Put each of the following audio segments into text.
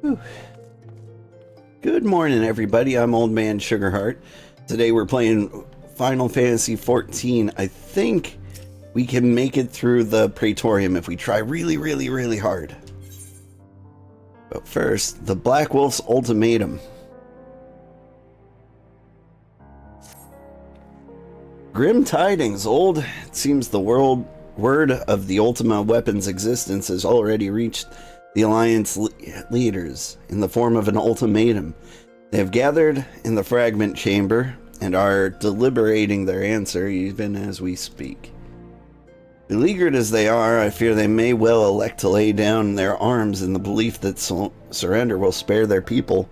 Whew. Good morning, everybody. I'm Old Man Sugarheart. Today we're playing Final Fantasy XIV. I think we can make it through the Praetorium if we try really, really, really hard. But first, the Black Wolf's ultimatum. Grim tidings, old. It seems the word of the Ultima weapon's existence has already reached the Alliance leaders in the form of an ultimatum. They have gathered in the fragment chamber and are deliberating their answer even as we speak. Beleaguered as they are, I fear they may well elect to lay down their arms in the belief that surrender will spare their people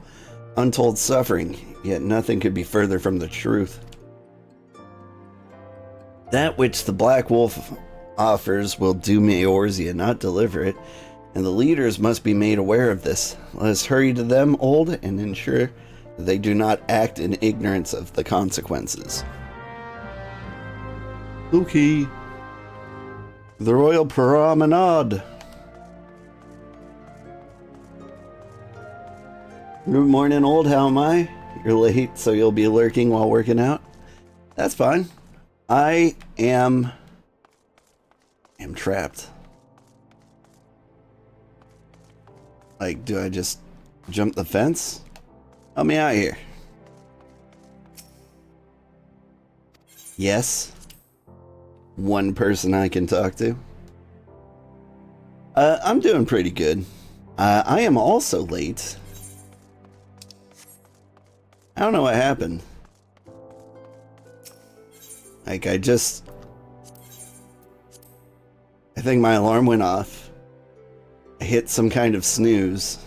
untold suffering, yet nothing could be further from the truth. That which the Black Wolf offers will doom Eorzea, not deliver it, and the leaders must be made aware of this. Let us hurry to them, old, and ensure that they do not act in ignorance of the consequences. Okay. The Royal Promenade. Good morning, old. How am I? You're late, so you'll be lurking while working out? That's fine. I am trapped. Like, do I just jump the fence? Help me out here. Yes. One person I can talk to. I'm doing pretty good. I am also late. I don't know what happened. Like, I think my alarm went off. I hit some kind of snooze.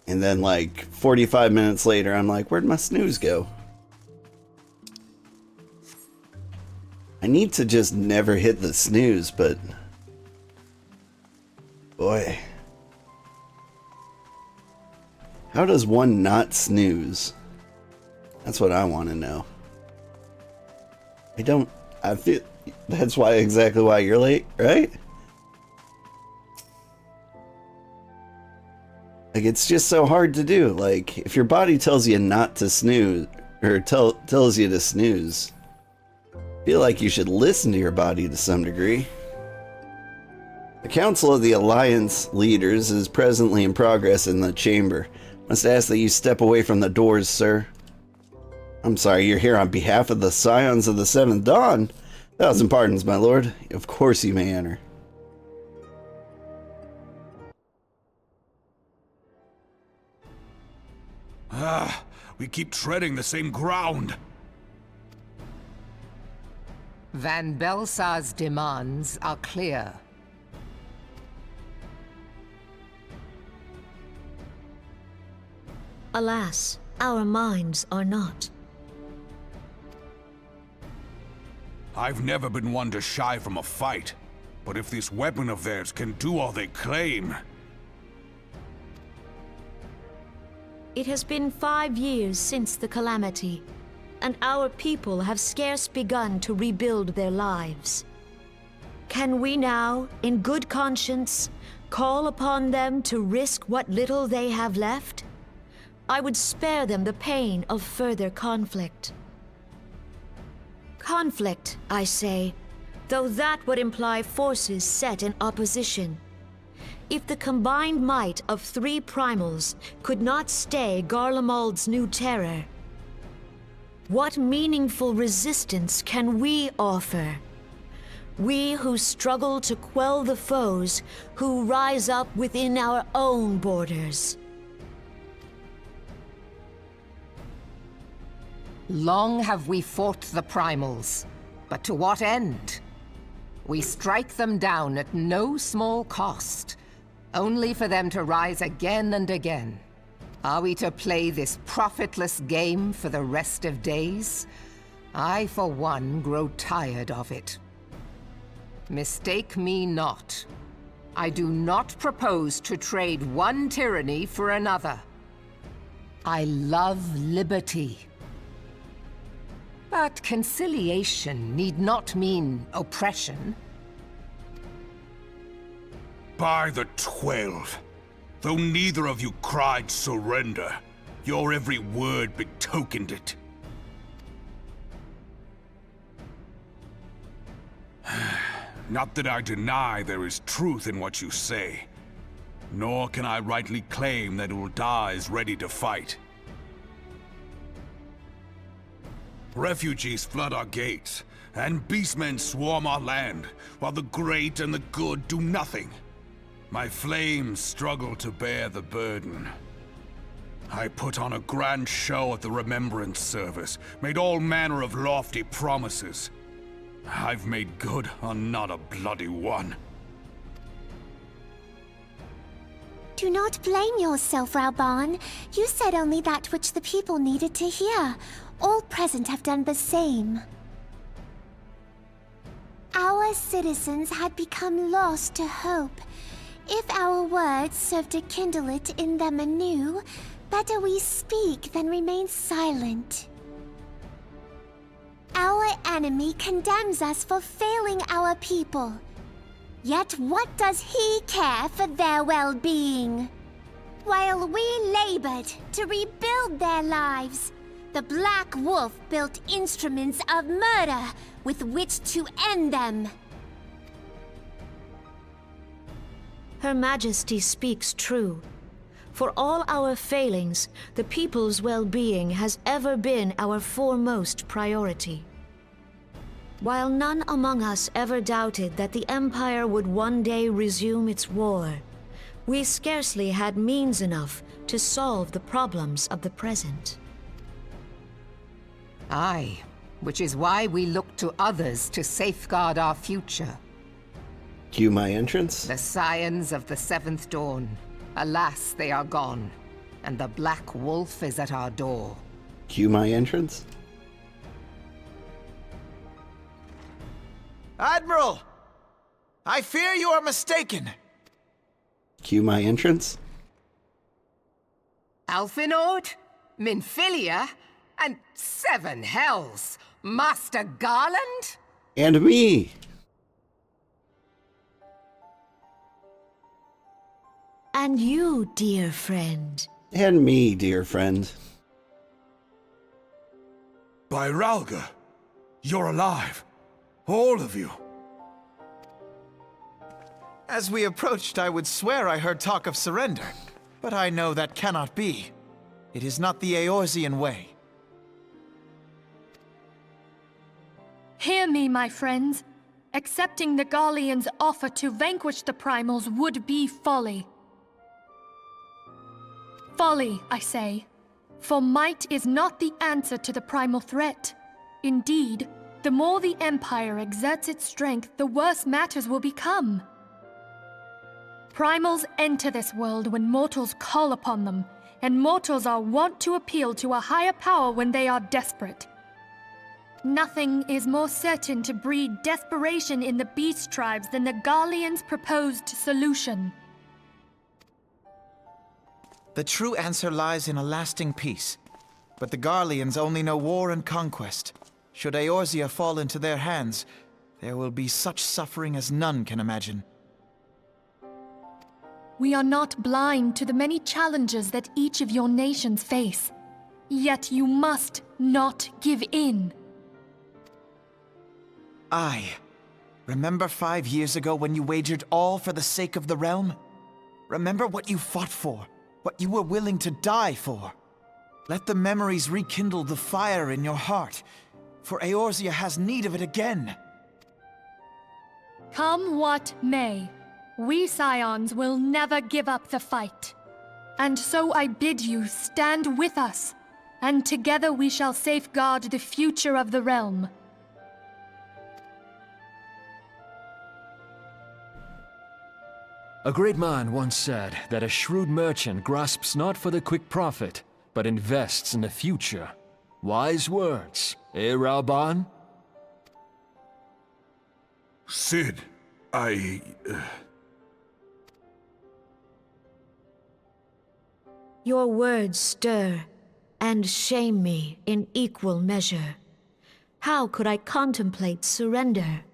And then, like, 45 minutes later, I'm like, where'd my snooze go? I need to just never hit the snooze, but... boy. How does one not snooze? That's what I want to know. I feel... that's exactly why you're late, right? Like, it's just so hard to do. Like, if your body tells you not to snooze, or tells you to snooze, I feel like you should listen to your body to some degree. The Council of the Alliance leaders is presently in progress in the chamber. Must ask that you step away from the doors, sir. I'm sorry, you're here on behalf of the Scions of the Seventh Dawn. 1,000 pardons, my lord. Of course you may enter. We keep treading the same ground. Van Belsar's demands are clear. Alas, our minds are not. I've never been one to shy from a fight, but if this weapon of theirs can do all they claim... It has been 5 years since the calamity, and our people have scarce begun to rebuild their lives. Can we now, in good conscience, call upon them to risk what little they have left? I would spare them the pain of further conflict. Conflict, I say, though that would imply forces set in opposition. If the combined might of 3 primals could not stay Garlemald's new terror, what meaningful resistance can we offer? We who struggle to quell the foes who rise up within our own borders. Long have we fought the primals, but to what end? We strike them down at no small cost, only for them to rise again and again. Are we to play this profitless game for the rest of days? I, for one, grow tired of it. Mistake me not. I do not propose to trade one tyranny for another. I love liberty. But conciliation need not mean oppression. By the 12. Though neither of you cried surrender, your every word betokened it. Not that I deny there is truth in what you say, nor can I rightly claim that Ul'dah is ready to fight. Refugees flood our gates, and beastmen swarm our land, while the great and the good do nothing. My flames struggle to bear the burden. I put on a grand show at the Remembrance Service, made all manner of lofty promises. I've made good on not a bloody one. Do not blame yourself, Reborn. You said only that which the people needed to hear. All present have done the same. Our citizens had become lost to hope. If our words serve to kindle it in them anew, better we speak than remain silent. Our enemy condemns us for failing our people. Yet what does he care for their well-being? While we labored to rebuild their lives, the Black Wolf built instruments of murder with which to end them. Her Majesty speaks true. For all our failings, the people's well-being has ever been our foremost priority. While none among us ever doubted that the Empire would one day resume its war, we scarcely had means enough to solve the problems of the present. Aye, which is why we look to others to safeguard our future. Cue my entrance. The Scions of the Seventh Dawn. Alas, they are gone, and the Black Wolf is at our door. Cue my entrance. Admiral! I fear you are mistaken. Cue my entrance. Alphinaud, Minfilia, and Seven Hells, Master Garland? And me. And you, dear friend. And me, dear friend. By Ralga, you're alive. All of you. As we approached, I would swear I heard talk of surrender. But I know that cannot be. It is not the Eorzean way. Hear me, my friends. Accepting the Garleans' offer to vanquish the Primals would be folly. Folly, I say. For might is not the answer to the primal threat. Indeed, the more the Empire exerts its strength, the worse matters will become. Primals enter this world when mortals call upon them, and mortals are wont to appeal to a higher power when they are desperate. Nothing is more certain to breed desperation in the beast tribes than the Garleans' proposed solution. The true answer lies in a lasting peace. But the Garleans only know war and conquest. Should Eorzea fall into their hands, there will be such suffering as none can imagine. We are not blind to the many challenges that each of your nations face. Yet you must not give in. Aye. Remember 5 years ago when you wagered all for the sake of the realm? Remember what you fought for, what you were willing to die for. Let the memories rekindle the fire in your heart, for Eorzea has need of it again. Come what may, we Scions will never give up the fight. And so I bid you stand with us, and together we shall safeguard the future of the realm. A great man once said that a shrewd merchant grasps not for the quick profit, but invests in the future. Wise words, eh, Reborn? Sid, Your words stir and shame me in equal measure. How could I contemplate surrender?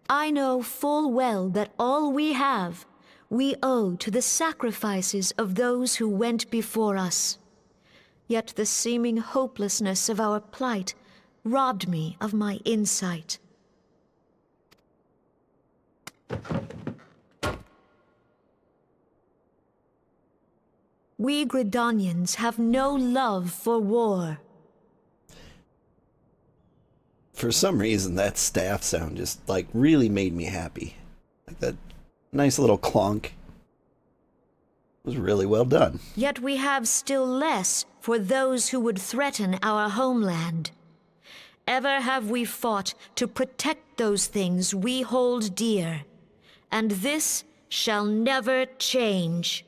I know full well that all we have, we owe to the sacrifices of those who went before us. Yet the seeming hopelessness of our plight robbed me of my insight. We Gridanians have no love for war. For some reason, that staff sound just, like, really made me happy. Like that nice little clonk. Was really well done. Yet we have still less for those who would threaten our homeland. Ever have we fought to protect those things we hold dear, and this shall never change.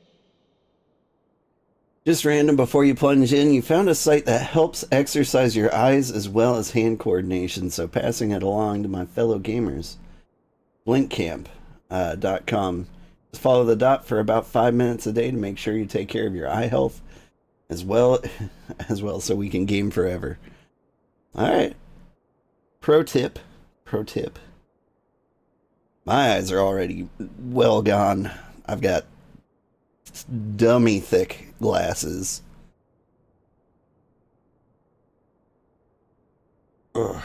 Just random before you plunge in, you found a site that helps exercise your eyes as well as hand coordination, so passing it along to my fellow gamers. Blinkcamp.com. Just follow the dot for about 5 minutes a day to make sure you take care of your eye health as well so we can game forever. Alright. Pro tip. My eyes are already well gone. I've got dummy thick glasses. Ugh.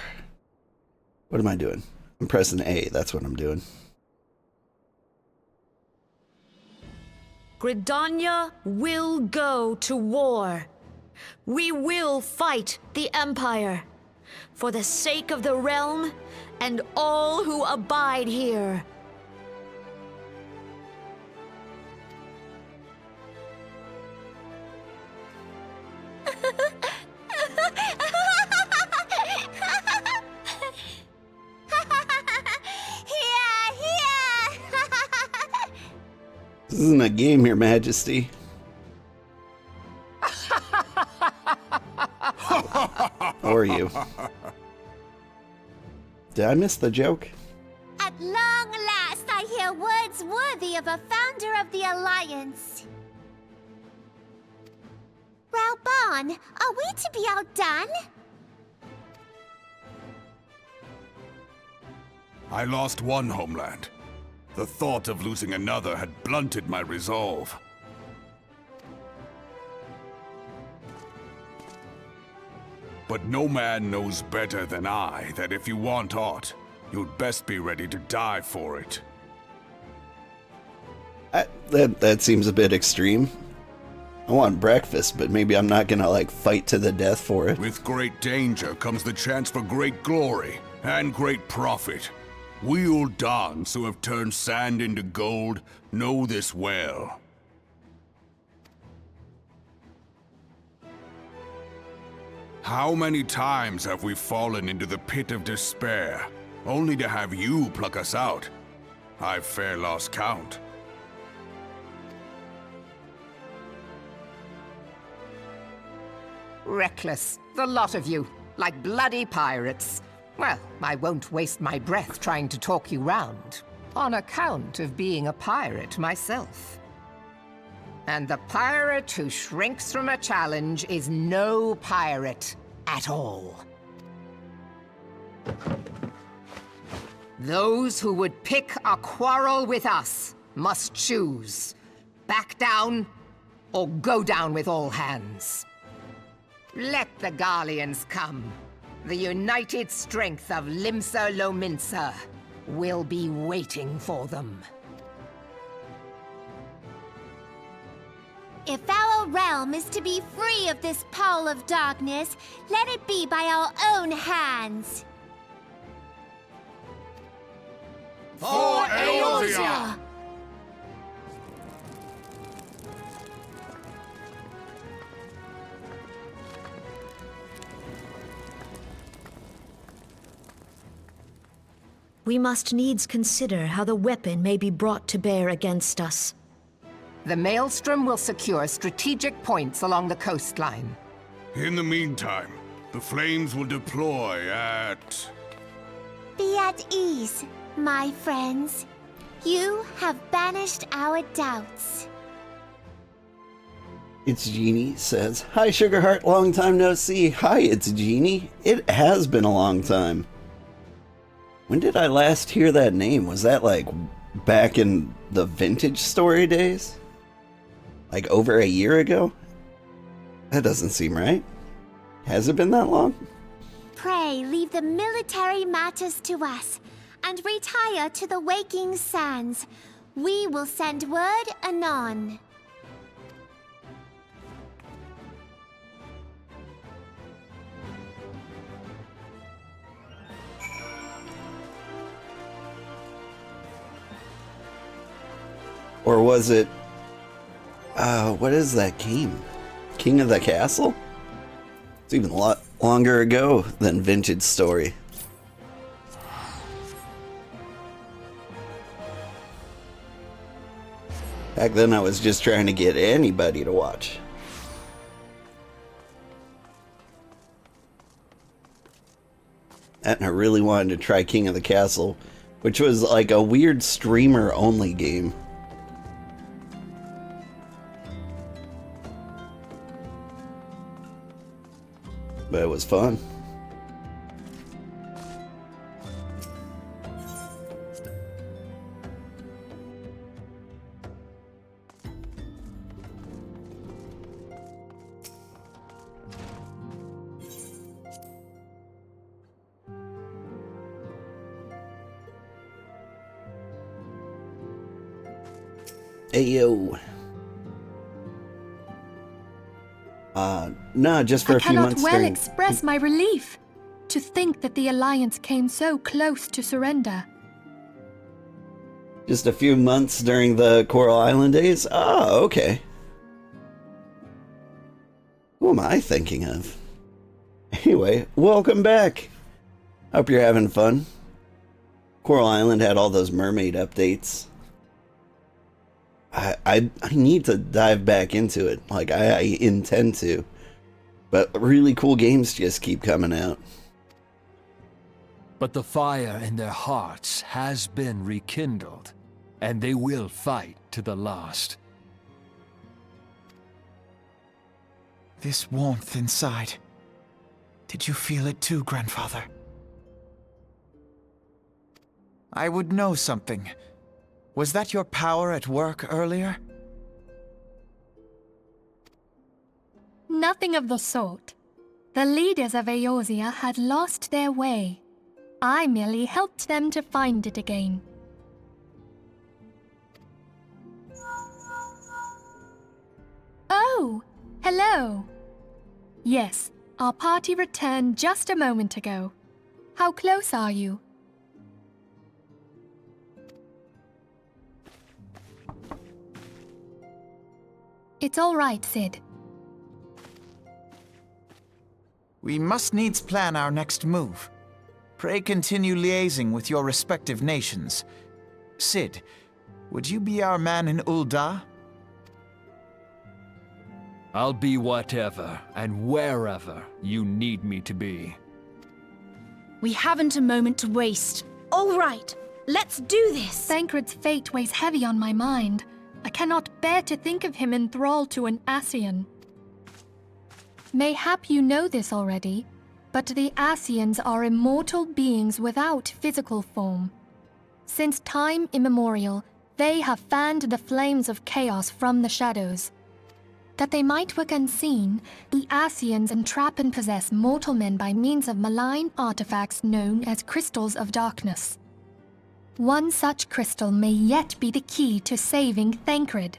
What am I doing? I'm pressing A. That's what I'm doing. Gridania will go to war. We will fight the Empire for the sake of the realm and all who abide here. This isn't a game, Your Majesty. Or you. Did I miss the joke? At long last, I hear words worthy of a founder of the Alliance. Reborn, are we to be outdone? I lost one homeland. The thought of losing another had blunted my resolve. But no man knows better than I that if you want aught, you'd best be ready to die for it. That seems a bit extreme. I want breakfast, but maybe I'm not gonna, like, fight to the death for it. With great danger comes the chance for great glory and great profit. We Uldans who have turned sand into gold know this well. How many times have we fallen into the pit of despair, only to have you pluck us out? I've fair lost count. Reckless, the lot of you, like bloody pirates. Well, I won't waste my breath trying to talk you round, on account of being a pirate myself. And the pirate who shrinks from a challenge is no pirate at all. Those who would pick a quarrel with us must choose. Back down, or go down with all hands. Let the Garleans come. The united strength of Limsa Lominsa will be waiting for them. If our realm is to be free of this pall of darkness, let it be by our own hands. For Eorzea! We must needs consider how the weapon may be brought to bear against us. The Maelstrom will secure strategic points along the coastline. In the meantime, the flames will deploy at... Be at ease, my friends. You have banished our doubts. It's Jeannie says, "Hi Sugarheart, long time no see." Hi, it's Jeannie. It has been a long time. When did I last hear that name? Was that like back in the vintage story days? Like over a year ago? That doesn't seem right. Has it been that long? Pray leave the military matters to us, and retire to the waking sands. We will send word anon. Or was it... what is that game? King of the Castle? It's even a lot longer ago than Vintage Story. Back then I was just trying to get anybody to watch. And I really wanted to try King of the Castle, which was like a weird streamer-only game. But it was fun. Ayo. No, just for a few months. I cannot well express my relief to think that the Alliance came so close to surrender. Just a few months during the Coral Island days? Oh, okay. Who am I thinking of? Anyway, welcome back. Hope you're having fun. Coral Island had all those mermaid updates. I need to dive back into it. Like, I intend to. But really cool games just keep coming out. But the fire in their hearts has been rekindled, and they will fight to the last. This warmth inside. Did you feel it too, Grandfather? I would know something. Was that your power at work earlier? Nothing of the sort. The leaders of Eorzea had lost their way. I merely helped them to find it again. Oh, hello. Yes, our party returned just a moment ago. How close are you? It's all right, Sid. We must needs plan our next move. Pray continue liaising with your respective nations. Sid, would you be our man in Ul'dah? I'll be whatever and wherever you need me to be. We haven't a moment to waste. All right, let's do this! Thancred's fate weighs heavy on my mind. I cannot bear to think of him enthralled to an Ascian. Mayhap you know this already, but the Ascians are immortal beings without physical form. Since time immemorial, they have fanned the flames of chaos from the shadows. That they might work unseen, the Ascians entrap and possess mortal men by means of malign artifacts known as crystals of darkness. One such crystal may yet be the key to saving Thancred.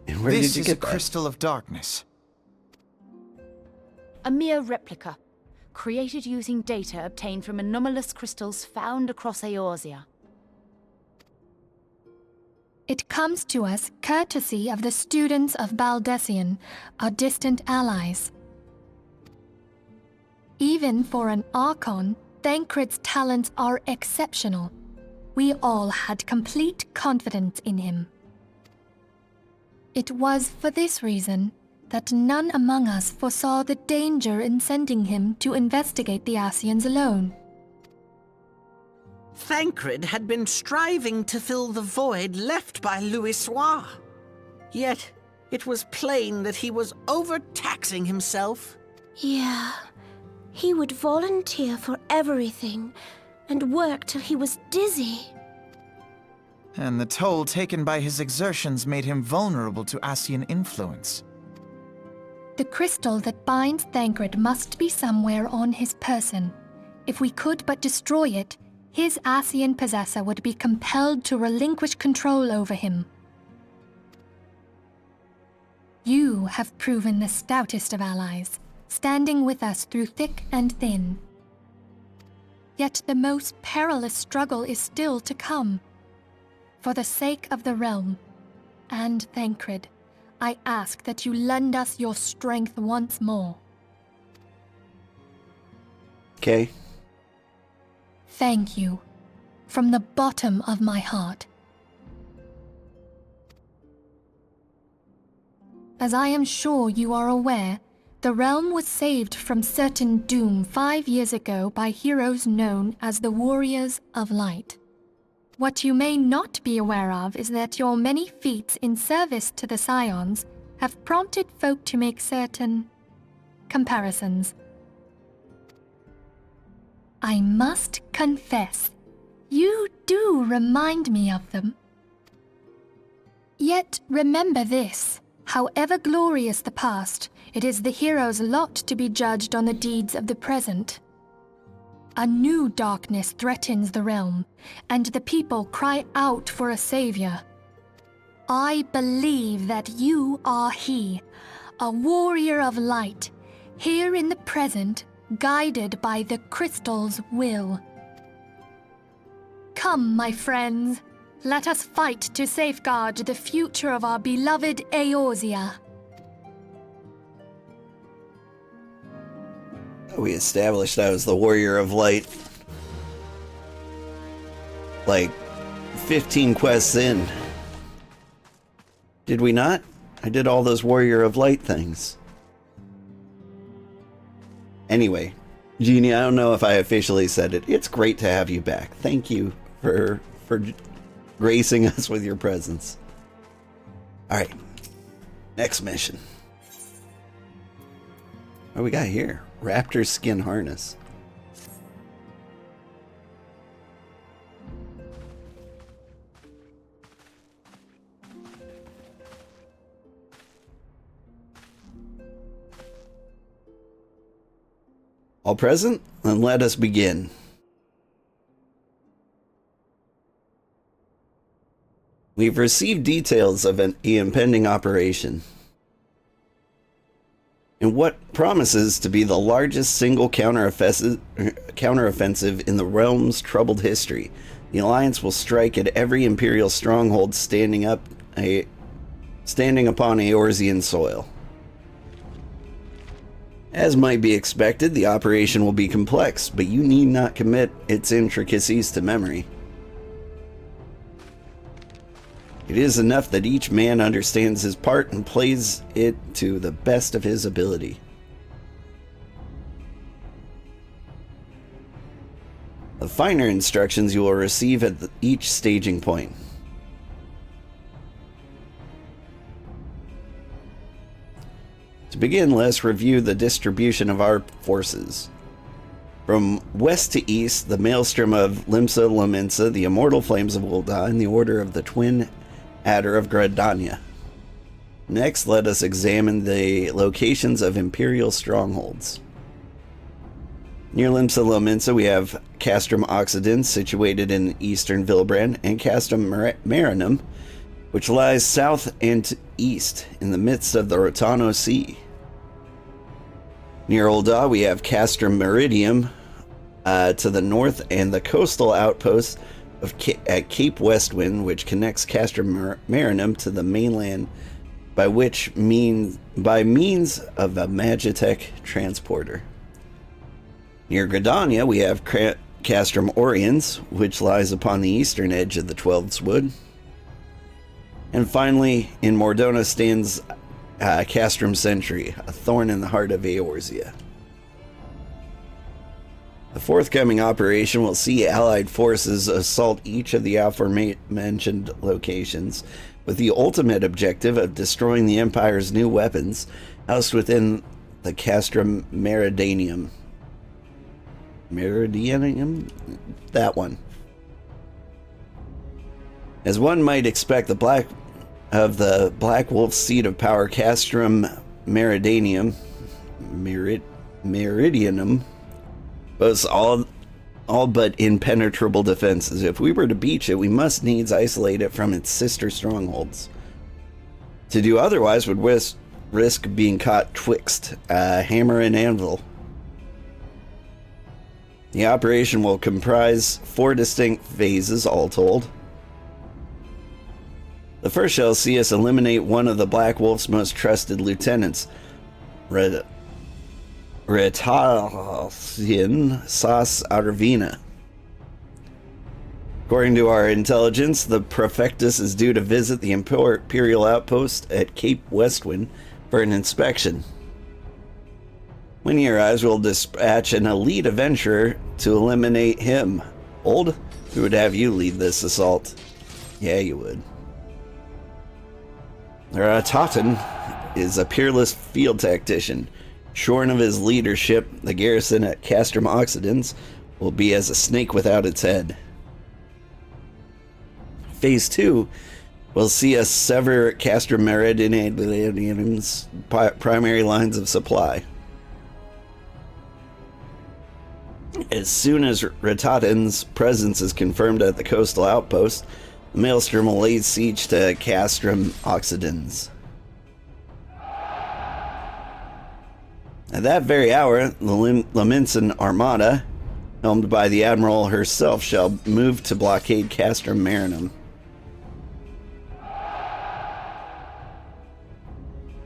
And where This did you is get a that? crystal of darkness. A mere replica, created using data obtained from anomalous crystals found across Eorzea. It comes to us courtesy of the students of Baldessian, our distant allies. Even for an Archon, Thancred's talents are exceptional. We all had complete confidence in him. It was for this reason that none among us foresaw the danger in sending him to investigate the Ascians alone. Thancred had been striving to fill the void left by U.S.A. Yet, it was plain that he was overtaxing himself. Yeah. He would volunteer for everything and work till he was dizzy. And the toll taken by his exertions made him vulnerable to Asian influence. The crystal that binds Thancred must be somewhere on his person. If we could but destroy it, his Asian possessor would be compelled to relinquish control over him. You have proven the stoutest of allies, standing with us through thick and thin. Yet the most perilous struggle is still to come. For the sake of the realm, and Thancred, I ask that you lend us your strength once more. Okay. Thank you, from the bottom of my heart. As I am sure you are aware, the realm was saved from certain doom 5 years ago by heroes known as the Warriors of Light. What you may not be aware of is that your many feats in service to the Scions have prompted folk to make certain comparisons. I must confess, you do remind me of them. Yet remember this, however glorious the past, it is the hero's lot to be judged on the deeds of the present. A new darkness threatens the realm, and the people cry out for a savior. I believe that you are he, a warrior of light, here in the present, guided by the crystal's will. Come, my friends, let us fight to safeguard the future of our beloved Eorzea. We established I was the Warrior of Light. Like 15 quests in. Did we not? I did all those Warrior of Light things. Anyway, Jeannie, I don't know if I officially said it. It's great to have you back. Thank you for gracing us with your presence. Alright. Next mission. What do we got here? Raptor skin harness. All present? Then let us begin. We've received details of an impending operation. In what promises to be the largest single counteroffensive in the realm's troubled history, the Alliance will strike at every Imperial stronghold standing upon Eorzean soil. As might be expected, the operation will be complex, but you need not commit its intricacies to memory. It is enough that each man understands his part and plays it to the best of his ability. The finer instructions you will receive at each staging point. To begin, let's review the distribution of our forces. From west to east, the Maelstrom of Limsa Lominsa, the Immortal Flames of Ul'dah, and the Order of the Twin Adder of Gridania. Next, let us examine the locations of Imperial strongholds. Near Limsa Lominsa, we have Castrum Occidens, situated in eastern Vilbrand, and Castrum Marinum, which lies south and east in the midst of the Rotano Sea. Near Ul'dah, we have Castrum Meridium to the north, and the coastal outpost at Cape Westwind, which connects Castrum Marinum to the mainland by means of a Magitech transporter. Near Gridania, we have Castrum Oriens, which lies upon the eastern edge of the Twelves Wood. And finally, in Mordona stands Castrum Sentry, a thorn in the heart of Eorzea. The forthcoming operation will see Allied forces assault each of the aforementioned locations, with the ultimate objective of destroying the Empire's new weapons housed within the Castrum Meridium. Meridianium? That one. As one might expect, the Black Wolf's seat of power, Castrum Meridianum, boasts all but impenetrable defenses. If we were to breach it, we must needs isolate it from its sister strongholds. To do otherwise would risk being caught twixt hammer and anvil. The operation will comprise 4 distinct phases, all told. The first shall see us eliminate one of the Black Wolf's most trusted lieutenants, Retalian Sas Arvina. According to our intelligence, the Prefectus is due to visit the Imperial outpost at Cape Westwind for an inspection. When he arrives, we'll dispatch an elite adventurer to eliminate him. Old, we would have you lead this assault. Yeah, you would. Ratatan is a peerless field tactician. Shorn of his leadership, the garrison at Castrum Occidens will be as a snake without its head. Phase 2 will see us sever Castrum Meridianum's primary lines of supply. As soon as Ratatan's presence is confirmed at the coastal outpost, the Maelstrom will lay siege to Castrum Occidens. At that very hour, the Laminson Armada, helmed by the Admiral herself, shall move to blockade Castrum Marinum.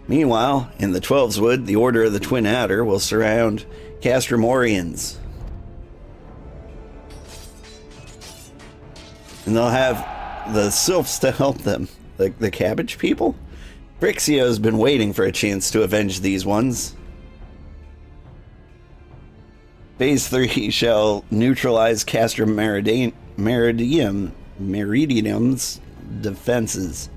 Meanwhile, in the Twelveswood, the Order of the Twin Adder will surround Castrum Oriens. And they'll have the Sylphs to help them. The Cabbage people? Brixio's been waiting for a chance to avenge these ones. Phase 3 shall neutralize Castrum Meridianum's defenses.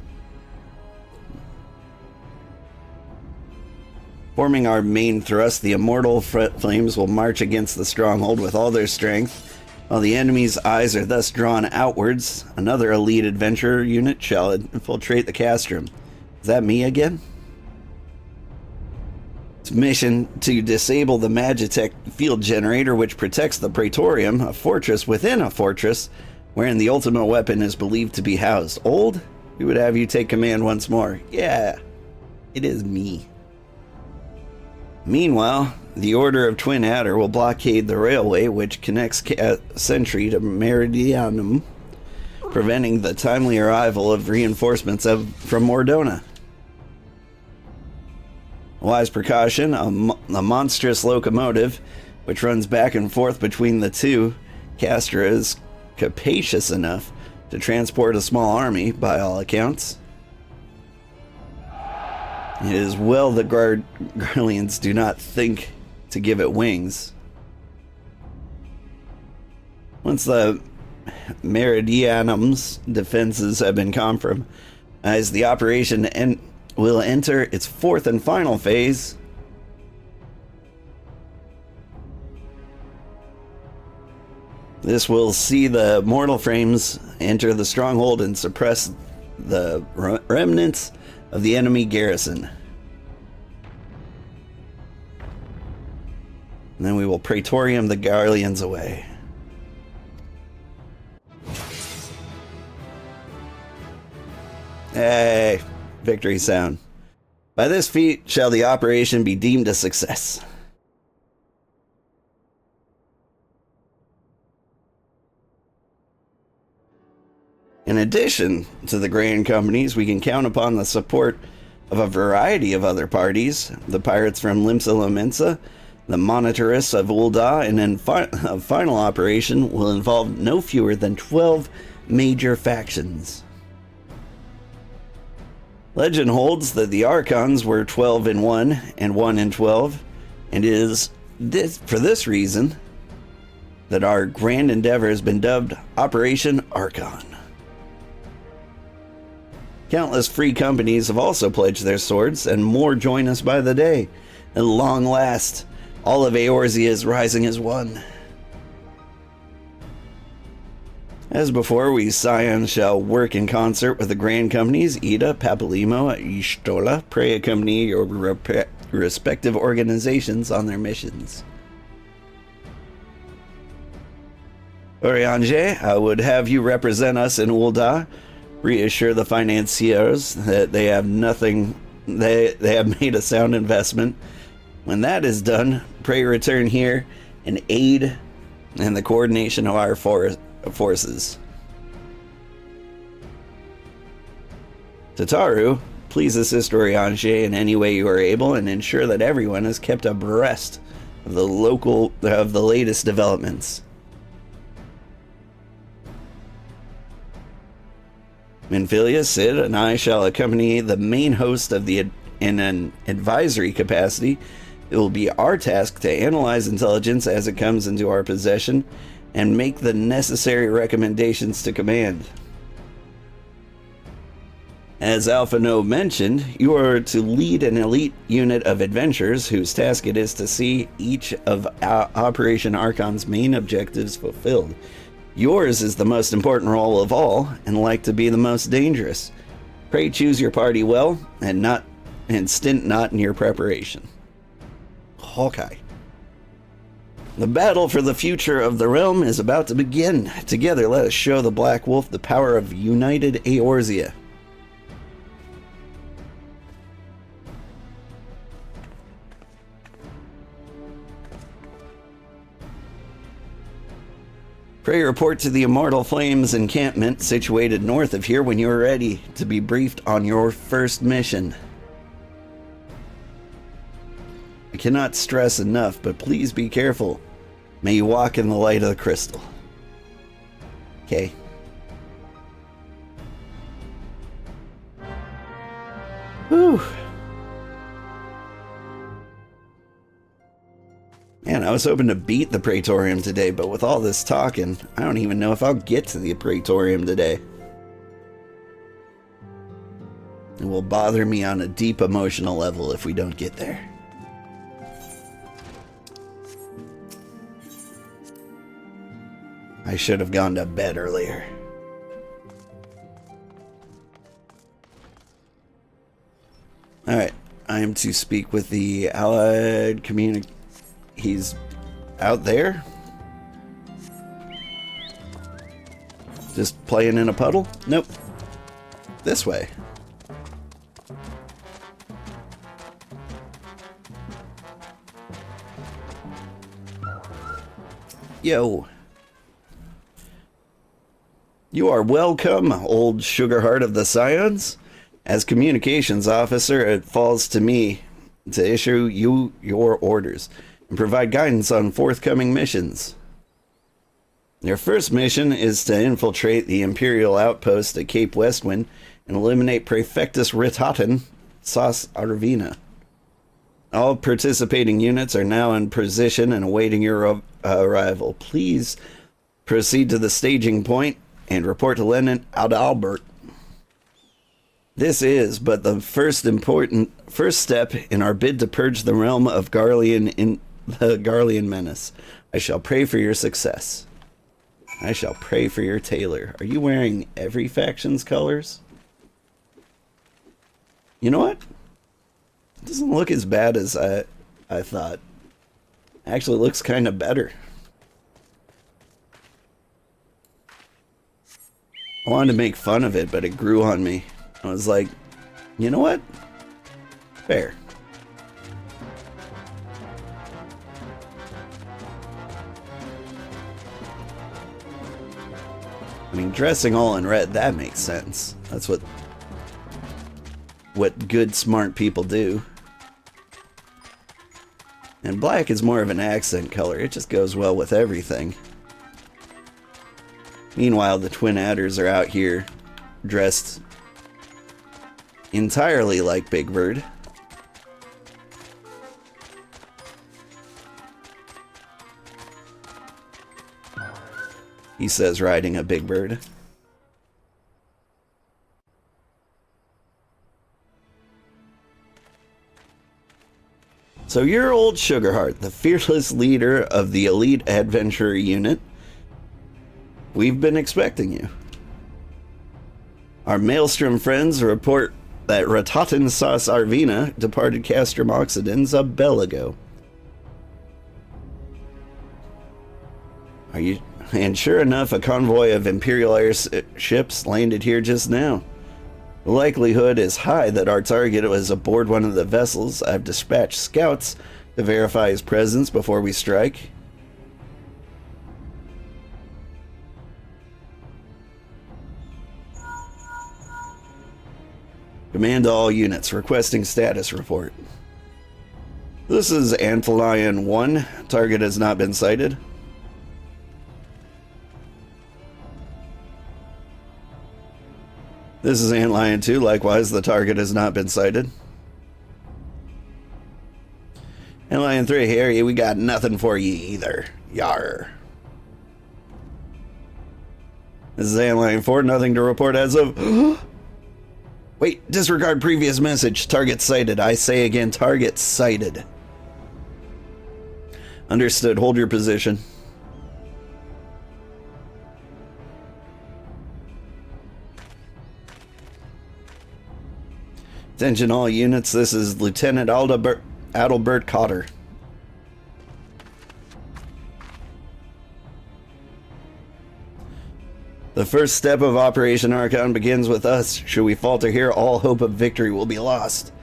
Forming our main thrust, the immortal flames will march against the stronghold with all their strength. While the enemy's eyes are thus drawn outwards, another elite adventurer unit shall infiltrate the Castrum. Is that me again? Its mission to disable the Magitech field generator, which protects the Praetorium, a fortress within a fortress, wherein the ultimate weapon is believed to be housed. Old, we would have you take command once more. Yeah, it is me. Meanwhile, the Order of Twin Adder will blockade the railway which connects Sentry to Meridianum, preventing the timely arrival of reinforcements from Mordona. A wise precaution, a monstrous locomotive, which runs back and forth between the two, Castra is capacious enough to transport a small army, by all accounts. It is well the Garleans do not think to give it wings. Once the Meridianum's defenses have been compromised, the operation will enter its 4th and final phase. This will see the mortal frames enter the stronghold and suppress the remnants of the enemy garrison. And then we will Praetorium the Garleans away. Hey, victory sound. By this feat shall the operation be deemed a success. In addition to the Grand Companies, we can count upon the support of a variety of other parties. The pirates from Limsa Lomensa, the Monitorists of Ul'dah, and then a final operation will involve no fewer than 12 major factions. Legend holds that the Archons were 12 in 1 and 1 in 12, and it is for this reason that our grand endeavor has been dubbed Operation Archon. Countless free companies have also pledged their swords, and more join us by the day. At long last, all of Eorzea is rising as one. As before, we Scions shall work in concert with the Grand Companies, Ida, Papalimo, Ishtola. Pray accompany your respective organizations on their missions. Oriange, I would have you represent us in Ul'dah. Reassure the financiers that they have made a sound investment. When that is done, pray return here and aid in the coordination of our forces. Tataru, please assist Oriange in any way you are able and ensure that everyone is kept abreast of the latest developments. Minfilia, Sid, and I shall accompany the main host in an advisory capacity. It will be our task to analyze intelligence as it comes into our possession and make the necessary recommendations to command. As Alpha No mentioned, you are to lead an elite unit of adventurers whose task it is to see each of Operation Archon's main objectives fulfilled. Yours is the most important role of all, and like to be the most dangerous. Pray choose your party well, and stint not in your preparation. Hawkeye. The battle for the future of the realm is about to begin. Together, let us show the Black Wolf the power of united Eorzea. Pray report to the Immortal Flames encampment situated north of here when you are ready to be briefed on your first mission. I cannot stress enough, but please be careful. May you walk in the light of the crystal. Okay. Whew. Man, I was hoping to beat the Praetorium today, but with all this talking, I don't even know if I'll get to the Praetorium today. It will bother me on a deep emotional level if we don't get there. I should have gone to bed earlier. Alright, I am to speak with the Allied community. He's out there? Just playing in a puddle? Nope. This way. Yo. You are welcome, old Sugarheart of the Scions. As communications officer, it falls to me to issue you your orders and provide guidance on forthcoming missions. Your first mission is to infiltrate the Imperial outpost at Cape Westwind and eliminate Praefectus Ritaten Sas Arvina. All participating units are now in position and awaiting your arrival. Please proceed to the staging point and report to Lieutenant Adalbert. This is but the first step in our bid to purge the realm of Garlean in the Garlean menace. I shall pray for your success. I shall pray for your tailor. Are you wearing every faction's colors? You know what? It doesn't look as bad as I thought. Actually, it looks kind of better. I wanted to make fun of it, but it grew on me. I was like, you know what? Fair. I mean, dressing all in red, that makes sense. That's what good, smart people do. And black is more of an accent color. It just goes well with everything. Meanwhile, the Twin Adders are out here dressed entirely like Big Bird. He says riding a big bird. So you're old Sugarheart, the fearless leader of the elite adventurer unit. We've been expecting you. Our Maelstrom friends report that Ratatin Sas Arvina departed Castrum Occidens a bell ago. And sure enough, a convoy of Imperial airships landed here just now. The likelihood is high that our target was aboard one of the vessels. I've dispatched scouts to verify his presence before we strike. Command to all units, requesting status report. This is Anthelion 1. Target has not been sighted. This is Antlion 2. Likewise, the target has not been sighted. Antlion 3, Harry, we got nothing for you either. Yar. This is Antlion 4. Nothing to report as of... Wait, disregard previous message. Target sighted. I say again, target sighted. Understood. Hold your position. Attention all units. This is Lieutenant Adalbert Cotter. The first step of Operation Archon begins with us. Should we falter here, all hope of victory will be lost.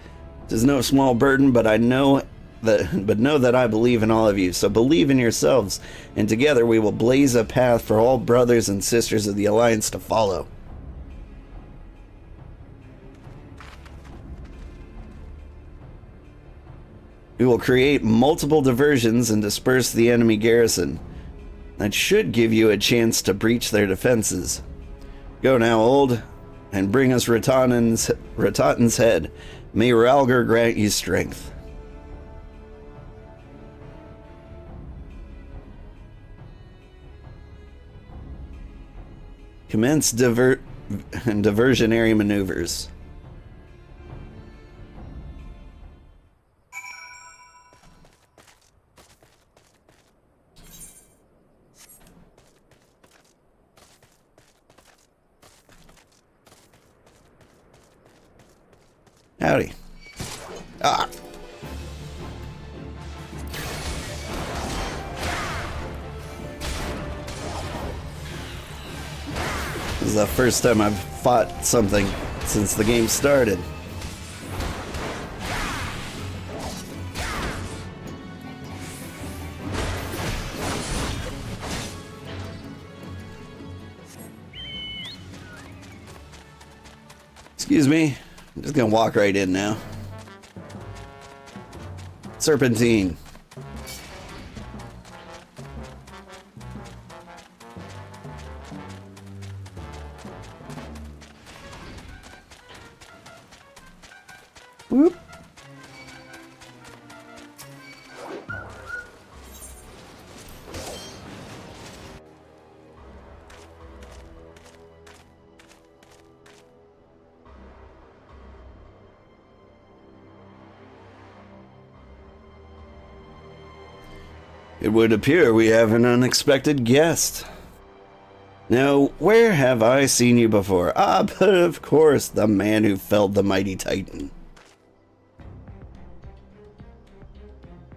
It is no small burden, but know that I believe in all of you. So believe in yourselves, and together we will blaze a path for all brothers and sisters of the Alliance to follow. We will create multiple diversions and disperse the enemy garrison. That should give you a chance to breach their defenses. Go now, old, and bring us Ratatin's head. May Ralgar grant you strength. Commence diversionary maneuvers. Howdy. Ah. This is the first time I've fought something since the game started. Excuse me. I'm just gonna walk right in now. Serpentine. Whoop. It would appear we have an unexpected guest. Now, where have I seen you before? Ah, but of course, the man who felled the mighty Titan.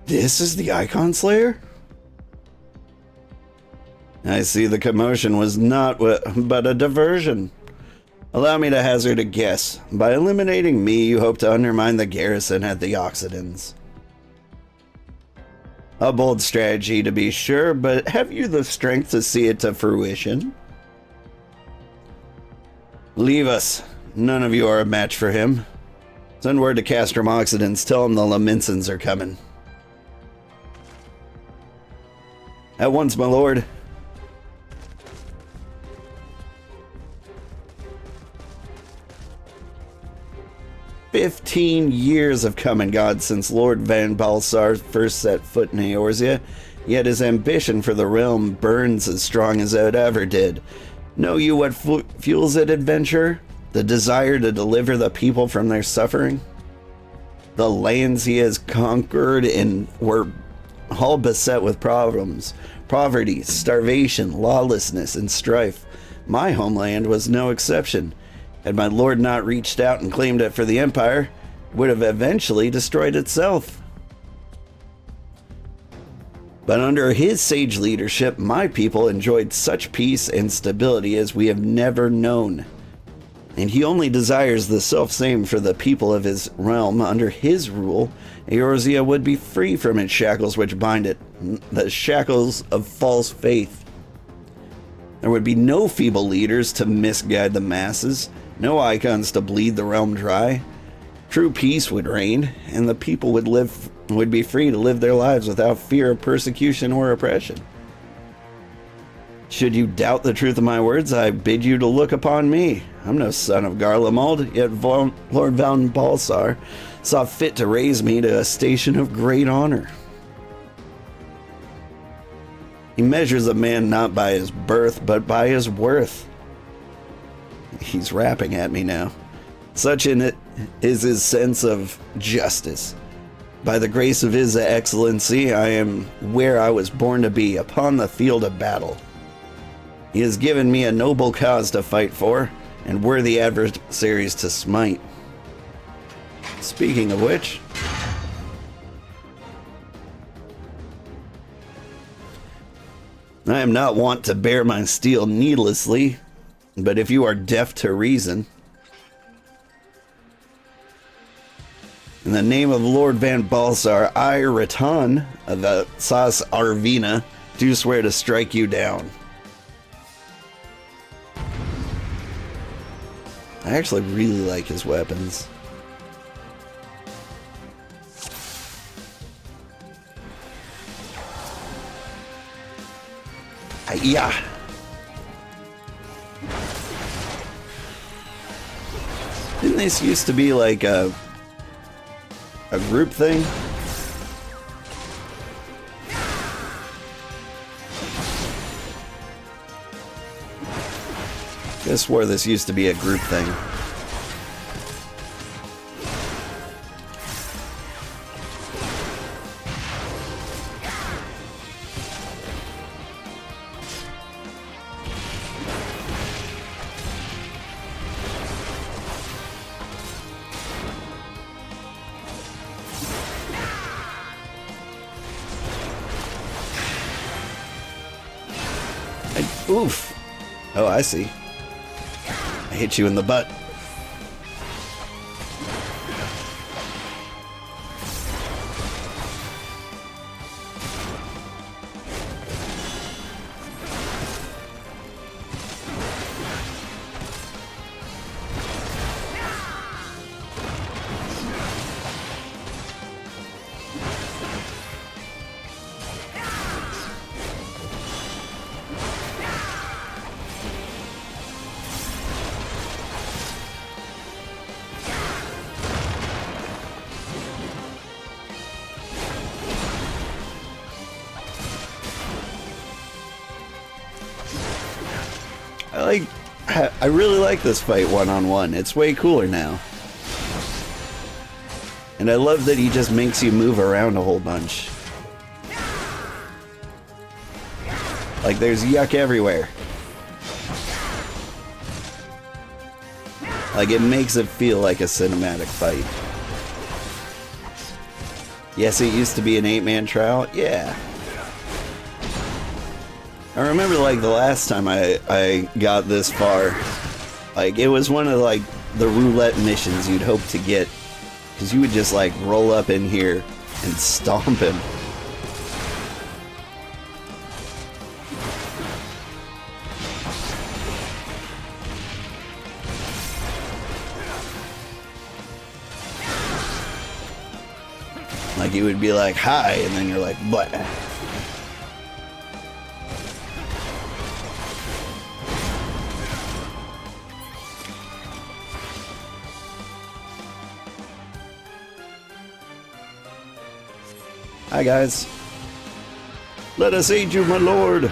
This is the Icon Slayer? I see the commotion was not but a diversion. Allow me to hazard a guess. By eliminating me, you hope to undermine the garrison at the Occidens. A bold strategy, to be sure, but have you the strength to see it to fruition? Leave us. None of you are a match for him. Send word to Castrum Occidens. Tell him the Laminsons are coming. At once, my lord. "15 years have come and gone since Lord Van Balsar first set foot in Eorzea, yet his ambition for the realm burns as strong as it ever did. Know you what fuels it, adventurer? The desire to deliver the people from their suffering? The lands he has conquered and were all beset with problems. Poverty, starvation, lawlessness, and strife. My homeland was no exception. Had my lord not reached out and claimed it for the Empire, it would have eventually destroyed itself. But under his sage leadership, my people enjoyed such peace and stability as we have never known. And he only desires the self-same for the people of his realm. Under his rule, Eorzea would be free from its shackles which bind it, the shackles of false faith. There would be no feeble leaders to misguide the masses, no icons to bleed the realm dry. True peace would reign, and the people would be free to live their lives without fear of persecution or oppression. Should you doubt the truth of my words, I bid you to look upon me. I'm no son of Garlemald, yet Lord Van Balsar saw fit to raise me to a station of great honor. He measures a man not by his birth, but by his worth. He's rapping at me now. Such in it is his sense of justice. By the grace of his excellency, I am where I was born to be, upon the field of battle. He has given me a noble cause to fight for, and worthy adversaries to smite. Speaking of which, I am not wont to bear my steel needlessly, but if you are deaf to reason, in the name of Lord Van Balsar, I, Ratan of the Sas Arvina, do swear to strike you down. I actually really like his weapons. Yeah. Didn't this used to be like a group thing? I swore this used to be a group thing. Oof. Oh, I see. I hit you in the butt. I really like this fight one-on-one. It's way cooler now. And I love that he just makes you move around a whole bunch. Like there's yuck everywhere. Like it makes it feel like a cinematic fight. Yes, it used to be an 8-man trial. Yeah. I remember like the last time I got this far, like it was one of like the roulette missions you'd hope to get, because you would just like roll up in here and stomp him. Like you would be like, hi, and then you're like, what? Hi guys. Let us aid you, my lord.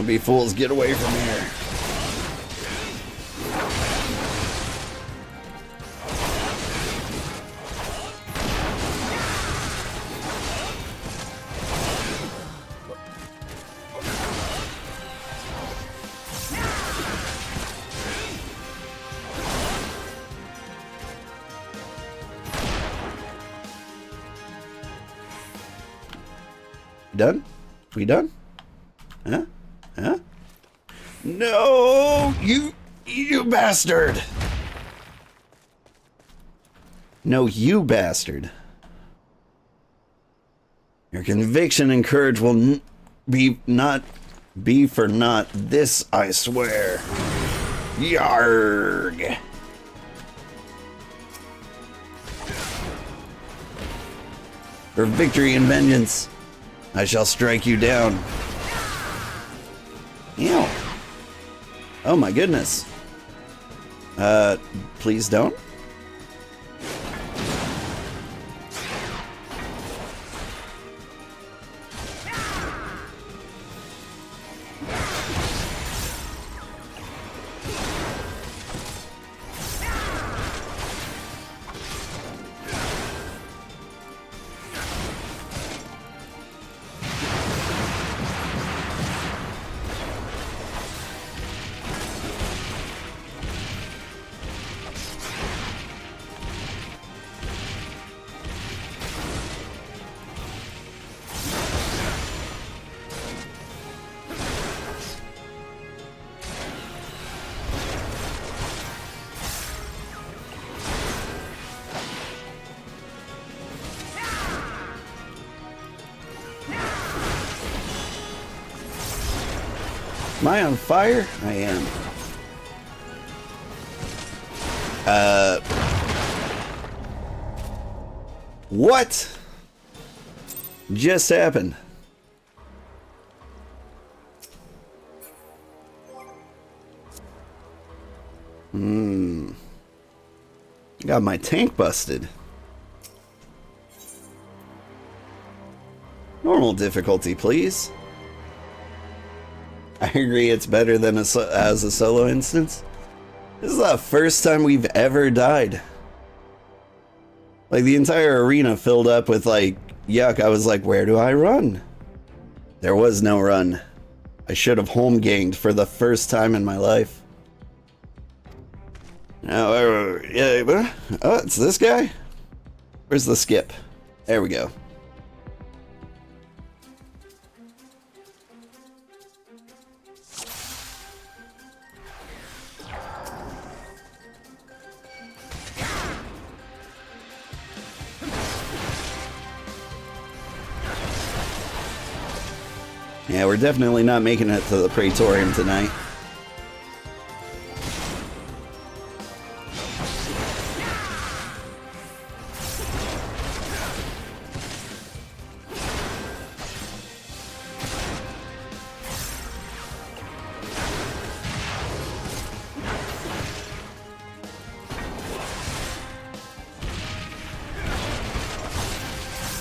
Don't be fools, get away from here. Done? We done? Huh? Huh? No! You bastard! No, you bastard. Your conviction and courage will not be for naught. This I swear. Yarg! For victory and vengeance, I shall strike you down. Ew. Oh my goodness. Please don't. Am I on fire? I am. What just happened? Got my tank busted. Normal difficulty, please. I agree it's better than as a solo instance. This is the first time we've ever died. Like, the entire arena filled up with, like, yuck. I was like, where do I run? There was no run. I should have home ganged for the first time in my life. Now, oh, it's this guy? Where's the skip? There we go. Yeah, we're definitely not making it to the Praetorium tonight.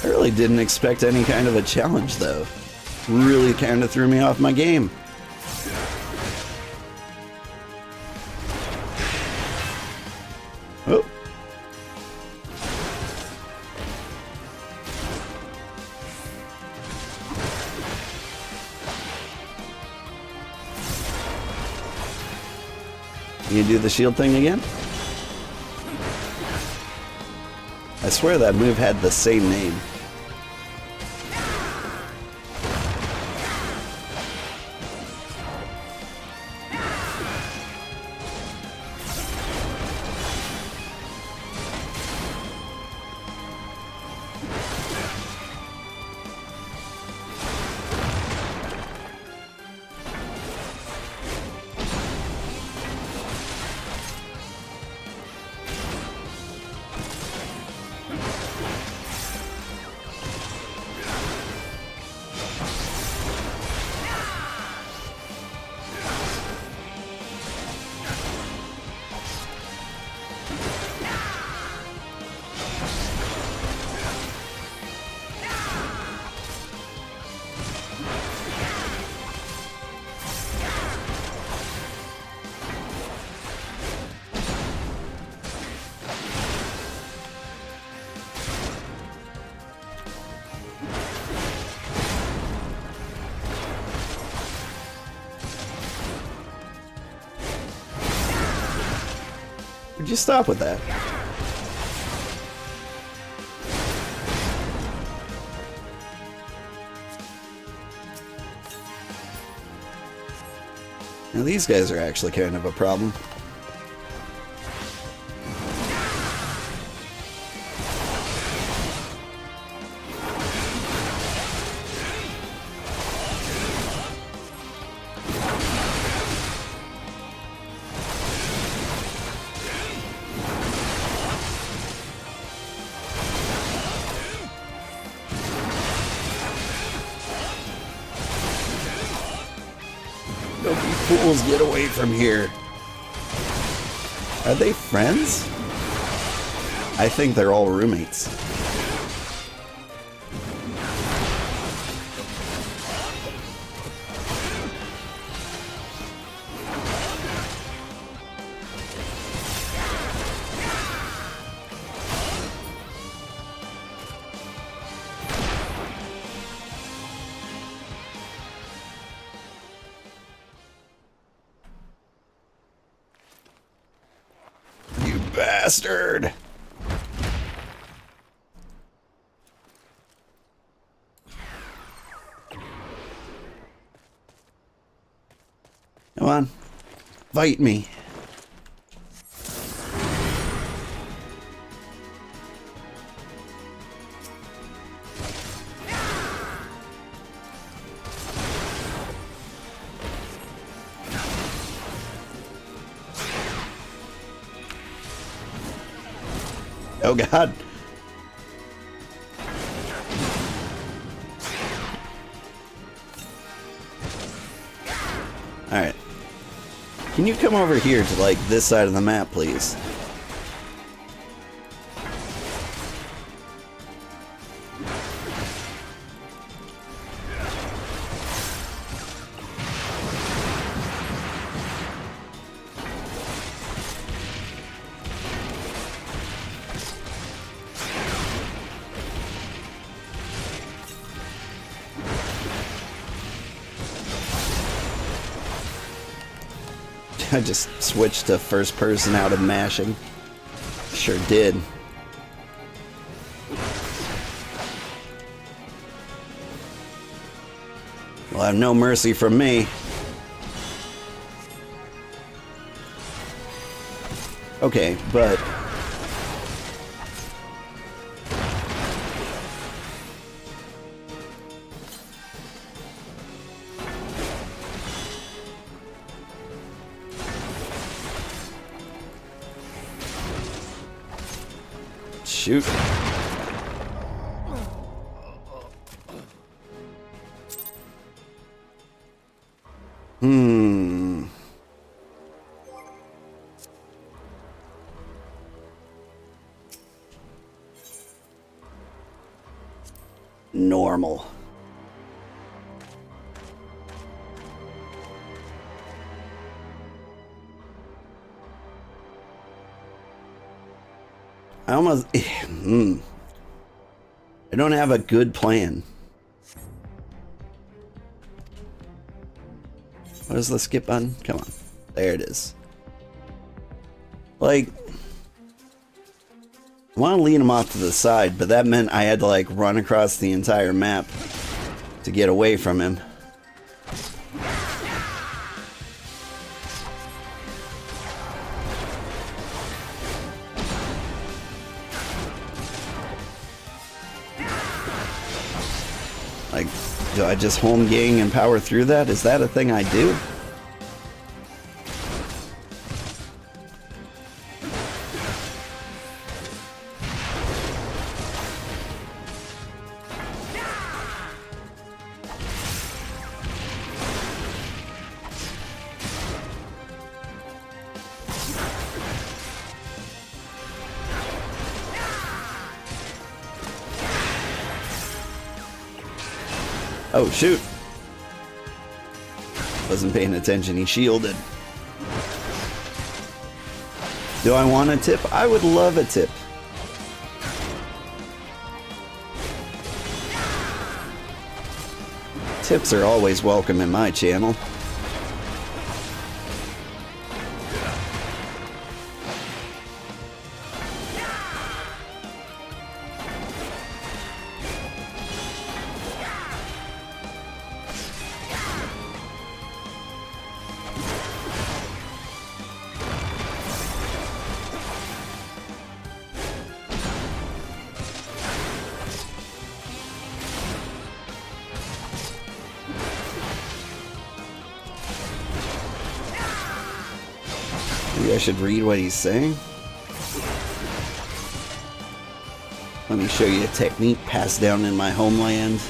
I really didn't expect any kind of a challenge, though. Really kind of threw me off my game. Oh. You do the shield thing again? I swear that move had the same name. Would you stop with that? Now these guys are actually kind of a problem. Fools, get away from here. Are they friends? I think they're all roommates. Bastard! Come on, fight me. Oh God. Alright. Can you come over here to, like, this side of the map, please? I just switched to first person out of mashing. Sure did. Well, have no mercy from me. Okay, but... Shoot. Normal. I almost... I don't have a good plan. What is the skip button? Come on. There it is. Like... I want to lead him off to the side, but that meant I had to, like, run across the entire map to get away from him. Like, do I just home gang and power through that? Is that a thing I do? Oh, shoot. Wasn't paying attention, he shielded. Do I want a tip? I would love a tip. Tips are always welcome in my channel. Maybe I should read what he's saying. Let me show you a technique passed down in my homeland.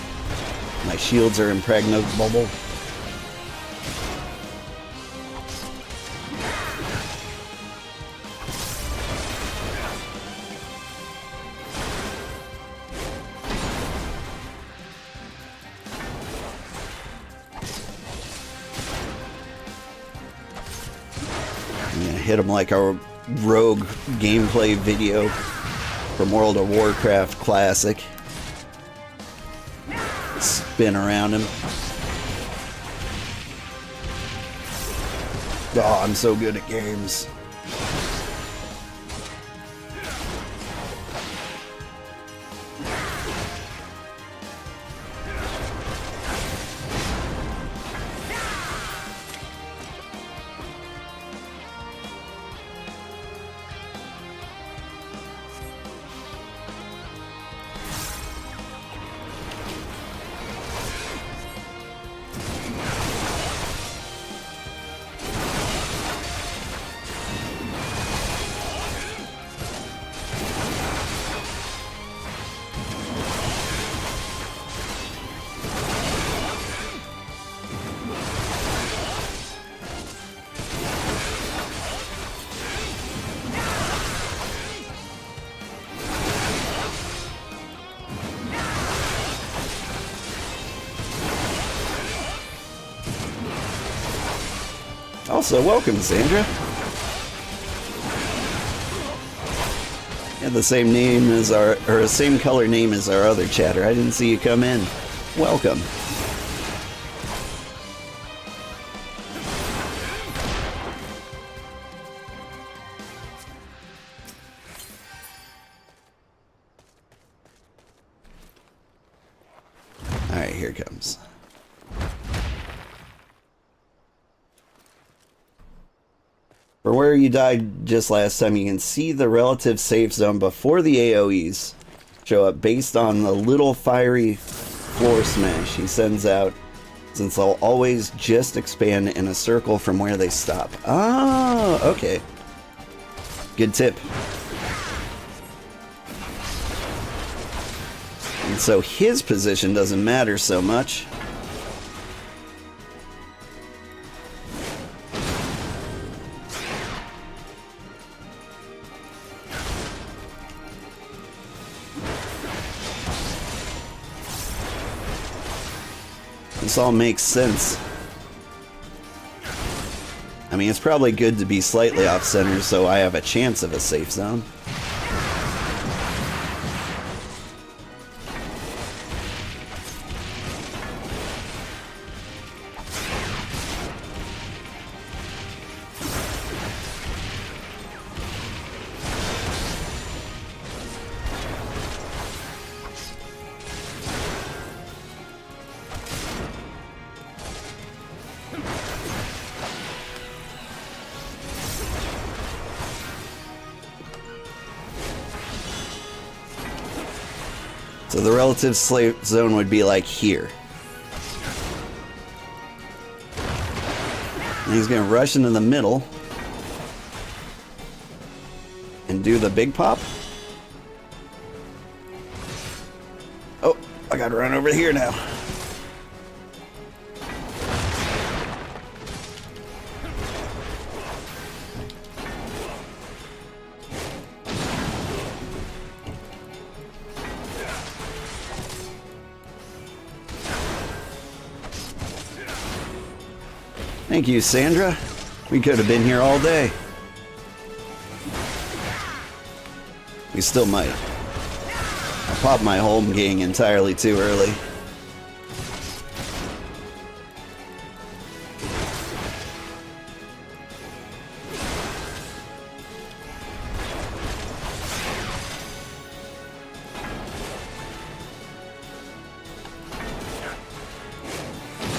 My shields are impregnable. Hit him like a rogue gameplay video from World of Warcraft Classic. Spin around him. Oh, I'm so good at games. Also, welcome, Sandra. And the same name as our, or same color name as our other chatter. I didn't see you come in. Welcome. All right, here it comes. For where you died just last time, you can see the relative safe zone before the AoEs show up based on the little fiery floor smash he sends out, since they'll always just expand in a circle from where they stop. Ah, okay. Good tip. And so his position doesn't matter so much. This all makes sense. I mean, it's probably good to be slightly off-center so I have a chance of a safe zone. So the relative safe zone would be like here. And he's gonna rush into the middle and do the big pop. Oh, I gotta run over here now. Thank you, Sandra. We could have been here all day. We still might. I popped my home gang entirely too early.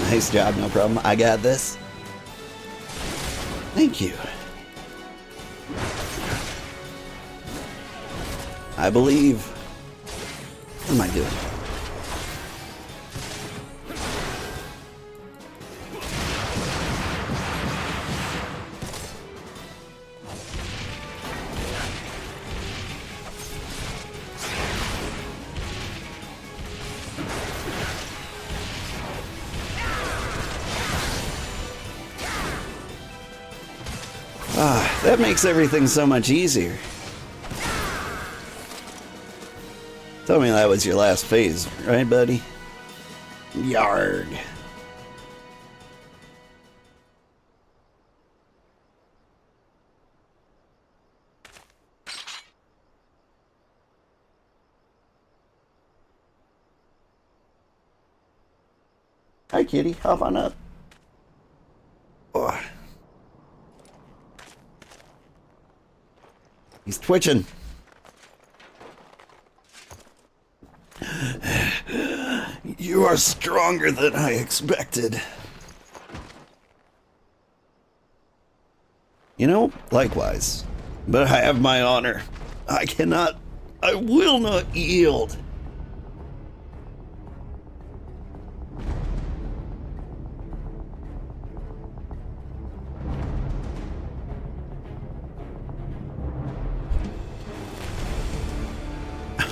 Nice job, no problem. I got this. Thank you. I believe. What am I doing? That makes everything so much easier. Tell me that was your last phase, right, buddy? Yarg. Hi, kitty. Hop on up. Oh. He's twitching. You are stronger than I expected. You know, likewise. But I have my honor. I will not yield.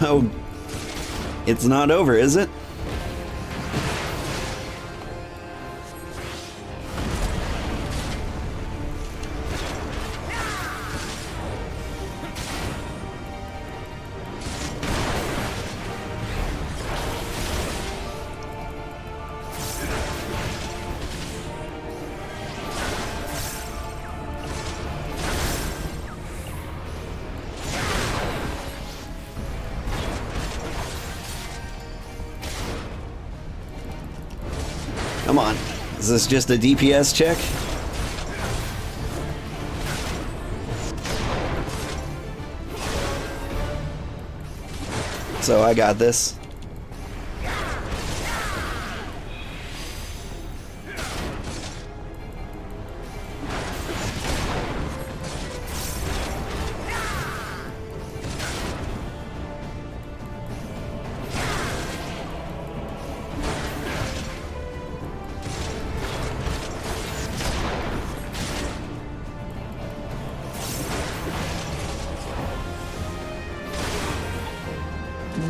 Oh, it's not over, is it? Come on. Is this just a DPS check? So I got this.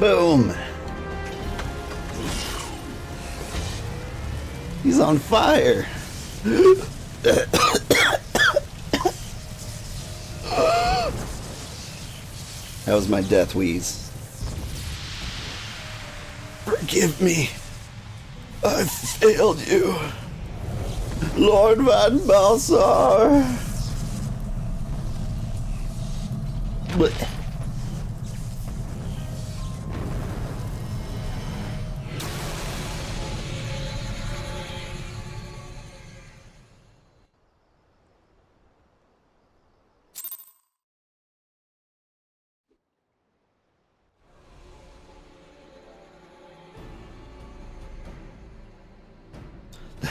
Boom. He's on fire. That was my death wheeze. Forgive me. I failed you. Lord Van Balsar. But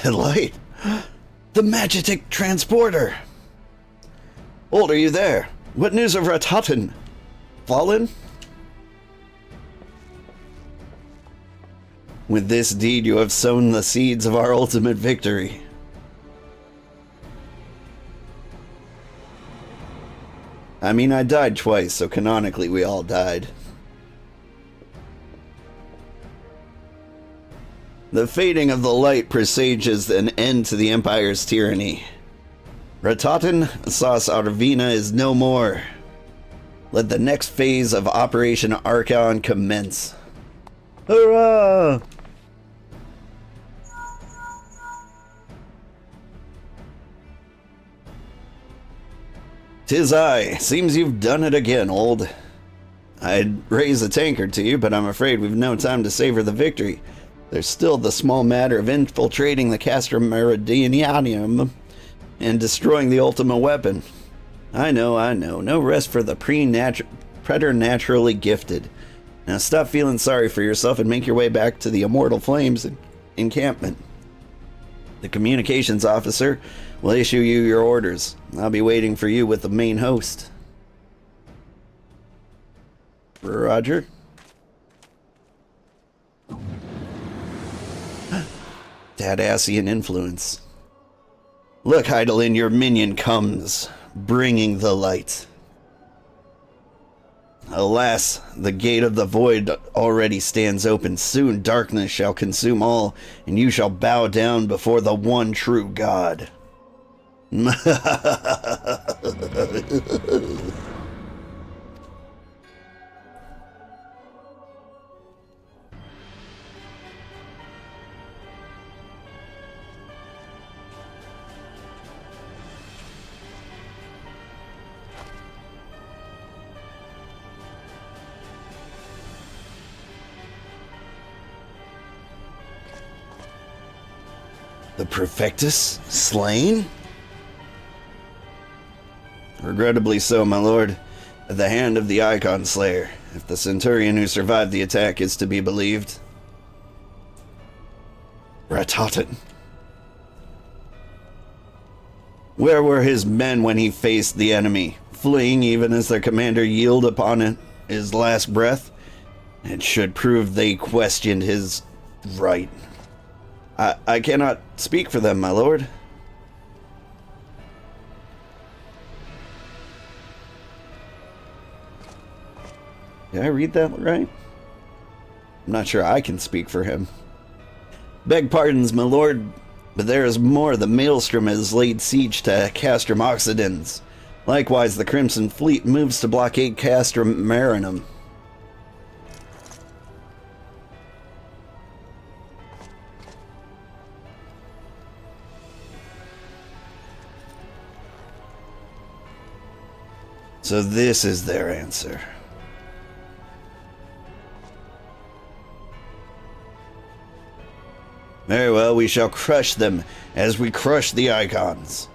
the light. The Magitek transporter. Old, are you there? What news of Ratatin? Fallen? With this deed you have sown the seeds of our ultimate victory. I mean, I died twice, so canonically we all died. The fading of the light presages an end to the Empire's tyranny. Ratatin Sas Arvina is no more. Let the next phase of Operation Archon commence. Hurrah! Tis I. Seems you've done it again, old. I'd raise a tankard to you, but I'm afraid we've no time to savor the victory. There's still the small matter of infiltrating the Castrum Meridianium and destroying the Ultima weapon. I know. No rest for the preternaturally gifted. Now stop feeling sorry for yourself and make your way back to the Immortal Flames encampment. The communications officer will issue you your orders. I'll be waiting for you with the main host. Roger. Dadassian influence. Look, Hydaelyn, your minion comes, bringing the light. Alas, the gate of the void already stands open. Soon darkness shall consume all, and you shall bow down before the one true God. The Prefectus slain? Regrettably so, my lord, at the hand of the Icon Slayer, if the Centurion who survived the attack is to be believed. Ratatan. Where were his men when he faced the enemy, fleeing even as their commander yielded upon it, his last breath? It should prove they questioned his right. I cannot speak for them, my lord. Did I read that right? I'm not sure I can speak for him. Beg pardons, my lord, but there is more. The Maelstrom has laid siege to Castrum Occidens. Likewise, the Crimson Fleet moves to blockade Castrum Marinum. So this is their answer. Very well, we shall crush them as we crush the Icons.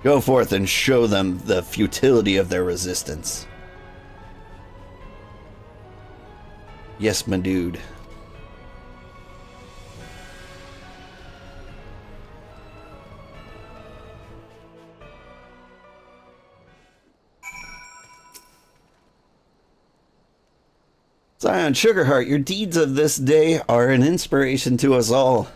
Go forth and show them the futility of their resistance. Yes, my dude. Scion Sugarheart, your deeds of this day are an inspiration to us all.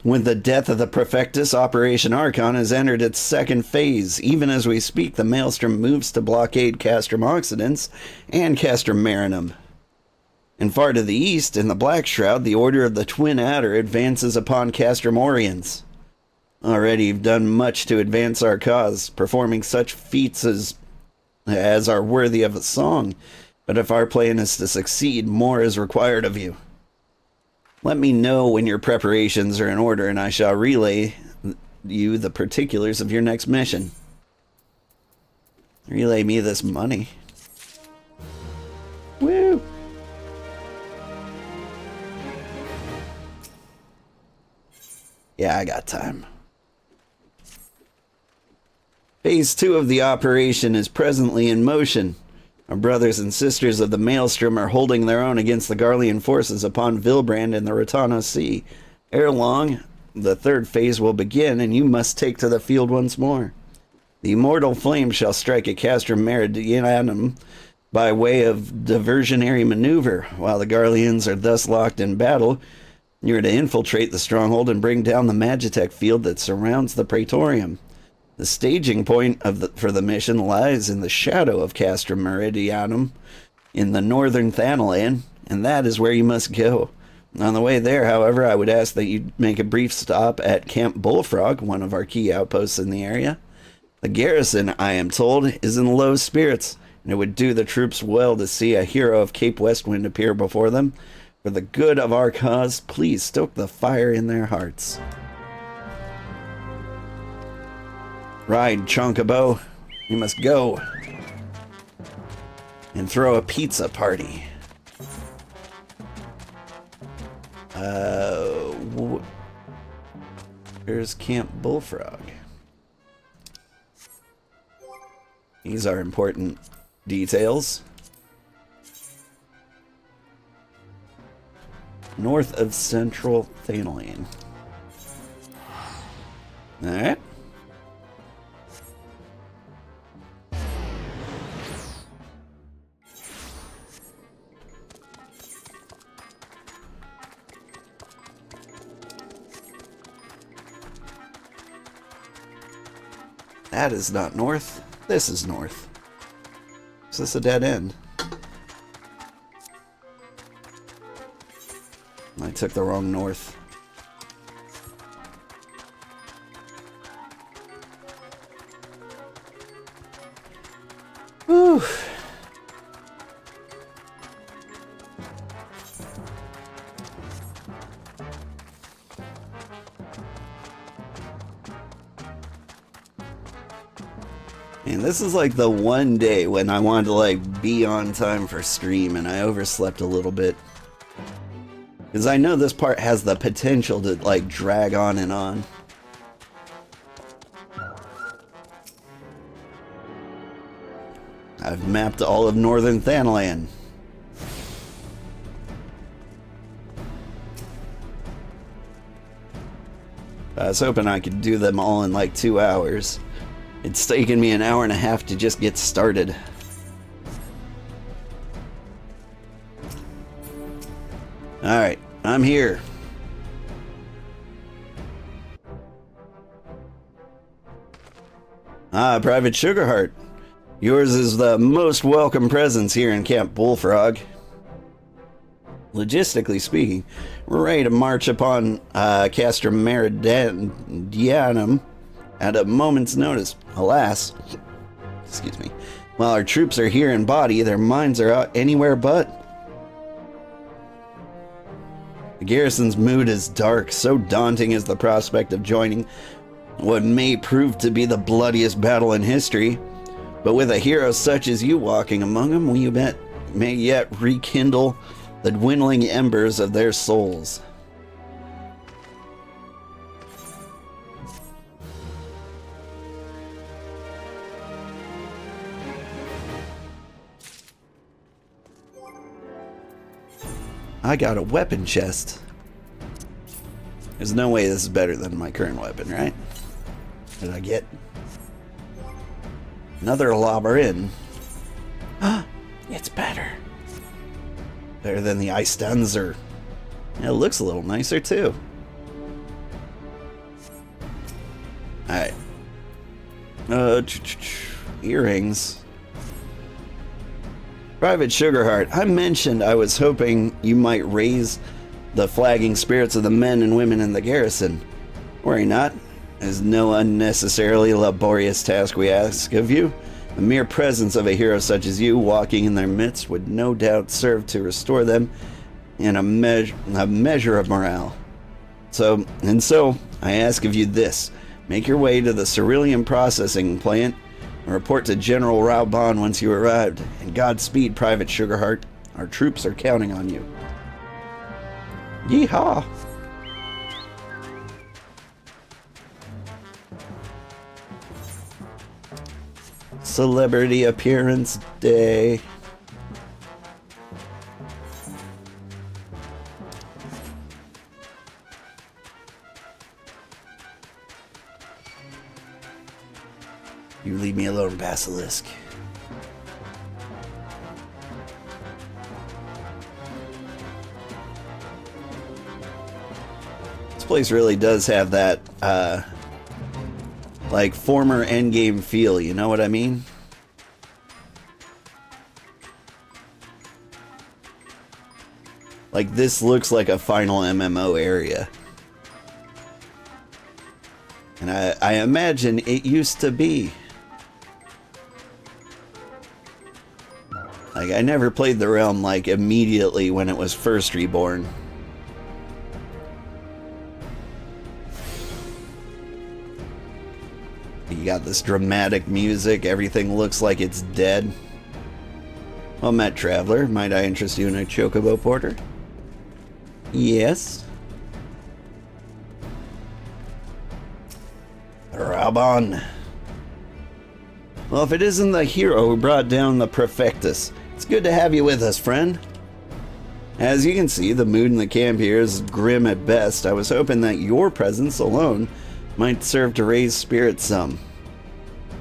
With the death of the Prefectus, Operation Archon has entered its second phase. Even as we speak, the Maelstrom moves to blockade Castrum Occidens and Castrum Marinum. And far to the east, in the Black Shroud, the Order of the Twin Adder advances upon Castrum Oriens. Already you've done much to advance our cause, performing such feats as are worthy of a song. But if our plan is to succeed, more is required of you. Let me know when your preparations are in order, and I shall relay you the particulars of your next mission. Relay me this money. Woo! Yeah, I got time. Phase 2 of the operation is presently in motion. Our brothers and sisters of the Maelstrom are holding their own against the Garlean forces upon Vilbrand and the Ratana Sea. Ere long, the third phase will begin, and you must take to the field once more. The immortal flame shall strike at Castrum Meridianum by way of diversionary maneuver. While the Garleans are thus locked in battle, you are to infiltrate the stronghold and bring down the Magitech field that surrounds the Praetorium. The staging point for the mission lies in the shadow of Castrum Meridianum in the northern Thanalan, and that is where you must go. On the way there, however, I would ask that you make a brief stop at Camp Bullfrog, one of our key outposts in the area. The garrison, I am told, is in low spirits, and it would do the troops well to see a hero of Cape Westwind appear before them. For the good of our cause, please stoke the fire in their hearts. Ride, Chonkabo. You must go. And throw a pizza party. Here's Camp Bullfrog. These are important details. North of Central Thanalan. Alright. That is not north. This is north. Is this a dead end? I took the wrong north. And this is like the one day when I wanted to like be on time for stream and I overslept a little bit. Because I know this part has the potential to like drag on and on. I've mapped all of northern Thanalan. I was hoping I could do them all in like 2 hours. It's taken me an hour and a half to just get started. Alright, I'm here. Ah, Private Sugarheart. Yours is the most welcome presence here in Camp Bullfrog. Logistically speaking, we're ready to march upon Castor Meridianum at a moment's notice. Alas, excuse me, while our troops are here in body, their minds are out anywhere but. The garrison's mood is dark, so daunting is the prospect of joining what may prove to be the bloodiest battle in history. But with a hero such as you walking among them, we may yet rekindle the dwindling embers of their souls. I got a weapon chest. There's no way this is better than my current weapon, right? What did I get? Another Labyrin. It's better. Better than the Eistanzer. Yeah, it looks a little nicer too. Alright. Earrings. Private Sugarheart, I mentioned I was hoping you might raise the flagging spirits of the men and women in the garrison. Worry not. It is no unnecessarily laborious task we ask of you. The mere presence of a hero such as you walking in their midst would no doubt serve to restore them in a measure of morale. So I ask of you this. Make your way to the Cerulean processing plant and report to General Reborn once you arrived. And Godspeed, Private Sugarheart. Our troops are counting on you. Yeehaw! Celebrity Appearance Day. You leave me alone, Basilisk. This place really does have that, like, former endgame feel, you know what I mean? Like, this looks like a final MMO area. And I imagine it used to be. Like, I never played the realm, like, immediately when it was first reborn. You got this dramatic music, everything looks like it's dead. Well met, traveler. Might I interest you in a chocobo porter? Yes. Reborn. Well, if it isn't the hero who brought down the Prefectus, it's good to have you with us, friend. As you can see, the mood in the camp here is grim at best. I was hoping that your presence alone might serve to raise spirits some.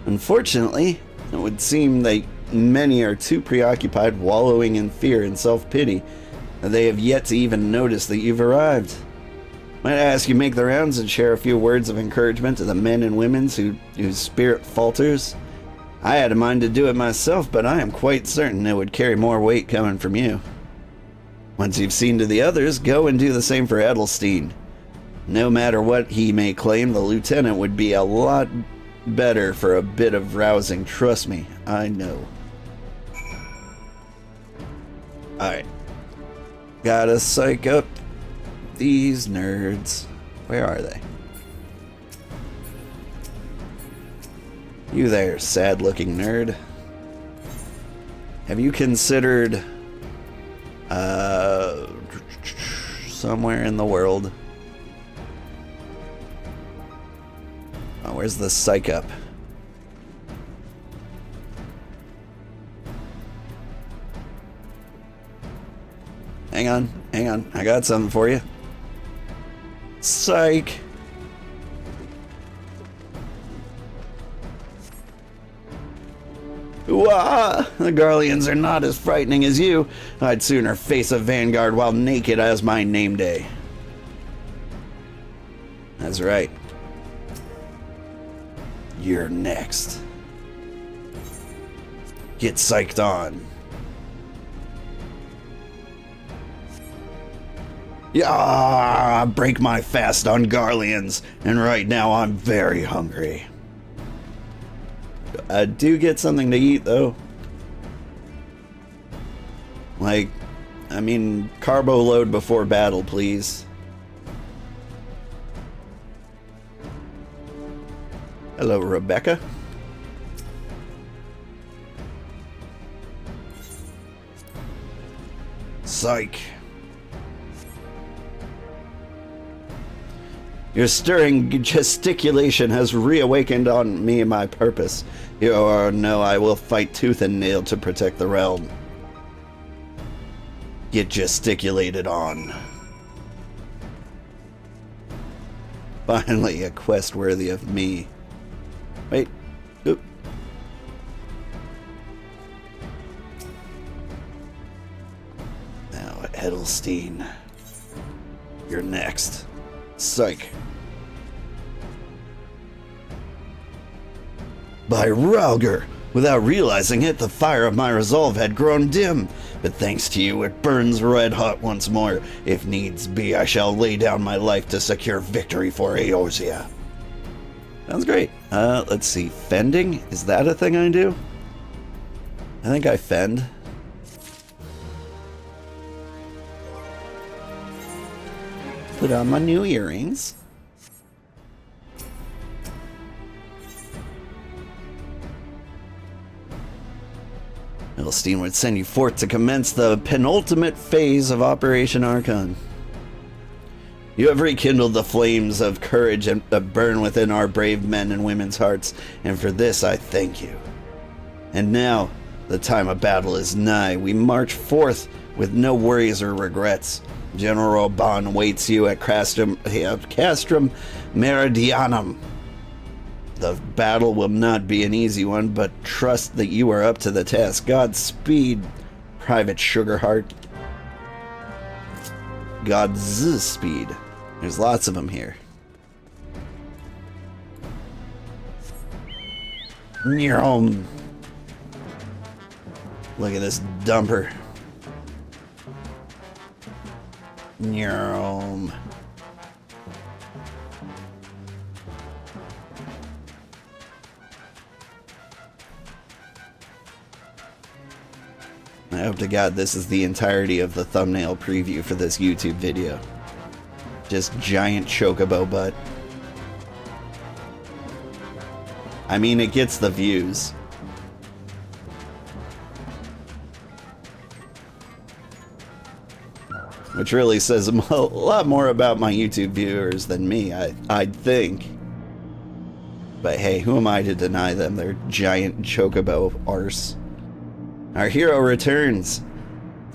Unfortunately, it would seem that many are too preoccupied wallowing in fear and self-pity that they have yet to even notice that you've arrived. Might I ask you make the rounds and share a few words of encouragement to the men and women whose spirit falters? I had a mind to do it myself, but I am quite certain it would carry more weight coming from you. Once you've seen to the others, go and do the same for Edelstein. No matter what he may claim, the lieutenant would be a lot better for a bit of rousing. Trust me, I know. Alright. Gotta psych up these nerds. Where are they? You there, sad-looking nerd. Have you considered, somewhere in the world? Oh, where's the psych up? Hang on, I got something for you. Psych! Wah! The Garleans are not as frightening as you. I'd sooner face a vanguard while naked as my name day. That's right. You're next. Get psyched on. Yeah, break my fast on Garleans, and right now I'm very hungry. I do get something to eat, though. Like, I mean, carbo load before battle, please. Hello, Rebecca. Psych. Your stirring gesticulation has reawakened on me my purpose. You know I will fight tooth and nail to protect the realm. Get gesticulated on. Finally, a quest worthy of me. Wait. Oop. Now, Edelstein. You're next. Psych. By Ralger! Without realizing it, the fire of my resolve had grown dim. But thanks to you, it burns red hot once more. If needs be, I shall lay down my life to secure victory for Eorzea. Sounds great. Let's see. Fending? Is that a thing I do? I think I fend. Put on my new earrings. Edelstein would send you forth to commence the penultimate phase of Operation Archon. You have rekindled the flames of courage that burn within our brave men and women's hearts, and for this I thank you. And now, the time of battle is nigh. We march forth with no worries or regrets. General Bon waits you at Castrum Meridianum. The battle will not be an easy one, but trust that you are up to the task. Godspeed, Private Sugarheart. Godspeed. There's lots of them here. Nyom. Look at this dumper. Nyom. I hope to God this is the entirety of the thumbnail preview for this YouTube video. Just giant chocobo butt. I mean, it gets the views. Which really says a lot more about my YouTube viewers than me, I'd think. But hey, who am I to deny them their giant chocobo arse? Our hero returns.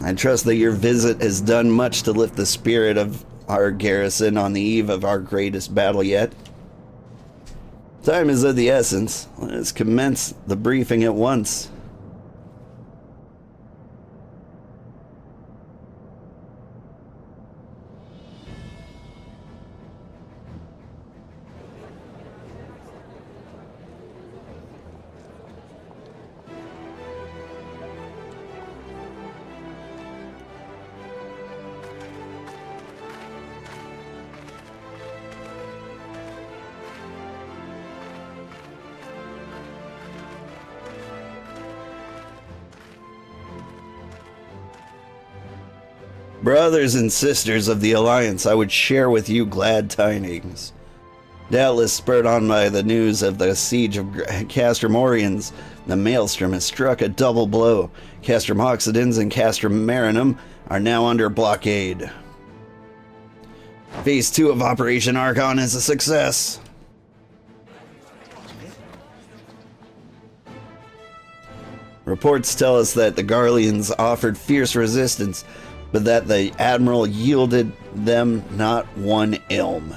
I trust that your visit has done much to lift the spirit of our garrison on the eve of our greatest battle yet. Time is of the essence. Let's commence the briefing at once. Brothers and sisters of the Alliance, I would share with you glad tidings. Doubtless spurred on by the news of the siege of Castrum-Oriens, the Maelstrom has struck a double blow. Castrum-Oxidens and Castrum-Marinum are now under blockade. Phase 2 of Operation Archon is a success. Reports tell us that the Garleans offered fierce resistance, but that the Admiral yielded them not one ilm.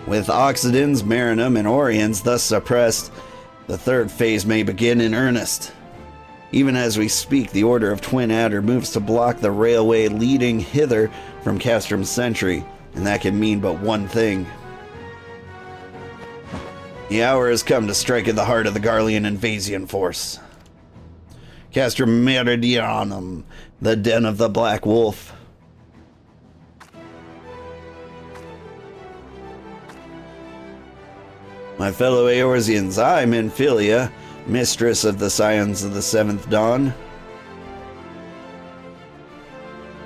With Oxidens, Marinum, and Oriens thus suppressed, the third phase may begin in earnest. Even as we speak, the Order of Twin Adder moves to block the railway leading hither from Castrum Sentry, and that can mean but one thing. The hour has come to strike at the heart of the Garlean invasion force. Castrum Meridianum, the den of the Black Wolf. My fellow Eorzeans, I, Minfilia, mistress of the Scions of the Seventh Dawn.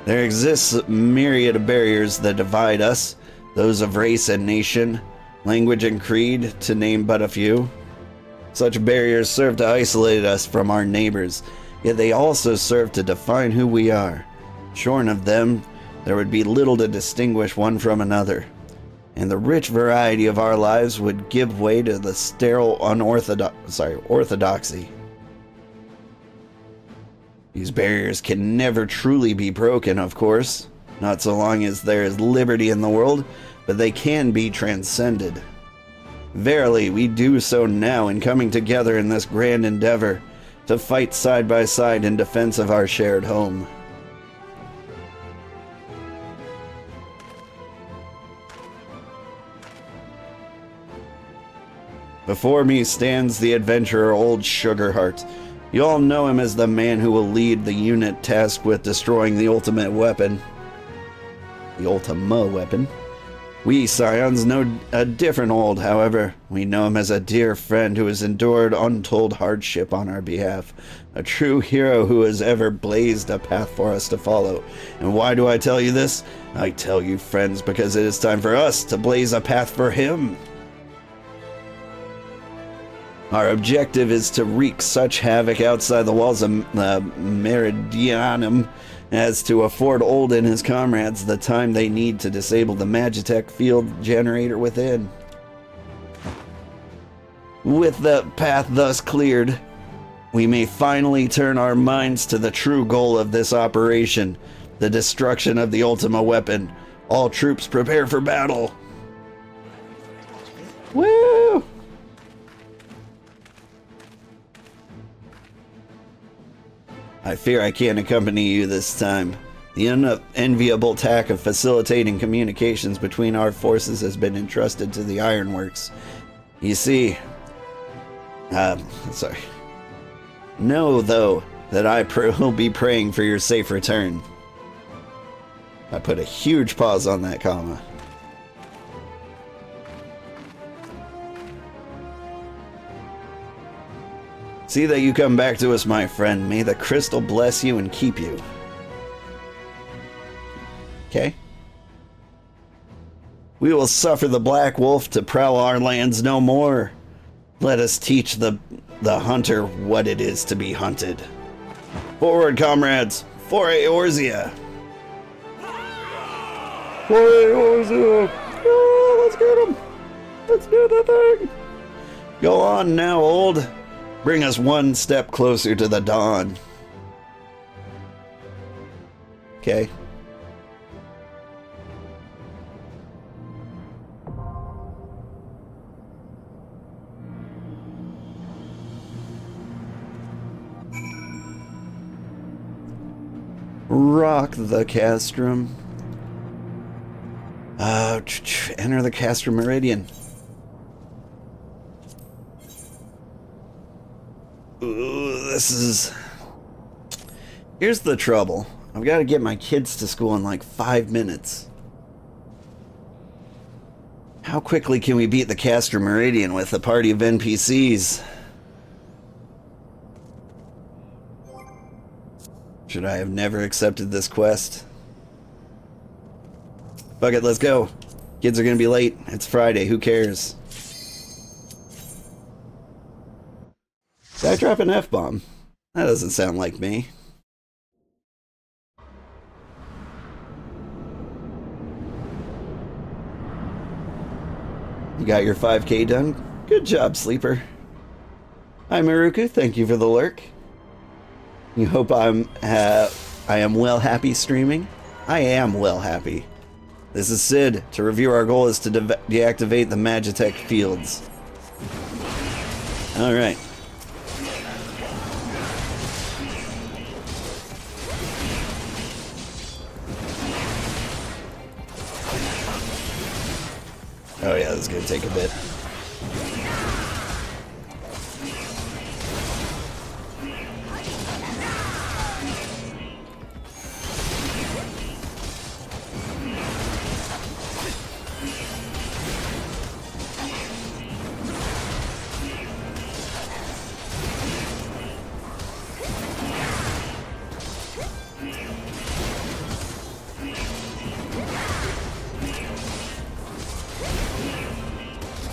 There exists a myriad of barriers that divide us, those of race and nation, language and creed, to name but a few. Such barriers serve to isolate us from our neighbors, yet they also serve to define who we are. Shorn of them, there would be little to distinguish one from another, and the rich variety of our lives would give way to the sterile orthodoxy. These barriers can never truly be broken, of course, not so long as there is liberty in the world, but they can be transcended. Verily, we do so now in coming together in this grand endeavor to fight side by side in defense of our shared home. Before me stands the adventurer Old Sugarheart. You all know him as the man who will lead the unit tasked with destroying the ultimate weapon. The Ultima weapon. We Scions know a different Old, however. We know him as a dear friend who has endured untold hardship on our behalf. A true hero who has ever blazed a path for us to follow. And why do I tell you this? I tell you, friends, because it is time for us to blaze a path for him. Our objective is to wreak such havoc outside the walls of Meridianum as to afford Old and his comrades the time they need to disable the Magitech field generator within. With the path thus cleared, we may finally turn our minds to the true goal of this operation, the destruction of the Ultima weapon. All troops prepare for battle. Woo! I fear I can't accompany you this time. The unenviable task of facilitating communications between our forces has been entrusted to the Ironworks. You see, know, though, that I will be praying for your safe return. I put a huge pause on that comma. See that you come back to us, my friend. May the crystal bless you and keep you. Okay? We will suffer the Black Wolf to prowl our lands no more. Let us teach the hunter what it is to be hunted. Forward, comrades! For Eorzea! For Eorzea! Oh, let's get him! Let's do the thing! Go on now, Old. Bring us one step closer to the dawn. Okay. Rock the castrum. Enter the castrum meridian. Ooh, this is... Here's the trouble. I've got to get my kids to school in like 5 minutes. How quickly can we beat the Castrum Meridian with a party of NPCs? Should I have never accepted this quest? Fuck it, let's go. Kids are gonna be late. It's Friday, who cares? Did I drop an F-bomb? That doesn't sound like me. You got your 5K done? Good job, Sleeper. Hi, Maruku. Thank you for the lurk. You hope I am well happy streaming? I am well happy. This is Sid. To review, our goal is to deactivate the Magitech fields. Alright. Oh yeah, this is gonna take a bit.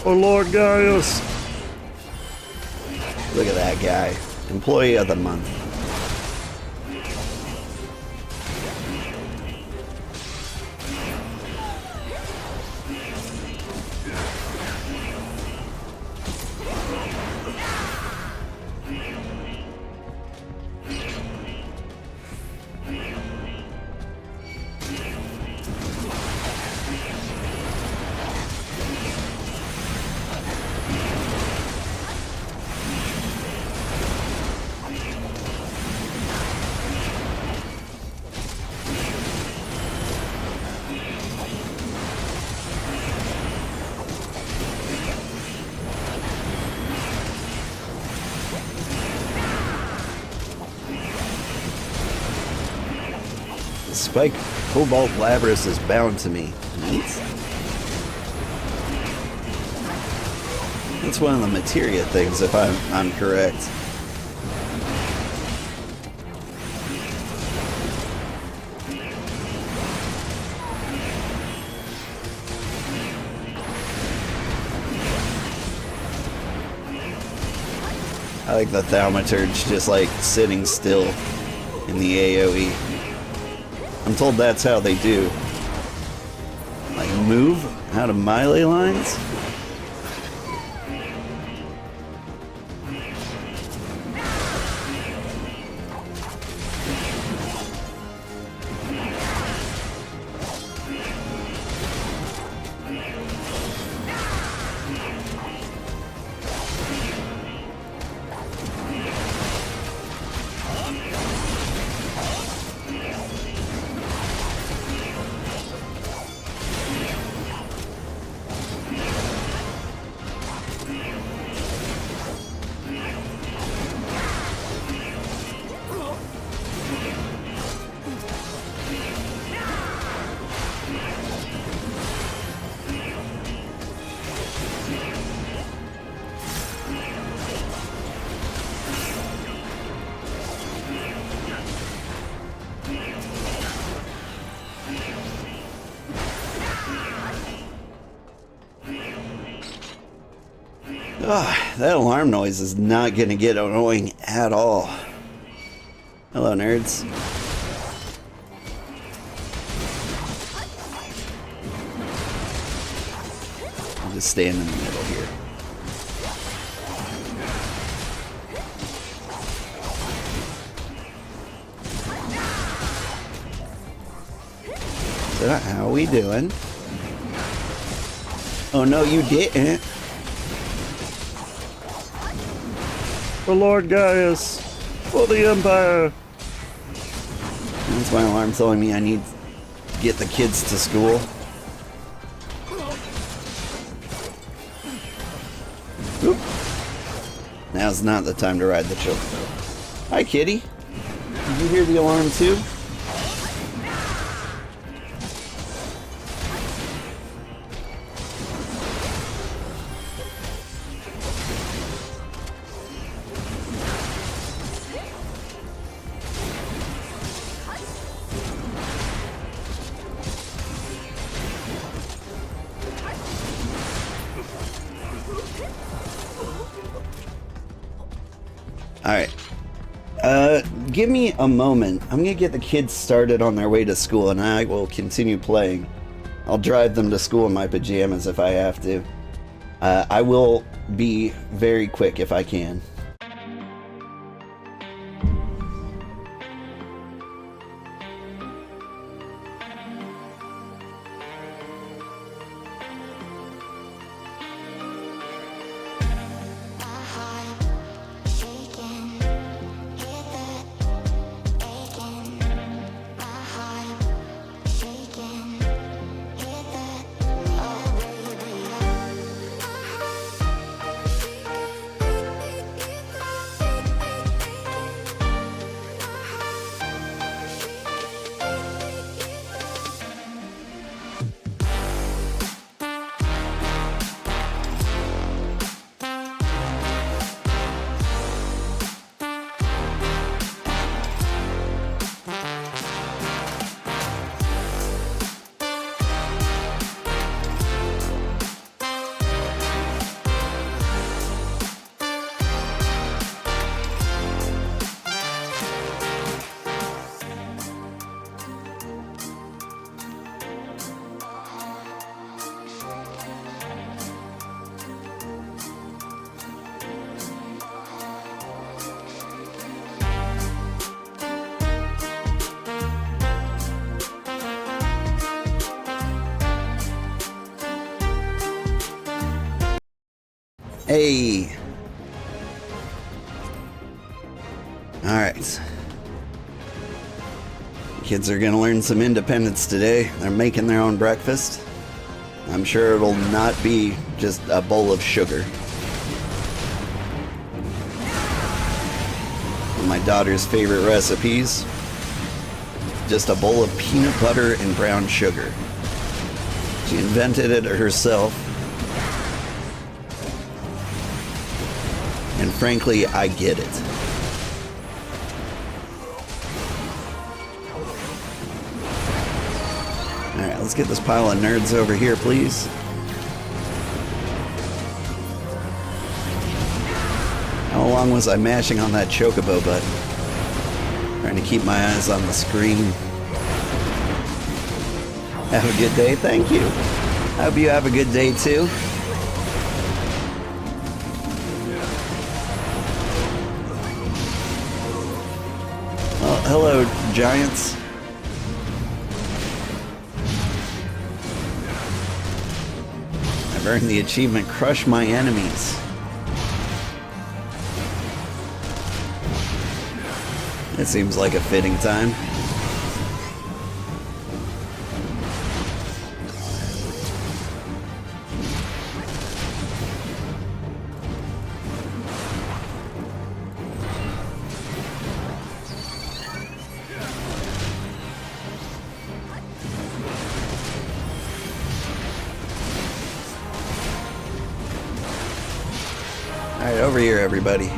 Oh Lord Gaius! Look at that guy. Employee of the month. Spike Cobalt Labrys is bound to me. Nice. That's one of the materia things, if I'm correct. I like the Thaumaturge just like sitting still in the AoE. I'm told that's how they do. Like move out of melee lines? That alarm noise is not gonna get annoying at all. Hello, nerds. I'll just stand in the middle here. So, how we doing? Oh no, you didn't. For Lord Gaius, for the Empire. That's my alarm telling me I need to get the kids to school. Oop. Now's not the time to ride the chocobo. Hi, kitty. Did you hear the alarm too? Alright. Give me a moment. I'm gonna get the kids started on their way to school, and I will continue playing. I'll drive them to school in my pajamas if I have to. I will be very quick if I can. Hey. Alright. Kids are gonna learn some independence today. They're making their own breakfast. I'm sure it'll not be just a bowl of sugar. One of my daughter's favorite recipes. Just a bowl of peanut butter and brown sugar. She invented it herself. And frankly, I get it. Alright, let's get this pile of nerds over here, please. How long was I mashing on that chocobo button? Trying to keep my eyes on the screen. Have a good day, thank you. I hope you have a good day too. Hello, giants. I've earned the achievement, Crush My Enemies. It seems like a fitting time. Alright, over here, everybody.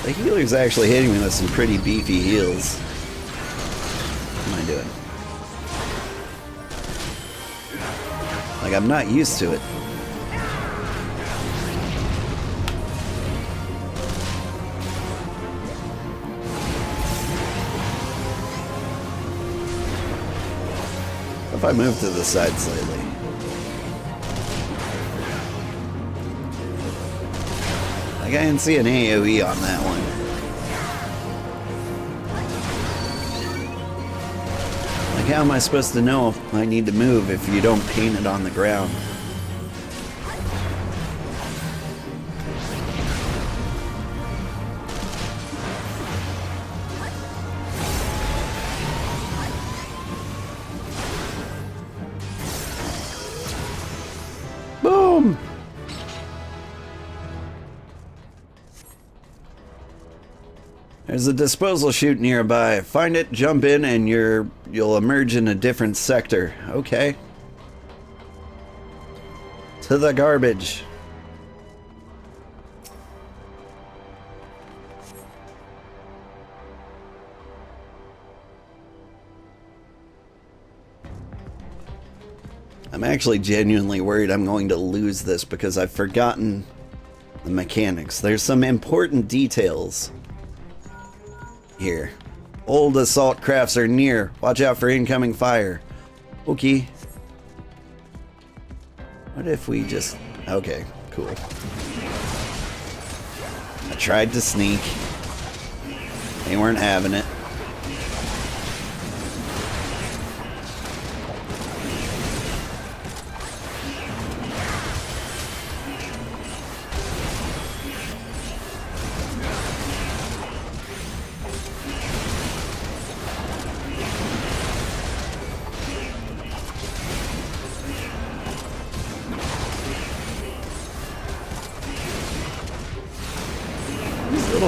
The healer's actually hitting me with some pretty beefy heals. What am I doing? Like, I'm not used to it. If I move to the side slightly. Like, I didn't see an AoE on that one. Like, how am I supposed to know if I need to move if you don't paint it on the ground? Boom! There's a disposal chute nearby. Find it, jump in, and you'll emerge in a different sector. Okay. To the garbage. I'm actually genuinely worried I'm going to lose this because I've forgotten the mechanics. There's some important details here. Old assault crafts are near. Watch out for incoming fire. Okay. What if we just... Okay, cool. I tried to sneak. They weren't having it.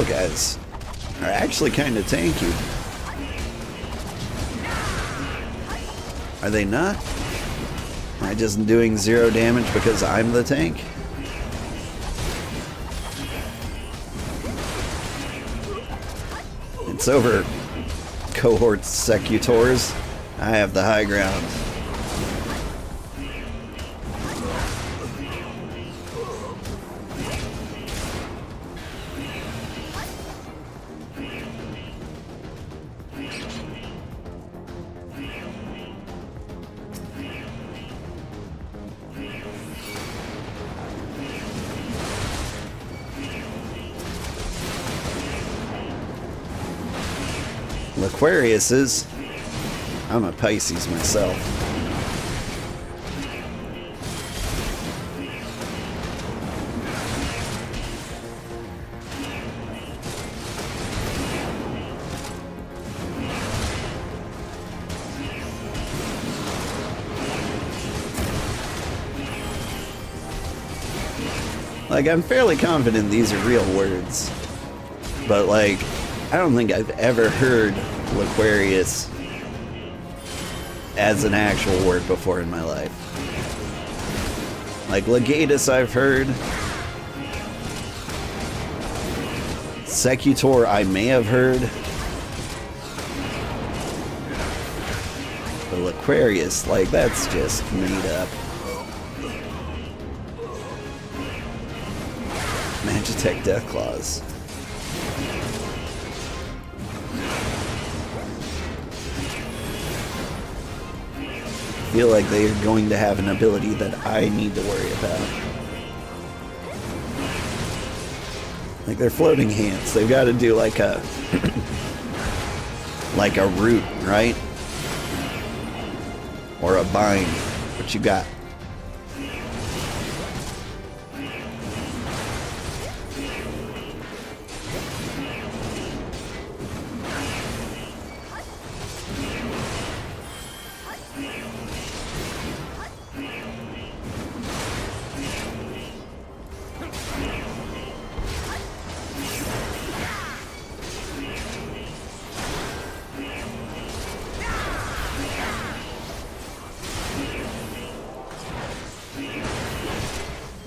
Guys are actually kind of tanky. Are they not? Am I just doing 0 damage because I'm the tank? It's over, cohort secutors. I have the high ground. Aquarius is. I'm a Pisces myself. Like, I'm fairly confident these are real words, but like, I don't think I've ever heard Aquarius as an actual word before in my life. Like Legatus I've heard. Secutor I may have heard. But Aquarius, like, that's just made up. Magitech Deathclaws. I feel like they're going to have an ability that I need to worry about. Like, they're floating hands. They've got to do like a like a root, right? Or a bind. What you got?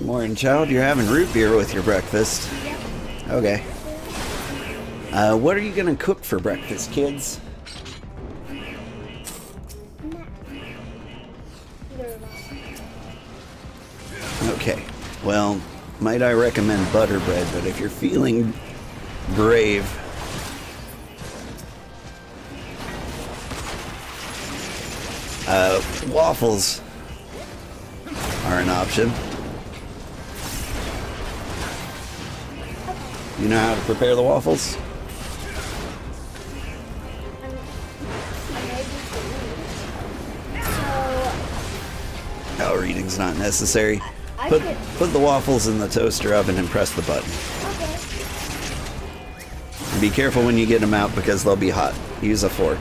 Morning, child. You're having root beer with your breakfast. Okay. What are you gonna cook for breakfast, kids? Okay. Well, might I recommend butter bread, but if you're feeling brave, waffles are an option. You know how to prepare the waffles? Oh, reading's not necessary. Put the waffles in the toaster oven and press the button. Okay. And be careful when you get them out because they'll be hot. Use a fork.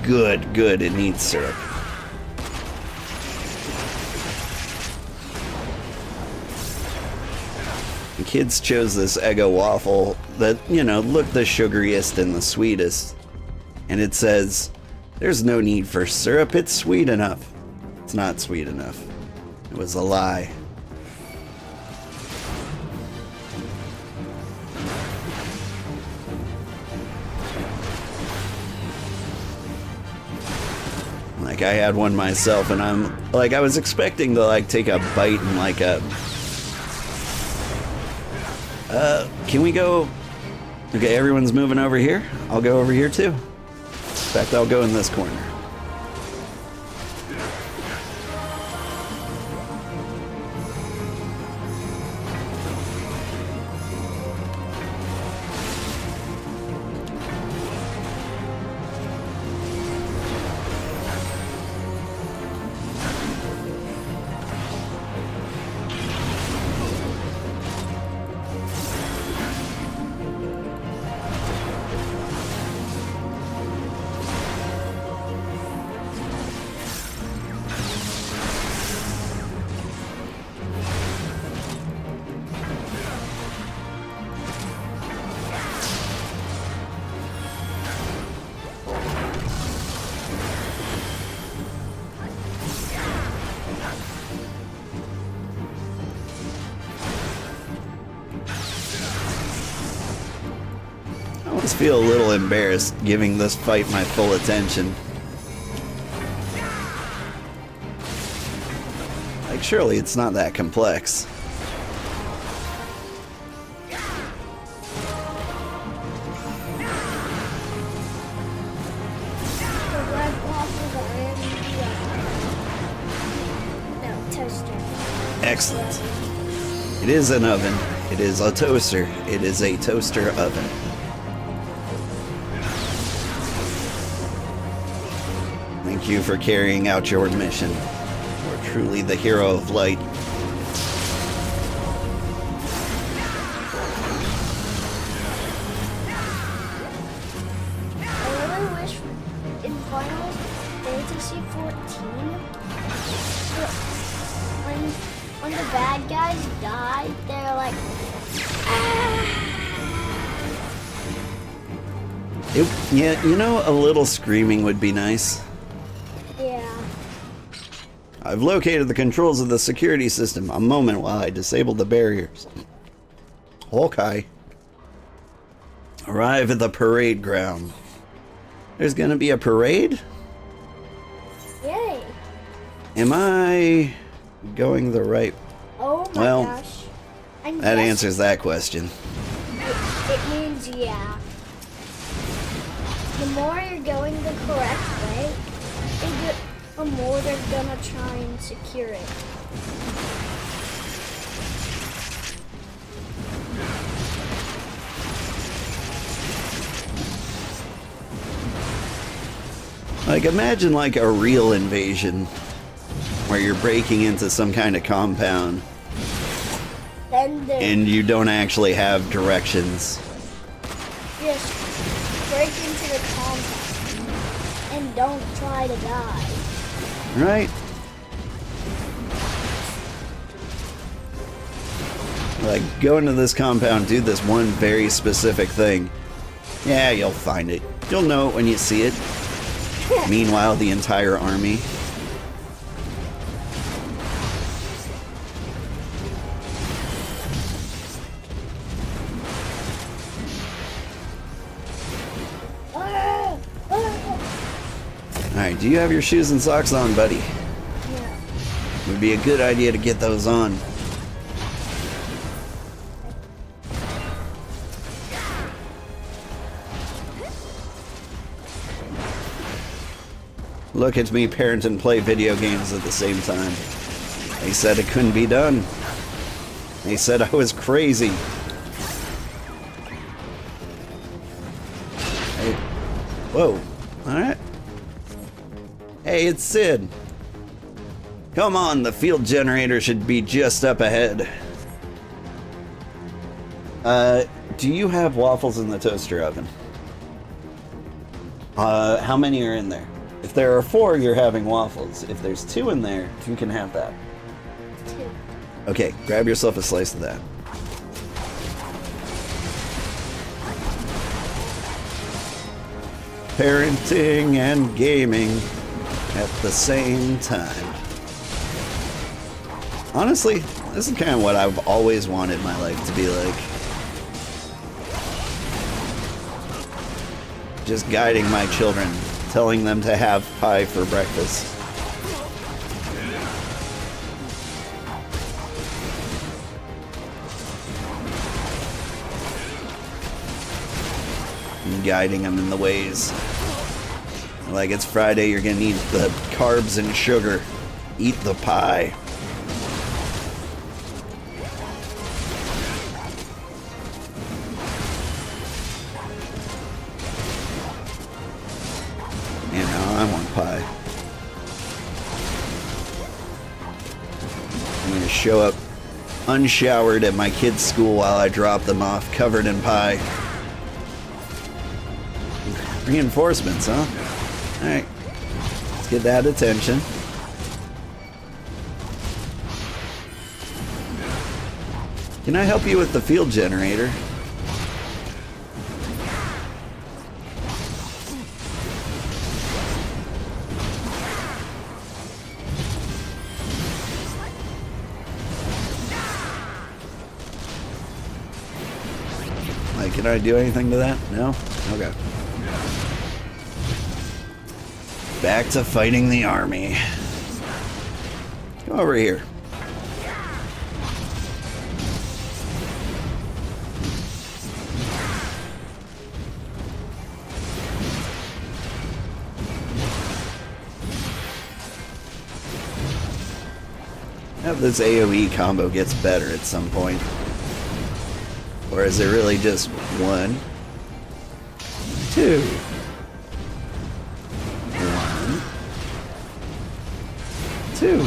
Good, good. It needs syrup. The kids chose this Eggo waffle that, you know, looked the sugariest and the sweetest. And it says, there's no need for syrup, it's sweet enough. It's not sweet enough. It was a lie. Like, I had one myself, and I'm like, I was expecting to like take a bite and like can we go? Okay, everyone's moving over here. I'll go over here too. In fact, I'll go in this corner. I always feel a little embarrassed giving this fight my full attention. Like, surely it's not that complex. Excellent. It is an oven. It is a toaster. It is a toaster oven. Thank you for carrying out your mission. You're truly the hero of light. I really wish in Final Fantasy XIV, when the bad guys died, they're like, Yeah, you know, a little screaming would be nice. yeah. I've located the controls of the security system. A moment while I disable the barriers. Okay. Arrive at the parade ground. There's gonna be a parade? Yay. Am I going the right? Oh my Well, gosh. that answers that question. It means yeah. The more you're going the correct way, the more they're gonna try and secure it. Like, imagine like a real invasion where you're breaking into some kind of compound Then and you don't actually have directions. just break into the compound and don't try to die. Right? Like, go into this compound, do this one very specific thing. Yeah, you'll find it. You'll know it when you see it. Meanwhile, the entire army. Alright, do you have your shoes and socks on, buddy? Yeah. Would be a good idea to get those on. Look at me parent and play video games at the same time. They said it couldn't be done. They said I was crazy. Whoa. Alright. Hey, it's Sid. Come on, the field generator should be just up ahead. Do you have waffles in the toaster oven? How many are in there? If there are 4, you're having waffles. If there's 2 in there, you can have that. 2. Okay, grab yourself a slice of that. Parenting and gaming at the same time. Honestly, this is kind of what I've always wanted my life to be like. Just guiding my children, telling them to have pie for breakfast. And guiding them in the ways. Like it's Friday, you're gonna eat the carbs and sugar. Eat the pie. You know, I want pie. I'm gonna show up unshowered at my kids' school while I drop them off, covered in pie. Reinforcements, huh? Alright. Let's get that attention. Can I help you with the field generator? Like, can I do anything to that? No? Okay. Back to fighting the army. Come over here. I hope this AoE combo gets better at some point. Or is it really just 1, 2, 1, 2?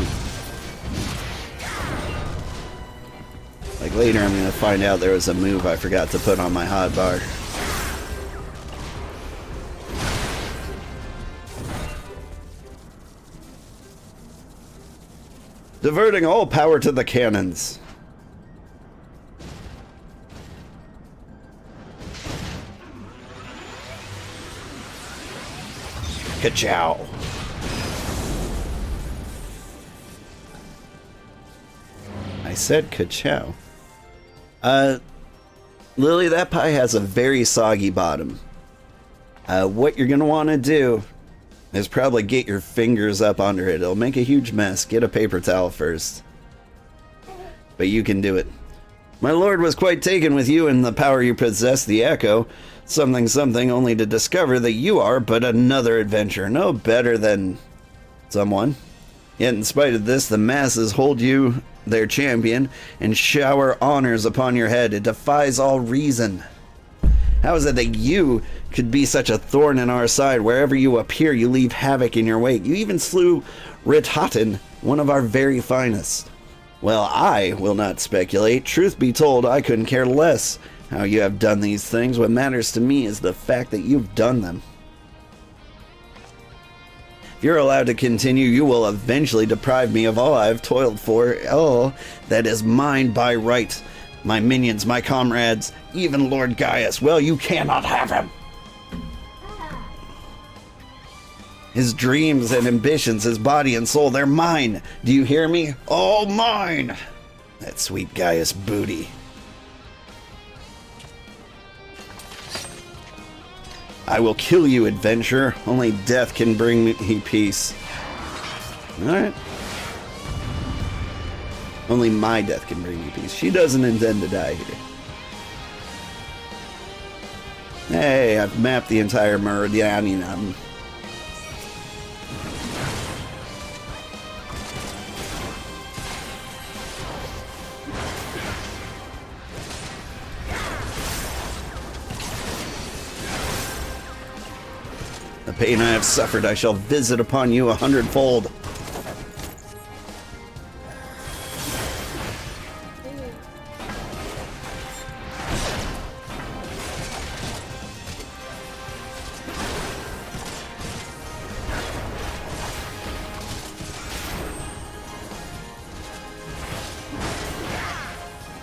Like later I'm gonna find out there was a move I forgot to put on my hotbar. Diverting all power to the cannons. Ka-chow. I said ka-chow. Lily, that pie has a very soggy bottom. What you're gonna want to do is probably get your fingers up under it. It'll make a huge mess. Get a paper towel first. But you can do it. My lord was quite taken with you and the power you possess, the Echo. Something something, only to discover that you are but another adventurer, no better than someone. Yet in spite of this, the masses hold you their champion and shower honors upon your head. It defies all reason. How is it that you could be such a thorn in our side? Wherever you appear, you leave havoc in your wake. You even slew Rithaten, one of our very finest. Well, I will not speculate. Truth be told, I couldn't care less how you have done these things. What matters to me is the fact that you've done them. If you're allowed to continue, you will eventually deprive me of all I've toiled for, all that is mine by right. My minions, my comrades, even Lord Gaius. Well, you cannot have him. His dreams and ambitions, his body and soul, they're mine. Do you hear me? All mine. That sweet Gaius booty. I will kill you, adventurer. Only death can bring me peace. Alright. Only my death can bring me peace. She doesn't intend to die here. Hey, I've mapped the entire Meridian. The pain I have suffered I shall visit upon you 100-fold.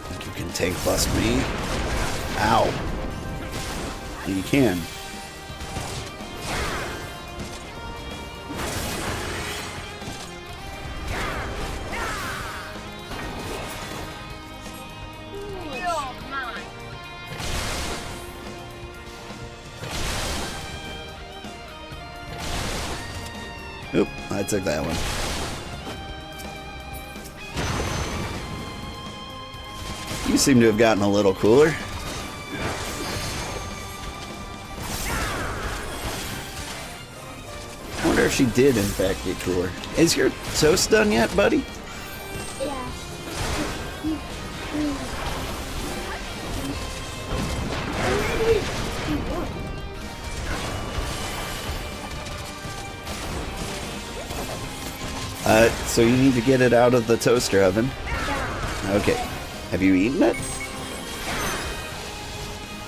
Think you can tank bust me? Ow. You can. Oop, I took that one. You seem to have gotten a little cooler. I wonder if she did, in fact, get cooler. Is your toast done yet, buddy? Yeah. So you need to get it out of the toaster oven. Okay. Have you eaten it?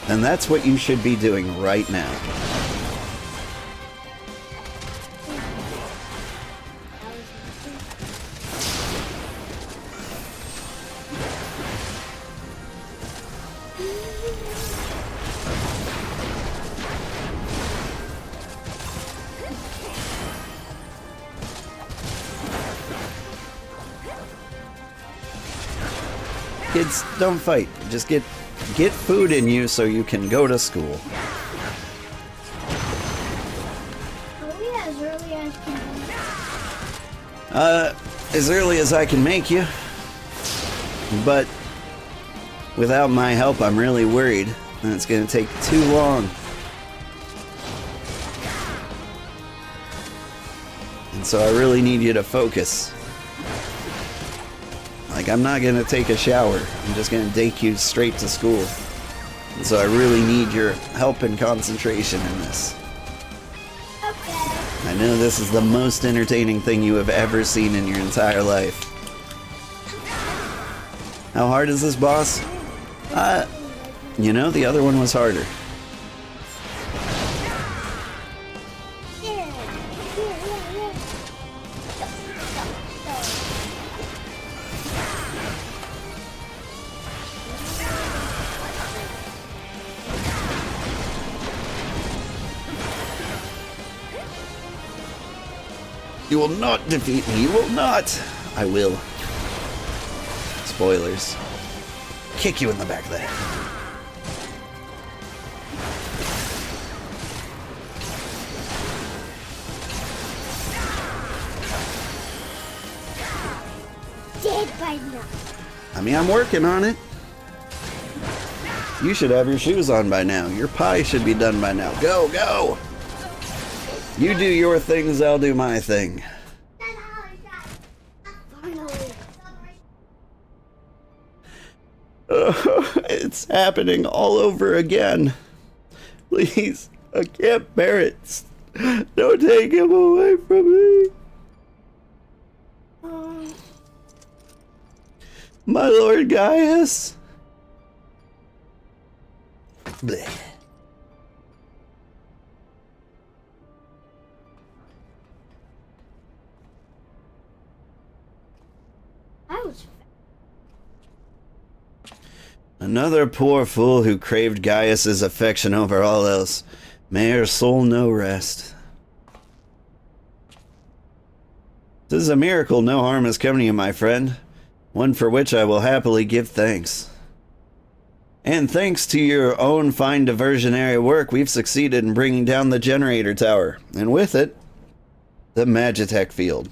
And that's what you should be doing right now. Kids, don't fight. Just get food in you so you can go to school. As early as I can make you. But without my help, I'm really worried that it's going to take too long. And so I really need you to focus. Like, I'm not gonna take a shower. I'm just gonna take you straight to school. And so I really need your help and concentration in this. Okay. I know this is the most entertaining thing you have ever seen in your entire life. How hard is this boss? You know, the other one was harder. You will not defeat me. You will not. I will. Spoilers. Kick you in the back of the head. Dead by now. I mean, I'm working on it. You should have your shoes on by now. Your pie should be done by now. Go, go! You do your things, I'll do my thing. It's happening all over again. Please, I can't bear it. Don't take him away from me. My Lord Gaius. Blech. Another poor fool who craved Gaius's affection over all else. May her soul know rest. This is a miracle no harm has come to you, my friend. One for which I will happily give thanks. And thanks to your own fine diversionary work, we've succeeded in bringing down the generator tower. And with it, the Magitech field.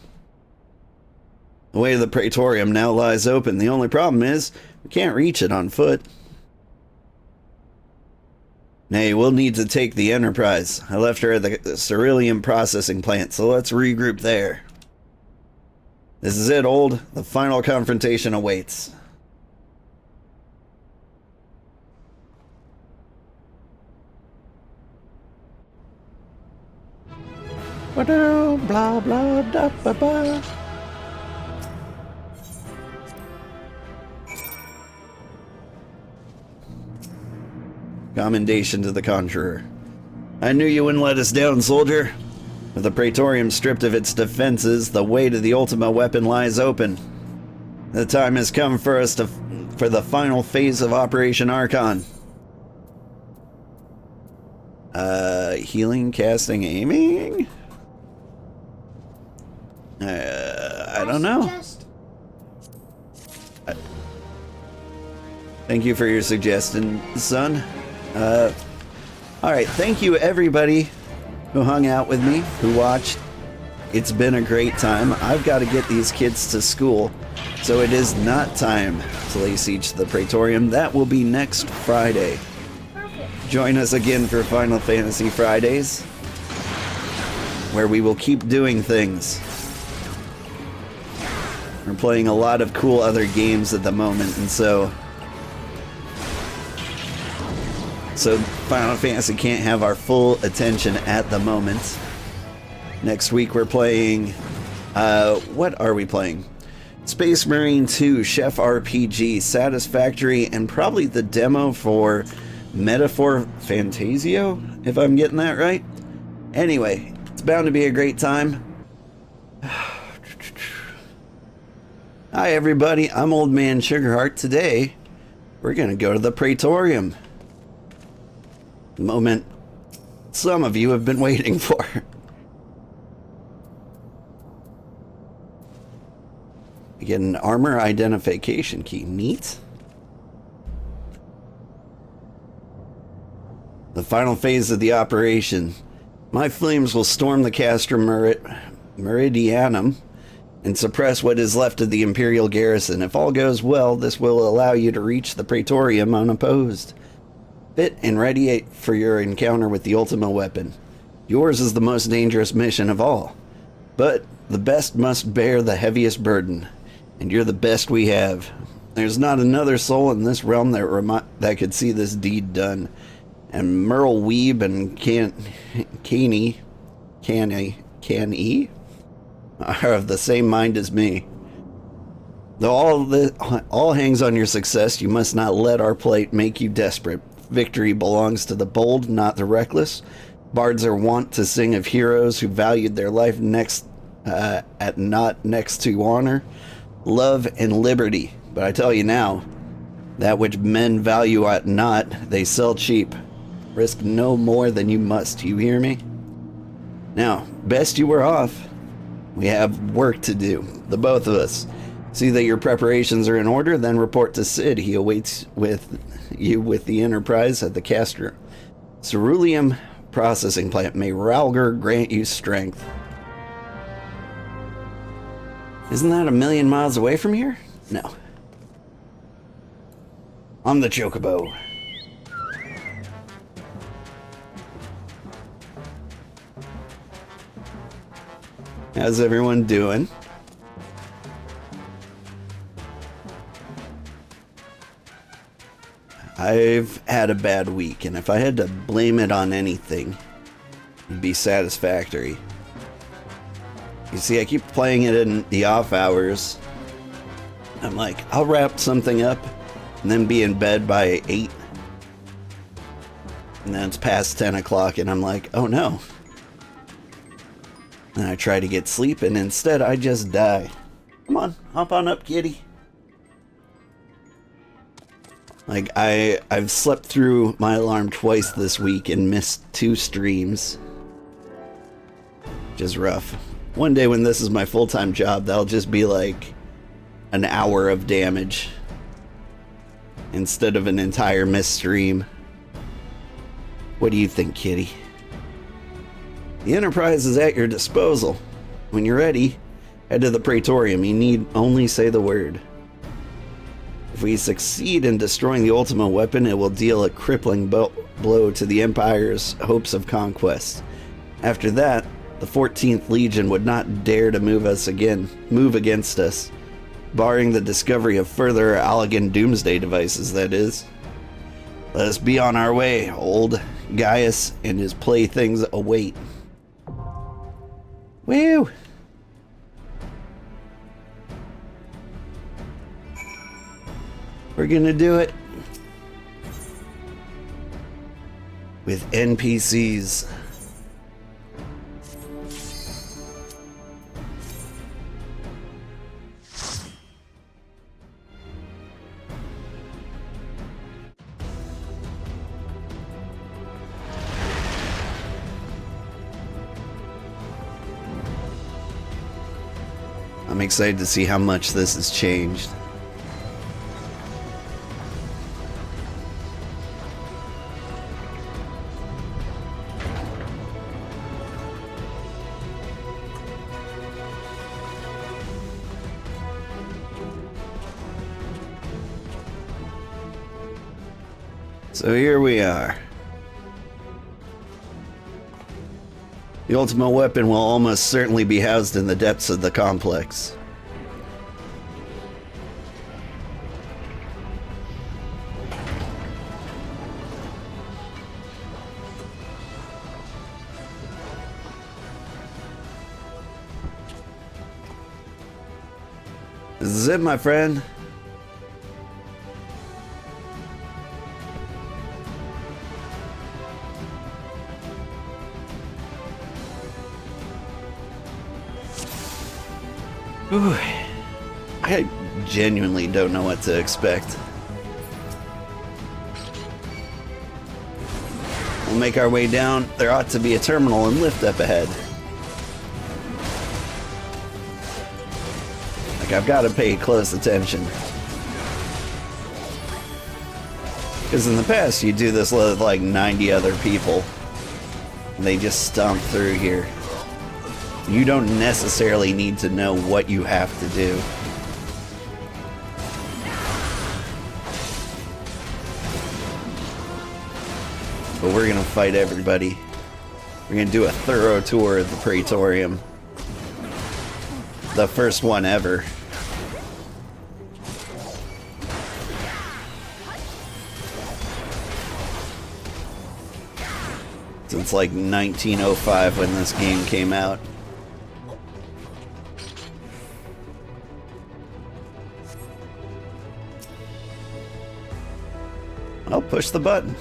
The way to the Praetorium now lies open. The only problem is, we can't reach it on foot. Nay, we'll need to take the Enterprise. I left her at the Cerulean processing plant, so let's regroup there. This is it, old. The final confrontation awaits. Blah, blah, da, ba, ba. Commendation to the Conjurer. I knew you wouldn't let us down, soldier. With the Praetorium stripped of its defenses, the way to the Ultima weapon lies open. The time has come for us for the final phase of Operation Archon. Healing, casting, aiming? I don't know. Thank you for your suggestion, son. Alright, thank you everybody who hung out with me, who watched. It's been a great time. I've got to get these kids to school, so it is not time to lay siege to the Praetorium. That will be next Friday. Join us again for Final Fantasy Fridays, where we will keep doing things. We're playing a lot of cool other games at the moment, and so Final Fantasy can't have our full attention at the moment. Next week we're playing, what are we playing? Space Marine 2, Chef RPG, Satisfactory, and probably the demo for Metaphor Fantasio, if I'm getting that right. Anyway, it's bound to be a great time. Hi everybody, I'm Old Man Sugarheart. Today, we're gonna go to the Praetorium. The moment some of you have been waiting for. You get an armor identification key. Neat. The final phase of the operation. My flames will storm the Castra Meridianum and suppress what is left of the Imperial garrison. If all goes well, this will allow you to reach the Praetorium unopposed. Fit and ready for your encounter with the Ultima weapon. Yours is the most dangerous mission of all. But the best must bear the heaviest burden. And you're the best we have. There's not another soul in this realm that could see this deed done. And Merle Weeb and Canny are of the same mind as me. Though all hangs on your success, you must not let our plight make you desperate. Victory belongs to the bold, not the reckless. Bards are wont to sing of heroes who valued their life next to honor, love, and liberty. But I tell you now, that which men value at not, they sell cheap. Risk no more than you must, you hear me? Now, best you were off. We have work to do, the both of us. See that your preparations are in order, then report to Sid. He awaits you with the Enterprise at the Castra Ceruleum processing plant. May Ralger grant you strength. Isn't that 1,000,000 miles away from here? No. On the Chocobo. How's everyone doing? I've had a bad week, and if I had to blame it on anything, it'd be Satisfactory. You see, I keep playing it in the off hours. I'm like, I'll wrap something up and then be in bed by 8. And then it's past 10 o'clock, and I'm like, oh no. And I try to get sleep, and instead I just die. Come on, hop on up, kitty. Like, I've slept through my alarm twice this week and missed 2 streams. Which is rough. One day when this is my full-time job, that'll just be like an hour of damage instead of an entire missed stream. What do you think, kitty? The Enterprise is at your disposal. When you're ready, head to the Praetorium. You need only say the word. If we succeed in destroying the Ultima weapon, it will deal a crippling blow to the Empire's hopes of conquest. After that, the 14th Legion would not dare to move against us, barring the discovery of further Allagan doomsday devices, that is. Let us be on our way. Old Gaius and his playthings await. Woo! We're gonna do it. With NPCs. I'm excited to see how much this has changed. So here we are. The ultimate weapon will almost certainly be housed in the depths of the complex. This is it, my friend. Ooh, I genuinely don't know what to expect. We'll make our way down. There ought to be a terminal and lift up ahead. Like, I've got to pay close attention. Because in the past, you do this with like 90 other people. And they just stomp through here. You don't necessarily need to know what you have to do. But we're gonna fight everybody. We're gonna do a thorough tour of the Praetorium. The first one ever. Since like 1905 when this game came out. I'll push the button.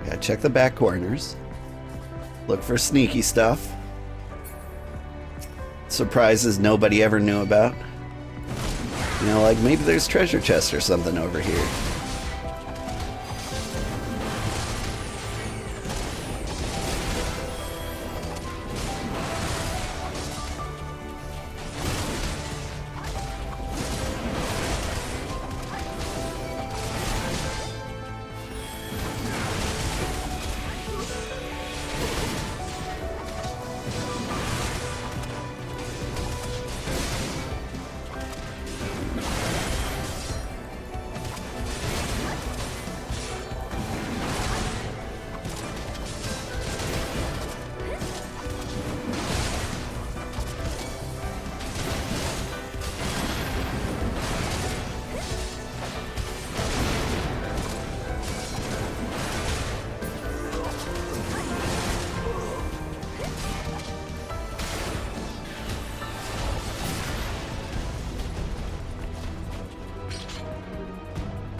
Gotta check the back corners. Look for sneaky stuff. Surprises nobody ever knew about. You know, like maybe there's treasure chests or something over here.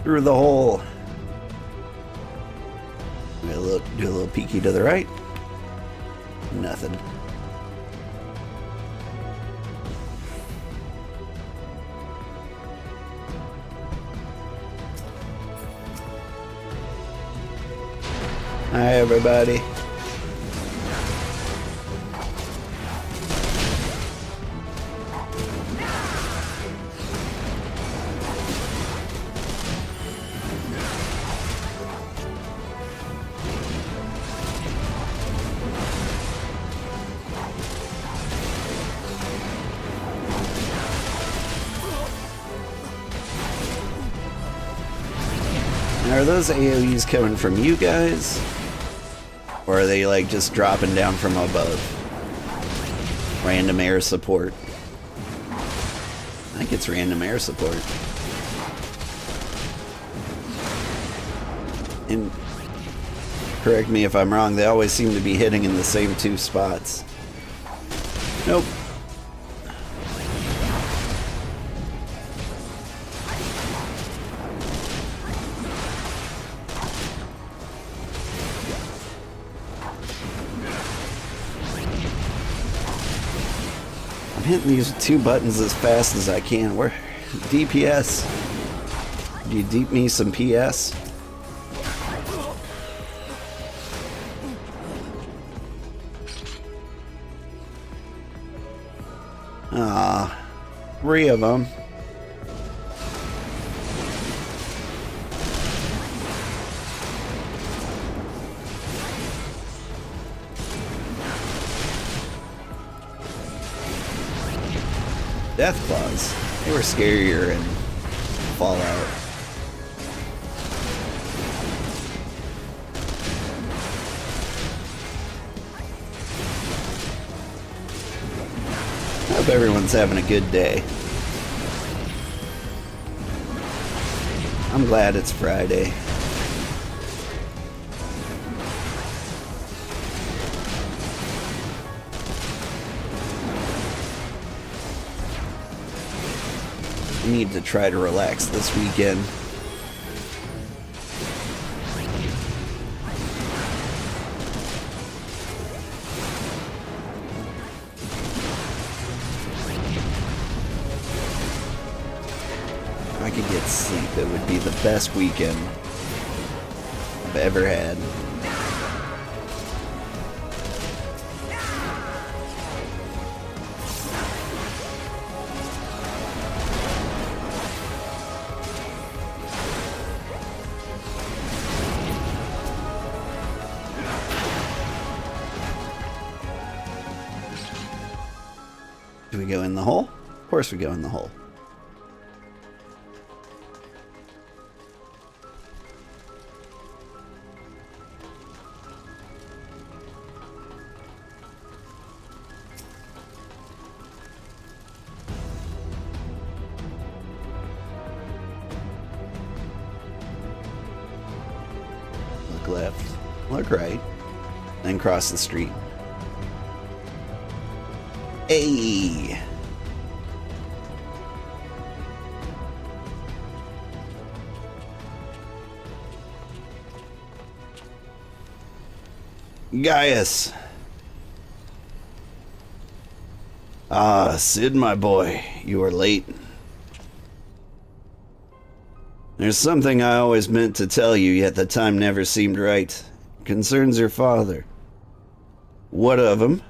Through the hole. Do a little peeky to the right. Nothing. Hi, everybody. Are those AoEs coming from you guys? Or are they like just dropping down from above? Random air support. I think it's random air support. And correct me if I'm wrong, they always seem to be hitting in the same two spots. Nope. I'm hitting these two buttons as fast as I can. Where? DPS. Do you deep me some PS? Ah, 3 of them. Death Claws. They were scarier in Fallout. I hope everyone's having a good day. I'm glad it's Friday. I need to try to relax this weekend. If I could get sleep, it would be the best weekend I've ever had. Do we go in the hole? Of course we go in the hole. Look left, look right, then cross the street. Hey! Gaius. Ah, Sid, my boy, you are late. There's something I always meant to tell you, yet the time never seemed right. It concerns your father. What of him?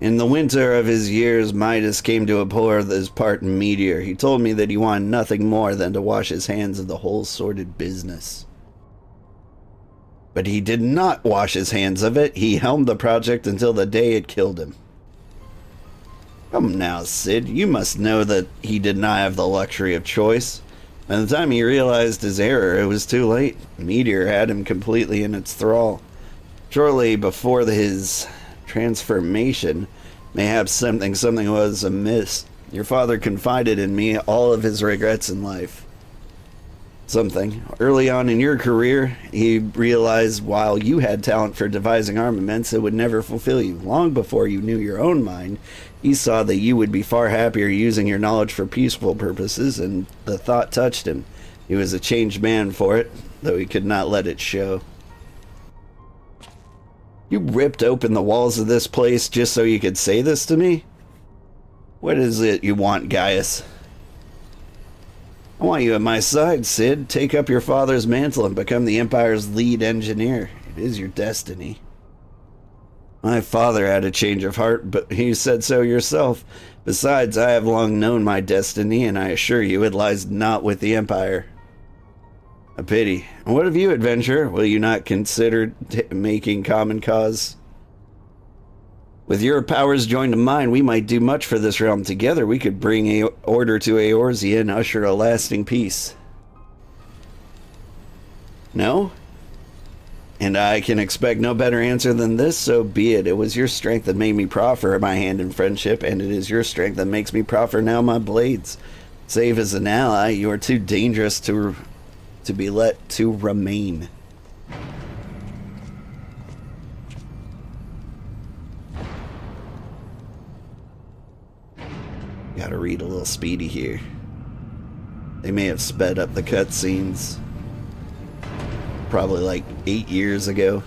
In the winter of his years, Midas came to abhor his part in Meteor. He told me that he wanted nothing more than to wash his hands of the whole sordid business. But he did not wash his hands of it. He helmed the project until the day it killed him. Come now, Sid, you must know that he did not have the luxury of choice. By the time he realized his error, it was too late. Meteor had him completely in its thrall. Shortly before his transformation, mayhaps something was amiss. Your father confided in me all of his regrets in life. Something. Early on in your career, he realized while you had talent for devising armaments, it would never fulfill you. Long before you knew your own mind, he saw that you would be far happier using your knowledge for peaceful purposes, and the thought touched him. He was a changed man for it, though he could not let it show. You ripped open the walls of this place just so you could say this to me? What is it you want, Gaius? I want you at my side, Sid. Take up your father's mantle and become the Empire's lead engineer. It is your destiny. My father had a change of heart, but you said so yourself. Besides, I have long known my destiny, and I assure you it lies not with the Empire. A pity. And what of you, adventurer? Will you not consider making common cause? With your powers joined to mine, we might do much for this realm. Together, we could bring order to Eorzea and usher a lasting peace. No? And I can expect no better answer than this, so be it. It was your strength that made me proffer my hand in friendship, and it is your strength that makes me proffer now my blades. Save as an ally, you are too dangerous to be let to remain. Gotta read a little speedy here. They may have sped up the cutscenes. Probably like 8 years ago.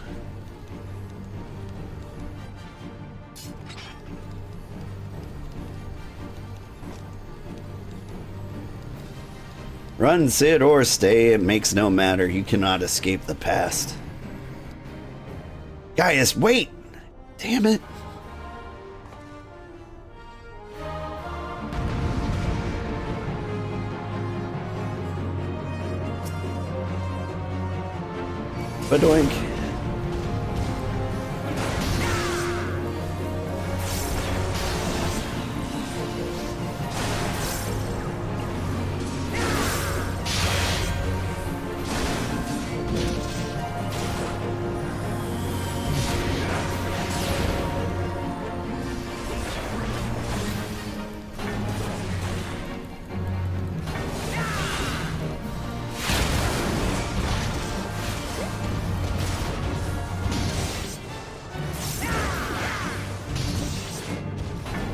Run, sit, or stay, it makes no matter. You cannot escape the past. Gaius, wait! Damn it. Badoink.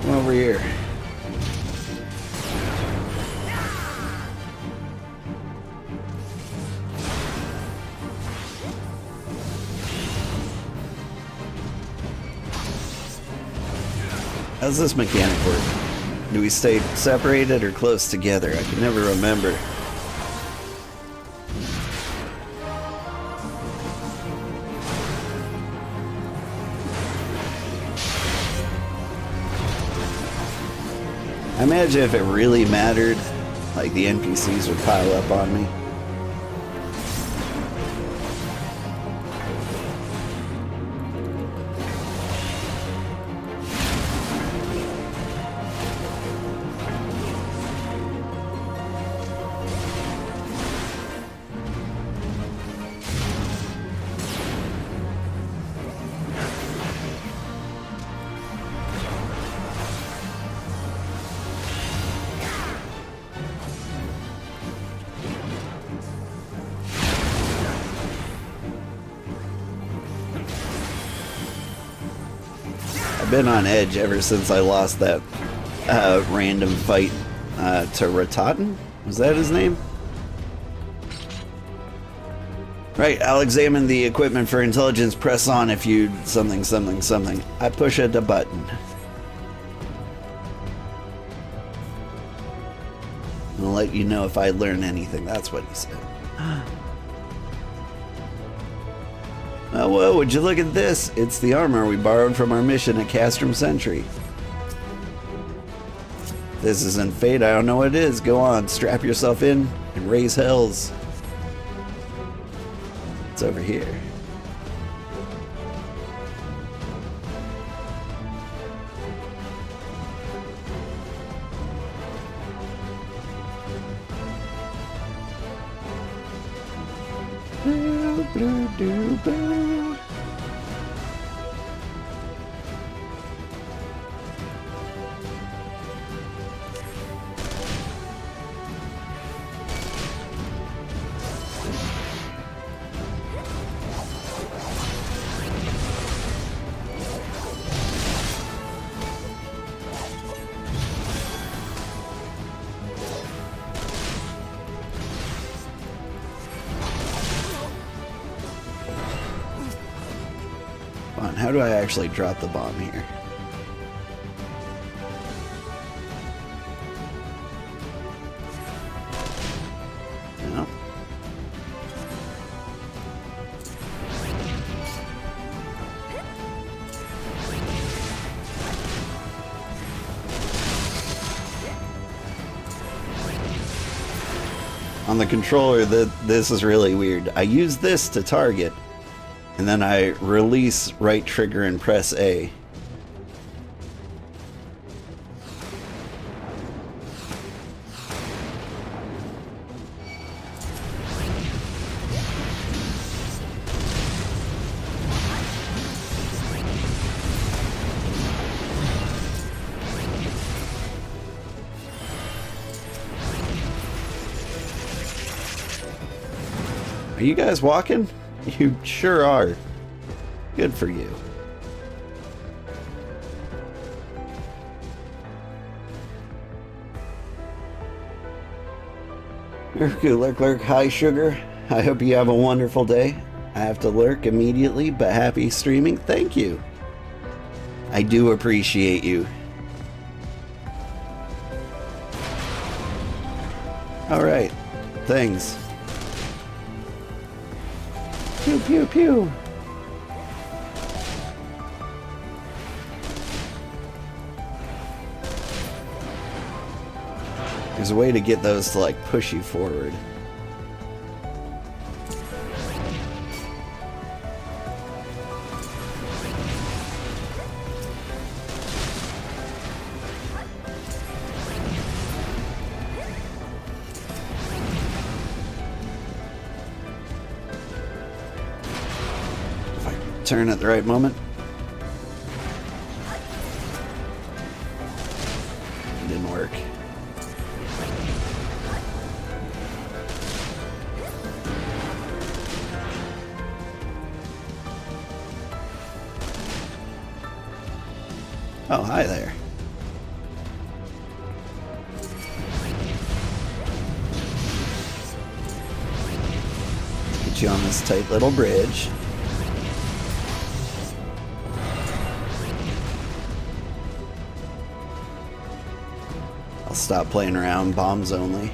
Over here. How's this mechanic work? Do we stay separated or close together? I can never remember. I imagine if it really mattered, like the NPCs would pile up on me. I've been on edge ever since I lost that random fight to Ratatan? Was that his name? Right, I'll examine the equipment for intelligence. Press on if you something. I push the button. I'll let you know if I learn anything. That's what he said. Oh, whoa, would you look at this? It's the armor we borrowed from our mission at Castrum Sentry. This isn't fate, I don't know what it is. Go on, strap yourself in and raise hells. It's over here. How do I actually drop the bomb here? No. On the controller, this is really weird. I use this to target, and then I release right trigger and press A. Are you guys walking? You sure are. Good for you. Lurk, lurk. Hi, Sugar. I hope you have a wonderful day. I have to lurk immediately, but happy streaming. Thank you. I do appreciate you. Alright. Things. Pew, pew, pew. There's a way to get those to like push you forward. If I turn at the right moment. It didn't work. Oh, hi there. Get you on this tight little bridge. I'll stop playing around, bombs only.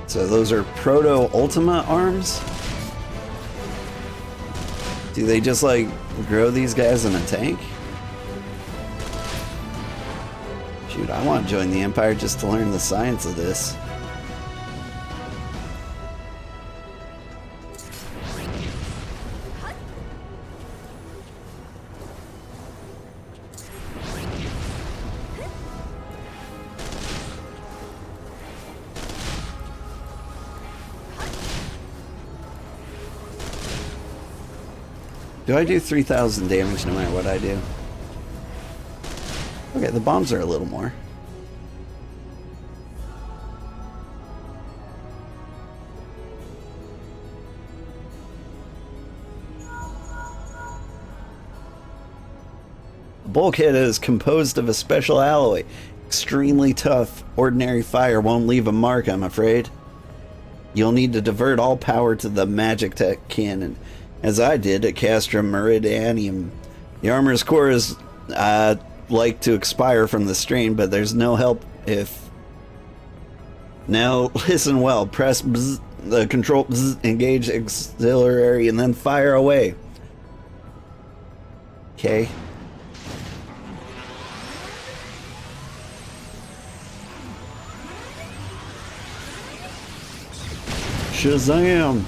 So those are proto-Ultima arms? Do they just like grow these guys in a tank? Shoot, I want to join the Empire just to learn the science of this. Do I do 3,000 damage no matter what I do? Okay, the bombs are a little more. The bulkhead is composed of a special alloy. Extremely tough. Ordinary fire won't leave a mark, I'm afraid. You'll need to divert all power to the magic tech cannon, as I did at Castrum Meridianium. The armor's core is like to expire from the strain, but there's no help if... Now, listen well. Press bzz, the control bzz, engage auxiliary, and then fire away. Okay. Shazam!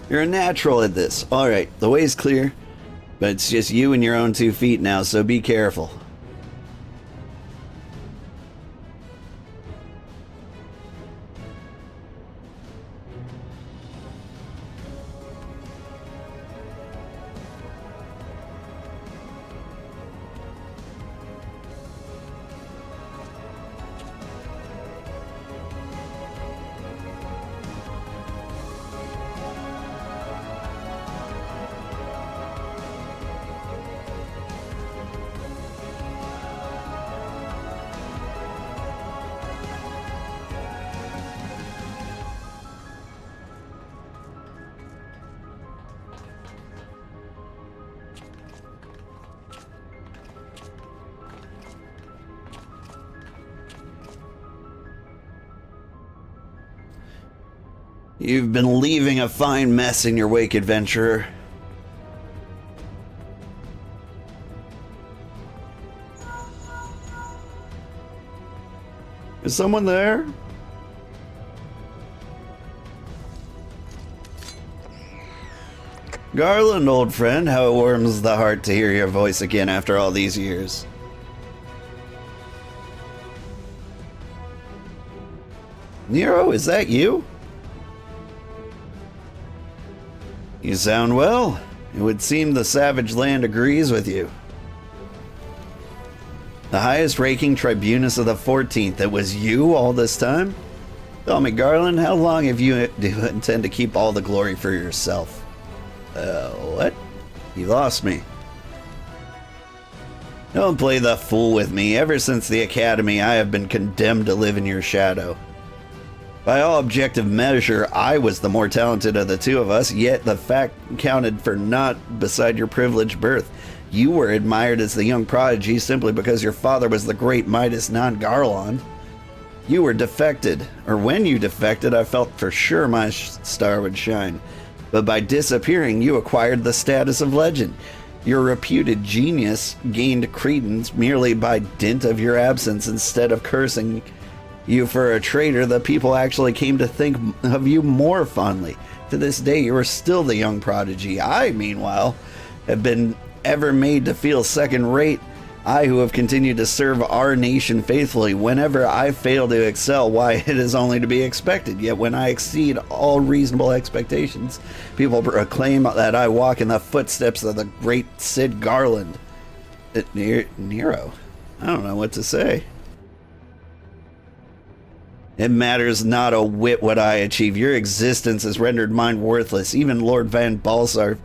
You're a natural at this. Alright, the way's clear, but it's just you and your own 2 feet now, so be careful. You've been leaving a fine mess in your wake, adventurer. Is someone there? Garland, old friend, how it warms the heart to hear your voice again after all these years. Nero, is that you? You sound well. It would seem the savage land agrees with you. The highest ranking tribunus of the 14th, it was you all this time? Tell me, Garland, how long have you do you intend to keep all the glory for yourself? What? You lost me. Don't play the fool with me. Ever since the Academy, I have been condemned to live in your shadow. By all objective measure, I was the more talented of the two of us, yet the fact counted for naught beside your privileged birth. You were admired as the young prodigy simply because your father was the great Midas non-Garland. You were defected, or when you defected, I felt for sure my star would shine. But by disappearing, you acquired the status of legend. Your reputed genius gained credence merely by dint of your absence. Instead of cursing you for a traitor, the people actually came to think of you more fondly. To this day, you are still the young prodigy. I, meanwhile, have been ever made to feel second-rate. I, who have continued to serve our nation faithfully, whenever I fail to excel, why, it is only to be expected. Yet when I exceed all reasonable expectations, people proclaim that I walk in the footsteps of the great Sid Garland. Nero? I don't know what to say. It matters not a whit what I achieve. Your existence has rendered mine worthless. Even Lord Van Balsar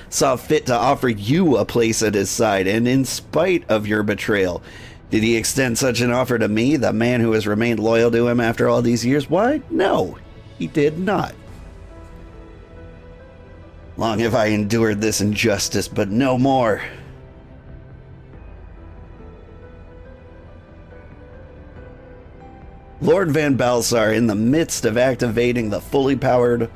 saw fit to offer you a place at his side, and in spite of your betrayal, did he extend such an offer to me, the man who has remained loyal to him after all these years? Why, no, he did not. Long have I endured this injustice, but no more. Lord Van Balsar, in the midst of activating the fully powered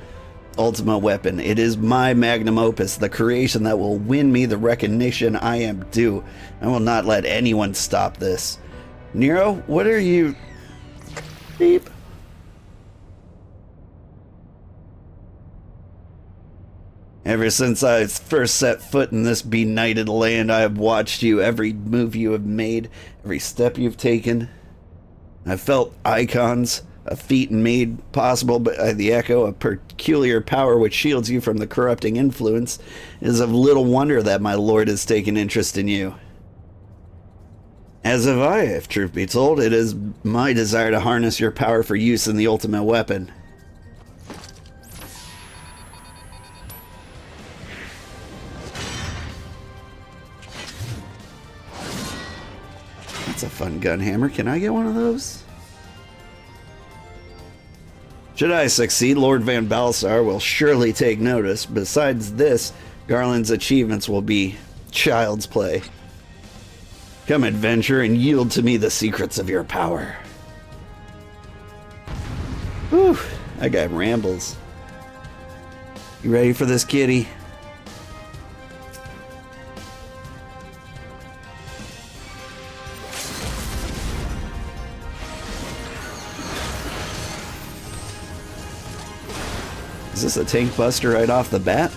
ultimate weapon, it is my magnum opus, the creation that will win me the recognition I am due. I will not let anyone stop this. Nero, what are you... Beep. Ever since I first set foot in this benighted land, I have watched you, every move you have made, every step you've taken. I felt icons, a feat made possible by the echo, a peculiar power which shields you from the corrupting influence. It is of little wonder that my lord has taken interest in you. As have I, if truth be told. It is my desire to harness your power for use in the ultimate weapon. That's a fun gun hammer. Can I get one of those? Should I succeed, Lord Van Balsar will surely take notice. Besides this, Garland's achievements will be child's play. Come, adventure, and yield to me the secrets of your power. Whew, I got rambles. You ready for this, kitty? Is this a tank buster right off the bat?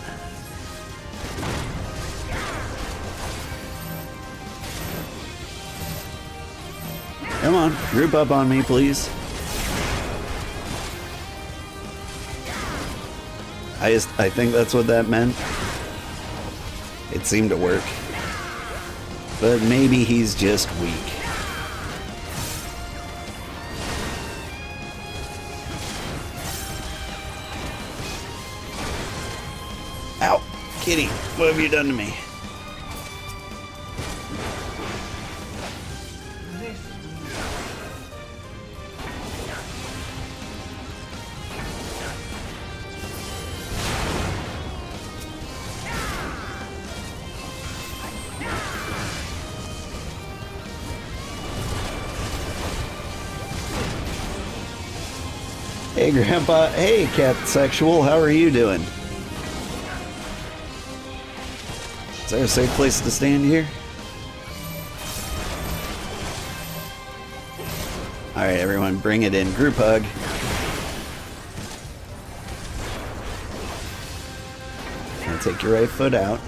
Come on, group up on me, please. I think that's what that meant. It seemed to work. But maybe he's just weak. Ow! Kitty, what have you done to me? Hey, Grandpa. Hey, Cat Sexual. How are you doing? Is there a safe place to stand here? Alright, everyone, bring it in. Group hug. Now take your right foot out.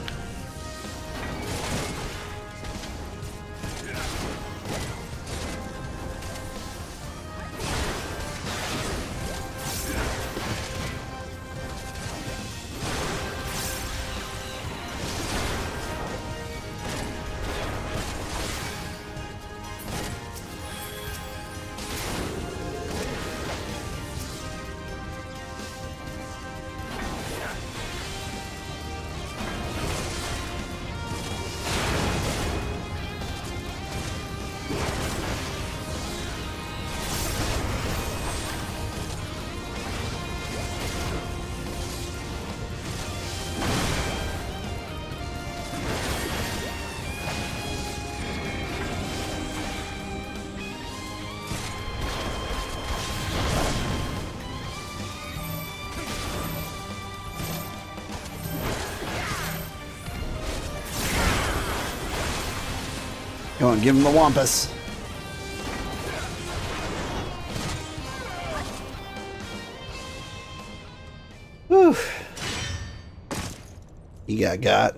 Go on, give him the wampus. Whew. He got.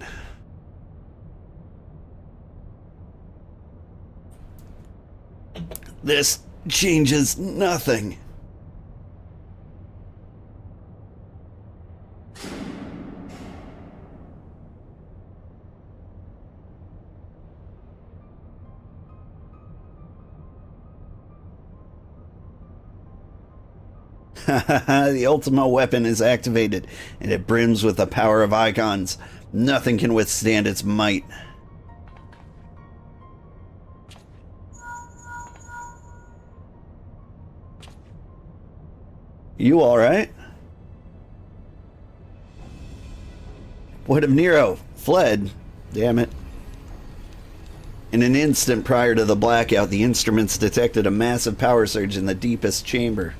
This changes nothing. The Ultima weapon is activated, and it brims with the power of icons. Nothing can withstand its might. You alright? What if Nero fled? Damn it. In an instant prior to the blackout, the instruments detected a massive power surge in the deepest chamber.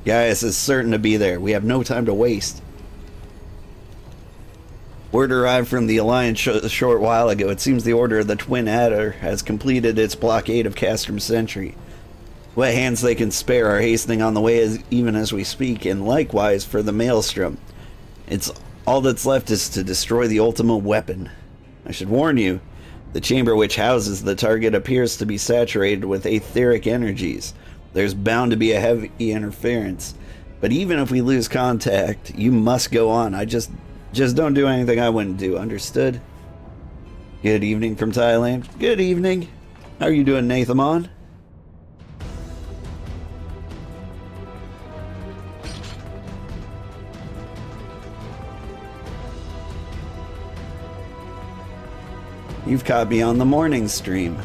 Gaius is certain to be there. We have no time to waste. Word arrived from the Alliance a short while ago. It seems the Order of the Twin Adder has completed its blockade of Castrum Sentry. What hands they can spare are hastening on the way even as we speak, and likewise for the Maelstrom. It's all that's left is to destroy the Ultima weapon. I should warn you, the chamber which houses the target appears to be saturated with etheric energies. There's bound to be a heavy interference. But even if we lose contact, you must go on. I just don't do anything I wouldn't do. Understood? Good evening from Thailand. Good evening. How are you doing, Nathamon? You've caught me on the morning stream.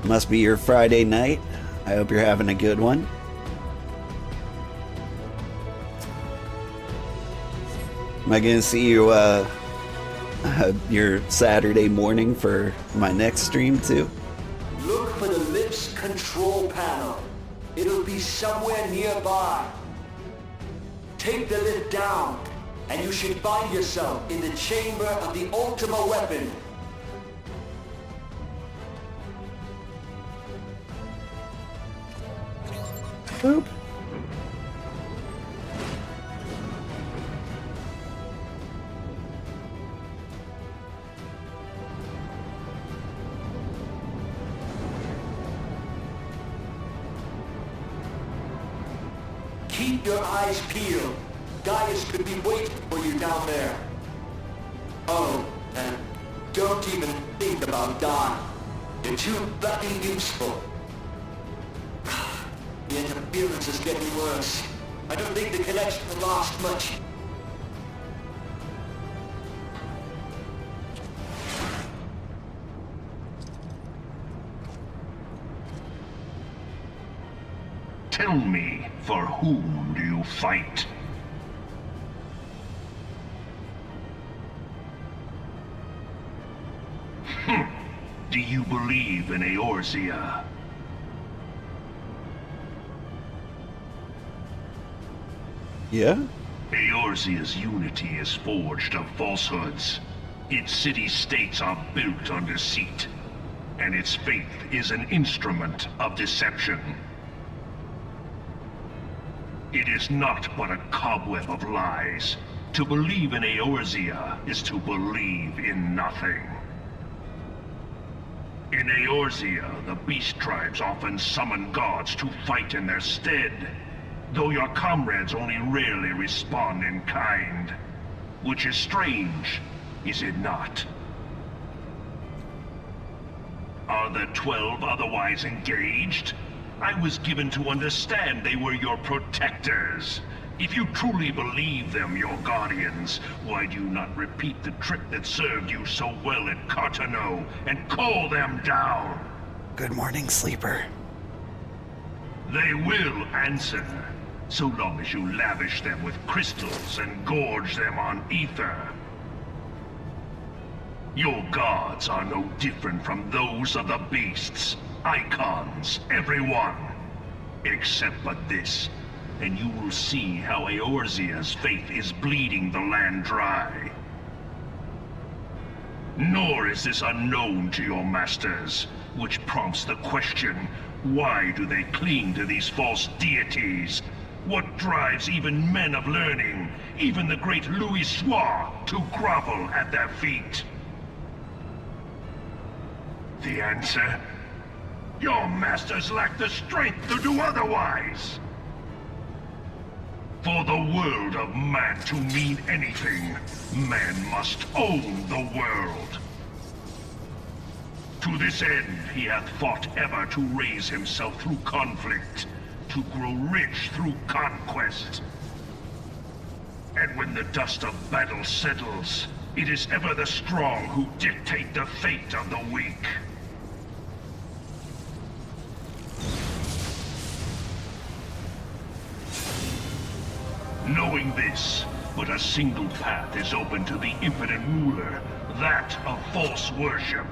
Must be your Friday night. I hope you're having a good one. Am I gonna see you your Saturday morning for my next stream too? Look for the lips control panel. It'll be somewhere nearby. Take the lid down, and you should find yourself in the chamber of the Ultima weapon. Boop. Keep your eyes peeled. Gaius could be waiting for you down there. Oh, and don't even think about dying. You're too bloody useful. The interference is getting worse. I don't think the connection will last much. Tell me, for whom do you fight? Do you believe in Eorzea? Yeah? Eorzea's unity is forged of falsehoods. Its city-states are built on deceit. and its faith is an instrument of deception. It is not but a cobweb of lies. To believe in Eorzea is to believe in nothing. In Eorzea, the beast tribes often summon gods to fight in their stead, though your comrades only rarely respond in kind. Which is strange, is it not? Are the 12 otherwise engaged? I was given to understand they were your protectors. If you truly believe them your guardians, why do you not repeat the trick that served you so well at Cartano and call them down? Good morning, sleeper. They will answer, so long as you lavish them with crystals and gorge them on ether. Your gods are no different from those of the beasts. Icons, every one. Except but this, and you will see how Eorzea's faith is bleeding the land dry. Nor is this unknown to your masters, which prompts the question, why do they cling to these false deities? What drives even men of learning, even the great U.S.A, to grovel at their feet? The answer? Your masters lack the strength to do otherwise! For the world of man to mean anything, man must own the world. To this end, he hath fought ever to raise himself through conflict, to grow rich through conquest. And when the dust of battle settles, it is ever the strong who dictate the fate of the weak. Knowing this, but a single path is open to the impotent ruler, that of false worship.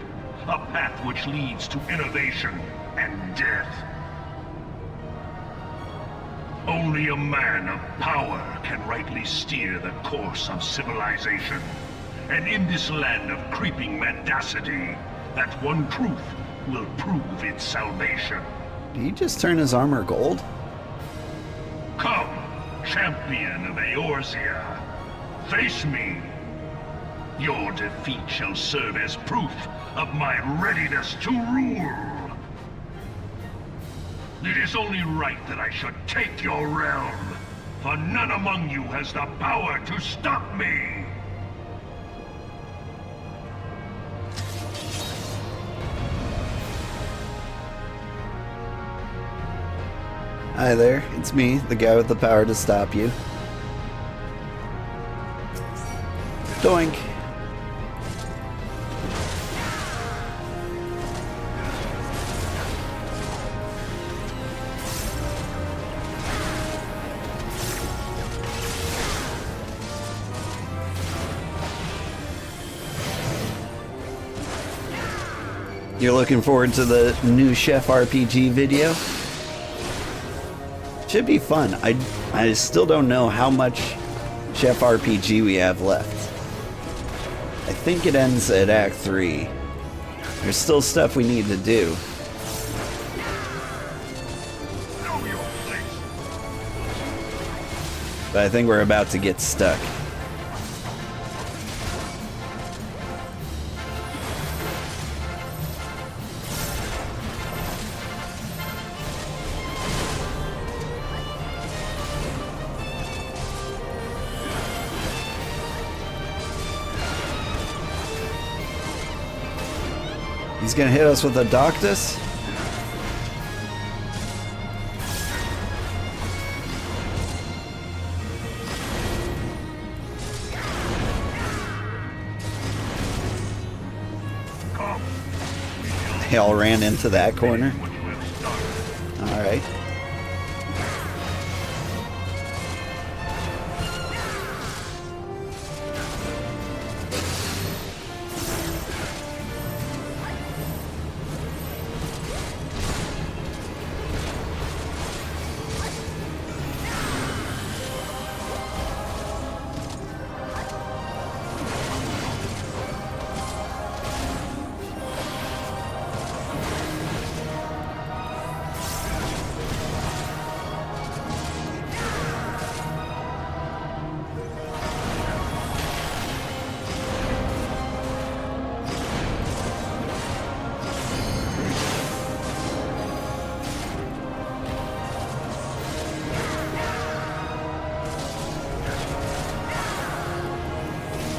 A path which leads to innovation and death. Only a man of power can rightly steer the course of civilization. And in this land of creeping mendacity, that one truth will prove its salvation. Did he just turn his armor gold? Come, champion of Eorzea, face me. Your defeat shall serve as proof of my readiness to rule. It is only right that I should take your realm, for none among you has the power to stop me. Hi there, it's me, the guy with the power to stop you. Doink. You're looking forward to the new Chef RPG video? Should be fun. I still don't know how much Chef RPG we have left. I think it ends at Act 3. There's still stuff we need to do. But I think we're about to get stuck. He's gonna hit us with a Doctus. They all ran into that corner. Alright.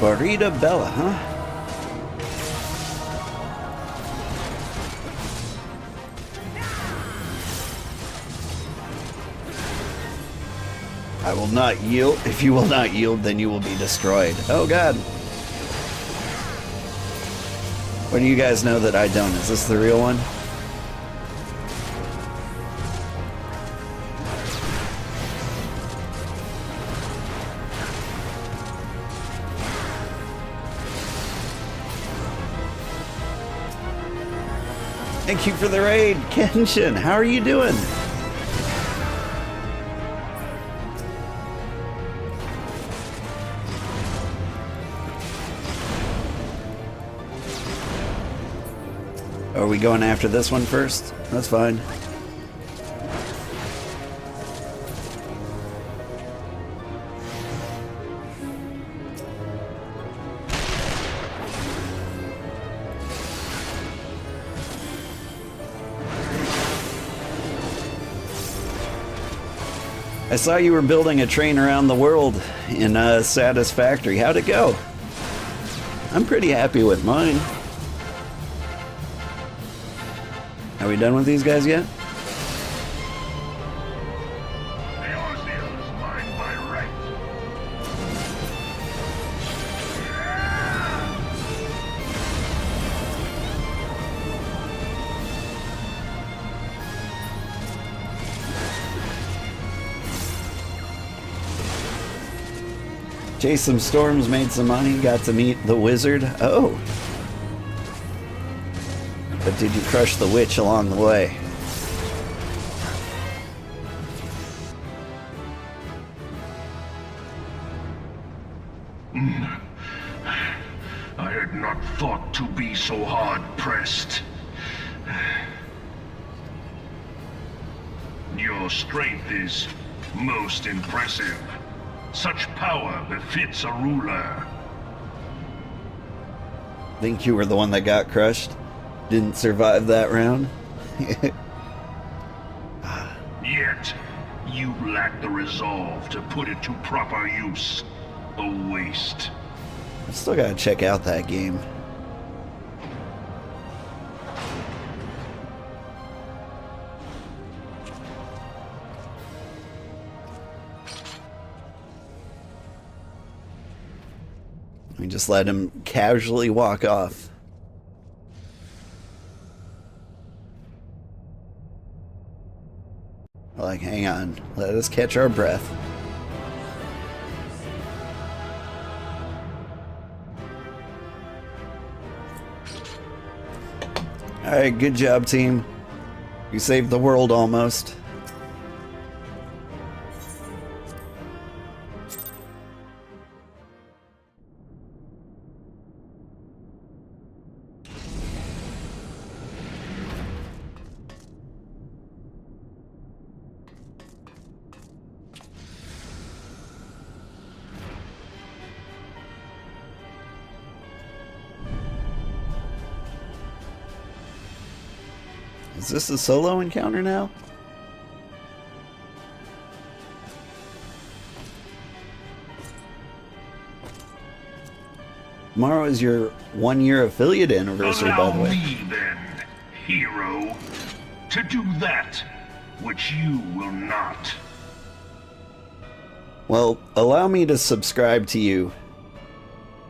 Barita Bella, huh? I will not yield. If you will not yield, then you will be destroyed. Oh god. What do you guys know that I don't? Is this the real one? Thank you for the raid, Kenshin. How are you doing? Are we going after this one first? That's fine. I saw you were building a train around the world in Satisfactory. How'd it go? I'm pretty happy with mine. Are we done with these guys yet? Eorzea is mine by right. Chased some storms, made some money, got to meet the wizard. Oh. But did you crush the witch along the way? I had not thought to be so hard-pressed. Your strength is most impressive. Such power befits a ruler. Think you were the one that got crushed? Didn't survive that round? Yet, you lack the resolve to put it to proper use. A waste. I still gotta check out that game. We just let him casually walk off. Like, hang on, let us catch our breath. Alright, good job, team. You saved the world almost. Is this a solo encounter now? Tomorrow is your 1-year affiliate anniversary, by the way. Allow me then, hero, to do that which you will not. Well, allow me to subscribe to you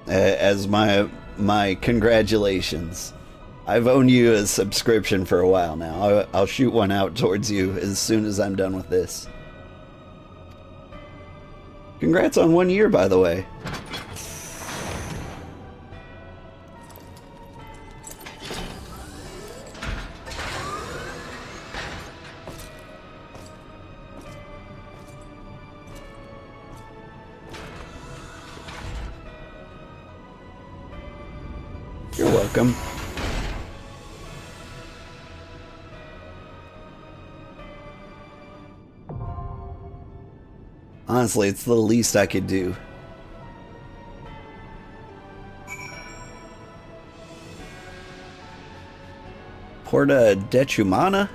as my congratulations. I've owned you a subscription for a while now. I'll shoot one out towards you as soon as I'm done with this. Congrats on 1 year, by the way. You're welcome. Honestly, it's the least I could do. Porta Decumana?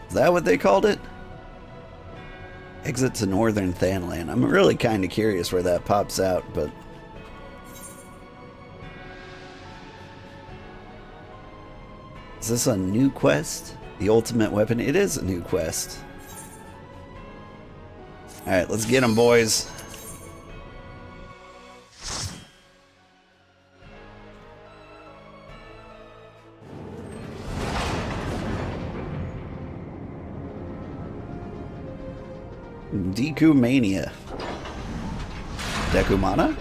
Is that what they called it? Exit to Northern Thanland. I'm really kind of curious where that pops out, but Is this a new quest? The ultimate weapon? It is a new quest. Alright, let's get them, boys. Dekumania. Dekumana?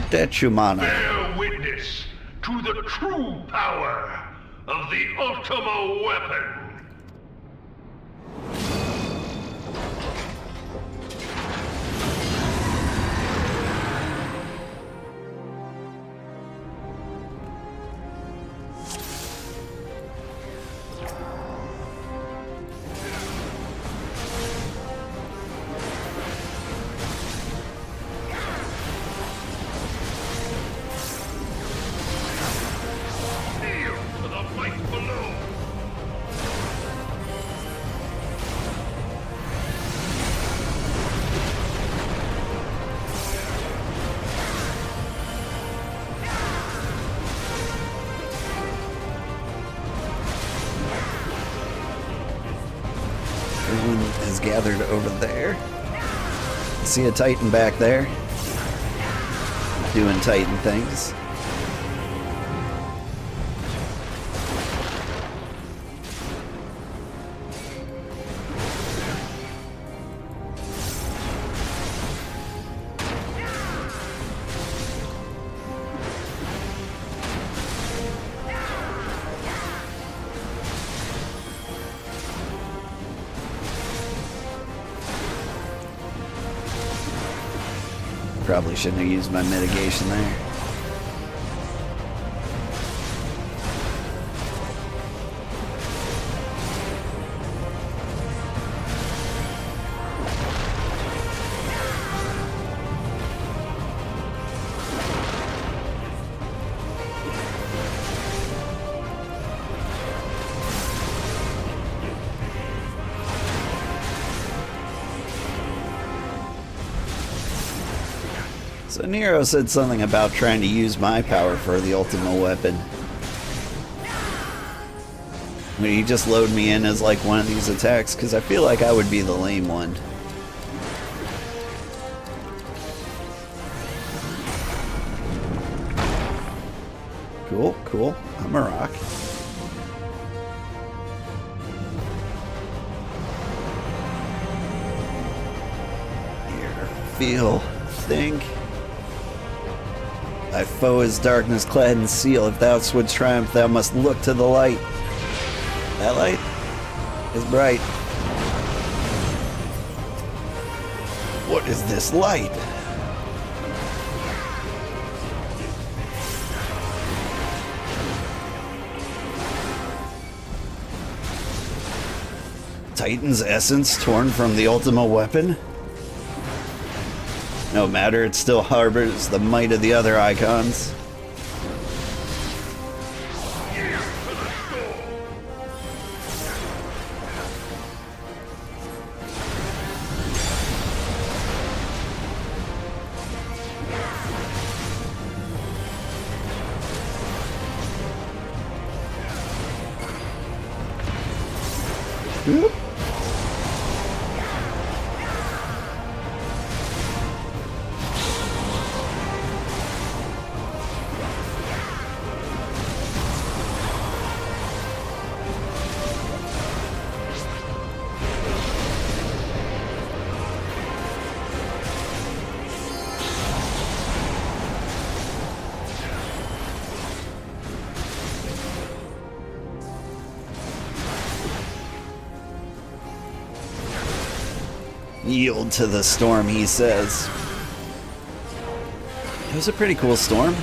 Dechumana. Bear witness to the true power of the Ultima weapon. Gathered over there. See a Titan back there doing Titan things. Probably shouldn't have used my mitigation there. So Nero said something about trying to use my power for the ultimate weapon. Would he just load me in as like one of these attacks? Because I feel like I would be the lame one. Cool, cool. I'm a rock. Here, feel, think. Thy foe is darkness clad in seal. If thou wouldst triumph, thou must look to the light. That light is bright. What is this light? Titan's essence torn from the ultimate weapon? No matter, it still harbors the might of the other icons. Oop. Yield to the storm, he says. It was a pretty cool storm.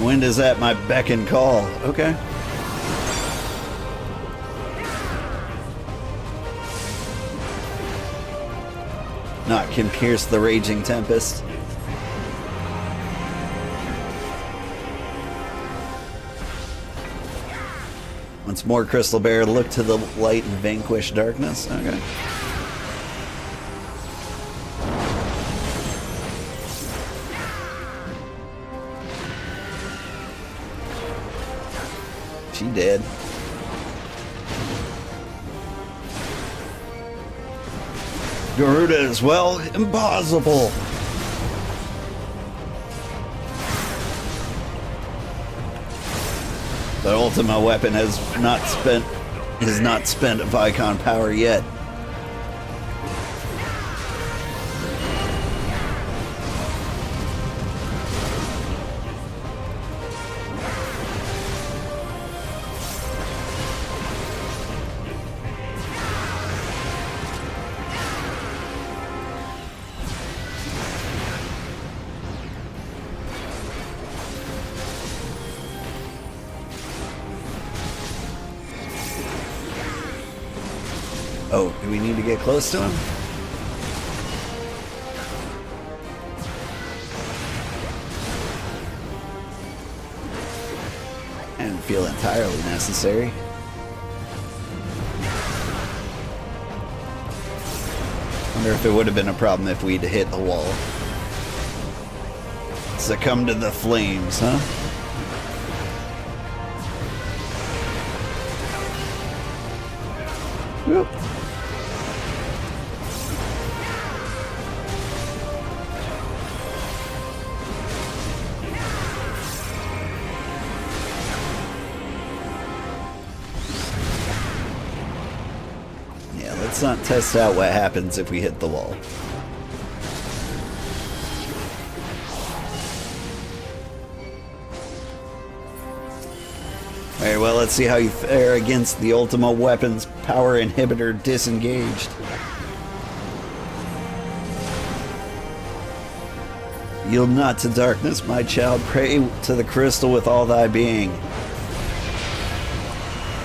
Wind is at my beck and call. Okay. Naught can pierce the raging tempest. Once more, Crystal Bear, look to the light and vanquish darkness. Okay. She dead. Garuda as well? Impossible! The Ultima weapon has not spent Vicon power yet. Oh, do we need to get close to him? I didn't feel entirely necessary. Wonder if it would have been a problem if we'd hit the wall. Succumb to the flames, huh? Whoop. Yeah, let's not test out what happens if we hit the wall. Alright, well, let's see how you fare against the Ultima weapon's power inhibitor disengaged. Yield not to darkness, my child. Pray to the crystal with all thy being.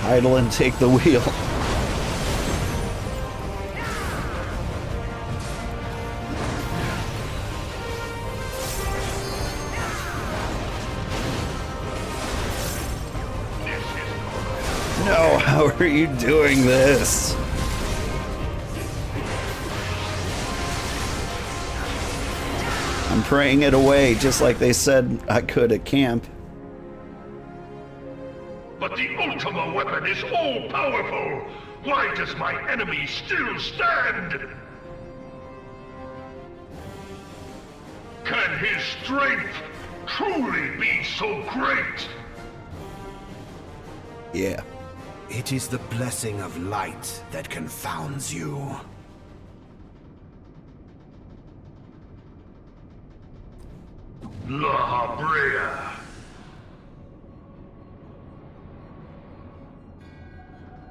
Idle and take the wheel. No, how are you doing this? I'm praying it away, just like they said I could at camp. But the Ultima weapon is all-powerful! Why does my enemy still stand? Can his strength truly be so great? Yeah. It is the blessing of light that confounds you. Yugiri.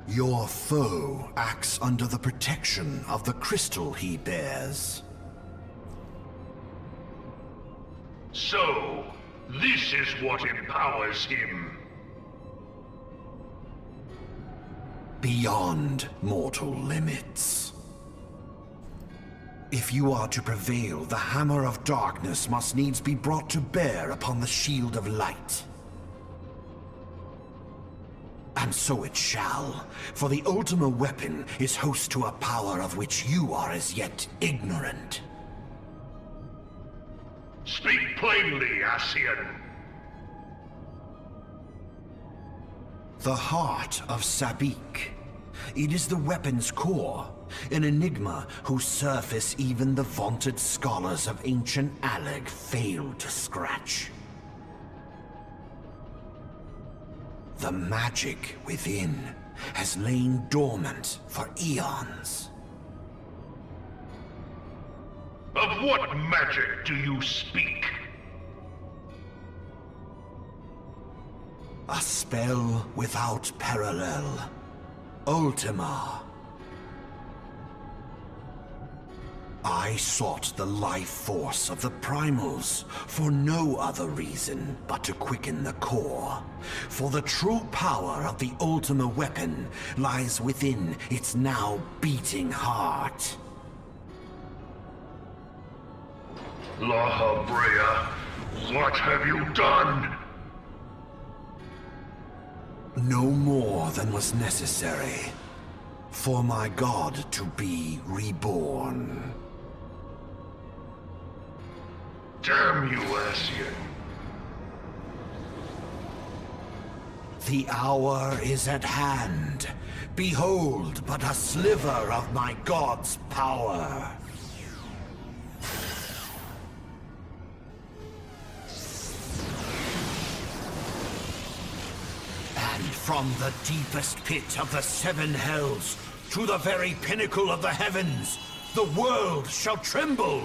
Your foe acts under the protection of the crystal he bears. So, this is what empowers him. Beyond mortal limits. If you are to prevail, the hammer of darkness must needs be brought to bear upon the shield of light. And so it shall, for the Ultima weapon is host to a power of which you are as yet ignorant. Speak plainly, Ascian. The heart of Sabik. It is the weapon's core, an enigma whose surface even the vaunted scholars of ancient Alleg failed to scratch. The magic within has lain dormant for eons. Of what magic do you speak? A spell without parallel. Ultima. I sought the life force of the primals for no other reason but to quicken the core. For the true power of the Ultima weapon lies within its now beating heart. Yugiri, what have you done? No more than was necessary for my god to be reborn. Damn you, Ascian. The hour is at hand. Behold but a sliver of my god's power. And from the deepest pit of the seven hells to the very pinnacle of the heavens, the world shall tremble.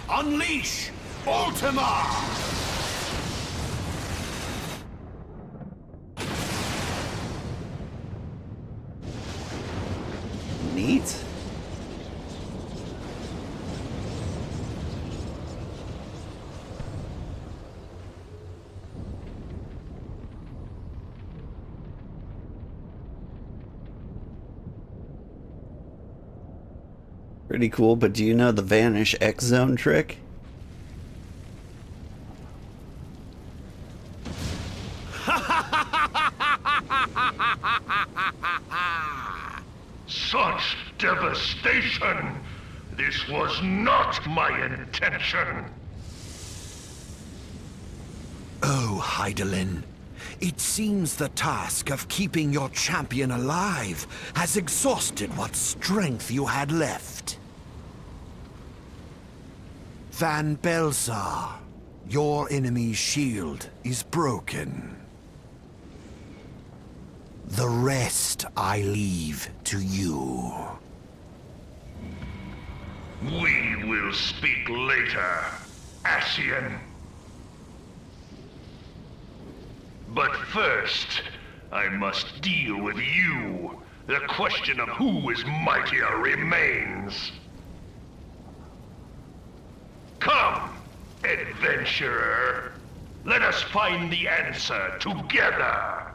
Unleash Ultima! Neat. Pretty cool, but do you know the Vanish X Zone trick? Such devastation! This was not my intention! Oh, Hydaelyn. It seems the task of keeping your champion alive has exhausted what strength you had left. Van Belzar, your enemy's shield is broken. The rest I leave to you. We will speak later, Ascian. But first, I must deal with you. The question of who is mightier remains. Come, adventurer. Let us find the answer together.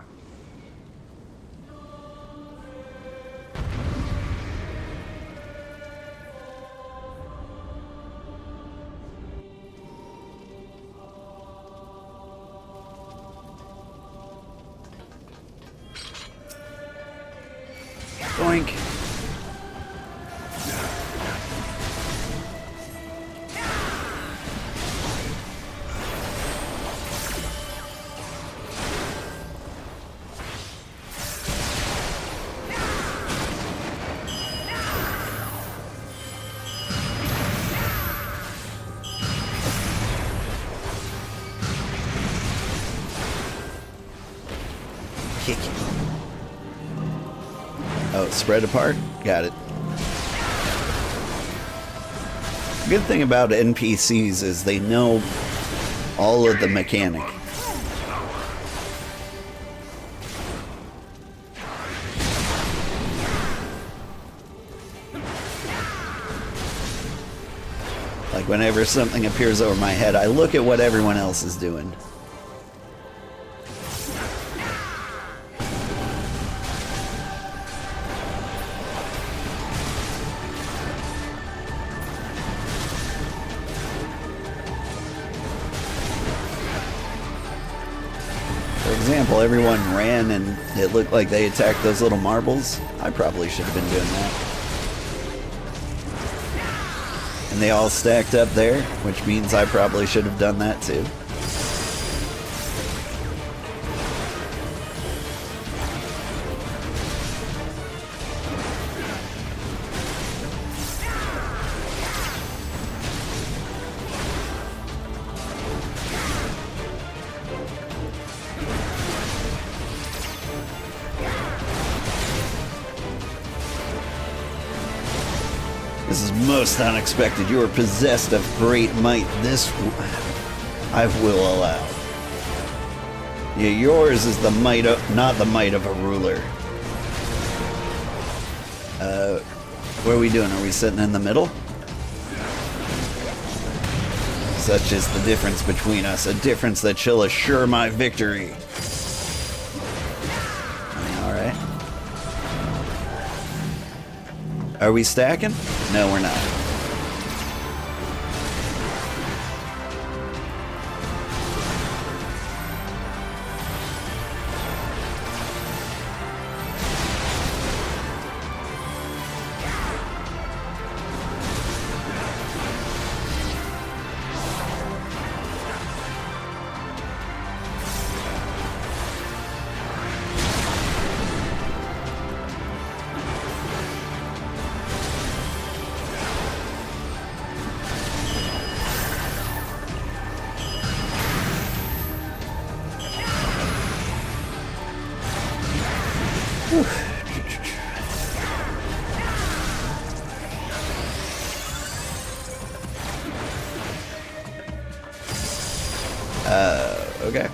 Boink. Kick it. Oh, spread apart? Got it. Good thing about NPCs is they know all of the mechanic. Like whenever something appears over my head, I look at what everyone else is doing. For example, everyone ran and it looked like they attacked those little marbles. I probably should have been doing that. And they all stacked up there, which means I probably should have done that too. This is most unexpected. You are possessed of great might. This I will allow. Yeah, yours is the might of, not the might of a ruler. What are we doing? Are we sitting in the middle? Such is the difference between us, a difference that shall assure my victory. Alright. Are we stacking? No, we're not. Okay.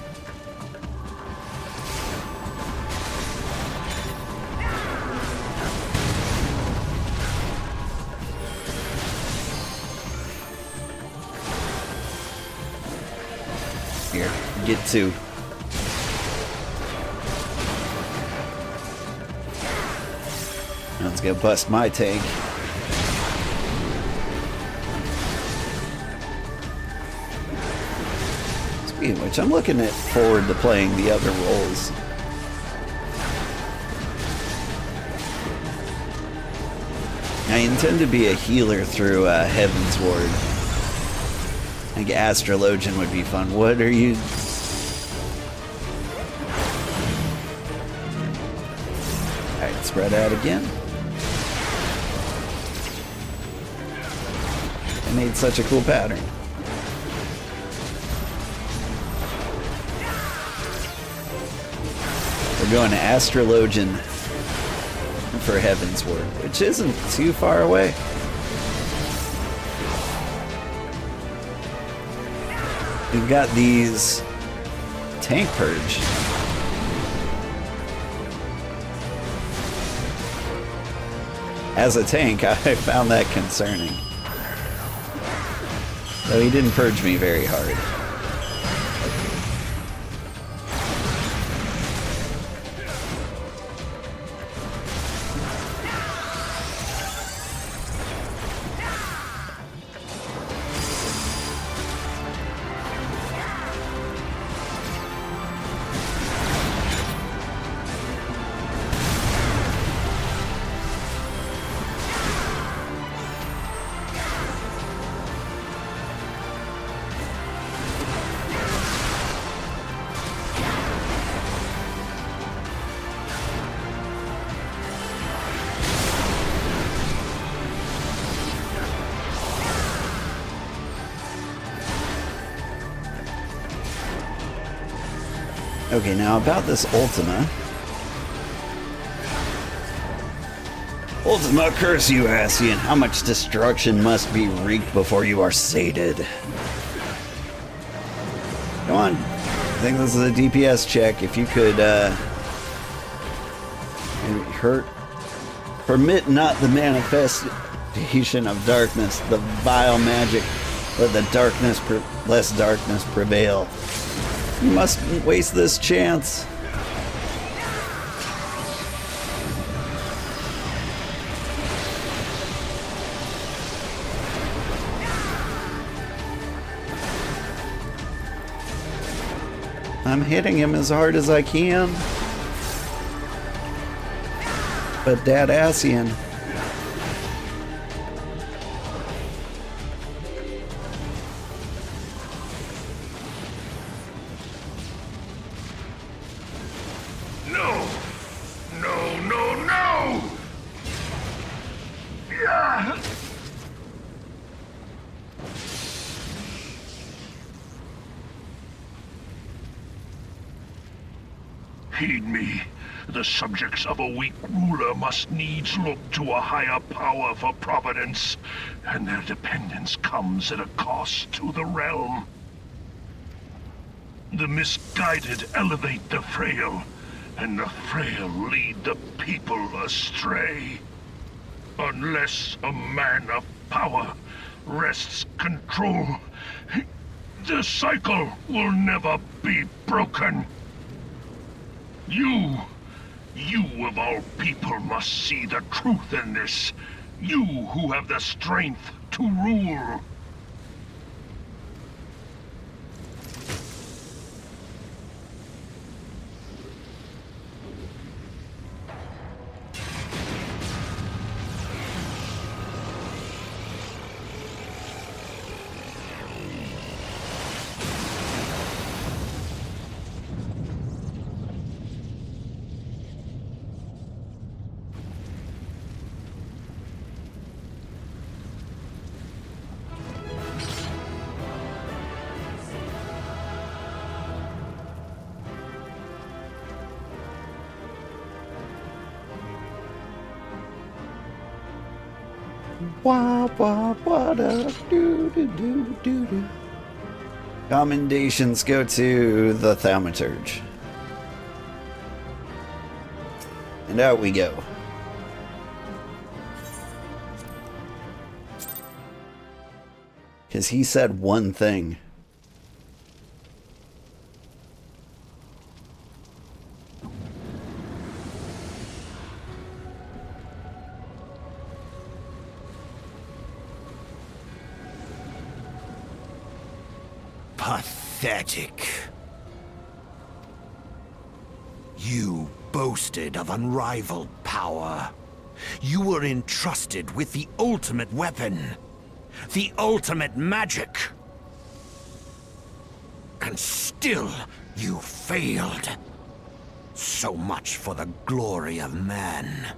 Here, get two. Let's go bust my tank. Speaking of which, I'm looking forward to playing the other roles. I intend to be a healer through Heaven's Ward. I think Astrologian would be fun. What are you... Alright, spread out again. I made such a cool pattern. We're going to Astrologian for Heaven's Ward, which isn't too far away. We've got these tank purge. As a tank, I found that concerning. Though he didn't purge me very hard. Okay, now about this Ultima. Ultima, curse you, Asian. How much destruction must be wreaked before you are sated? Come on. I think this is a DPS check. If you could, hurt. Permit not the manifestation of darkness, the vile magic. Let the darkness, less darkness prevail. You mustn't waste this chance. I'm hitting him as hard as I can. But Dad Asian. Heed me. The subjects of a weak ruler must needs look to a higher power for providence, and their dependence comes at a cost to the realm. The misguided elevate the frail, and the frail lead the people astray. Unless a man of power wrests control, the cycle will never be broken. You of all people must see the truth in this. You who have the strength to rule. Wah, wah, wah, da, doo, doo, doo, doo, doo. Commendations go to the Thaumaturge. And out we go. Because he said one thing. Pathetic. You boasted of unrivaled power. You were entrusted with the ultimate weapon. The ultimate magic. And still, you failed. So much for the glory of man.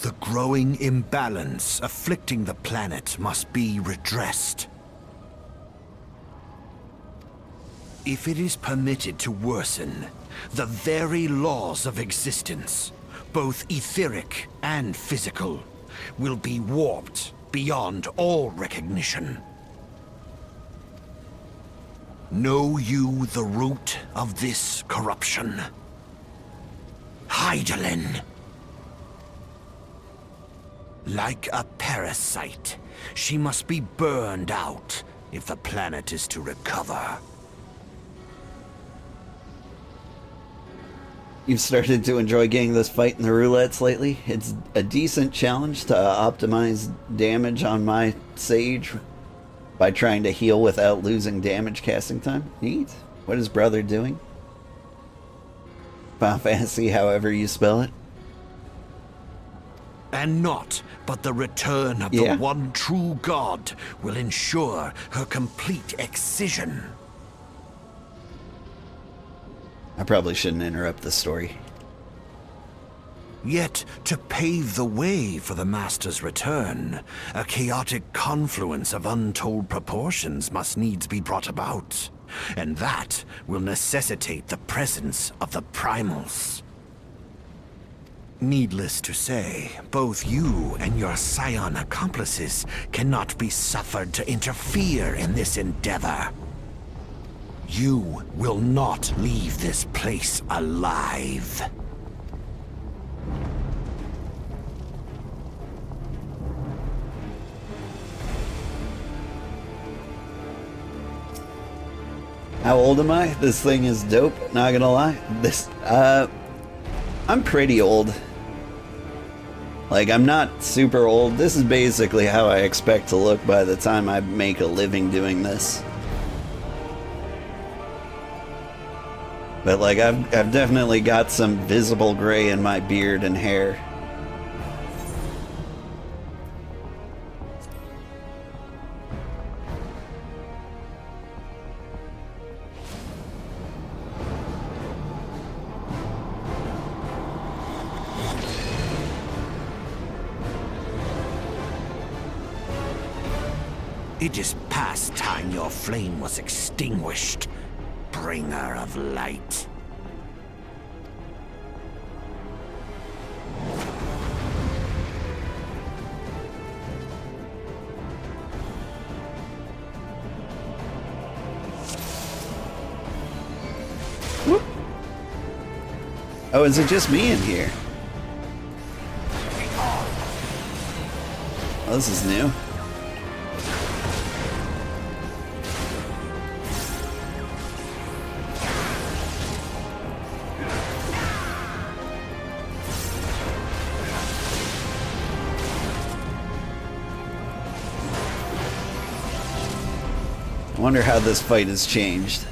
The growing imbalance afflicting the planet must be redressed. If it is permitted to worsen, the very laws of existence, both etheric and physical, will be warped beyond all recognition. Know you the root of this corruption? Hydaelyn. Like a parasite, she must be burned out if the planet is to recover. You've started to enjoy getting this fight in the roulettes lately. It's a decent challenge to optimize damage on my Sage by trying to heal without losing damage casting time. Neat. What is brother doing? Final Fantasy, however you spell it. And not but the return of the one true god will ensure her complete excision. I probably shouldn't interrupt the story. Yet, to pave the way for the Master's return, a chaotic confluence of untold proportions must needs be brought about. And that will necessitate the presence of the primals. Needless to say, both you and your scion accomplices cannot be suffered to interfere in this endeavor. You will not leave this place alive. How old am I? This thing is dope, not gonna lie. I'm pretty old. Like, I'm not super old. This is basically how I expect to look by the time I make a living doing this. But like, I've definitely got some visible gray in my beard and hair. It is past time your flame was extinguished, bringer of light. Whoop. Oh, is it just me in here? Oh, this is new. I wonder how this fight has changed.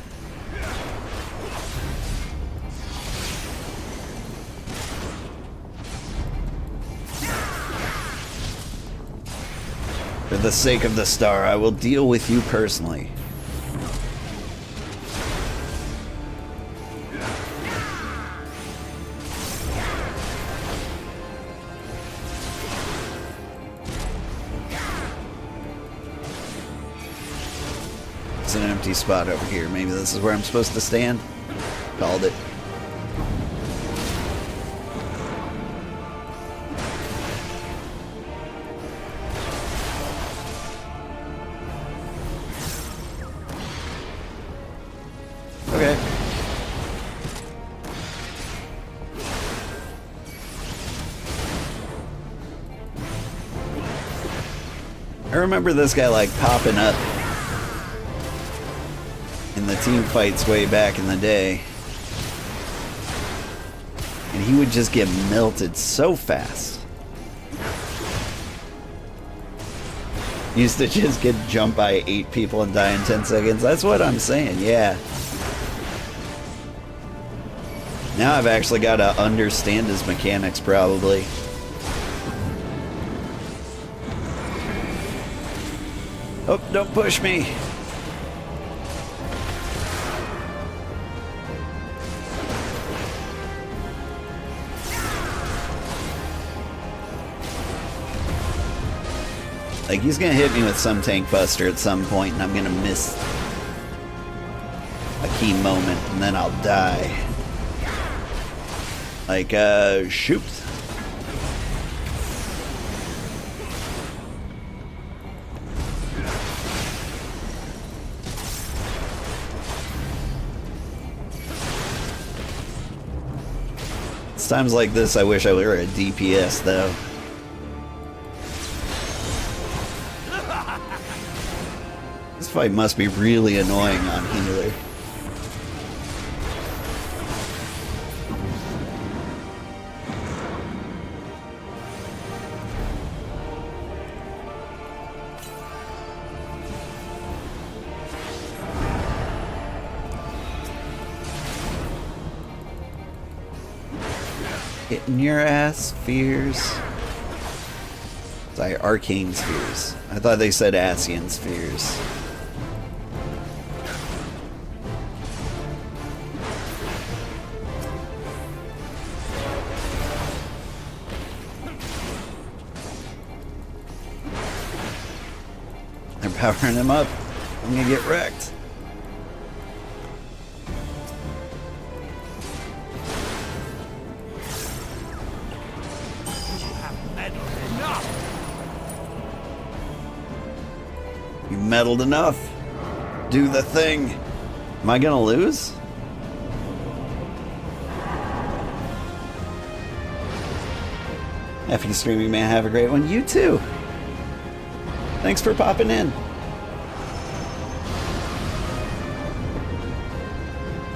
For the sake of the star, I will deal with you personally. There's an empty spot over here. Maybe this is where I'm supposed to stand? Called it. Okay. I remember this guy like popping up in the team fights way back in the day. And he would just get melted so fast. Used to just get jumped by 8 people and die in 10 seconds. That's what I'm saying, yeah. Now I've actually got to understand his mechanics, probably. Oh, don't push me. Like, he's gonna hit me with some tank buster at some point, and I'm gonna miss a key moment, and then I'll die. Like, shoot. It's times like this I wish I were a DPS, though. This fight must be really annoying on healer. Hitting your ass, spheres. Sorry, arcane spheres. I thought they said Ascian spheres. They're powering him up. I'm gonna get wrecked. You meddled enough. Do the thing. Am I gonna lose? Happy streaming, man. Have a great one. You too. Thanks for popping in.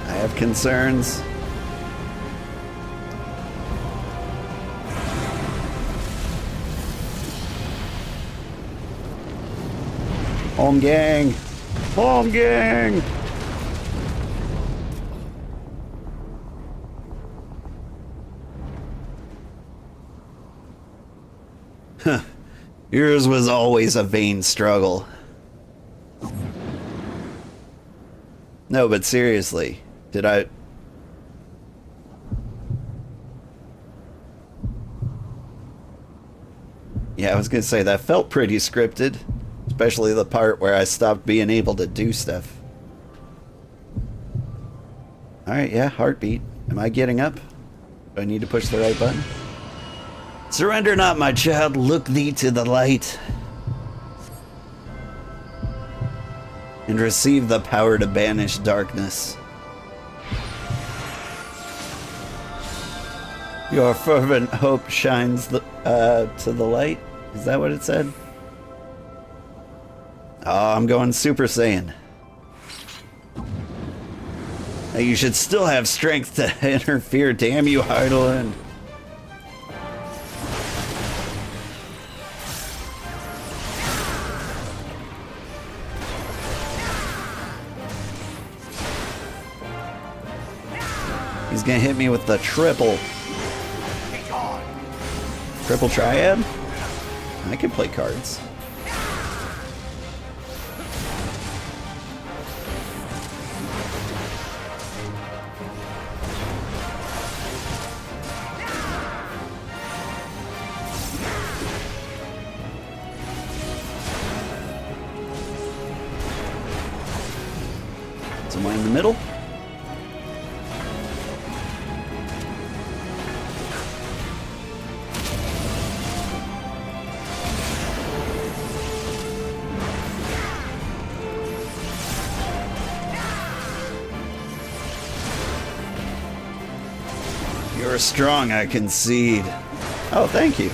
I have concerns. Home gang! Home gang! Huh. Yours was always a vain struggle. No, but seriously, did I... Yeah, I was gonna say, that felt pretty scripted. Especially the part where I stopped being able to do stuff. Alright, yeah, heartbeat. Am I getting up? Do I need to push the right button? Surrender not, my child. Look thee to the light. And receive the power to banish darkness. Your fervent hope shines to the light. Is that what it said? Oh, I'm going Super Saiyan. Now you should still have strength to interfere, damn you, Heidelin. He's gonna hit me with the triple. Triple triad? I can play cards. Somewhere in the middle? You're strong, I concede. Oh, thank you.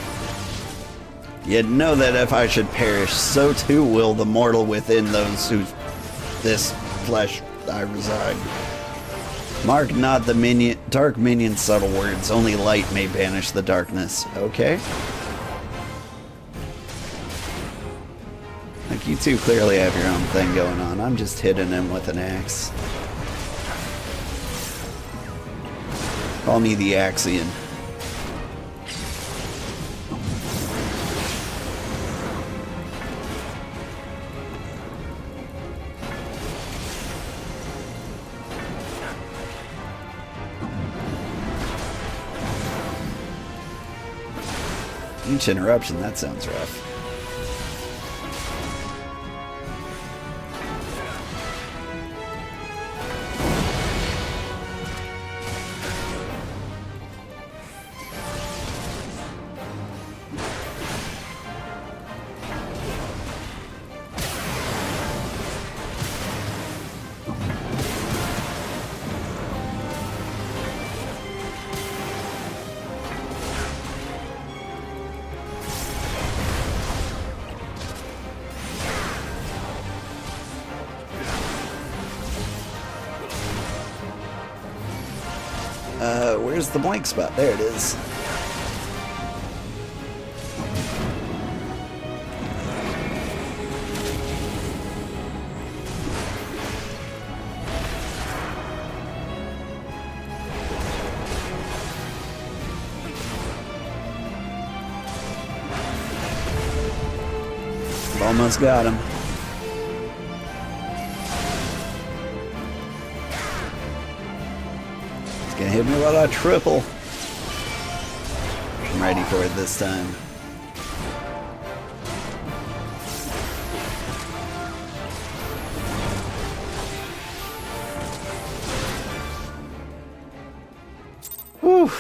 Yet know that if I should perish, so too will the mortal within those who this flesh I reside. Mark not the dark minion's subtle words, only light may banish the darkness. Okay? Like, you two clearly have your own thing going on. I'm just hitting him with an axe. Call me the Axian. Each interruption, that sounds rough. Where's the blank spot? There it is. Almost got him. Gonna hit me with a triple. I'm ready for it this time. Whew.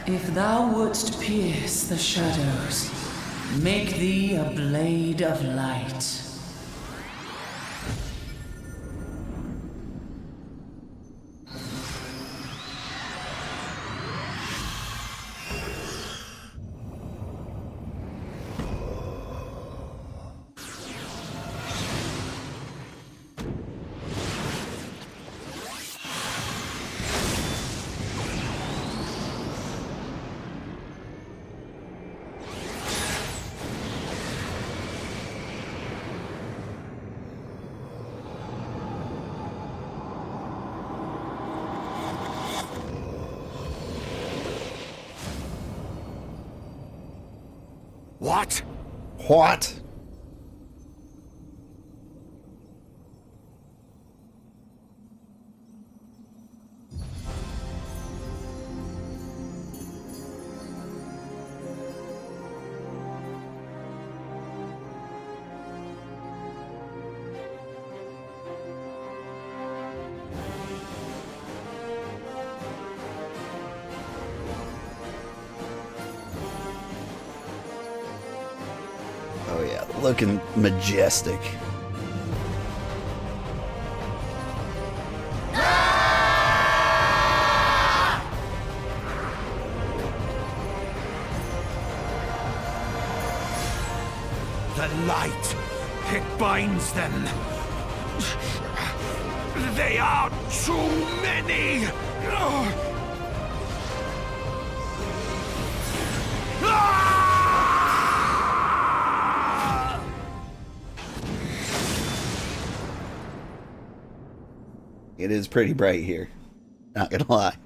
If thou wouldst pierce the shadows, make thee a blade of light. What? What? Oh yeah, looking majestic. The light, it binds them. They are too many. It is pretty bright here. Not gonna lie.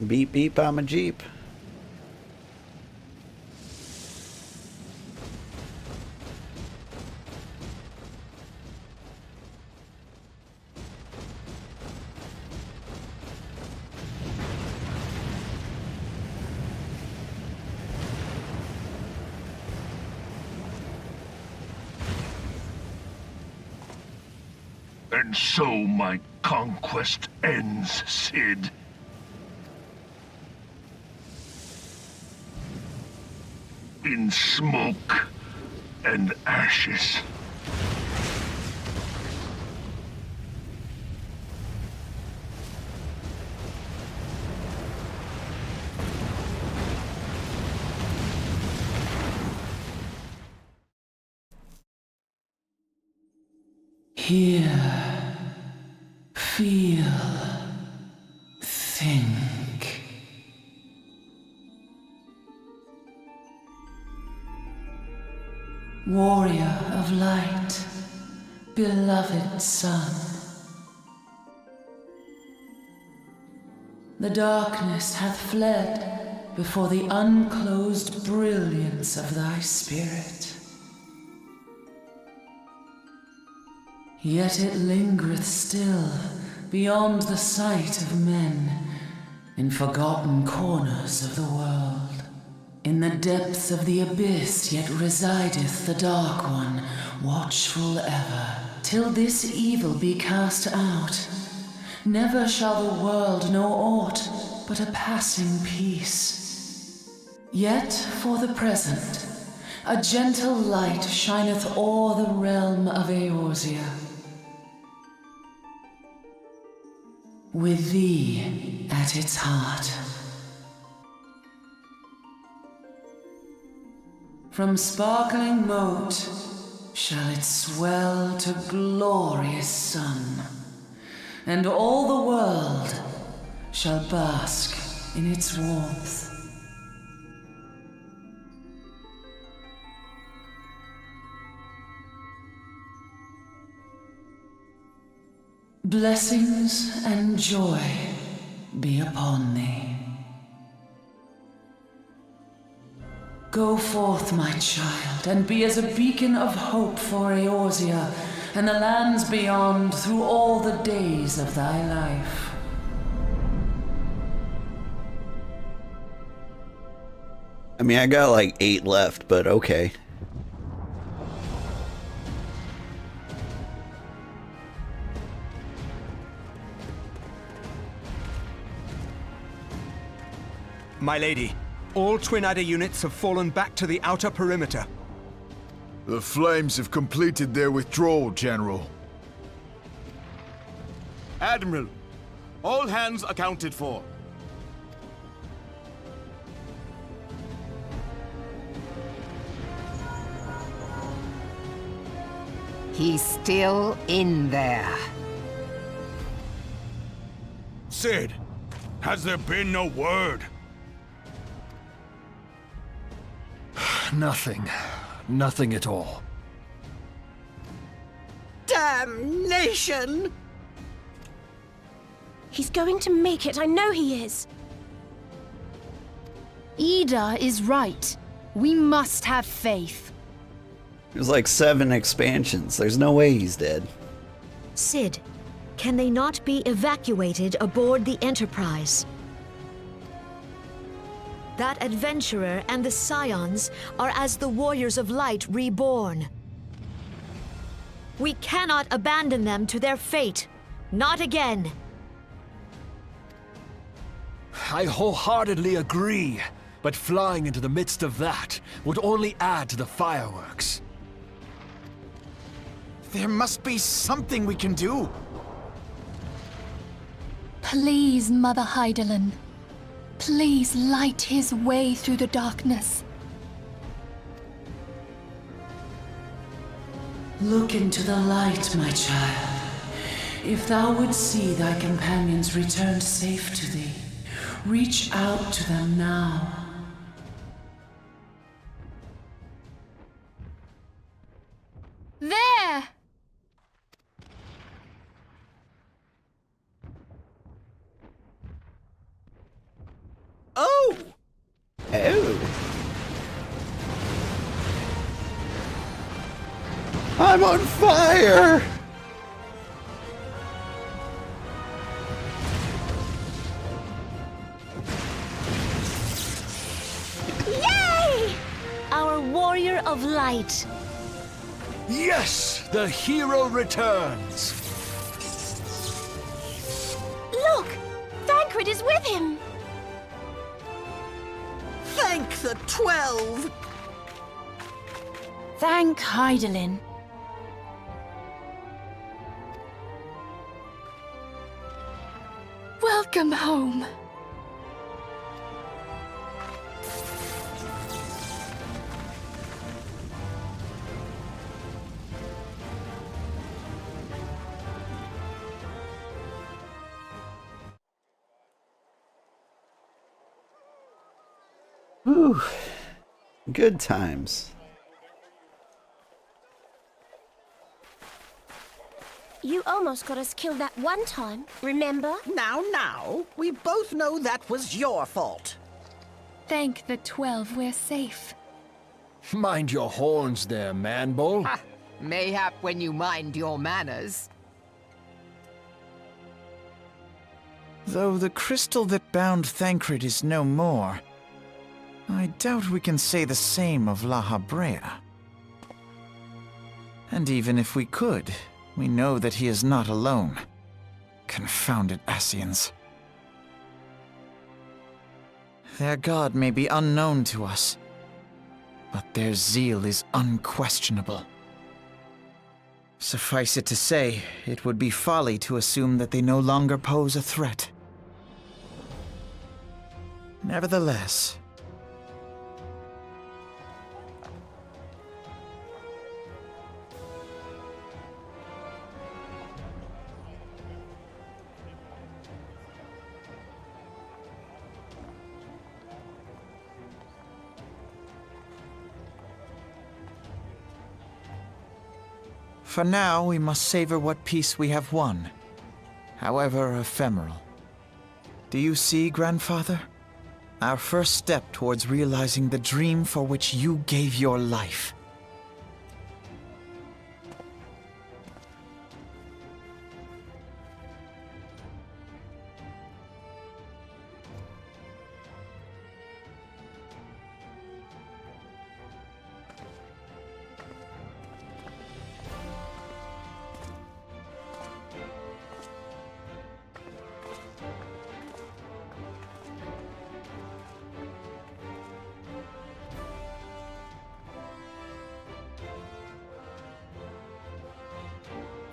Beep beep, I'm a Jeep. And so my conquest ends, Cid. In smoke and ashes. Hear, feel, think. Warrior of light, beloved son. The darkness hath fled before the unclosed brilliance of thy spirit. Yet it lingereth still beyond the sight of men, in forgotten corners of the world. In the depths of the abyss yet resideth the Dark One, watchful ever, till this evil be cast out. Never shall the world know aught but a passing peace. Yet for the present, a gentle light shineth o'er the realm of Eorzea. With thee at its heart. From sparkling moat shall it swell to glorious sun, and all the world shall bask in its warmth. Blessings and joy be upon thee. Go forth, my child, and be as a beacon of hope for Eorzea and the lands beyond through all the days of thy life. I mean, I got like 8 left, but okay. My lady, all Twin Adder units have fallen back to the outer perimeter. The Flames have completed their withdrawal, General. Admiral, all hands accounted for. He's still in there. Cid, has there been no word? Nothing. Nothing at all. Damnation! He's going to make it, I know he is. Ida is right. We must have faith. There's like 7 expansions. There's no way he's dead. Sid, can they not be evacuated aboard the Enterprise? That adventurer and the Scions are as the Warriors of Light reborn. We cannot abandon them to their fate. Not again. I wholeheartedly agree, but flying into the midst of that would only add to the fireworks. There must be something we can do. Please, Mother Hydaelyn. Please light his way through the darkness. Look into the light, my child. If thou would see thy companions returned safe to thee, reach out to them now. There! Oh! Oh. I'm on fire! Yay! Our Warrior of Light. Yes! The hero returns! Look! Thancred is with him! Thank the 12! Thank Hydaelyn. Welcome home. Whew. Good times. You almost got us killed that one time, remember? Now, we both know that was your fault. Thank the 12 we're safe. Mind your horns there, man-bull. Ha! Mayhap when you mind your manners. Though the crystal that bound Thancred is no more, I doubt we can say the same of La Habrea. And even if we could, we know that he is not alone. Confounded Ascians. Their god may be unknown to us, but their zeal is unquestionable. Suffice it to say, it would be folly to assume that they no longer pose a threat. Nevertheless, for now, we must savor what peace we have won, however ephemeral. Do you see, Grandfather? Our first step towards realizing the dream for which you gave your life.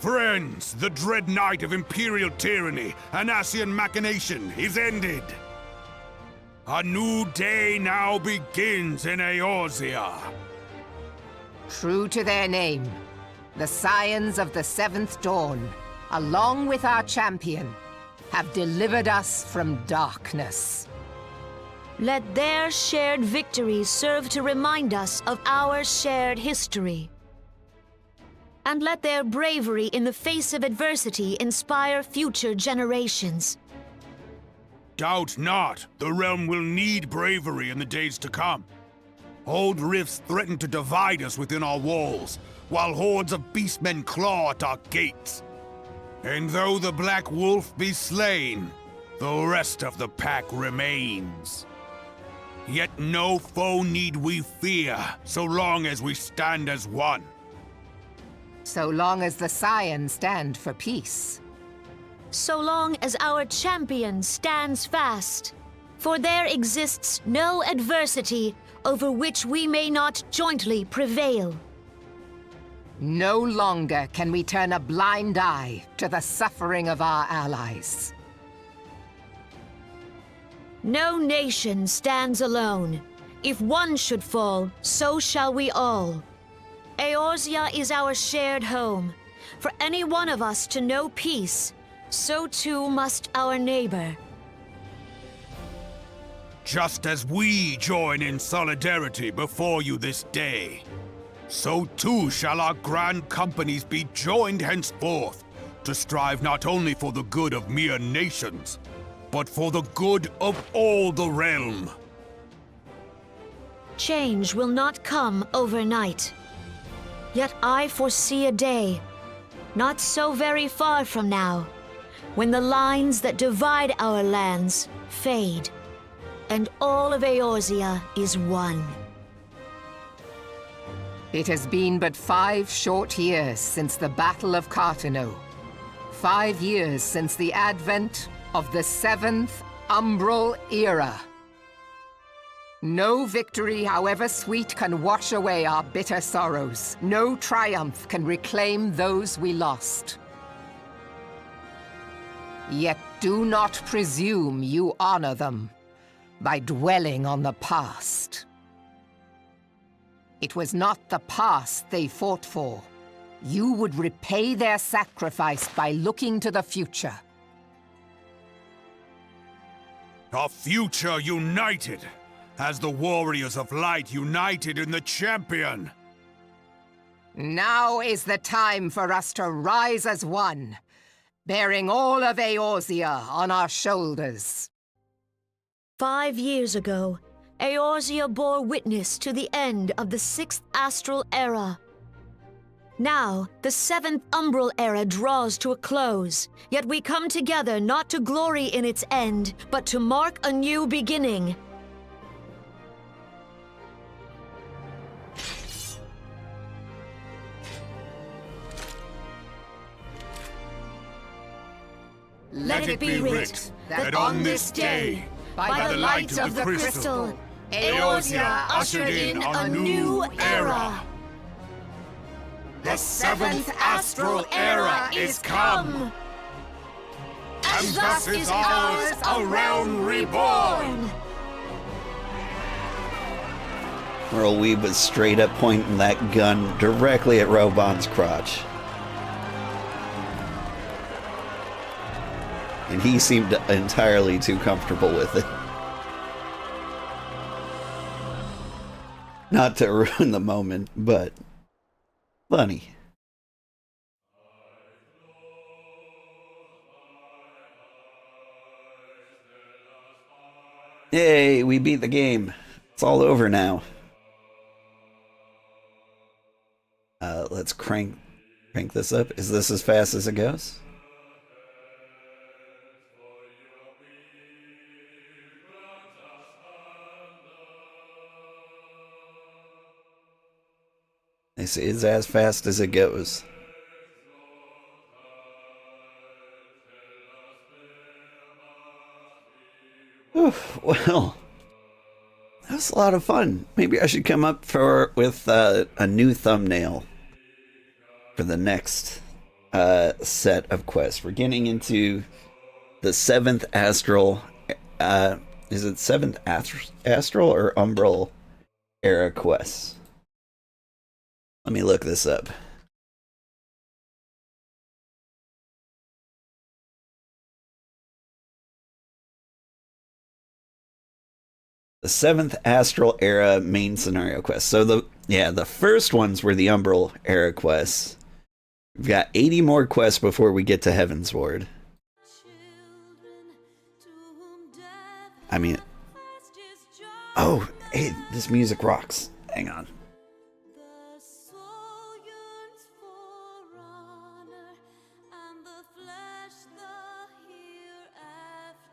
Friends, the dread night of Imperial tyranny and Ascian machination is ended. A new day now begins in Eorzea. True to their name, the Scions of the Seventh Dawn, along with our champion, have delivered us from darkness. Let their shared victory serve to remind us of our shared history. And let their bravery in the face of adversity inspire future generations. Doubt not, the realm will need bravery in the days to come. Old rifts threaten to divide us within our walls, while hordes of beastmen claw at our gates. And though the Black Wolf be slain, the rest of the pack remains. Yet no foe need we fear, so long as we stand as one. So long as the Scions stand for peace. So long as our champion stands fast. For there exists no adversity over which we may not jointly prevail. No longer can we turn a blind eye to the suffering of our allies. No nation stands alone. If one should fall, so shall we all. Eorzea is our shared home. For any one of us to know peace, so too must our neighbor. Just as we join in solidarity before you this day, so too shall our grand companies be joined henceforth to strive not only for the good of mere nations, but for the good of all the realm. Change will not come overnight. Yet I foresee a day, not so very far from now, when the lines that divide our lands fade, and all of Eorzea is one. It has been but 5 short years since the Battle of Cartano. 5 years since the advent of the 7th Umbral Era. No victory, however sweet, can wash away our bitter sorrows. No triumph can reclaim those we lost. Yet do not presume you honor them by dwelling on the past. It was not the past they fought for. You would repay their sacrifice by looking to the future. A future united, as the warriors of light united in the champion. Now is the time for us to rise as one, bearing all of Eorzea on our shoulders. 5 years ago, Eorzea bore witness to the end of the 6th Astral Era. Now, the 7th Umbral Era draws to a close, yet we come together not to glory in its end, but to mark a new beginning. Let it be writ that on this day, by the light of the crystal, Eorzea ushered in a new era. The 7th Astral Era is come! And thus is ours a realm reborn! Whirlweed was straight up pointing that gun directly at Robon's crotch. And he seemed entirely too comfortable with it. Not to ruin the moment, but funny. Yay, we beat the game. It's all over now. Let's crank this up. Is this as fast as it goes? This is as fast as it goes. Whew, well, that was a lot of fun. Maybe I should come up with a new thumbnail for the next set of quests. We're getting into the 7th Astral. Is it 7th Astral or Umbral Era quests? Let me look this up. The 7th Astral Era main scenario quest. So the first ones were the Umbral Era quests. We've got 80 more quests before we get to Heavensward. I mean, oh, Hey, this music rocks. Hang on.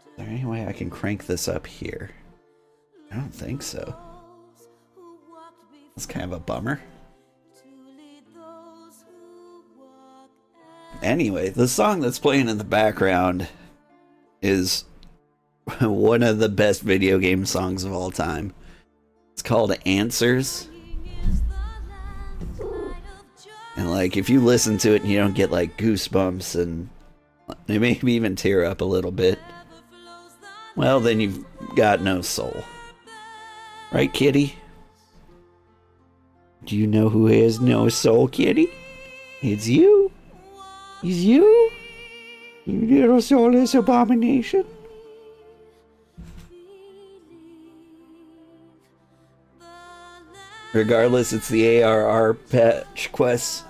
Is there any way I can crank this up here? I don't think so. That's kind of a bummer. Anyway, the song that's playing in the background is one of the best video game songs of all time. It's called Answers. And like, if you listen to it and you don't get like goosebumps and maybe even tear up a little bit, well, then you've got no soul. Right, kitty? Do you know who has no soul, kitty? It's you. It's you? You little soulless abomination. Regardless, it's the ARR patch quests.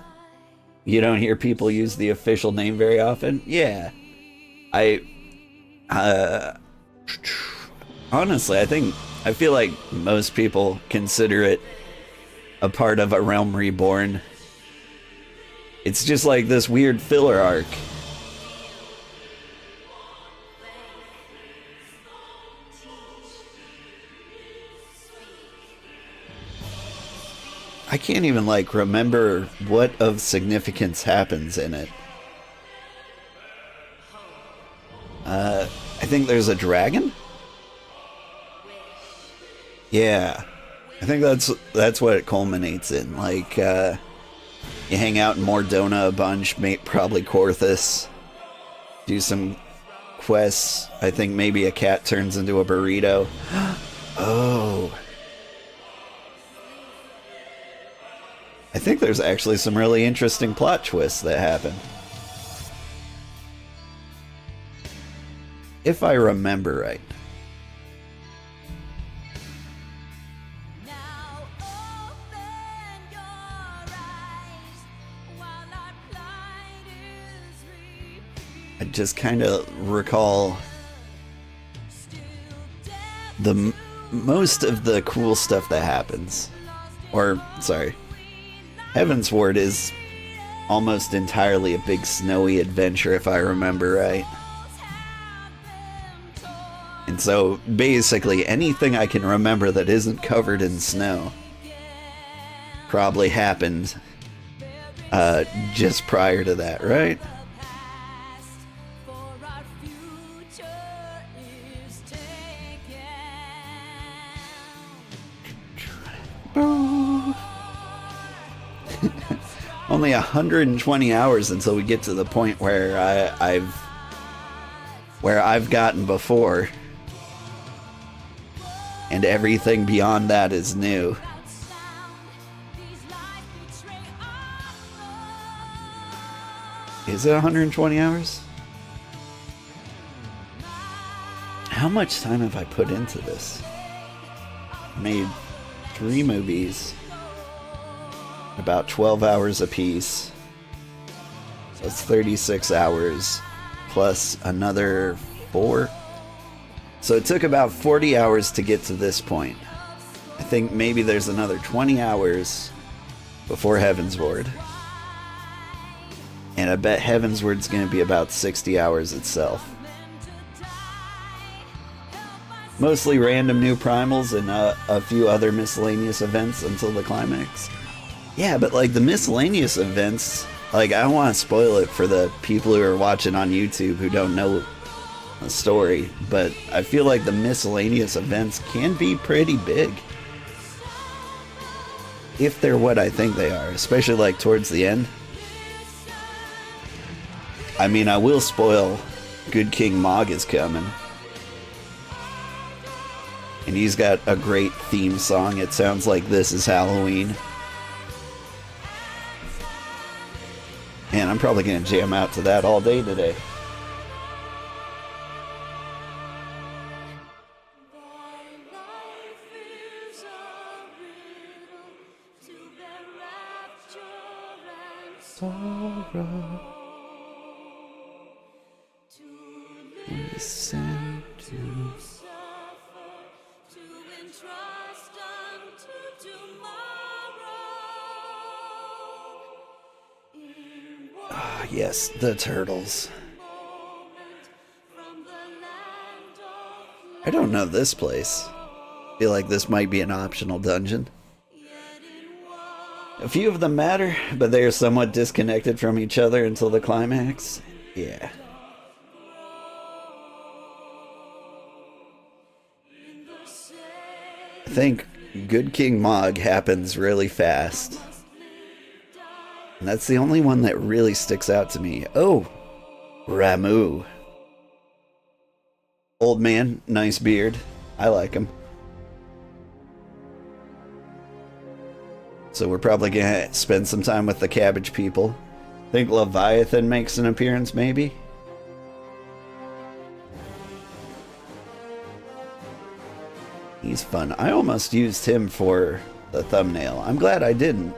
You don't hear people use the official name very often. Yeah. Honestly, I feel like most people consider it a part of A Realm Reborn. It's just like this weird filler arc. I can't even like remember what of significance happens in it. I think there's a dragon? Yeah. I think that's what it culminates in. Like, you hang out in Mordona a bunch, probably Korthus. Do some quests. I think maybe a cat turns into a burrito. Oh. I think there's actually some really interesting plot twists that happen. If I remember right. I just kind of recall most of the cool stuff that happens. Or, sorry. Heavensward is almost entirely a big snowy adventure, if I remember right. And so, basically, anything I can remember that isn't covered in snow probably happened just prior to that, right? Only 120 hours until we get to the point where I've gotten before, and everything beyond that is new. Is it 120 hours? How much time have I put into this? Made 3 movies. About 12 hours apiece. So it's 36 hours plus another 4. So it took about 40 hours to get to this point. I think maybe there's another 20 hours before Heavensward. And I bet Heavensward's going to be about 60 hours itself. Mostly random new primals and a few other miscellaneous events until the climax. Yeah, but like the miscellaneous events, like I don't want to spoil it for the people who are watching on YouTube who don't know the story, but I feel like the miscellaneous events can be pretty big. If they're what I think they are, especially like towards the end. I mean, I will spoil Good King Mog is coming. And he's got a great theme song. It sounds like This Is Halloween. And I'm probably going to jam out to that all day today. Sorrow. Listen to. Ah, yes, the turtles. I don't know this place. Feel like this might be an optional dungeon. A few of them matter, but they are somewhat disconnected from each other until the climax. Yeah. I think Good King Mog happens really fast. And that's the only one that really sticks out to me. Oh, Ramu. Old man, nice beard. I like him. So we're probably gonna spend some time with the cabbage people. Think Leviathan makes an appearance, maybe? He's fun. I almost used him for the thumbnail. I'm glad I didn't.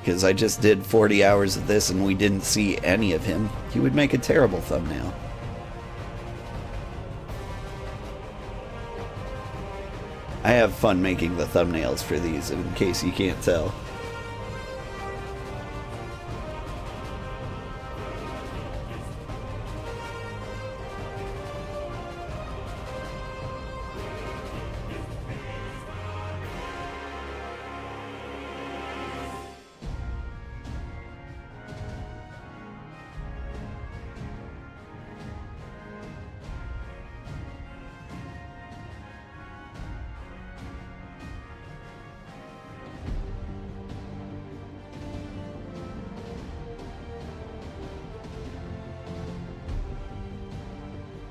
Because I just did 40 hours of this and we didn't see any of him. He would make a terrible thumbnail. I have fun making the thumbnails for these, in case you can't tell.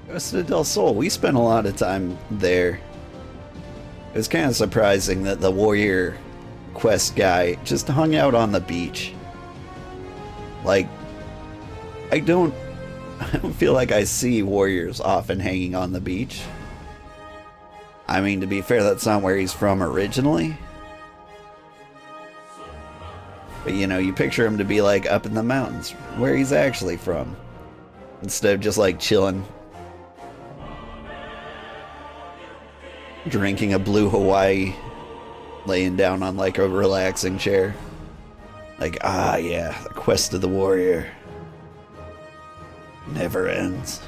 Costa del Sol, we spent a lot of time there. It was kind of surprising that the warrior quest guy just hung out on the beach. Like, I don't feel like I see warriors often hanging on the beach. I mean, to be fair, that's not where he's from originally. But you know, you picture him to be like up in the mountains, where he's actually from. Instead of just like chilling, drinking a blue Hawaii, laying down on like a relaxing chair. Like, ah yeah, the quest of the warrior never ends.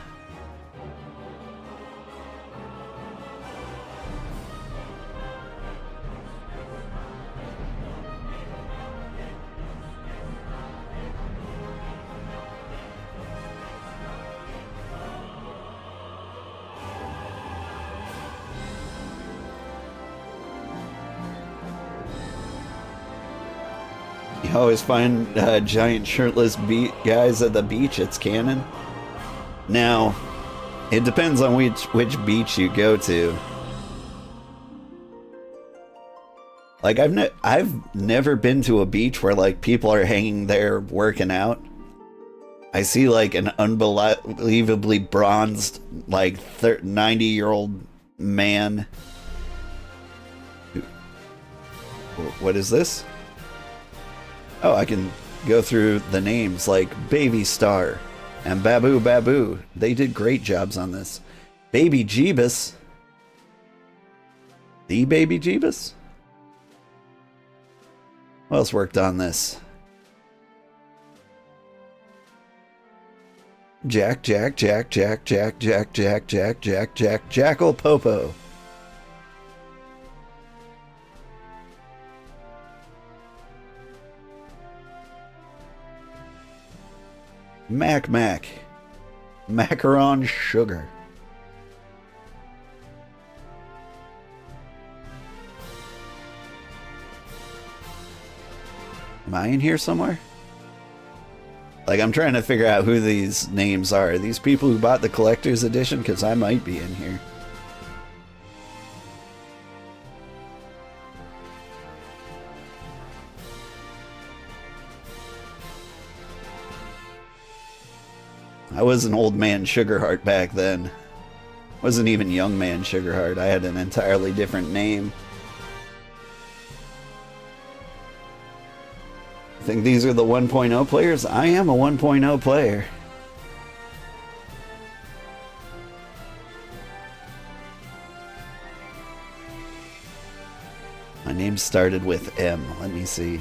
You always find giant shirtless guys at the beach. It's canon. Now, it depends on which beach you go to. Like, I've never been to a beach where like people are hanging there working out. I see like an unbelievably bronzed, like 90-year-old man. What is this? Oh, I can go through the names like Baby Star and Babu Babu. They did great jobs on this. Baby Jeebus. The Baby Jeebus? Who else worked on this? Jackal Popo. Mac. Macaron Sugar. Am I in here somewhere? Like, I'm trying to figure out who these names are. Are these people who bought the collector's edition? Because I might be in here. I was an old man Sugarheart back then. Wasn't even young man Sugarheart. I had an entirely different name. I think these are the 1.0 players. I am a 1.0 player. name started with M. Let me see.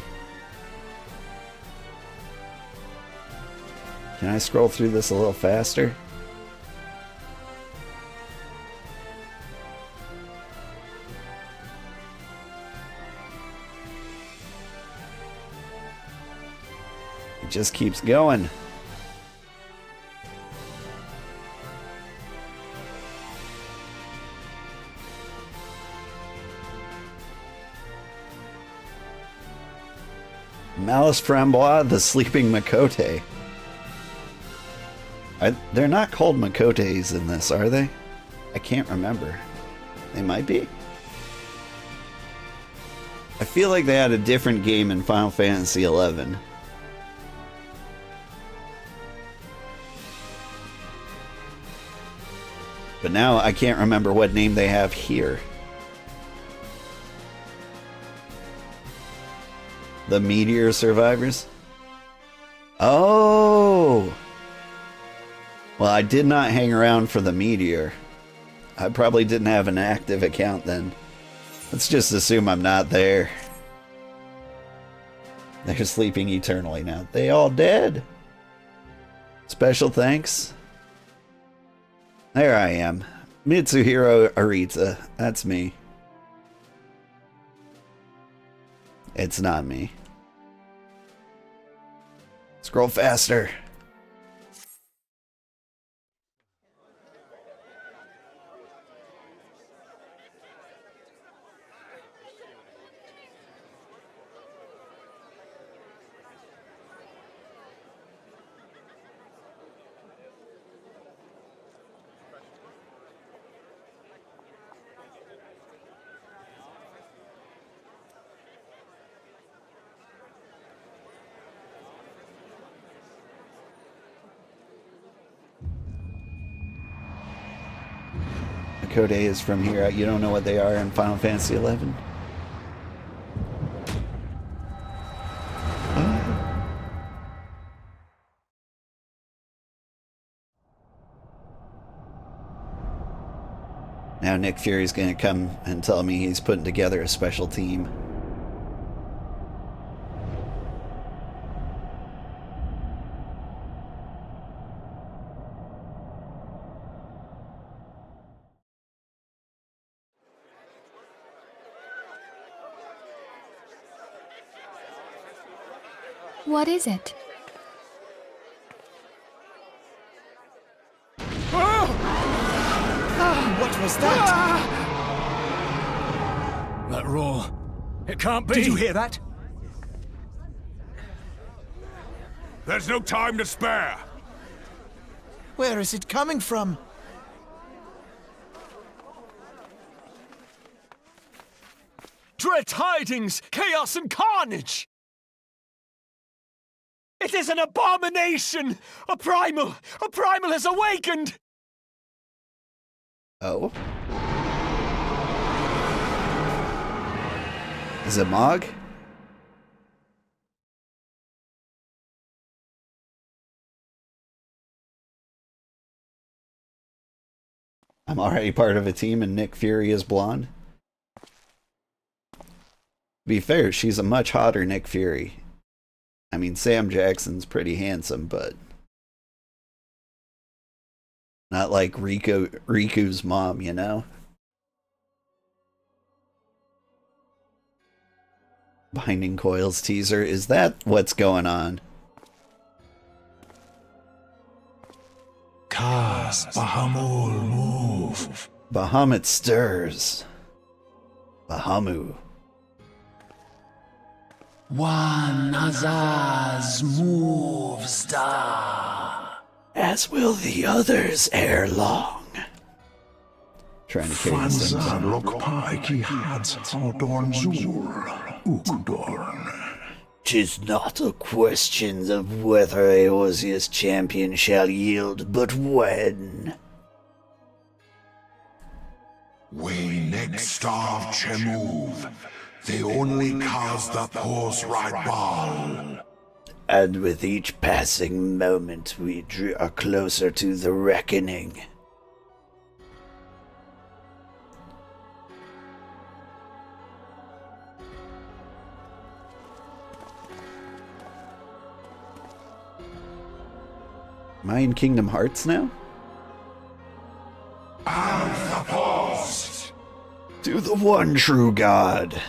Can I scroll through this a little faster? It just keeps going. Malice Frambois, the Sleeping Makote. They're not called Makotes in this, are they? I can't remember. They might be. I feel like they had a different game in Final Fantasy XI. But now I can't remember what name they have here. The Meteor Survivors? Oh! Well, I did not hang around for the Meteor. I probably didn't have an active account then. Let's just assume I'm not there. They're sleeping eternally now. They all dead? Special thanks. There I am. Mitsuhiro Arita. That's me. It's not me. Scroll faster. Code A is from here. You don't know what they are in Final Fantasy XI? Now Nick Fury's going to come and tell me he's putting together a special team. What is it? What was that? That roar. It can't be. Did you hear that? There's no time to spare. Where is it coming from? Dread tidings! Chaos and carnage! It is an abomination! A primal has awakened! Oh? Is it Mog? I'm already part of a team and Nick Fury is blonde. To be fair, she's a much hotter Nick Fury. I mean, Sam Jackson's pretty handsome, but not like Riku's mom, you know? Binding Coils teaser. Is that what's going on? Cast Bahamul move. Bahamut stirs. Bahamu. One Azaz moves da. As will the others ere long. Trying to carry this thing down. Lokpaiki hads Aldorn Zur, Ukdorn. 'Tis not a question of whether Eorzea's champion shall yield, but when. We next starve Chemuv. They only cause the horse ride ball. And with each passing moment, we draw closer to the reckoning. Am I in Kingdom Hearts now? To the one true God.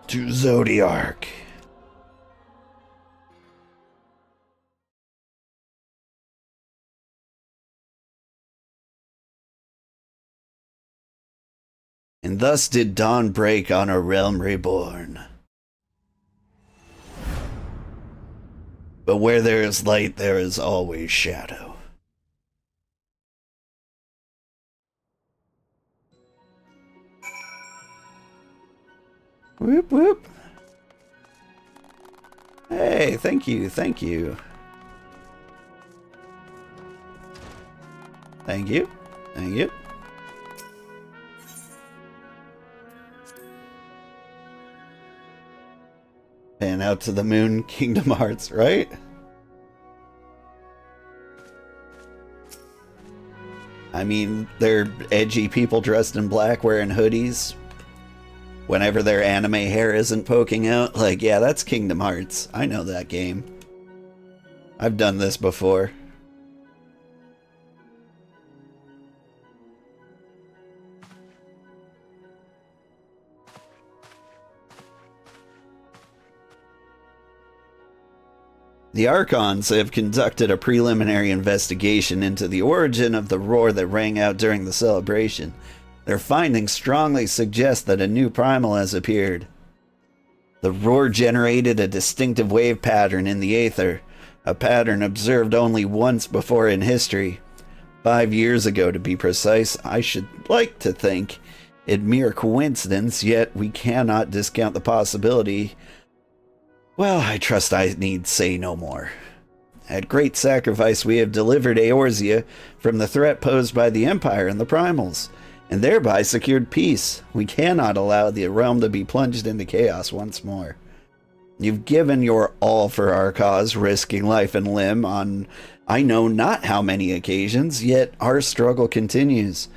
To Zodiark. And thus did dawn break on a realm reborn. But where there is light, there is always shadow. Whoop whoop. Hey, thank you, thank you. Thank you, thank you. Pan out to the moon, Kingdom Hearts, right? I mean, they're edgy people dressed in black wearing hoodies. Whenever their anime hair isn't poking out, like, yeah, that's Kingdom Hearts. I know that game. I've done this before. The Archons have conducted a preliminary investigation into the origin of the roar that rang out during the celebration. Their findings strongly suggest that a new primal has appeared. The roar generated a distinctive wave pattern in the aether, a pattern observed only once before in history. 5 years ago, to be precise. I should like to think it mere coincidence, yet we cannot discount the possibility. Well, I trust I need say no more. At great sacrifice, we have delivered Eorzea from the threat posed by the Empire and the Primals, and thereby secured peace. We cannot allow the realm to be plunged into chaos once more. You've given your all for our cause, risking life and limb on I know not how many occasions, yet our struggle continues.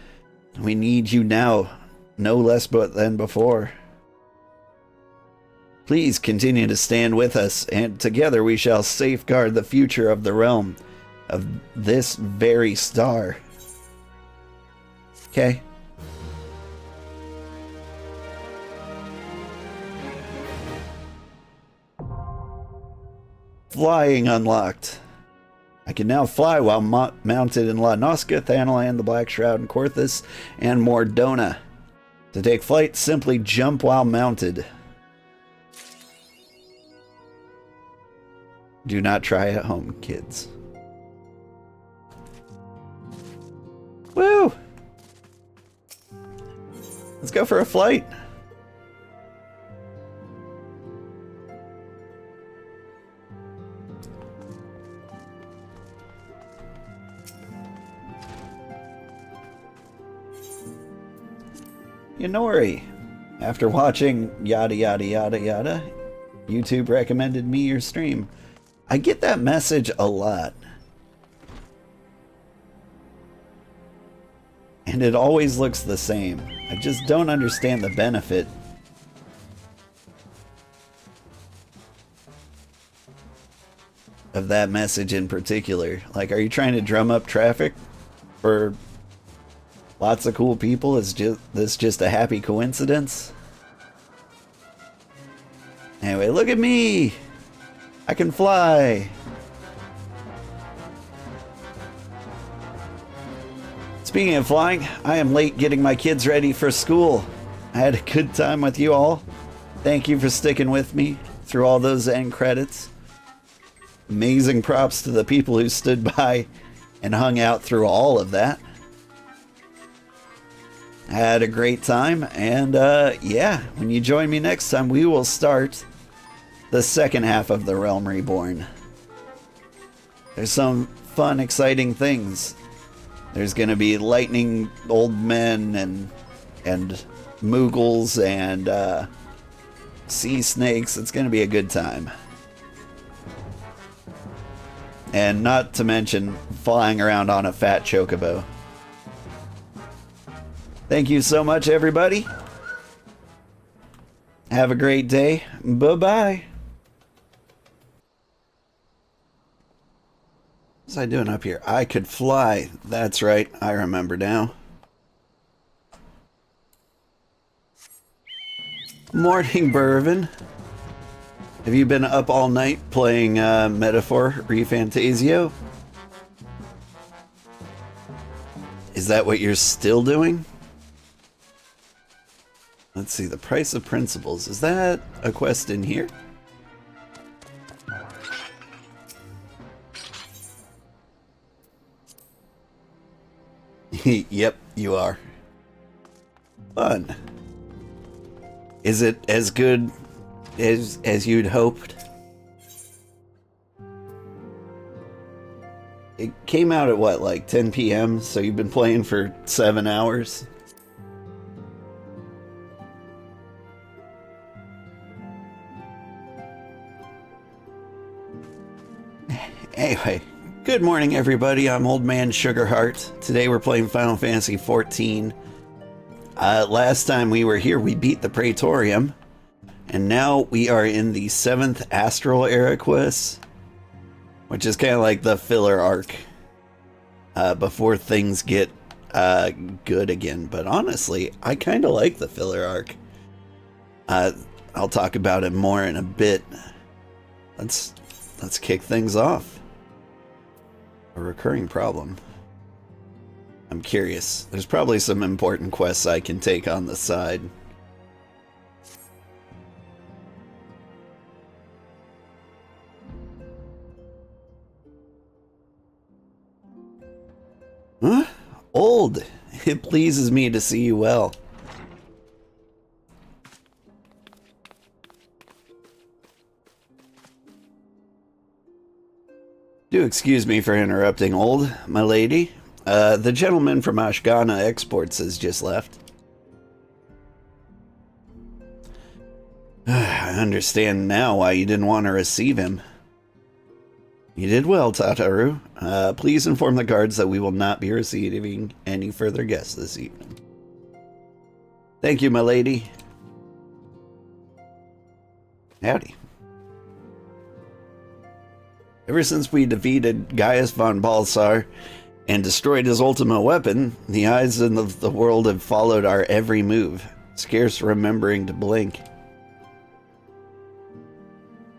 We need you now, no less but than before. Please continue to stand with us, and together we shall safeguard the future of the realm, of this very star. Okay. Flying unlocked. I can now fly while mounted in La Nosca, Thanalan, the Black Shroud, and Korthus, and Mordona. To take flight, simply jump while mounted. Do not try at home, kids. Woo! Let's go for a flight. Yonori, after watching yada yada yada yada, YouTube recommended me your stream. I get that message a lot. And it always looks the same. I just don't understand the benefit. Of that message in particular. Like, are you trying to drum up traffic for lots of cool people? Is this just a happy coincidence? Anyway, look at me! I can fly! Speaking of flying, I am late getting my kids ready for school. I had a good time with you all. Thank you for sticking with me through all those end credits. Amazing props to the people who stood by and hung out through all of that. I had a great time, and yeah, when you join me next time, we will start the second half of the Realm Reborn. There's some fun, exciting things. There's gonna be lightning old men and Moogles and sea snakes. It's gonna be a good time. And not to mention flying around on a fat chocobo. Thank you so much, everybody. Have a great day. Bye-bye. What's I doing up here? I could fly. That's right. I remember now. Morning, Burvin. Have you been up all night playing Metaphor Refantasio? Is that what you're still doing? Let's see, the price of principles. Is that a quest in here? Yep, you are. Fun. Is it as good as you'd hoped? It came out at what, like 10 p.m., so you've been playing for 7 hours? Anyway, good morning everybody, I'm Old Man Sugarheart. Today we're playing Final Fantasy XIV. Last time we were here we beat the Praetorium, and now we are in the 7th Astral Era quest, which is kind of like the filler arc before things get good again. But honestly, I kind of like the filler arc. I'll talk about it more in a bit. Let's kick things off. A recurring problem. I'm curious. There's probably some important quests I can take on the side. Huh? Old. It pleases me to see you well. Do excuse me for interrupting, Old, my lady. The gentleman from Ashgana Exports has just left. I understand now why you didn't want to receive him. You did well, Tataru. Please inform the guards that we will not be receiving any further guests this evening. Thank you, my lady. Howdy. Ever since we defeated Gaius von Balsar and destroyed his ultimate weapon, the eyes of the world have followed our every move, scarce remembering to blink.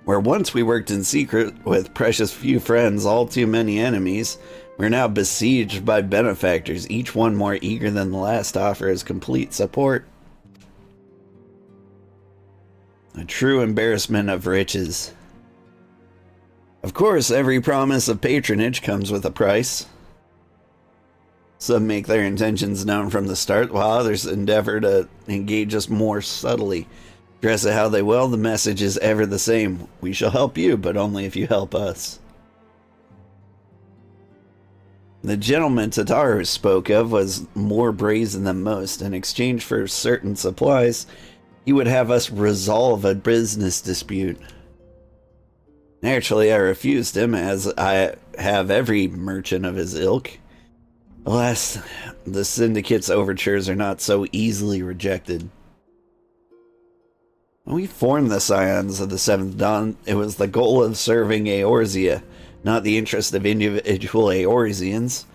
Where once we worked in secret with precious few friends, all too many enemies, we're now besieged by benefactors, each one more eager than the last to offer his complete support. A true embarrassment of riches. Of course, every promise of patronage comes with a price. Some make their intentions known from the start, while others endeavor to engage us more subtly. Dress it how they will, the message is ever the same. We shall help you, but only if you help us. The gentleman Tataru spoke of was more brazen than most. In exchange for certain supplies, he would have us resolve a business dispute. Naturally, I refused him, as I have every merchant of his ilk. Alas, the Syndicate's overtures are not so easily rejected. When we formed the Scions of the Seventh Dawn, it was the goal of serving Eorzea, not the interest of individual Eorzeans.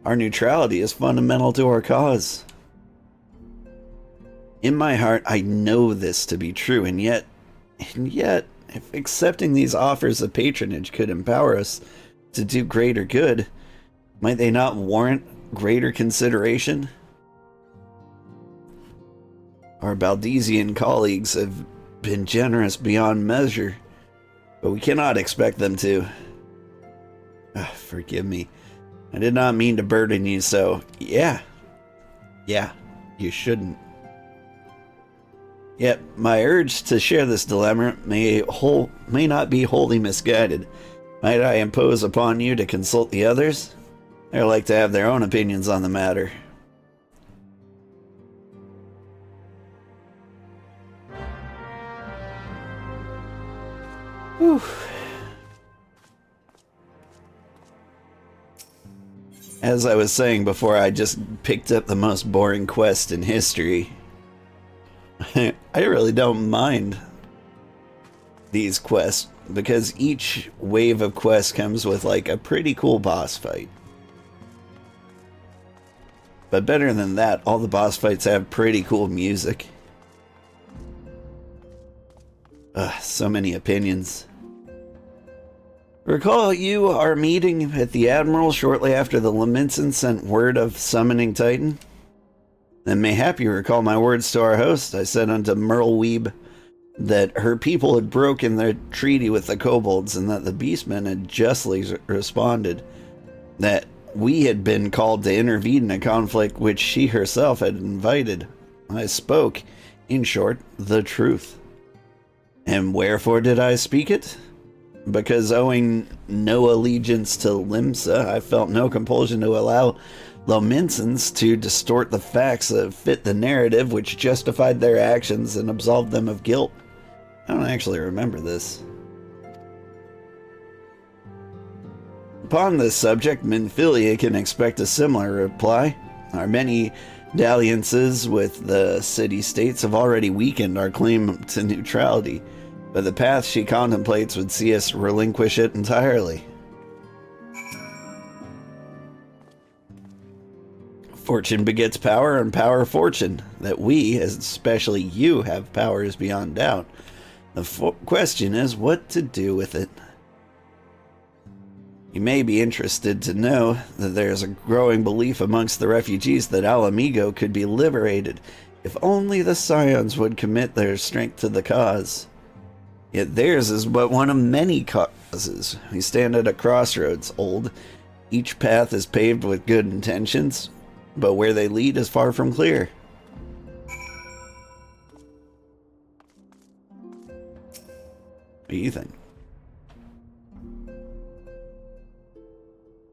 Our neutrality is fundamental to our cause. In my heart, I know this to be true, and yet, if accepting these offers of patronage could empower us to do greater good, might they not warrant greater consideration? Our Baldesian colleagues have been generous beyond measure, but we cannot expect them to. Forgive me. I did not mean to burden you, so yeah, you shouldn't. Yet, my urge to share this dilemma may not be wholly misguided. Might I impose upon you to consult the others? They're like to have their own opinions on the matter. Whew. As I was saying before, I just picked up the most boring quest in history. I really don't mind these quests, because each wave of quests comes with like a pretty cool boss fight. But better than that, all the boss fights have pretty cool music. So many opinions. Recall you our meeting at the Admiral shortly after the Lamenson sent word of summoning Titan? Then mayhap you recall my words to our host. I said unto Merleweeb that her people had broken their treaty with the kobolds, and that the beastmen had justly responded that we had been called to intervene in a conflict which she herself had invited. I spoke, in short, the truth. And wherefore did I speak it? Because owing no allegiance to Limsa, I felt no compulsion to allow Lomensons to distort the facts that fit the narrative which justified their actions and absolved them of guilt. I don't actually remember this. Upon this subject, Minfilia can expect a similar reply. Our many dalliances with the city-states have already weakened our claim to neutrality, but the path she contemplates would see us relinquish it entirely. Fortune begets power, and power fortune. That we, especially you, have power is beyond doubt. The question is what to do with it. You may be interested to know that there is a growing belief amongst the refugees that Alamigo could be liberated if only the Scions would commit their strength to the cause. Yet theirs is but one of many causes. We stand at a crossroads, old. Each path is paved with good intentions, but where they lead is far from clear. What do you think?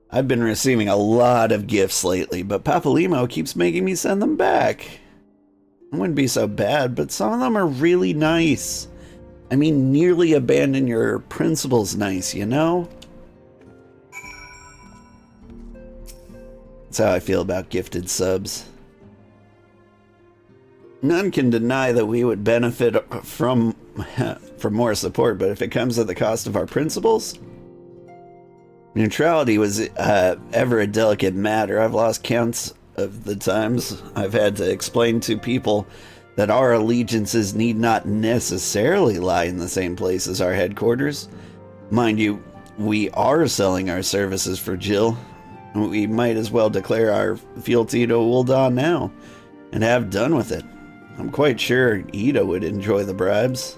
I've been receiving a lot of gifts lately, but Papalimo keeps making me send them back. It wouldn't be so bad, but some of them are really nice. I mean, nearly abandon your principles nice, you know? That's how I feel about gifted subs. None can deny that we would benefit from more support, but if it comes at the cost of our principles? Neutrality was ever a delicate matter. I've lost counts of the times I've had to explain to people that our allegiances need not necessarily lie in the same place as our headquarters. Mind you, we are selling our services for Jill. We might as well declare our fealty to Ul'dah now, and have done with it. I'm quite sure Ida would enjoy the bribes.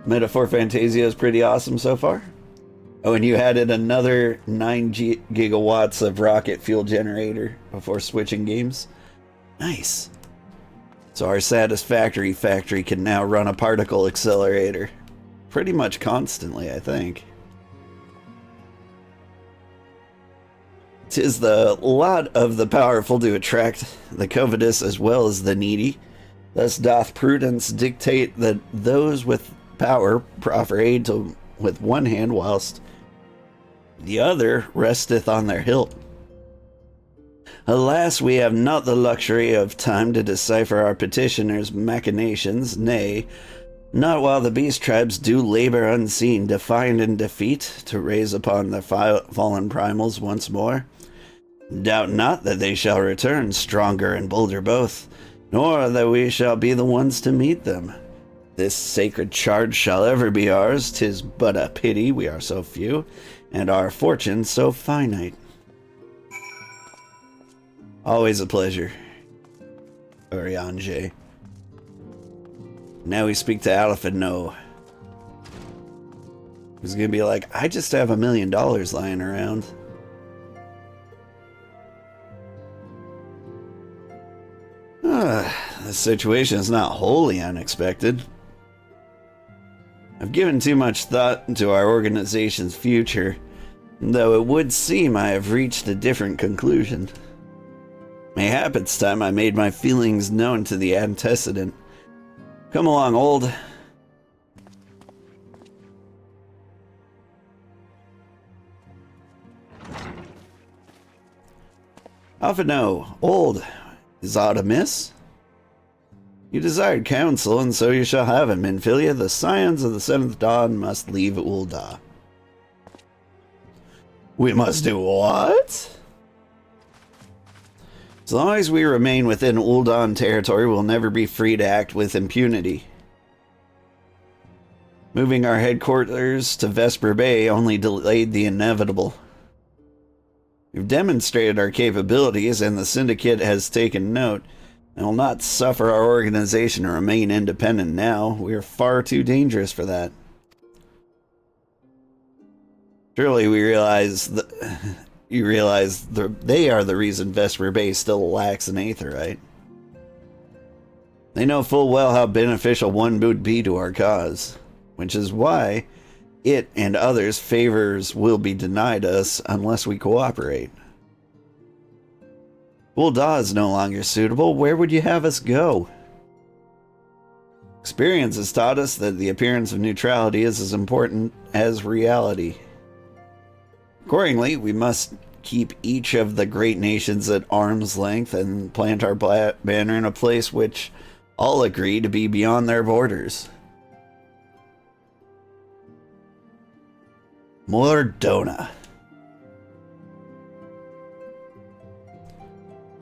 Metaphor Fantasia is pretty awesome so far. Oh, and you added another 9 gigawatts of rocket fuel generator before switching games. Nice. So our Satisfactory factory can now run a particle accelerator. Pretty much constantly, I think. 'Tis the lot of the powerful to attract the covetous as well as the needy. Thus doth prudence dictate that those with power proffer aid with one hand, whilst the other resteth on their hilt. Alas, we have not the luxury of time to decipher our petitioners' machinations, nay, not while the beast tribes do labor unseen to find and defeat, to raise upon the fallen primals once more. Doubt not that they shall return, stronger and bolder both, nor that we shall be the ones to meet them. This sacred charge shall ever be ours. 'Tis but a pity we are so few, and our fortune so finite. Always a pleasure, Oriange. Now we speak to Alphino. He's gonna be like, I just have $1 million lying around. This situation is not wholly unexpected. I've given too much thought to our organization's future, though it would seem I have reached a different conclusion. Mayhap it's time I made my feelings known to the antecedent. Come along, old. Alphino, old. Is aught amiss? You desired counsel, and so you shall have it, Minfilia. The Scions of the Seventh Dawn must leave Ul'dah. We must do what? As long as we remain within Ul'dah territory, we'll never be free to act with impunity. Moving our headquarters to Vesper Bay only delayed the inevitable. We've demonstrated our capabilities, and the Syndicate has taken note, and will not suffer our organization to remain independent now. We are far too dangerous for that. Surely we realize that you realize they are the reason Vesper Bay still lacks an Aether, right? They know full well how beneficial one would be to our cause, which is why it and others' favors will be denied us unless we cooperate. Ul'dah is no longer suitable. Where would you have us go? Experience has taught us that the appearance of neutrality is as important as reality. Accordingly, we must keep each of the great nations at arm's length and plant our banner in a place which all agree to be beyond their borders. Mordona.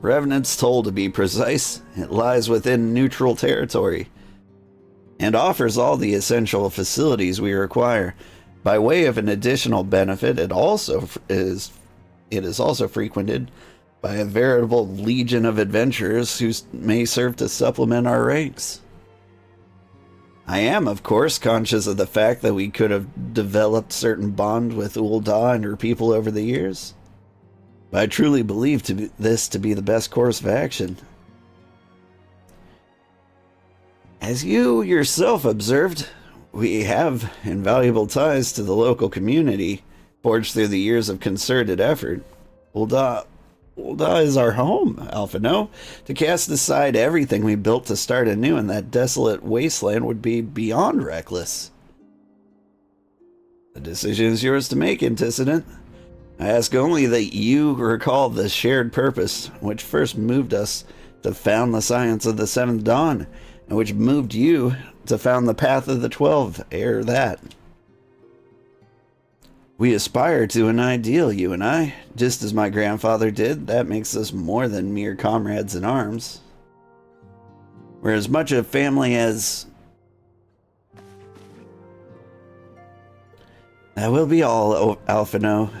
Revenant's Toll, to be precise. It lies within neutral territory and offers all the essential facilities we require. By way of an additional benefit, it is also frequented by a veritable legion of adventurers who may serve to supplement our ranks. I am, of course, conscious of the fact that we could have developed certain bond with Ul'dah and her people over the years, but I truly believe this to be the best course of action. As you yourself observed, we have invaluable ties to the local community, forged through the years of concerted effort. Ul'dah is our home, Alphino. To cast aside everything we built to start anew in that desolate wasteland would be beyond reckless. The decision is yours to make, Antecedent. I ask only that you recall the shared purpose which first moved us to found the Science of the Seventh Dawn, and which moved you to found the Path of the 12, ere that. We aspire to an ideal, you and I, just as my grandfather did. That makes us more than mere comrades in arms. We're as much a family as... That will be all, Alphino.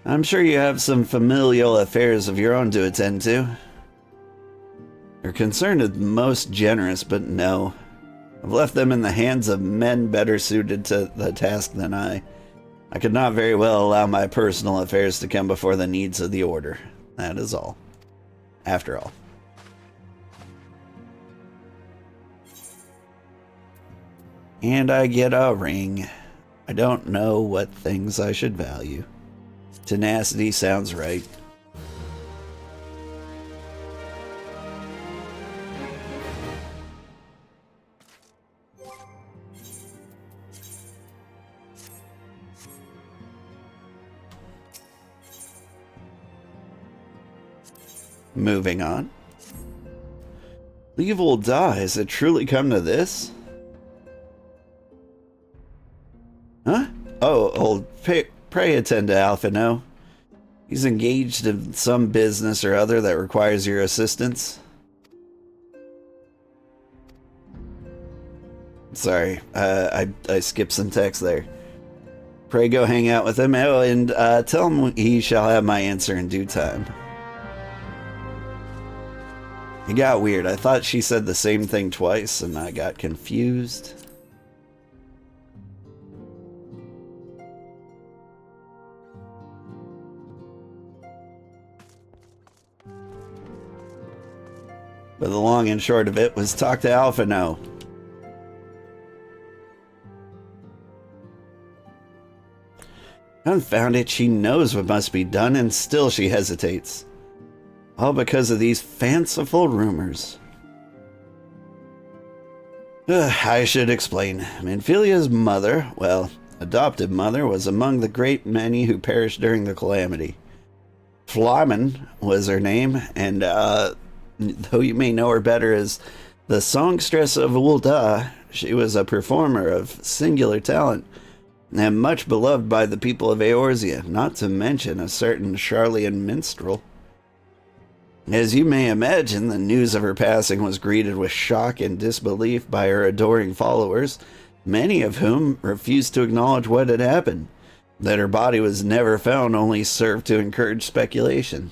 I'm sure you have some familial affairs of your own to attend to. Your concern is most generous, but no. I've left them in the hands of men better suited to the task than I. I could not very well allow my personal affairs to come before the needs of the Order. That is all. After all. And I get a ring. I don't know what things I should value. Tenacity sounds right. Moving on. Leave Ul'dah. Has it truly come to this? Huh? Oh, pray attend to Alphino. He's engaged in some business or other that requires your assistance. Sorry, I skipped some text there. Pray go hang out with him. Oh, and tell him he shall have my answer in due time. It got weird. I thought she said the same thing twice, and I got confused. But the long and short of it was talk to Alphino. Confound it, she knows what must be done, and still she hesitates. All because of these fanciful rumors. I should explain. Minfilia's mother, well, adopted mother, was among the great many who perished during the calamity. Flamen was her name, and though you may know her better as the songstress of U.S.A, she was a performer of singular talent and much beloved by the people of Eorzea, not to mention a certain Charlian minstrel. As you may imagine, the news of her passing was greeted with shock and disbelief by her adoring followers, many of whom refused to acknowledge what had happened. That her body was never found only served to encourage speculation.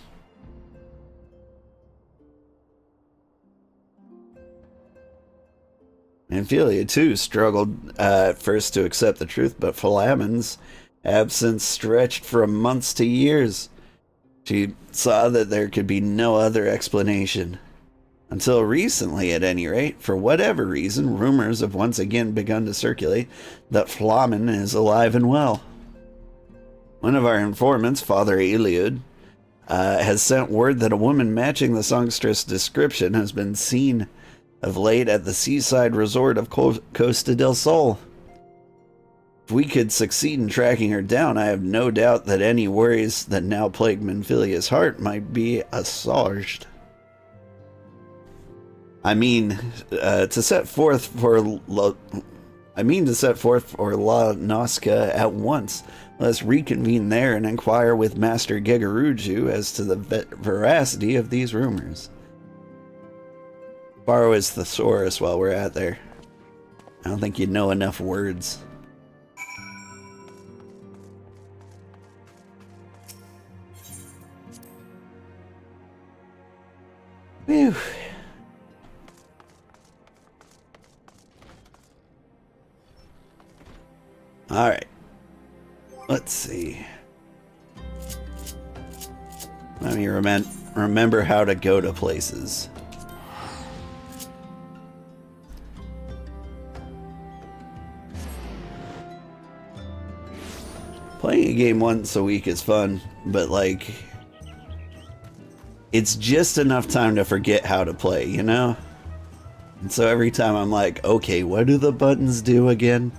Ophelia, too, struggled at first to accept the truth, but Flamen's absence stretched from months to years. She saw that there could be no other explanation. Until recently, at any rate, for whatever reason, rumors have once again begun to circulate that Flamen is alive and well. One of our informants, Father Eliud, has sent word that a woman matching the songstress description has been seen of late at the seaside resort of Costa del Sol. If we could succeed in tracking her down, I have no doubt that any worries that now plague Minfilia's heart might be assuaged. I mean, to set forth for La Nosca at once. Let's reconvene there and inquire with Master Gegaruju as to the veracity of these rumors. Borrow his thesaurus while we're at there. I don't think you know enough words. Whew. Alright. Let's see. Let me remember how to go to places. Playing a game once a week is fun, but like, it's just enough time to forget how to play, you know? And so every time I'm like, okay, what do the buttons do again?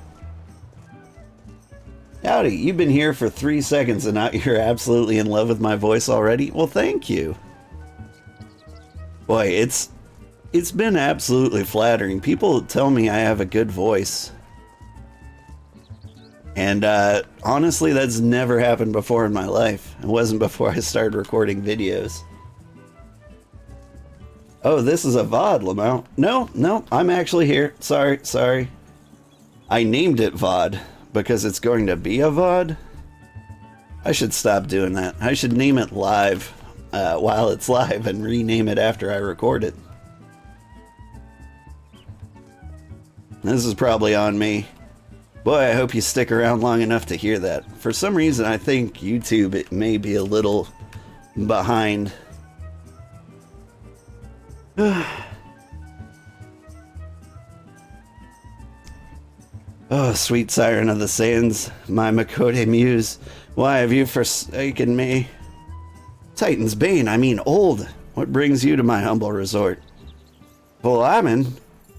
Howdy, you've been here for 3 seconds and now you're absolutely in love with my voice already? Well, thank you. Boy, it's been absolutely flattering. People tell me I have a good voice. And honestly, that's never happened before in my life. It wasn't before I started recording videos. Oh, this is a VOD, Lamau. No, I'm actually here. Sorry. I named it VOD because it's going to be a VOD. I should stop doing that. I should name it live while it's live and rename it after I record it. This is probably on me. Boy, I hope you stick around long enough to hear that. For some reason, I think YouTube it may be a little behind. Oh, sweet siren of the sands, my Makode muse, why have you forsaken me? Titan's bane, I mean old. What brings you to my humble resort? Flamen?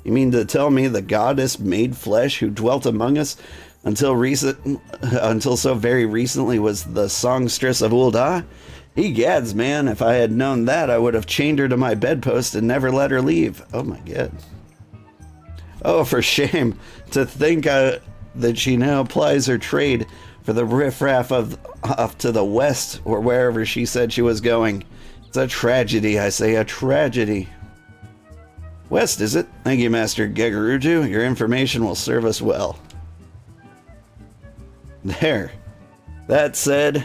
You mean to tell me the goddess made flesh who dwelt among us until so very recently was the songstress of U.S.A? Egads, man, if I had known that, I would have chained her to my bedpost and never let her leave. Oh my god. Oh, for shame. To think that she now plies her trade for the riffraff off to the west or wherever she said she was going. It's a tragedy, I say, a tragedy. West, is it? Thank you, Master Gegaruju. Your information will serve us well. There. That said,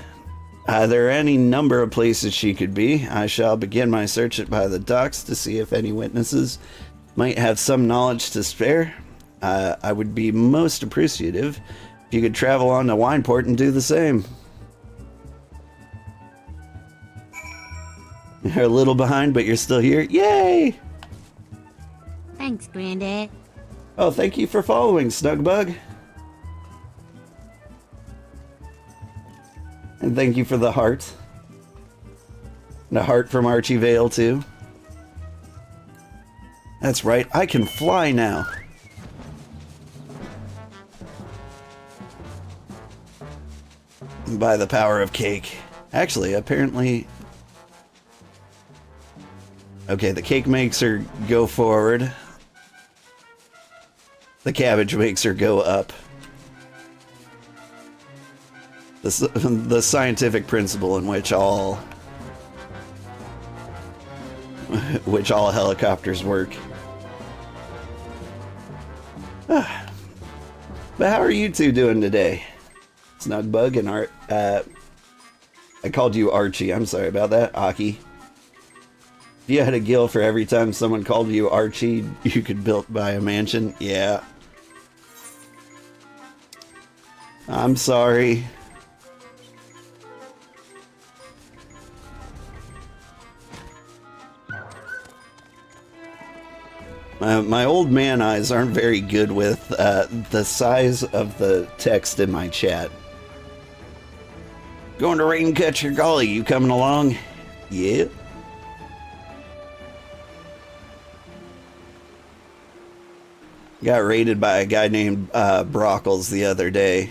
there are any number of places she could be. I shall begin my search by the docks to see if any witnesses might have some knowledge to spare. I would be most appreciative if you could travel on to Wineport and do the same. You're a little behind, but you're still here. Yay! Thanks, Granddad. Oh, thank you for following, Snugbug. And thank you for the heart. And a heart from Archie Vale, too. That's right, I can fly now. by the power of cake. Actually, apparently... Okay, the cake makes her go forward. The cabbage makes her go up. The scientific principle in which all helicopters work. But how are you two doing today? Snugbug and Art. I called you Archie. I'm sorry about that, Aki. If you had a gill for every time someone called you Archie, you could buy a mansion. Yeah. I'm sorry. My old man eyes aren't very good with the size of the text in my chat. Going to rain cut your golly, you coming along? Yeah. Got raided by a guy named Brockles the other day.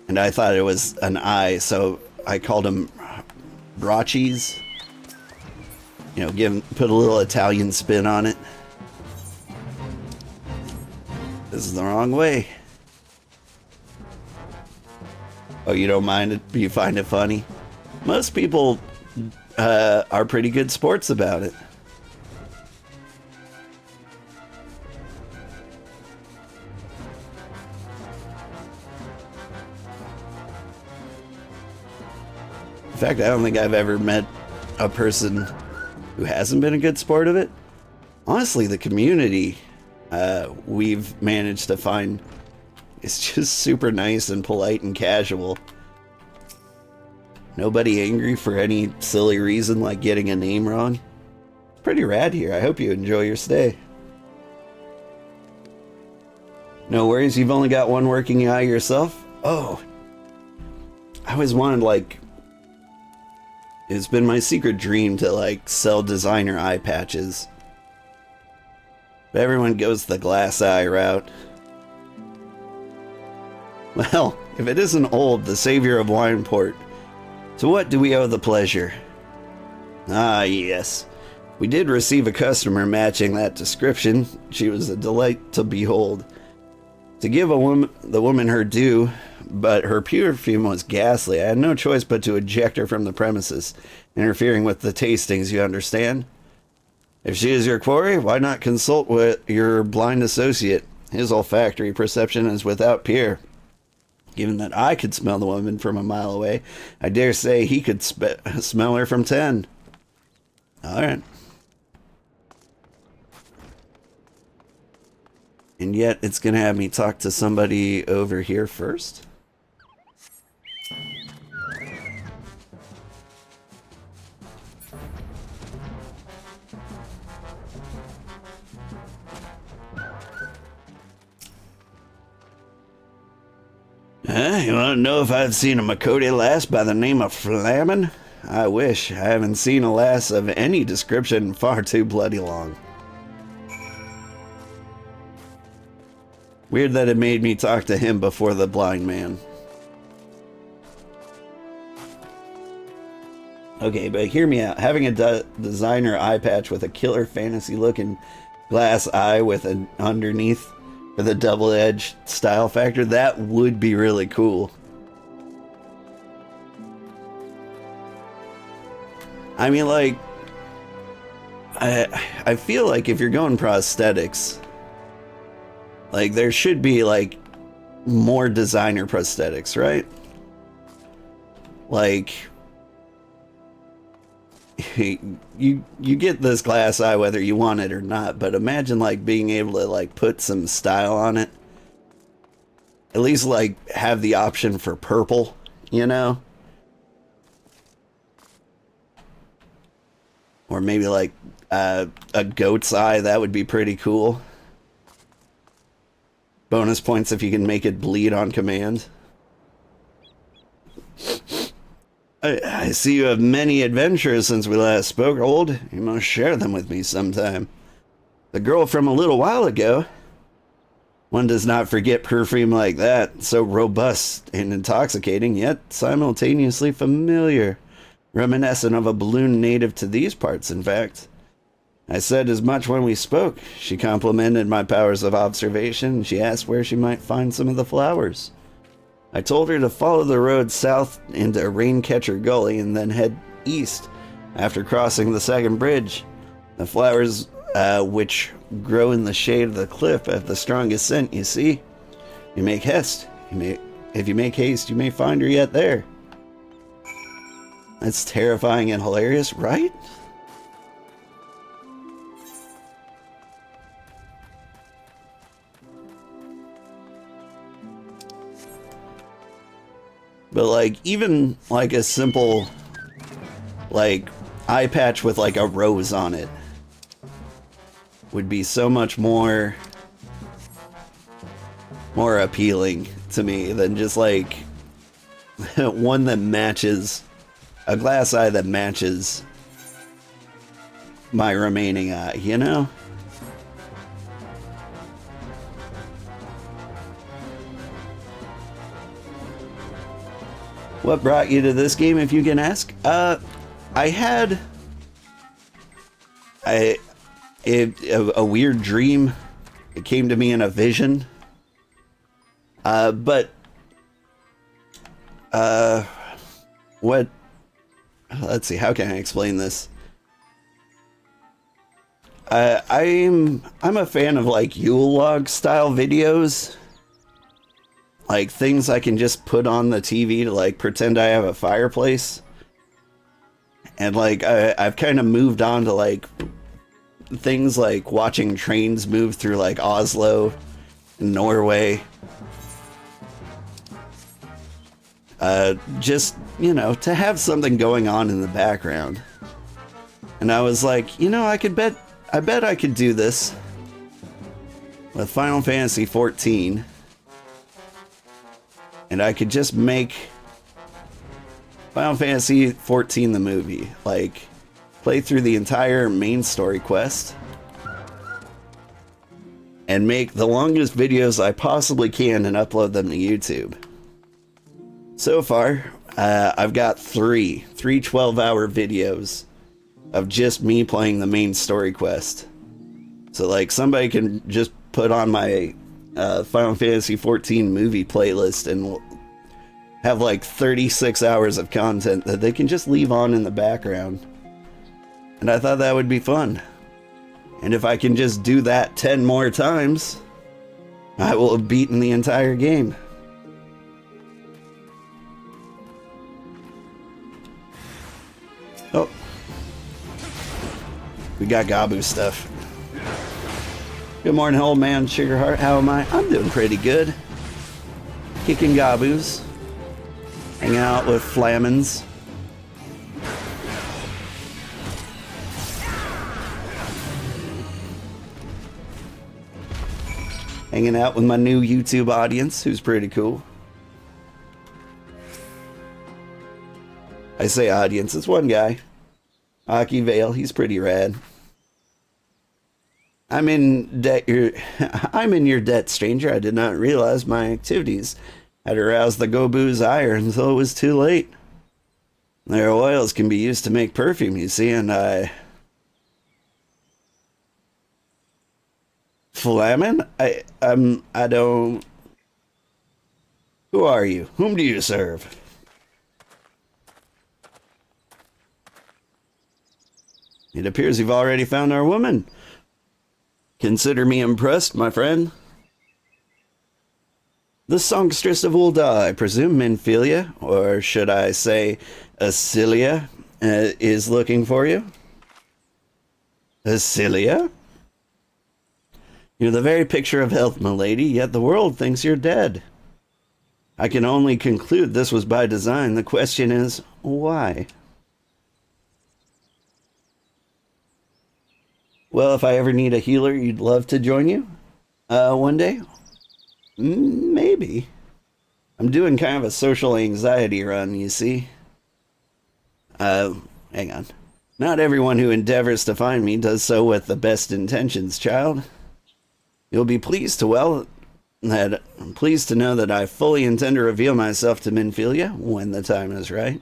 And I thought it was an I, so I called him Brocchies. You know, put a little Italian spin on it. This is the wrong way. Oh, you don't mind it? You find it funny? Most people are pretty good sports about it. In fact, I don't think I've ever met a person who hasn't been a good sport of it. Honestly, the community we've managed to find is just super nice and polite and casual. Nobody angry for any silly reason like getting a name wrong. Pretty rad here. I hope you enjoy your stay. No worries, you've only got one working eye yourself? Oh. I always wanted, like... It's been my secret dream to, like, sell designer eye patches. But everyone goes the glass eye route. Well, if it isn't Old, the savior of Wineport, to what do we owe the pleasure? Ah, yes. We did receive a customer matching that description. She was a delight to behold. To give the woman her due, but her perfume was ghastly. I had no choice but to eject her from the premises, interfering with the tastings, you understand? If she is your quarry, why not consult with your blind associate? His olfactory perception is without peer. Given that I could smell the woman from a mile away, I dare say he could smell her from 10. Alright. And yet, it's going to have me talk to somebody over here first. You want to know if I've seen a Makode lass by the name of Flamin? I wish. I haven't seen a lass of any description in far too bloody long. Weird that it made me talk to him before the blind man. Okay, but hear me out. Having a designer eye patch with a killer fantasy-looking glass eye with an underneath with a double-edged style factor, that would be really cool. I mean, like, I feel like if you're going prosthetics, like, there should be, like, more designer prosthetics, right? Like, you get this glass eye whether you want it or not, but imagine, like, being able to, like, put some style on it. At least, like, have the option for purple, you know? Or maybe, like, a goat's eye, that would be pretty cool. Bonus points if you can make it bleed on command. I see you have many adventures since we last spoke, Old. You must share them with me sometime. The girl from a little while ago. One does not forget perfume like that, so robust and intoxicating, yet simultaneously familiar. Reminiscent of a balloon native to these parts, in fact. I said as much when we spoke. She complimented my powers of observation, and she asked where she might find some of the flowers. I told her to follow the road south into Raincatcher Gully and then head east after crossing the second bridge. The flowers, which grow in the shade of the cliff, have the strongest scent, you see. You make haste. If you make haste, you may find her yet there. That's terrifying and hilarious, right? But like, even like a simple like eye patch with like a rose on it would be so much more appealing to me than just like one that matches, a glass eye that matches my remaining eye, you know? What brought you to this game, if you can ask? I had a weird dream. It came to me in a vision. Let's see, how can I explain this? I'm a fan of like Yule log style videos. Like things I can just put on the TV to like pretend I have a fireplace. And like I've kind of moved on to like things like watching trains move through like Oslo and Norway. Just, you know, to have something going on in the background. And I was like, you know, I bet I could do this with Final Fantasy XIV. And I could just make Final Fantasy XIV the movie. Like, play through the entire main story quest. And make the longest videos I possibly can and upload them to YouTube. So far, I've got three 12-hour videos of just me playing the main story quest. So, like, somebody can just put on my Final Fantasy XIV movie playlist and have like 36 hours of content that they can just leave on in the background. And I thought that would be fun. And if I can just do that 10 more times, I will have beaten the entire game. Oh. We got Gabu stuff. Good morning, old man Sugarheart. How am I? I'm doing pretty good. Kicking Gabus. Hanging out with Flammins. Hanging out with my new YouTube audience, who's pretty cool. I say audience, it's one guy. Aki Vale, he's pretty rad. I'm in your debt, stranger. I did not realize my activities had aroused the Gobu's ire until it was too late. Their oils can be used to make perfume, you see, and Flamin? I don't... Who are you? Whom do you serve? It appears you've already found our woman. Consider me impressed, my friend. The songstress of Ul'dah, I presume Minfilia, or should I say Asilia, is looking for you. Asilia? You're the very picture of health, milady, yet the world thinks you're dead. I can only conclude this was by design. The question is, why? Well, if I ever need a healer, you'd love to join you? One day? Maybe. I'm doing kind of a social anxiety run, you see. Hang on. Not everyone who endeavors to find me does so with the best intentions, child. You'll be pleased to that I'm pleased to know that I fully intend to reveal myself to Minfilia when the time is right.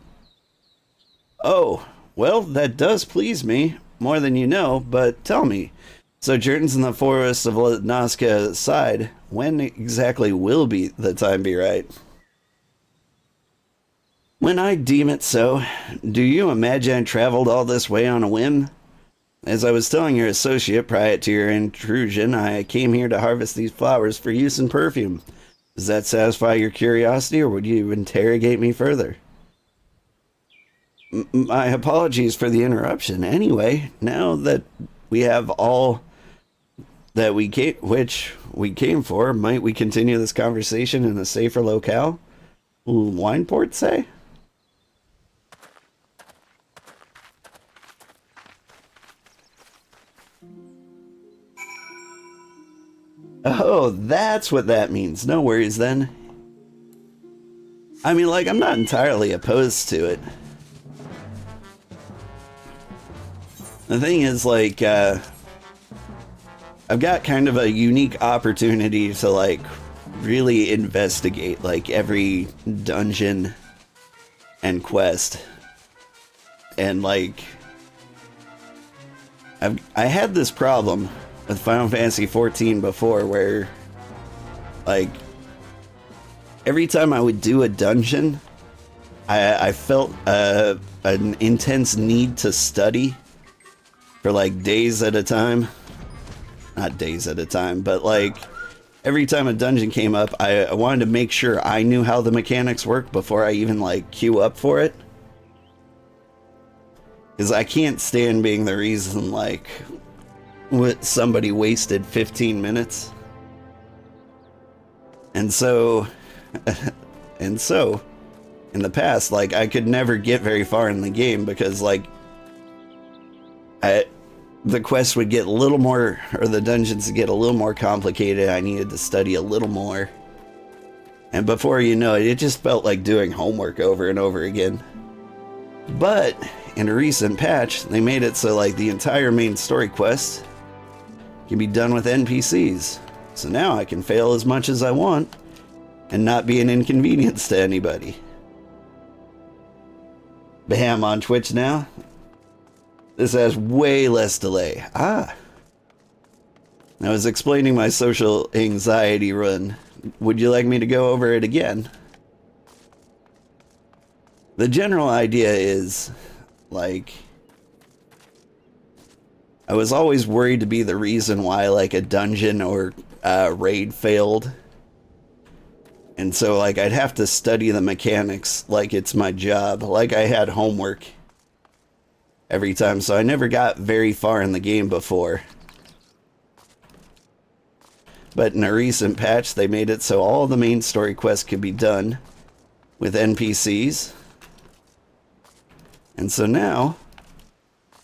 Oh, well, that does please me, more than you know, but tell me, sojourners in the forests of Nazca aside, when exactly will the time be right? When I deem it so. Do you imagine I traveled all this way on a whim? As I was telling your associate prior to your intrusion, I came here to harvest these flowers for use in perfume. Does that satisfy your curiosity, or would you interrogate me further? My apologies for the interruption. Anyway, now that we have all that we came for, might we continue this conversation in a safer locale? Wineport, say? Oh, that's what that means. No worries then. I mean, like, I'm not entirely opposed to it. The thing is, like, I've got kind of a unique opportunity to, like, really investigate, like, every dungeon and quest. And, like, I had this problem with Final Fantasy XIV before where, like, every time I would do a dungeon, I felt an intense need to study for, like, days at a time. Not days at a time, but, like, every time a dungeon came up, I wanted to make sure I knew how the mechanics work before I even, like, queue up for it. Because I can't stand being the reason, like, somebody wasted 15 minutes. And so, in the past, like, I could never get very far in the game because, like, the quests would get a little more, or the dungeons would get a little more complicated. I needed to study a little more. And before you know it, it just felt like doing homework over and over again. But in a recent patch, they made it so, like, the entire main story quest can be done with NPCs. So now I can fail as much as I want and not be an inconvenience to anybody. Bam, on Twitch now. This has way less delay. Ah. I was explaining my social anxiety run. Would you like me to go over it again? The general idea is, like, I was always worried to be the reason why, like, a dungeon or raid failed. And so, like, I'd have to study the mechanics like it's my job. Like I had homework every time, so I never got very far in the game before. But in a recent patch, they made it so all the main story quests could be done with NPCs. And so now,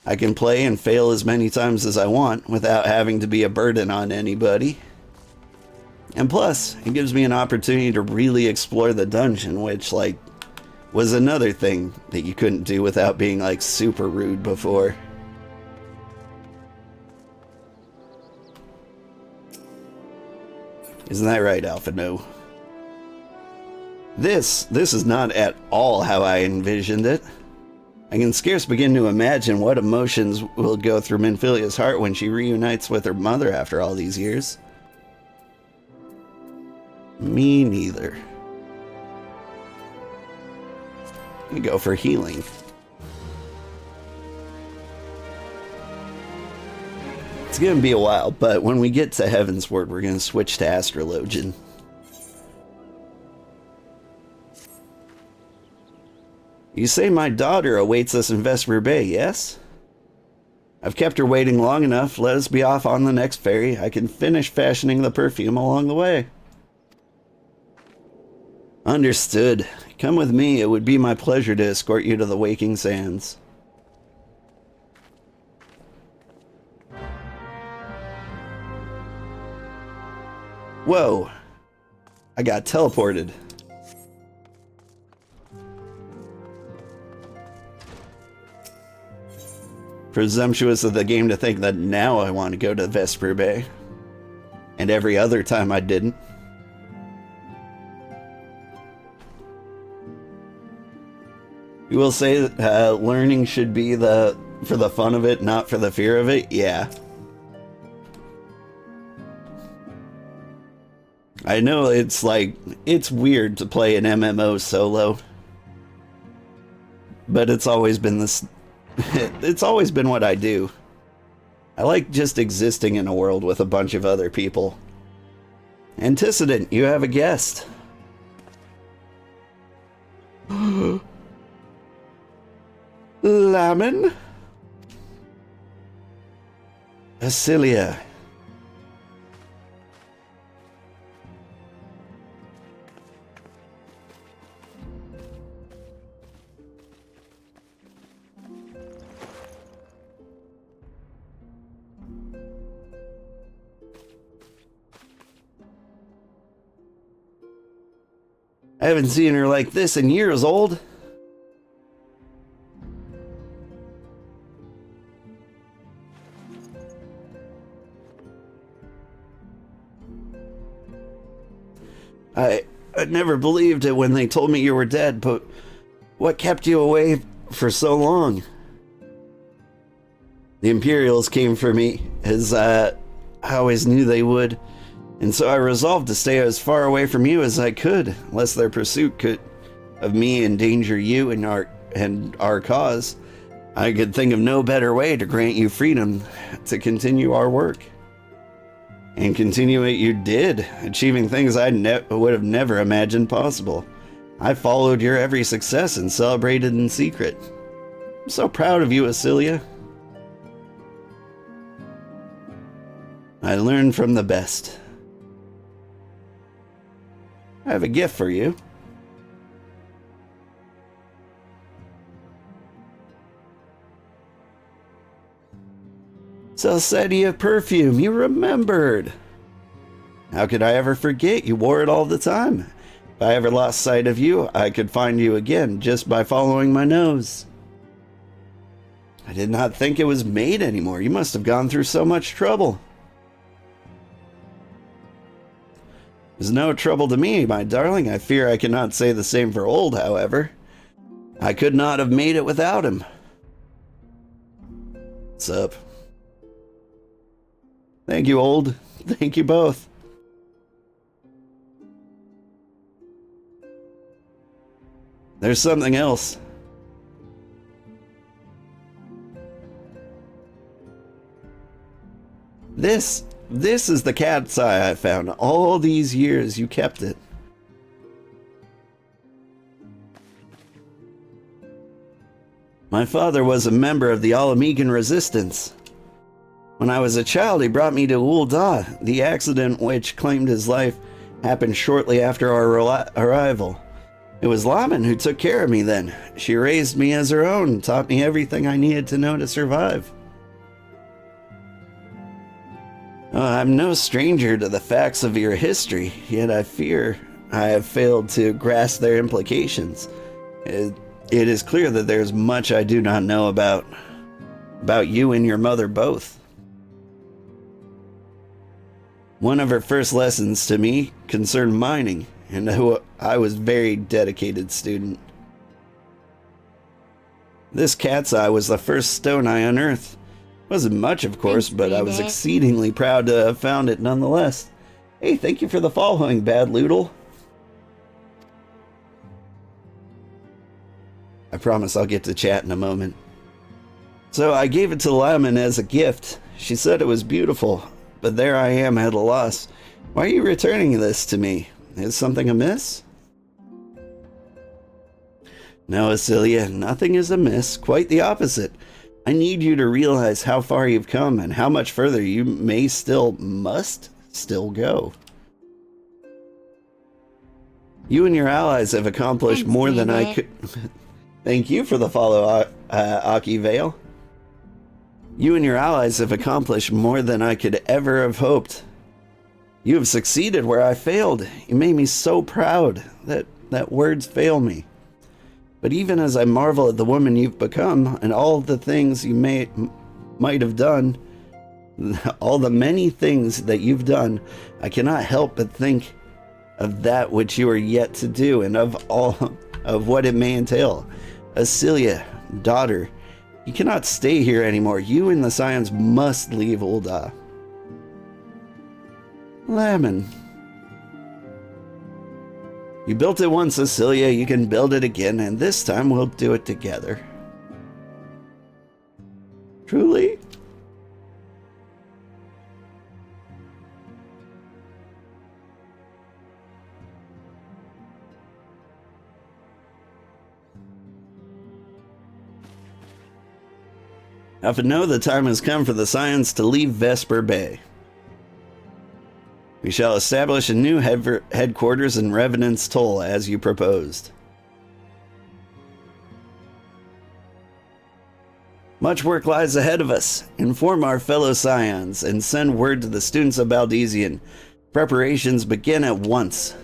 I can play and fail as many times as I want without having to be a burden on anybody. And plus, it gives me an opportunity to really explore the dungeon, which, like, was another thing that you couldn't do without being, like, super rude before. Isn't that right, Alpha? No. This is not at all how I envisioned it. I can scarce begin to imagine what emotions will go through Minfilia's heart when she reunites with her mother after all these years. Me neither. You go for healing. It's gonna be a while, but when we get to Heavensward, we're gonna switch to Astrologian. You say my daughter awaits us in Vesper Bay, yes? I've kept her waiting long enough. Let us be off on the next ferry. I can finish fashioning the perfume along the way. Understood. Come with me. It would be my pleasure to escort you to the Waking Sands. Whoa. I got teleported. Presumptuous of the game to think that now I want to go to Vesper Bay. And every other time I didn't. will say that learning should be for the fun of it, not for the fear of it. Yeah. I know it's weird to play an MMO solo. But it's always been this... it's always been what I do. I like just existing in a world with a bunch of other people. Antecedent, you have a guest. Lamon? Asilia. I haven't seen her like this in years, old. I never believed it when they told me you were dead, but what kept you away for so long? The Imperials came for me, as I always knew they would, and so I resolved to stay as far away from you as I could, lest their pursuit of me endanger you and our cause. I could think of no better way to grant you freedom to continue our work. And continue it you did, achieving things I would have never imagined possible. I followed your every success and celebrated in secret. I'm so proud of you, Asilia. I learned from the best. I have a gift for you. Celestia perfume, you remembered. How could I ever forget? You wore it all the time. If I ever lost sight of you, I could find you again just by following my nose. I did not think it was made anymore. You must have gone through so much trouble. It was no trouble to me, my darling. I fear I cannot say the same for old, however. I could not have made it without him. What's up? Thank you, old. Thank you both. There's something else. This is the cat's eye I found. All these years you kept it. My father was a member of the Alamegan resistance. When I was a child, he brought me to U.S.A. The accident which claimed his life happened shortly after our arrival. It was Lamon who took care of me then. She raised me as her own, taught me everything I needed to know to survive. I'm no stranger to the facts of your history, yet I fear I have failed to grasp their implications. It is clear that there's much I do not know about you and your mother both. One of her first lessons to me concerned mining, and I was a very dedicated student. This cat's eye was the first stone I unearthed. Wasn't much, of course, but I was exceedingly proud to have found it nonetheless. Hey, thank you for the following, Bad Loodle. I promise I'll get to chat in a moment. So I gave it to Lamon as a gift. She said it was beautiful. But there I am at a loss. Why are you returning this to me? Is something amiss? No, Asilia, nothing is amiss. Quite the opposite. I need you to realize how far you've come and how much further you must still go. You and your allies have accomplished more than I could... Thank you for the follow, Aki Vale. You and your allies have accomplished more than I could ever have hoped. You have succeeded where I failed. You made me so proud that words fail me. But even as I marvel at the woman you've become and all the things you might have done, all the many things that you've done, I cannot help but think of that which you are yet to do and of all of what it may entail. Acelia, daughter, you cannot stay here anymore. You and the Scions must leave Ul'dah. Lemon. You built it once, Acelia. You can build it again, and this time we'll do it together. Truly? Now, to know the time has come for the Scions to leave Vesper Bay. We shall establish a new headquarters in Revenant's Toll, as you proposed. Much work lies ahead of us. Inform our fellow Scions and send word to the students of Baldesion. Preparations begin at once.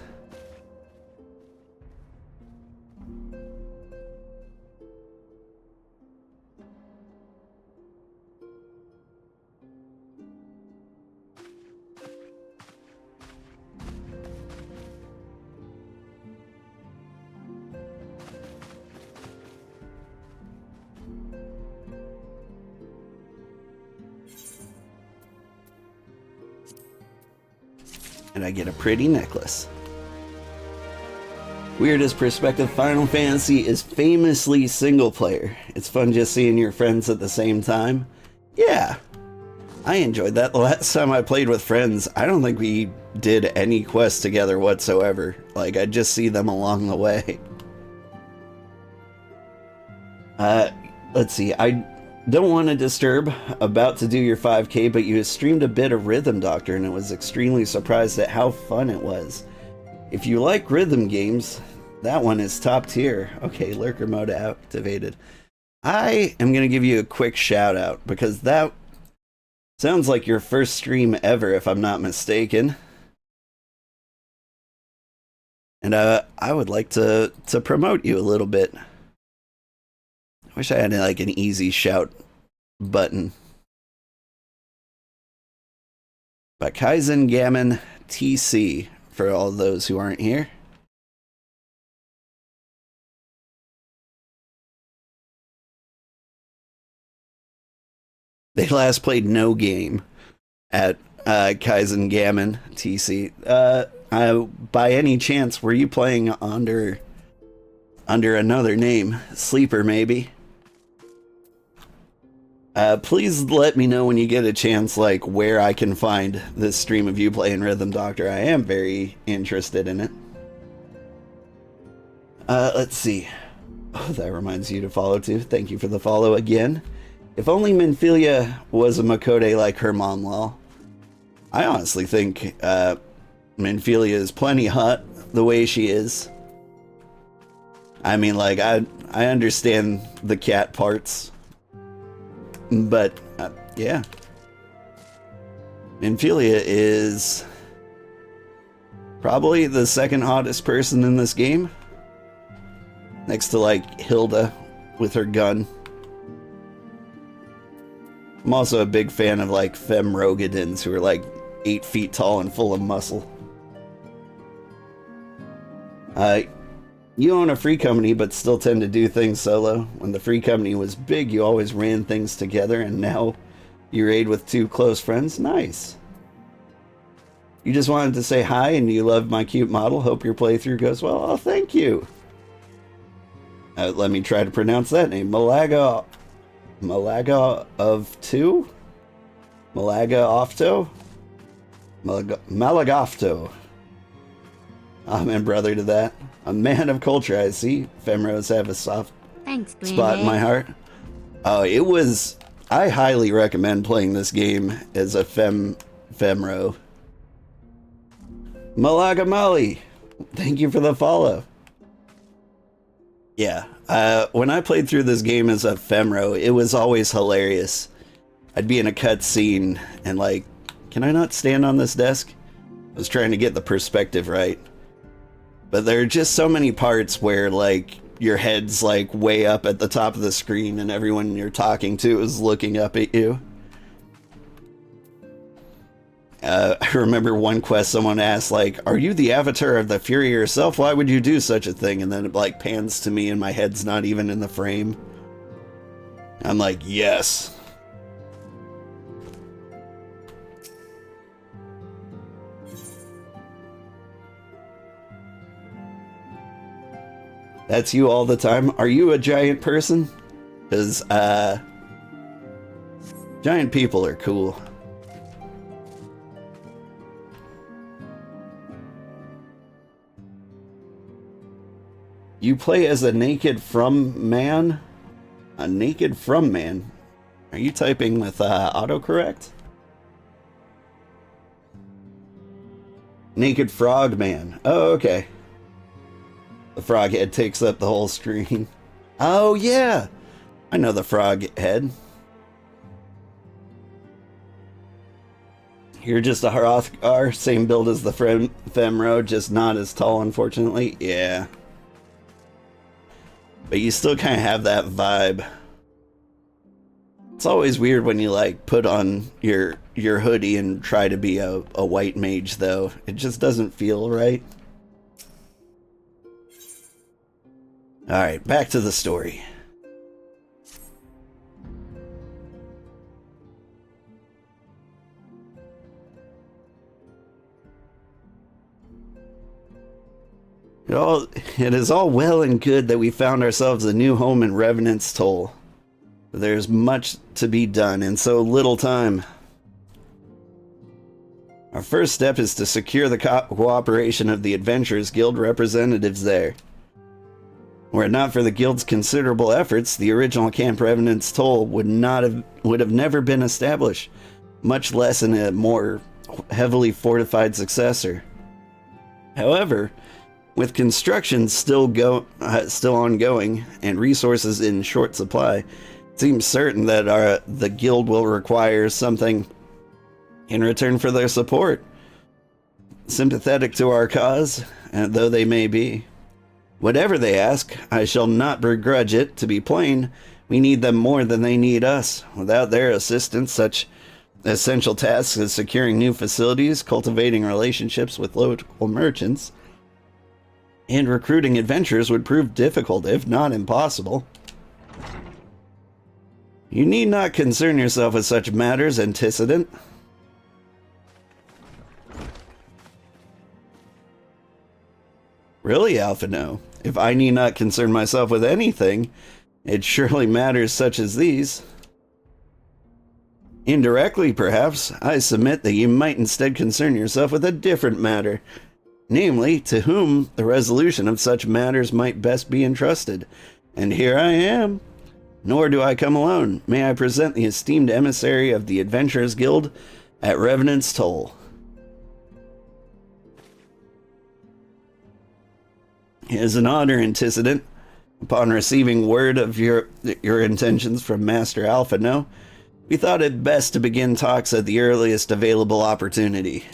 And I get a pretty necklace. Weirdest perspective, Final Fantasy is famously single player. It's fun just seeing your friends at the same time. Yeah, I enjoyed that. The last time I played with friends, I don't think we did any quests together whatsoever. Like, I'd just see them along the way. Let's see, I don't want to disturb, about to do your 5K, but you streamed a bit of Rhythm Doctor and I was extremely surprised at how fun it was. If you like rhythm games, that one is top tier. Okay, lurker mode activated. I am going to give you a quick shout out because that sounds like your first stream ever, if I'm not mistaken. And I would like to promote you a little bit. I wish I had like an easy shout button. But Kaizen Gammon TC for all those who aren't here. They last played no game at Kaizen Gammon TC. By any chance, were you playing under another name? Sleeper, maybe? Please let me know when you get a chance, like, where I can find this stream of you playing Rhythm Doctor. I am very interested in it. Let's see. Oh, that reminds you to follow, too. Thank you for the follow again. If only Minfilia was a Makode like her mom, lol. I honestly think, Minfilia is plenty hot the way she is. I mean, like, I understand the cat parts. But, yeah. Minfilia is probably the second hottest person in this game. Next to, like, Hilda with her gun. I'm also a big fan of, like, Femrogadins who are, like, 8 feet tall and full of muscle. You own a free company, but still tend to do things solo. When the free company was big, you always ran things together, and now you raid with 2 close friends. Nice. You just wanted to say hi, and you love my cute model. Hope your playthrough goes well. Oh, thank you. Let me try to pronounce that name. Malaga of 2? Malaga Ofto? Malagofto. Amen, brother, to that. A man of culture, I see. Femros have a soft spot in my heart. Oh, it was... I highly recommend playing this game as a Femro. Malaga Mali, thank you for the follow. Yeah, when I played through this game as a Femro, it was always hilarious. I'd be in a cutscene and like, can I not stand on this desk? I was trying to get the perspective right. But there are just so many parts where, like, your head's, like, way up at the top of the screen and everyone you're talking to is looking up at you. I remember one quest someone asked, like, are you the avatar of the Fury yourself? Why would you do such a thing? And then it, like, pans to me and my head's not even in the frame. I'm like, yes. That's you all the time? Are you a giant person? Because, giant people are cool. You play as a naked from man? A naked from man? Are you typing with autocorrect? Naked frog man. Oh, okay. The frog head takes up the whole screen. Oh, yeah. I know the frog head. You're just a Hrothgar, same build as the Femro, just not as tall, unfortunately. Yeah. But you still kind of have that vibe. It's always weird when you, like, put on your hoodie and try to be a white mage, though. It just doesn't feel right. Alright, back to the story. It is all well and good that we found ourselves a new home in Revenant's Toll. There's much to be done in so little time. Our first step is to secure the cooperation of the Adventurers Guild representatives there. Were it not for the Guild's considerable efforts, the original Camp Revenant's Toll would have never been established, much less in a more heavily fortified successor. However, with construction still ongoing and resources in short supply, it seems certain that the Guild will require something in return for their support. Sympathetic to our cause, though they may be. Whatever they ask, I shall not begrudge it. To be plain, we need them more than they need us. Without their assistance, such essential tasks as securing new facilities, cultivating relationships with local merchants, and recruiting adventurers would prove difficult, if not impossible. You need not concern yourself with such matters, antecedent. Really, Alphino? If I need not concern myself with anything, it surely matters such as these. Indirectly, perhaps, I submit that you might instead concern yourself with a different matter. Namely, to whom the resolution of such matters might best be entrusted. And here I am. Nor do I come alone. May I present the esteemed emissary of the Adventurers Guild at Revenant's Toll. It is an honor, antecedent. Upon receiving word of your intentions from Master Alphino, we thought it best to begin talks at the earliest available opportunity.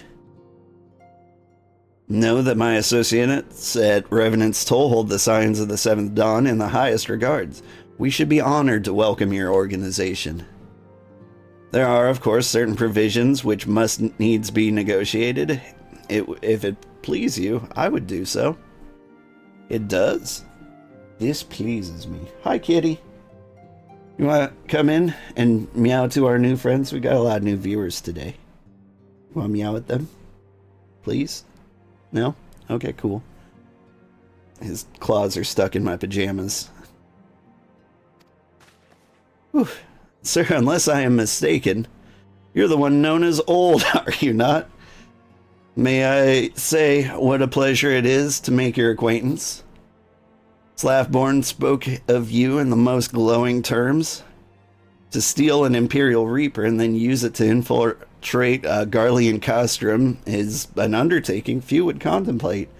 Know that my associates at Revenant's Toll hold the signs of the Seventh Dawn in the highest regards. We should be honored to welcome your organization. There are, of course, certain provisions which must needs be negotiated. If it please you, I would do so. It does. This pleases me. Hi, kitty. You want to come in and meow to our new friends? We got a lot of new viewers today. You want to meow at them? Please? No? Okay, cool. His claws are stuck in my pajamas. Whew. Sir, unless I am mistaken, you're the one known as Old, are you not? May I say what a pleasure it is to make your acquaintance? Slaffborn spoke of you in the most glowing terms. To steal an Imperial Reaper and then use it to infiltrate Garlean Castrum is an undertaking few would contemplate,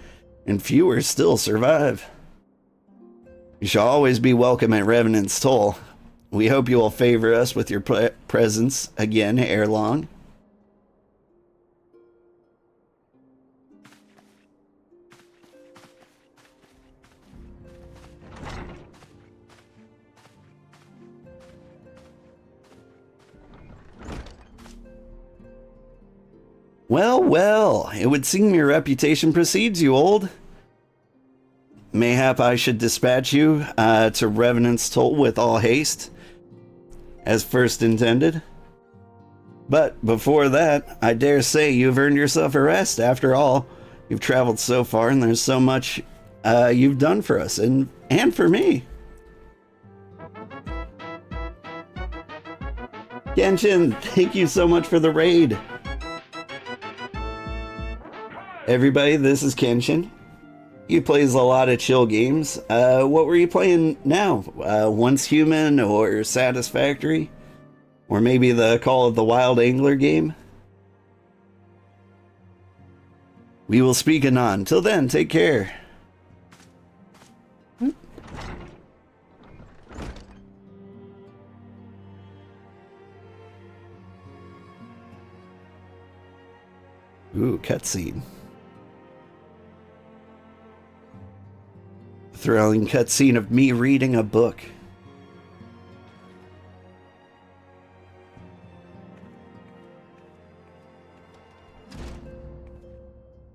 and fewer still survive. You shall always be welcome at Revenant's Toll. We hope you will favor us with your presence again ere long. Well, well, it would seem your reputation precedes you, old. Mayhap I should dispatch you to Revenant's Toll with all haste, as first intended. But before that, I dare say you've earned yourself a rest. After all, you've traveled so far and there's so much you've done for us and for me. Genshin, thank you so much for the raid. Everybody, this is Kenshin. He plays a lot of chill games. What were you playing now? Once Human or Satisfactory? Or maybe the Call of the Wild Angler game? We will speak anon. Till then, take care. Ooh, cutscene. Thrilling cutscene of me reading a book.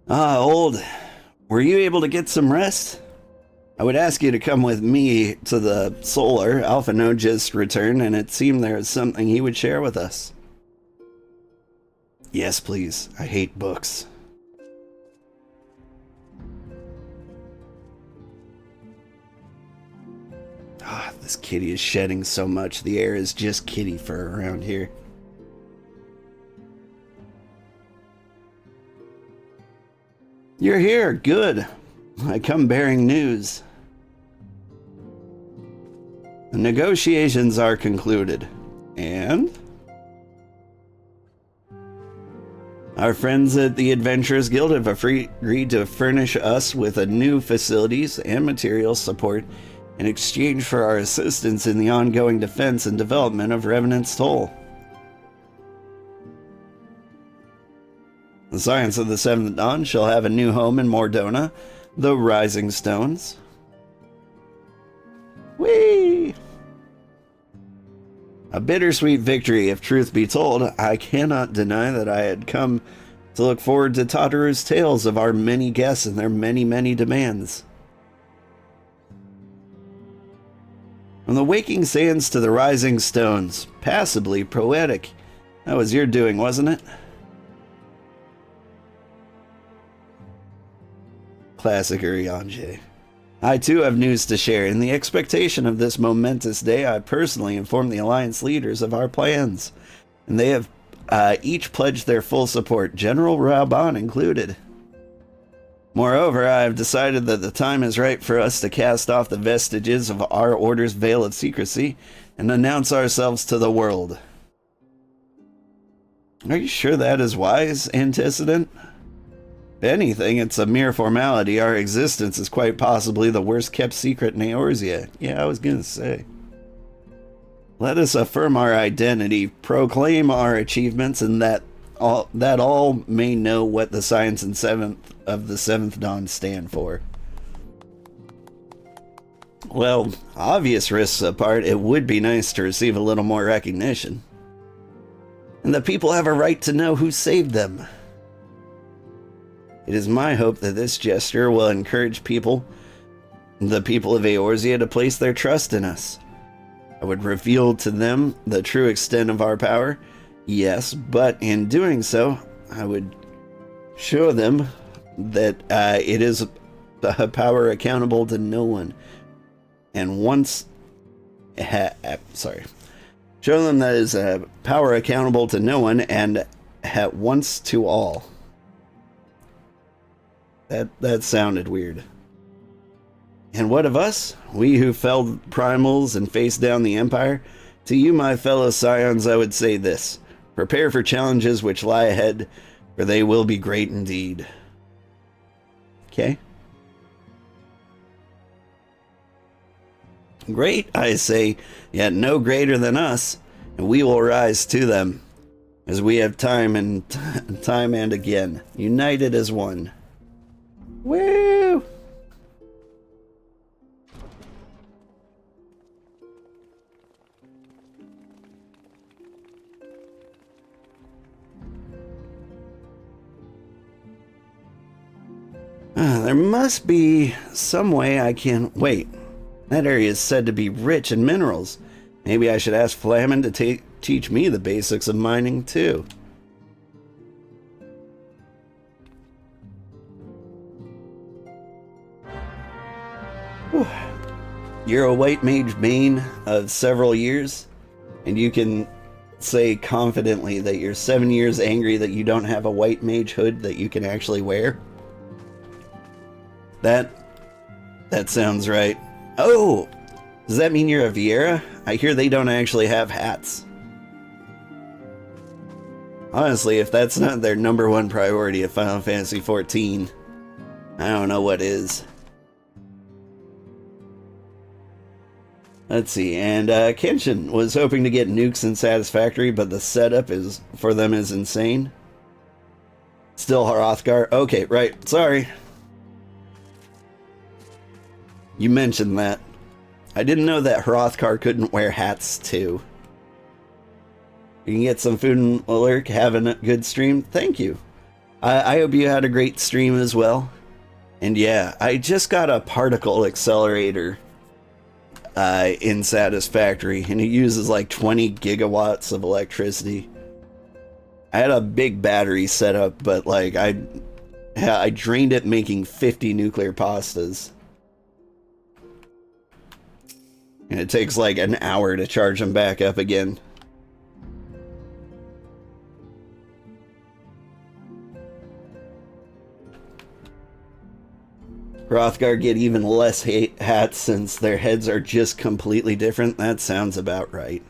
Ah, old. Were you able to get some rest? I would ask you to come with me to the Solar. Alpha No just returned, and it seemed there was something he would share with us. Yes, please. I hate books. Ah, this kitty is shedding so much. The air is just kitty fur around here. You're here. Good. I come bearing news. The negotiations are concluded. And? Our friends at the Adventurers Guild have agreed to furnish us with a new facilities and material support in exchange for our assistance in the ongoing defense and development of Revenant's Toll. The Science of the Seventh Dawn shall have a new home in Mordona, the Rising Stones. Whee! A bittersweet victory, if truth be told. I cannot deny that I had come to look forward to Tataru's tales of our many guests and their many, many demands. From the waking sands to the rising stones, passably poetic. That was your doing, wasn't it? Classic Eorzea. I too have news to share. In the expectation of this momentous day, I personally informed the Alliance leaders of our plans, and they have each pledged their full support, General Raban included. Moreover, I have decided that the time is right for us to cast off the vestiges of our order's veil of secrecy and announce ourselves to the world. Are you sure that is wise, Antecedent? If anything, it's a mere formality. Our existence is quite possibly the worst kept secret in Eorzea. Yeah, I was gonna say. Let us affirm our identity, proclaim our achievements, and that all may know what the Science and of the Seventh Dawn stand for. Well, obvious risks apart, it would be nice to receive a little more recognition. And the people have a right to know who saved them. It is my hope that this gesture will encourage the people of Eorzea, to place their trust in us. I would reveal to them the true extent of our power, yes, but in doing so, I would show them that it is a power accountable to no one. And show them that it is a power accountable to no one and at once to all. That sounded weird. And what of us? We who felled primals and faced down the Empire? To you, my fellow scions, I would say this. Prepare for challenges which lie ahead, for they will be great indeed. Okay? Great, I say, yet no greater than us, and we will rise to them, as we have time and again, united as one. Woo! There must be some way I can... Wait, that area is said to be rich in minerals. Maybe I should ask Flamin to teach me the basics of mining, too. Whew. You're a white mage bane of several years, and you can say confidently that you're 7 years angry that you don't have a white mage hood that you can actually wear? That sounds right. Oh! Does that mean you're a Viera? I hear they don't actually have hats. Honestly, if that's not their #1 priority of Final Fantasy XIV, I don't know what is. Let's see, and Kenshin was hoping to get nukes in Satisfactory, but the setup for them is insane. Still Hrothgar? Okay, right, sorry. You mentioned that. I didn't know that Hrothgar couldn't wear hats too. You can get some food and lurk, having a good stream. Thank you. I hope you had a great stream as well. And yeah, I just got a particle accelerator in Satisfactory, and it uses like 20 gigawatts of electricity. I had a big battery set up, but like I drained it making 50 nuclear pastas. And it takes like an hour to charge them back up again. Hrothgar get even less hats since their heads are just completely different. That sounds about right.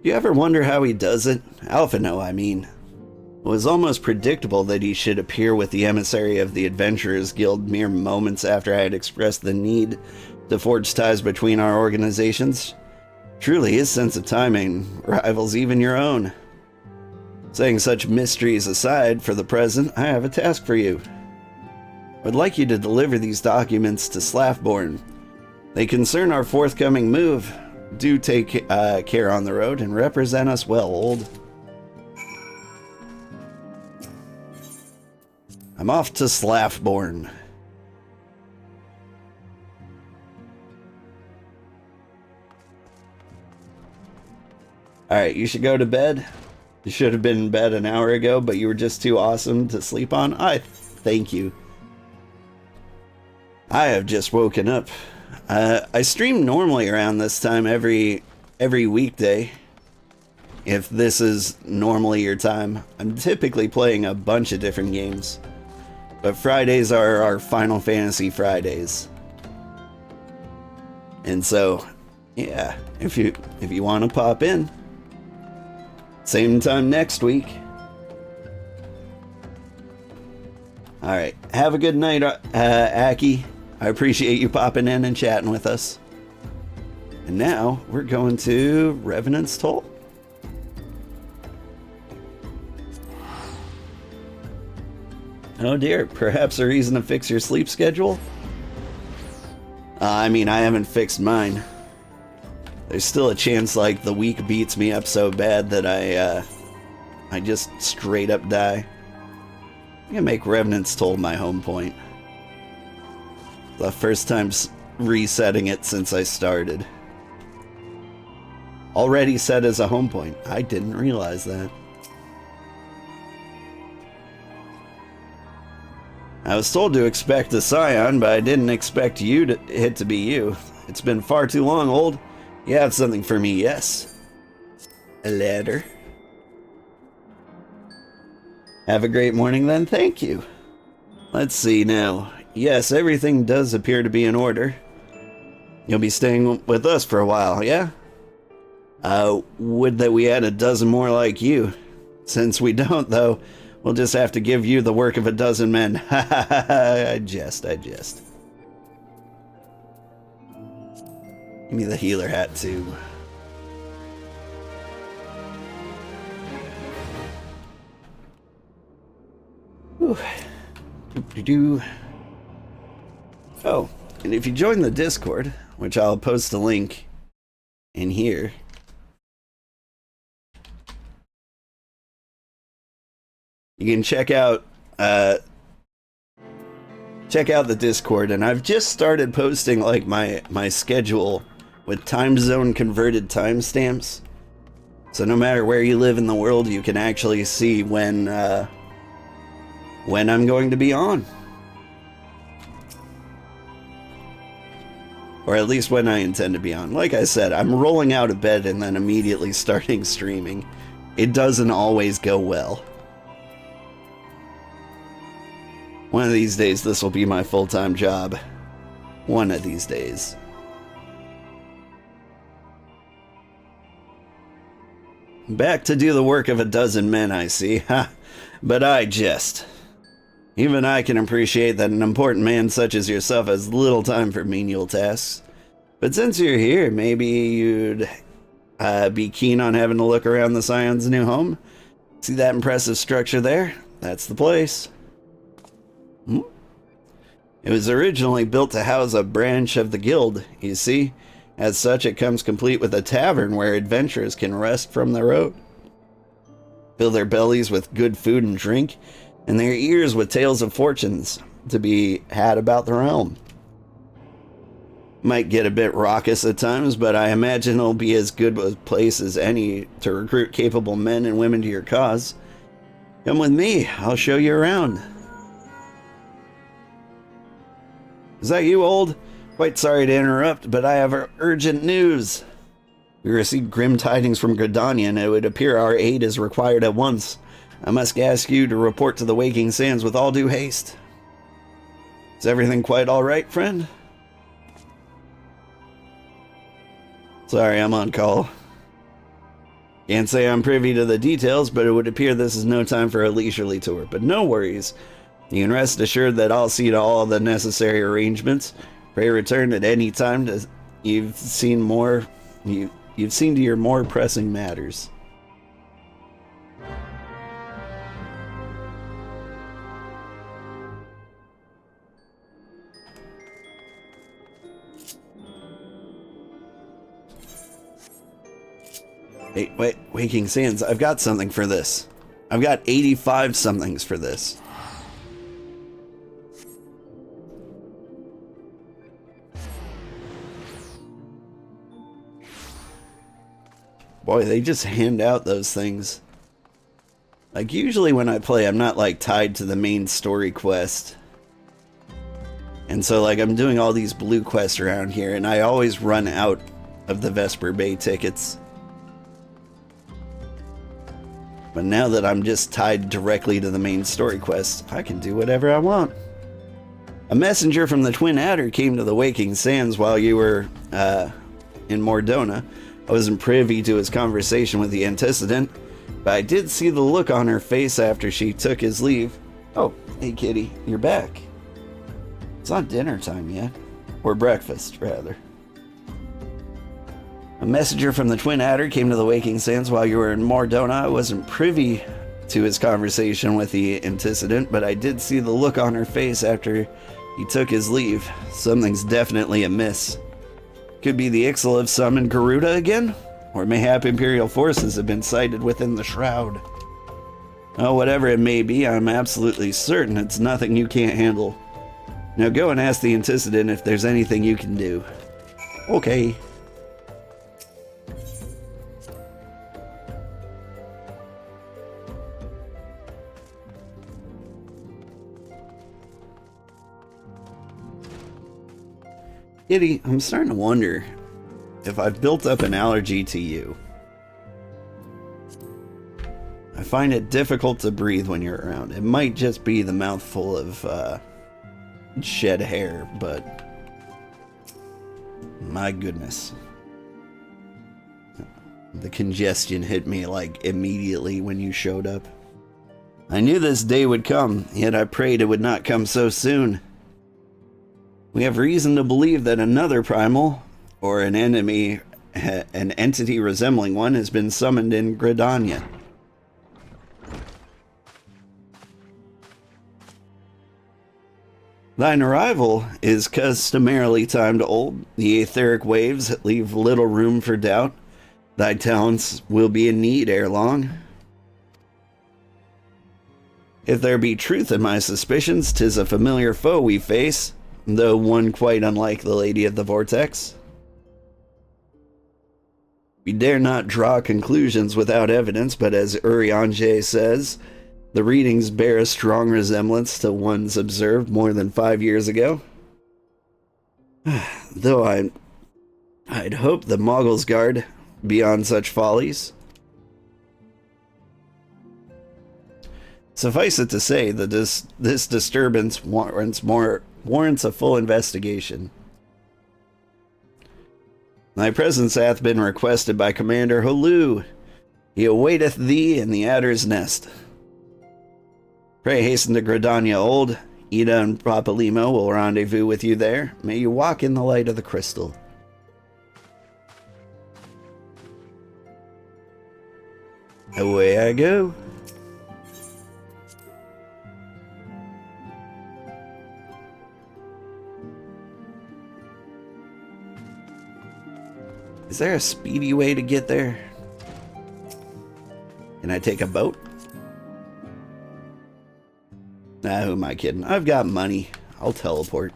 You ever wonder how he does it? Alphino, I mean. It was almost predictable that he should appear with the emissary of the Adventurers Guild mere moments after I had expressed the need to forge ties between our organizations. Truly, his sense of timing rivals even your own. Saying such mysteries aside, for the present, I have a task for you. I would like you to deliver these documents to Slafborn. They concern our forthcoming move. Do take care on the road and represent us well, old. I'm off to Slafborn. Alright, you should go to bed. You should have been in bed an hour ago, but you were just too awesome to sleep on. I thank you. I have just woken up. I stream normally around this time every weekday. If this is normally your time. I'm typically playing a bunch of different games. But Fridays are our Final Fantasy Fridays. And so, yeah, if you want to pop in, same time next week. Alright, have a good night, Aki. I appreciate you popping in and chatting with us. And now, we're going to Revenant's Toll. Oh dear, perhaps a reason to fix your sleep schedule? I mean, I haven't fixed mine. There's still a chance, like, the week beats me up so bad that I just straight up die. I'm gonna make Revenant's Toll my home point. The first time resetting it since I started. Already set as a home point. I didn't realize that. I was told to expect a Scion, but I didn't expect it to be you. It's been far too long, old. You have something for me, yes? A letter. Have a great morning then, thank you. Let's see now. Yes, everything does appear to be in order. You'll be staying with us for a while, yeah? Would that we had a dozen more like you. Since we don't, though, we'll just have to give you the work of a dozen men. Ha ha ha ha, I jest. Give me the healer hat, too. Whew. Do-do-do. Oh, and if you join the Discord, which I'll post a link in here, you can check out check out the Discord, and I've just started posting like my schedule with time zone converted timestamps. So no matter where you live in the world, you can actually see when I'm going to be on. Or at least when I intend to be on. Like I said, I'm rolling out of bed and then immediately starting streaming. It doesn't always go well. One of these days, this will be my full-time job. One of these days. Back to do the work of a dozen men, I see. Ha! But I jest. Even I can appreciate that an important man such as yourself has little time for menial tasks. But since you're here, maybe you'd be keen on having a look around the Scion's new home? See that impressive structure there? That's the place. It was originally built to house a branch of the guild, you see. As such, it comes complete with a tavern where adventurers can rest from the road, fill their bellies with good food and drink, and their ears with tales of fortunes to be had about the realm. Might get a bit raucous at times, but I imagine it'll be as good a place as any to recruit capable men and women to your cause. Come with me, I'll show you around. Is that you, old? Quite sorry to interrupt, but I have urgent news. We received grim tidings from Gridania, and it would appear our aid is required at once. I must ask you to report to the Waking Sands with all due haste. Is everything quite all right, friend? Sorry, I'm on call. Can't say I'm privy to the details, but it would appear this is no time for a leisurely tour. But no worries. You can rest assured that I'll see to all the necessary arrangements. Pray return at any time to you've seen to your more pressing matters. Hey, wait, Waking Sands, I've got something for this. I've got 85 somethings for this. Boy, they just hand out those things. Like, usually when I play, I'm not, like, tied to the main story quest. And so, like, I'm doing all these blue quests around here, and I always run out of the Vesper Bay tickets. But now that I'm just tied directly to the main story quest, I can do whatever I want. A messenger from the Twin Adder came to the Waking Sands while you were, in Mordona. I wasn't privy to his conversation with the antecedent, but I did see the look on her face after she took his leave. Oh, hey kitty, you're back. It's not dinner time yet. Or breakfast, rather. A messenger from the Twin Adder came to the Waking Sands while you were in Mordona. I wasn't privy to his conversation with the antecedent, but I did see the look on her face after he took his leave. Something's definitely amiss. Could be the XIV summoned Garuda again? Or mayhap Imperial forces have been sighted within the Shroud. Oh, whatever it may be, I'm absolutely certain it's nothing you can't handle. Now go and ask the antecedent if there's anything you can do. Okay. Kitty, I'm starting to wonder if I've built up an allergy to you. I find it difficult to breathe when you're around. It might just be the mouthful of shed hair, but my goodness. The congestion hit me like immediately when you showed up. I knew this day would come, yet I prayed it would not come so soon. We have reason to believe that another primal, or an enemy, an entity resembling one, has been summoned in Gridania. Thine arrival is customarily timed old. The etheric waves leave little room for doubt. Thy talents will be in need ere long. If there be truth in my suspicions, 'tis a familiar foe we face, though one quite unlike the Lady of the Vortex. We dare not draw conclusions without evidence, but as Eorzea says, the readings bear a strong resemblance to ones observed more than 5 years ago. Though I'd hope the Moggles guard beyond such follies. Suffice it to say that this disturbance warrants a full investigation. Thy presence hath been requested by Commander Holu. He awaiteth thee in the Adder's Nest. Pray hasten to Gridania Old. Ida and Papalymo will rendezvous with you there. May you walk in the light of the crystal. Away I go. Is there a speedy way to get there? Can I take a boat? Nah, who am I kidding? I've got money. I'll teleport.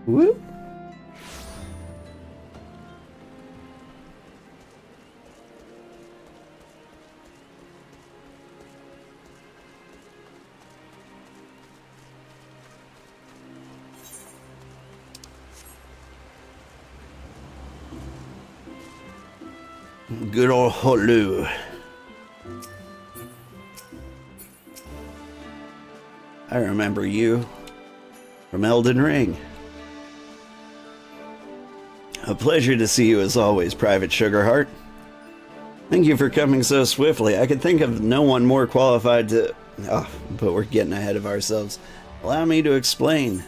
Whoop. Good old Holu. I remember you from Elden Ring. A pleasure to see you as always, Private Sugarheart. Thank you for coming so swiftly. I could think of no one more qualified to... Oh, but we're getting ahead of ourselves. Allow me to explain.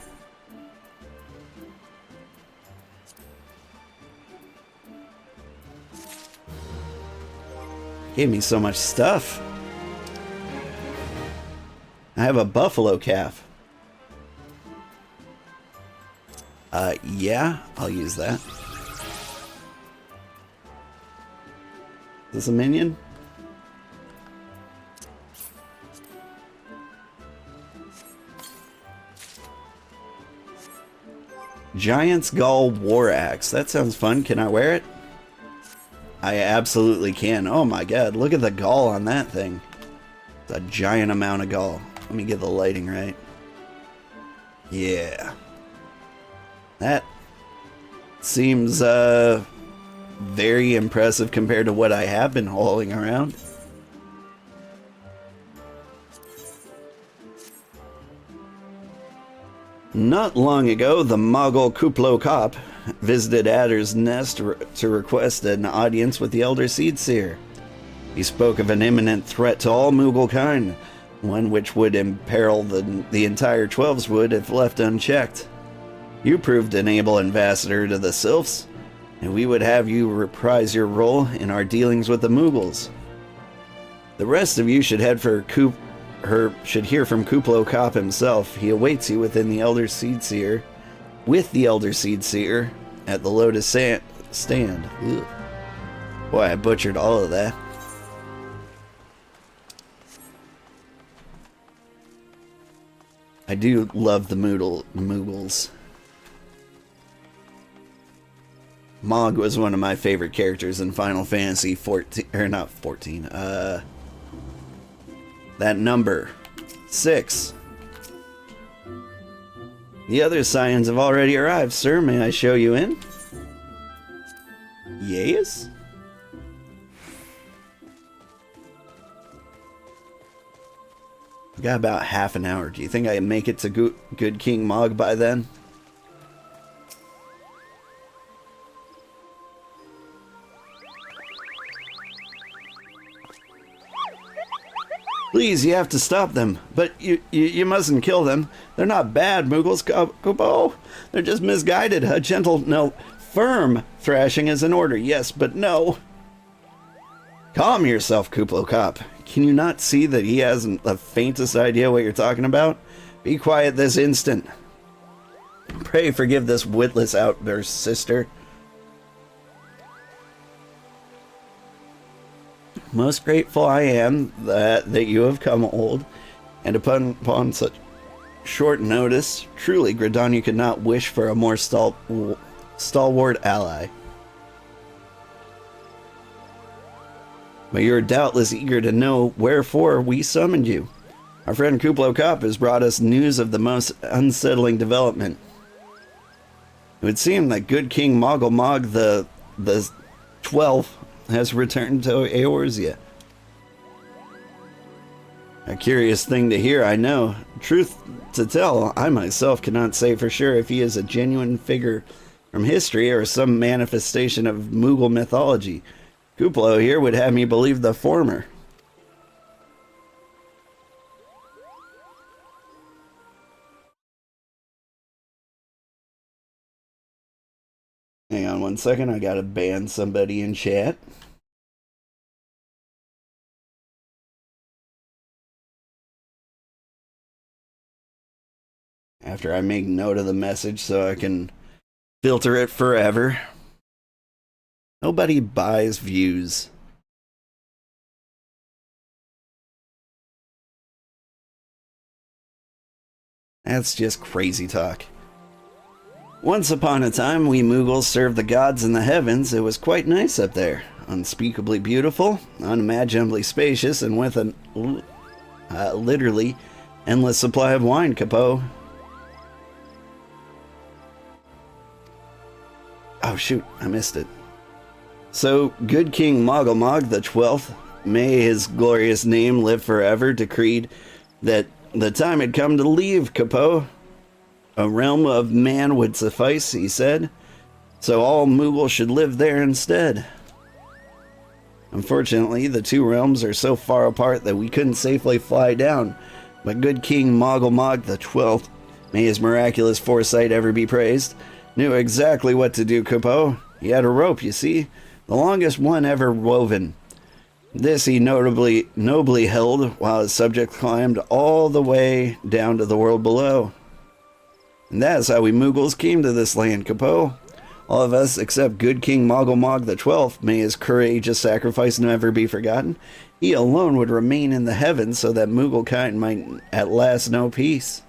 Gave me so much stuff. I have a buffalo calf. Yeah, I'll use that. Is this a minion? Giant's Gall War Axe. That sounds fun. Can I wear it? I absolutely can. Oh my god, look at the gall on that thing. It's a giant amount of gall. Let me get the lighting right. Yeah. That seems very impressive compared to what I have been hauling around. Not long ago, the Moggle Kuplo Kop visited Adder's Nest to request an audience with the Elder Seedseer. He spoke of an imminent threat to all Moogle kind, one which would imperil the entire Twelveswood if left unchecked. You proved an able ambassador to the Sylphs, and we would have you reprise your role in our dealings with the Moogles. The rest of you should head for should hear from Kuplo Kop himself. He awaits you within the Elder Seedseer, with the Elder Seedseer at the Lotus Stand. Ugh. Boy, I butchered all of that. I do love the Moogles. Mog was one of my favorite characters in Final Fantasy 14, or not 14, that number 6. The other scions have already arrived, sir. May I show you in? Yes? I've got about half an hour. Do you think I can make it to good King Mog by then? Please, you have to stop them. But you mustn't kill them. They're not bad, Moogles. Kupo. They're just misguided. A gentle, no, firm thrashing is in order. Yes, but no. Calm yourself, Kuplo Kop. Can you not see that he hasn't the faintest idea what you're talking about? Be quiet this instant. Pray forgive this witless outburst, sister. Most grateful I am that you have come, old, and upon such short notice, truly Gridania could not wish for a more stalwart ally. But you're doubtless eager to know wherefore we summoned you. Our friend Kuplo Kopp has brought us news of the most unsettling development. It would seem that good King Moggle Mog the 12th has returned to Eorzea. A curious thing to hear, I know. Truth to tell, I myself cannot say for sure if he is a genuine figure from history or some manifestation of Moogle mythology. Kuplo here would have me believe the former. Hang on one second, I gotta ban somebody in chat. After I make note of the message so I can filter it forever. Nobody buys views. That's just crazy talk. Once upon a time, we Moogles served the gods in the heavens. It was quite nice up there. Unspeakably beautiful, unimaginably spacious, and with a literally endless supply of wine, Capo. Oh shoot, I missed it. So, good King Moggle Mog the 12th, may his glorious name live forever, decreed that the time had come to leave Capo. A realm of man would suffice, he said, so all Moogles should live there instead. Unfortunately, the two realms are so far apart that we couldn't safely fly down, but good King Moggle Mog the 12th, may his miraculous foresight ever be praised, knew exactly what to do, Capo. He had a rope, you see, the longest one ever woven. This he nobly held while his subjects climbed all the way down to the world below. And that's how we Moogles came to this land, Capo. All of us except good King Moggle Mog the 12th, may his courageous sacrifice never be forgotten. He alone would remain in the heavens so that Moogle kind might at last know peace.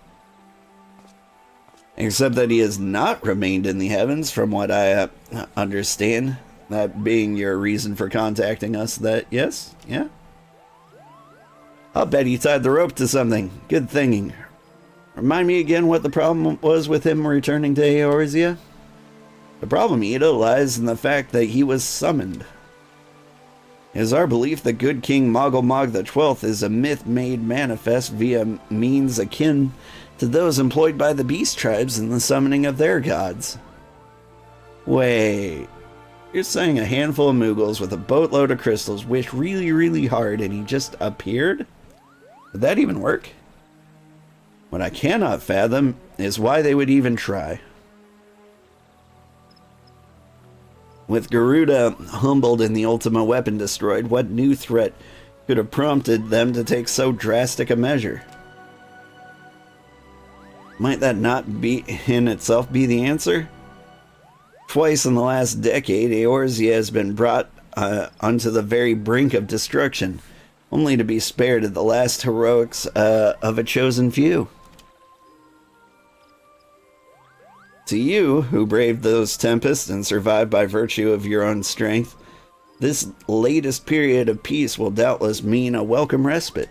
Except that he has not remained in the heavens, from what I understand. That being your reason for contacting us, that, yes? Yeah? I'll bet he tied the rope to something. Good thinking. Remind me again what the problem was with him returning to Eorzea? The problem, Ida, lies in the fact that he was summoned. It is our belief that good King Moggle Mog the 12th is a myth made manifest via means akin to those employed by the beast tribes in the summoning of their gods. Wait, you're saying a handful of Moogles with a boatload of crystals wished really, really hard and he just appeared? Would that even work? What I cannot fathom is why they would even try. With Garuda humbled and the Ultima weapon destroyed, what new threat could have prompted them to take so drastic a measure? Might that not be in itself be the answer? Twice in the last decade, Eorzea has been brought onto the very brink of destruction, only to be spared at the last heroics of a chosen few. To you, who braved those tempests and survived by virtue of your own strength, this latest period of peace will doubtless mean a welcome respite.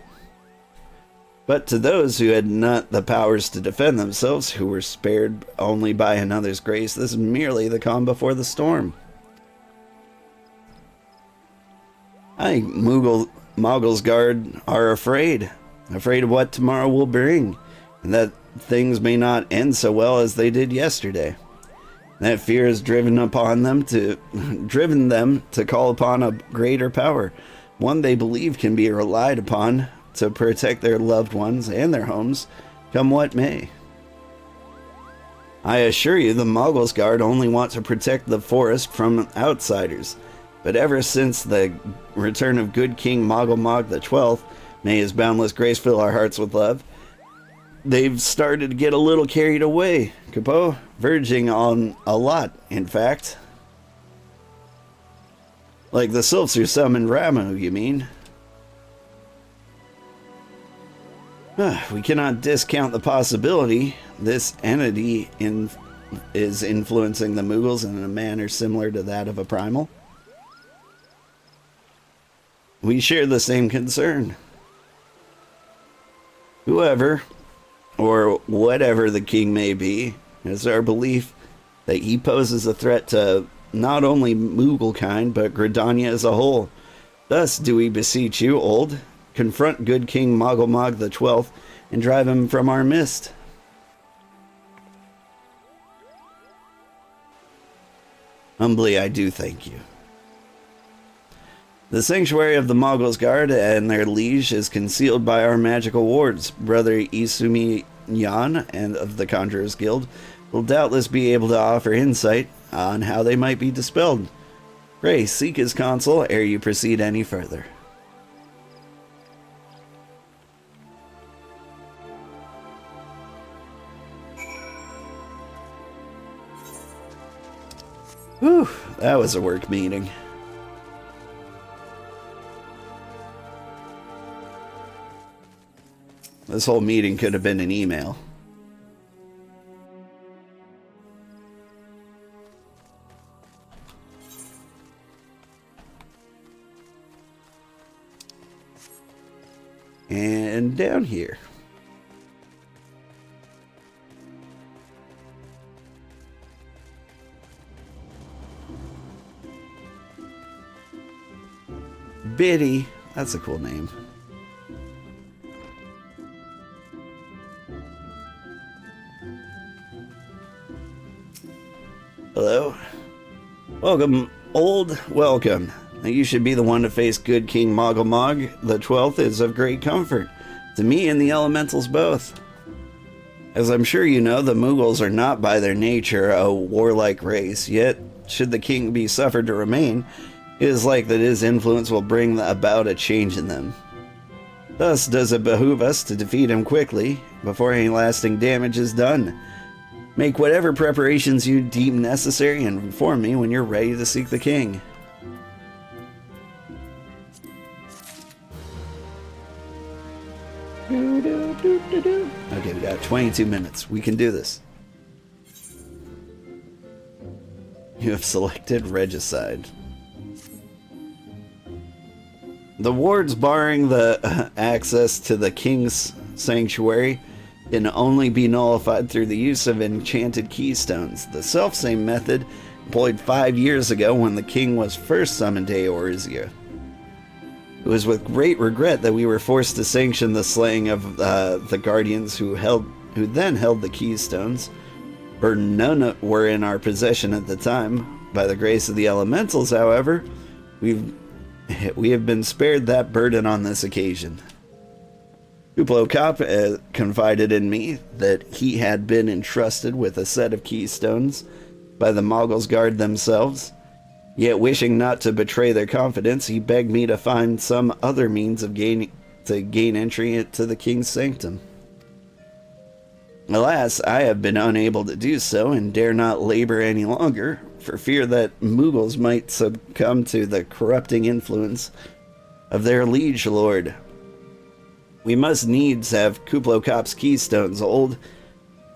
But to those who had not the powers to defend themselves, who were spared only by another's grace, this is merely the calm before the storm. I, Moggle's Guard, are afraid of what tomorrow will bring, and that things may not end so well as they did yesterday. That fear has driven them to call upon a greater power, one they believe can be relied upon to protect their loved ones and their homes, come what may. I assure you, the Moggle's Guard only want to protect the forest from outsiders, but ever since the return of good King Moggle Mog the 12th, may his boundless grace fill our hearts with love, they've started to get a little carried away, Capo. Verging on a lot, in fact. Like the sylphs who summoned Ramu, you mean? We cannot discount the possibility this entity is influencing the Moogles in a manner similar to that of a primal. We share the same concern. Whoever, or whatever the king may be, is our belief that he poses a threat to not only Moogle kind, but Gridania as a whole. Thus do we beseech you, Old, confront good King Moggle Mog the 12th and drive him from our midst. Humbly I do thank you. The sanctuary of the Moggles Guard and their liege is concealed by our magical wards. Brother Isumi Yan and of the Conjurers Guild will doubtless be able to offer insight on how they might be dispelled. Pray seek his counsel ere you proceed any further. Whew, that was a work meeting. This whole meeting could have been an email. And down here. Biddy. That's a cool name. Hello. Welcome, Old. Welcome. Now you should be the one to face good King Moggle Mog. The 12th is of great comfort to me and the elementals both. As I'm sure you know, the Moogles are not by their nature a warlike race, yet should the king be suffered to remain, it is like that his influence will bring about a change in them. Thus does it behoove us to defeat him quickly, before any lasting damage is done. Make whatever preparations you deem necessary and inform me when you're ready to seek the king. Okay, we got 22 minutes. We can do this. You have selected Regicide. The wards barring the access to the king's sanctuary can only be nullified through the use of enchanted keystones. The self-same method employed 5 years ago when the king was first summoned to Eorzea. It was with great regret that we were forced to sanction the slaying of the guardians who then held the keystones, for none were in our possession at the time. By the grace of the elementals, however, we have been spared that burden on this occasion. Kuplo Kop confided in me that he had been entrusted with a set of keystones by the Moggles Guard themselves, yet wishing not to betray their confidence, he begged me to find some other means of gain entry to the king's sanctum. Alas, I have been unable to do so and dare not labor any longer, for fear that Moogles might succumb to the corrupting influence of their liege lord. We must needs have Kuplo Kop's keystones, Old.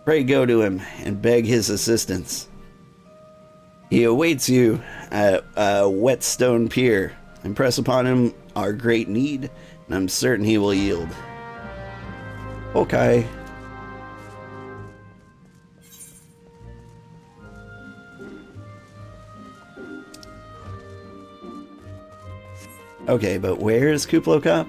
Pray go to him and beg his assistance. He awaits you at Whetstone Pier. Impress upon him our great need, and I'm certain he will yield. Okay. Okay, but where is Kuplo Kop?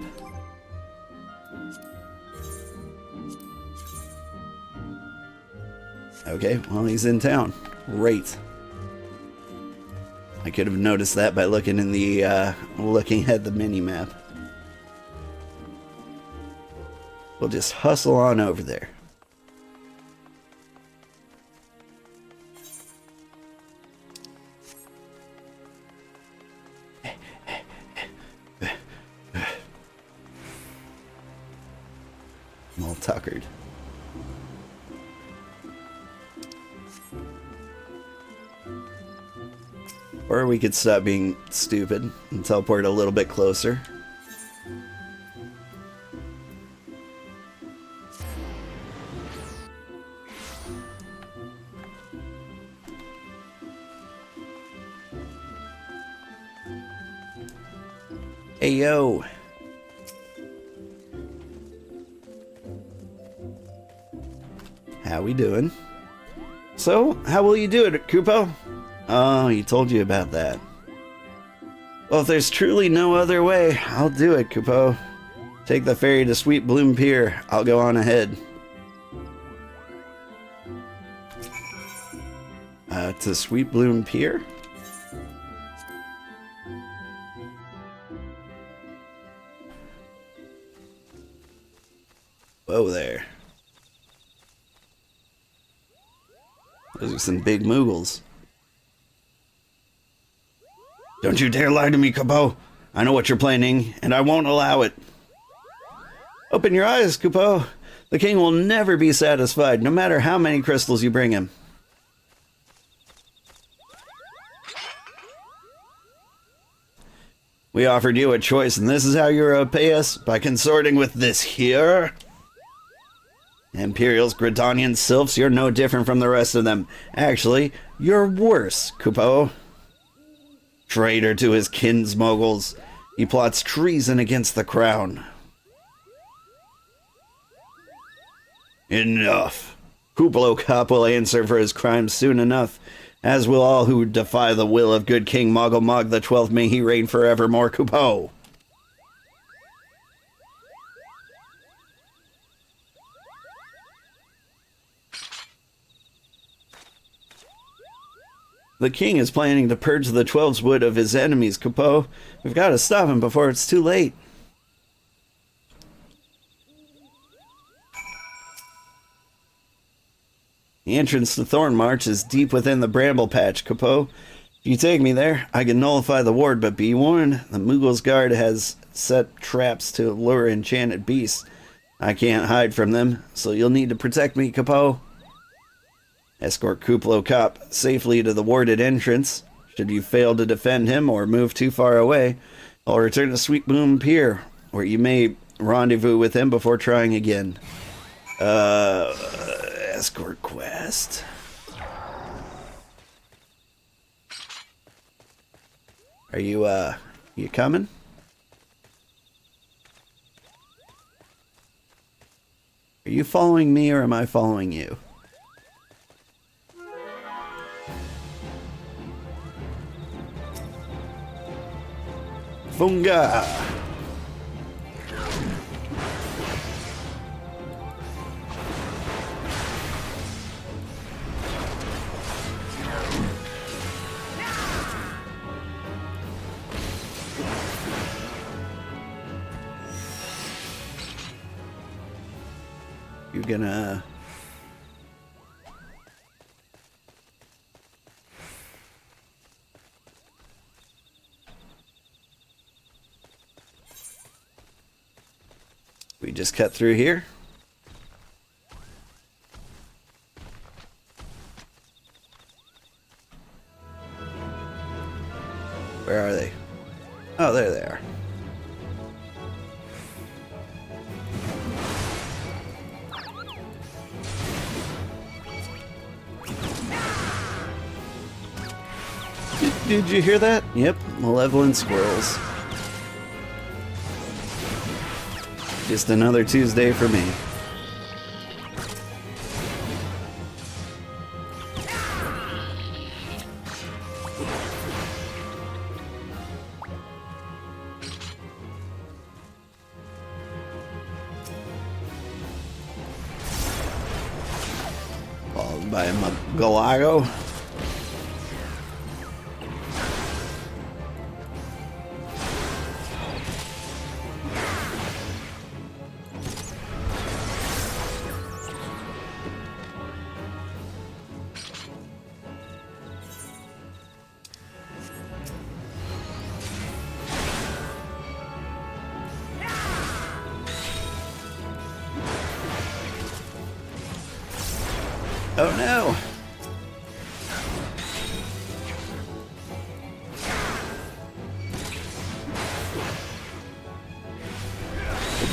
Okay, well, he's in town. Great. I could have noticed that by looking in the looking at the mini map. We'll just hustle on over there. I'm all tuckered. Or we could stop being stupid and teleport a little bit closer. Hey, yo. How we doing? So, how will you do it, Kupo? Oh, he told you about that. Well, if there's truly no other way, I'll do it, Kupo. Take the ferry to Sweet Bloom Pier. I'll go on ahead. To Sweet Bloom Pier? Whoa there. Those are some big moogles. Don't you dare lie to me, Kupo. I know what you're planning, and I won't allow it. Open your eyes, Kupo. The king will never be satisfied, no matter how many crystals you bring him. We offered you a choice, and this is how you're to repay us? By consorting with this here? Imperials, Gridanian sylphs, you're no different from the rest of them. Actually, you're worse, Kupo. Traitor to his kin's moguls, he plots treason against the crown. Enough. Kuplo Cop will answer for his crimes soon enough, as will all who defy the will of good King Moggle Mog the 12th. May he reign forevermore, Kupo. The king is planning to purge the 12's wood of his enemies, Kupo. We've got to stop him before it's too late. The entrance to Thornmarch is deep within the bramble patch, Kupo. If you take me there, I can nullify the ward, but be warned, the Moogle's guard has set traps to lure enchanted beasts. I can't hide from them, so you'll need to protect me, Kupo. Escort Kuplo Cop safely to the warded entrance. Should you fail to defend him or move too far away, I'll return to Sweet Bloom Pier, where you may rendezvous with him before trying again. Escort quest. Are you coming? Are you following me or am I following you? Funga! You're gonna... We just cut through here. Where are they? Oh, there they are. Did you hear that? Yep, malevolent squirrels. Just another Tuesday for me. Followed by a Galago. Oh no!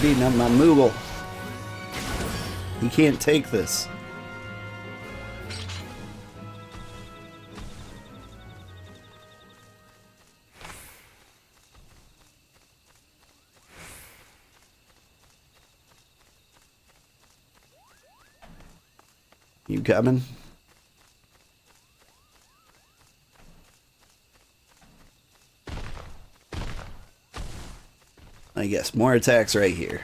beating up my Moogle. He can't take this. You coming? I guess more attacks right here.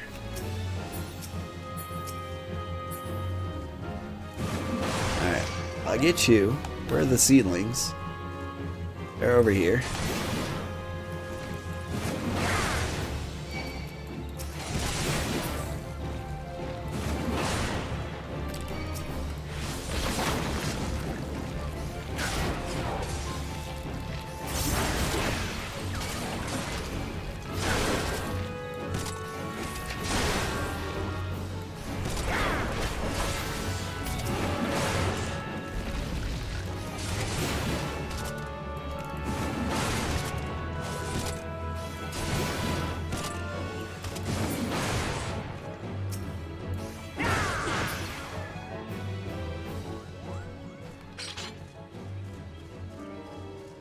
Alright, I'll get you. Where are the seedlings? They're over here.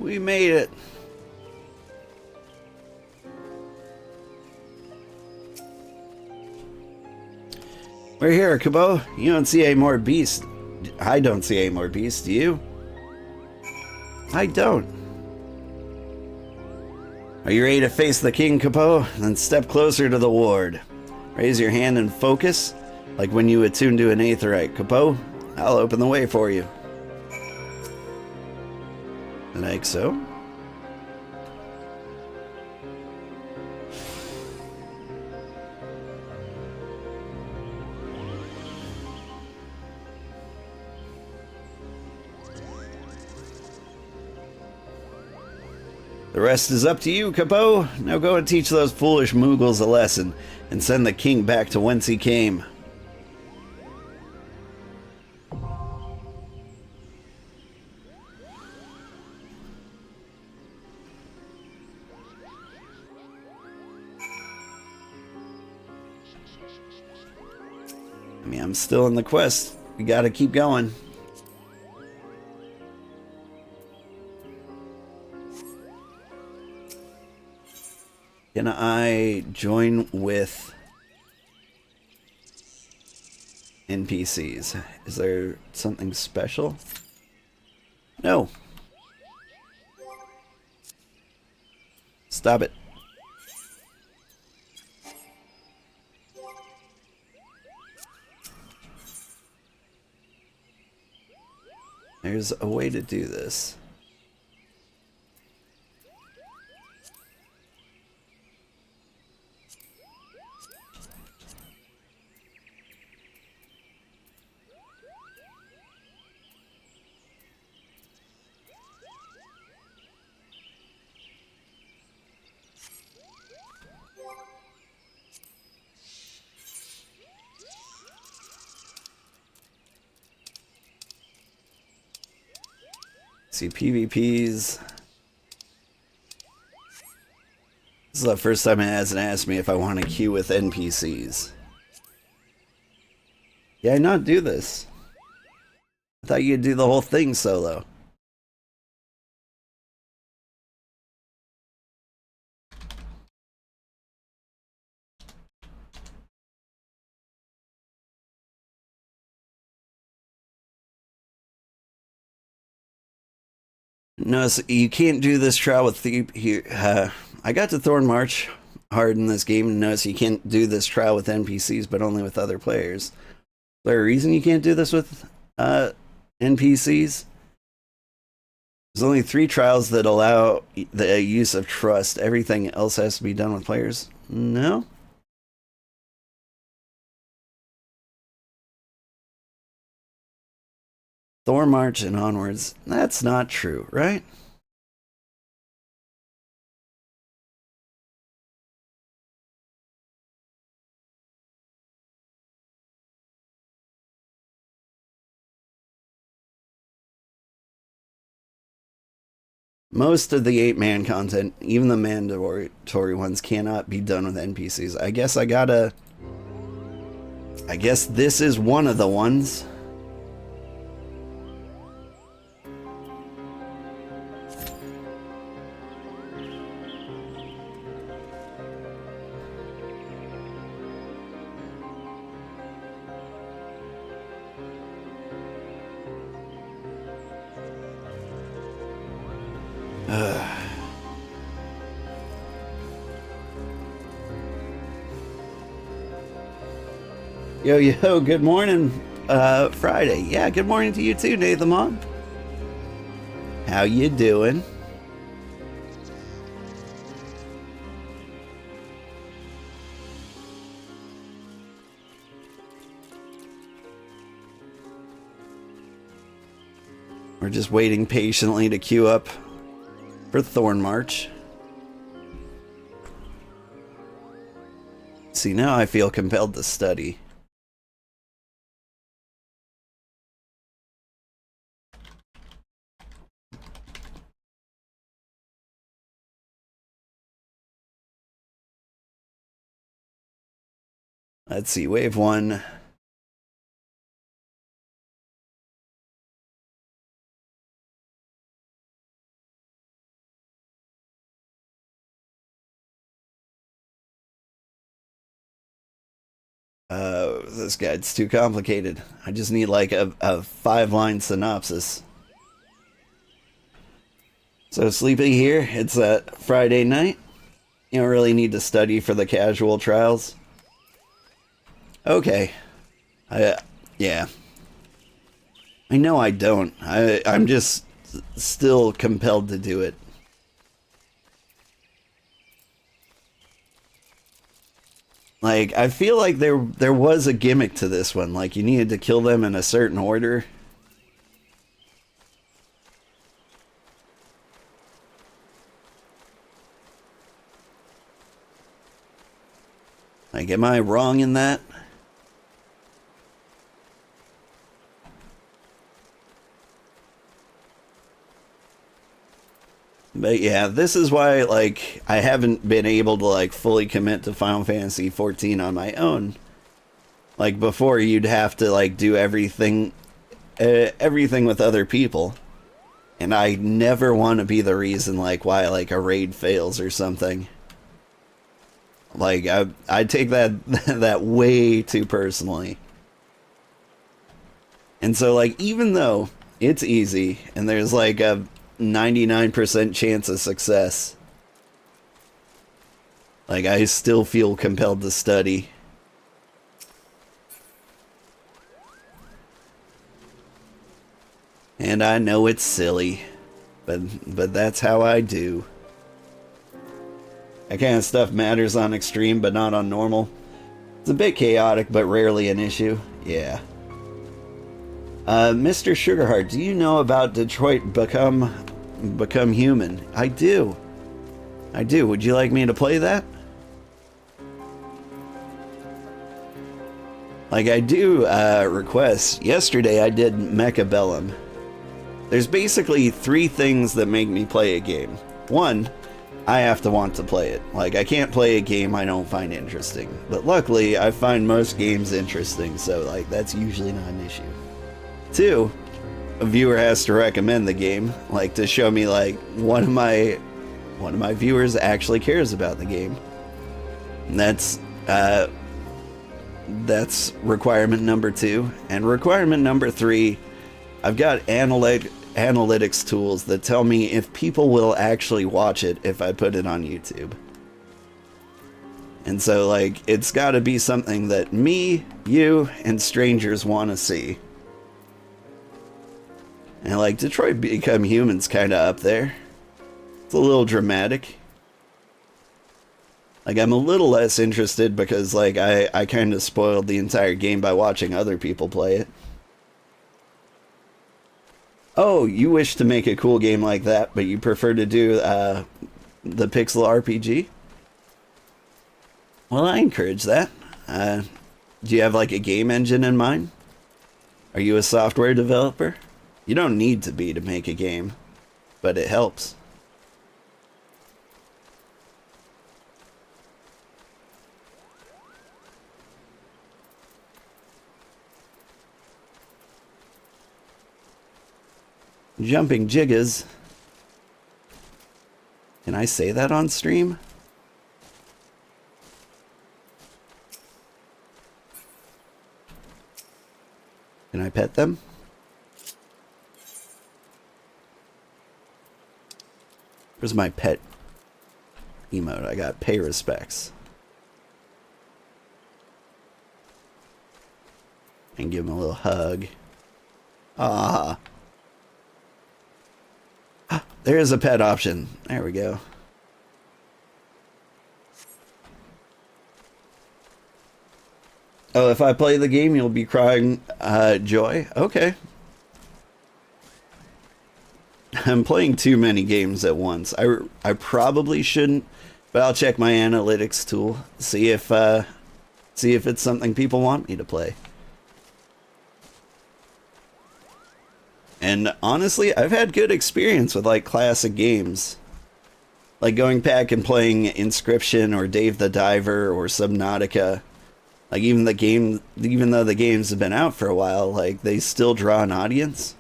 We made it. We're here, Kubo. You don't see any more beasts. I don't see any more beasts, do you? I don't. Are you ready to face the king, Kubo? Then step closer to the ward. Raise your hand and focus, like when you attune to an aetheryte. Kubo, I'll open the way for you. Like so. The rest is up to you, Kubo. Now go and teach those foolish Moogles a lesson and send the king back to whence he came. I mean, I'm still in the quest. We gotta keep going. Can I join with NPCs? Is there something special? No. Stop it. There's a way to do this. See, PvPs. This is the first time it hasn't asked me if I want to queue with NPCs. Yeah, I not do this. I thought you'd do the whole thing solo. No, so you can't do this trial with the. I got to Thorn March hard in this game. Notice you can't do this trial with NPCs, but only with other players. Is there a reason you can't do this with NPCs? There's only 3 trials that allow the use of trust. Everything else has to be done with players. No? Thorn March and onwards. That's not true, right? Most of the 8-man content, even the mandatory ones, cannot be done with NPCs. I guess I gotta I guess this is one of the ones. Yo, good morning, Friday. Yeah, good morning to you too, Nathan Mog. How you doing? We're just waiting patiently to queue up for Thorn March. See, now I feel compelled to study. Let's see, wave 1. This guide's too complicated. I just need like a 5-line synopsis. So Sleepy here, it's a Friday night. You don't really need to study for the casual trials. Okay. Yeah. I know I don't. I'm just still compelled to do it. Like, I feel like there was a gimmick to this one. Like, you needed to kill them in a certain order. Like, am I wrong in that? But yeah, this is why, like, I haven't been able to, like, fully commit to Final Fantasy XIV on my own. Like, before, you'd have to, like, do everything with other people. And I never want to be the reason, like, why, like, a raid fails or something. Like, I take that way too personally. And so, like, even though it's easy, and there's, like, a 99% chance of success, like, I still feel compelled to study. And I know it's silly, but that's how I do. That kind of stuff matters on extreme, but not on normal. It's a bit chaotic, but rarely an issue. Yeah. Mr. Sugarheart, do you know about Detroit Become Human? I do. Would you like me to play that? Like, I do request. Yesterday I did Mechabellum. There's basically 3 things that make me play a game. 1, I have to want to play it. Like, I can't play a game I don't find interesting. But luckily, I find most games interesting, so, like, that's usually not an issue. 2, a viewer has to recommend the game, like, to show me, like, one of my viewers actually cares about the game. And that's requirement number 2. And requirement number 3, I've got analytics tools that tell me if people will actually watch it if I put it on YouTube. And so, like, it's got to be something that me, you, and strangers want to see. And, like, Detroit Become Human's kind of up there. It's a little dramatic. Like, I'm a little less interested because, like, I kind of spoiled the entire game by watching other people play it. Oh, you wish to make a cool game like that, but you prefer to do the pixel RPG? Well, I encourage that. Do you have, like, a game engine in mind? Are you a software developer? You don't need to be to make a game, but it helps. Jumping Jiggas. Can I say that on stream? Can I pet them? Where's my pet emote? I got pay respects. And give him a little hug. Ah. There's a pet option. There we go. Oh, if I play the game, you'll be crying joy? Okay. I'm playing too many games at once. I probably shouldn't, but I'll check my analytics tool, see if it's something people want me to play. And honestly, I've had good experience with like classic games. Like going back and playing Inscription or Dave the Diver or Subnautica. Like even though the games have been out for a while, like they still draw an audience.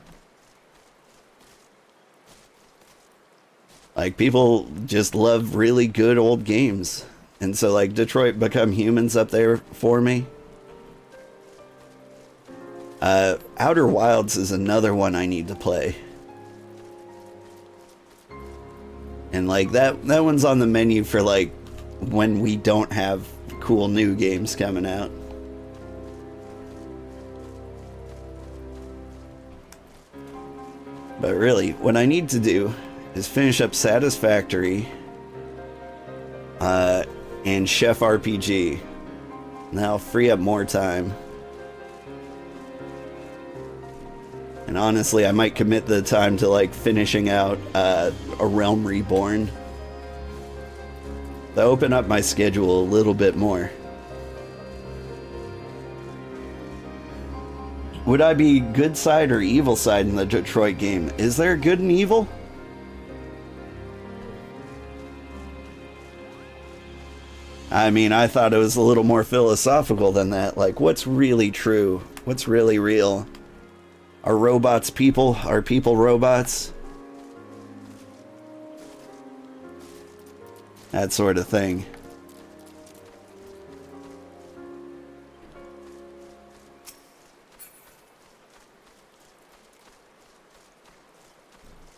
Like people just love really good old games. And so like Detroit Become Human's up there for me. Outer Wilds is another one I need to play. And like that one's on the menu for like when we don't have cool new games coming out. But really, what I need to do is finish up Satisfactory and Chef RPG. And that'll free up more time. And honestly, I might commit the time to like finishing out a Realm Reborn. To open up my schedule a little bit more. Would I be good side or evil side in the Detroit game? Is there good and evil? I mean, I thought it was a little more philosophical than that. Like, what's really true? What's really real? Are robots people? Are people robots? That sort of thing.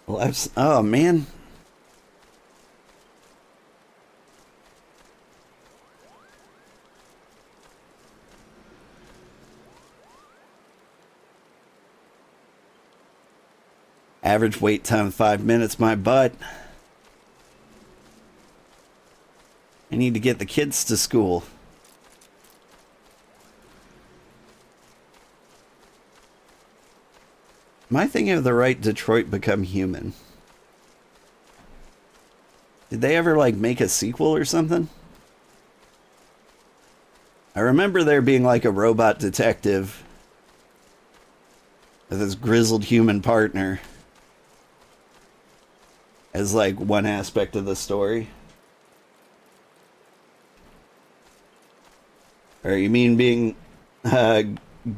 Well, oh man. Average wait time 5 minutes, my butt. I need to get the kids to school. Am I thinking of the right Detroit Become Human? Did they ever like make a sequel or something? I remember there being like a robot detective with his grizzled human partner as like one aspect of the story. Or you mean being a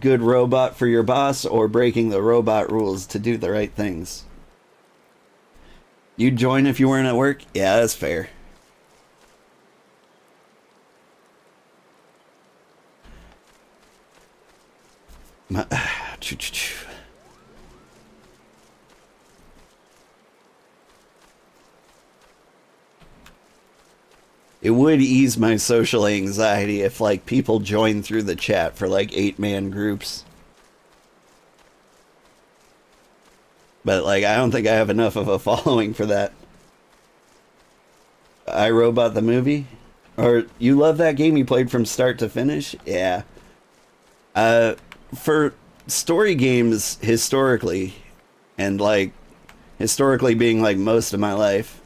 good robot for your boss or breaking the robot rules to do the right things? You'd join if you weren't at work? Yeah, that's fair. It would ease my social anxiety if, like, people joined through the chat for, like, 8-man groups. But, like, I don't think I have enough of a following for that. I, Robot the movie? Or, you love that game you played from start to finish? Yeah. For story games, historically, and, like, historically being, like, most of my life,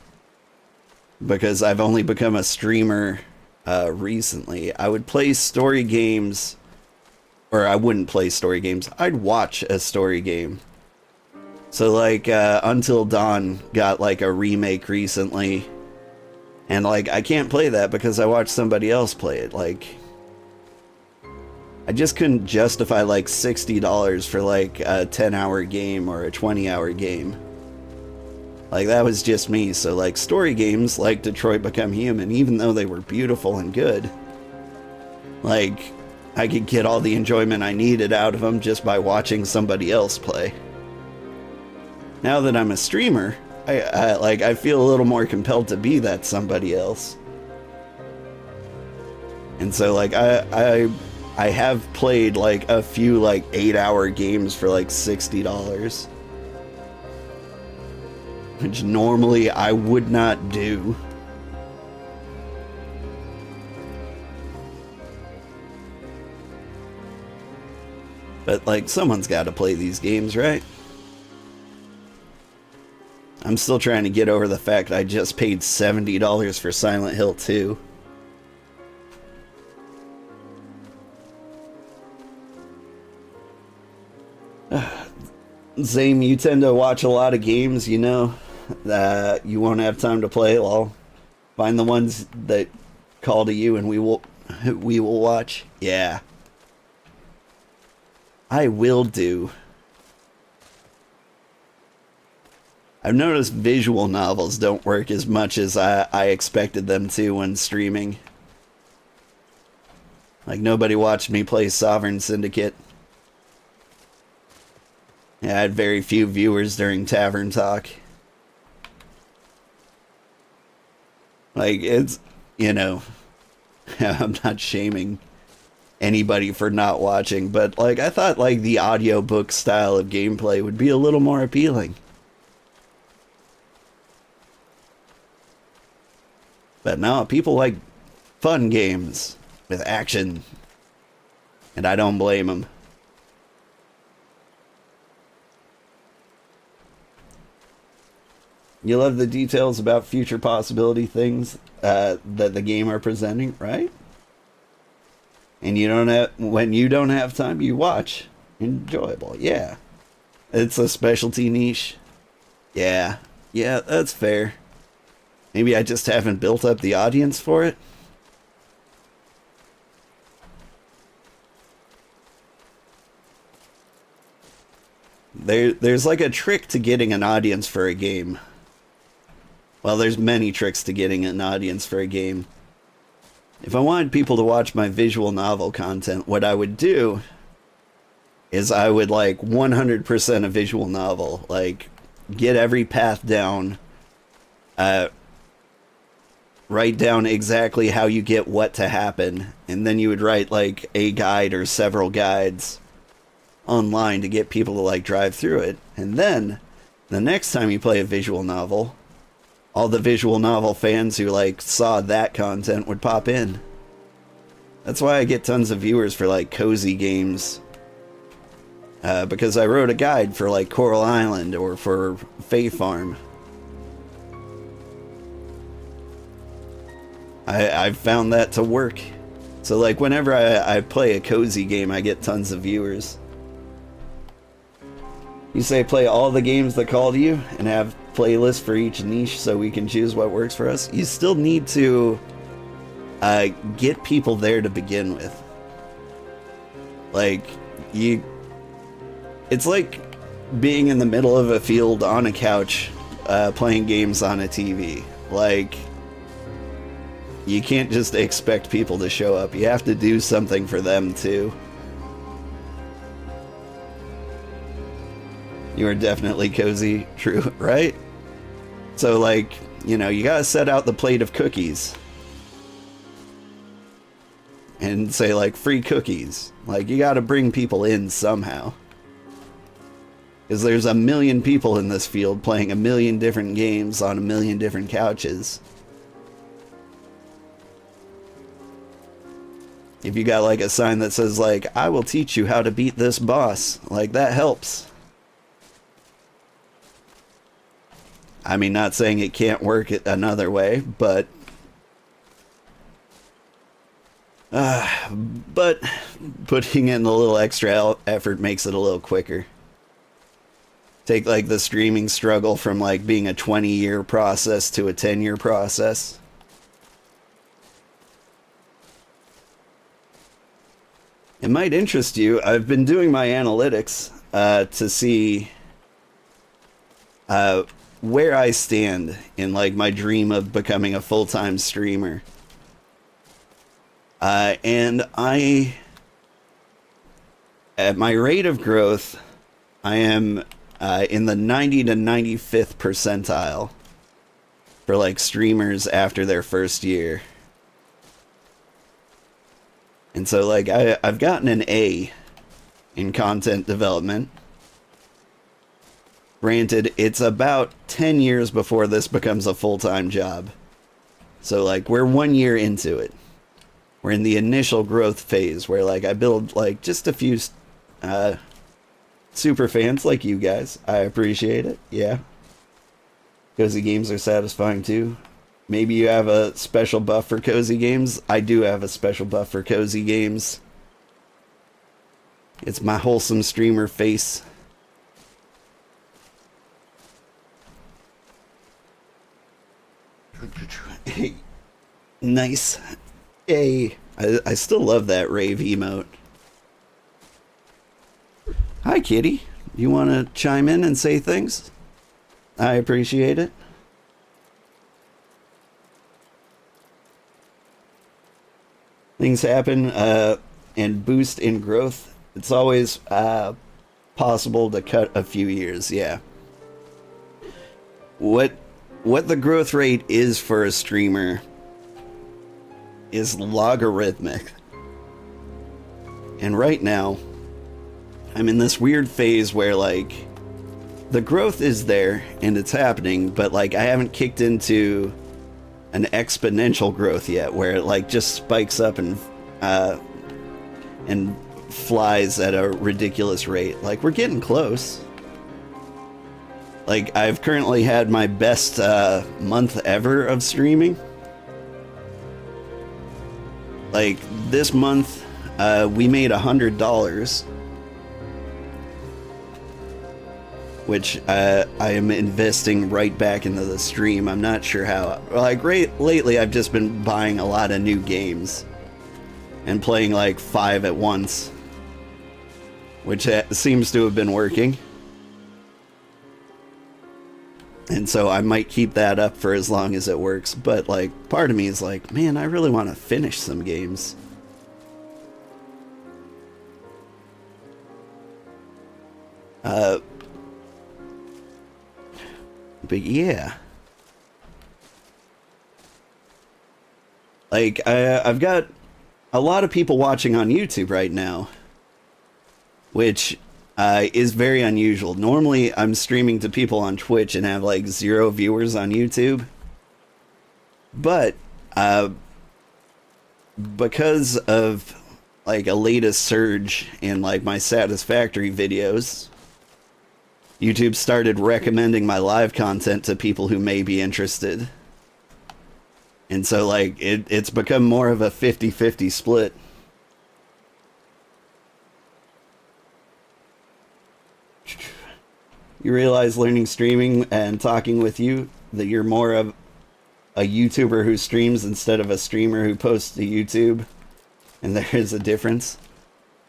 because I've only become a streamer recently, I would play story games, or I wouldn't play story games, I'd watch a story game. So like Until Dawn got like a remake recently, and like I can't play that because I watched somebody else play it. Like, I just couldn't justify like $60 for like a 10-hour game or a 20-hour game. Like, that was just me. So like story games like Detroit Become Human, even though they were beautiful and good, like I could get all the enjoyment I needed out of them just by watching somebody else play. Now that I'm a streamer, I feel a little more compelled to be that somebody else. And so like I have played like a few like 8-hour games for like $60, which normally I would not do. But like, someone's got to play these games, right? I'm still trying to get over the fact I just paid $70 for Silent Hill 2. Zame, you tend to watch a lot of games, you know, that you won't have time to play. Well, find the ones that call to you and we will watch. Yeah. I will do. I've noticed visual novels don't work as much as I expected them to when streaming. Like, nobody watched me play Sovereign Syndicate. Yeah, I had very few viewers during Tavern Talk. Like, it's, you know, I'm not shaming anybody for not watching, but like, I thought like the audiobook style of gameplay would be a little more appealing. But no, people like fun games with action, and I don't blame them. You love the details about future possibility things that the game are presenting, right? And you don't have, when you don't have time, you watch. Enjoyable, yeah. It's a specialty niche. Yeah, that's fair. Maybe I just haven't built up the audience for it. There's like a trick to getting an audience for a game. Well, there's many tricks to getting an audience for a game. If I wanted people to watch my visual novel content, what I would do is I would like 100% a visual novel. Like, get every path down. Write down exactly how you get what to happen. And then you would write like a guide or several guides online to get people to like drive through it. And then the next time you play a visual novel, all the visual novel fans who like saw that content would pop in. That's why I get tons of viewers for like cozy games. Because I wrote a guide for like Coral Island or for Fae Farm. I've found that to work. So like whenever I play a cozy game, I get tons of viewers. You say play all the games that call to you and have playlists for each niche so we can choose what works for us. You still need to get people there to begin with. Like, it's like being in the middle of a field on a couch playing games on a TV. Like, you can't just expect people to show up. You have to do something for them too. You are definitely cozy, true, right? So like, you know, you gotta set out the plate of cookies. And say like, free cookies. Like, you gotta bring people in somehow. Because there's a million people in this field playing a million different games on a million different couches. If you got like a sign that says like, I will teach you how to beat this boss, like that helps. I mean, not saying it can't work another way, but putting in a little extra effort makes it a little quicker. Take like the streaming struggle from like being a 20-year process to a 10-year process. it might interest you. I've been doing my analytics to see where I stand in like my dream of becoming a full-time streamer. And at my rate of growth, I am in the 90 to 95th percentile for like streamers after their first year. And so like I've gotten an A in content development. Granted, it's about 10 years before this becomes a full-time job. So like we're 1 year into it. We're in the initial growth phase where like I build like just a few super fans like you guys. I appreciate it. Yeah. Cozy games are satisfying too. Maybe you have a special buff for cozy games. I do have a special buff for cozy games. It's my wholesome streamer face. Nice. Yay. I still love that rave emote. Hi, kitty. You want to chime in and say things? I appreciate it. Things happen and boost in growth. It's always possible to cut a few years, yeah. What the growth rate is for a streamer is logarithmic. And right now, I'm in this weird phase where like the growth is there and it's happening, but like I haven't kicked into an exponential growth yet where it like just spikes up and flies at a ridiculous rate. Like we're getting close. Like I've currently had my best month ever of streaming. Like this month we made $100, which I am investing right back into the stream. I'm not sure how. Like lately I've just been buying a lot of new games and playing like 5 at once, which seems to have been working. And so I might keep that up for as long as it works. But like part of me is like, man, I really want to finish some games. But yeah. Like, I've got a lot of people watching on YouTube right now, which is very unusual. Normally, I'm streaming to people on Twitch and have like 0 viewers on YouTube. But because of like a latest surge in like my Satisfactory videos, YouTube started recommending my live content to people who may be interested. And so like it's become more of a 50-50 split. You realize learning streaming and talking with you that you're more of a YouTuber who streams instead of a streamer who posts to YouTube, and there is a difference.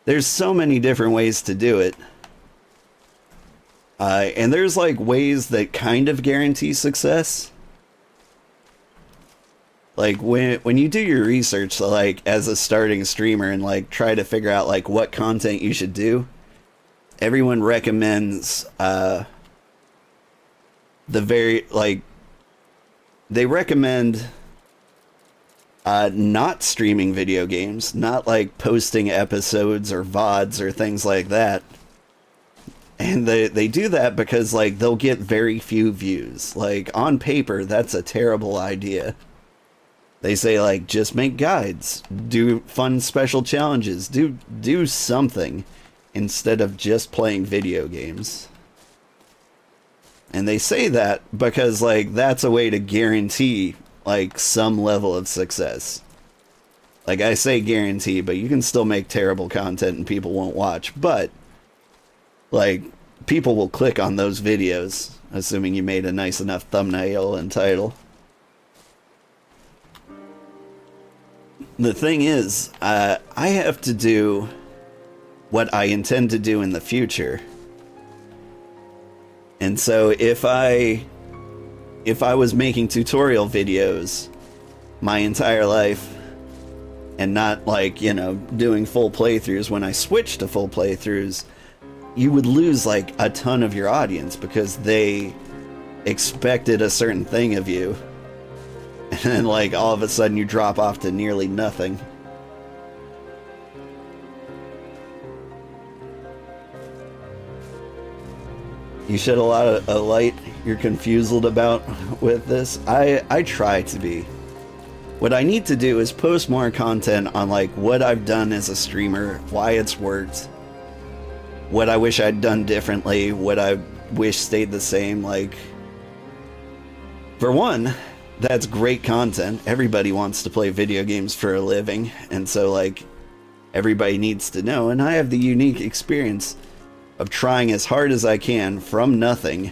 There's so many different ways to do it. And there's like ways that kind of guarantee success. Like when you do your research, like as a starting streamer and like try to figure out like what content you should do, everyone recommends they recommend not streaming video games, not like posting episodes or VODs or things like that. And they do that because like they'll get very few views. Like on paper, that's a terrible idea. They say like just make guides, do fun special challenges, do something instead of just playing video games. And they say that because like that's a way to guarantee like some level of success. Like I say guarantee, but you can still make terrible content and people won't watch. But like people will click on those videos, assuming you made a nice enough thumbnail and title. The thing is, I have to do what I intend to do in the future. And so if I was making tutorial videos my entire life and not, like, you know, doing full playthroughs, when I switched to full playthroughs, you would lose like a ton of your audience because they expected a certain thing of you. And then, like, all of a sudden you drop off to nearly nothing. You shed a lot of light you're confused about with this. I try to be. What I need to do is post more content on, like, what I've done as a streamer, why it's worked, what I wish I'd done differently, what I wish stayed the same. Like, for one, that's great content. Everybody wants to play video games for a living, and so, like, everybody needs to know. And I have the unique experience of trying as hard as I can from nothing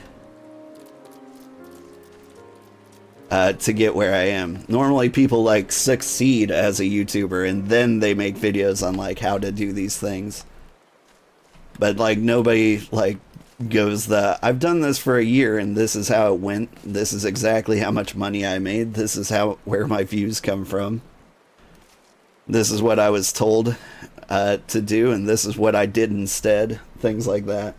to get where I am. Normally people, like, succeed as a YouTuber and then they make videos on, like, how to do these things. But, like, nobody, like, goes I've done this for a year and this is how it went. This is exactly how much money I made. This is where my views come from. This is what I was told to do, and this is what I did instead. Things like that.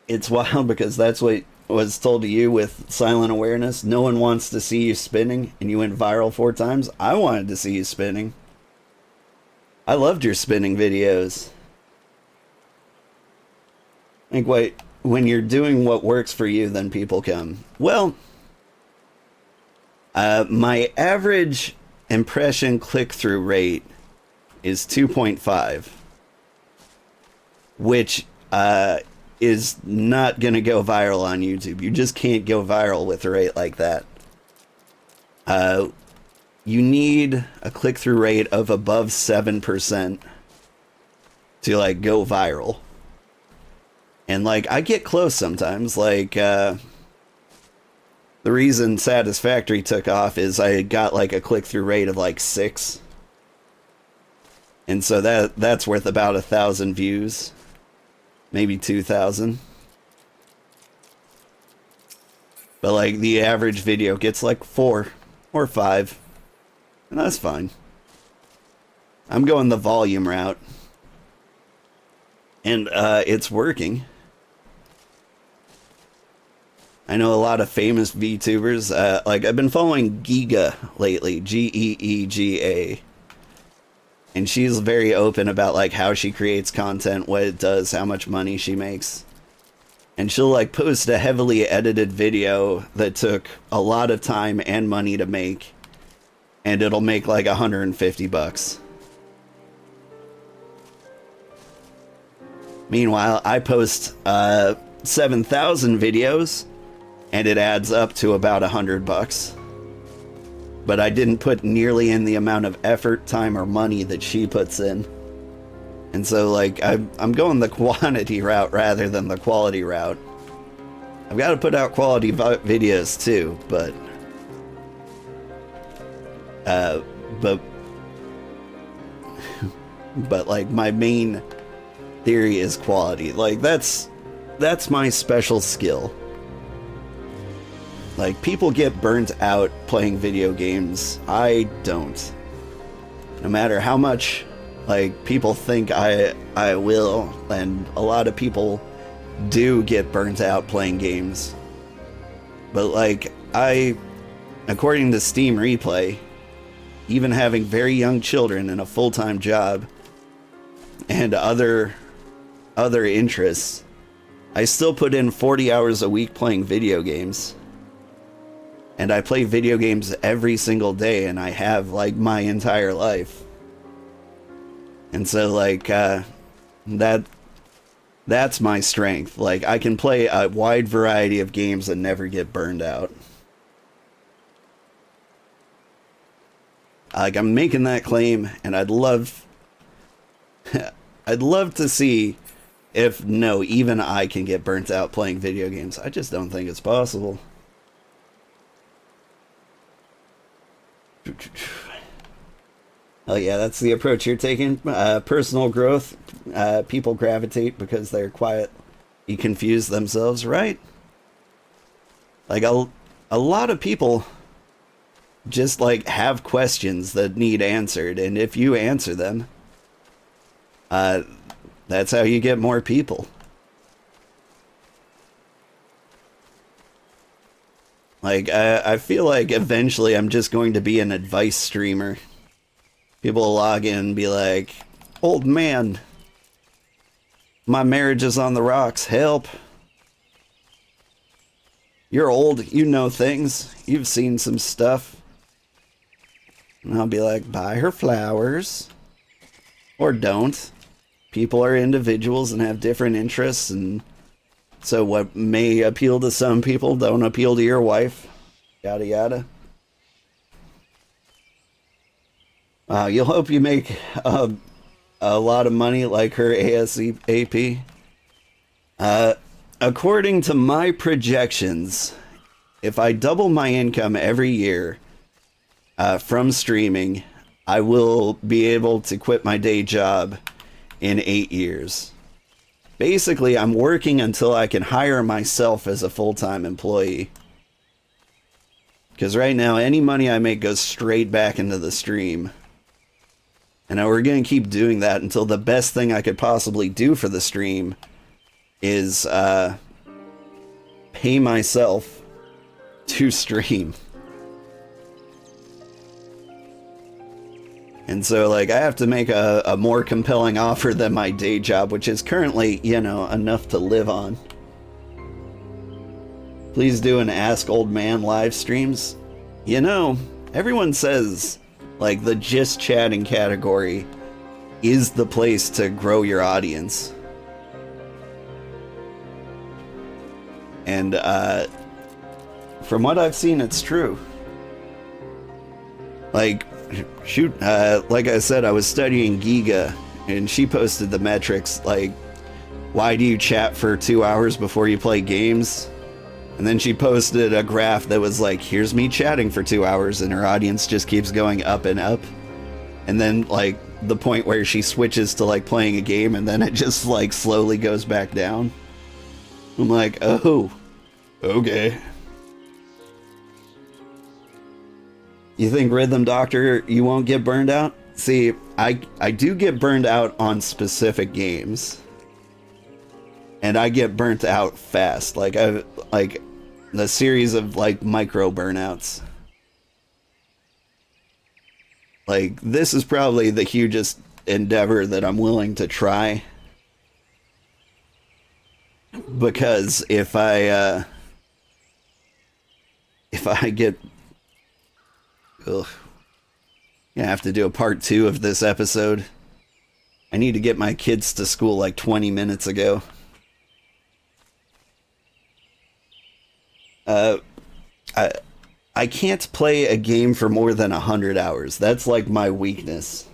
It's wild because that's what was told to you with Silent Awareness. No one wants to see you spinning, and you went viral 4 times. I wanted to see you spinning. I loved your spinning videos. I think when you're doing what works for you, then people come. Well, my average impression click-through rate is 2.5, which is not going to go viral on YouTube. You just can't go viral with a rate like that. You need a click-through rate of above 7% to, like, go viral. And, like, I get close sometimes. Like, the reason Satisfactory took off is I got, like, a click-through rate of, like, 6. And so that's worth about 1,000 views. Maybe 2,000. But, like, the average video gets, like, 4 or 5. And that's fine. I'm going the volume route. And it's working. I know a lot of famous VTubers. Like, I've been following Giga lately. Geega. And she's very open about, like, how she creates content, what it does, how much money she makes. And she'll, like, post a heavily edited video that took a lot of time and money to make. And it'll make, like, $150. Meanwhile, I post 7,000 videos, and it adds up to about $100. But I didn't put nearly in the amount of effort, time, or money that she puts in. And so, like, I'm going the quantity route rather than the quality route. I've got to put out quality videos too, but like, my main theory is quality. Like, that's my special skill. Like, people get burnt out playing video games. I don't. No matter how much, like, people think I will, and a lot of people do get burnt out playing games. But, like, according to Steam Replay, even having very young children and a full-time job and other interests, I still put in 40 hours a week playing video games. And I play video games every single day, and I have, like, my entire life. And so, like, that's my strength. Like, I can play a wide variety of games and never get burned out. Like, I'm making that claim, and I'd love to see if, no, even I can get burnt out playing video games. I just don't think it's possible. Oh yeah, that's the approach you're taking. Personal growth. People gravitate because they're quiet. You confuse themselves, right? Like a lot of people just like have questions that need answered, and if you answer them, that's how you get more people. Like, I feel like eventually I'm just going to be an advice streamer. People will log in and be like, old man, my marriage is on the rocks, help. You're old, you know things, you've seen some stuff. And I'll be like, buy her flowers. Or don't. People are individuals and have different interests, and so what may appeal to some people don't appeal to your wife. Yada yada. You'll hope you make a lot of money like her ASAP. According to my projections, if I double my income every year from streaming, I will be able to quit my day job in 8 years. Basically, I'm working until I can hire myself as a full-time employee. Because right now, any money I make goes straight back into the stream. And we're going to keep doing that until the best thing I could possibly do for the stream is pay myself to stream. And so, like, I have to make a more compelling offer than my day job, which is currently, you know, enough to live on. Please do an Ask Old Man live streams. You know, everyone says, like, the just chatting category is the place to grow your audience. And, from what I've seen, it's true. Like, shoot, like I said, I was studying Giga, and she posted the metrics, like, why do you chat for 2 hours before you play games? And then she posted a graph that was like, here's me chatting for 2 hours, and her audience just keeps going up and up. And then, like, the point where she switches to, like, playing a game, and then it just, like, slowly goes back down. I'm like, oh, okay. You think Rhythm Doctor, you won't get burned out? See, I do get burned out on specific games. And I get burnt out fast. Like, the series of, like, micro burnouts. Like, this is probably the hugest endeavor that I'm willing to try. Because if I get... Ugh. I have to do a part 2 of this episode. I need to get my kids to school like 20 minutes ago. I can't play a game for more than 100 hours. That's like my weakness.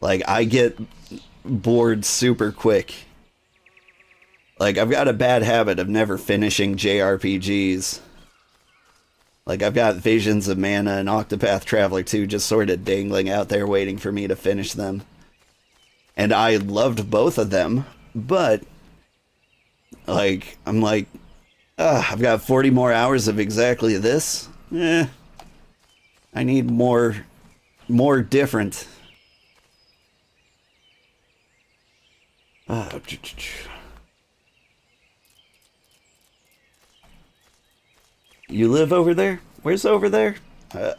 Like, I get bored super quick. Like, I've got a bad habit of never finishing JRPGs. Like, I've got Visions of Mana and Octopath Traveler 2 just sort of dangling out there waiting for me to finish them. And I loved both of them, but, like, I'm like, I've got 40 more hours of exactly this? I need more different. You live over there? Where's over there?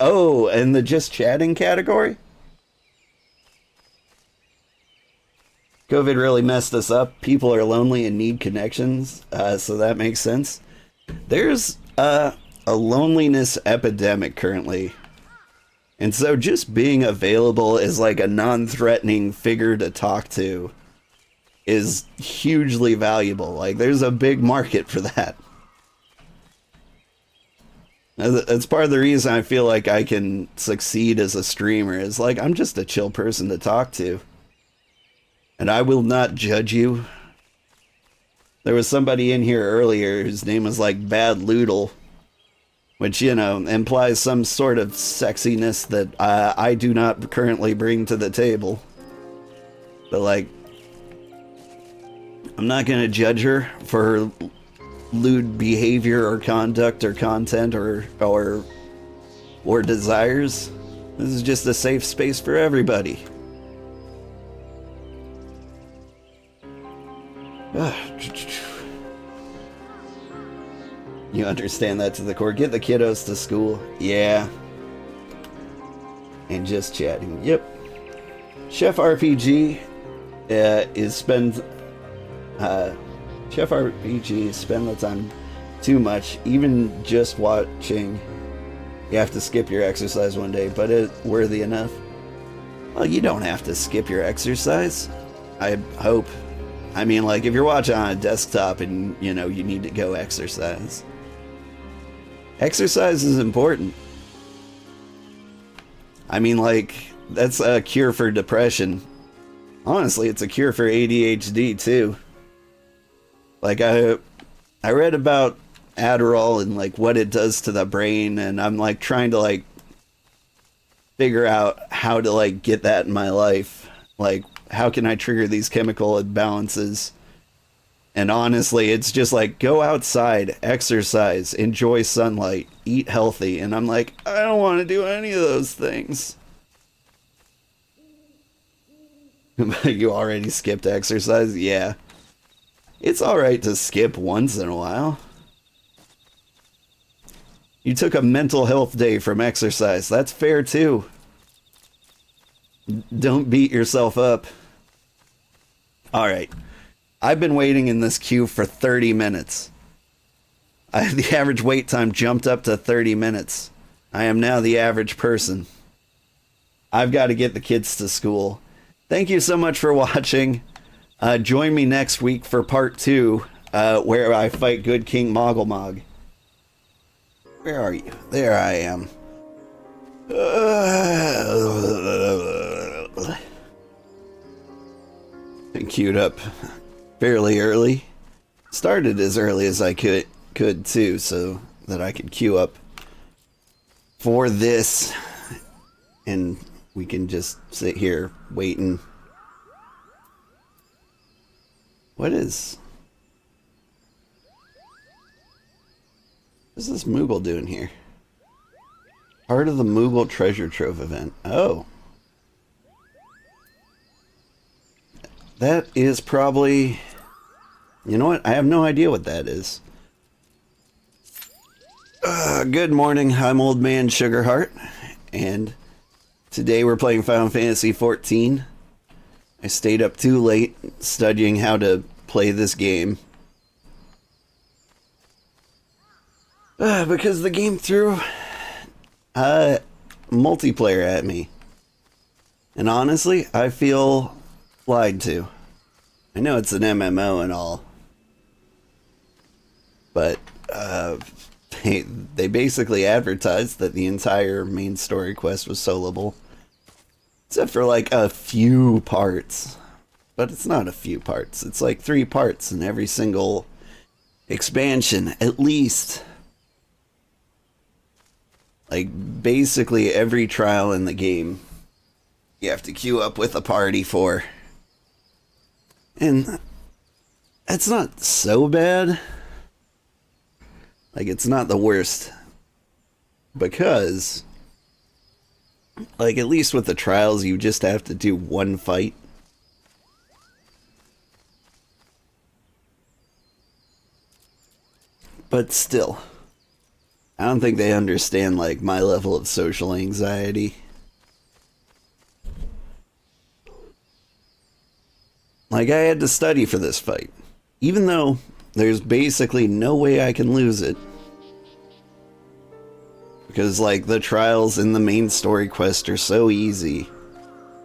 Oh, in the just chatting category? COVID really messed us up. People are lonely and need connections, so that makes sense. There's a loneliness epidemic currently. And so just being available as like a non-threatening figure to talk to is hugely valuable. Like, there's a big market for that. That's part of the reason I feel like I can succeed as a streamer, is like, I'm just a chill person to talk to. And I will not judge you. There was somebody in here earlier whose name was like Bad Loodle. which, you know, implies some sort of sexiness that I do not currently bring to the table. But, like, I'm not going to judge her for her lewd behavior or conduct or content or desires. This is just a safe space for everybody. You understand that to the core. Get the kiddos to school. Yeah. And just chatting. Yep. Chef RPG spend the time too much. Even just watching, you have to skip your exercise one day, but it's worthy enough. Well, you don't have to skip your exercise. I hope. I mean, like, if you're watching on a desktop and, you know, you need to go exercise. Exercise is important. I mean, like, that's a cure for depression. Honestly, it's a cure for ADHD, too. Like, I read about Adderall and, like, what it does to the brain, and I'm, like, trying to, like, figure out how to, like, get that in my life. Like, how can I trigger these chemical imbalances? And honestly, it's just like, go outside, exercise, enjoy sunlight, eat healthy. And I'm like, I don't want to do any of those things. You already skipped exercise? Yeah. It's alright to skip once in a while. You took a mental health day from exercise. That's fair too. Don't beat yourself up. Alright. I've been waiting in this queue for 30 minutes. The average wait time jumped up to 30 minutes. I am now the average person. I've got to get the kids to school. Thank you so much for watching. Join me next week for part 2, where I fight good King Moggle Mog. Where are you? There I am. Been queued up fairly early. Started as early as I could too, so that I could queue up for this, and we can just sit here waiting. What is this Moogle doing here? Part of the Moogle Treasure Trove event. Oh. That is probably... You know what? I have no idea what that is. Good morning. I'm Old Man Sugarheart. And today we're playing Final Fantasy XIV. I stayed up too late studying how to play this game. Because the game threw multiplayer at me. And honestly, I feel lied to. I know it's an MMO and all. But they basically advertised that the entire main story quest was soloable. Except for like a few parts. But it's not a few parts. It's like 3 parts in every single expansion, at least. Like basically every trial in the game, you have to queue up with a party for. And that's not so bad. Like, it's not the worst. Because, like, at least with the trials, you just have to do one fight. But still, I don't think they understand, like, my level of social anxiety. Like, I had to study for this fight. Even though there's basically no way I can lose it. Because, like, the trials in the main story quest are so easy.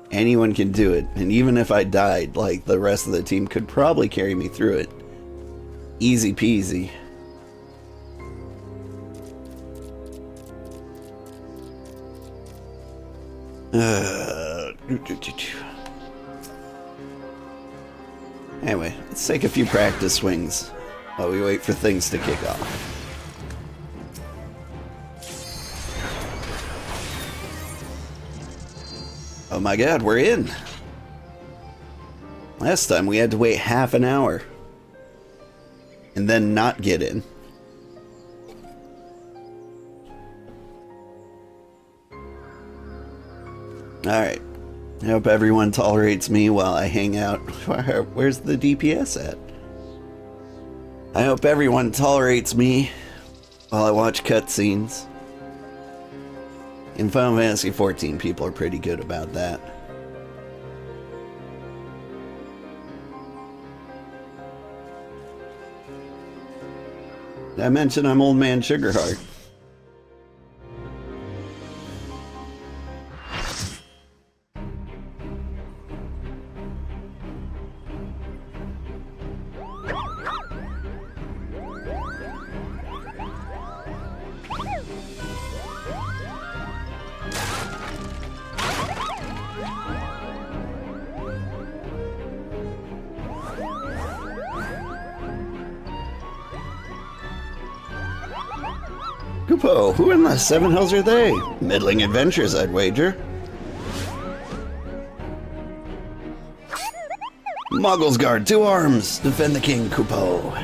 Anyone can do it. And even if I died, like, the rest of the team could probably carry me through it. Easy peasy. Anyway, let's take a few practice swings while we wait for things to kick off. Oh my god, we're in! Last time we had to wait half an hour. And then not get in. Alright. I hope everyone tolerates me while I hang out. Where's the DPS at? I hope everyone tolerates me while I watch cutscenes. In Final Fantasy XIV, people are pretty good about that. Did I mention I'm Old Man Sugarheart? Kupo, who in the Seven Hells are they? Middling adventures, I'd wager. Moggle's Guard, 2 arms! Defend the king, Kupo.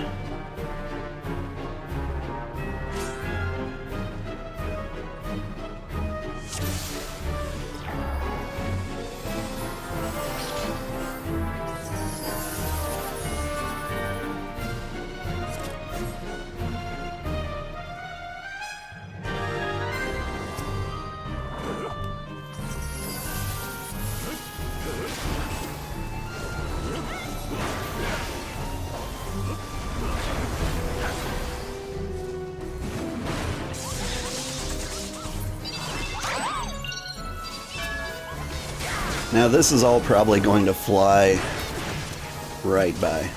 Now this is all probably going to fly right by.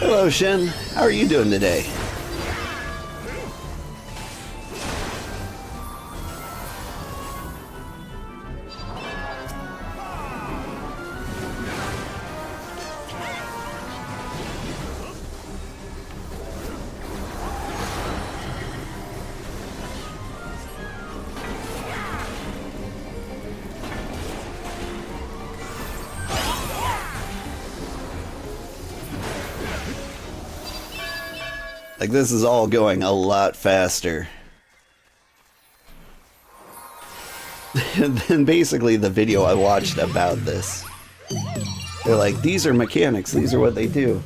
Hello, Shen. How are you doing today? Like, this is all going a lot faster. than basically the video I watched about this. They're like, these are mechanics, these are what they do.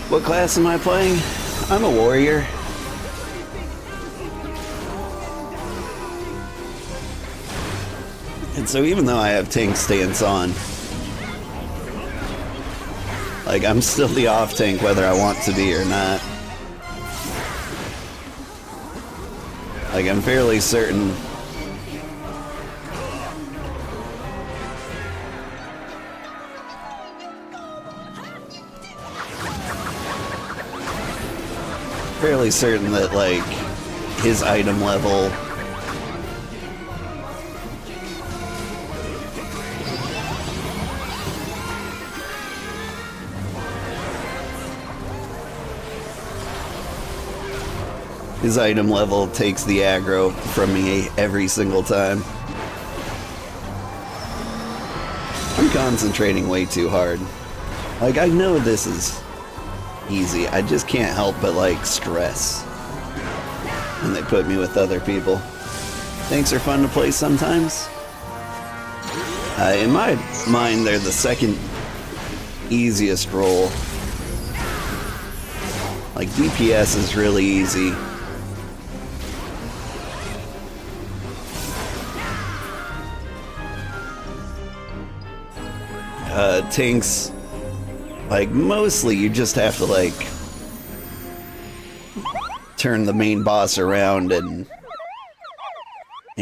What class am I playing? I'm a warrior. And so even though I have tank stance on, like, I'm still the off tank whether I want to be or not. Like, I'm fairly certain fairly certain that, like, his item level... His item level takes the aggro from me every single time. I'm concentrating way too hard. Like, I know this is easy. I just can't help but, like, stress when they put me with other people. Tanks are fun to play sometimes. In my mind, they're the second easiest role. Like, DPS is really easy. Tanks, like, mostly you just have to, like, turn the main boss around and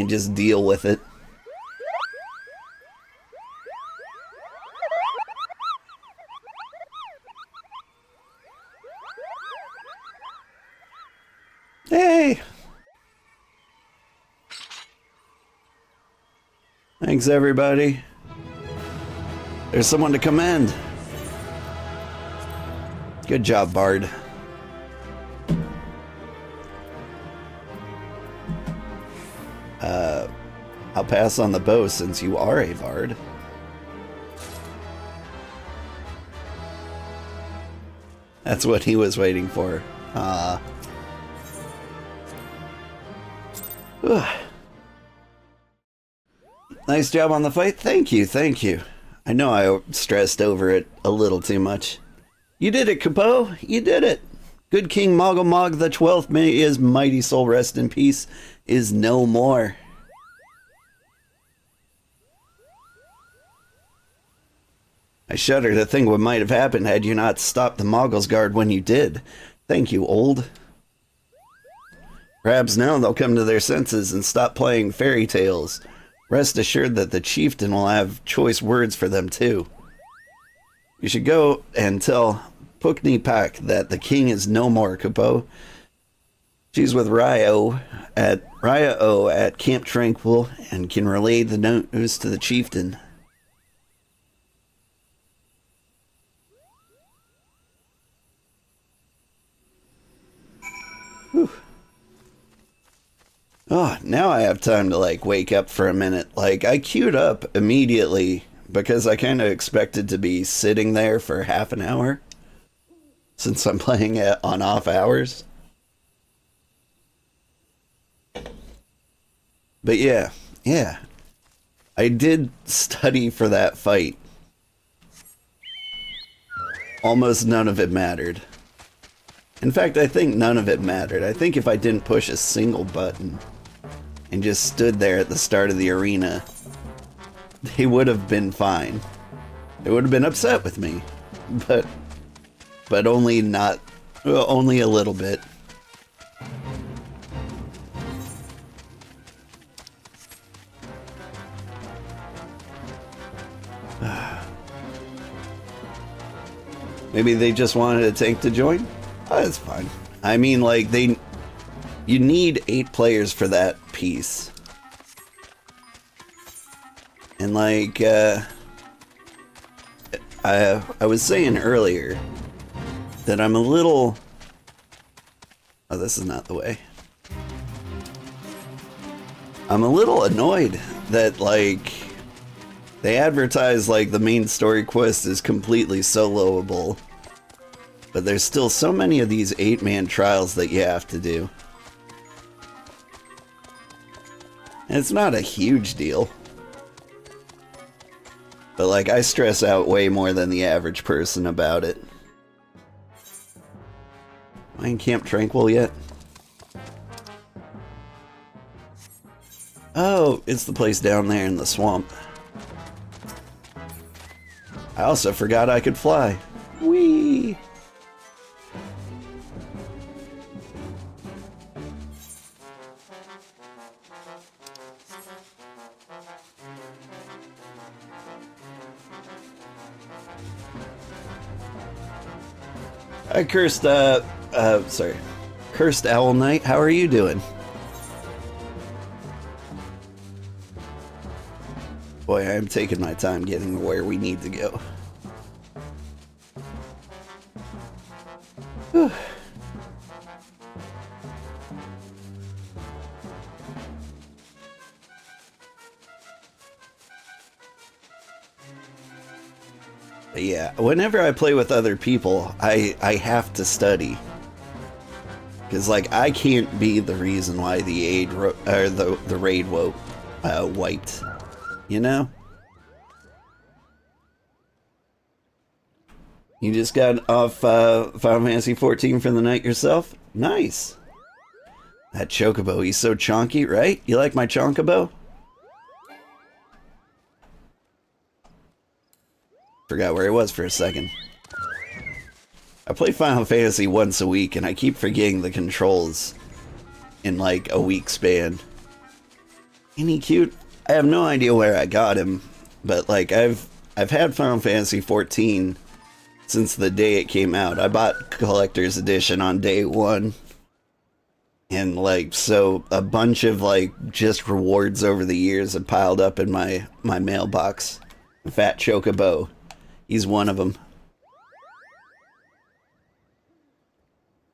just deal with it. Hey! Thanks, everybody. There's someone to commend. Good job, Bard. I'll pass on the bow since you are a Bard. That's what he was waiting for. Nice job on the fight. Thank you, thank you. I know I stressed over it a little too much. You did it, Capo. You did it. Good King Moggle Mog the 12th, may his mighty soul rest in peace, is no more. I shudder to think what might have happened had you not stopped the Moggle's Guard when you did. Thank you, old. Perhaps now they'll come to their senses and stop playing fairy tales. Rest assured that the chieftain will have choice words for them too. You should go and tell Pukni Pak that the king is no more, Capo. She's with Ryo at Camp Tranquil and can relay the news to the chieftain. Whew. Oh, now I have time to, like, wake up for a minute. Like, I queued up immediately because I kind of expected to be sitting there for half an hour since I'm playing it on off hours. But yeah. I did study for that fight. Almost none of it mattered. In fact, I think none of it mattered. I think if I didn't push a single button and just stood there at the start of the arena, they would have been fine. They would have been upset with me, but only only a little bit. Maybe they just wanted a tank to join? Oh, that's fine. I mean, like, you need 8 players for that piece. And like, I was saying earlier that I'm a little... Oh, this is not the way. I'm a little annoyed that, like, they advertise, like, the main story quest is completely soloable. But there's still so many of these 8-man trials that you have to do. And it's not a huge deal. But, like, I stress out way more than the average person about it. Am I in Camp Tranquil yet? Oh, it's the place down there in the swamp. I also forgot I could fly. Whee! I cursed, sorry. Cursed Owl Knight, how are you doing? Boy, I am taking my time getting where we need to go. Whew. Yeah, whenever I play with other people, I have to study. Because, like, I can't be the reason why the raid wiped. You know? You just got off Final Fantasy XIV for the night yourself? Nice! That Chocobo, he's so chonky, right? You like my Chocobo? Forgot where he was for a second. I play Final Fantasy once a week, and I keep forgetting the controls in like a week span. Ain't he cute? I have no idea where I got him, but like I've had Final Fantasy XIV since the day it came out. I bought Collector's Edition on day one, and like so a bunch of like just rewards over the years have piled up in my mailbox. Fat Chocobo. He's one of them.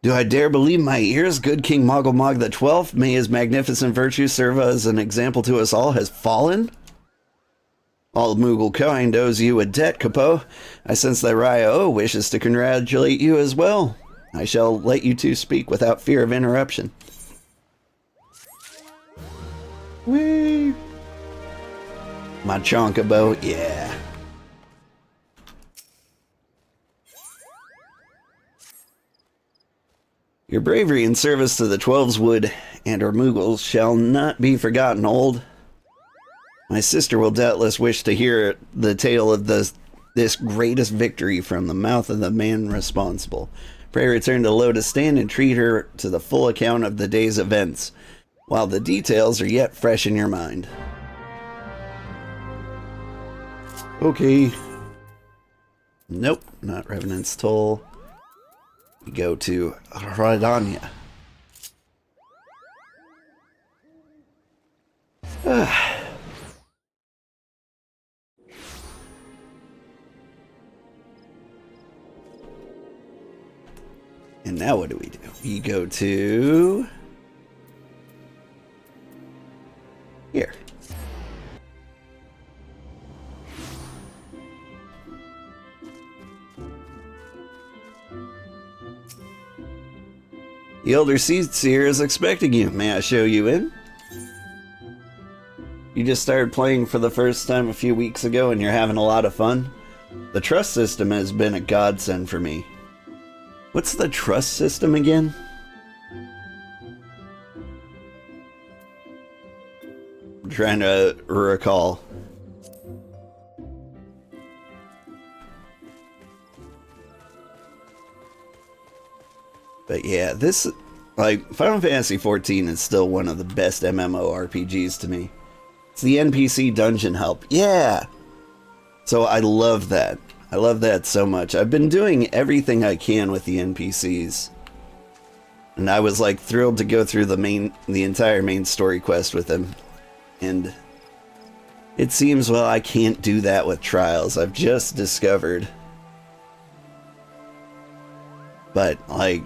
Do I dare believe my ears? Good King Moggle Mog the 12th, may his magnificent virtue serve as an example to us all, has fallen? All Moogle kind owes you a debt, Capo. I sense that Ryo wishes to congratulate you as well. I shall let you two speak without fear of interruption. Whee! My Chocobo, yeah. Your bravery in service to the Twelveswood and our Moogles shall not be forgotten, old. My sister will doubtless wish to hear the tale of this greatest victory from the mouth of the man responsible. Pray return to Lotus Stand and treat her to the full account of the day's events, while the details are yet fresh in your mind. Okay. Nope, not Revenant's Toll. We go to Radanya. And now what do? We go to here. The Elder Seer is expecting you. May I show you in? You just started playing for the first time a few weeks ago and you're having a lot of fun? The trust system has been a godsend for me. What's the trust system again? I'm trying to recall. But yeah, this, like, Final Fantasy XIV is still one of the best MMORPGs to me. It's the NPC dungeon help. Yeah! So I love that. I love that so much. I've been doing everything I can with the NPCs. And I was, like, thrilled to go through the entire main story quest with him. And it seems, well, I can't do that with Trials. I've just discovered. But, like,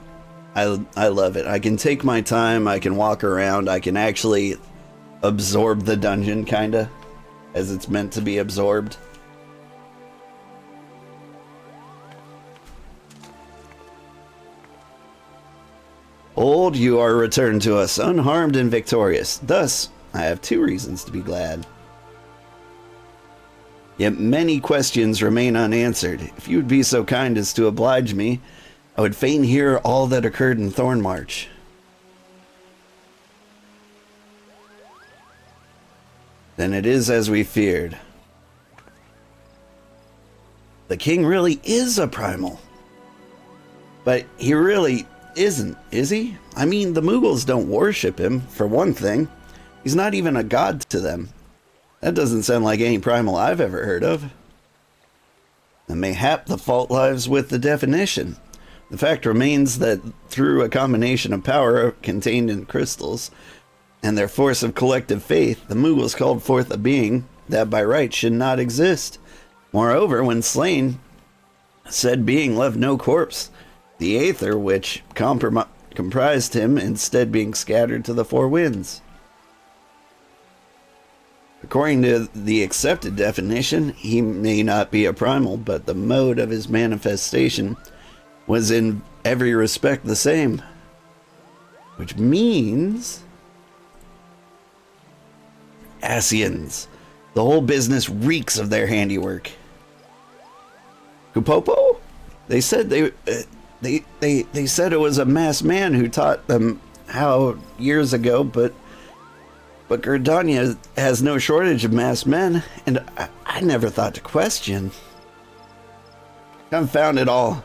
I love it. I can take my time, I can walk around, I can actually absorb the dungeon, kinda, as it's meant to be absorbed. Old, you are returned to us, unharmed and victorious. Thus, I have two reasons to be glad. Yet many questions remain unanswered. If you would be so kind as to oblige me, I would fain hear all that occurred in Thornmarch. Then it is as we feared. The king really is a primal. But he really isn't, is he? I mean, the Moogles don't worship him, for one thing. He's not even a god to them. That doesn't sound like any primal I've ever heard of. And mayhap the fault lies with the definition. The fact remains that through a combination of power contained in crystals and their force of collective faith, the Moogles called forth a being that by right should not exist. Moreover, when slain, said being left no corpse, the Aether which comprised him instead being scattered to the four winds. According to the accepted definition, he may not be a primal, but the mode of his manifestation was in every respect the same. Which means... Ascians. The whole business reeks of their handiwork. Kupopo? They said they said it was a masked man who taught them how years ago, but Gridania has no shortage of masked men, and I never thought to question. Confound it all.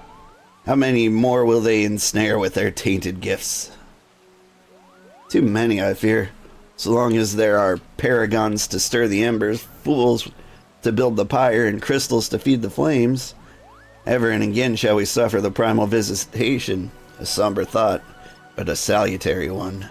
How many more will they ensnare with their tainted gifts? Too many, I fear. So long as there are paragons to stir the embers, fools to build the pyre, and crystals to feed the flames, ever and again shall we suffer the primal visitation. A somber thought, but a salutary one.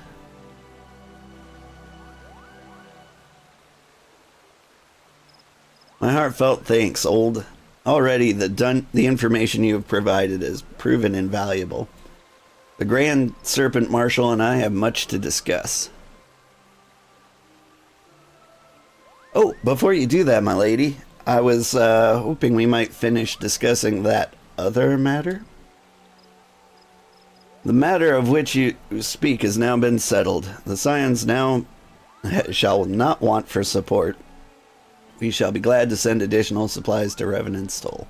My heartfelt thanks, old. Already the information you have provided is proven invaluable. The Grand Serpent Marshal and I have much to discuss. Oh, before you do that, my lady, I was hoping we might finish discussing that other matter. The matter of which you speak has now been settled. The Scions now shall not want for support. We shall be glad to send additional supplies to Revenant's Toll.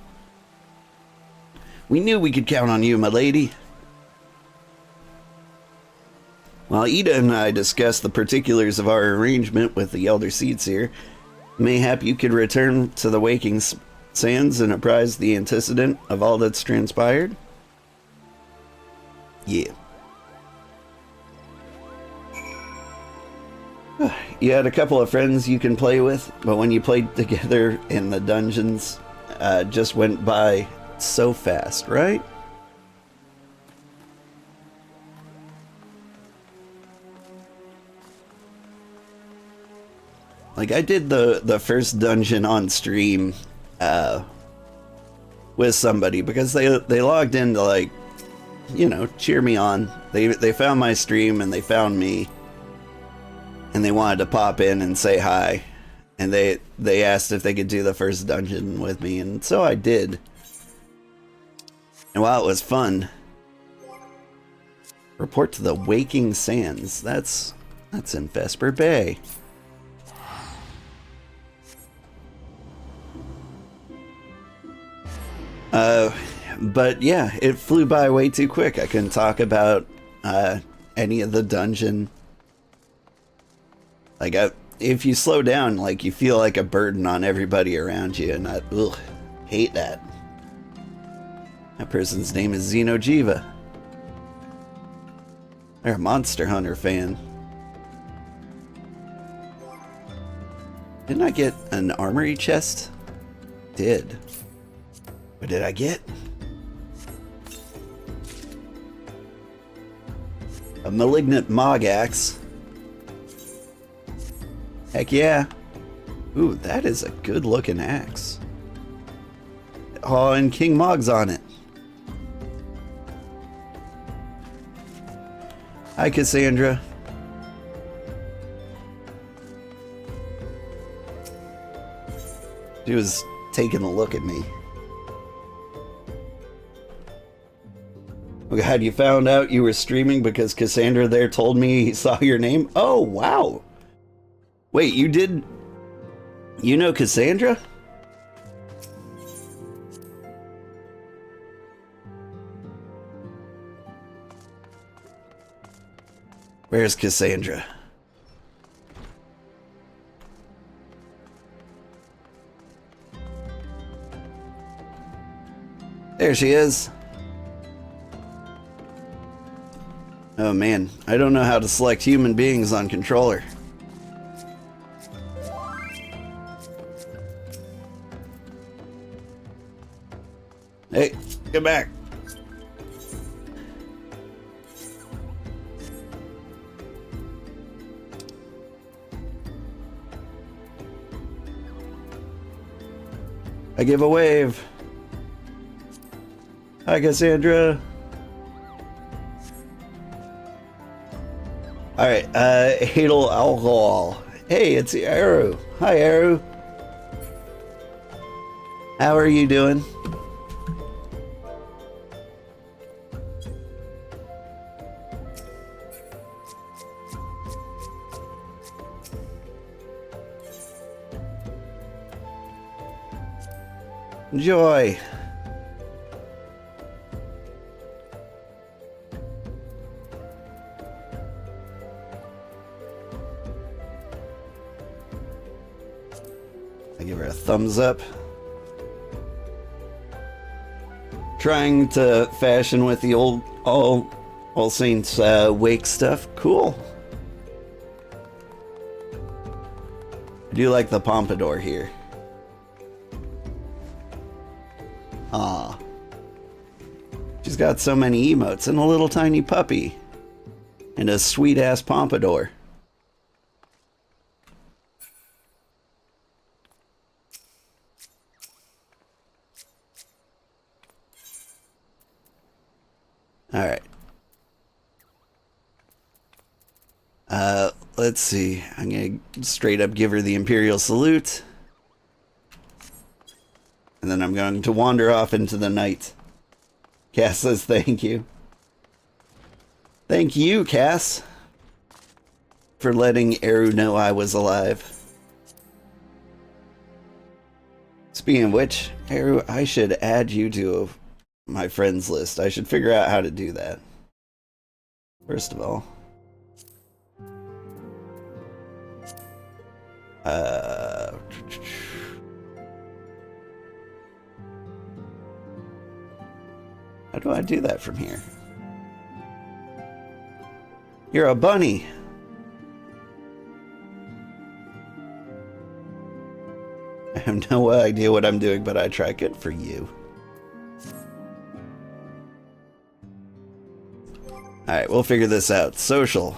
We knew we could count on you, my lady. While Ida and I discussed the particulars of our arrangement with the Elder Seedseer, mayhap you could return to the Waking Sands and apprise the antecedent of all that's transpired? Yeah. You had a couple of friends you can play with, but when you played together in the dungeons, just went by so fast, right? Like, I did the first dungeon on stream with somebody because they logged in to, like, you know, cheer me on. They found my stream and they found me. And they wanted to pop in and say hi. And they asked if they could do the first dungeon with me, and so I did. And while it was fun, report to the Waking Sands. That's in Vesper Bay. But yeah, it flew by way too quick. I couldn't talk about any of the dungeon. Like, if you slow down, like, you feel like a burden on everybody around you, and I hate that. That person's name is Xenojiva. They're a Monster Hunter fan. Didn't I get an armory chest? Did. What did I get? A malignant Mog axe. Heck yeah. Ooh, that is a good looking axe. Oh, and King Mog's on it. Hi, Cassandra. She was taking a look at me. Oh God, you found out you were streaming because Cassandra there told me he saw your name? Oh, wow. Wait, you did... You know Cassandra? Where's Cassandra? There she is. Oh man, I don't know how to select human beings on controller. Hey, get back. I give a wave. Hi, Cassandra. Alright, Hadal Alcohol. Hey, it's Aru. Hi, Aru. How are you doing? Enjoy. I give her a thumbs up. Trying to fashion with the old All Saints Wake stuff. Cool. I do like the pompadour here. Ah. She's got so many emotes and a little tiny puppy. And a sweet ass pompadour. Alright. Let's see. I'm gonna straight up give her the Imperial Salute. And then I'm going to wander off into the night. Cass says thank you. Thank you, Cass, for letting Eru know I was alive. Speaking of which, Eru, I should add you to my friends list. I should figure out how to do that. First of all. How do I do that from here? You're a bunny. I have no idea what I'm doing, but I try. Good for you. Alright, we'll figure this out. Social.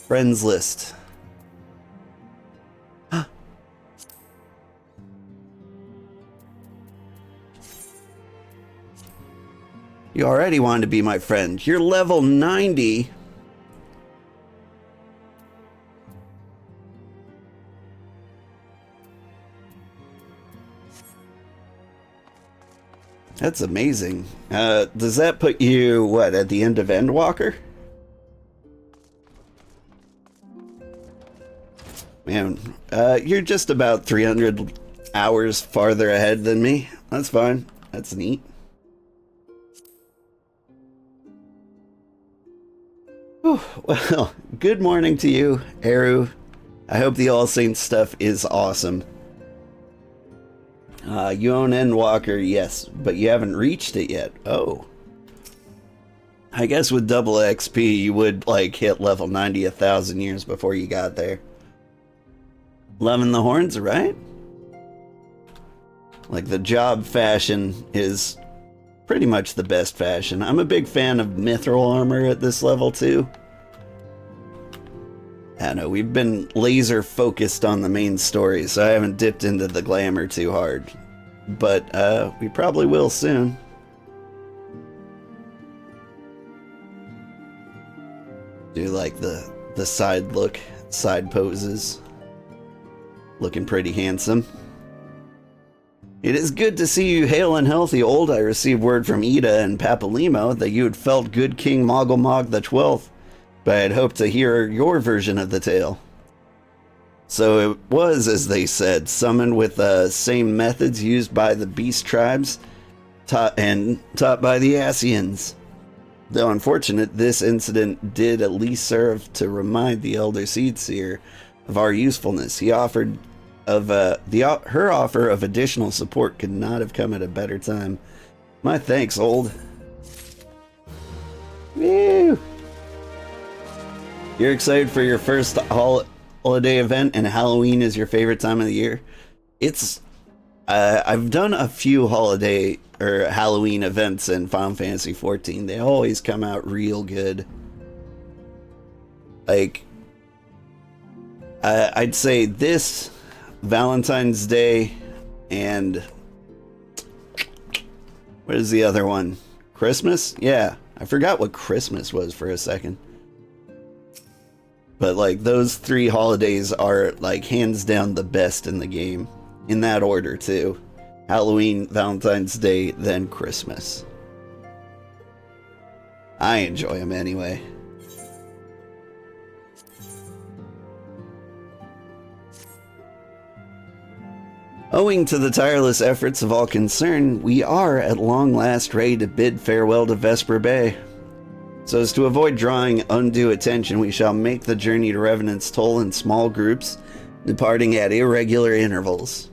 Friends list. You already wanted to be my friend. You're level 90. That's amazing. Does that put you, what, at the end of Endwalker? Man, you're just about 300 hours farther ahead than me. That's fine. That's neat. Whew, well, good morning to you, Eru. I hope the All Saints stuff is awesome. You own Endwalker, yes, but you haven't reached it yet. Oh. I guess with double XP, you would, like, hit level 90 1,000 years before you got there. Loving the horns, right? Like, the job fashion is pretty much the best fashion. I'm a big fan of mithril armor at this level, too. I don't know, we've been laser focused on the main story, so I haven't dipped into the glamour too hard. But, we probably will soon. Do like the side look, side poses. Looking pretty handsome. It is good to see you hale and healthy, old. I received word from Ida and Papalimo that you had felt good King Moggle Mog the 12th, but I had hoped to hear your version of the tale. So it was, as they said, summoned with the same methods used by the beast tribes, taught by the Asians. Though unfortunate, this incident did at least serve to remind the Elder Seedseer of our usefulness. He offered of her offer of additional support could not have come at a better time. My thanks, old. Woo! You're excited for your first holiday event, and Halloween is your favorite time of the year? It's I've done a few holiday or Halloween events in Final Fantasy XIV. They always come out real good. Like, I'd say this Valentine's Day and what is the other one? Christmas? Yeah, I forgot what Christmas was for a second. But like those 3 holidays are like hands down the best in the game. In that order too. Halloween, Valentine's Day, then Christmas. I enjoy them anyway. Owing to the tireless efforts of all concerned, we are at long last ready to bid farewell to Vesper Bay. So as to avoid drawing undue attention, we shall make the journey to Revenant's Toll in small groups, departing at irregular intervals.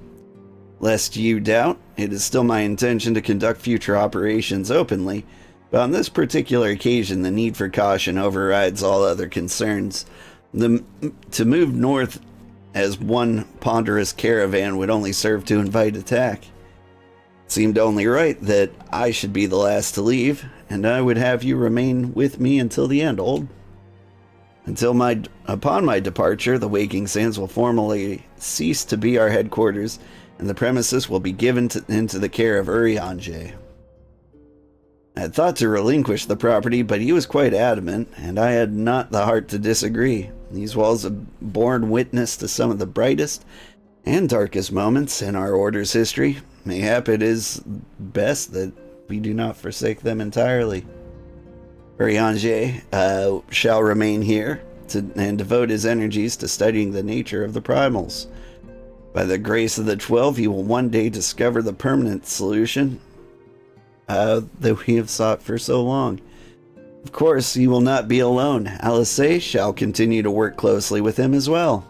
Lest you doubt, it is still my intention to conduct future operations openly, but on this particular occasion the need for caution overrides all other concerns. To move north as one ponderous caravan would only serve to invite attack. It seemed only right that I should be the last to leave, and I would have you remain with me until the end, old. Upon my departure, the Waking Sands will formally cease to be our headquarters, and the premises will be given into the care of Eorzea. I had thought to relinquish the property, but he was quite adamant, and I had not the heart to disagree. These walls have borne witness to some of the brightest and darkest moments in our order's history. Mayhap it is best that we do not forsake them entirely. Eorzea shall remain here and devote his energies to studying the nature of the primals. By the grace of the 12, he will one day discover the permanent solution that we have sought for so long. Of course, he will not be alone. U.S.A shall continue to work closely with him as well.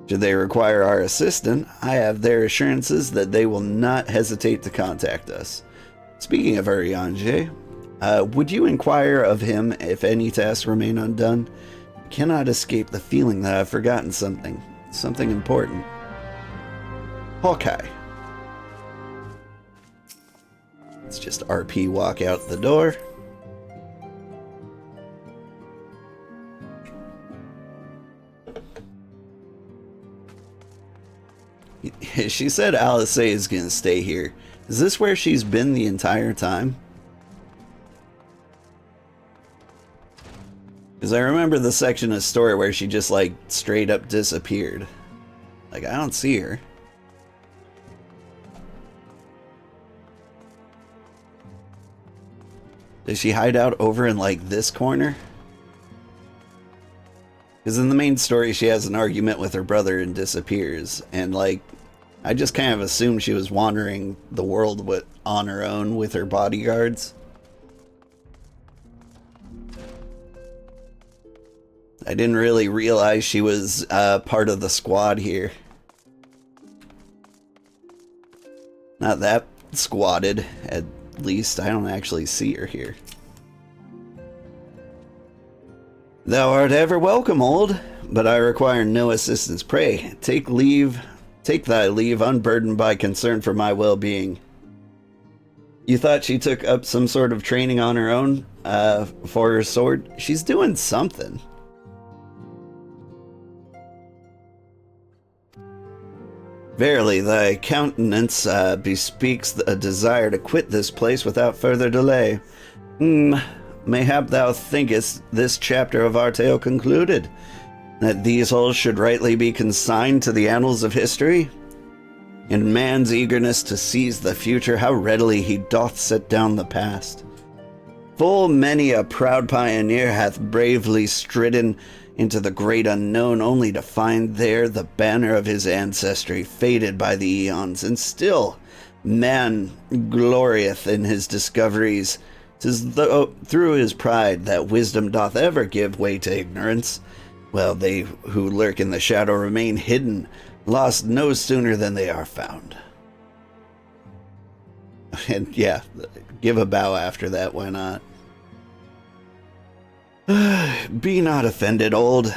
Should they require our assistance, I have their assurances that they will not hesitate to contact us. Speaking of Eorzea, would you inquire of him if any tasks remain undone? I cannot escape the feeling that I've forgotten something important. Hawkeye. Let's just RP walk out the door. She said U.S.A is going to stay here. Is this where she's been the entire time? Because I remember the section of story where she just like straight up disappeared. Like, I don't see her. Does she hide out over in like this corner? Because in the main story she has an argument with her brother and disappears. And like, I just kind of assumed she was wandering the world on her own with her bodyguards. I didn't really realize she was part of the squad here. Not that squatted, at least. I don't actually see her here. Thou art ever welcome, old, but I require no assistance. Pray, take thy leave unburdened by concern for my well-being. You thought she took up some sort of training on her own for her sword? She's doing something. Verily, thy countenance bespeaks a desire to quit this place without further delay. Mayhap thou thinkest this chapter of our tale concluded, that these halls should rightly be consigned to the annals of history? In man's eagerness to seize the future, how readily he doth set down the past. Full many a proud pioneer hath bravely stridden into the great unknown, only to find there the banner of his ancestry faded by the eons, and still man glorieth in his discoveries. 'Tis through his pride that wisdom doth ever give way to ignorance, while they who lurk in the shadow remain hidden, lost no sooner than they are found. And yeah, give a bow after that, why not? Be not offended, old.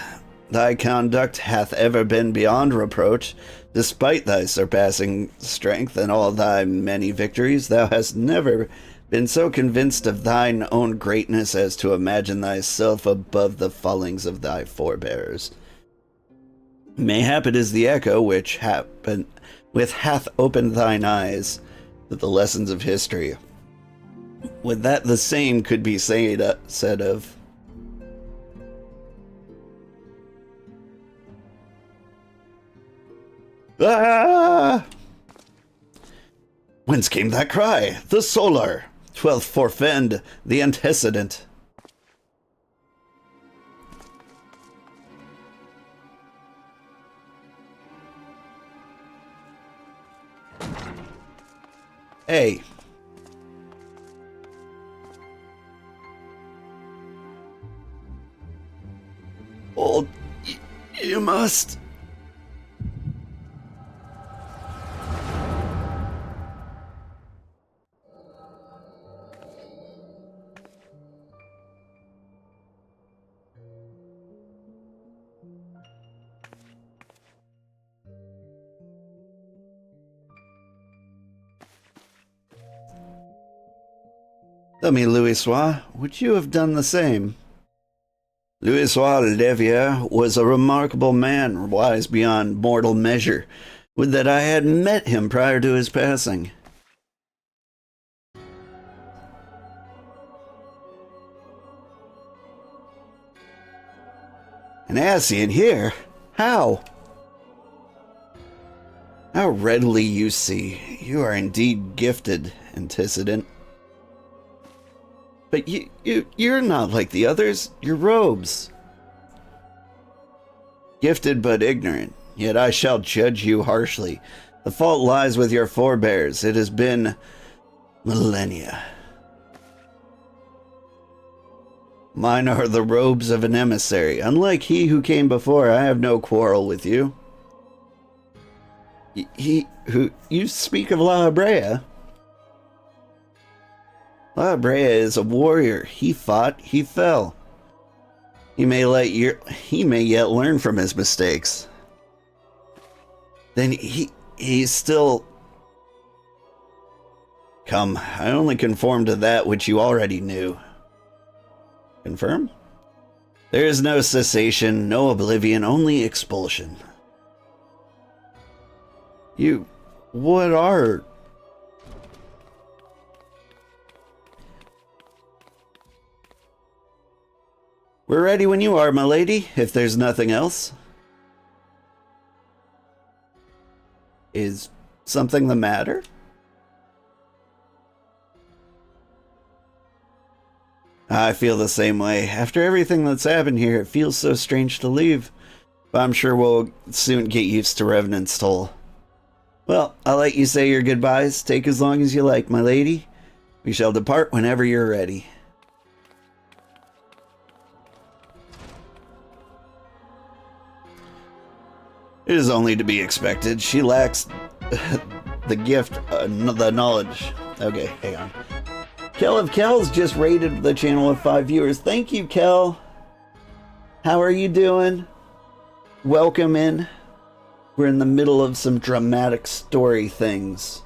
Thy conduct hath ever been beyond reproach. Despite thy surpassing strength and all thy many victories, thou hast never been so convinced of thine own greatness as to imagine thyself above the fallings of thy forebears. Mayhap it is the echo which hath opened thine eyes to the lessons of history. Would that the same could be said of... Ah! Whence came that cry? The solar! 12th forfend, the antecedent. Hey. Old, you must... Tell me, U.S.A, would you have done the same? U.S.A Levier was a remarkable man, wise beyond mortal measure. Would that I had met him prior to his passing. An Ascian here? How? How readily you see. You are indeed gifted, antecedent. But you're not like the others. You're robes. Gifted but ignorant, yet I shall judge you harshly. The fault lies with your forebears. It has been millennia. Mine are the robes of an emissary. Unlike he who came before, I have no quarrel with you. You speak of Yugiri. Yugiri is a warrior. He fought, he fell. He may yet learn from his mistakes. Then he's still... Come, I only conform to that which you already knew. Confirm? There is no cessation, no oblivion, only expulsion. What are... We're ready when you are, my lady, if there's nothing else. Is something the matter? I feel the same way. After everything that's happened here, it feels so strange to leave. But I'm sure we'll soon get used to Revenant's toll. Well, I'll let you say your goodbyes. Take as long as you like, my lady. We shall depart whenever you're ready. It is only to be expected. She lacks the gift, the knowledge. Okay, hang on. Kel of Kel's just rated the channel with 5 viewers. Thank you, Kel. How are you doing? Welcome in. We're in the middle of some dramatic story things.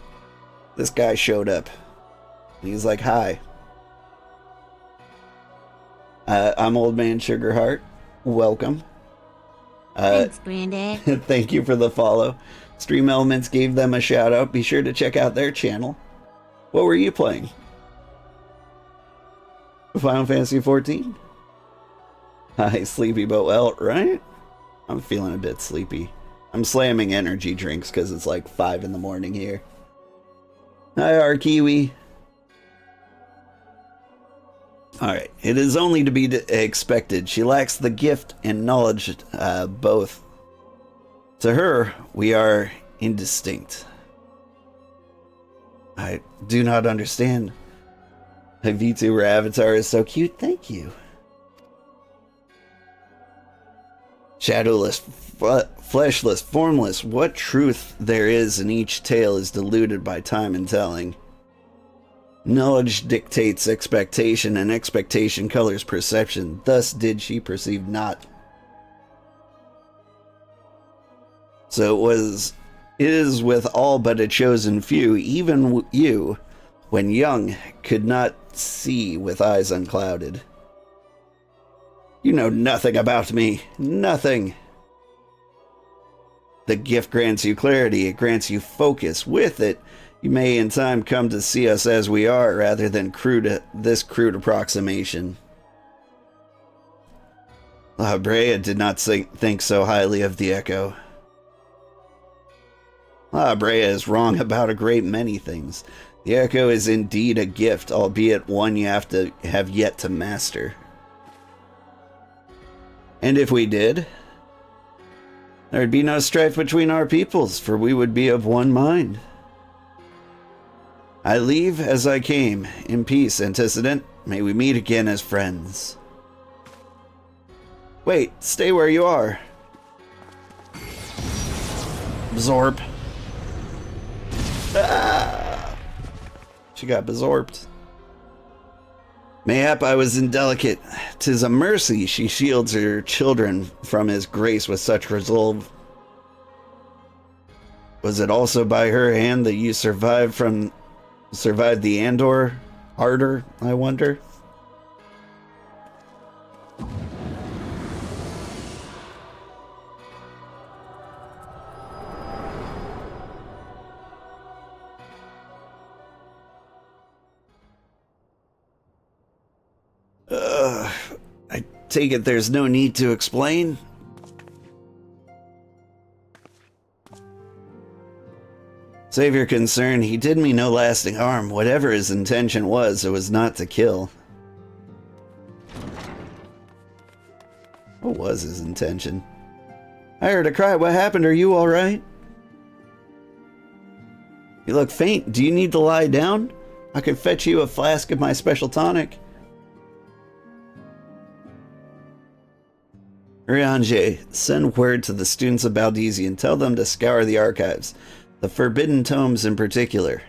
This guy showed up. He's like, hi. I'm Old Man Sugarheart. Welcome. Thanks, Granddad. Thank you for the follow. Stream Elements gave them a shout out. Be sure to check out their channel. What were you playing? Final Fantasy XIV? Hi, sleepy but well, right? I'm feeling a bit sleepy. I'm slamming energy drinks because it's like 5 in the morning here. Hi, Arkiwi. Alright, it is only to be expected. She lacks the gift and knowledge, both. To her, we are indistinct. I do not understand. My VTuber avatar is so cute, thank you. Shadowless, fleshless, formless, what truth there is in each tale is diluted by time and telling. Knowledge dictates expectation, and expectation colors perception. Thus did she perceive not. So it is with all but a chosen few, even you, when young, could not see with eyes unclouded. You know nothing about me. Nothing. The gift grants you clarity. It grants you focus. With it, you may in time come to see us as we are, rather than this crude approximation. Brea did not think so highly of the Echo. Brea is wrong about a great many things. The Echo is indeed a gift, albeit one you have yet to master. And if we did, there would be no strife between our peoples, for we would be of one mind. I leave as I came, in peace, Antecedent. May we meet again as friends. Wait, stay where you are. Absorb. Ah! She got absorbed. Mayhap I was indelicate. 'Tis a mercy she shields her children from his grace with such resolve. Was it also by her hand that you survived the Andor ardor, I wonder? I take it there's no need to explain? Save your concern, he did me no lasting harm. Whatever his intention was, it was not to kill. What was his intention? I heard a cry. What happened? Are you alright? You look faint. Do you need to lie down? I could fetch you a flask of my special tonic. Riange, send word to the students of Baldezi and tell them to scour the archives, the forbidden tomes in particular.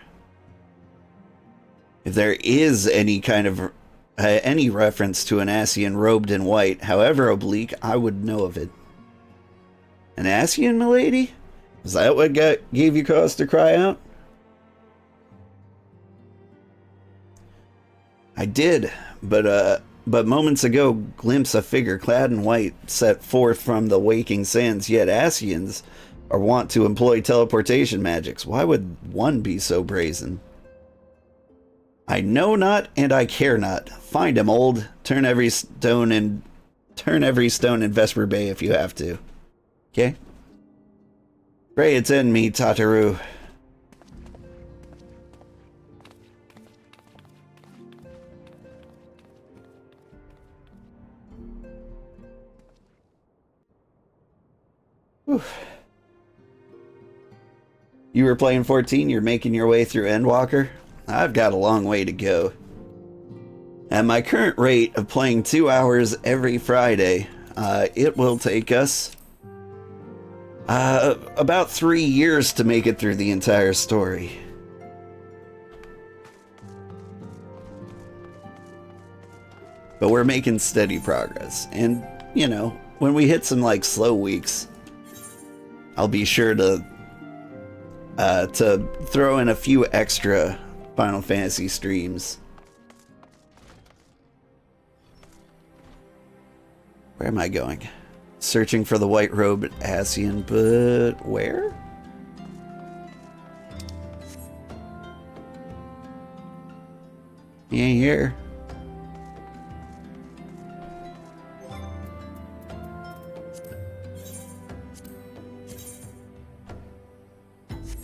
If there is any kind of any reference to an Ascian robed in white, however oblique, I would know of it. An Ascian, milady? Is that what gave you cause to cry out? I did, but moments ago, glimpse a figure clad in white set forth from the waking sands, yet Ascians are wont to employ teleportation magics. Why would one be so brazen? I know not, and I care not. Find him, old. Turn every stone in Vesper Bay if you have to. Okay? Pray it's in me, Tataru. Whew. You were playing 14, you're making your way through Endwalker? I've got a long way to go. At my current rate of playing 2 hours every Friday, it will take us about 3 years to make it through the entire story. But we're making steady progress. And, you know, when we hit some, like, slow weeks, I'll be sure to throw in a few extra Final Fantasy streams. Where am I going? Searching for the white-robed Ascian, but where? He ain't here.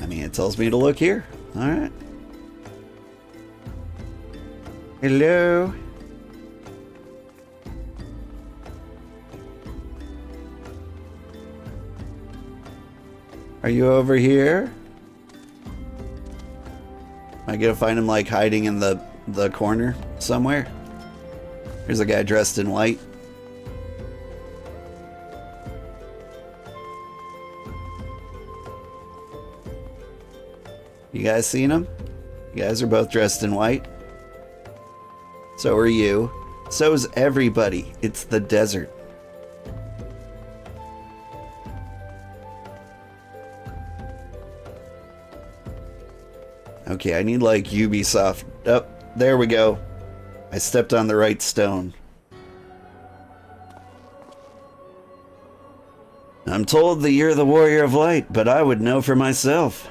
I mean, it tells me to look here. Alright. Hello? Are you over here? Am I gonna find him, like, hiding in the corner somewhere? Here's a guy dressed in white. You guys seen him? You guys are both dressed in white. So are you. So's everybody. It's the desert. Okay, I need like Ubisoft. Oh, there we go. I stepped on the right stone. I'm told that you're the warrior of light, but I would know for myself.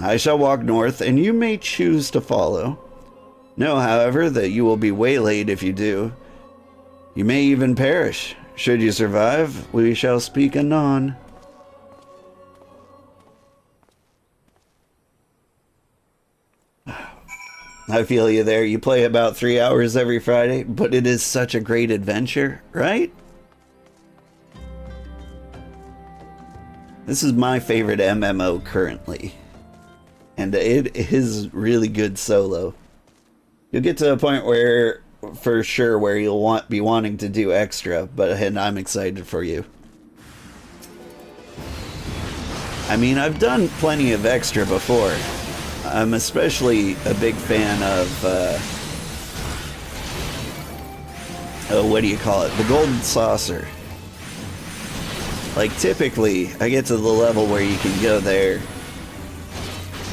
I shall walk north, and you may choose to follow. Know, however, that you will be waylaid if you do. You may even perish. Should you survive, we shall speak anon. I feel you there. You play about 3 hours every Friday, but it is such a great adventure, right? This is my favorite MMO currently. And it is really good solo. You'll get to a point where, for sure, where you'll be wanting to do extra, and I'm excited for you. I mean, I've done plenty of extra before. I'm especially a big fan of, what do you call it? The Golden Saucer. Like, typically, I get to the level where you can go there,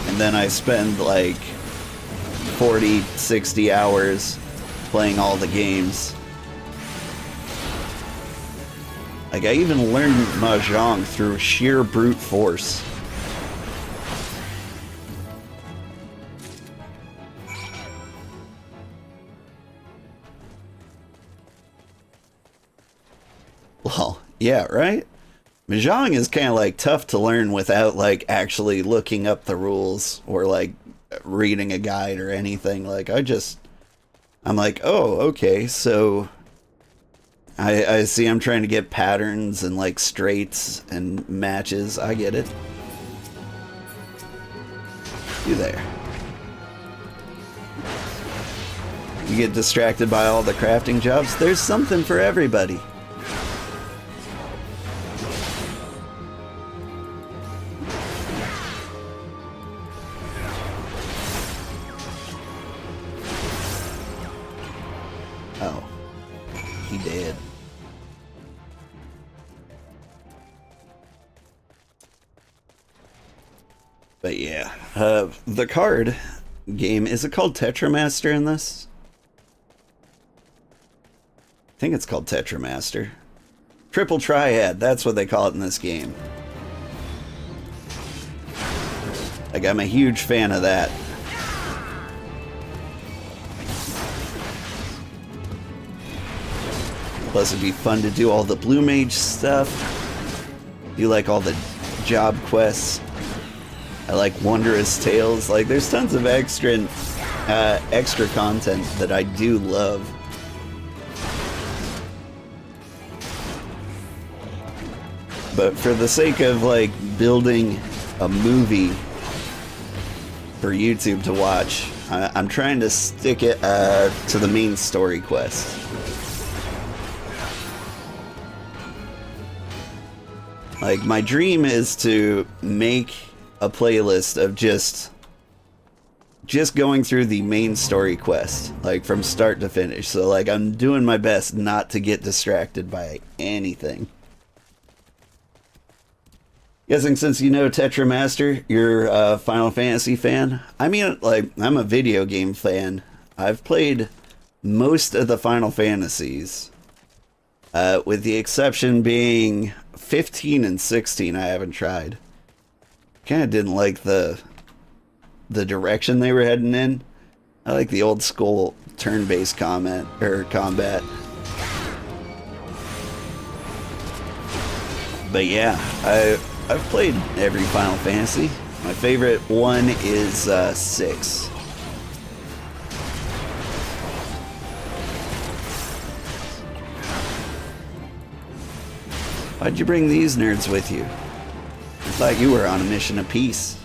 and then I spend, like, 40, 60 hours playing all the games. Like, I even learned Mahjong through sheer brute force. Well, yeah, right? Mahjong is kind of like tough to learn without like actually looking up the rules or like reading a guide or anything. Like I'm like, oh, okay, so I see I'm trying to get patterns and like straights and matches. I get it. You there. You get distracted by all the crafting jobs. There's something for everybody. Oh, he did. But yeah, the card game, is it called Tetramaster in this? I think it's called Tetramaster. Triple Triad, that's what they call it in this game. Like, I'm a huge fan of that. Plus, it'd be fun to do all the Blue Mage stuff. Do like all the job quests. I like Wondrous Tales. Like, there's tons of extra content that I do love. But for the sake of like building a movie for YouTube to watch, I'm trying to stick it to the main story quest. Like, my dream is to make a playlist of just going through the main story quest, like from start to finish. So like, I'm doing my best not to get distracted by anything. Guessing since you know Tetramaster, you're a Final Fantasy fan. I mean, like, I'm a video game fan. I've played most of the Final Fantasies, with the exception being 15 and 16 I haven't tried. Kind of didn't like the direction they were heading in. I like the old school turn-based combat. But yeah, I've played every Final Fantasy. My favorite one is 6. Why'd you bring these nerds with you? I thought you were on a mission of peace.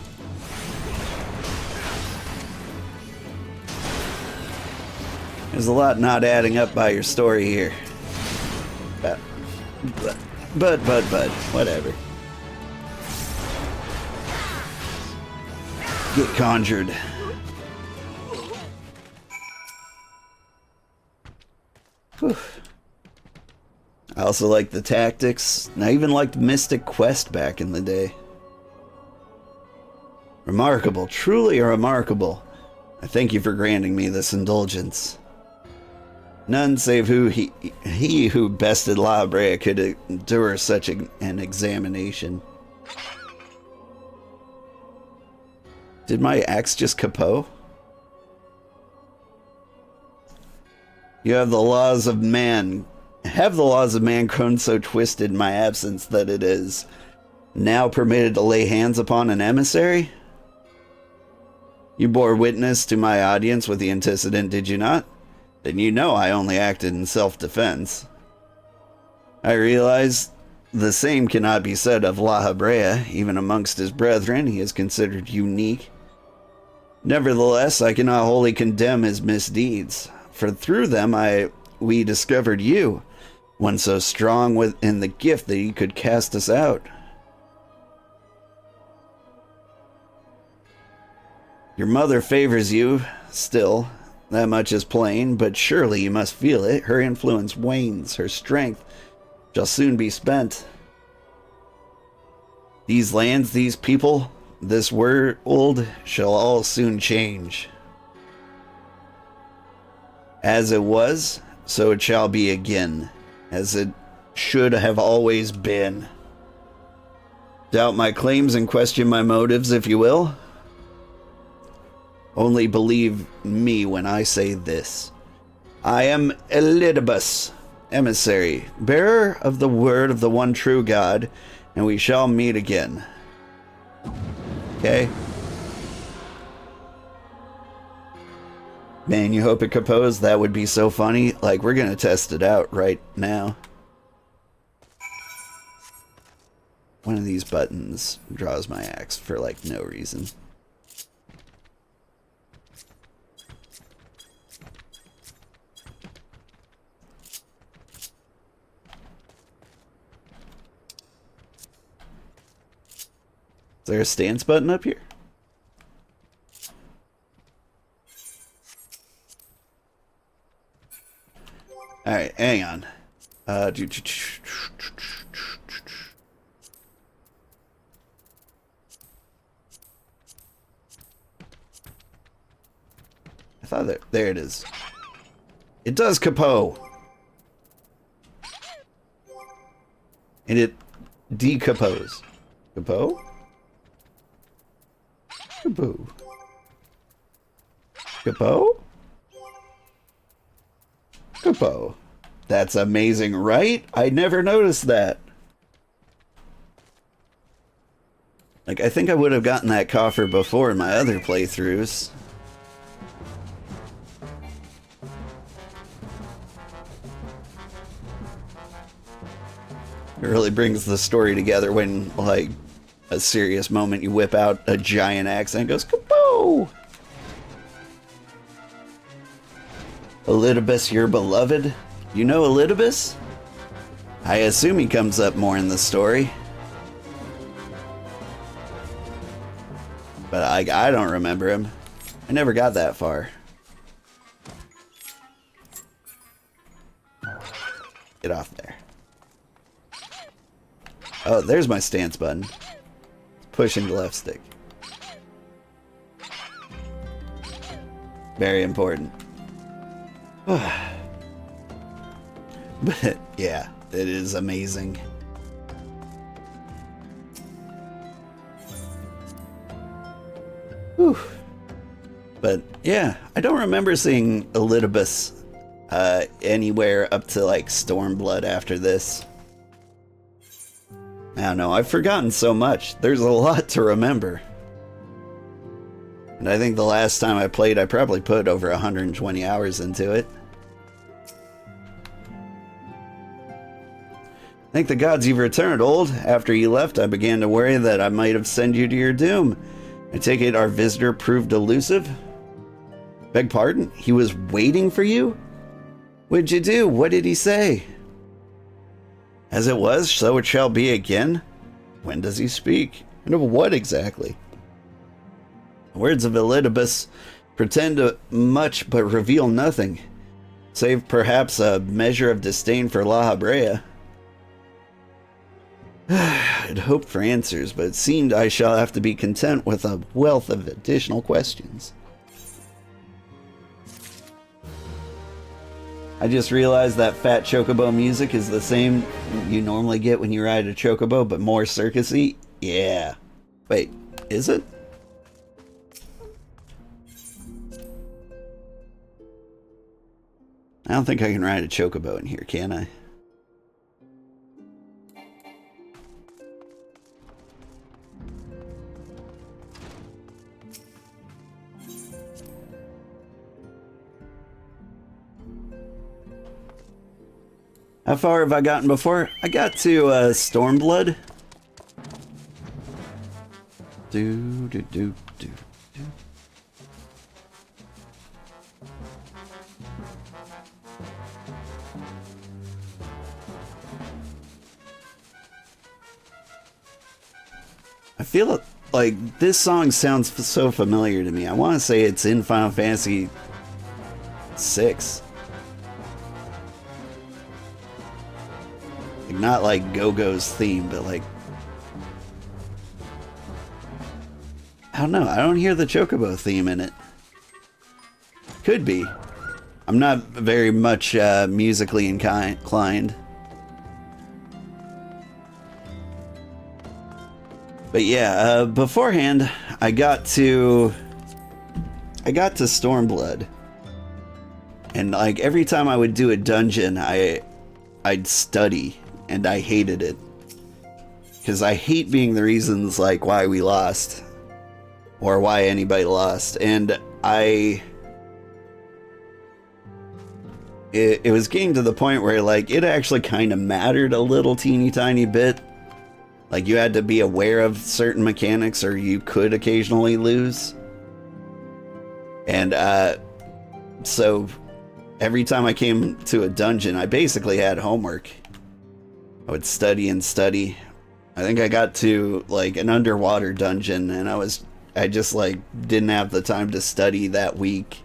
There's a lot not adding up by your story here. But, whatever. Get conjured. Whew. I also like the tactics, and I even liked Mystic Quest back in the day. Remarkable, truly remarkable. I thank you for granting me this indulgence. None save he who bested La Brea could endure such an examination. Did my axe just kaput? You have the laws of man. Have the laws of man grown so twisted in my absence that it is now permitted to lay hands upon an emissary? You bore witness to my audience with the antecedent, did you not? Then you know I only acted in self-defense. I realize the same cannot be said of La Brea. Even amongst his brethren, he is considered unique. Nevertheless, I cannot wholly condemn his misdeeds, for through them we discovered you, one so strong in the gift that he could cast us out. Your mother favors you, still, that much is plain, but surely you must feel it. Her influence wanes, her strength shall soon be spent. These lands, these people, this world shall all soon change. As it was, so it shall be again, as it should have always been. Doubt my claims and question my motives, if you will. Only believe me when I say this. I am Elidibus, emissary, bearer of the word of the one true God, and we shall meet again. Okay? Man, you hope it compose? That would be so funny. Like, we're gonna test it out right now. One of these buttons draws my axe for, like, no reason. Is there a stance button up here? Alright, hang on. I thought that... There it is. It does kaput. And it decompose. Kaput? Kaput. Kaput? Kaput. That's amazing, right? I never noticed that. Like, I think I would have gotten that coffer before in my other playthroughs. It really brings the story together when, like, a serious moment you whip out a giant axe and it goes kapoo! Elidibus, your beloved? You know Elidibus? I assume he comes up more in the story. But I don't remember him. I never got that far. Get off there. Oh, there's my stance button. Pushing the left stick. Very important. But yeah, it is amazing. Whew. But yeah, I don't remember seeing Elidibus anywhere up to like Stormblood after this. I don't know, I've forgotten so much. There's a lot to remember. And I think the last time I played, I probably put over 120 hours into it. Thank the gods you've returned, old. After you left, I began to worry that I might have sent you to your doom. I take it our visitor proved elusive? Beg pardon? He was waiting for you? What'd you do? What did he say? As it was, so it shall be again? When does he speak? And of what exactly? The words of Elidibus pretend much but reveal nothing, save perhaps a measure of disdain for La Brea. I'd hoped for answers, but it seemed I shall have to be content with a wealth of additional questions. I just realized that fat chocobo music is the same you normally get when you ride a chocobo, but more circusy. Yeah. Wait, is it? I don't think I can ride a chocobo in here, can I? How far have I gotten before? I got to Stormblood. Do. I feel like this song sounds so familiar to me. I want to say it's in Final Fantasy VI. Like, not like Go-Go's theme, but like... I don't know. I don't hear the Chocobo theme in it. Could be. I'm not very much musically inclined. But yeah, beforehand, I got to Stormblood. And like every time I would do a dungeon, I'd study, and I hated it. Because I hate being the reasons like why we lost. Or why anybody lost. And it was getting to the point where like it actually kind of mattered a little teeny tiny bit. Like you had to be aware of certain mechanics or you could occasionally lose. And so every time I came to a dungeon, I basically had homework. I would study and study. I think I got to like an underwater dungeon and I just like didn't have the time to study that week.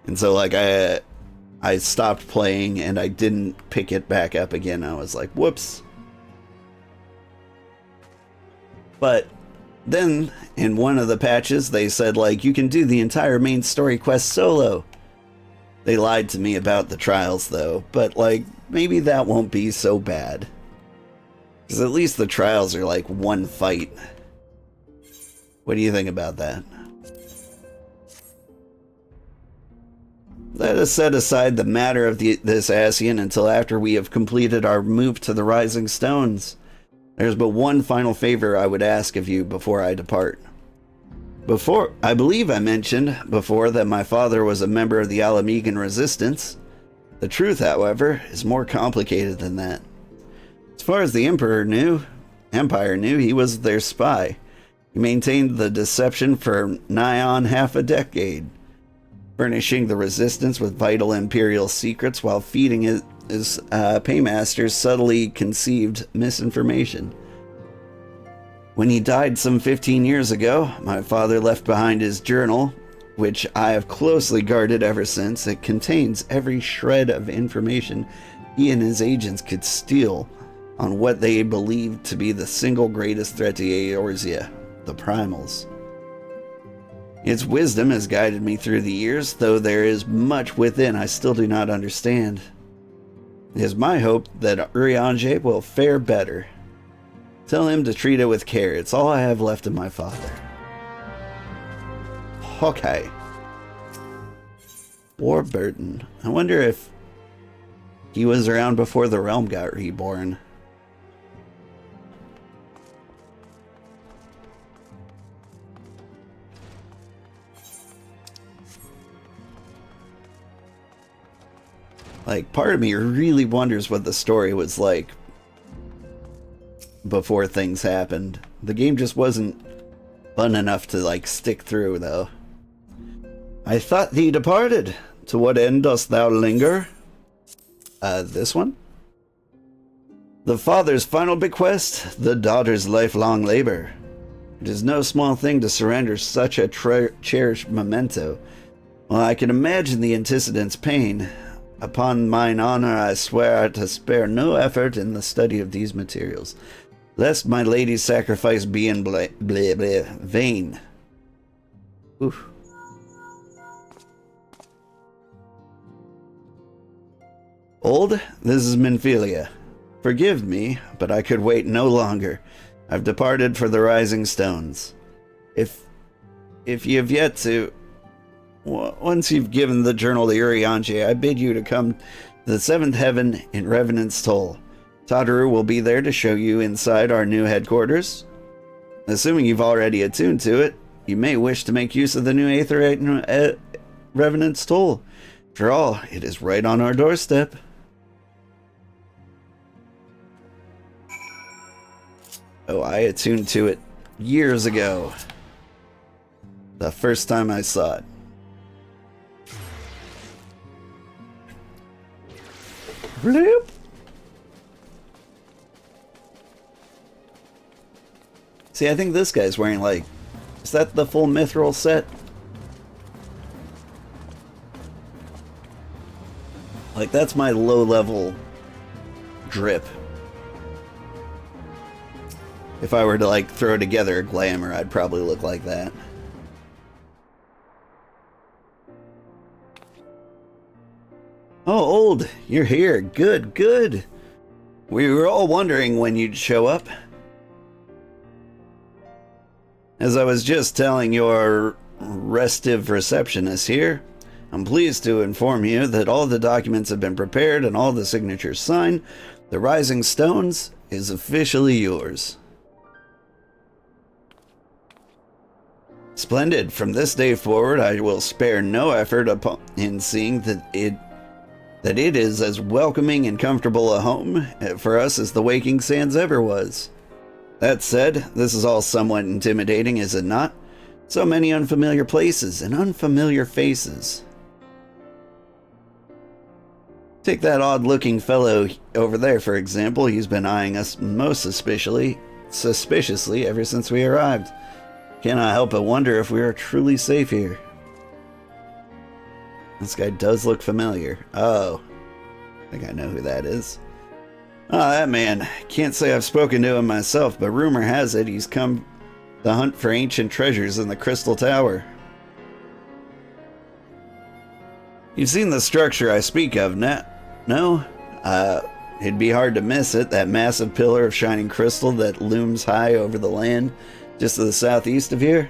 And so like I stopped playing and I didn't pick it back up again. I was like, whoops. But then in one of the patches they said like you can do the entire main story quest solo. They lied to me about the trials though, but like maybe that won't be so bad. Because at least the trials are like one fight. What do you think about that? Let us set aside the matter of this Ascian until after we have completed our move to the Rising Stones. There's but one final favor I would ask of you before I depart. I believe I mentioned before that my father was a member of the Alamegan Resistance. The truth, however, is more complicated than that. As far as the Empire knew, he was their spy. He maintained the deception for nigh on half a decade, furnishing the Resistance with vital Imperial secrets while feeding his paymasters subtly conceived misinformation. When he died some 15 years ago, my father left behind his journal, which I have closely guarded ever since. It contains every shred of information he and his agents could steal on what they believed to be the single greatest threat to Eorzea, the Primals. Its wisdom has guided me through the years, though there is much within I still do not understand. It is my hope that Eorzea will fare better. Tell him to treat it with care. It's all I have left of my father. Okay. Warburton. I wonder if he was around before the realm got reborn. Like, part of me really wonders what the story was like before things happened. The game just wasn't fun enough to, like, stick through, though. I thought thee departed. To what end dost thou linger? This one? The father's final bequest, the daughter's lifelong labor. It is no small thing to surrender such a cherished memento. Well, I can imagine the antecedent's pain. Upon mine honor, I swear to spare no effort in the study of these materials, lest my lady's sacrifice be in vain. Oof. Old, this is Minfilia. Forgive me, but I could wait no longer. I've departed for the Rising Stones. If you have yet to... Once you've given the journal to Eorzea, I bid you to come to the Seventh Heaven in Revenant's Toll. Tadaru will be there to show you inside our new headquarters. Assuming you've already attuned to it, you may wish to make use of the new Aetherite in Revenant's Toll. After all, it is right on our doorstep. Oh, I attuned to it years ago. The first time I saw it. Bloop. See, I think this guy's wearing, like... Is that the full mithril set? Like, that's my low-level drip. If I were to, like, throw together a glamour, I'd probably look like that. Oh, Old, you're here. Good, good. We were all wondering when you'd show up. As I was just telling your restive receptionist here, I'm pleased to inform you that all the documents have been prepared and all the signatures signed. The Rising Stones is officially yours. Splendid. From this day forward, I will spare no effort in seeing that it is as welcoming and comfortable a home for us as the Waking Sands ever was. That said, this is all somewhat intimidating, is it not? So many unfamiliar places and unfamiliar faces. Take that odd-looking fellow over there, for example. He's been eyeing us most suspiciously ever since we arrived. Cannot help but wonder if we are truly safe here. This guy does look familiar. Oh, I think I know who that is. Oh, that man. Can't say I've spoken to him myself, but rumor has it he's come to hunt for ancient treasures in the Crystal Tower. You've seen the structure I speak of, no? It'd be hard to miss it, that massive pillar of shining crystal that looms high over the land just to the southeast of here.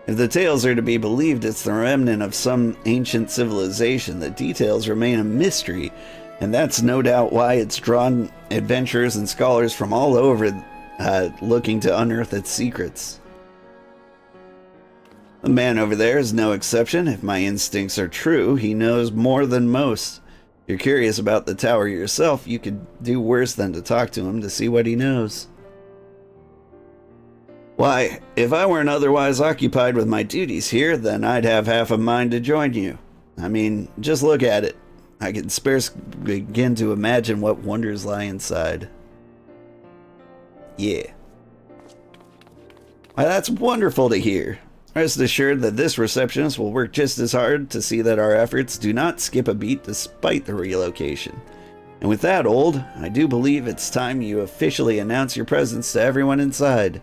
If the tales are to be believed, it's the remnant of some ancient civilization. The details remain a mystery, and that's no doubt why it's drawn adventurers and scholars from all over looking to unearth its secrets. The man over there is no exception. If my instincts are true, he knows more than most. If you're curious about the tower yourself, you could do worse than to talk to him to see what he knows. Why, if I weren't otherwise occupied with my duties here, then I'd have half a mind to join you. I mean, just look at it. I can scarce begin to imagine what wonders lie inside. Yeah. Why, that's wonderful to hear. Rest assured that this receptionist will work just as hard to see that our efforts do not skip a beat despite the relocation. And with that, Old, I do believe it's time you officially announce your presence to everyone inside.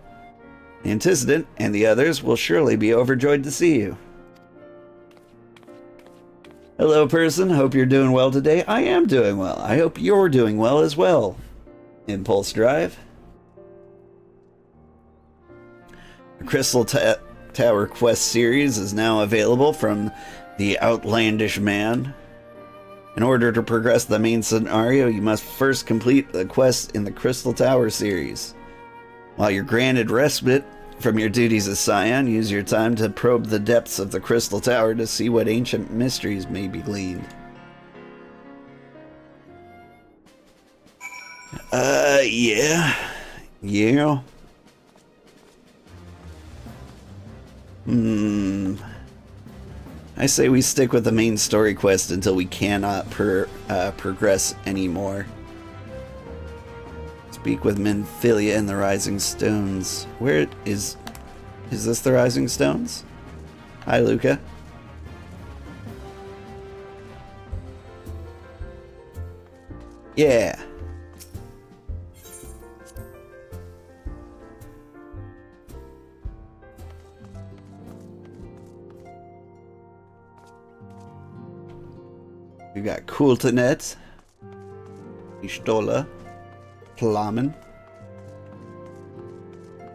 The antecedent and the others will surely be overjoyed to see you. Hello, person. Hope you're doing well today. I am doing well. I hope you're doing well as well. Impulse Drive. The Crystal Tower Quest series is now available from the Outlandish Man. In order to progress the main scenario, you must first complete the quest in the Crystal Tower series. While you're granted respite from your duties as Scion, use your time to probe the depths of the Crystal Tower to see what ancient mysteries may be gleaned. Yeah. I say we stick with the main story quest until we cannot progress anymore. Speak with Minfilia and the Rising Stones. Where is this the Rising Stones? Hi, Luca. Yeah. We got Kultanet, Ishtola, Plamen,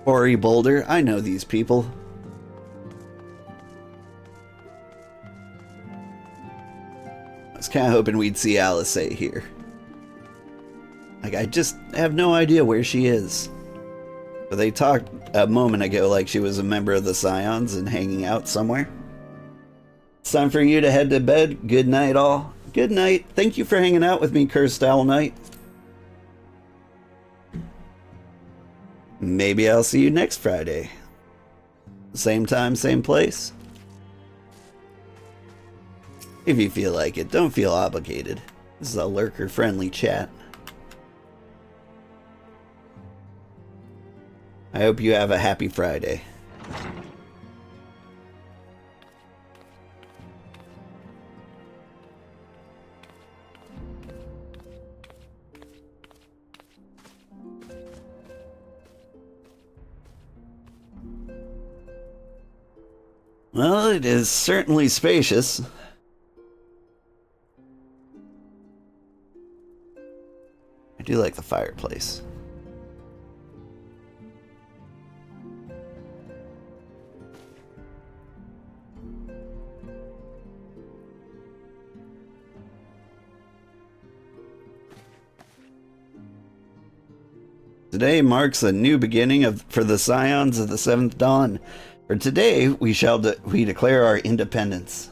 Ori Boulder. I know these people. I was kind of hoping we'd see Alice here. Like, I just have no idea where she is. But they talked a moment ago like she was a member of the Scions and hanging out somewhere. It's time for you to head to bed. Good night, all. Good night. Thank you for hanging out with me, Cursed Owl Knight. Maybe I'll see you next Friday. Same time, same place. If you feel like it, don't feel obligated. This is a lurker-friendly chat. I hope you have a happy Friday. Well, it is certainly spacious. I do like the fireplace. Today marks a new beginning for the Scions of the Seventh Dawn. For today, we declare our independence.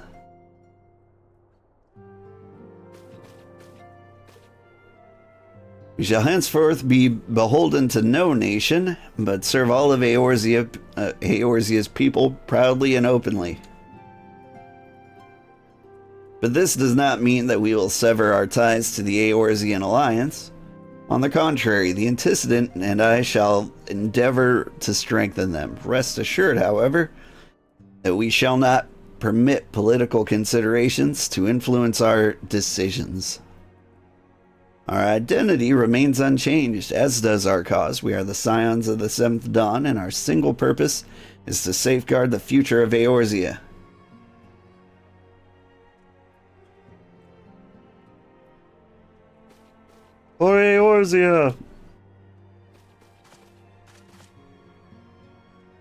We shall henceforth be beholden to no nation, but serve all of Eorzea's people proudly and openly. But this does not mean that we will sever our ties to the Eorzean alliance. On the contrary, the antecedent and I shall endeavor to strengthen them. Rest assured, however, that we shall not permit political considerations to influence our decisions. Our identity remains unchanged, as does our cause. We are the Scions of the Seventh Dawn, and our single purpose is to safeguard the future of Eorzea. For Eorzea!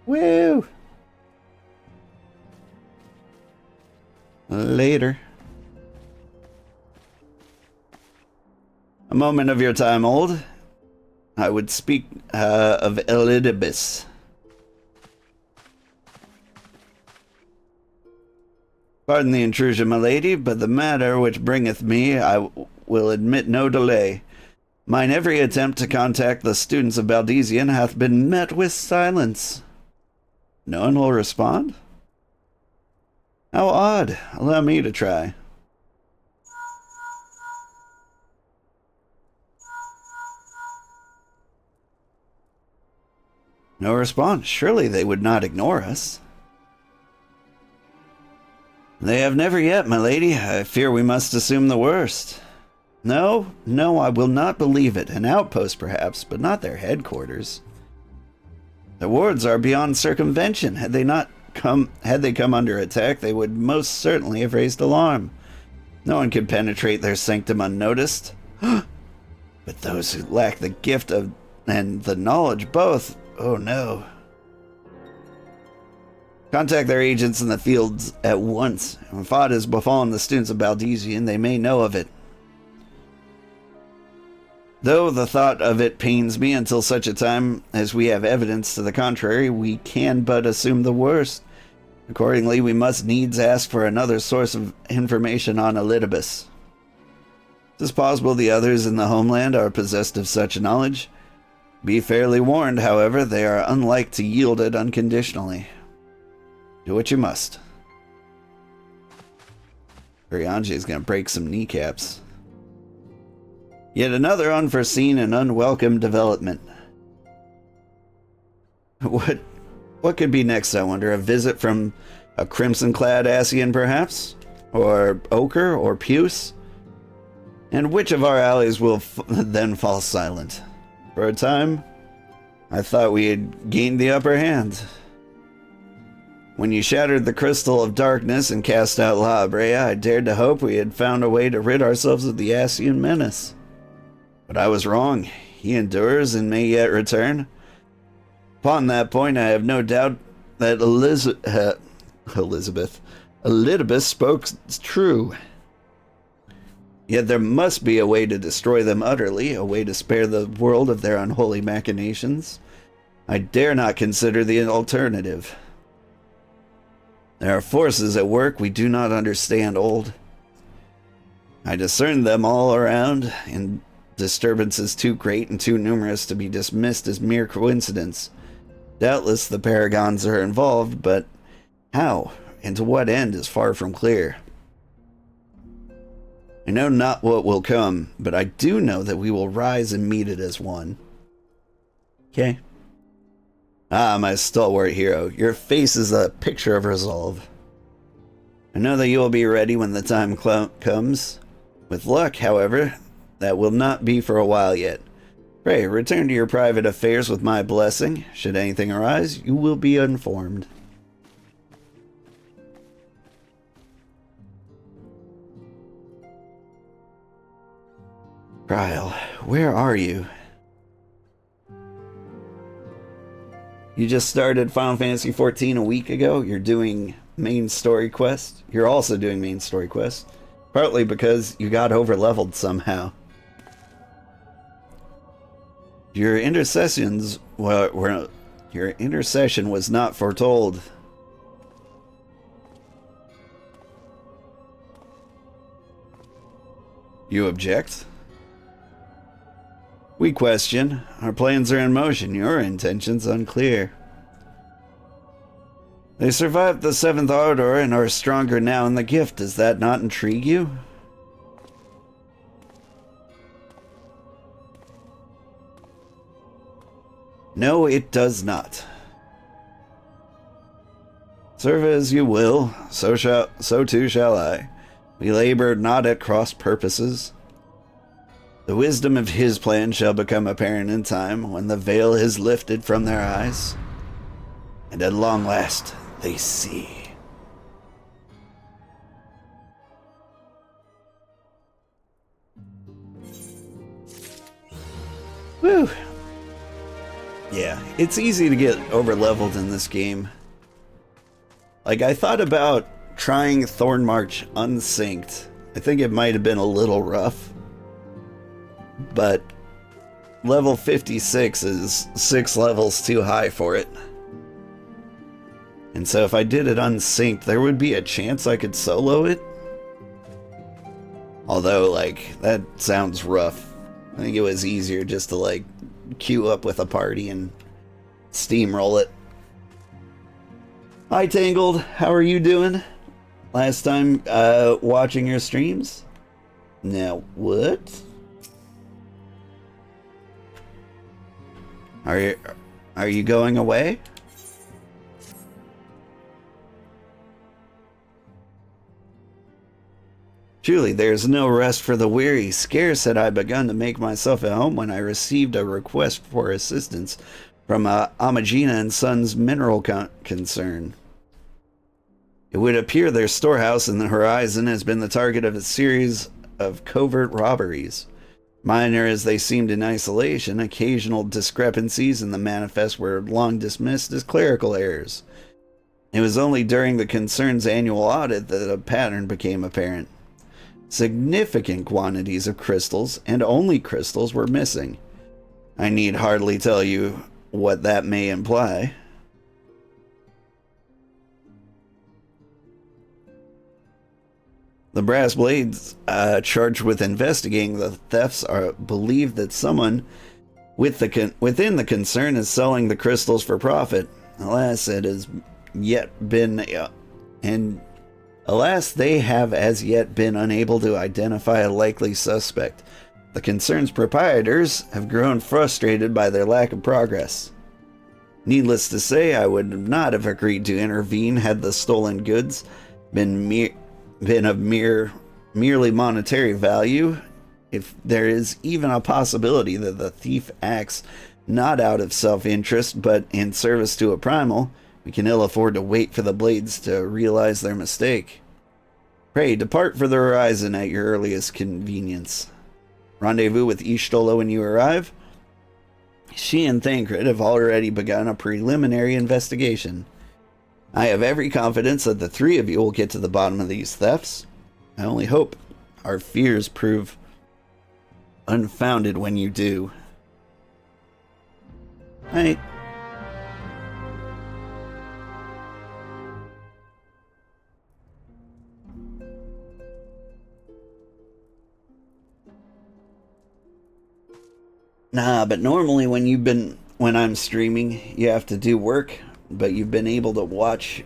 Woo! Later. A moment of your time, old. I would speak of Elidibus. Pardon the intrusion, my lady, but the matter which bringeth me, I will admit no delay. Mine every attempt to contact the students of Baldesian hath been met with silence. No one will respond? How odd. Allow me to try. No response. Surely they would not ignore us. They have never yet, my lady. I fear we must assume the worst. No, I will not believe it. An outpost, perhaps, but not their headquarters. The wards are beyond circumvention. Had they come under attack, they would most certainly have raised alarm. No one could penetrate their sanctum unnoticed. But those who lack the gift of and the knowledge both, oh no. Contact their agents in the fields at once. If aught has befallen the students of Baldesian, they may know of it. Though the thought of it pains me, until such a time as we have evidence to the contrary, we can but assume the worst. Accordingly, we must needs ask for another source of information on Elidibus. It is possible the others in the homeland are possessed of such knowledge. Be fairly warned, however, they are unlike to yield it unconditionally. Do what you must. Urianger is going to break some kneecaps. Yet another unforeseen and unwelcome development. What could be next, I wonder? A visit from a crimson-clad Ascian, perhaps? Or Ochre? Or Puce? And which of our allies will then fall silent? For a time, I thought we had gained the upper hand. When you shattered the crystal of darkness and cast out Eorzea, I dared to hope we had found a way to rid ourselves of the Ascian menace. But I was wrong. He endures and may yet return. Upon that point, I have no doubt that Elizabeth spoke true. Yet there must be a way to destroy them utterly, a way to spare the world of their unholy machinations. I dare not consider the alternative. There are forces at work we do not understand, Old. I discern them all around, and disturbances too great and too numerous to be dismissed as mere coincidence. Doubtless the Paragons are involved, but how and to what end is far from clear. I know not what will come, but I do know that we will rise and meet it as one. Okay. Ah, my stalwart hero, your face is a picture of resolve. I know that you will be ready when the time comes. With luck, however, that will not be for a while yet. Pray, return to your private affairs with my blessing. Should anything arise, you will be informed. Krile, where are you? You just started Final Fantasy XIV a week ago. You're doing main story quest. You're also doing main story quest. Partly because you got over-leveled somehow. Your intercession was not foretold. You object? We question. Our plans are in motion. Your intentions unclear. They survived the Seventh Ardor and are stronger now in the gift. Does that not intrigue you? No, it does not. Serve as you will, so too shall I. We labor not at cross purposes. The wisdom of his plan shall become apparent in time, when the veil is lifted from their eyes, and at long last they see. Whew. Yeah, it's easy to get over-leveled in this game. Like, I thought about trying Thornmarch unsynced. I think it might have been a little rough. But level 56 is 6 levels too high for it. And so if I did it unsynced, there would be a chance I could solo it. Although, like, that sounds rough. I think it was easier just to, like, queue up with a party and steamroll it. Hi, Tangled. How are you doing? Last time watching your streams? Now, what? Are you going away? Truly, there is no rest for the weary. Scarce had I begun to make myself at home when I received a request for assistance from Amagina and Sons Mineral Concern. It would appear their storehouse in the horizon has been the target of a series of covert robberies. Minor as they seemed in isolation, occasional discrepancies in the manifest were long dismissed as clerical errors. It was only during the concern's annual audit that a pattern became apparent. Significant quantities of crystals, and only crystals, were missing. I need hardly tell you what that may imply. The Brass Blades, charged with investigating the thefts, believe that someone within the concern is selling the crystals for profit. Alas, it has yet been, alas, they have as yet been unable to identify a likely suspect. The concern's proprietors have grown frustrated by their lack of progress. Needless to say, I would not have agreed to intervene had the stolen goods been of merely monetary value. If there is even a possibility that the thief acts not out of self-interest but in service to a primal, We can ill afford to wait for the blades to realize their mistake. Pray, depart for the horizon at your earliest convenience. Rendezvous with Y'shtola when you arrive. She and Thancred have already begun a preliminary investigation. I have every confidence that the three of you will get to the bottom of these thefts. I only hope our fears prove unfounded when you do. Right. Nah, but normally when I'm streaming, you have to do work, but you've been able to watch,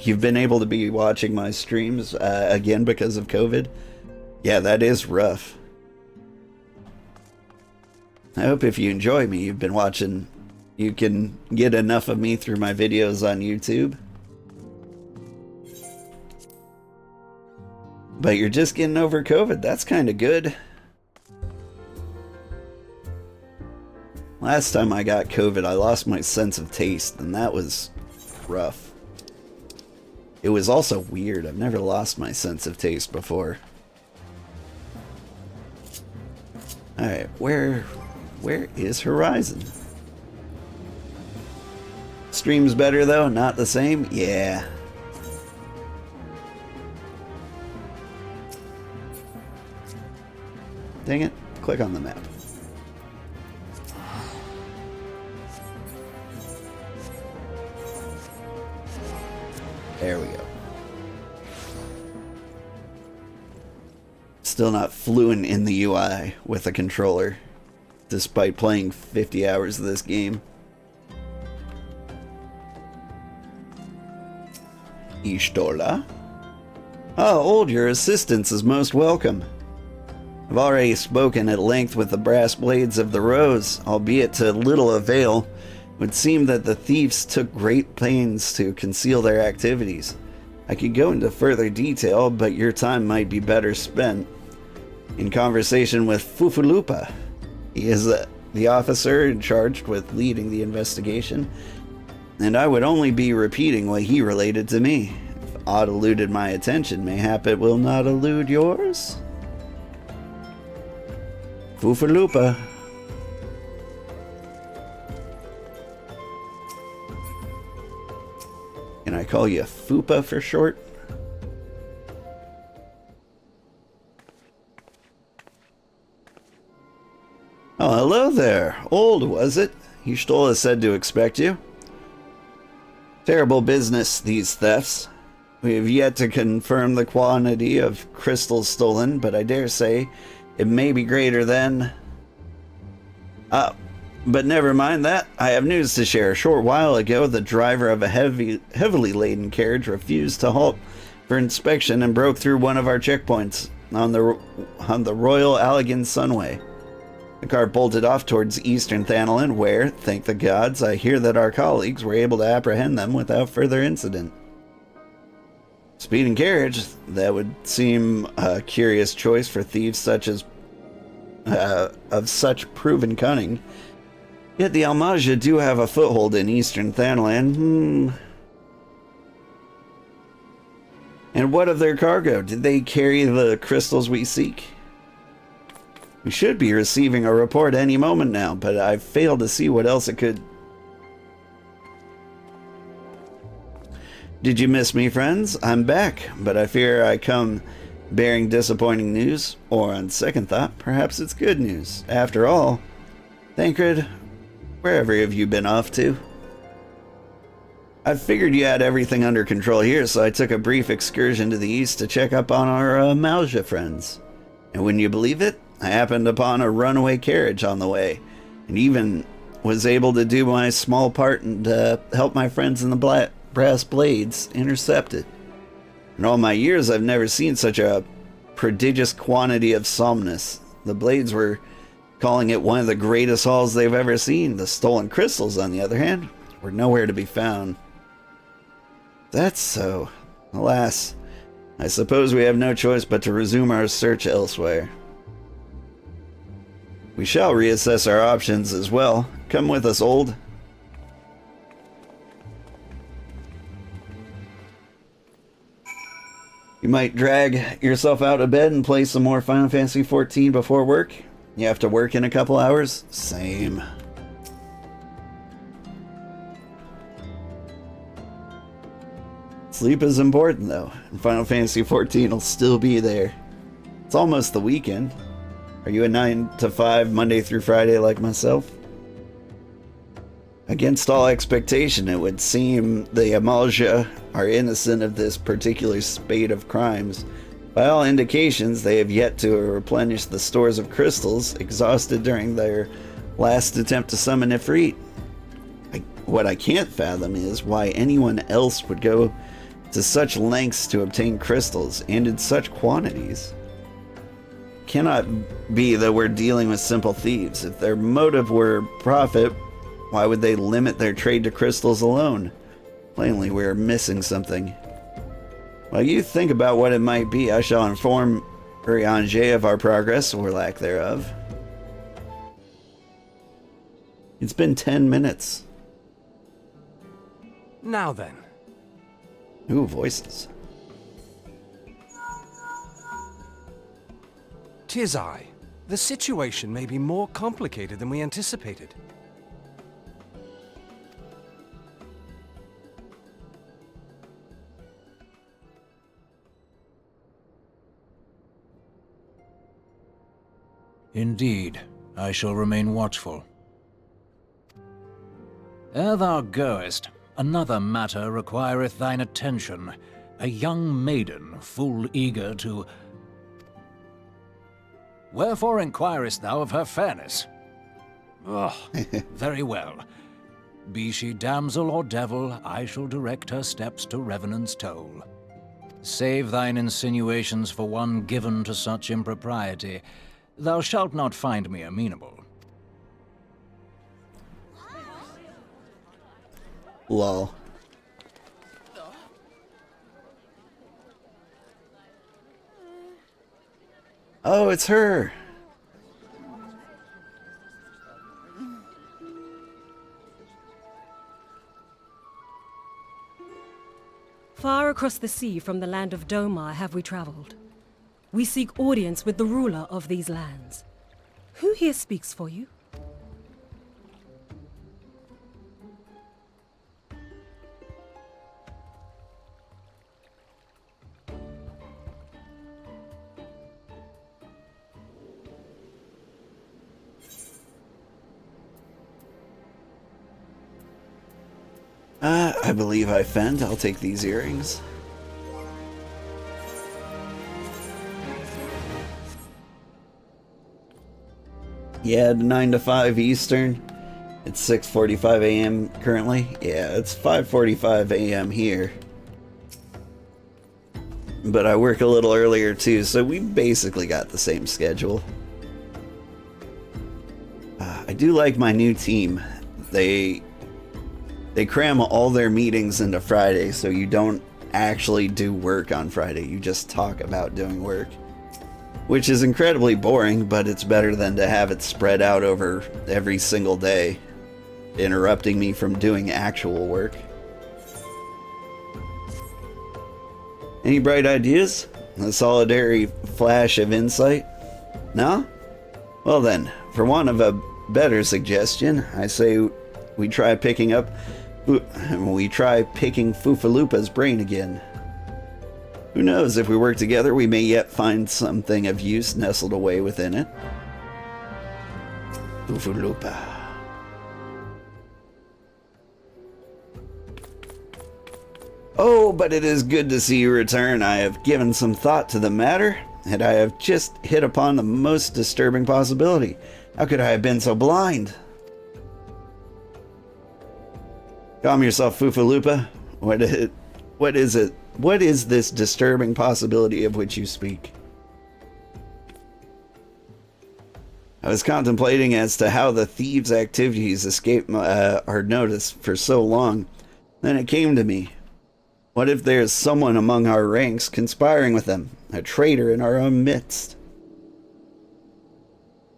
you've been able to be watching my streams, again because of COVID. Yeah, that is rough. I hope if you enjoy me, you've been watching, you can get enough of me through my videos on YouTube. But you're just getting over COVID, that's kind of good. Last time I got COVID, I lost my sense of taste, and that was rough. It was also weird. I've never lost my sense of taste before. Alright, where is Horizon? Stream's better though, not the same? Yeah. Dang it, click on the map. There we go. Still not fluent in the UI with a controller, despite playing 50 hours of this game. Y'shtola? Oh, old, your assistance is most welcome. I've already spoken at length with the brass blades of the Rose, albeit to little avail. It would seem that the thieves took great pains to conceal their activities. I could go into further detail, but your time might be better spent in conversation with Fufulupa. He is the officer charged with leading the investigation, and I would only be repeating what he related to me. If aught eluded my attention, mayhap it will not elude yours? Fufulupa. Can I call you Fupa for short? Oh, hello there. Old, was it? Y'shtola said to expect you. Terrible business, these thefts. We have yet to confirm the quantity of crystals stolen, but I dare say it may be greater than... But never mind that. I have news to share. A short while ago, the driver of a heavily laden carriage refused to halt for inspection and broke through one of our checkpoints on the Royal Allegan Sunway. The car bolted off towards Eastern Thanalan, where, thank the gods, I hear that our colleagues were able to apprehend them without further incident. Speeding carriage, that would seem a curious choice for thieves such as of such proven cunning. Yet the Almaja do have a foothold in Eastern Thanalan. And what of their cargo? Did they carry the crystals we seek? We should be receiving a report any moment now, but I've failed to see what else it could... Did you miss me, friends? I'm back, but I fear I come bearing disappointing news, or on second thought, perhaps it's good news. After all, Thancred, wherever have you been off to? I figured you had everything under control here, so I took a brief excursion to the east to check up on our Malja friends. And wouldn't you believe it? I happened upon a runaway carriage on the way, and even was able to do my small part and help my friends in the brass blades intercept it. In all my years, I've never seen such a prodigious quantity of somnus. The blades were calling it one of the greatest hauls they've ever seen. The stolen crystals, on the other hand, were nowhere to be found. That's so. Alas, I suppose we have no choice but to resume our search elsewhere. We shall reassess our options as well. Come with us, old. You might drag yourself out of bed and play some more Final Fantasy XIV before work. You have to work in a couple hours? Same. Sleep is important though, and Final Fantasy XIV will still be there. It's almost the weekend. Are you a 9 to 5 Monday through Friday like myself? Against all expectation, it would seem the Eorzea are innocent of this particular spate of crimes. By all indications, they have yet to replenish the stores of crystals exhausted during their last attempt to summon Ifrit. What I can't fathom is why anyone else would go to such lengths to obtain crystals, and in such quantities. Cannot be that we're dealing with simple thieves. If their motive were profit, why would they limit their trade to crystals alone? Plainly, we're missing something. While you think about what it might be, I shall inform Eorzea of our progress, or lack thereof. It's been 10 minutes. Now then. Ooh, voices. 'Tis I. The situation may be more complicated than we anticipated. Indeed, I shall remain watchful. Ere thou goest, another matter requireth thine attention. A young maiden, full eager to... Wherefore inquirest thou of her fairness? Oh, very well. Be she damsel or devil, I shall direct her steps to Revenant's toll. Save thine insinuations for one given to such impropriety. Thou shalt not find me amenable. Lol. Oh, it's her. Far across the sea from the land of Domar have we traveled. We seek audience with the ruler of these lands. Who here speaks for you? I believe I fend. I'll take these earrings. Yeah, 9 to 5 Eastern. It's 6:45 a.m. currently. Yeah, it's 5:45 a.m. here. But I work a little earlier too, so we basically got the same schedule. I do like my new team. They cram all their meetings into Friday, so you don't actually do work on Friday. You just talk about doing work. Which is incredibly boring, but it's better than to have it spread out over every single day, interrupting me from doing actual work. Any bright ideas? A solitary flash of insight? No? Well then, for want of a better suggestion, I say we try picking Fufalupa's brain again. Who knows, if we work together, we may yet find something of use nestled away within it. Fufalupa. Oh, but it is good to see you return. I have given some thought to the matter, and I have just hit upon the most disturbing possibility. How could I have been so blind? Calm yourself, Fufalupa. What is it? What is this disturbing possibility of which you speak? I was contemplating as to how the thieves' activities escaped our notice for so long. Then it came to me. What if there's someone among our ranks conspiring with them? A traitor in our own midst?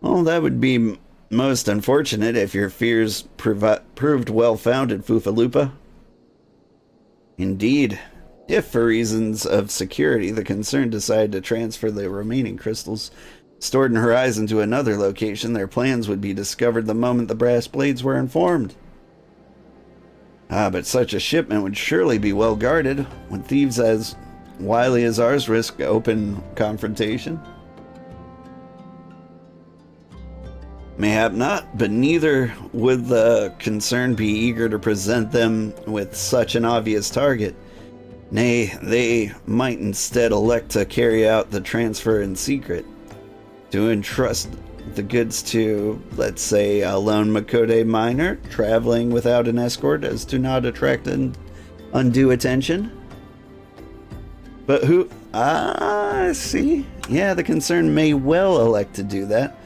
Well, that would be most unfortunate if your fears proved well-founded, Fufalupa. Indeed. If, for reasons of security, the Concern decided to transfer the remaining crystals stored in Horizon to another location, their plans would be discovered the moment the brass blades were informed. But such a shipment would surely be well guarded. Would thieves as wily as ours risk open confrontation? Mayhap not, but neither would the Concern be eager to present them with such an obvious target. Nay, they might instead elect to carry out the transfer in secret, to entrust the goods to, let's say, a lone Makode miner traveling without an escort as to not attract undue attention. But who? See? Yeah, the Concern may well elect to do that,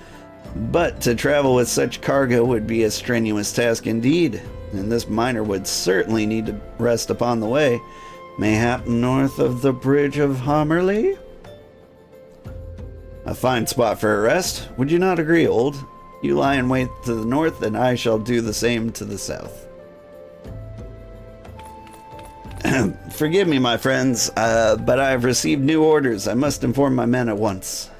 but to travel with such cargo would be a strenuous task indeed, and this miner would certainly need to rest upon the way, mayhap north of the Bridge of Hammerley? A fine spot for a rest, would you not agree, Old? You lie in wait to the north, and I shall do the same to the south. Forgive me, my friends, but I have received new orders. I must inform my men at once.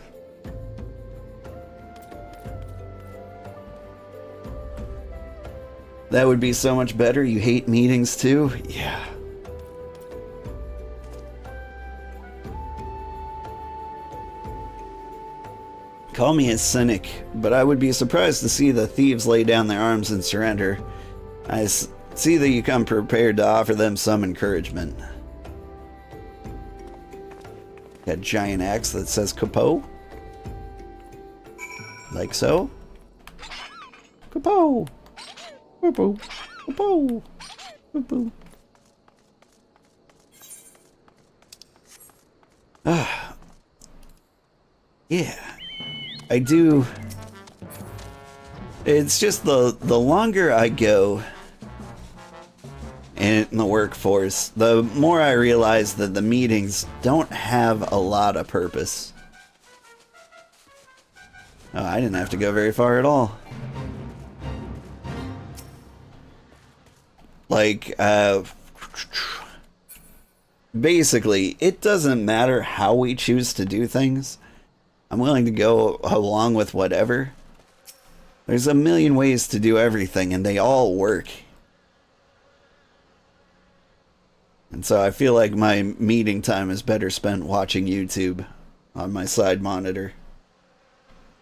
That would be so much better. You hate meetings too? Yeah. Call me a cynic, but I would be surprised to see the thieves lay down their arms and surrender. I see that you come prepared to offer them some encouragement. Got a giant axe that says Kapo. Like so. Kapo. Kapo. Kapo. Kapo. Yeah. I do. It's just the longer I go in the workforce, the more I realize that the meetings don't have a lot of purpose. Oh, I didn't have to go very far at all. Like, basically, it doesn't matter how we choose to do things. I'm willing to go along with whatever. There's a million ways to do everything, and they all work. And so I feel like my meeting time is better spent watching YouTube on my side monitor.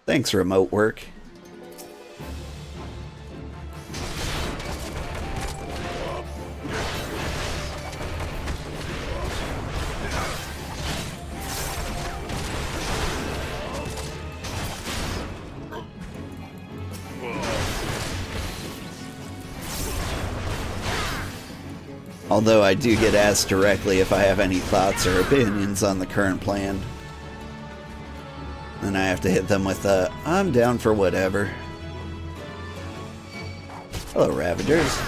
Thanks, remote work. Although I do get asked directly if I have any thoughts or opinions on the current plan. And I have to hit them with a, I'm down for whatever. Hello, Ravagers.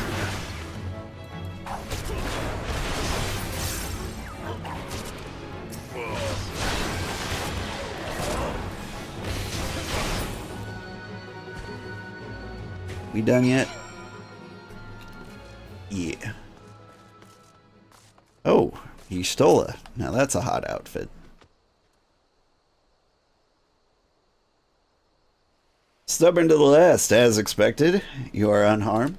We done yet? Yeah. Oh, Y'shtola. Now that's a hot outfit. Stubborn to the last, as expected. You are unharmed.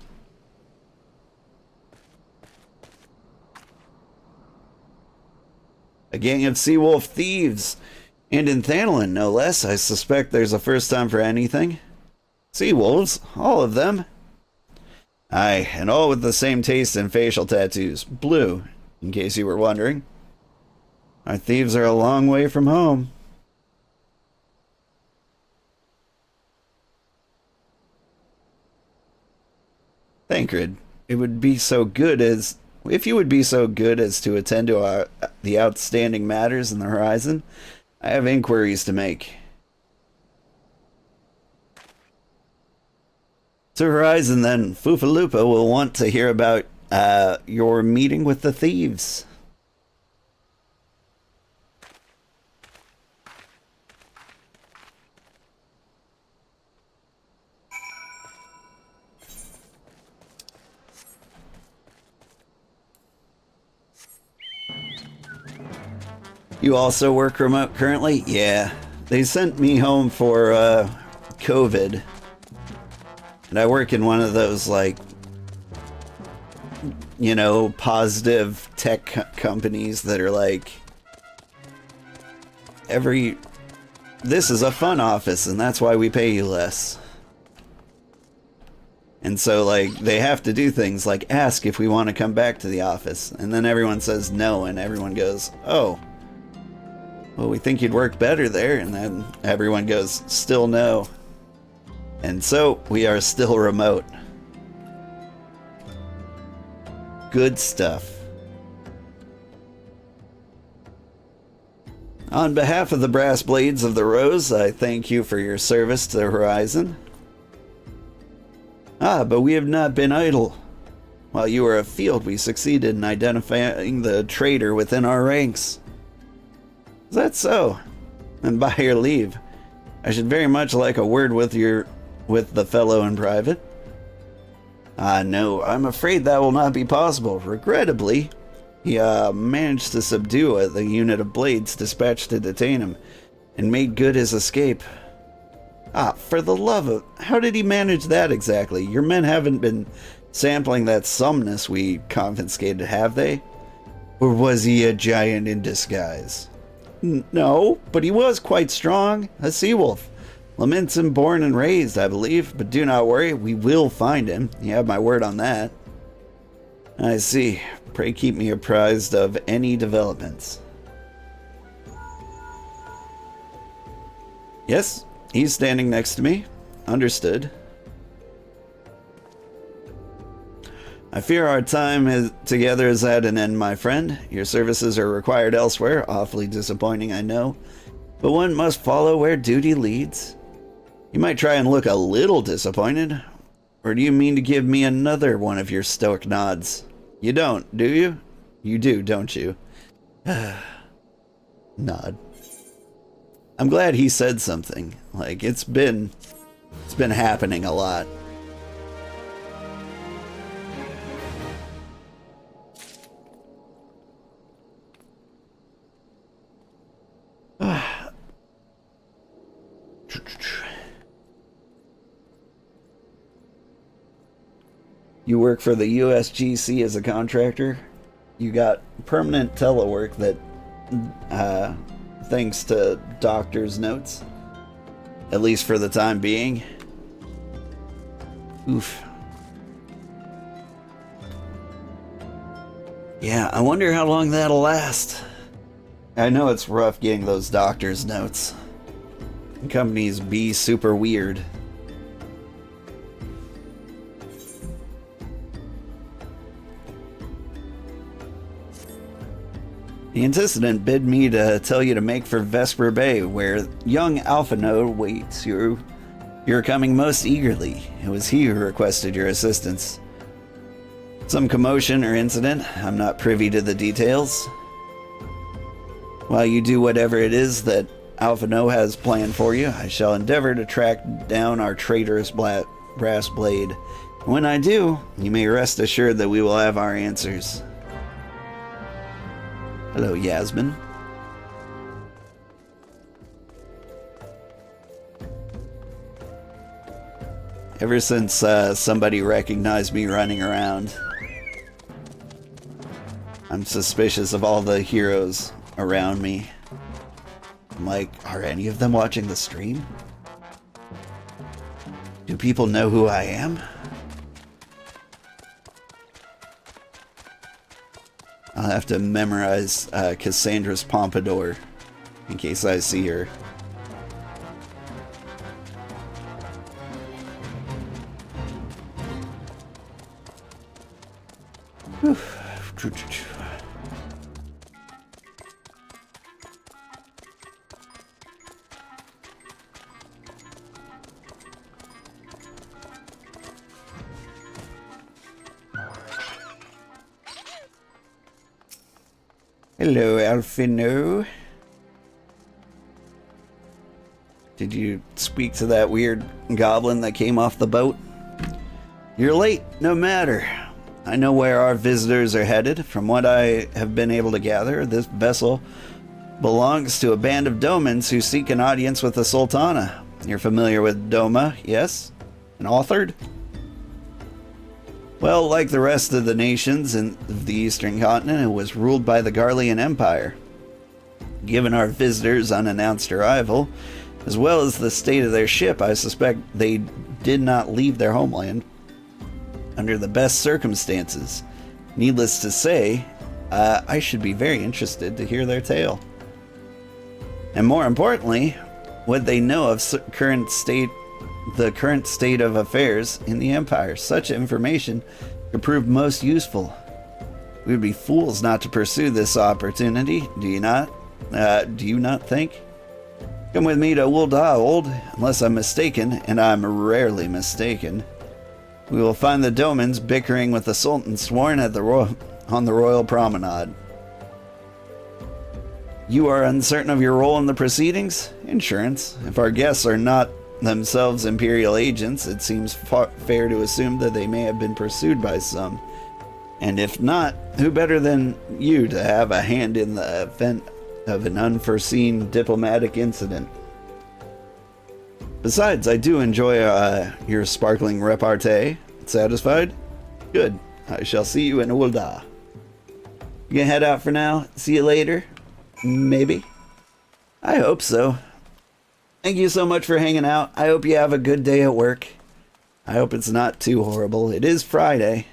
A gang of sea-wolf thieves. And in Thanalin, no less. I suspect there's a first time for anything. Sea-wolves, all of them. Aye, and all with the same taste and facial tattoos. Blue, in case you were wondering. Our thieves are a long way from home. Thancred, it would be so good as... If you would be so good as to attend to the outstanding matters in the horizon, I have inquiries to make. To Horizon, then. Fufalupa will want to hear about your meeting with the thieves. You also work remote currently? Yeah. They sent me home for COVID. And I work in one of those, like, you know, positive tech companies that are like, this is a fun office and that's why we pay you less. And so, like, they have to do things like ask if we want to come back to the office. And then everyone says no, and everyone goes, oh, well, we think you'd work better there. And then everyone goes, still no. And so, we are still remote. Good stuff. On behalf of the Brass Blades of the Rose, I thank you for your service to the Horizon. Ah, but we have not been idle. While you were afield, we succeeded in identifying the traitor within our ranks. Is that so? And by your leave, I should very much like a word with the fellow in private. Ah, no, I'm afraid that will not be possible. Regrettably, he managed to subdue the unit of blades dispatched to detain him, and made good his escape. Ah, for the love of... How did he manage that exactly? Your men haven't been sampling that sumnus we confiscated, have they? Or was he a giant in disguise? No, but he was quite strong. A sea wolf. Lamenton born and raised, I believe. But do not worry, we will find him. You have my word on that. I see. Pray keep me apprised of any developments. Yes, he's standing next to me. Understood. I fear our time together is at an end, my friend. Your services are required elsewhere. Awfully disappointing, I know. But one must follow where duty leads. You might try and look a little disappointed. Or do you mean to give me another one of your stoic nods? You don't, do you? You do, don't you? Nod. I'm glad he said something. Like, it's been happening a lot. You work for the USGC as a contractor. You got permanent telework that, thanks to doctor's notes. At least for the time being. Oof. Yeah, I wonder how long that'll last. I know it's rough getting those doctor's notes. Companies be super weird. The antecedent bid me to tell you to make for Vesper Bay, where young Alphino waits you. You're coming most eagerly. It was he who requested your assistance. Some commotion or incident, I'm not privy to the details. While you do whatever it is that Alphino has planned for you, I shall endeavor to track down our traitorous brass blade. When I do, you may rest assured that we will have our answers. Hello, Yasmin. Ever since somebody recognized me running around, I'm suspicious of all the heroes around me. I'm like, are any of them watching the stream? Do people know who I am? I'll have to memorize Cassandra's pompadour in case I see her. Hello, Alphino. Did you speak to that weird goblin that came off the boat? You're late, no matter. I know where our visitors are headed. From what I have been able to gather, this vessel belongs to a band of Domans who seek an audience with the Sultana. You're familiar with Doma, yes? And authored? Well, like the rest of the nations in the Eastern Continent, it was ruled by the Garlean Empire. Given our visitors' unannounced arrival, as well as the state of their ship, I suspect they did not leave their homeland under the best circumstances. Needless to say, I should be very interested to hear their tale. And more importantly, what they know of the current state of affairs in the Empire. Such information could prove most useful. We would be fools not to pursue this opportunity, do you not? Do you not think? Come with me to U.S.A, old, unless I'm mistaken, and I'm rarely mistaken. We will find the Domans bickering with the Sultan sworn at on the royal promenade. You are uncertain of your role in the proceedings? Insurance. If our guests are not themselves Imperial agents, it seems fair to assume that they may have been pursued by some. And if not, who better than you to have a hand in the event of an unforeseen diplomatic incident? Besides, I do enjoy your sparkling repartee. Satisfied? Good. I shall see you in U.S.A. You gonna head out for now? See you later? Maybe? I hope so. Thank you so much for hanging out. I hope you have a good day at work. I hope it's not too horrible. It is Friday.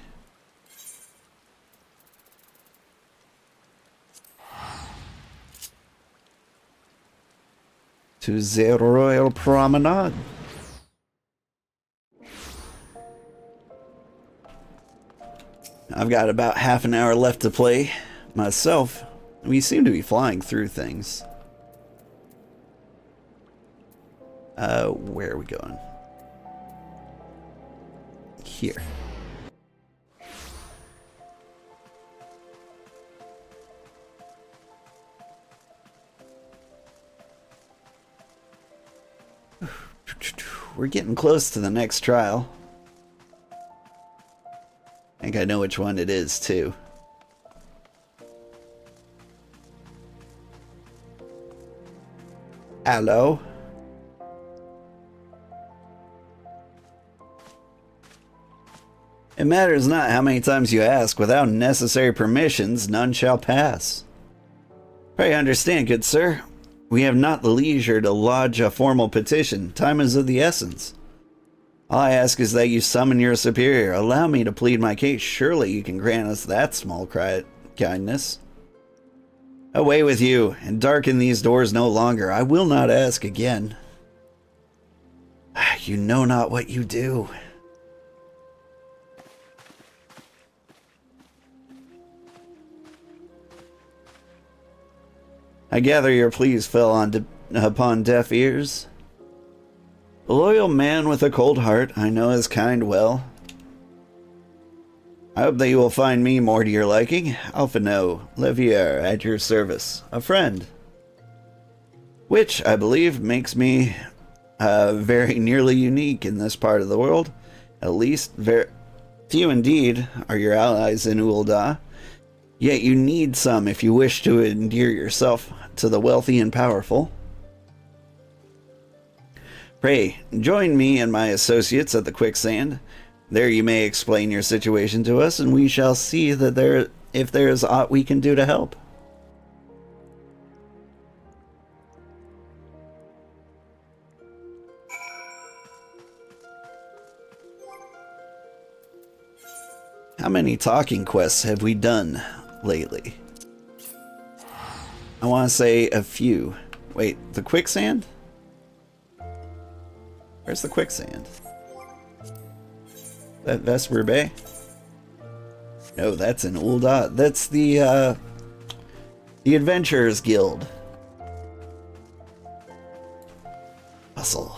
To the Royal Promenade. I've got about half an hour left to play myself. We seem to be flying through things. Where are we going? Here. We're getting close to the next trial. I think I know which one it is, too. Hello? It matters not how many times you ask. Without necessary permissions, none shall pass. Pray understand, good sir. We have not the leisure to lodge a formal petition. Time is of the essence. All I ask is that you summon your superior. Allow me to plead my case. Surely you can grant us that small kindness. Away with you, and darken these doors no longer. I will not ask again. You know not what you do. I gather your pleas fell upon deaf ears. A loyal man with a cold heart, I know his kind well. I hope that you will find me more to your liking. Alphino, Levier, at your service. A friend. Which, I believe, makes me very nearly unique in this part of the world. At least, few indeed are your allies in U.S.A. Yet you need some if you wish to endear yourself to the wealthy and powerful. Pray, join me and my associates at the Quicksand. There you may explain your situation to us, and we shall see that if there is aught we can do to help. How many talking quests have we done lately? I want to say a few. Wait, the Quicksand? Where's the Quicksand? That Vesper Bay? No, that's in U.S.A. That's the Adventurers Guild. Hustle.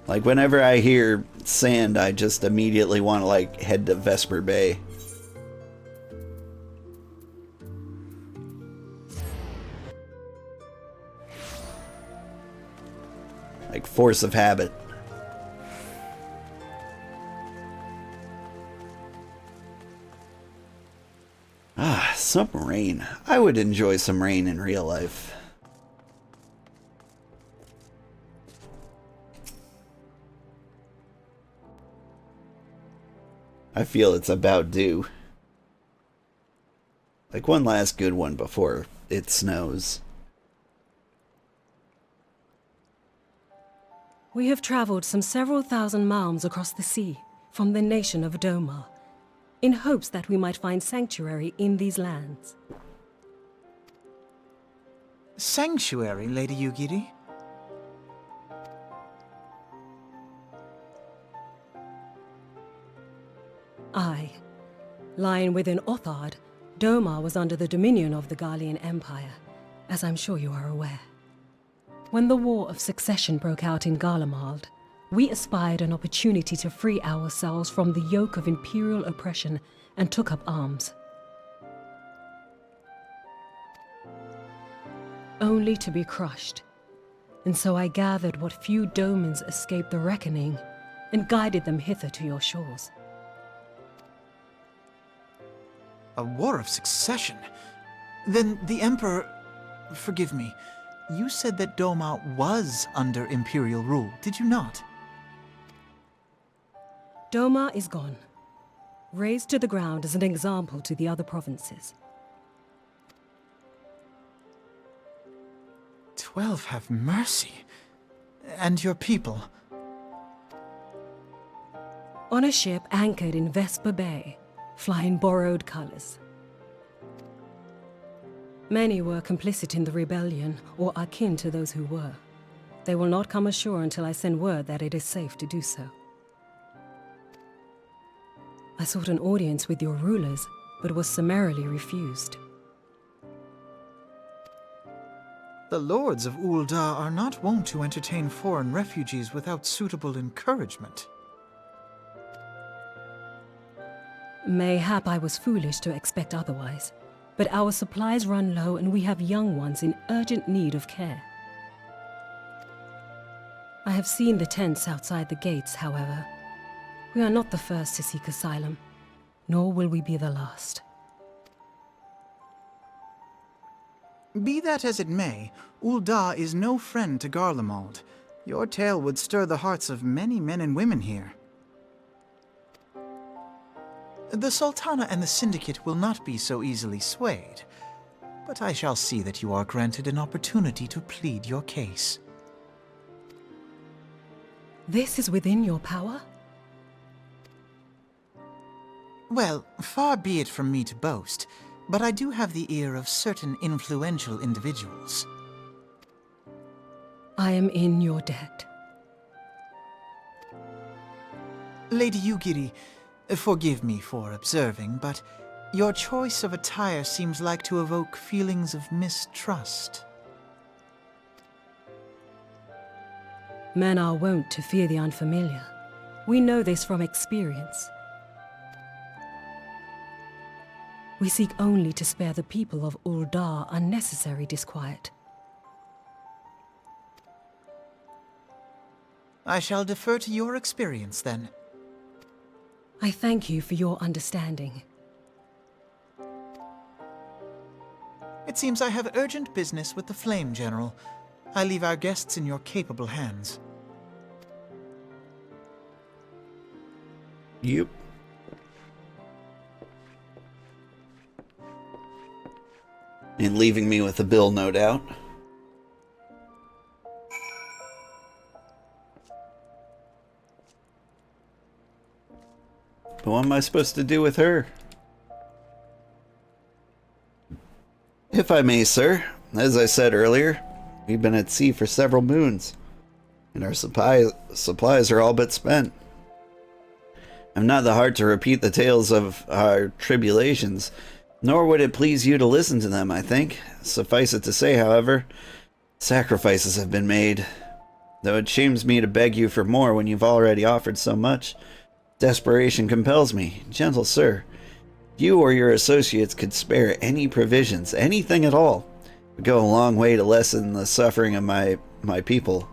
Like, whenever I hear sand, I just immediately want to, like, head to Vesper Bay. Like, force of habit. Some rain. I would enjoy some rain in real life. I feel it's about due. Like one last good one before it snows. We have traveled some several thousand miles across the sea from the nation of Doma, in hopes that we might find sanctuary in these lands. Sanctuary, Lady Yugiri? Aye. Lying within Othard, Doma was under the dominion of the Garlean Empire, as I'm sure you are aware. When the War of Succession broke out in Garlemald, we espied an opportunity to free ourselves from the yoke of imperial oppression and took up arms. Only to be crushed. And so I gathered what few Domans escaped the reckoning and guided them hither to your shores. A war of succession? Then the Emperor... Forgive me. You said that Doma was under Imperial rule, did you not? Doma is gone. Razed to the ground as an example to the other provinces. 12 have mercy. And your people? On a ship anchored in Vesper Bay, flying borrowed colors. Many were complicit in the rebellion, or akin to those who were. They will not come ashore until I send word that it is safe to do so. I sought an audience with your rulers, but was summarily refused. The lords of Ul'dah are not wont to entertain foreign refugees without suitable encouragement. Mayhap I was foolish to expect otherwise, but our supplies run low and we have young ones in urgent need of care. I have seen the tents outside the gates, however. We are not the first to seek asylum, nor will we be the last. Be that as it may, Ul'dah is no friend to Garlemald. Your tale would stir the hearts of many men and women here. The Sultana and the Syndicate will not be so easily swayed, but I shall see that you are granted an opportunity to plead your case. This is within your power? Well, far be it from me to boast, but I do have the ear of certain influential individuals. I am in your debt. Lady Yugiri, forgive me for observing, but your choice of attire seems like to evoke feelings of mistrust. Men are wont to fear the unfamiliar. We know this from experience. We seek only to spare the people of Ul'dah unnecessary disquiet. I shall defer to your experience, then. I thank you for your understanding. It seems I have urgent business with the Flame General. I leave our guests in your capable hands. Yep. And leaving me with a bill, no doubt. But what am I supposed to do with her? If I may, sir, as I said earlier, we've been at sea for several moons, and our supplies are all but spent. I've not the heart to repeat the tales of our tribulations, nor would it please you to listen to them, I think. Suffice it to say, however, sacrifices have been made. Though it shames me to beg you for more when you've already offered so much, desperation compels me. Gentle sir, you or your associates could spare any provisions, anything at all. It would go a long way to lessen the suffering of my people.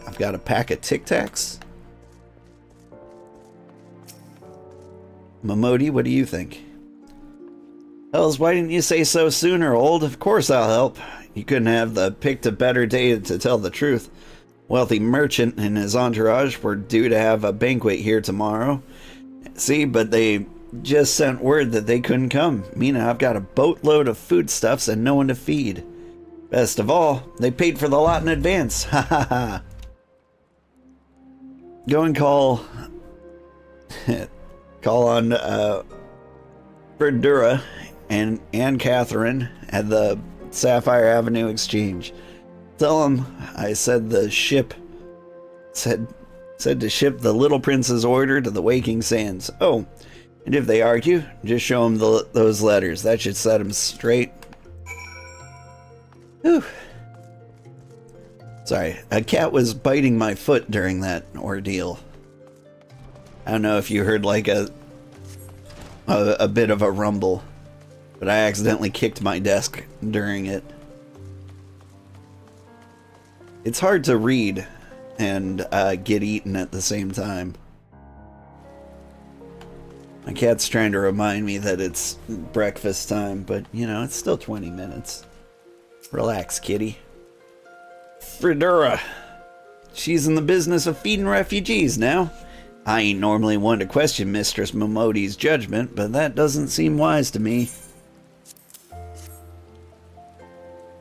I've got a pack of Tic Tacs. Momodi, what do you think? Hells, why didn't you say so sooner, old? Of course I'll help. You couldn't have picked a better day to tell the truth. Wealthy merchant and his entourage were due to have a banquet here tomorrow. See, but they just sent word that they couldn't come, meaning I've got a boatload of foodstuffs and no one to feed. Best of all, they paid for the lot in advance. Ha ha ha. Go and call on Verdura and Catherine at the Sapphire Avenue Exchange. Tell them I said the ship said to ship the Little Prince's order to the Waking Sands. Oh, and if they argue, just show them those letters. That should set them straight. Whew. Sorry, a cat was biting my foot during that ordeal. I don't know if you heard like a bit of a rumble, but I accidentally kicked my desk during it. It's hard to read and get eaten at the same time. My cat's trying to remind me that it's breakfast time, but you know, it's still 20 minutes. Relax, kitty. Fredura. She's in the business of feeding refugees now. I ain't normally one to question Mistress Momodi's judgment, but that doesn't seem wise to me.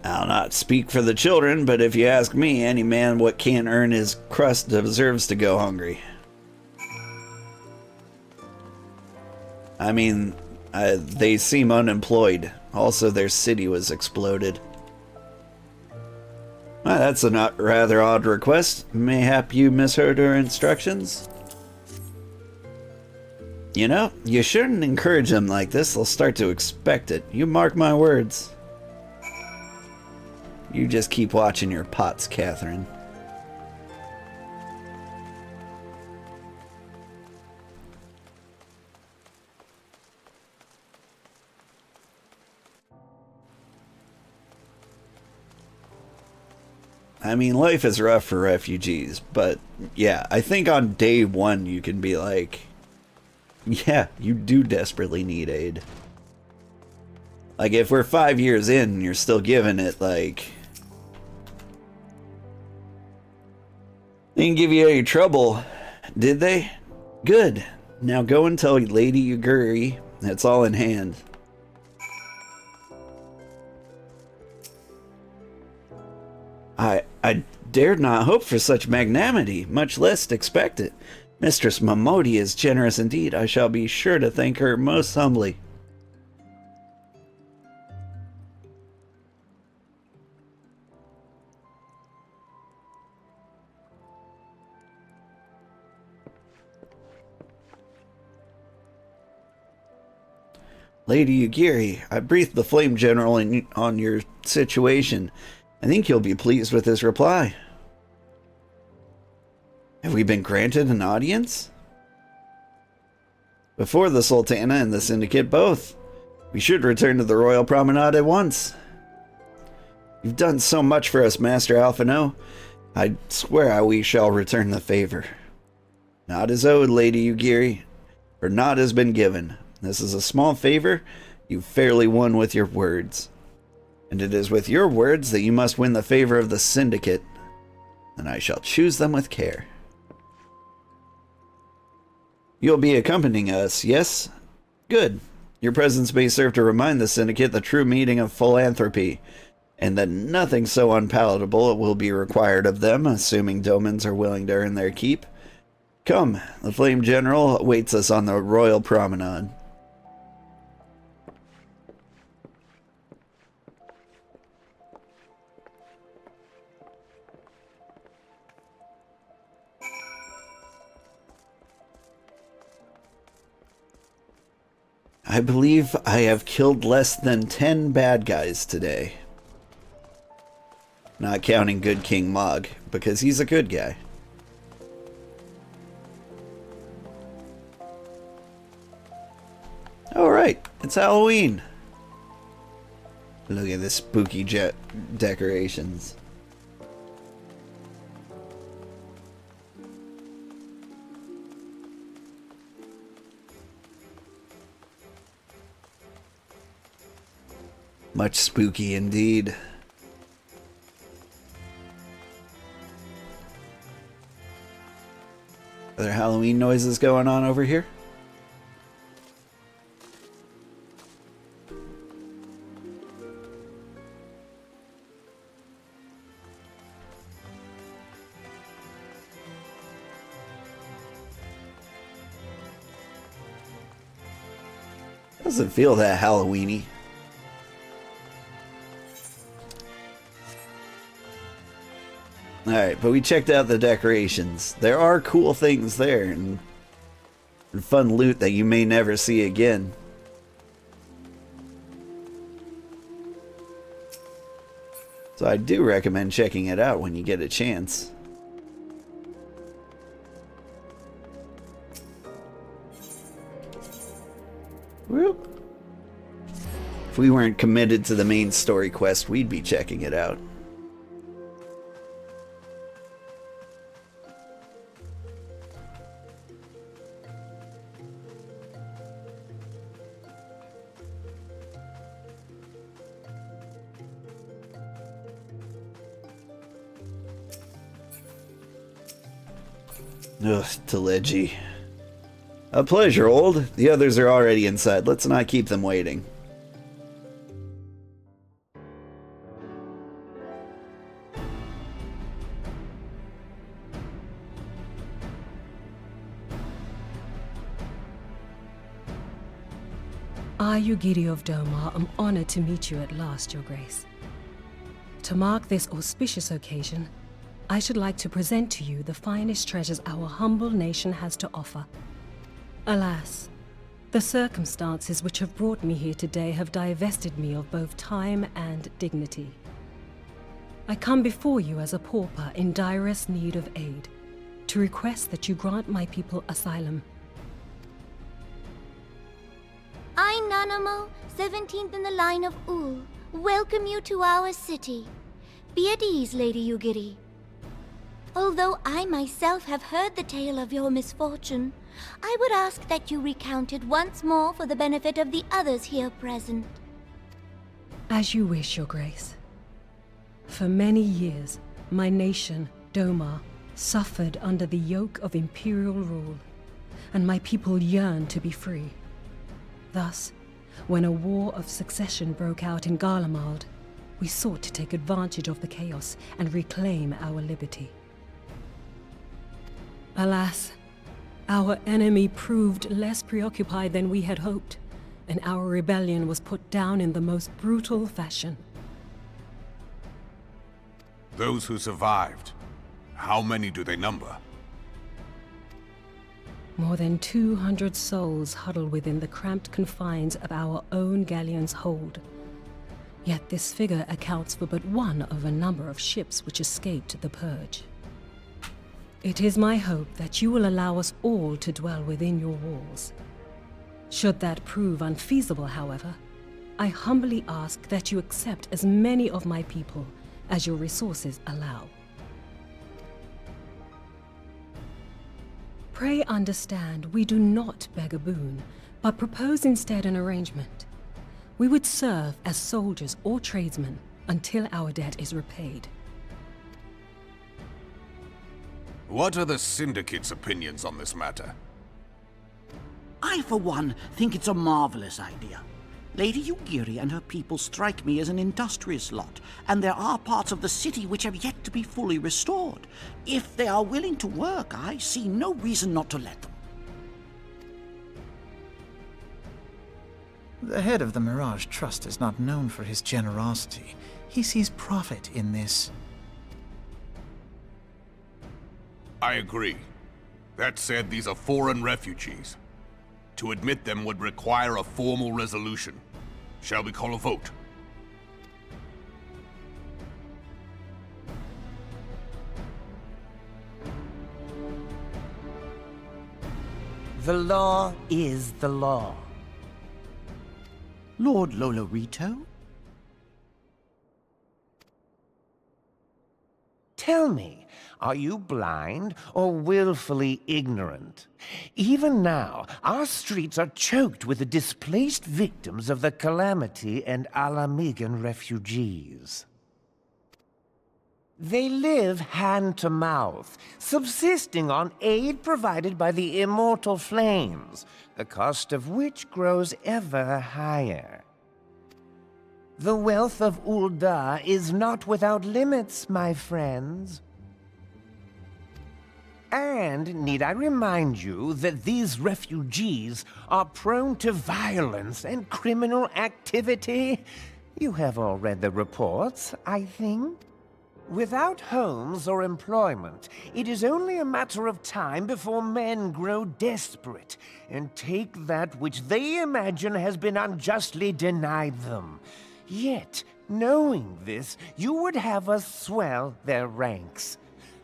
I'll not speak for the children, but if you ask me, any man what can't earn his crust deserves to go hungry. I mean, they seem unemployed. Also, their city was exploded. Well, that's a rather odd request. Mayhap you misheard her instructions? You know, you shouldn't encourage them like this. They'll start to expect it. You mark my words. You just keep watching your pots, Catherine. I mean, life is rough for refugees, but yeah, I think on day one you can be like, yeah, you do desperately need aid. Like, if we're 5 years in and you're still giving it, like, they didn't give you any trouble, did they? Good. Now go and tell Lady Yugiri that's all in hand. I dared not hope for such magnanimity, much less expect it. Mistress Momodi is generous indeed. I shall be sure to thank her most humbly. Lady Yugiri, I briefed the Flame General on your situation. I think you'll be pleased with his reply. Have we been granted an audience? Before the Sultana and the Syndicate both. We should return to the Royal Promenade at once. You've done so much for us, Master Alphino. I swear we shall return the favor. Naught is owed, Lady Yugiri, for naught has been given. This is a small favor you fairly won with your words. And it is with your words that you must win the favor of the Syndicate. And I shall choose them with care. You'll be accompanying us, yes? Good. Your presence may serve to remind the Syndicate the true meaning of philanthropy, and that nothing so unpalatable will be required of them, assuming Domans are willing to earn their keep. Come, the Flame General awaits us on the Royal Promenade. I believe I have killed less than 10 bad guys today. Not counting good King Mog, because he's a good guy. Alright, it's Halloween. Look at the spooky decorations. Much spooky indeed. Are there Halloween noises going on over here? Doesn't feel that Halloween-y. Alright, but we checked out the decorations. There are cool things there and fun loot that you may never see again. So I do recommend checking it out when you get a chance. Whoop. If we weren't committed to the main story quest, we'd be checking it out. Ugh, Teleji. A pleasure, old. The others are already inside. Let's not keep them waiting. I, Yugiri of Domar, am honored to meet you at last, Your Grace. To mark this auspicious occasion, I should like to present to you the finest treasures our humble nation has to offer. Alas, the circumstances which have brought me here today have divested me of both time and dignity. I come before you as a pauper in direst need of aid, to request that you grant my people asylum. I, Nanamo, 17th in the line of Ul, welcome you to our city. Be at ease, Lady Yugiri. Although I myself have heard the tale of your misfortune, I would ask that you recount it once more for the benefit of the others here present. As you wish, Your Grace. For many years, my nation, Domar, suffered under the yoke of imperial rule, and my people yearned to be free. Thus, when a war of succession broke out in Garlemald, we sought to take advantage of the chaos and reclaim our liberty. Alas, our enemy proved less preoccupied than we had hoped, and our rebellion was put down in the most brutal fashion. Those who survived, how many do they number? More than 200 souls huddle within the cramped confines of our own galleon's hold. Yet this figure accounts for but one of a number of ships which escaped the purge. It is my hope that you will allow us all to dwell within your walls. Should that prove unfeasible, however, I humbly ask that you accept as many of my people as your resources allow. Pray understand, we do not beg a boon, but propose instead an arrangement. We would serve as soldiers or tradesmen until our debt is repaid. What are the Syndicate's opinions on this matter? I, for one, think it's a marvelous idea. Lady Yugiri and her people strike me as an industrious lot, and there are parts of the city which have yet to be fully restored. If they are willing to work, I see no reason not to let them. The head of the Mirage Trust is not known for his generosity. He sees profit in this. I agree. That said, these are foreign refugees. To admit them would require a formal resolution. Shall we call a vote? The law is the law. Lord Lolorito? Tell me, Are you blind or willfully ignorant? Even now, our streets are choked with the displaced victims of the Calamity and Alamigan refugees. They live hand to mouth, subsisting on aid provided by the immortal flames, the cost of which grows ever higher. The wealth of Ul'dah is not without limits, my friends. And need I remind you that these refugees are prone to violence and criminal activity? You have all read the reports, I think. Without homes or employment, it is only a matter of time before men grow desperate and take that which they imagine has been unjustly denied them. Yet, knowing this, you would have us swell their ranks.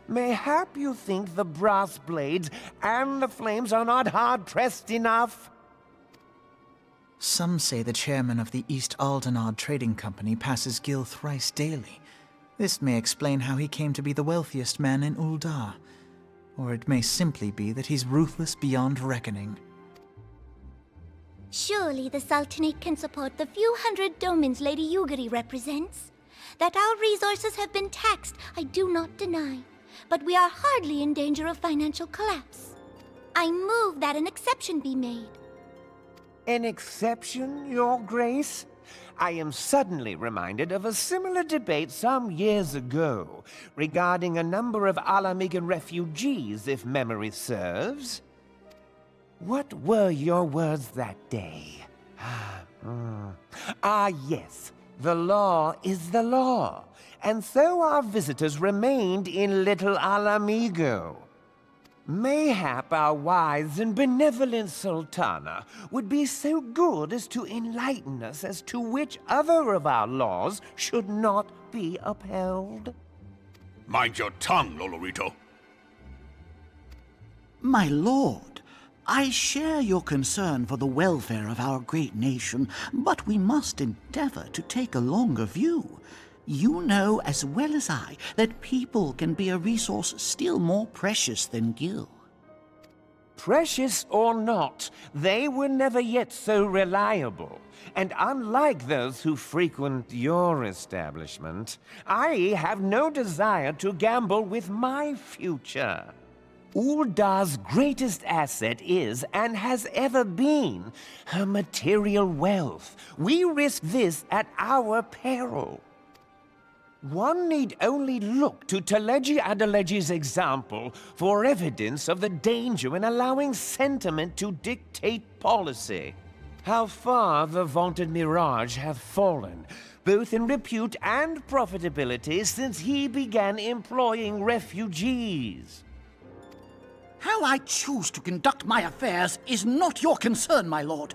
Mayhap you think the brass blades and the flames are not hard-pressed enough? Some say the chairman of the East Aldenard Trading Company passes Gil thrice daily. This may explain how he came to be the wealthiest man in Ul'dah. Or it may simply be that he's ruthless beyond reckoning. Surely the Sultanate can support the few hundred domins Lady Yugiri represents. That our resources have been taxed, I do not deny. But we are hardly in danger of financial collapse. I move that an exception be made. An exception, Your Grace? I am suddenly reminded of a similar debate some years ago regarding a number of Alamigan refugees, if memory serves. What were your words that day? Yes. The law is the law, and so our visitors remained in Little Alamigo. Mayhap our wise and benevolent Sultana would be so good as to enlighten us as to which other of our laws should not be upheld. Mind your tongue, Lolorito. My lord, I share your concern for the welfare of our great nation, but we must endeavor to take a longer view. You know as well as I that people can be a resource still more precious than Gil. Precious or not, they were never yet so reliable. And unlike those who frequent your establishment, I have no desire to gamble with my future. Ul'dah's greatest asset is, and has ever been, her material wealth. We risk this at our peril. One need only look to Teleji Adeleji's example for evidence of the danger in allowing sentiment to dictate policy. How far the vaunted Mirage have fallen, both in repute and profitability, since he began employing refugees. How I choose to conduct my affairs is not your concern, my lord.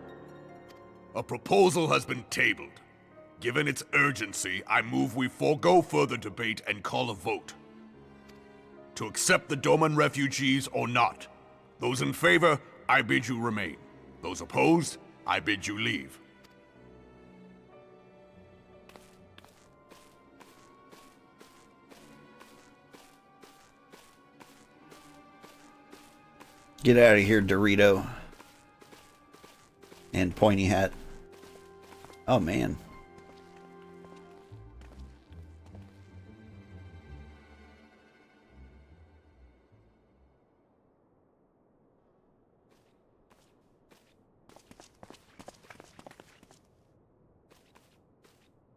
A proposal has been tabled. Given its urgency, I move we forego further debate and call a vote. To accept the Doman refugees or not. Those in favor, I bid you remain. Those opposed, I bid you leave. Get out of here, Dorito. And pointy hat. Oh, man.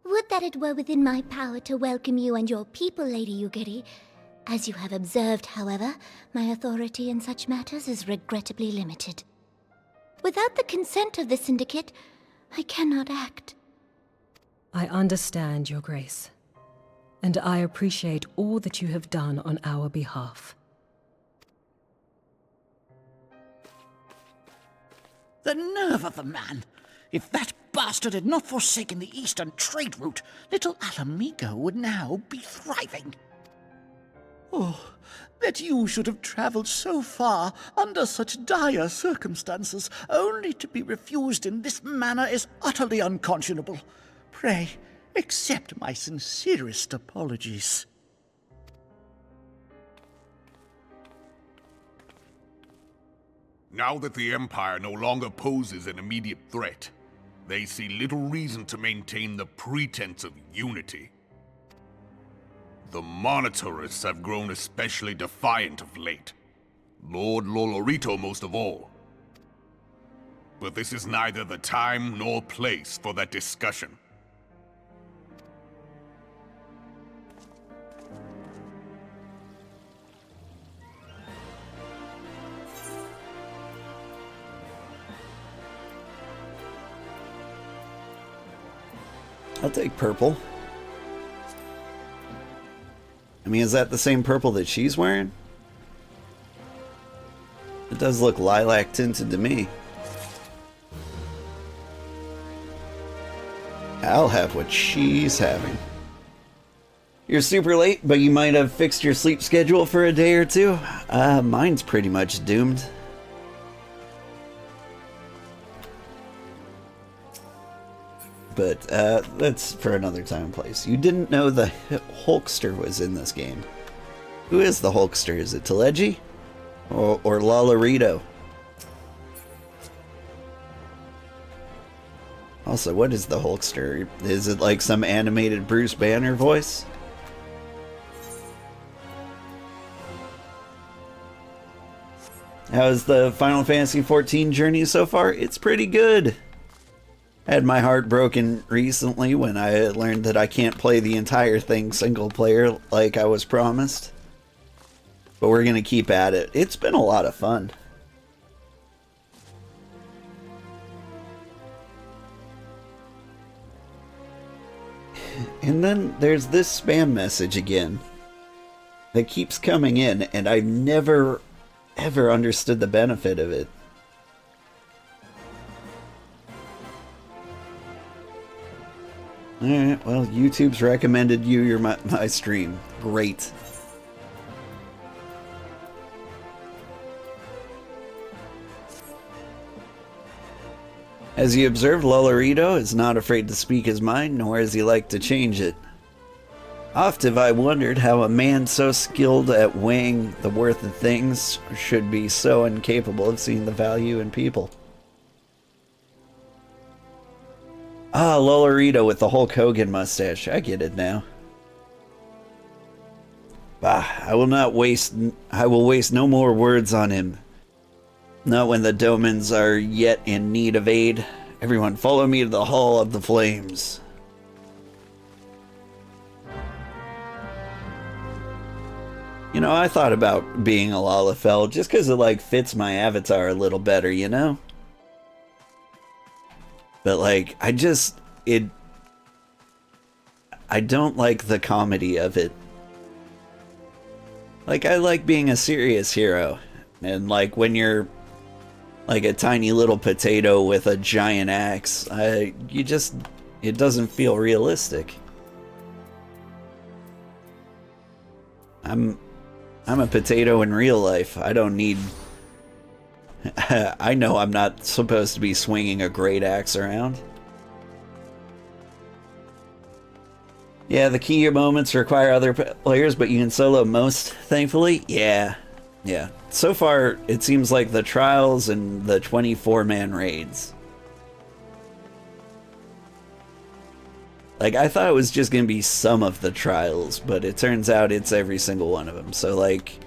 Would that it were within my power to welcome you and your people, Lady Yugiri. As you have observed, however, my authority in such matters is regrettably limited. Without the consent of the Syndicate, I cannot act. I understand, Your Grace, and I appreciate all that you have done on our behalf. The nerve of the man! If that bastard had not forsaken the eastern trade route, Little Alamigo would now be thriving. Oh, that you should have traveled so far under such dire circumstances, only to be refused in this manner is utterly unconscionable. Pray, accept my sincerest apologies. Now that the Empire no longer poses an immediate threat, they see little reason to maintain the pretense of unity. The Monitorists have grown especially defiant of late. Lord Lolorito most of all. But this is neither the time nor place for that discussion. I'll take purple. I mean, is that the same purple that she's wearing? It does look lilac tinted to me. I'll have what she's having. You're super late, but you might have fixed your sleep schedule for a day or two. Mine's pretty much doomed. But that's for another time and place. You didn't know the Hulkster was in this game. Who is the Hulkster? Is it Teleji? Or Lolorito? Also, what is the Hulkster? Is it like some animated Bruce Banner voice? How's the Final Fantasy XIV journey so far? It's pretty good. I had my heart broken recently when I learned that I can't play the entire thing single player like I was promised. But we're going to keep at it. It's been a lot of fun. And then there's this spam message again that keeps coming in, and I've never ever understood the benefit of it. Alright, well, YouTube's recommended you my stream. Great. As you observed, Lolorito is not afraid to speak his mind, nor is he like to change it. Oft have I wondered how a man so skilled at weighing the worth of things should be so incapable of seeing the value in people. Ah, Lolorito with the Hulk Hogan mustache. I get it now. Bah, I will waste no more words on him. Not when the Domans are yet in need of aid. Everyone follow me to the Hall of the Flames. You know, I thought about being a Lalafell just because it like fits my avatar a little better, you know? But like, I don't like the comedy of it. Like, I like being a serious hero. And like, when you're like a tiny little potato with a giant axe, it doesn't feel realistic. I'm a potato in real life. I don't need... I know I'm not supposed to be swinging a great axe around. Yeah, the key moments require other players, but you can solo most, thankfully. Yeah. So far, it seems like the trials and the 24-man raids. Like, I thought it was just going to be some of the trials, but it turns out it's every single one of them. So, like,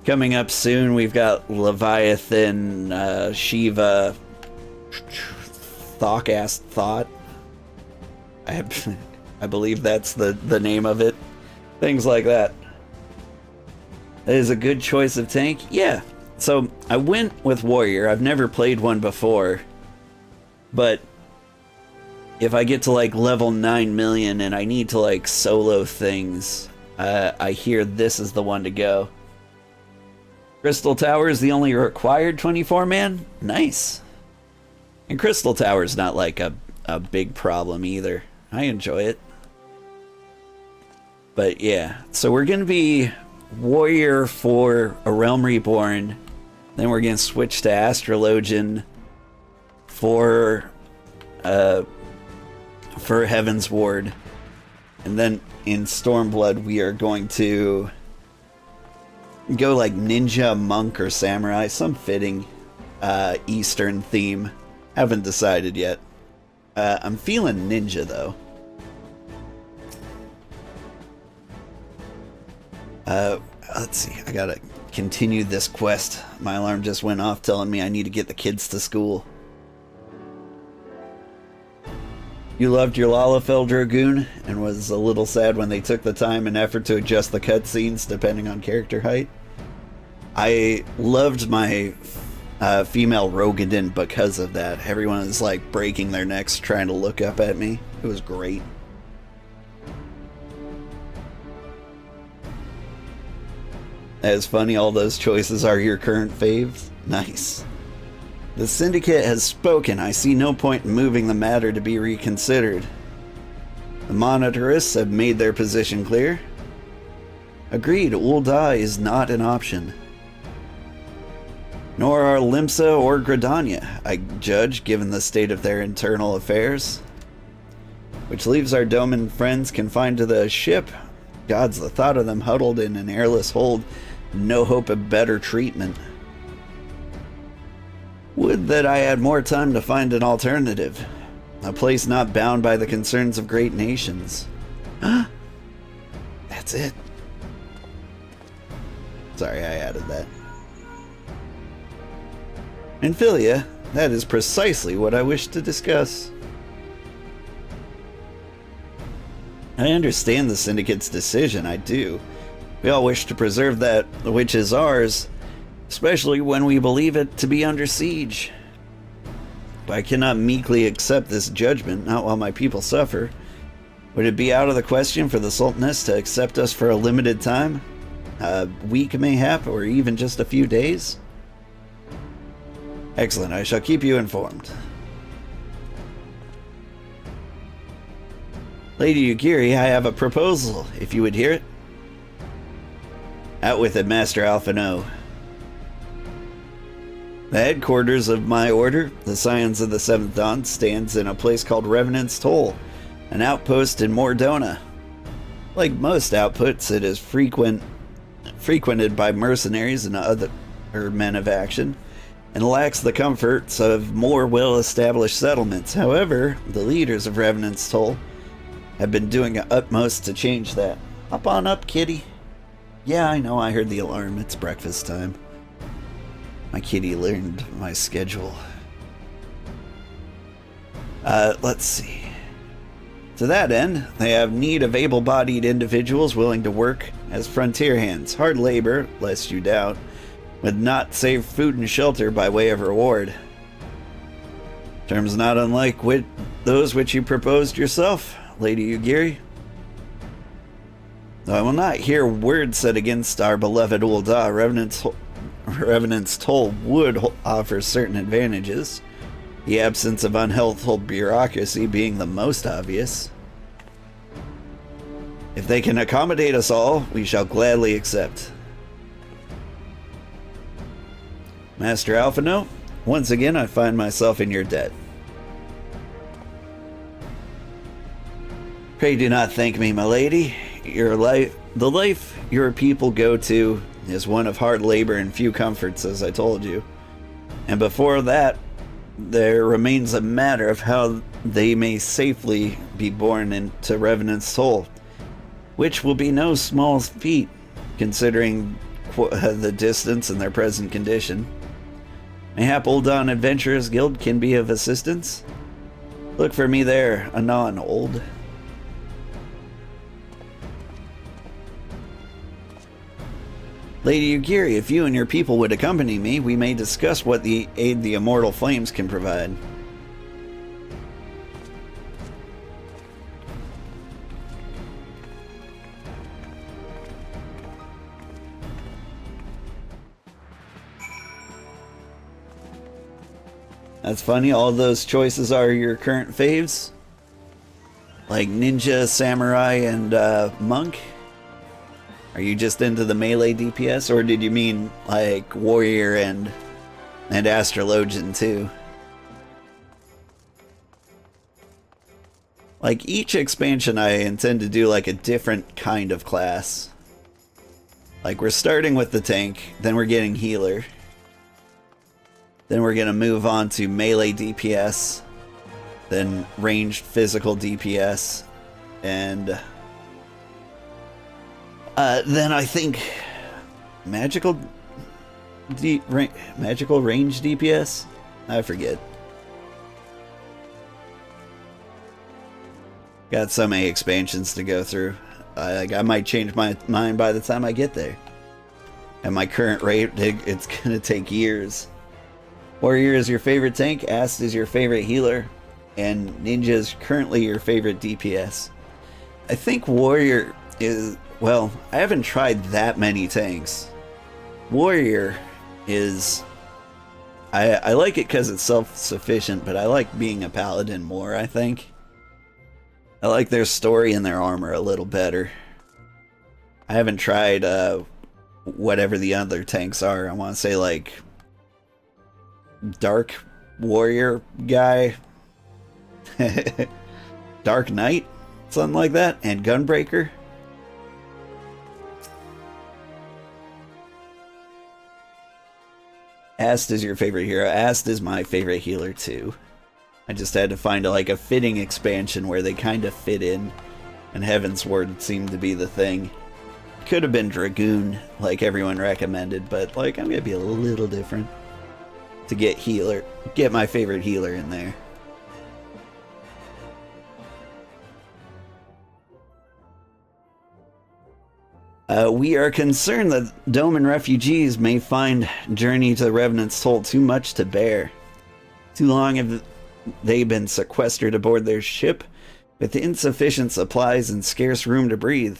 coming up soon, we've got Leviathan, Shiva, Thought. I believe that's the name of it. Things like that. That is a good choice of tank. Yeah. So, I went with Warrior. I've never played one before. But if I get to like level 9 million and I need to like solo things, I hear this is the one to go. Crystal Tower is the only required 24-man? Nice. And Crystal Tower is not like a big problem either. I enjoy it. But yeah, so we're going to be Warrior for A Realm Reborn. Then we're going to switch to Astrologian for Heaven's Ward. And then in Stormblood we are going to go like ninja, monk, or samurai, some fitting. Eastern theme. Haven't decided yet. I'm feeling ninja though. Let's see. I gotta continue this quest. My alarm just went off telling me I need to get the kids to school. You loved your Lalafell Dragoon and was a little sad when they took the time and effort to adjust the cutscenes depending on character height. I loved my female Rogadin because of that. Everyone is like breaking their necks trying to look up at me. It was great. That is funny, all those choices are your current faves. Nice. The Syndicate has spoken. I see no point in moving the matter to be reconsidered. The Monitorists have made their position clear. Agreed, Ul'dah is not an option. Nor are Limsa or Gridania, I judge, given the state of their internal affairs. Which leaves our Doman friends confined to the ship. Gods, the thought of them huddled in an airless hold, no hope of better treatment. Would that I had more time to find an alternative. A place not bound by the concerns of great nations. That's it. Sorry, I added that. Infilia, that is precisely what I wish to discuss. I understand the Syndicate's decision, I do. We all wish to preserve that which is ours, especially when we believe it to be under siege. But I cannot meekly accept this judgment, not while my people suffer. Would it be out of the question for the Sultaness to accept us for a limited time? A week mayhap, or even just a few days? Excellent, I shall keep you informed. Lady Yugiri, I have a proposal, if you would hear it. Out with it, Master Alphino. The headquarters of my order, the Scions of the Seventh Dawn, stands in a place called Revenant's Toll, an outpost in Mordona. Like most outposts, it is frequented by mercenaries and other men of action, and lacks the comforts of more well-established settlements. However, the leaders of Revenant's Toll have been doing their utmost to change that. Up on up, kitty. Yeah, I know, I heard the alarm. It's breakfast time. My kitty learned my schedule. Let's see. To that end, they have need of able-bodied individuals willing to work as frontier hands. Hard labor, lest you doubt, would not save food and shelter by way of reward. Terms not unlike those which you proposed yourself, Lady Yugiri. Though I will not hear words said against our beloved Ul'dah, Revenant's Toll would offer certain advantages, the absence of unhelpful bureaucracy being the most obvious. If they can accommodate us all, we shall gladly accept. Master Alphino, once again I find myself in your debt. Pray do not thank me, my lady. The life your people go to is one of hard labor and few comforts, as I told you. And before that, there remains a matter of how they may safely be borne into Revenant's Toll, which will be no small feat, considering the distance and their present condition. Mayhap Ul'dah Adventurers Guild can be of assistance? Look for me there, anon, old. Lady Yugiri, if you and your people would accompany me, we may discuss what the aid the immortal flames can provide. That's funny, all those choices are your current faves? Like ninja, samurai, and monk? Are you just into the melee DPS, or did you mean like warrior and astrologian too? Like each expansion I intend to do like a different kind of class. Like we're starting with the tank, then we're getting healer. Then we're going to move on to melee DPS, then ranged physical DPS, and then I think magical range DPS? I forget. Got so many expansions to go through. I might change my mind by the time I get there. At my current rate, it's gonna take years. Warrior is your favorite tank, Ast is your favorite healer, and Ninja is currently your favorite DPS. I think Warrior is, well, I haven't tried that many tanks. Warrior is, I like it because it's self-sufficient, but I like being a paladin more, I think. I like their story and their armor a little better. I haven't tried whatever the other tanks are. I want to say like Dark Warrior guy, Dark Knight, something like that, and Gunbreaker. Ast is your favorite hero. Ast is my favorite healer too. I just had to find like a fitting expansion where they kind of fit in, and Heaven's Word seemed to be the thing. Could have been Dragoon, like everyone recommended, but like I'm gonna be a little different to get my favorite healer in there. We are concerned that Doman refugees may find Journey to the Revenant's Toll too much to bear. Too long have they been sequestered aboard their ship with insufficient supplies and scarce room to breathe,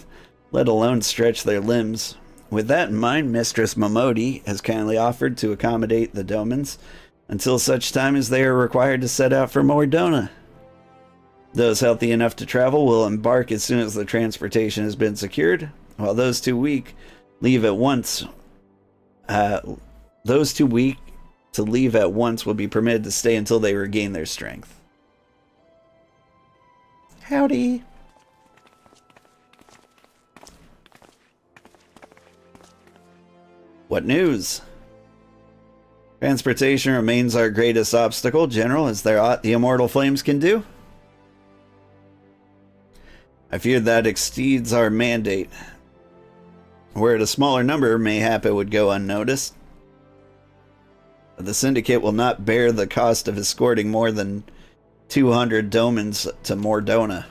let alone stretch their limbs. With that in mind, Mistress Momodi has kindly offered to accommodate the Domans until such time as they are required to set out for Mordona. Those healthy enough to travel will embark as soon as the transportation has been secured, while those too weak leave at once. Those too weak to leave at once will be permitted to stay until they regain their strength. Howdy. What news? Transportation remains our greatest obstacle, General. Is there aught the Immortal Flames can do? I fear that exceeds our mandate. Where a smaller number, mayhap it would go unnoticed. The Syndicate will not bear the cost of escorting more than 200 Domans to Mordona.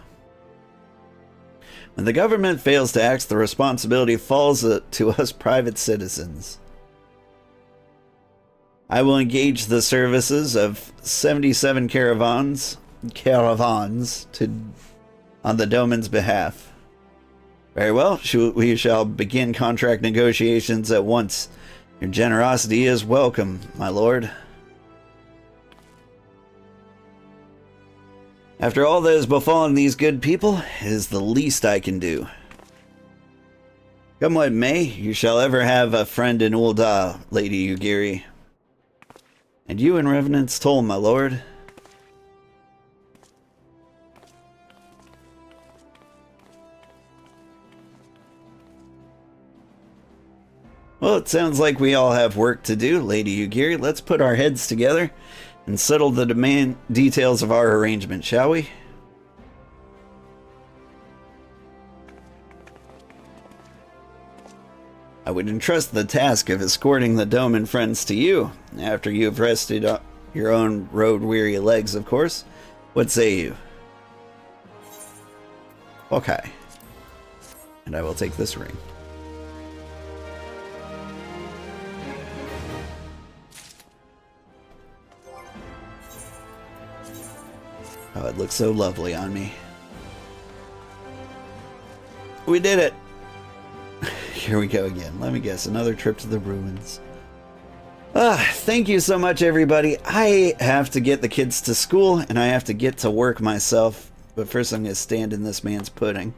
When the government fails to act, the responsibility falls to us private citizens. I will engage the services of 77 caravans on the Doman's behalf. Very well, we shall begin contract negotiations at once. Your generosity is welcome, my lord. After all that has befallen these good people, it is the least I can do. Come what may, you shall ever have a friend in Ul'dah, Lady Yugiri. And you in Revenant's Toll, my lord. Well, it sounds like we all have work to do, Lady Yugiri. Let's put our heads together and settle the details of our arrangement, shall we? I would entrust the task of escorting the Doman friends to you, after you have rested your own road-weary legs, of course. What say you? Okay. And I will take this ring. Oh, it looks so lovely on me. We did it! Here we go again. Let me guess, another trip to the ruins. Thank you so much, everybody. I have to get the kids to school, and I have to get to work myself. But first I'm going to stand in this man's pudding.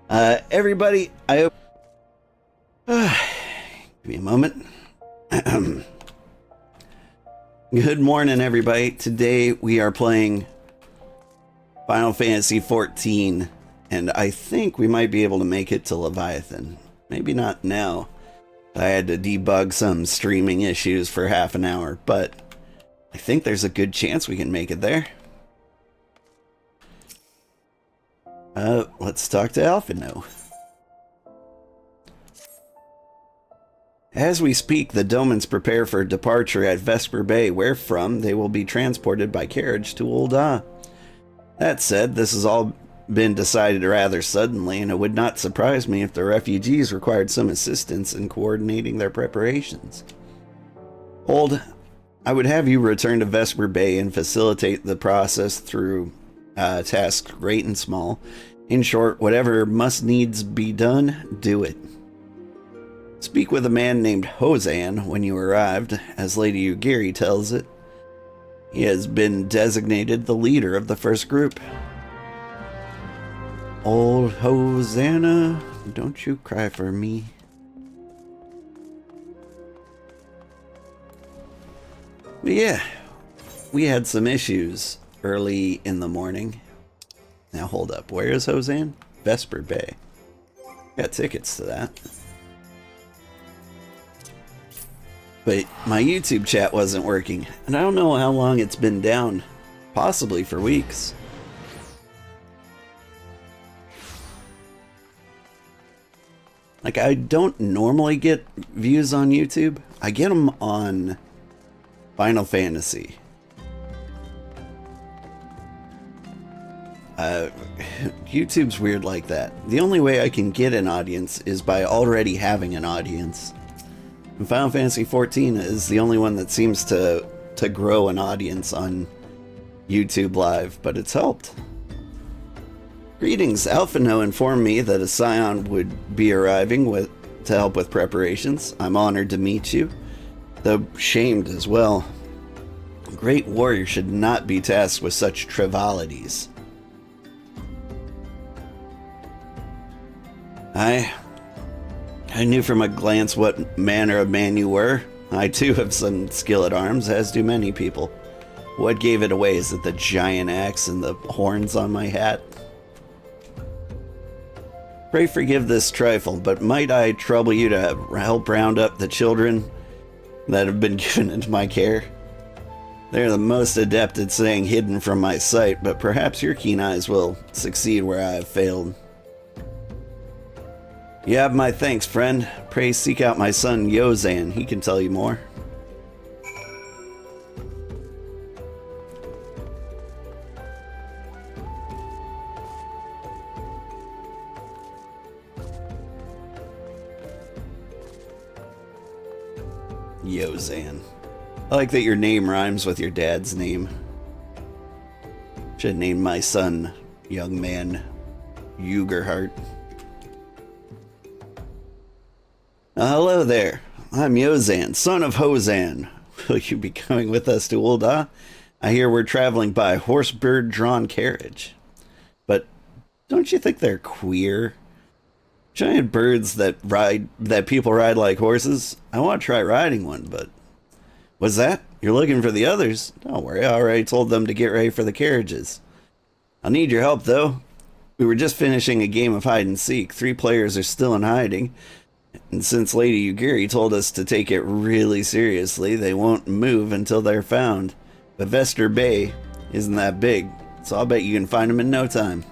Everybody, I hope... give me a moment. Good morning, everybody. Today we are playing Final Fantasy XIV, and I think we might be able to make it to Leviathan. Maybe not now. I had to debug some streaming issues for half an hour, but I think there's a good chance we can make it there. Let's talk to Alphino. As we speak, the Domans prepare for departure at Vesper Bay, where from they will be transported by carriage to U.S.A. That said, this has all been decided rather suddenly, and it would not surprise me if the refugees required some assistance in coordinating their preparations. I would have you return to Vesper Bay and facilitate the process through tasks great and small. In short, whatever must needs be done, do it. Speak with a man named Hozan when you arrived, as Lady Yugiri tells it. He has been designated the leader of the first group. Old Hosanna, don't you cry for me. But yeah, we had some issues early in the morning. Now hold up, where is Hozan? Vesper Bay. Got tickets to that. But my YouTube chat wasn't working, and I don't know how long it's been down. Possibly for weeks. Like, I don't normally get views on YouTube. I get them on Final Fantasy. YouTube's weird like that. The only way I can get an audience is by already having an audience. And Final Fantasy XIV is the only one that seems to grow an audience on YouTube Live, but it's helped. Greetings, Alphino informed me that a scion would be arriving to help with preparations. I'm honored to meet you, though shamed as well. A great warrior should not be tasked with such trivialities. I knew from a glance what manner of man you were. I too have some skill at arms, as do many people. What gave it away? Is it the giant axe and the horns on my hat? Pray forgive this trifle, but might I trouble you to help round up the children that have been given into my care? They're the most adept at staying hidden from my sight, but perhaps your keen eyes will succeed where I have failed. You have my thanks, friend. Pray seek out my son, Yozan. He can tell you more. Yozan. I like that your name rhymes with your dad's name. Should name my son, young man, Sugarheart. Hello there. I'm Yozan, son of Hozan. Will you be coming with us to U.S.A? I hear we're traveling by horse-bird-drawn carriage. But don't you think they're queer? Giant birds that people ride like horses? I want to try riding one, but... What's that? You're looking for the others? Don't worry, I already told them to get ready for the carriages. I'll need your help, though. We were just finishing a game of hide-and-seek. 3 players are still in hiding. And since Lady Yugiri told us to take it really seriously, they won't move until they're found. But Vesper Bay isn't that big, so I'll bet you can find them in no time.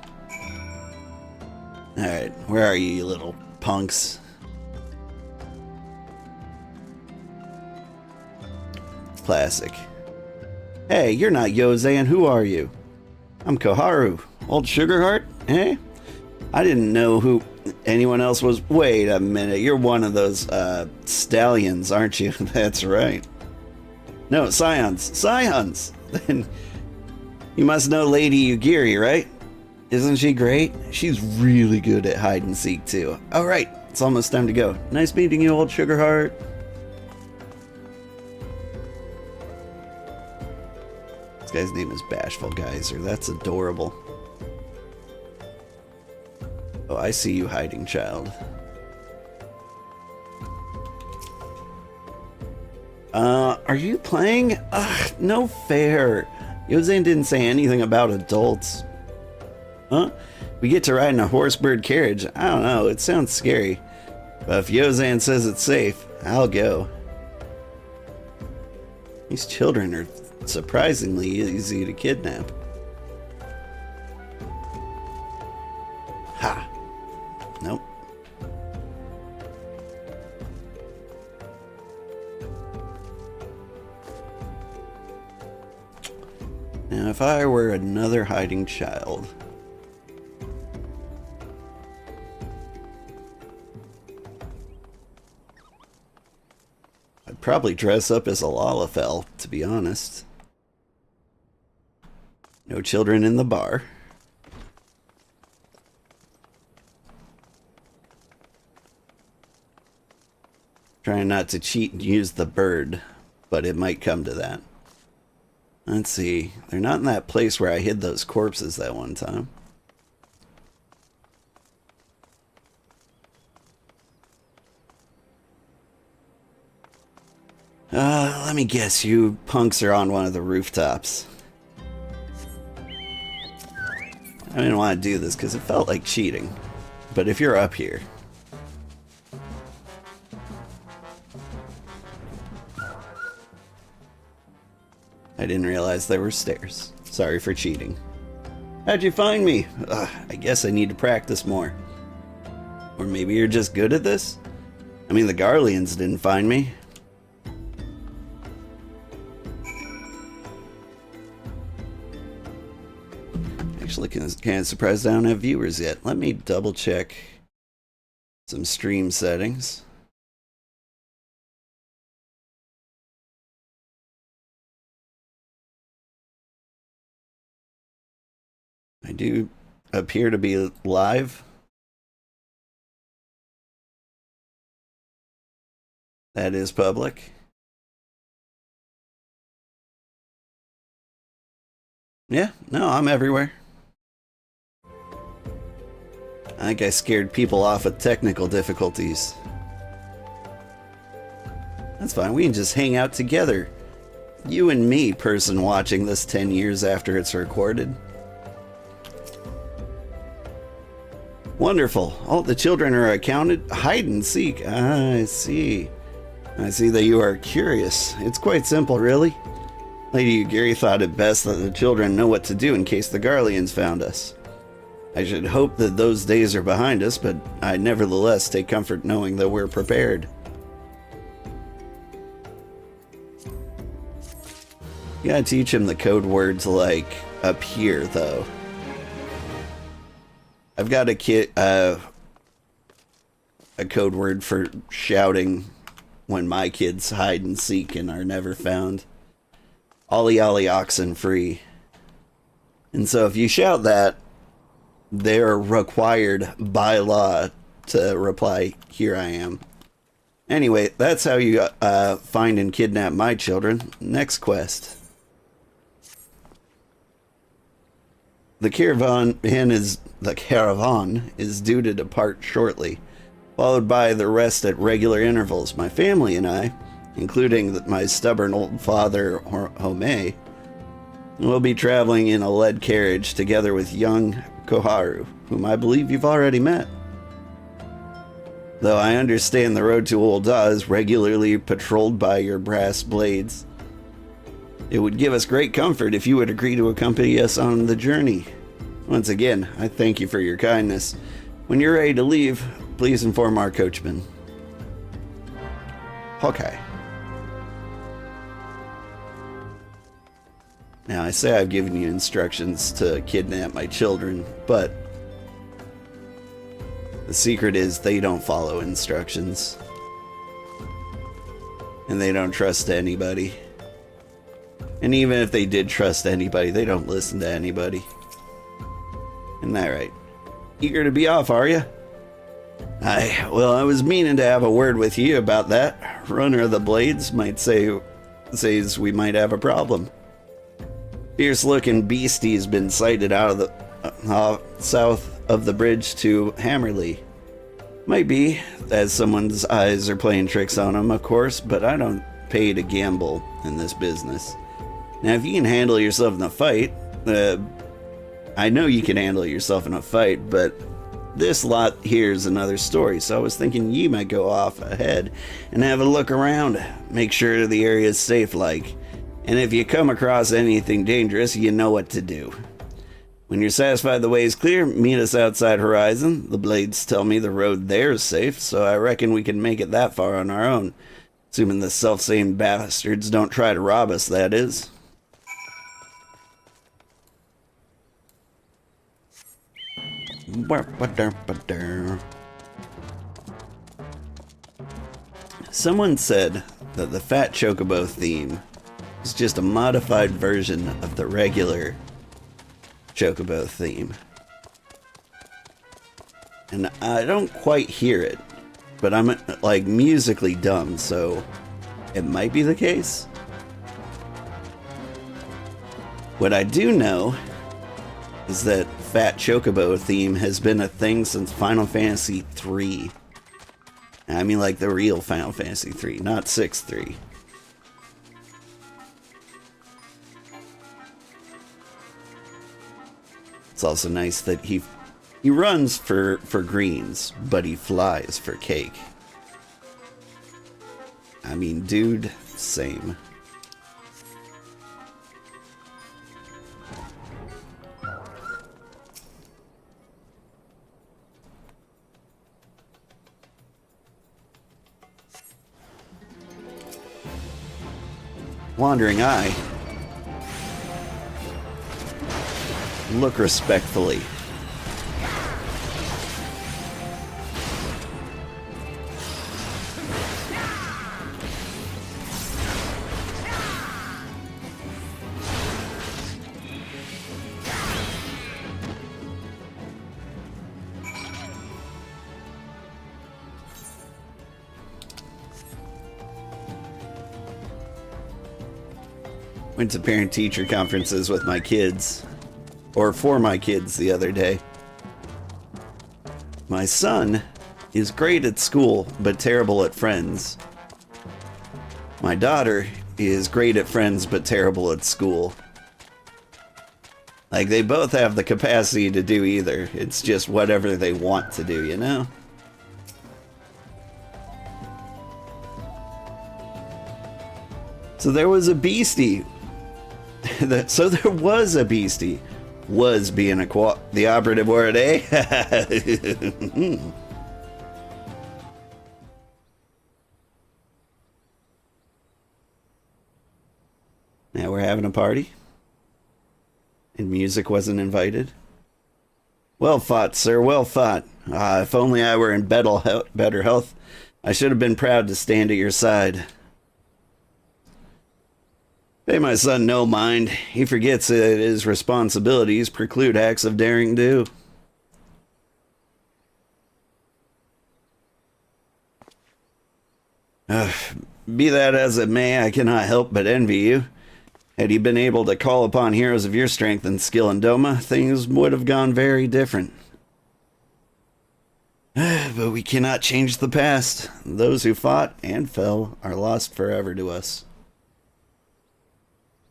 Alright, where are you little punks? Classic. Hey, you're not Yozan, who are you? I'm Koharu. Old Sugarheart, eh? I didn't know who anyone else was. Wait a minute, you're one of those, stallions, aren't you? That's right. No, scions. Scions! Then you must know Lady Yugiri, right? Isn't she great? She's really good at hide and seek, too. Alright, it's almost time to go. Nice meeting you, old Sugarheart. This guy's name is Bashful Geyser. That's adorable. Oh, I see you hiding, child. Are you playing? Ugh, no fair. Yozan didn't say anything about adults. Huh? We get to ride in a horse-bird carriage. I don't know, it sounds scary. But if Yozan says it's safe, I'll go. These children are surprisingly easy to kidnap. Ha! Nope. Now, if I were another hiding child... I'd probably dress up as a Lalafell, to be honest. No children in the bar. Trying not to cheat and use the bird, but it might come to that. Let's see. They're not in that place where I hid those corpses that one time. Let me guess, you punks are on one of the rooftops. I didn't want to do this because it felt like cheating. But if you're up here... I didn't realize there were stairs. Sorry for cheating. How'd you find me? I guess I need to practice more. Or maybe you're just good at this? I mean, the Garleans didn't find me. Actually, kind of surprised I don't have viewers yet. Let me double check some stream settings. I do appear to be live. That is public. Yeah, no, I'm everywhere. I think I scared people off with technical difficulties. That's fine, we can just hang out together. You and me, person watching this 10 years after it's recorded. Wonderful. All the children are accounted. Hide and seek. I see. I see that you are curious. It's quite simple, really. Lady Yugiri thought it best that the children know what to do in case the Garleans found us. I should hope that those days are behind us, but I nevertheless take comfort knowing that we're prepared. You gotta teach him the code words like up here, though. I've got a code word for shouting when my kids hide and seek and are never found. Ollie ollie oxen free. And so if you shout that, they're required by law to reply, here I am. Anyway, that's how you find and kidnap my children. Next quest. The caravan is due to depart shortly, followed by the rest at regular intervals. My family and I, including my stubborn old father, Home, will be traveling in a lead carriage together with young Koharu, whom I believe you've already met. Though I understand the road to Ul'dah is regularly patrolled by your brass blades, it would give us great comfort if you would agree to accompany us on the journey. Once again, I thank you for your kindness. When you're ready to leave, please inform our coachman. Hawkeye. Now, I say I've given you instructions to kidnap my children, but the secret is they don't follow instructions. And they don't trust anybody. And even if they did trust anybody, they don't listen to anybody. Isn't that right? Eager to be off, are you? Well, I was meaning to have a word with you about that. Runner of the Blades might says we might have a problem. Fierce-looking beastie's been sighted out of the south of the bridge to Hammerley. Might be, as someone's eyes are playing tricks on him, of course, but I don't pay to gamble in this business. Now, if you can handle yourself in a fight, I know you can handle yourself in a fight, but this lot here's another story, so I was thinking you might go off ahead and have a look around. Make sure the area is safe like. And if you come across anything dangerous, you know what to do. When you're satisfied the way is clear, meet us outside Horizon. The Blades tell me the road there is safe, so I reckon we can make it that far on our own. Assuming the self-same bastards don't try to rob us, that is. Someone said that the Fat Chocobo theme is just a modified version of the regular Chocobo theme. And I don't quite hear it, but I'm like musically dumb, so it might be the case. What I do know is that Fat Chocobo theme has been a thing since Final Fantasy III. I mean like the real Final Fantasy III, not 6-3. It's also nice that he runs for greens, but he flies for cake. I mean, dude, same. Wandering Eye. Look respectfully. Went to parent-teacher conferences with my kids, or for my kids the other day. My son is great at school, but terrible at friends. My daughter is great at friends, but terrible at school. Like, they both have the capacity to do either. It's just whatever they want to do, you know? So there was a beastie. So there was a beastie. Was being the operative word, eh? Now we're having a party? And music wasn't invited? Well fought, sir, well fought. If only I were in better health, I should have been proud to stand at your side. Pay my son no mind. He forgets that his responsibilities preclude acts of daring do. Be that as it may, I cannot help but envy you. Had you been able to call upon heroes of your strength and skill in Doma, things would have gone very different. But we cannot change the past. Those who fought and fell are lost forever to us.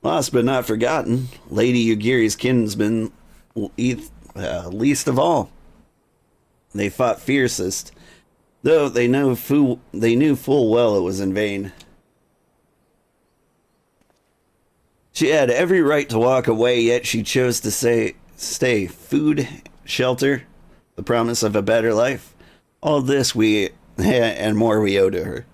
Lost but not forgotten, Lady Yugiri's kinsmen least of all. They fought fiercest, though they knew full well it was in vain. She had every right to walk away, yet she chose to stay. Food, shelter, the promise of a better life. All this and more we owe to her.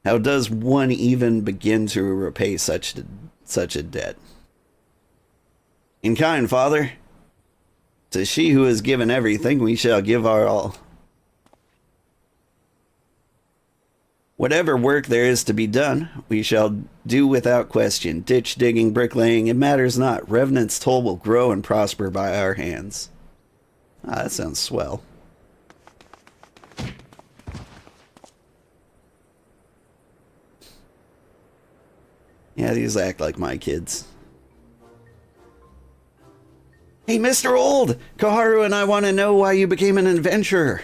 How does one even begin to repay such a debt? In kind, Father, to she who has given everything, we shall give our all. Whatever work there is to be done, we shall do without question. Ditch digging, bricklaying, it matters not. Revenant's toll will grow and prosper by our hands. That sounds swell. Yeah, these act like my kids. Hey, Mr. Old! Koharu and I want to know why you became an adventurer.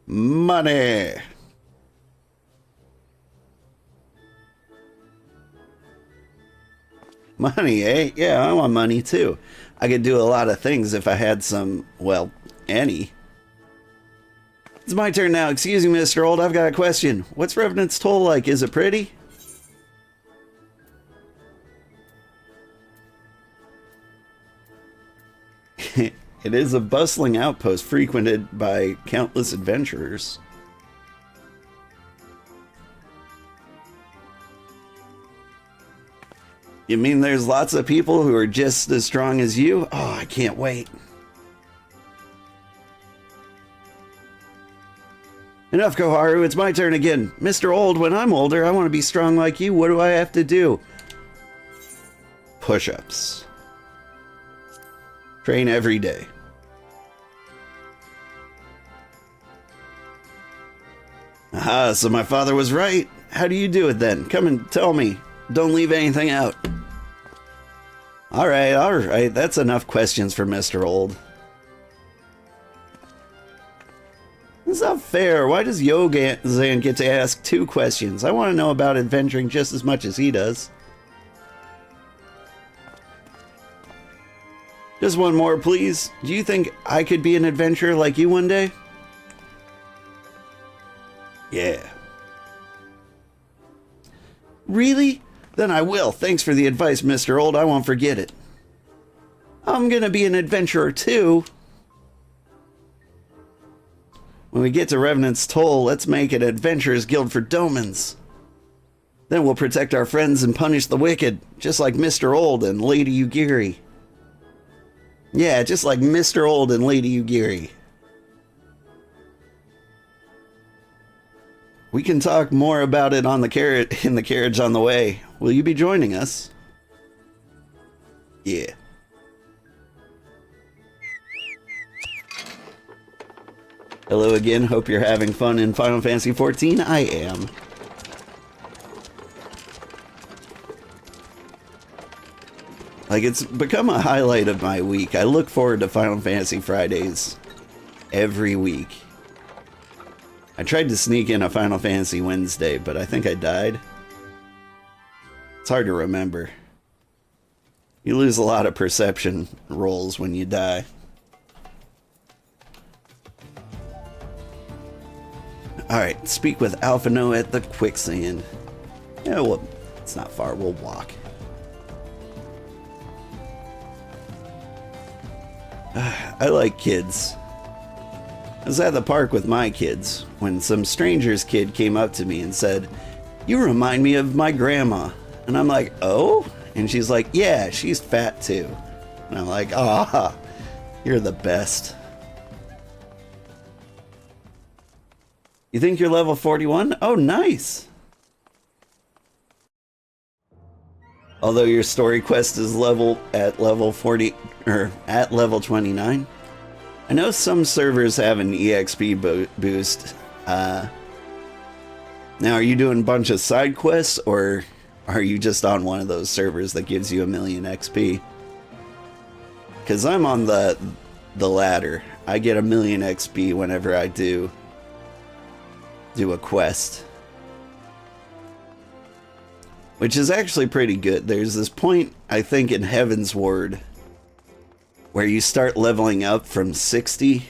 Money. Money, eh? Yeah, I want money too. I could do a lot of things if I had some, well, any. It's my turn now. Excuse me, Mr. Old, I've got a question. What's Revenant's Toll like? Is it pretty? It is a bustling outpost frequented by countless adventurers. You mean there's lots of people who are just as strong as you? Oh, I can't wait. Enough, Koharu. It's my turn again. Mr. Old, when I'm older, I want to be strong like you. What do I have to do? Push-ups. Train every day. Aha, so my father was right. How do you do it then? Come and tell me. Don't leave anything out. Alright. That's enough questions for Mr. Old. It's not fair. Why does Yogazan get to ask 2 questions? I want to know about adventuring just as much as he does. Just one more, please. Do you think I could be an adventurer like you one day? Yeah. Really? Then I will. Thanks for the advice, Mr. Old. I won't forget it. I'm gonna be an adventurer too. When we get to Revenant's Toll, let's make an Adventurers Guild for Domans. Then we'll protect our friends and punish the wicked, just like Mr. Old and Lady Yugiri. Yeah, just like Mr. Old and Lady Yugiri. We can talk more about it on the in the carriage on the way. Will you be joining us? Yeah. Hello again. Hope you're having fun in Final Fantasy XIV. I am. Like, it's become a highlight of my week. I look forward to Final Fantasy Fridays every week. I tried to sneak in a Final Fantasy Wednesday, but I think I died. It's hard to remember. You lose a lot of perception rolls when you die. Alright, speak with Alphino at the quicksand. Yeah, well, it's not far. We'll walk. I like kids. I was at the park with my kids when some stranger's kid came up to me and said, "You remind me of my grandma." And I'm like, "Oh?" And she's like, "Yeah, she's fat too." And I'm like, "Ah, you're the best." You think you're level 41? Oh, nice. Although your story quest is at level 40 or at level 29. I know some servers have an EXP boost. Now, are you doing a bunch of side quests, or are you just on one of those servers that gives you 1,000,000 XP? Because I'm on the latter. I get 1,000,000 XP whenever I do a quest, which is actually pretty good. There's this point, I think, in Heaven's Word where you start leveling up from 60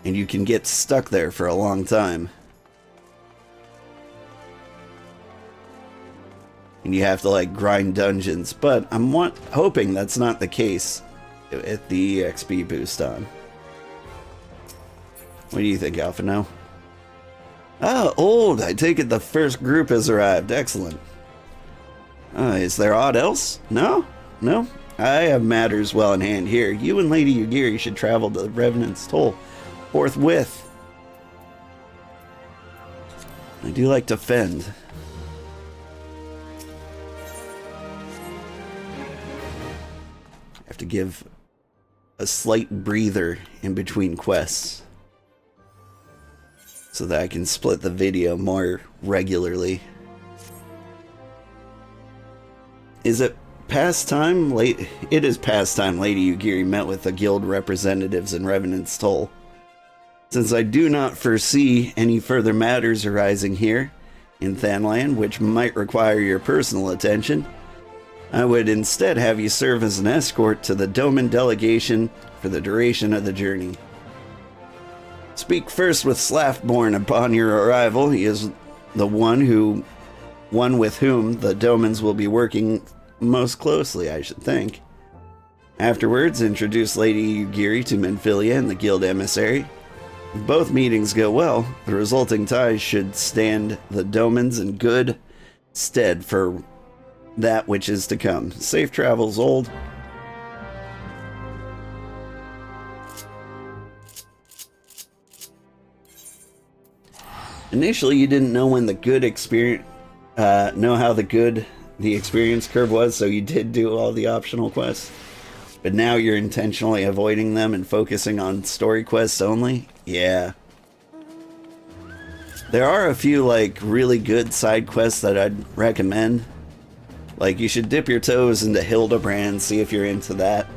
and you can get stuck there for a long time. And you have to like grind dungeons, but I'm hoping that's not the case at the EXP boost on. What do you think, Alphino? Ah, Old. I take it the first group has arrived. Excellent. Is there aught else? No? No? I have matters well in hand here. You and Lady Yugiri should travel to Revenant's Toll forthwith. I do like to fend. I have to give a slight breather in between quests so that I can split the video more regularly. Is it past time? It is past time Lady Yugiri met with the guild representatives in Revenant's Toll. Since I do not foresee any further matters arising here in Thanland which might require your personal attention, I would instead have you serve as an escort to the Doman delegation for the duration of the journey. Speak first with Slaftborn upon your arrival. He is the one with whom the Domans will be working most closely, I should think. Afterwards, introduce Lady Yugiri to Menphilia and the guild emissary. If both meetings go well, the resulting ties should stand the Domans in good stead for that which is to come. Safe travels, old. Initially, you didn't know when the good experience, know how the experience curve was, so you did do all the optional quests. But now you're intentionally avoiding them and focusing on story quests only? Yeah. There are a few, like, really good side quests that I'd recommend. Like, you should dip your toes into Hildebrand, see if you're into that.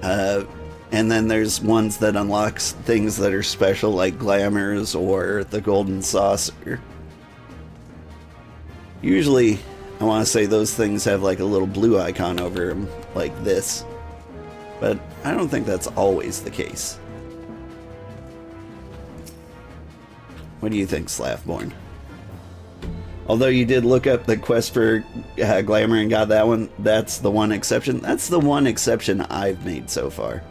And then there's ones that unlocks things that are special, like Glamours or the Golden Saucer. Usually, I want to say those things have like a little blue icon over them, like this. But I don't think that's always the case. What do you think, Slaftborn? Although you did look up the quest for Glamour and got that one, that's the one exception. That's the one exception I've made so far.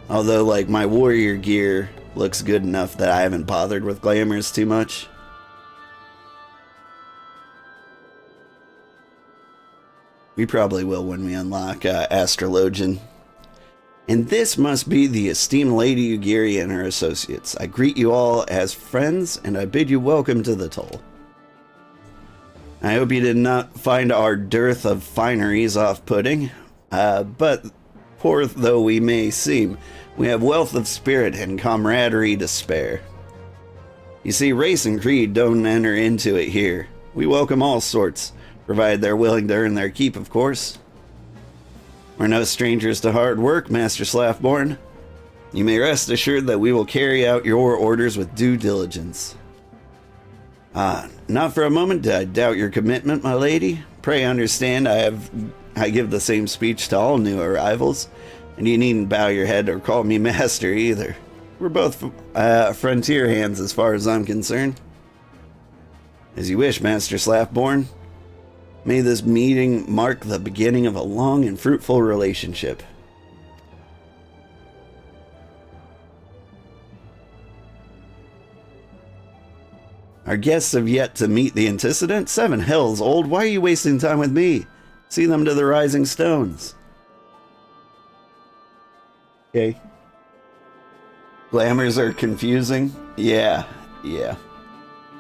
Although, like, my warrior gear looks good enough that I haven't bothered with Glamours too much. We probably will when we unlock Astrologian. And this must be the esteemed Lady Yugiri and her associates. I greet you all as friends, and I bid you welcome to the Toll. I hope you did not find our dearth of fineries off-putting, but poor though we may seem, we have wealth of spirit and camaraderie to spare. You see, race and creed don't enter into it here. We welcome all sorts, provided they're willing to earn their keep, of course. We're no strangers to hard work, Master Slaftborn. You may rest assured that we will carry out your orders with due diligence. Not for a moment did I doubt your commitment, my lady. Pray understand I give the same speech to all new arrivals, and you needn't bow your head or call me master either. We're both frontier hands as far as I'm concerned. As you wish, Master Slaftborn. May this meeting mark the beginning of a long and fruitful relationship. Our guests have yet to meet the antecedent. 7 hells, old. Why are you wasting time with me? See them to the Rising Stones. Okay. Glamours are confusing. Yeah.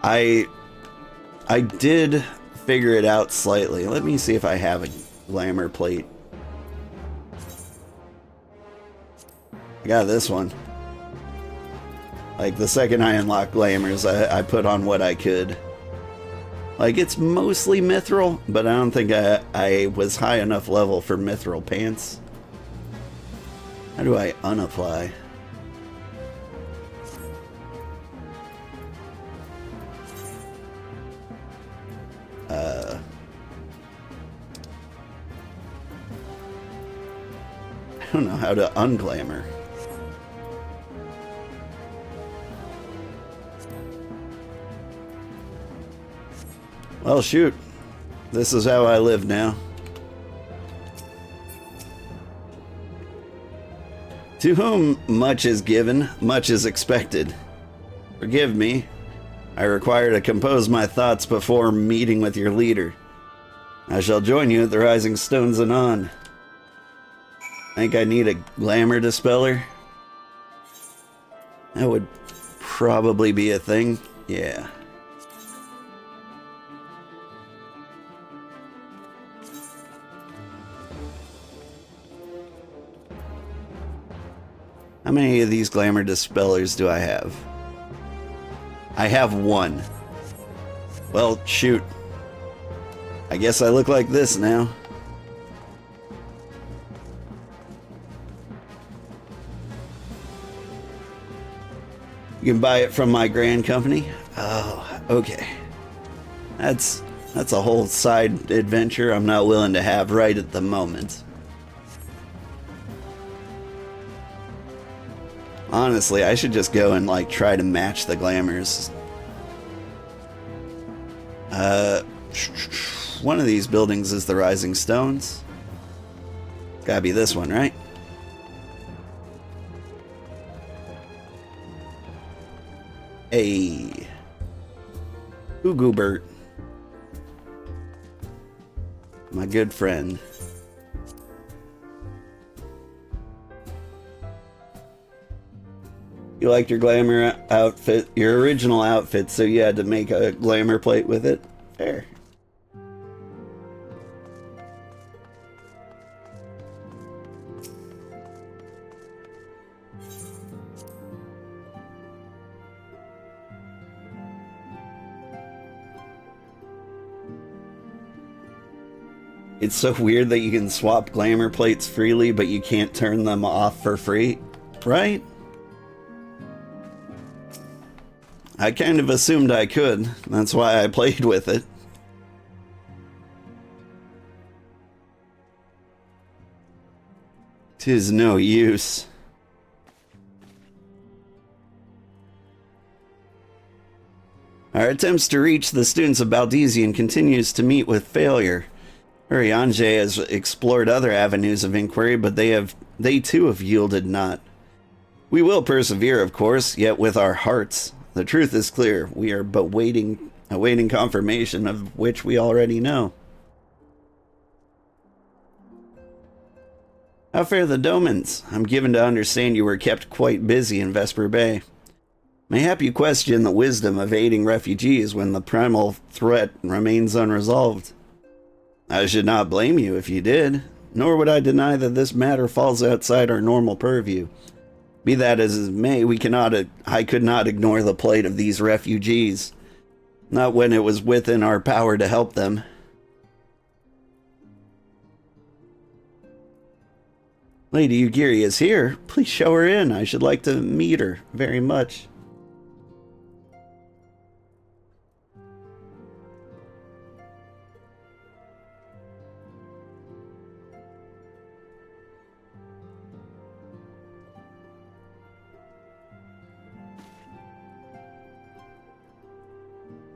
I did figure it out slightly. Let me see if I have a glamour plate. I got this one. Like, the second I unlock glamours, I put on what I could. Like, it's mostly mithril, but I don't think I was high enough level for mithril pants. How do I unapply? I don't know how to unglamour. Well, shoot. This is how I live now. To whom much is given, much is expected. Forgive me. I require to compose my thoughts before meeting with your leader. I shall join you at the Rising Stones anon. Think I need a glamour dispeller? That would probably be a thing. Yeah. How many of these glamour dispellers do I have? I have 1. Well, shoot. I guess I look like this now. You can buy it from my grand company. Oh, okay. That's That's a whole side adventure I'm not willing to have right at the moment. Honestly, I should just go and like try to match the glamours. One of these buildings is the Rising Stones. It's gotta be this one, right? Hey. Goobert. My good friend. You liked your glamour outfit, your original outfit, so you had to make a glamour plate with it? Fair. It's so weird that you can swap glamour plates freely, but you can't turn them off for free, right? I kind of assumed I could. That's why I played with it. Tis no use. Our attempts to reach the students of Baldesian continues to meet with failure. Eorzea has explored other avenues of inquiry, but they too have yielded not. We will persevere, of course, yet with our hearts. The truth is clear. We are but awaiting confirmation of which we already know. How fare the Domans? I'm given to understand you were kept quite busy in Vesper Bay. Mayhap you question the wisdom of aiding refugees when the primal threat remains unresolved. I should not blame you if you did, nor would I deny that this matter falls outside our normal purview. Be that as it may, I could not ignore the plight of these refugees, not when it was within our power to help them. Lady Yugiri is here. Please show her in. I should like to meet her very much.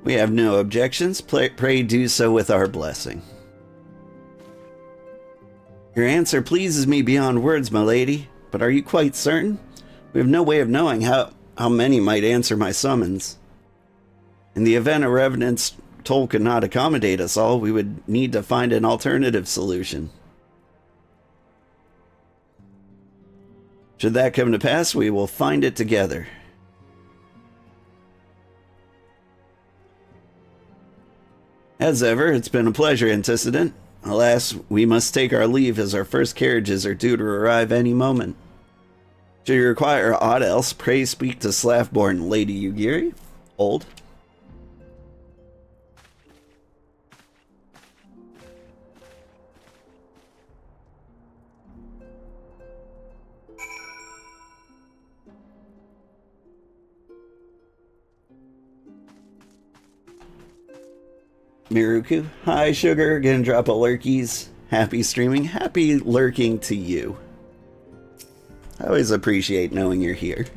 We have no objections. Pray do so with our blessing. Your answer pleases me beyond words, my lady. But are you quite certain? We have no way of knowing how many might answer my summons. In the event a revenant's toll could not accommodate us all, we would need to find an alternative solution. Should that come to pass, we will find it together. As ever, it's been a pleasure, Antecedent. Alas, we must take our leave as our first carriages are due to arrive any moment. Should you require aught else, pray speak to Slav-born Lady Yugiri. Old. Miruku, hi Sugar, gonna drop a lurkies. Happy streaming, happy lurking to you. I always appreciate knowing you're here.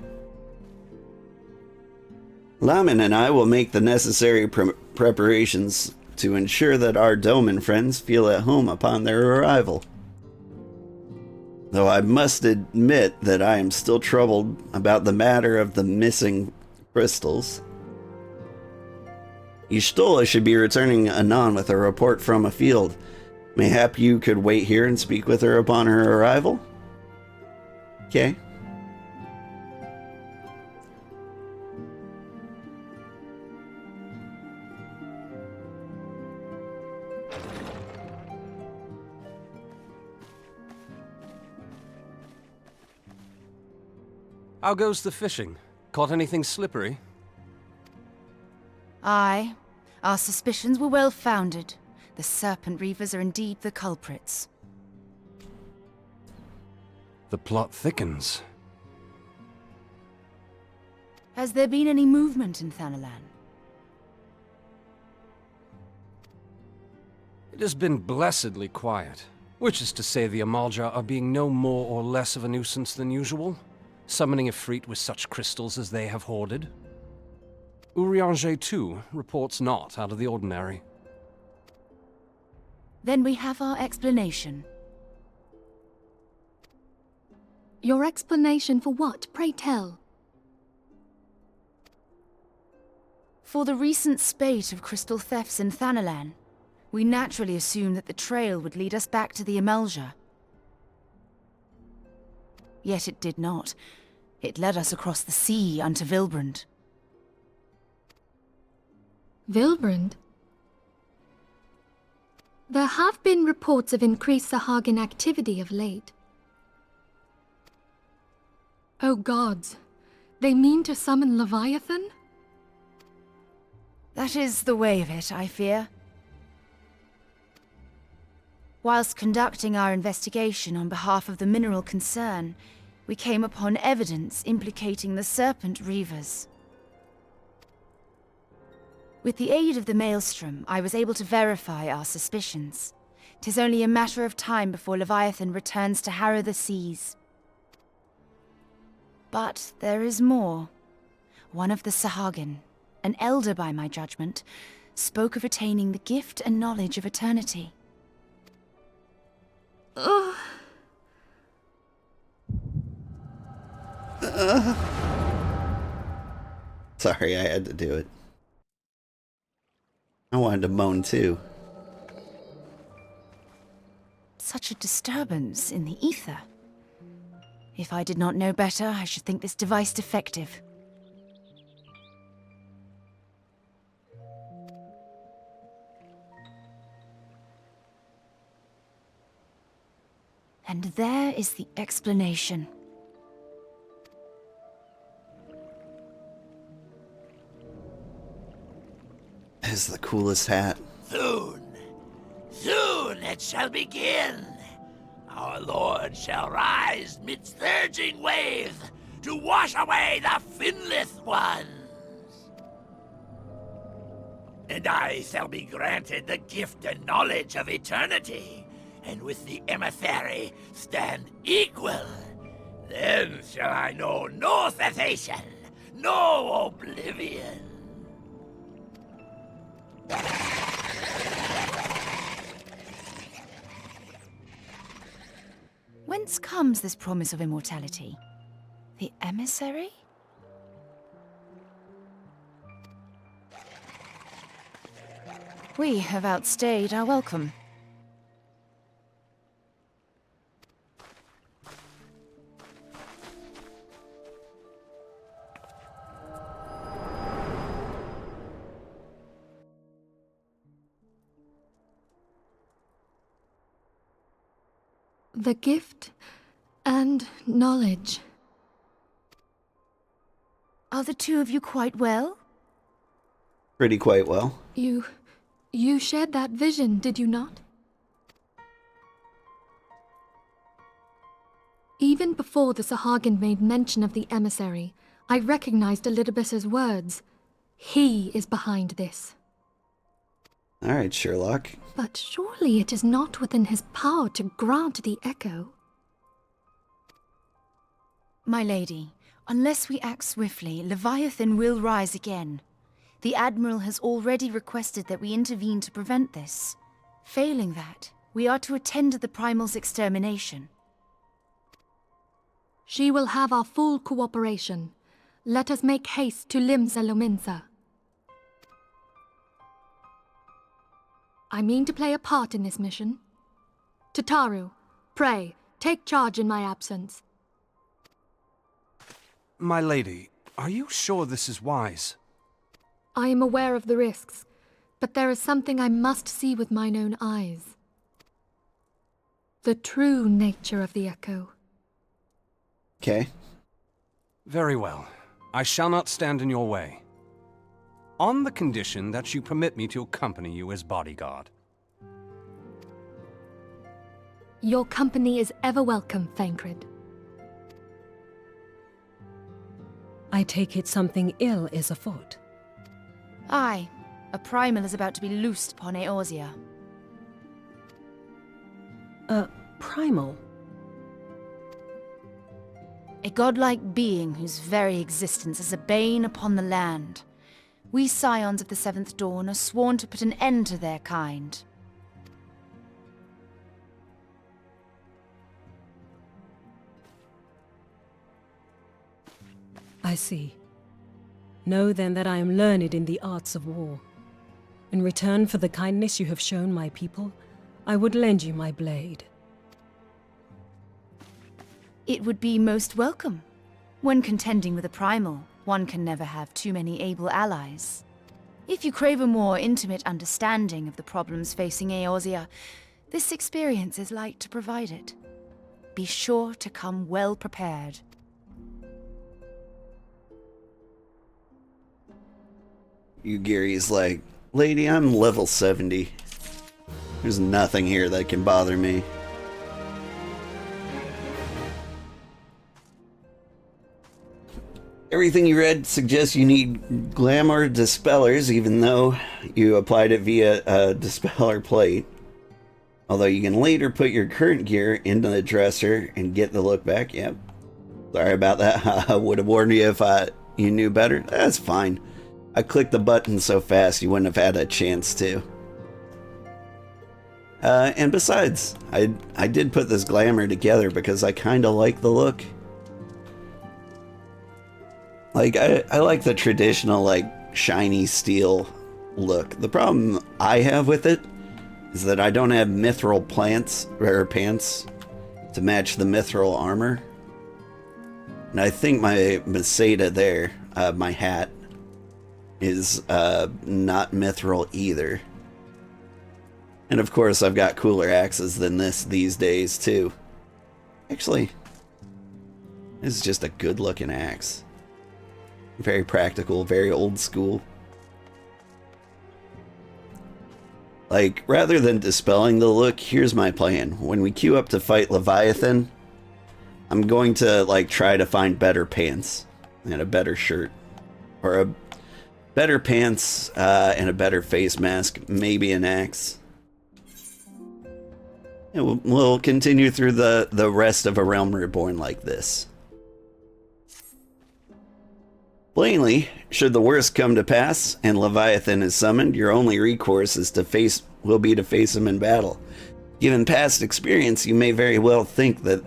Lamin and I will make the necessary preparations to ensure that our Doman friends feel at home upon their arrival. Though I must admit that I am still troubled about the matter of the missing crystals. Y'shtola should be returning anon with a report from a field. Mayhap you could wait here and speak with her upon her arrival? Okay. How goes the fishing? Caught anything slippery? Aye. Our suspicions were well founded. The Serpent Reavers are indeed the culprits. The plot thickens. Has there been any movement in Thanalan? It has been blessedly quiet, which is to say the Amalja are being no more or less of a nuisance than usual, summoning Ifrit with such crystals as they have hoarded. Urianger, too, reports not out of the ordinary. Then we have our explanation. Your explanation for what, pray tell? For the recent spate of crystal thefts in Thanalan, we naturally assumed that the trail would lead us back to the Amalja. Yet it did not. It led us across the sea unto Vilbrand. Vilbrand? There have been reports of increased Sahagin activity of late. Oh gods, they mean to summon Leviathan? That is the way of it, I fear. Whilst conducting our investigation on behalf of the mineral concern, we came upon evidence implicating the Serpent Reavers. With the aid of the Maelstrom, I was able to verify our suspicions. 'Tis only a matter of time before Leviathan returns to harrow the seas. But there is more. One of the Sahagin, an elder by my judgment, spoke of attaining the gift and knowledge of eternity. Sorry, I had to do it. I wanted to moan too. Such a disturbance in the ether. If I did not know better, I should think this device defective. And there is the explanation. That is the coolest hat. Soon it shall begin. Our Lord shall rise midst surging waves to wash away the finless ones. And I shall be granted the gift and knowledge of eternity, and with the emissary stand equal. Then shall I know no cessation, no oblivion. Whence comes this promise of immortality? The emissary? We have outstayed our welcome. The gift and knowledge. Are the two of you quite well? Pretty quite well. You shared that vision, did you not? Even before the Sahagin made mention of the emissary, I recognized Elidibus's words. He is behind this. All right, Sherlock. But surely it is not within his power to grant the echo. My lady, unless we act swiftly, Leviathan will rise again. The Admiral has already requested that we intervene to prevent this. Failing that, we are to attend to the Primal's extermination. She will have our full cooperation. Let us make haste to Limsa Lominsa. I mean to play a part in this mission. Tataru, pray, take charge in my absence. My lady, are you sure this is wise? I am aware of the risks, but there is something I must see with mine own eyes. The true nature of the echo. Okay. Very well. I shall not stand in your way. On the condition that you permit me to accompany you as bodyguard. Your company is ever welcome, Thancred. I take it something ill is afoot. Aye, a primal is about to be loosed upon Eorzea. Primal? A godlike being whose very existence is a bane upon the land. We scions of the Seventh Dawn are sworn to put an end to their kind. I see. Know then that I am learned in the arts of war. In return for the kindness you have shown my people, I would lend you my blade. It would be most welcome. When contending with a primal, one can never have too many able allies. If you crave a more intimate understanding of the problems facing Eorzea, this experience is like to provide it. Be sure to come well prepared. Yugiri's like, lady, I'm level 70. There's nothing here that can bother me. Everything you read suggests you need glamour dispellers, even though you applied it via a dispeller plate. Although you can later put your current gear into the dresser and get the look back. Yep. Sorry about that. I would have warned you if you knew better. That's fine. I clicked the button so fast you wouldn't have had a chance to. And besides, I did put this glamour together because I kind of like the look. Like, I like the traditional, like, shiny steel look. The problem I have with it is that I don't have mithril pants to match the mithril armor. And I think my Masada there, my hat, is not mithril either. And of course I've got cooler axes than this these days too. Actually, this is just a good looking axe. Very practical, very old school. Like, rather than dispelling the look, here's my plan. When we queue up to fight Leviathan, I'm going to, like, try to find better pants and a better shirt. Or a better pants and a better face mask, maybe an axe. And we'll continue through the rest of A Realm Reborn like this. Plainly, should the worst come to pass and Leviathan is summoned, your only recourse will be to face him in battle. Given past experience, you may very well think that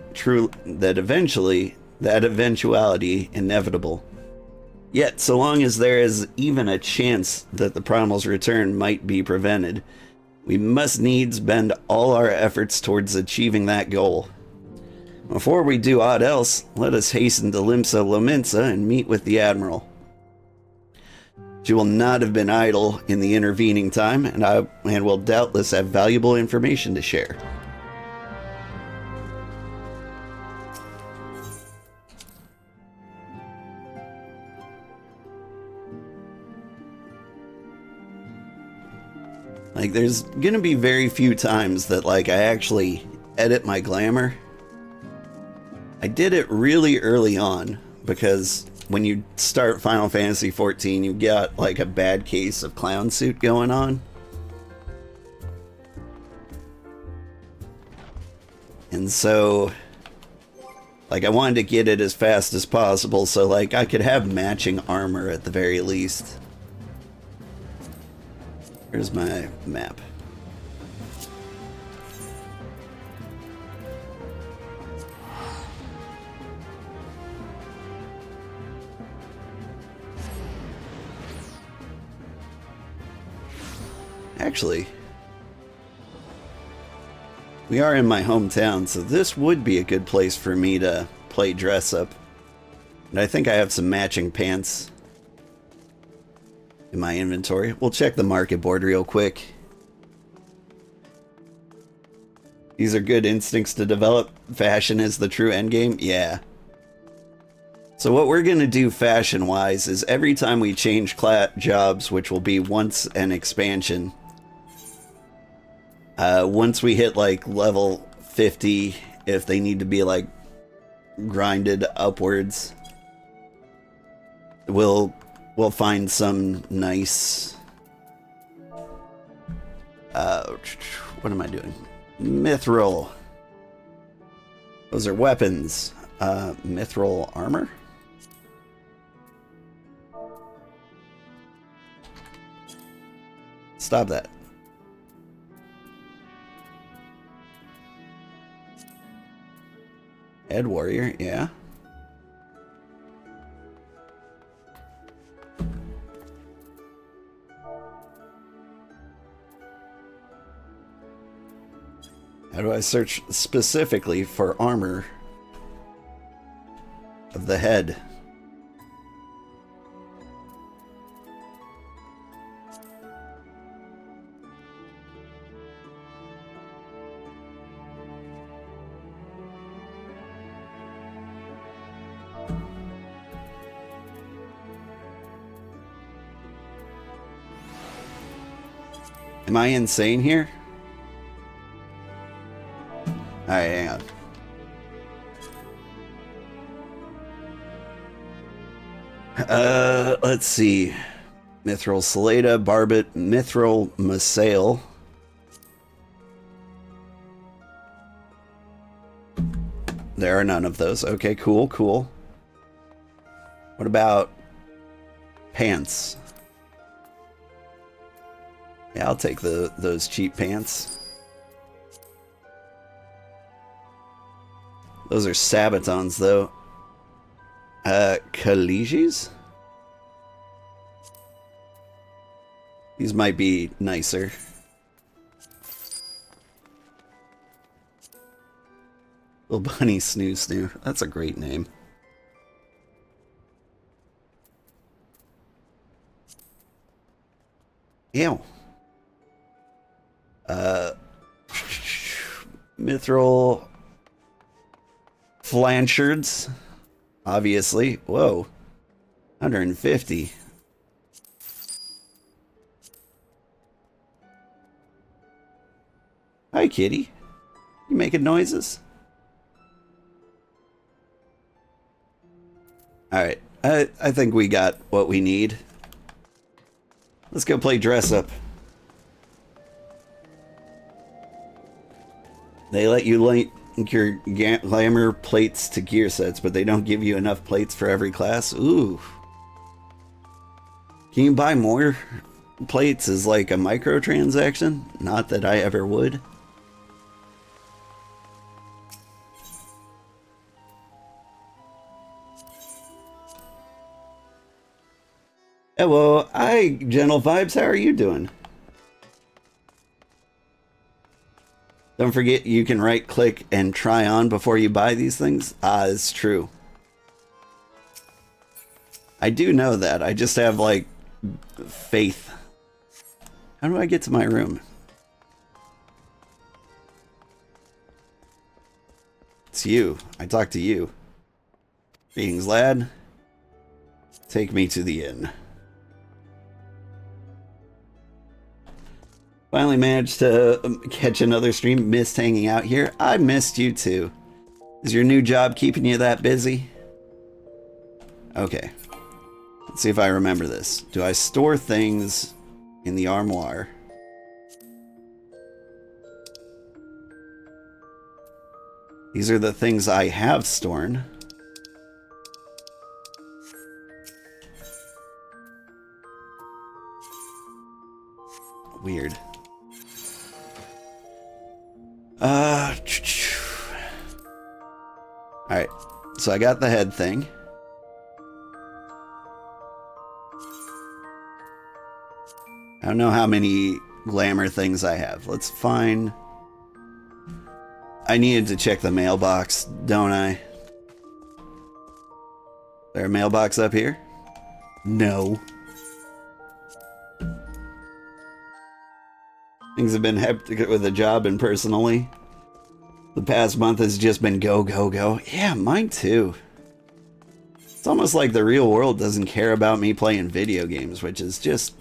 eventually that eventuality inevitable. Yet, so long as there is even a chance that the primal's return might be prevented, we must needs bend all our efforts towards achieving that goal. Before we do aught else, let us hasten to Limsa Lominsa and meet with the Admiral. She will not have been idle in the intervening time, and will doubtless have valuable information to share. Like, there's gonna be very few times that, like, I actually edit my glamour. I did it really early on, because when you start Final Fantasy XIV, you got, like, a bad case of clown suit going on. And so, like, I wanted to get it as fast as possible, so, like, I could have matching armor at the very least. Here's my map. Actually, we are in my hometown, so this would be a good place for me to play dress up. And I think I have some matching pants in my inventory. We'll check the market board real quick. These are good instincts to develop. Fashion is the true endgame? Yeah. So what we're going to do fashion-wise is every time we change jobs, which will be once an expansion, once we hit like level 50, if they need to be like grinded upwards, we'll find some nice what am I doing? Mithril Those are weapons. Mithril armor? Stop that. Head warrior, yeah. How do I search specifically for armor of the head? Am I insane here? Alright, hang on. Let's see. Mithril Salata, Barbet, Mithril Masail. There are none of those. Okay, cool, cool. What about pants? Yeah, I'll take those cheap pants. Those are Sabatons, though. Kalijis? These might be nicer. Little Bunny Snoo Snoo. That's a great name. Ew. Mithril Flanchards. Obviously. Whoa. 150. Hi, kitty. You making noises? Alright. I think we got what we need. Let's go play dress up. They let you link your glamour plates to gear sets, but they don't give you enough plates for every class. Ooh. Can you buy more plates as like a microtransaction? Not that I ever would. Hello, hi, Gentle Vibes. How are you doing? Don't forget you can right click and try on before you buy these things. Ah, it's true. I do know that. I just have like faith. How do I get to my room? It's you. I talked to you. Greetings, lad. Take me to the inn. Finally managed to catch another stream. Missed hanging out here. I missed you too. Is your new job keeping you that busy? Okay. Let's see if I remember this. Do I store things in the armoire? These are the things I have stored. Weird. Alright, so I got the head thing. I don't know how many glamour things I have. Let's find... I needed to check the mailbox, don't I? Is there a mailbox up here? No. Things have been hectic with the job and personally. The past month has just been go, go, go. Yeah, mine too. It's almost like the real world doesn't care about me playing video games, which is just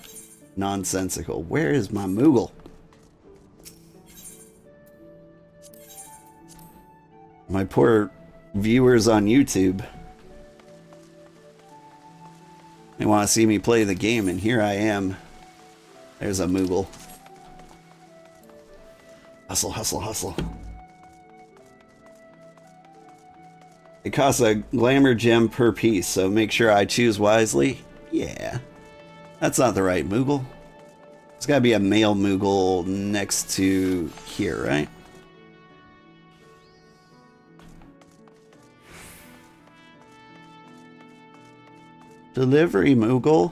nonsensical. Where is my Moogle? My poor viewers on YouTube. They want to see me play the game, and here I am. There's a Moogle. Hustle, hustle, hustle. It costs a glamour gem per piece, so make sure I choose wisely. Yeah. That's not the right Moogle. There's gotta be a male Moogle next to here, right? Delivery Moogle.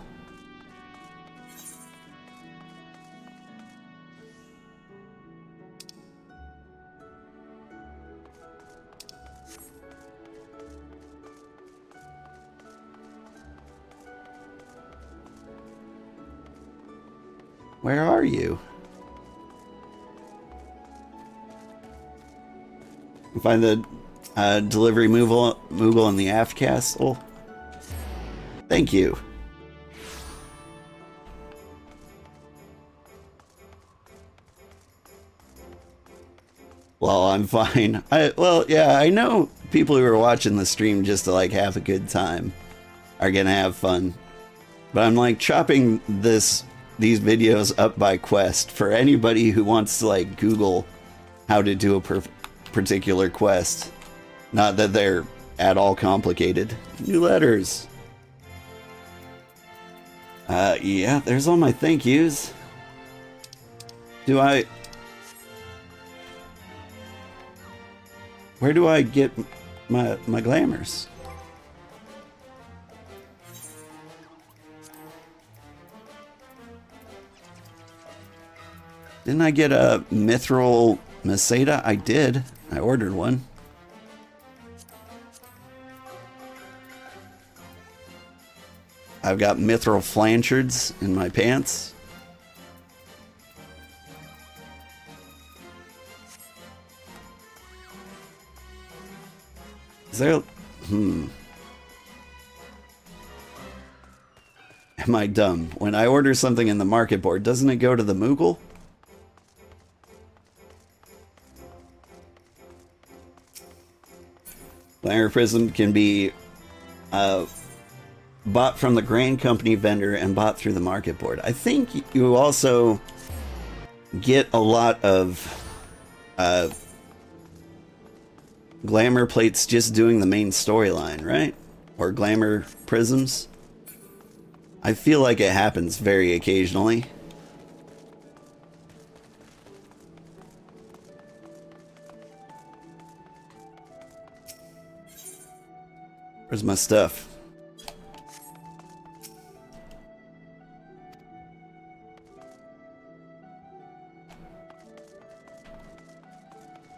Where are you? Find the delivery Moogle in the aft castle. Thank you. Well, I'm fine. Well, yeah, I know people who are watching the stream just to like have a good time are gonna have fun. But I'm like chopping these videos up by quest for anybody who wants to like Google how to do a particular quest. Not that they're at all complicated. New letters. Yeah, there's all my thank yous. Where do I get my glamours? Didn't I get a mithril Meseta? I did. I ordered one. I've got mithril flanchards in my pants. Is there... Am I dumb? When I order something in the market board, doesn't it go to the Moogle? Glamour Prism can be bought from the Grain Company vendor and bought through the market board. I think you also get a lot of glamour plates just doing the main storyline, right? Or glamour prisms. I feel like it happens very occasionally. Where's my stuff?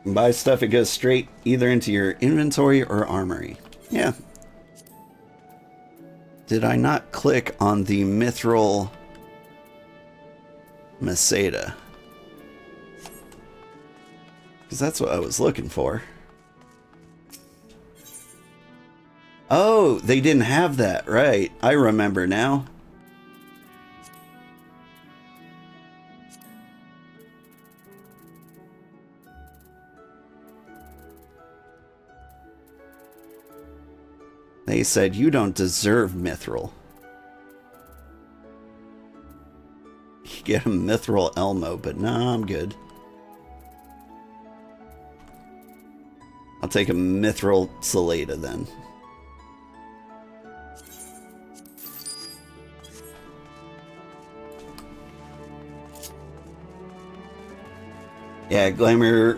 Buy stuff, it goes straight either into your inventory or armory. Yeah. Did I not click on the mithril Meseta? Because that's what I was looking for. Oh, they didn't have that, right. I remember now. They said, you don't deserve mithril. You get a mithril Elmo, but nah, I'm good. I'll take a mithril Salada then. Yeah, glamour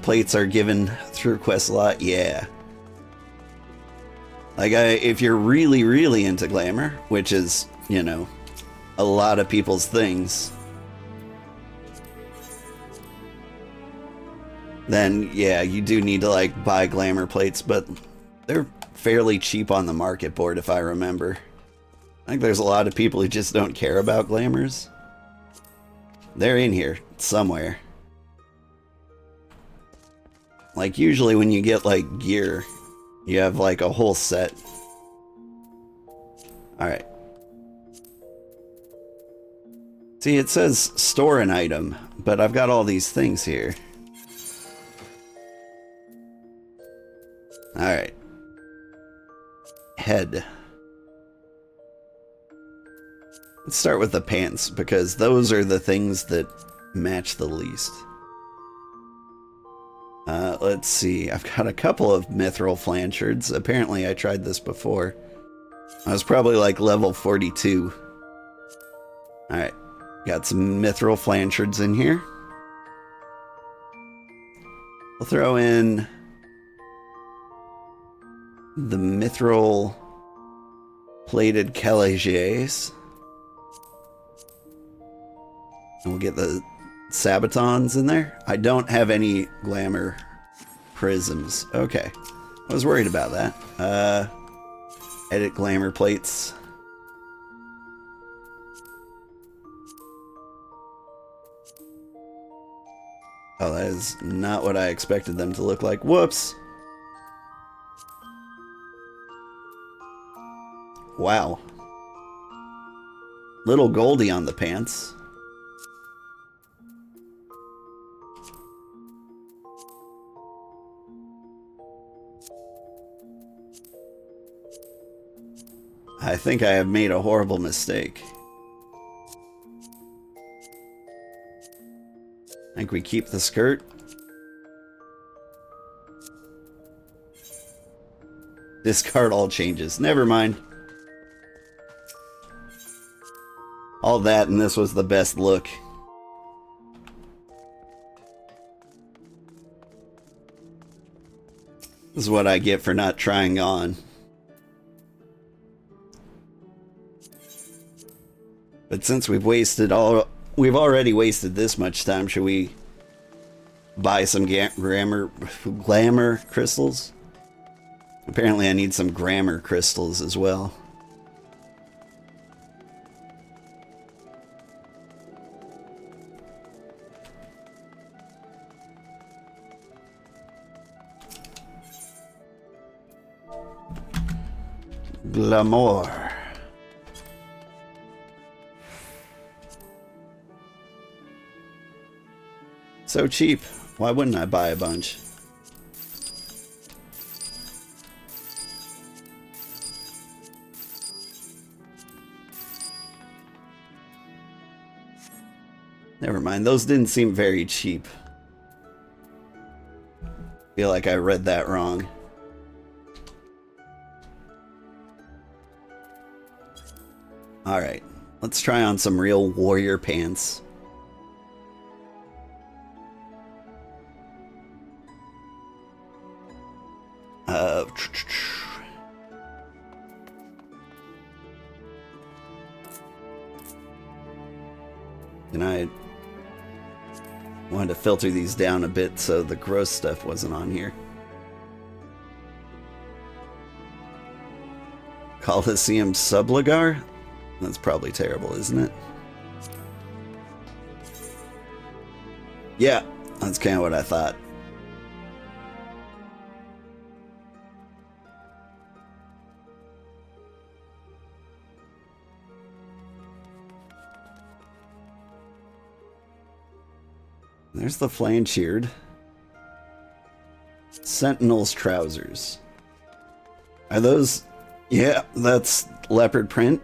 plates are given through quest lot. Yeah. Like, if you're really, really into glamour, which is, you know, a lot of people's things, then, yeah, you do need to, like, buy glamour plates, but they're fairly cheap on the market board, if I remember. I think there's a lot of people who just don't care about glamours. They're in here, somewhere. Like, usually when you get, like, gear, you have, like, a whole set. Alright. See, it says store an item, but I've got all these things here. Alright. Head. Let's start with the pants, because those are the things that match the least. Let's see. I've got a couple of mithril flanchards. Apparently I tried this before. I was probably like level 42. Alright. Got some mithril flanchards in here. We'll throw in the mithril plated calagiers. And we'll get the sabatons in there. I don't have any glamour prisms. Okay. I was worried about that. Edit glamour plates. Oh, that is not what I expected them to look like. Whoops. Wow. Little Goldie on the pants. I think I have made a horrible mistake. I think we keep the skirt. Discard all changes. Never mind. All that and this was the best look. This is what I get for not trying on. But since we've already wasted this much time, should we buy some glamour crystals? Apparently I need some grammar crystals as well. Glamour. So cheap. Why wouldn't I buy a bunch? Never mind, those didn't seem very cheap. Feel like I read that wrong. Alright, let's try on some real warrior pants. And I wanted to filter these down a bit so the gross stuff wasn't on here. Coliseum Subligar? That's probably terrible, isn't it? Yeah, that's kind of what I thought. There's the flanchered. Sentinel's trousers. Are those... Yeah, that's leopard print.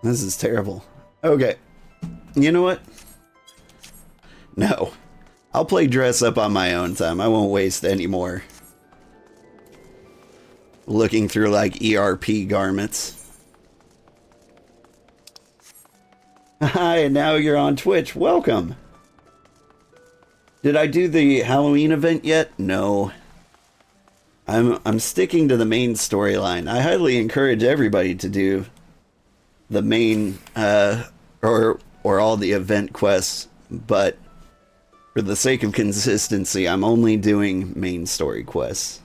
This is terrible. Okay. You know what? No. I'll play dress up on my own time. I won't waste any more looking through like ERP garments. Hi, and now you're on Twitch. Welcome. Did I do the Halloween event yet? No. I'm sticking to the main storyline. I highly encourage everybody to do the main or all the event quests, but for the sake of consistency, I'm only doing main story quests.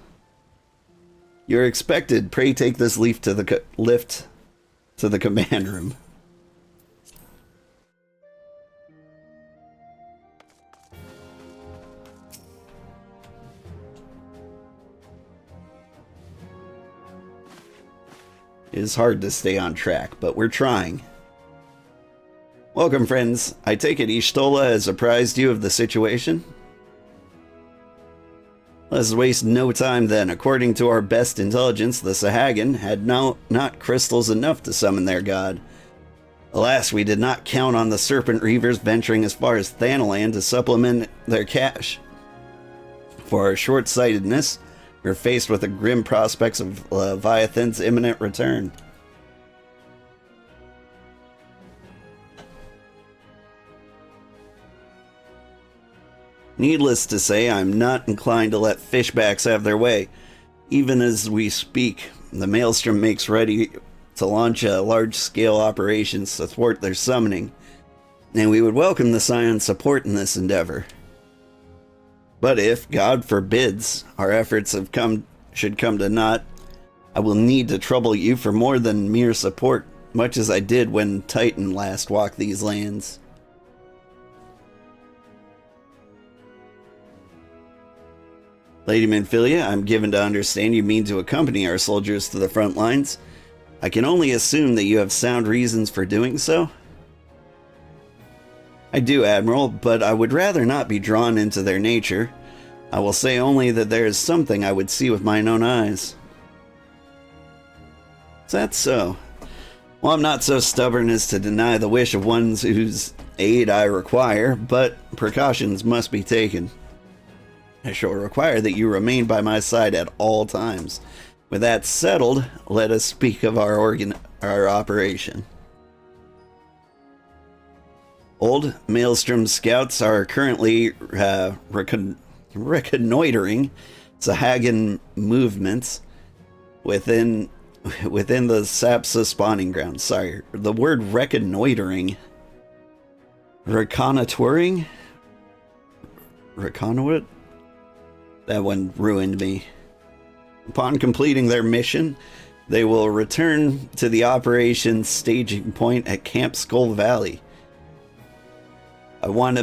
You're expected. Pray take this lift to the command room. It is hard to stay on track, but we're trying. Welcome, friends. I take it Y'shtola has apprised you of the situation? Let's waste no time then. According to our best intelligence, the Sahagin had not crystals enough to summon their god. Alas, we did not count on the Serpent Reavers venturing as far as Thanalan to supplement their cache. For our short-sightedness, we're faced with the grim prospects of Leviathan's imminent return. Needless to say, I'm not inclined to let fishbacks have their way. Even as we speak, the Maelstrom makes ready to launch a large-scale operation to support their summoning, and we would welcome the Scion's support in this endeavor. But if, God forbids, our efforts should come to naught, I will need to trouble you for more than mere support, much as I did when Titan last walked these lands. Lady Minfilia, I'm given to understand you mean to accompany our soldiers to the front lines. I can only assume that you have sound reasons for doing so. I do, Admiral, but I would rather not be drawn into their nature. I will say only that there is something I would see with mine own eyes. Is that so? Well, I'm not so stubborn as to deny the wish of ones whose aid I require, but precautions must be taken. I shall require that you remain by my side at all times. With that settled, let us speak of our operation. Old Maelstrom scouts are currently reconnoitering Sahagin movements within the Sapsa spawning grounds. Sorry, the word reconnoitering. Reconnoitering? Reconnoit? That one ruined me. Upon completing their mission, they will return to the operations staging point at Camp Skull Valley. I want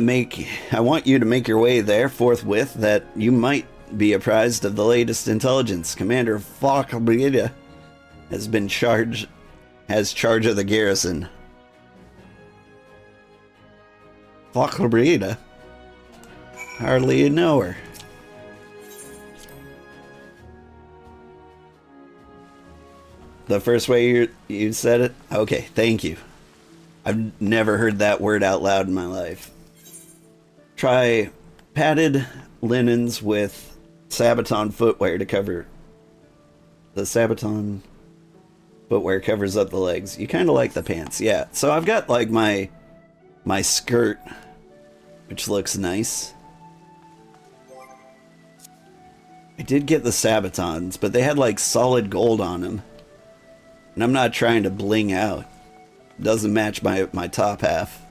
you to make your way there forthwith, that you might be apprised of the latest intelligence. Commander Falkbreda has charge of the garrison. Falkbreda? Hardly know her. The first way you said it? Okay, thank you. I've never heard that word out loud in my life. Try padded linens with Sabaton footwear to cover. The Sabaton footwear covers up the legs. You kind of like the pants, yeah. So I've got like my skirt, which looks nice. I did get the Sabatons, but they had like solid gold on them. And I'm not trying to bling out. Doesn't match my top half.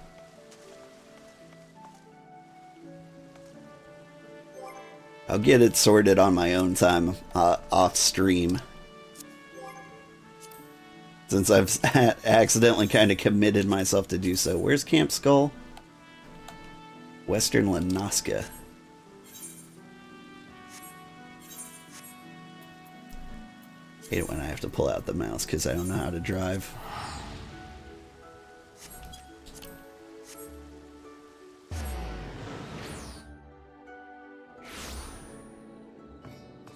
I'll get it sorted on my own time, off stream. Since I've accidentally kind of committed myself to do so. Where's Camp Skull? Western Lanaska. I hate it when I have to pull out the mouse because I don't know how to drive.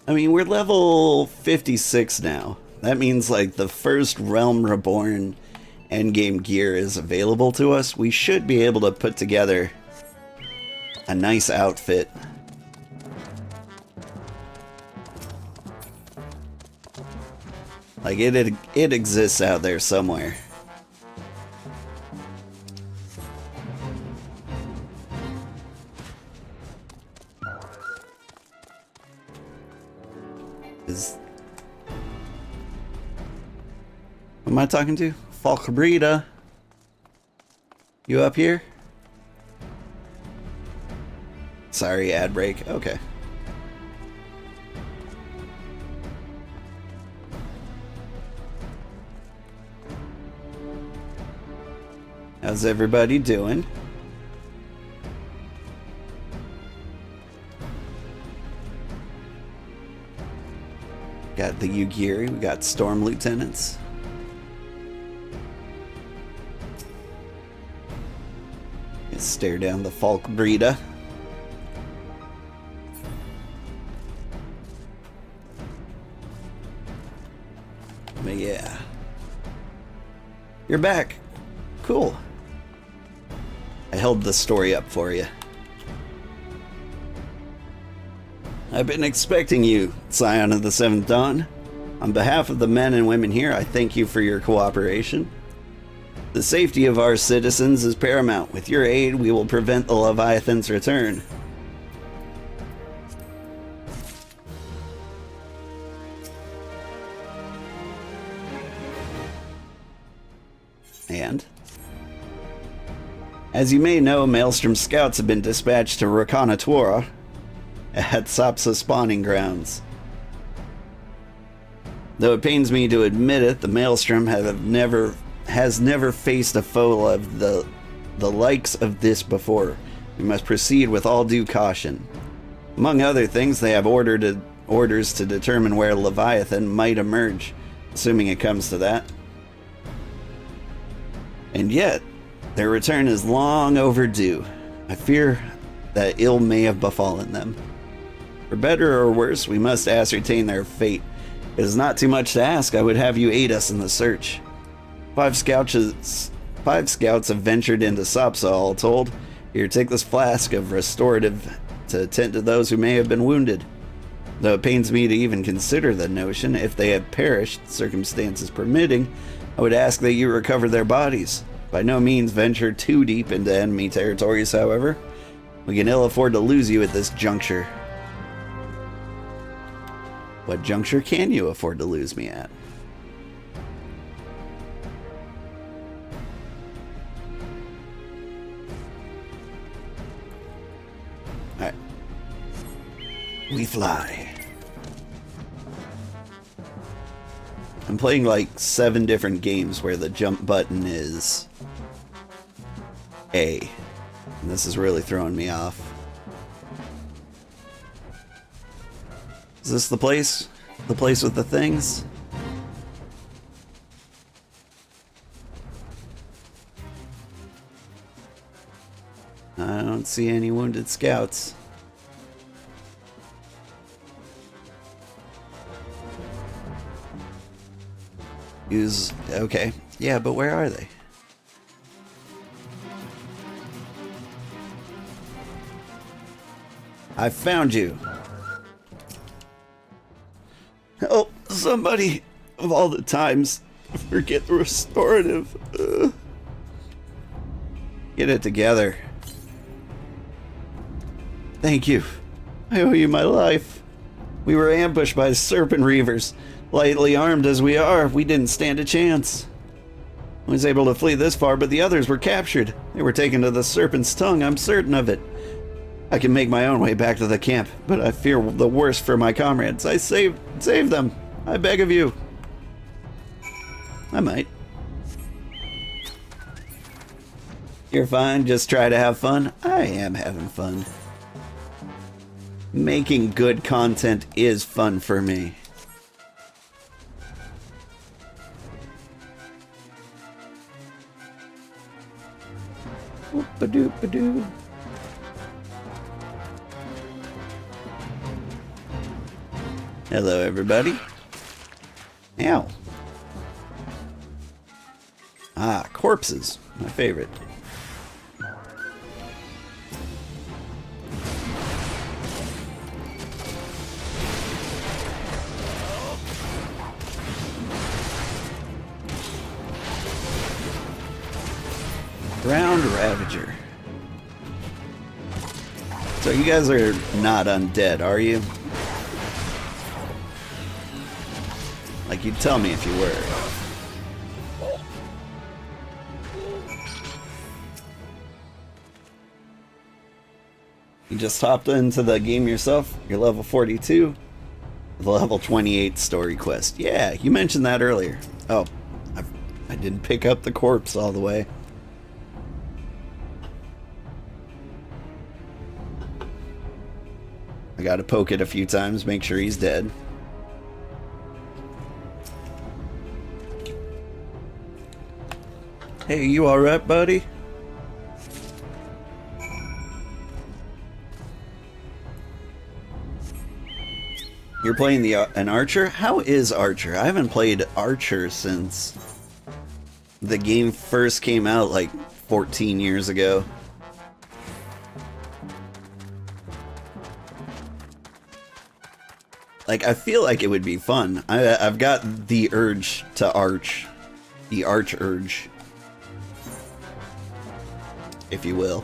I mean, we're level 56 now. That means like the first Realm Reborn endgame gear is available to us. We should be able to put together a nice outfit. Like it exists out there somewhere. Who am I talking to? Falkbreda. You up here? Sorry, ad break. Okay. How's everybody doing? Got the Yugiri, we got Storm Lieutenants. Let's stare down the Falkbreda. But yeah. You're back. Cool. I held the story up for you. I've been expecting you, Scion of the Seventh Dawn. On behalf of the men and women here, I thank you for your cooperation. The safety of our citizens is paramount. With your aid, we will prevent the Leviathan's return. And as you may know, Maelstrom scouts have been dispatched to Reconnatura at Sapsa's spawning grounds. Though it pains me to admit it, the Maelstrom has never faced a foe of the likes of this before. We must proceed with all due caution. Among other things, they have orders to determine where Leviathan might emerge, assuming it comes to that. And yet, their return is long overdue. I fear that ill may have befallen them. For better or worse, we must ascertain their fate. It is not too much to ask. I would have you aid us in the search. 5 scouts have ventured into Sapsa, all told. Here, take this flask of restorative to attend to those who may have been wounded. Though it pains me to even consider the notion, if they had perished, circumstances permitting, I would ask that you recover their bodies. By no means venture too deep into enemy territories, however. We can ill afford to lose you at this juncture. What juncture can you afford to lose me at? Alright. We fly. I'm playing like 7 different games where the jump button is A. And this is really throwing me off. Is this the place? The place with the things? I don't see any wounded scouts. Okay. Yeah, but where are they? I found you. Help somebody. Of all the times, forget the restorative. Get it together. Thank you. I owe you my life. We were ambushed by serpent reavers. Lightly armed as we are, we didn't stand a chance. I was able to flee this far, but the others were captured. They were taken to the Serpent's Tongue, I'm certain of it. I can make my own way back to the camp, but I fear the worst for my comrades. Save them. I beg of you. I might. You're fine, just try to have fun. I am having fun. Making good content is fun for me. Whoop-a-doop-a-doo. Hello, everybody. Ow. Ah, corpses. My favorite. Ground Ravager. So you guys are not undead, are you? Like, you'd tell me if you were. You just hopped into the game yourself? You're level 42? The level 28 story quest. Yeah, you mentioned that earlier. Oh, I didn't pick up the corpse all the way. I gotta poke it a few times, make sure he's dead. Hey, you alright, buddy? You're playing an Archer? How is Archer? I haven't played Archer since the game first came out like 14 years ago. Like, I feel like it would be fun. I've got the urge to arch. The arch urge. If you will.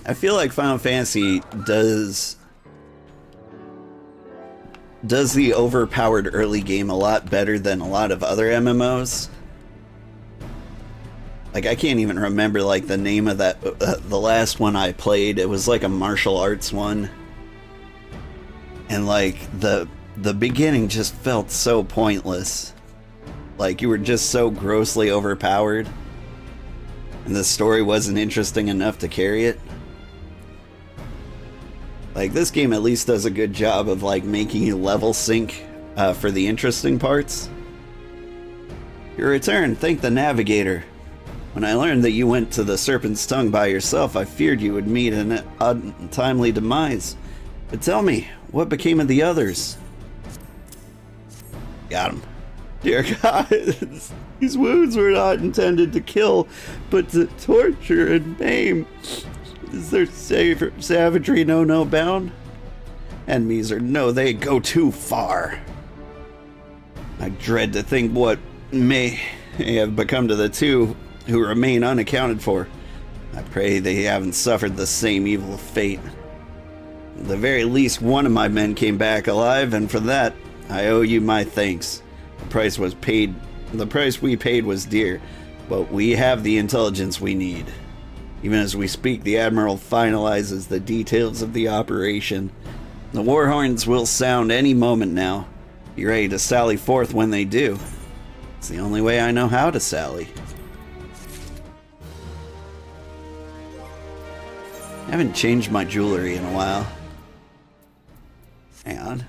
I feel like Final Fantasy does the overpowered early game a lot better than a lot of other MMOs. Like, I can't even remember like the name of that the last one I played. It was like a martial arts one. And like the beginning just felt so pointless. Like you were just so grossly overpowered. And the story wasn't interesting enough to carry it. Like, this game at least does a good job of, like, making you level sync for the interesting parts. Your return, thank the navigator. When I learned that you went to the Serpent's Tongue by yourself, I feared you would meet an untimely demise. But tell me, what became of the others? Got him. Dear God, these wounds were not intended to kill, but to torture and maim. Is there savagery no bound? Enemies no, they go too far. I dread to think what may have become to the two who remain unaccounted for. I pray they haven't suffered the same evil fate. At the very least, one of my men came back alive, and for that, I owe you my thanks. The price we paid was dear, but we have the intelligence we need. Even as we speak, the Admiral finalizes the details of the operation. The war horns will sound any moment now. Be ready to sally forth when they do. It's the only way I know how to sally. I haven't changed my jewelry in a while. Hang on.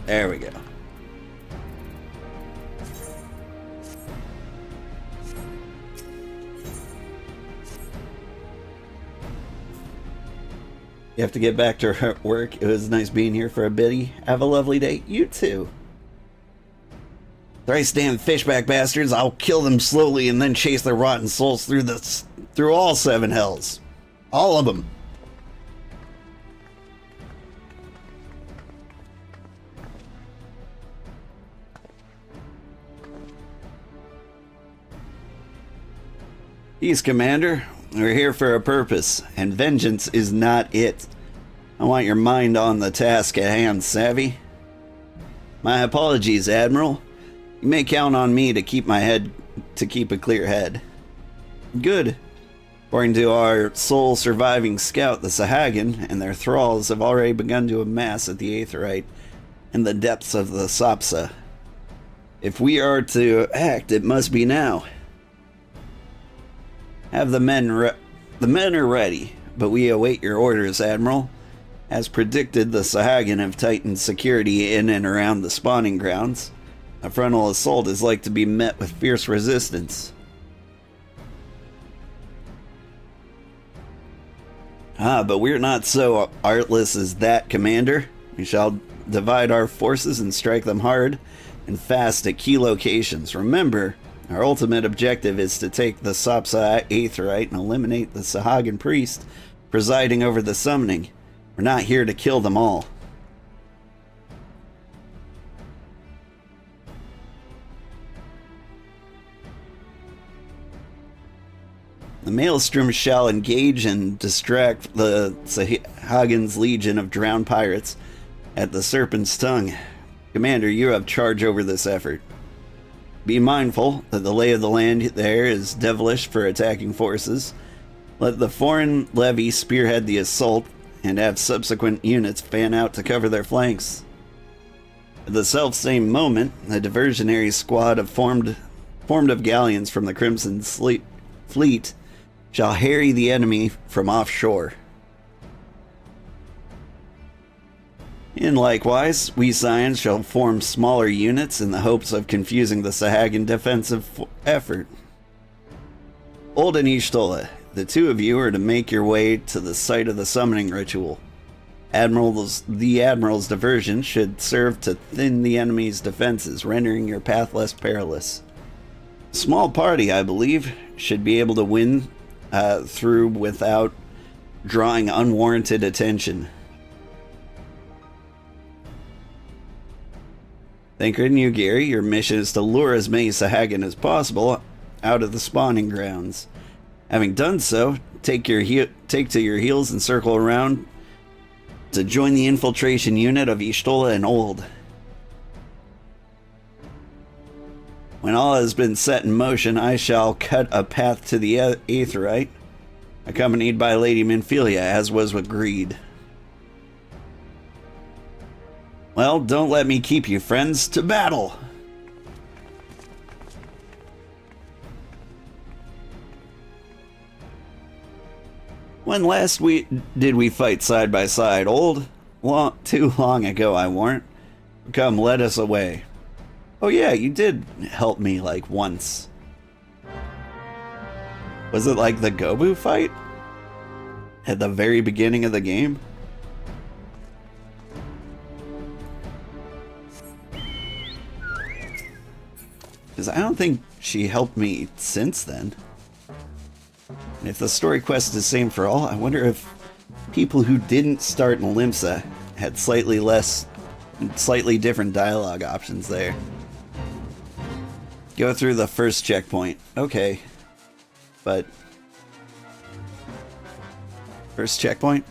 There we go. You have to get back to work. It was nice being here for a bitty. Have a lovely day. You too. Thrice damn fishback bastards. I'll kill them slowly and then chase their rotten souls through all 7 hells. All of them. Peace, Commander. We're here for a purpose, and vengeance is not it. I want your mind on the task at hand, savvy? My apologies, Admiral. You may count on me to keep a clear head. Good. According to our sole surviving scout, the Sahagin, and their thralls have already begun to amass at the Aetheryte in the depths of the Sapsa. If we are to act, it must be now. Have the men are ready, but we await your orders, Admiral. As predicted, the Sahagin have tightened security in and around the spawning grounds. A frontal assault is like to be met with fierce resistance. But we're not so artless as that, Commander. We shall divide our forces and strike them hard and fast at key locations. Remember, our ultimate objective is to take the Sapsa Aetheryte and eliminate the Sahagin priest presiding over the summoning. We're not here to kill them all. The Maelstrom shall engage and distract the Sahagin's legion of drowned pirates at the Serpent's Tongue. Commander, you have charge over this effort. Be mindful that the lay of the land there is devilish for attacking forces. Let the foreign levy spearhead the assault and have subsequent units fan out to cover their flanks. At the self-same moment, a diversionary squad formed of galleons from the Crimson Fleet shall harry the enemy from offshore. In likewise, we Scions shall form smaller units in the hopes of confusing the Sahagan defensive effort. Old and Y'shtola, the two of you are to make your way to the site of the summoning ritual. The Admiral's diversion should serve to thin the enemy's defenses, rendering your path less perilous. A small party, I believe, should be able to win through without drawing unwarranted attention. Thancred and Yugiri, your mission is to lure as many Sahagan as possible out of the spawning grounds. Having done so, take to your heels and circle around to join the infiltration unit of Y'shtola and Old. When all has been set in motion, I shall cut a path to the Aetheryte, accompanied by Lady Minfilia, as was agreed. Well, don't let me keep you, friends. To battle! When last did we fight side by side, Old? Too long ago, I warrant. Come, let us away. Oh yeah, you did help me, like, once. Was it like the Gobu fight? At the very beginning of the game? Because I don't think she helped me since then. And if the story quest is the same for all, I wonder if people who didn't start in Limsa had slightly different dialogue options there. Go through the first checkpoint. Okay. But... first checkpoint?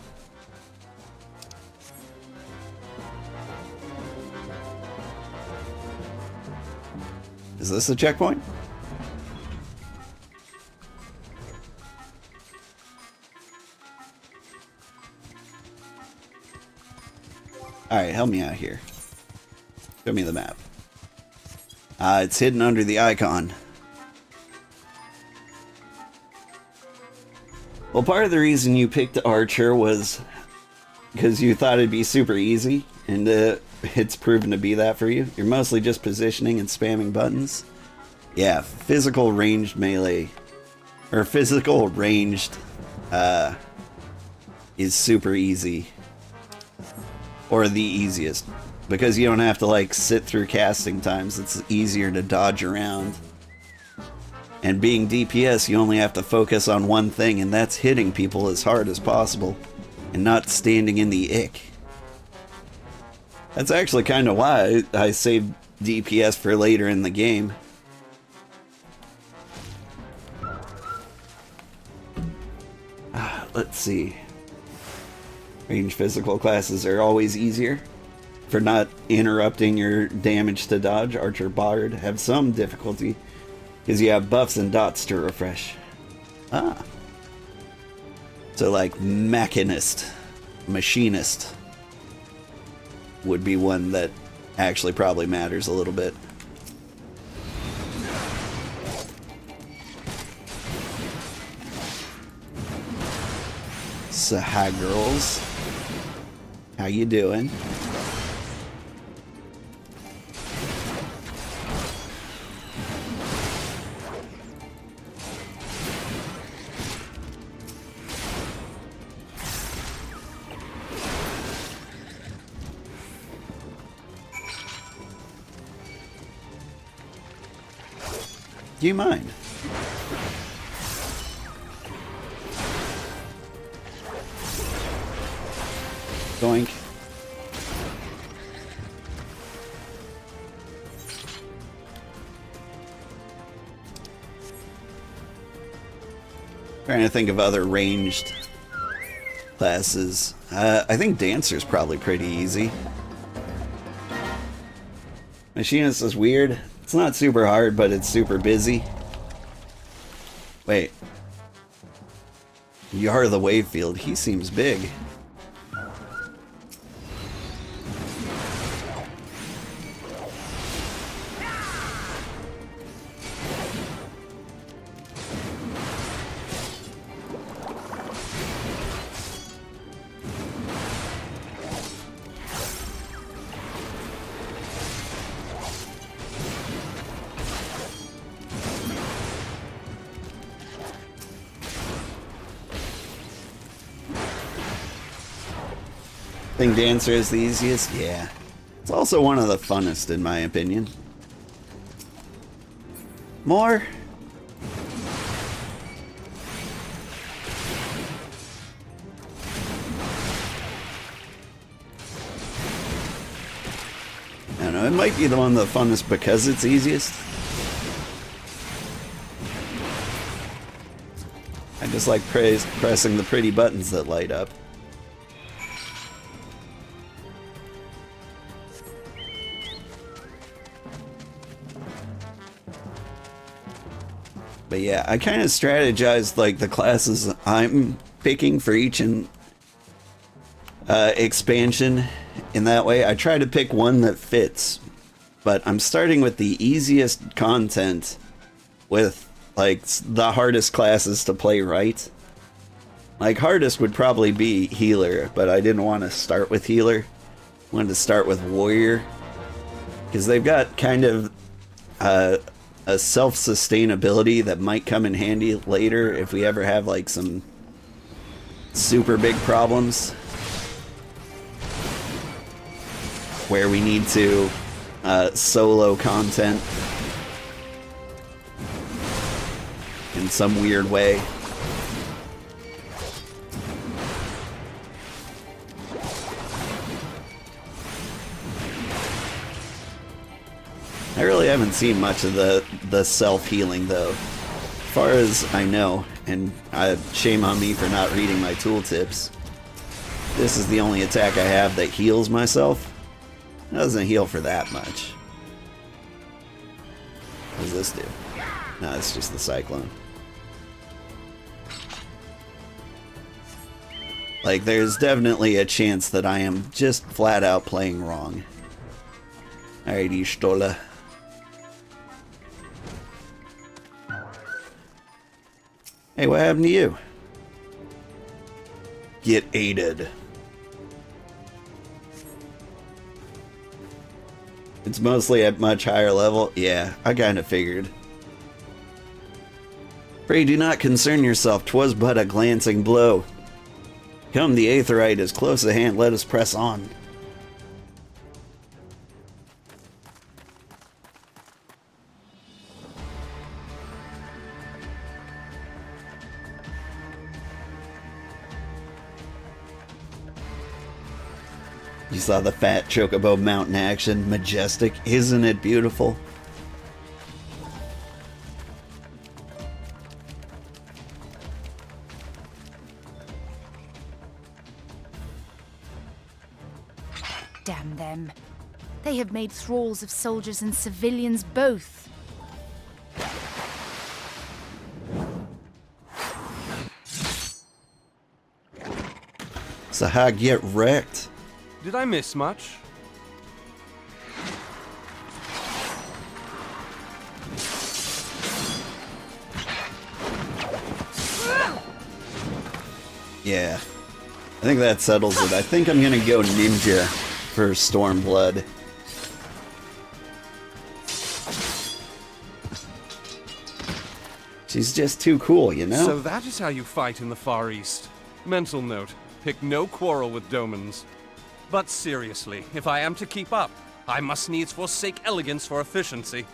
Is this a checkpoint? Alright, help me out here. Show me the map. It's hidden under the icon. Well, part of the reason you picked Archer was because you thought it'd be super easy, and it's proven to be that for you. You're mostly just positioning and spamming buttons. Yeah, physical ranged melee, or physical ranged, is super easy. Or the easiest. Because you don't have to, like, sit through casting times. It's easier to dodge around. And being DPS, you only have to focus on one thing, and that's hitting people as hard as possible. And not standing in the ick. That's actually kind of why I saved DPS for later in the game. Let's see. Range physical classes are always easier for not interrupting your damage to dodge. Archer Bard have some difficulty because you have buffs and dots to refresh. Ah. So like Machinist, Machinist would be one that actually probably matters a little bit. So hi girls. How you doing? Do you mind? Doink. Trying to think of other ranged classes. I think Dancer's probably pretty easy. Machinist is weird. It's not super hard, but it's super busy. Wait. Yar the Wavefield. He seems big. Think Dancer is the easiest? Yeah. It's also one of the funnest, in my opinion. More? I don't know, it might be the one of the funnest because it's easiest. I just like pressing the pretty buttons that light up. But yeah, I kind of strategized like the classes I'm picking for each expansion in that way. I try to pick one that fits, but I'm starting with the easiest content with like the hardest classes to play right. Like hardest would probably be healer, but I didn't want to start with healer. I wanted to start with warrior because they've got kind of a self-sustainability that might come in handy later if we ever have like some super big problems where we need to solo content in some weird way. I really haven't seen much of the self-healing though, as far as I know, and shame on me for not reading my tooltips. This is the only attack I have that heals myself. It doesn't heal for that much. What does this do? No, it's just the Cyclone. Like, there's definitely a chance that I am just flat out playing wrong. Alrighty, Stola. Hey, what happened to you? Get aided. It's mostly at much higher level. Yeah, I kind of figured. Pray do not concern yourself, 'twas but a glancing blow. Come, the Aetherite is close at hand, let us press on. You saw the fat chocobo mountain action. Majestic. Isn't it beautiful? Damn them. They have made thralls of soldiers and civilians both. Sahag, get wrecked. Did I miss much? Yeah. I think that settles it. I think I'm gonna go ninja for Stormblood. She's just too cool, you know? So that is how you fight in the Far East. Mental note, pick no quarrel with Domans. But seriously, if I am to keep up, I must needs forsake elegance for efficiency.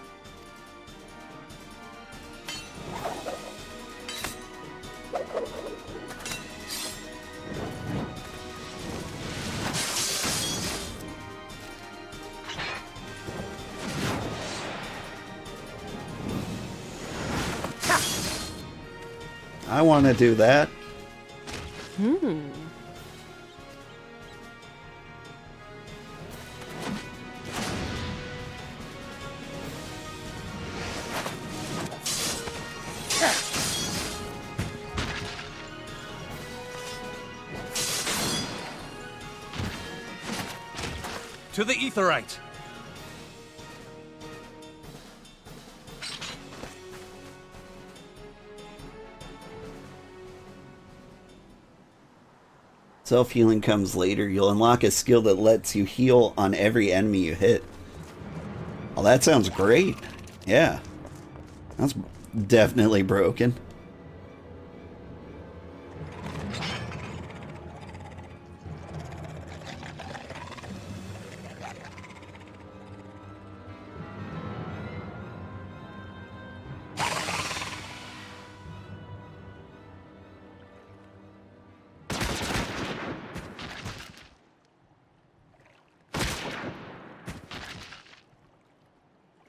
I want to do that. To the Aetherite! Self-healing comes later. You'll unlock a skill that lets you heal on every enemy you hit. Well, that sounds great. Yeah. That's definitely broken.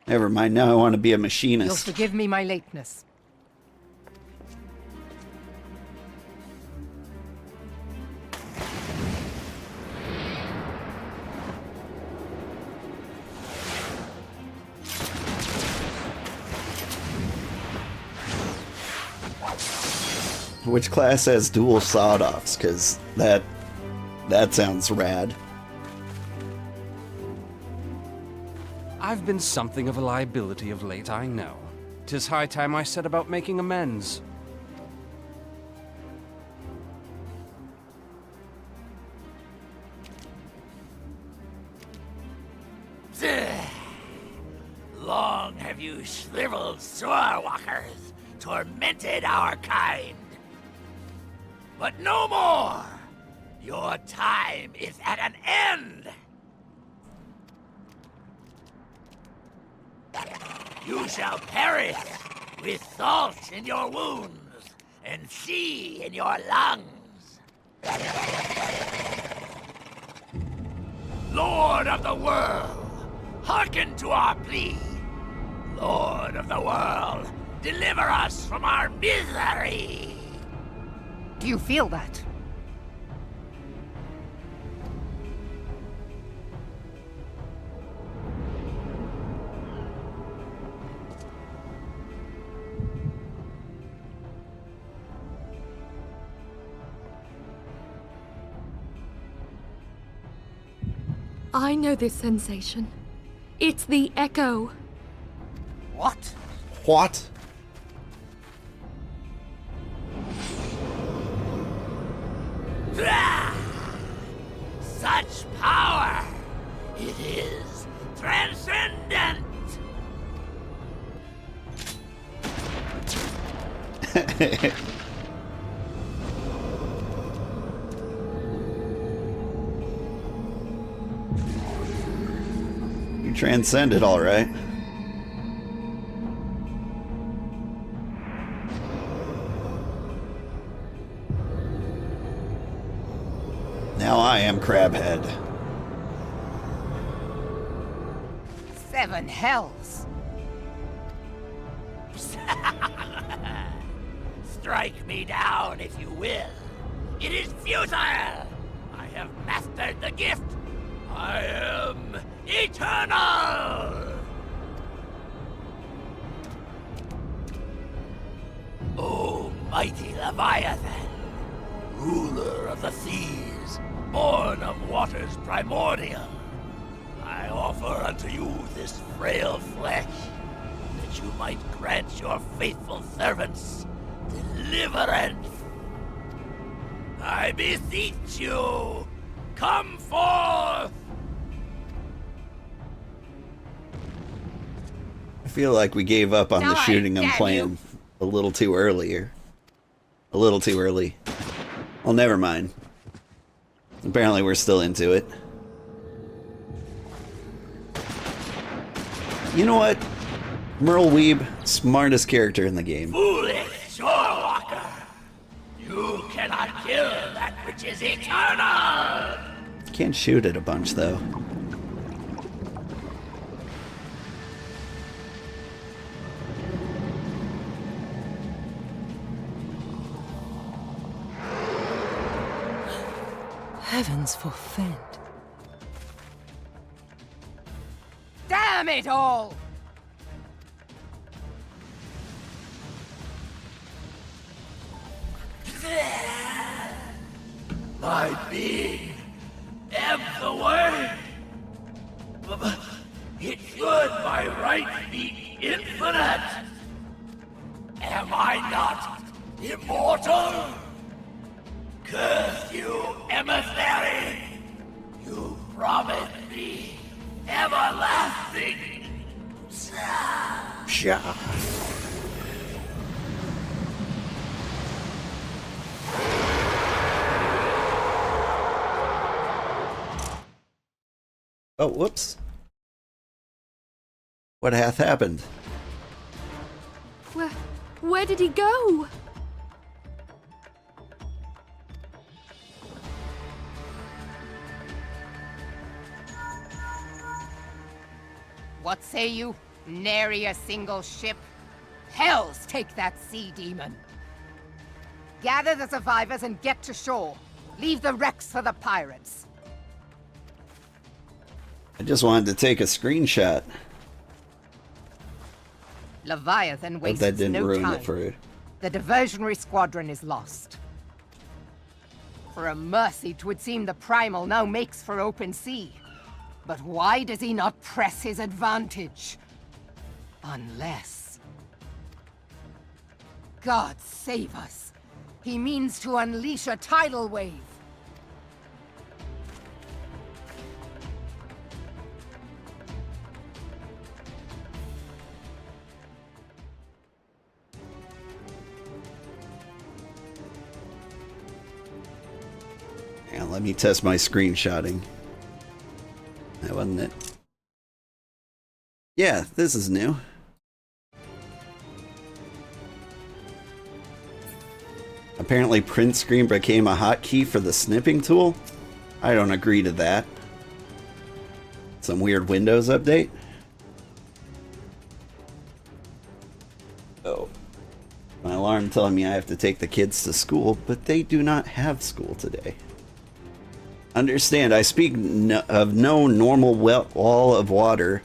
Never mind, now I want to be a You'll machinist. forgive me my lateness. Which class has dual sawed-offs? Because that sounds rad. I've been something of a liability of late, I know. 'Tis high time I set about making amends. Long have you shriveled swordwalkers tormented our kind. But no more! Your time is at an end! You shall perish with salt in your wounds and sea in your lungs. Lord of the world, hearken to our plea. Lord of the world, deliver us from our misery. Do you feel that? I know this sensation. It's the echo. What? What? Such power! It is transcendent! You transcended, all right. Now I am Crabhead. 7 hells. Strike me down if you will. It is futile! I have mastered the gift. I am eternal! O mighty Leviathan, ruler of the seas, born of waters primordial, I offer unto you this frail flesh, that you might grant your faithful servants deliverance. I beseech you, come forth! I feel like we gave up on the Die, shooting him damn plan you. a little too earlier. A little too early. Well, never mind. Apparently we're still into it. You know what? Merle Weeb, smartest character in the game. Foolish shorewalker! You cannot kill that which is eternal! Can't shoot it a bunch, though. Heavens forfend. Damn it all! My being ebbs away. It should by right be infinite. Am I not immortal? Curse you, emissary! You promised me everlasting. Psha. Oh, whoops. What hath happened? Where did he go? What say you? Nary a single ship. Hells take that sea demon. Gather the survivors and get to shore. Leave the wrecks for the pirates. I just wanted to take a screenshot. Leviathan Hope wastes that didn't no ruin time. it for you. The diversionary squadron is lost. For a mercy, 'twould seem the Primal now makes for open sea. But why does he not press his advantage? Unless... God save us. He means to unleash a tidal wave. And let me test my screenshotting. That wasn't it. Yeah, this is new. Apparently print screen became a hotkey for the snipping tool. I don't agree to that. Some weird Windows update. Oh. My alarm telling me I have to take the kids to school, but they do not have school today. Understand, I speak of no normal wall of water.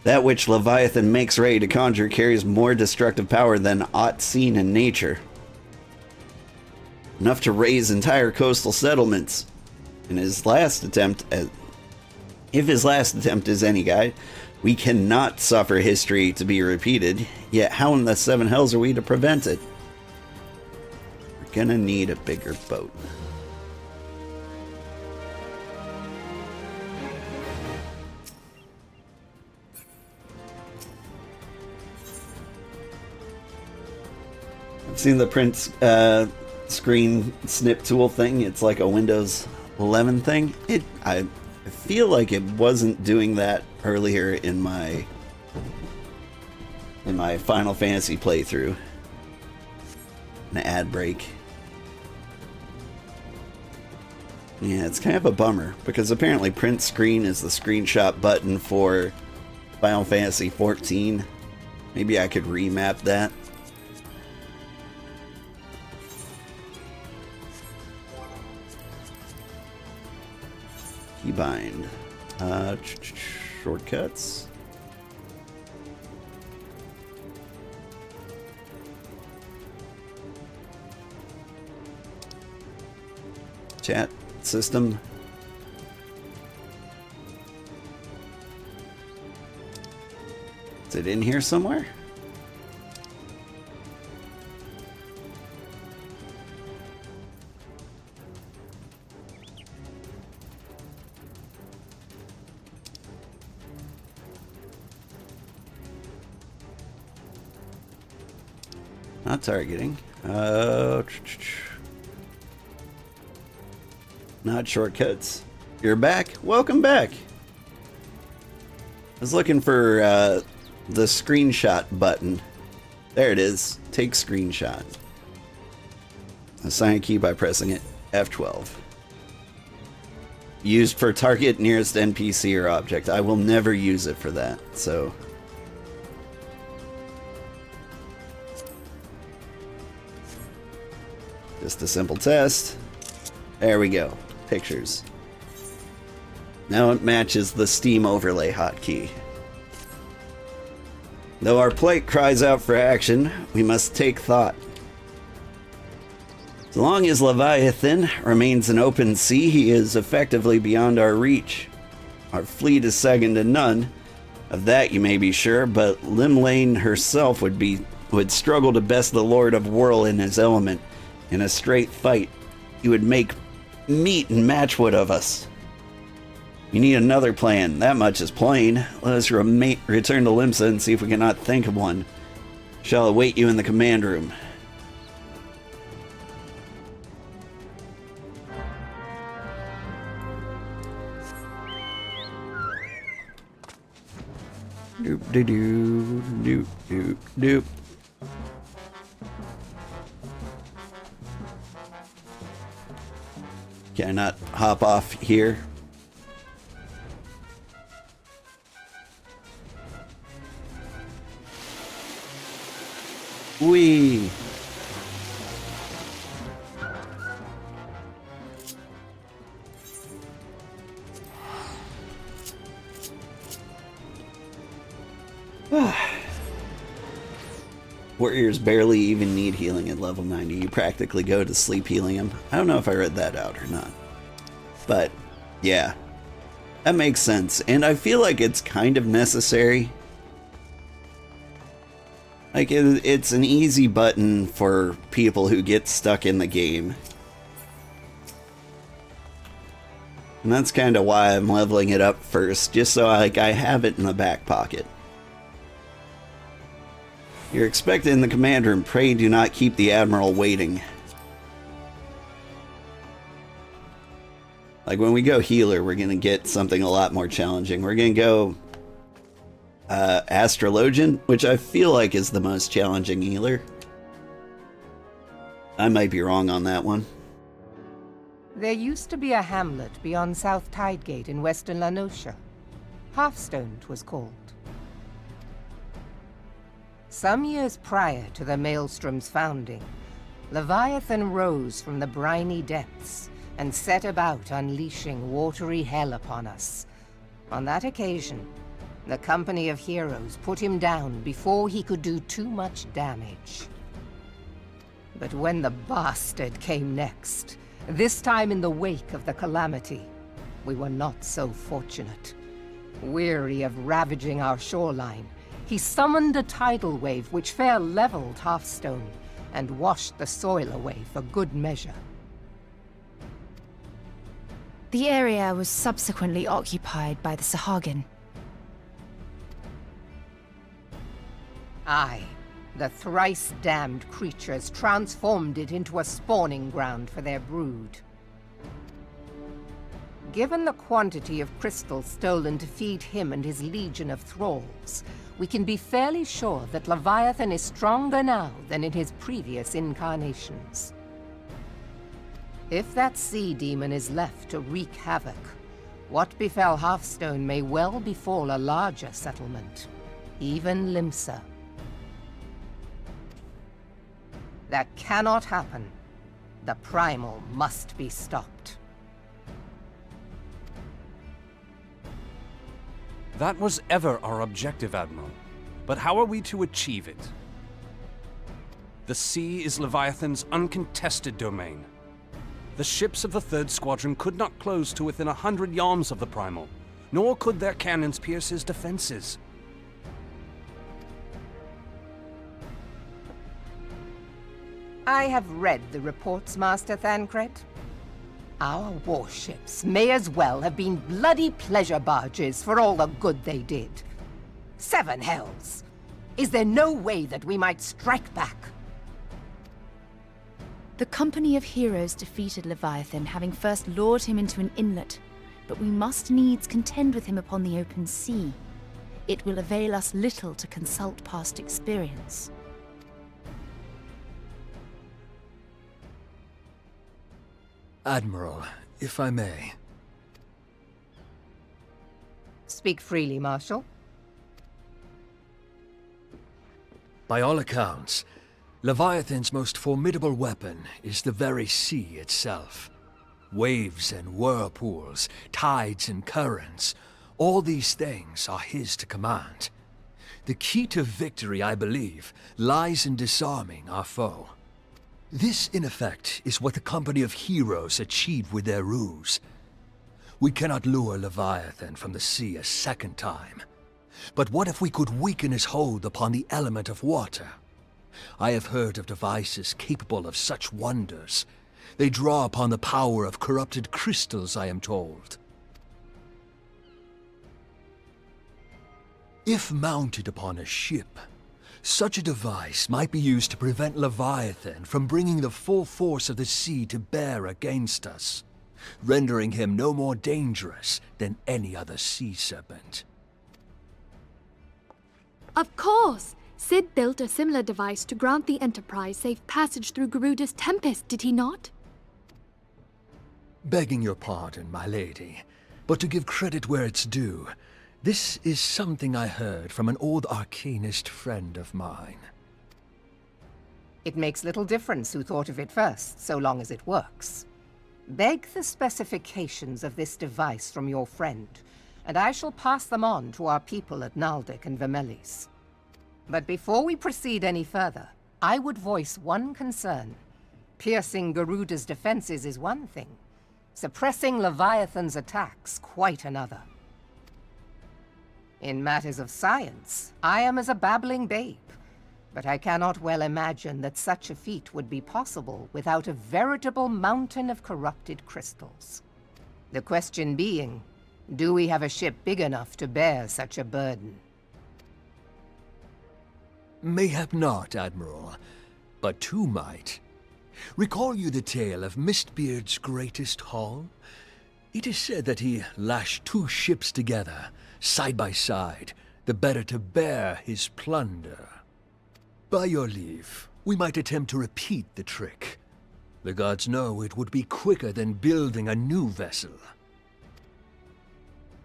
That which Leviathan makes ready to conjure carries more destructive power than aught seen in nature. Enough to raise entire coastal settlements. In his last attempt, if his last attempt is any guide, we cannot suffer history to be repeated. Yet how in the seven hells are we to prevent it? We're gonna need a bigger boat. I've seen the print screen snip tool thing. It's like a Windows 11 thing. I feel like it wasn't doing that earlier in my Final Fantasy playthrough. An ad break. Yeah, it's kind of a bummer because apparently print screen is the screenshot button for Final Fantasy 14. Maybe I could remap that. Keybind. Shortcuts. Chat system. Is it in here somewhere? Not targeting. Not shortcuts. You're back? Welcome back. I was looking for the screenshot button. There it is. Take screenshot. Assign a key by pressing it. F12. Used for target nearest NPC or object. I will never use it for that, so... Just a simple test. There we go. Pictures. Now it matches the Steam overlay hotkey. Though our plight cries out for action, we must take thought. As long as Leviathan remains an open sea, he is effectively beyond our reach. Our fleet is second to none. Of that you may be sure, but Limlane herself would struggle to best the Lord of Whirl in his element. In a straight fight, he would make meat and matchwood of us. We need another plan. That much is plain. Let us return to Limsa and see if we cannot think of one. Shall await you in the command room. Doop doo doo doop doop doop. Can I not hop off here? Whee! Warriors barely even need healing at level 90. You practically go to sleep healing them. I don't know if I read that out or not. But, yeah. That makes sense. And I feel like it's kind of necessary. Like, it's an easy button for people who get stuck in the game. And that's kind of why I'm leveling it up first, just so I have it in the back pocket. You're expected in the command room. Pray do not keep the Admiral waiting. Like, when we go healer, we're going to get something a lot more challenging. We're going to go Astrologian, which I feel like is the most challenging healer. I might be wrong on that one. There used to be a hamlet beyond South Tidegate in western La Noscia. Hearthstone, 'twas called. Some years prior to the Maelstrom's founding, Leviathan rose from the briny depths and set about unleashing watery hell upon us. On that occasion, the Company of Heroes put him down before he could do too much damage. But when the bastard came next, this time in the wake of the calamity, we were not so fortunate. Weary of ravaging our shoreline, he summoned a tidal wave which fair leveled Hearthstone and washed the soil away for good measure. The area was subsequently occupied by the Sahagin. Aye, the thrice-damned creatures transformed it into a spawning ground for their brood. Given the quantity of crystals stolen to feed him and his legion of thralls, we can be fairly sure that Leviathan is stronger now than in his previous incarnations. If that sea demon is left to wreak havoc, what befell Hearthstone may well befall a larger settlement, even Limsa. That cannot happen. The Primal must be stopped. That was ever our objective, Admiral. But how are we to achieve it? The sea is Leviathan's uncontested domain. The ships of the 3rd Squadron could not close to within 100 yards of the Primal, nor could their cannons pierce his defenses. I have read the reports, Master Thancred. Our warships may as well have been bloody pleasure barges for all the good they did. 7 hells! Is there no way that we might strike back? The Company of Heroes defeated Leviathan, having first lured him into an inlet, but we must needs contend with him upon the open sea. It will avail us little to consult past experience. Admiral, if I may. Speak freely, Marshal. By all accounts, Leviathan's most formidable weapon is the very sea itself. Waves and whirlpools, tides and currents, all these things are his to command. The key to victory, I believe, lies in disarming our foe. This, in effect, is what the Company of Heroes achieved with their ruse. We cannot lure Leviathan from the sea a second time. But what if we could weaken his hold upon the element of water? I have heard of devices capable of such wonders. They draw upon the power of corrupted crystals, I am told. If mounted upon a ship, such a device might be used to prevent Leviathan from bringing the full force of the sea to bear against us, rendering him no more dangerous than any other sea serpent. Of course! Sid built a similar device to grant the Enterprise safe passage through Garuda's Tempest, did he not? Begging your pardon, my lady, but to give credit where it's due, this is something I heard from an old arcanist friend of mine. It makes little difference who thought of it first, so long as it works. Beg the specifications of this device from your friend, and I shall pass them on to our people at Naldic and Vermelis. But before we proceed any further, I would voice one concern. Piercing Garuda's defenses is one thing. Suppressing Leviathan's attacks, quite another. In matters of science, I am as a babbling babe, but I cannot well imagine that such a feat would be possible without a veritable mountain of corrupted crystals. The question being, do we have a ship big enough to bear such a burden? Mayhap not, Admiral, but two might. Recall you the tale of Mistbeard's greatest haul? It is said that he lashed two ships together, side by side, the better to bear his plunder. By your leave, we might attempt to repeat the trick. The gods know it would be quicker than building a new vessel.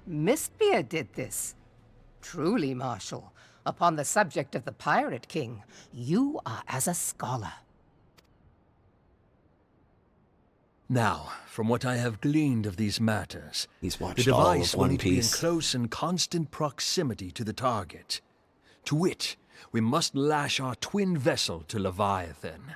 Mistbeard did this. Truly, Marshal, upon the subject of the Pirate King, you are as a scholar. Now, from what I have gleaned of these matters, He's the watched all device of will One need to be in Piece. close and constant proximity to the target. To wit, we must lash our twin vessel to Leviathan.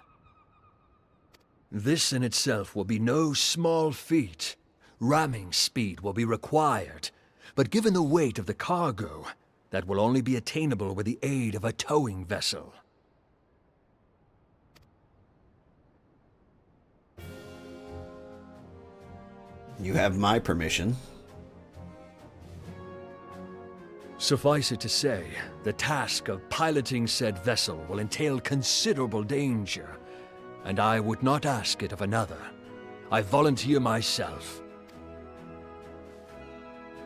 This in itself will be no small feat. Ramming speed will be required, but given the weight of the cargo, that will only be attainable with the aid of a towing vessel. You have my permission. Suffice it to say, the task of piloting said vessel will entail considerable danger, and I would not ask it of another. I volunteer myself.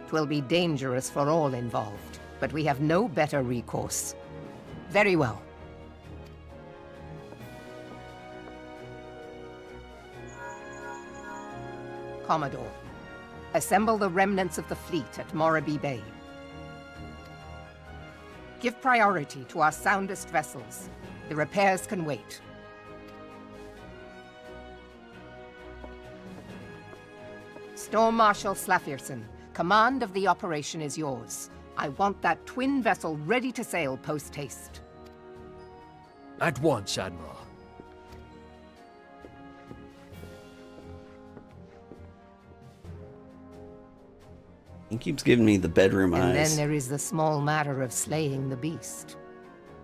'Twill be dangerous for all involved, but we have no better recourse. Very well. Commodore, assemble the remnants of the fleet at Morabee Bay. Give priority to our soundest vessels. The repairs can wait. Storm Marshal Slafirson, command of the operation is yours. I want that twin vessel ready to sail post-haste. At once, Admiral. He keeps giving me the bedroom And eyes. then there is the small matter of slaying the beast.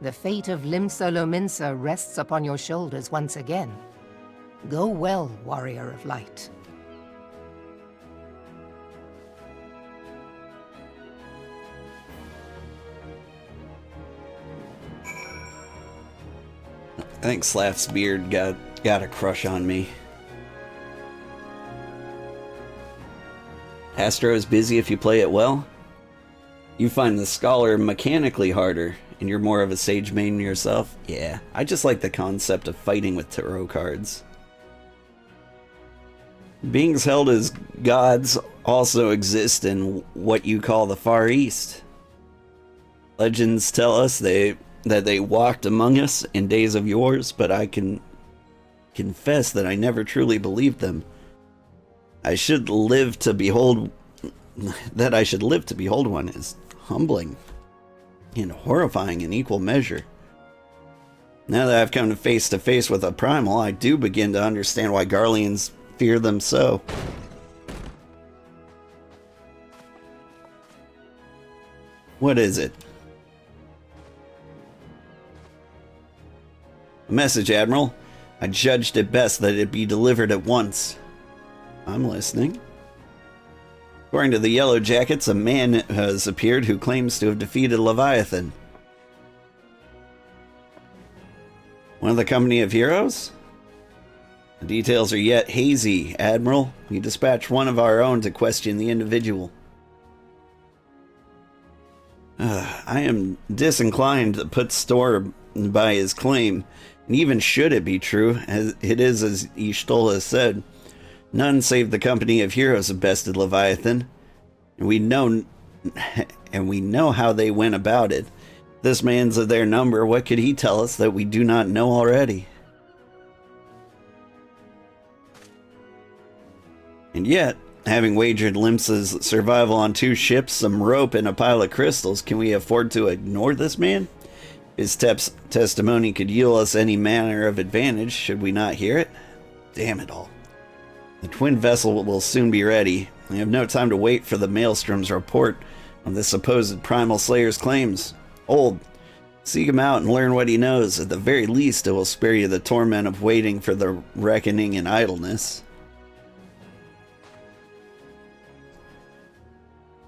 The fate of Limsa Lominsa rests upon your shoulders once again. Go well, warrior of light. I think Slaff's beard got a crush on me. Astro is busy if you play it well. You find the scholar mechanically harder, and you're more of a sage main yourself. Yeah, I just like the concept of fighting with tarot cards. Beings held as gods also exist in what you call the Far East. Legends tell us that they walked among us in days of yore, but I can confess that I never truly believed them. I should live to behold one is humbling and horrifying in equal measure. Now that I've come to face with a primal, I do begin to understand why Garleans fear them so. What is it? A message, Admiral. I judged it best that it be delivered at once. I'm listening. According to the Yellow Jackets, a man has appeared who claims to have defeated Leviathan. One of the company of heroes? The details are yet hazy, Admiral. We dispatched one of our own to question the individual. I am disinclined to put store by his claim, and even should it be true, as it is as Y'shtola has said, none save the company of heroes have bested Leviathan, and we know how they went about it. This man's of their number. What could he tell us that we do not know already? And yet, having wagered Limsa's survival on 2 ships, some rope, and a pile of crystals, can we afford to ignore this man? His testimony could yield us any manner of advantage, should we not hear it? Damn it all. The twin vessel will soon be ready. We have no time to wait for the Maelstrom's report on the supposed Primal Slayer's claims. Old, seek him out and learn what he knows. At the very least, it will spare you the torment of waiting for the reckoning in idleness.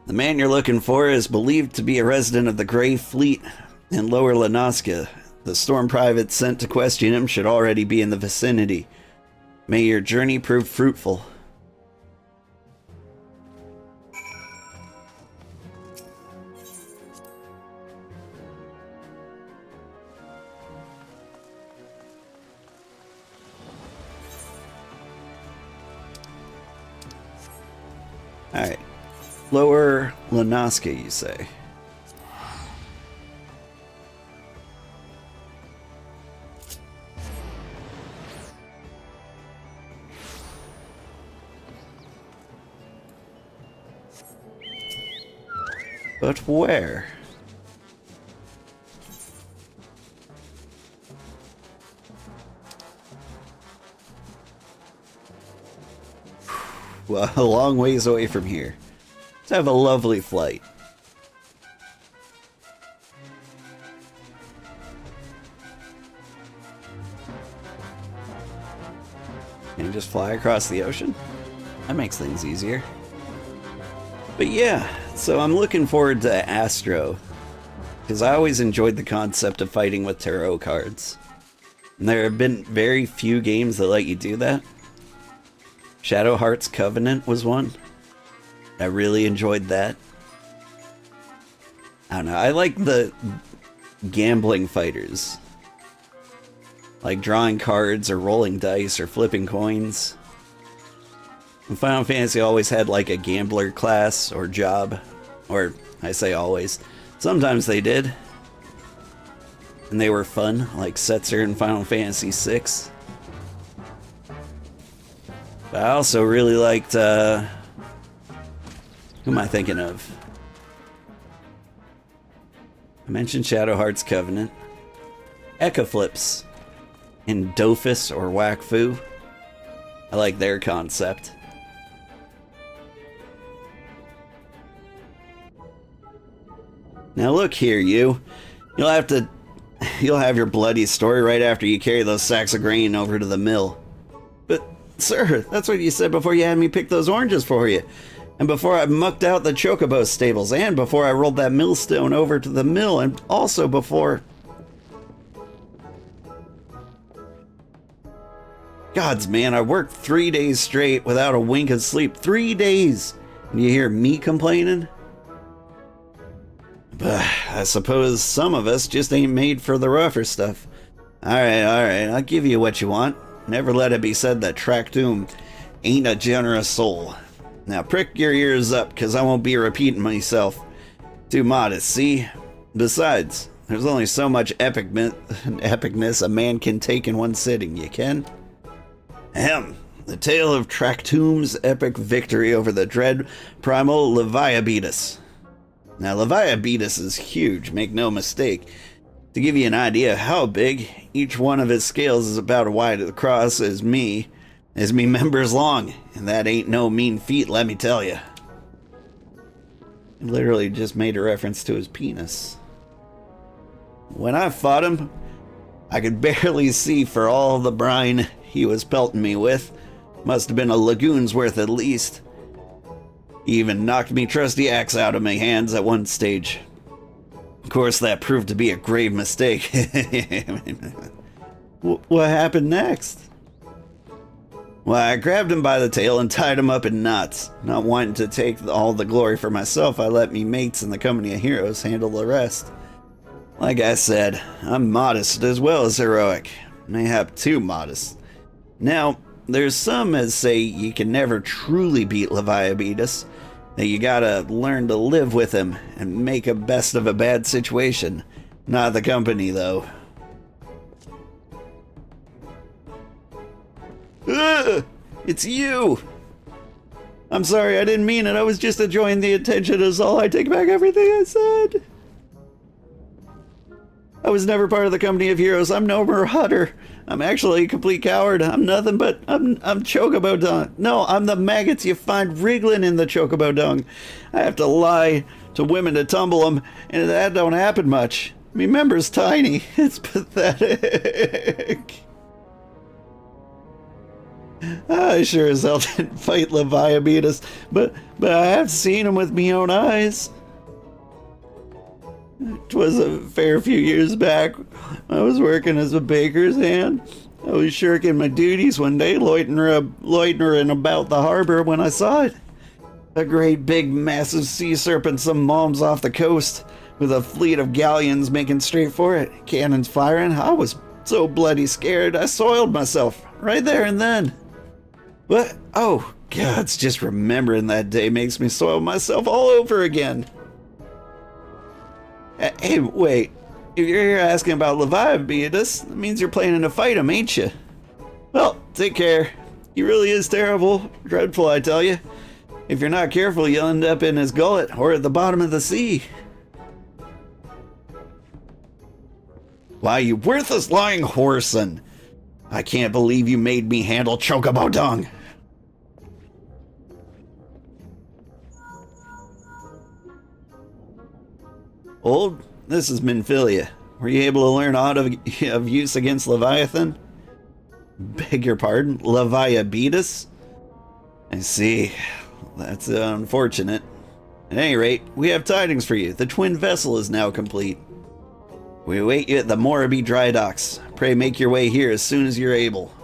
The man you're looking for is believed to be a resident of the Grey Fleet in Lower Lanaska. The storm private sent to question him should already be in the vicinity. May your journey prove fruitful. Alright. Lower Lanaska, you say? But where? Well, a long ways away from here. Let's have a lovely flight. Can you just fly across the ocean? That makes things easier. But yeah, so I'm looking forward to Astro, because I always enjoyed the concept of fighting with tarot cards. And there have been very few games that let you do that. Shadowheart's Covenant was one. I really enjoyed that. I don't know, I like the gambling fighters. Like drawing cards or rolling dice or flipping coins. And Final Fantasy always had like a gambler class or job. Or, I say always. Sometimes they did. And they were fun, like Setzer in Final Fantasy VI. But I also really liked, who am I thinking of? I mentioned Shadowheart's Covenant. Ecaflips in Dofus or Wakfu. I like their concept. Now look here, you. You'll have your bloody story right after you carry those sacks of grain over to the mill. But, sir, that's what you said before you had me pick those oranges for you. And before I mucked out the chocobo stables, and before I rolled that millstone over to the mill, and also before... Gods, man, I worked 3 days straight without a wink of sleep. 3 days! And you hear me complaining? But I suppose some of us just ain't made for the rougher stuff. Alright, I'll give you what you want. Never let it be said that Trachtum ain't a generous soul. Now prick your ears up, cause I won't be repeating myself. Too modest, see? Besides, there's only so much epicness a man can take in one sitting, you ken? Ahem. The tale of Trachtum's epic victory over the dread primal Leviabetus. Now, Leviabetus is huge, make no mistake. To give you an idea of how big, each one of his scales is about as wide across as me members long, and that ain't no mean feat, let me tell you. He literally just made a reference to his penis. When I fought him, I could barely see for all the brine he was pelting me with. Must have been a lagoon's worth at least. He even knocked me trusty axe out of my hands at one stage. Of course, that proved to be a grave mistake. What happened next? Well, I grabbed him by the tail and tied him up in knots. Not wanting to take all the glory for myself, I let me mates in the company of heroes handle the rest. Like I said, I'm modest as well as heroic. Mayhap too modest. Now, there's some as say you can never truly beat Leviabetus, that you gotta learn to live with him and make a best of a bad situation. Not the company, though. Ugh! It's you! I'm sorry, I didn't mean it. I was just enjoying the attention is all. I take back everything I said. I was never part of the company of heroes. I'm no marauder. I'm actually a complete coward. I'm nothing but... I'm chocobo dung. No, I'm the maggots you find wriggling in the chocobo dung. I have to lie to women to tumble them, and that don't happen much. Me member's tiny. It's pathetic. I sure as hell didn't fight Leviathan, but I have seen him with me own eyes. 'Twas a fair few years back. I was working as a baker's hand. I was shirking my duties one day, loitering about the harbor when I saw it. A great big massive sea serpent some malms off the coast, with a fleet of galleons making straight for it, cannons firing. I was so bloody scared I soiled myself right there and then. What? Oh, God, it's just remembering that day makes me soil myself all over again. Hey, wait. If you're here asking about Leviathan, that means you're planning to fight him, ain't you? Well, take care. He really is terrible. Dreadful, I tell you. If you're not careful, you'll end up in his gullet or at the bottom of the sea. Why, you worthless lying whoreson. I can't believe you made me handle chocobo dung. Old, this is Minfilia. Were you able to learn aught of use against Leviathan? Beg your pardon? Leviabetus? I see. That's unfortunate. At any rate, we have tidings for you. The twin vessel is now complete. We await you at the Moraby dry docks. Pray make your way here as soon as you're able.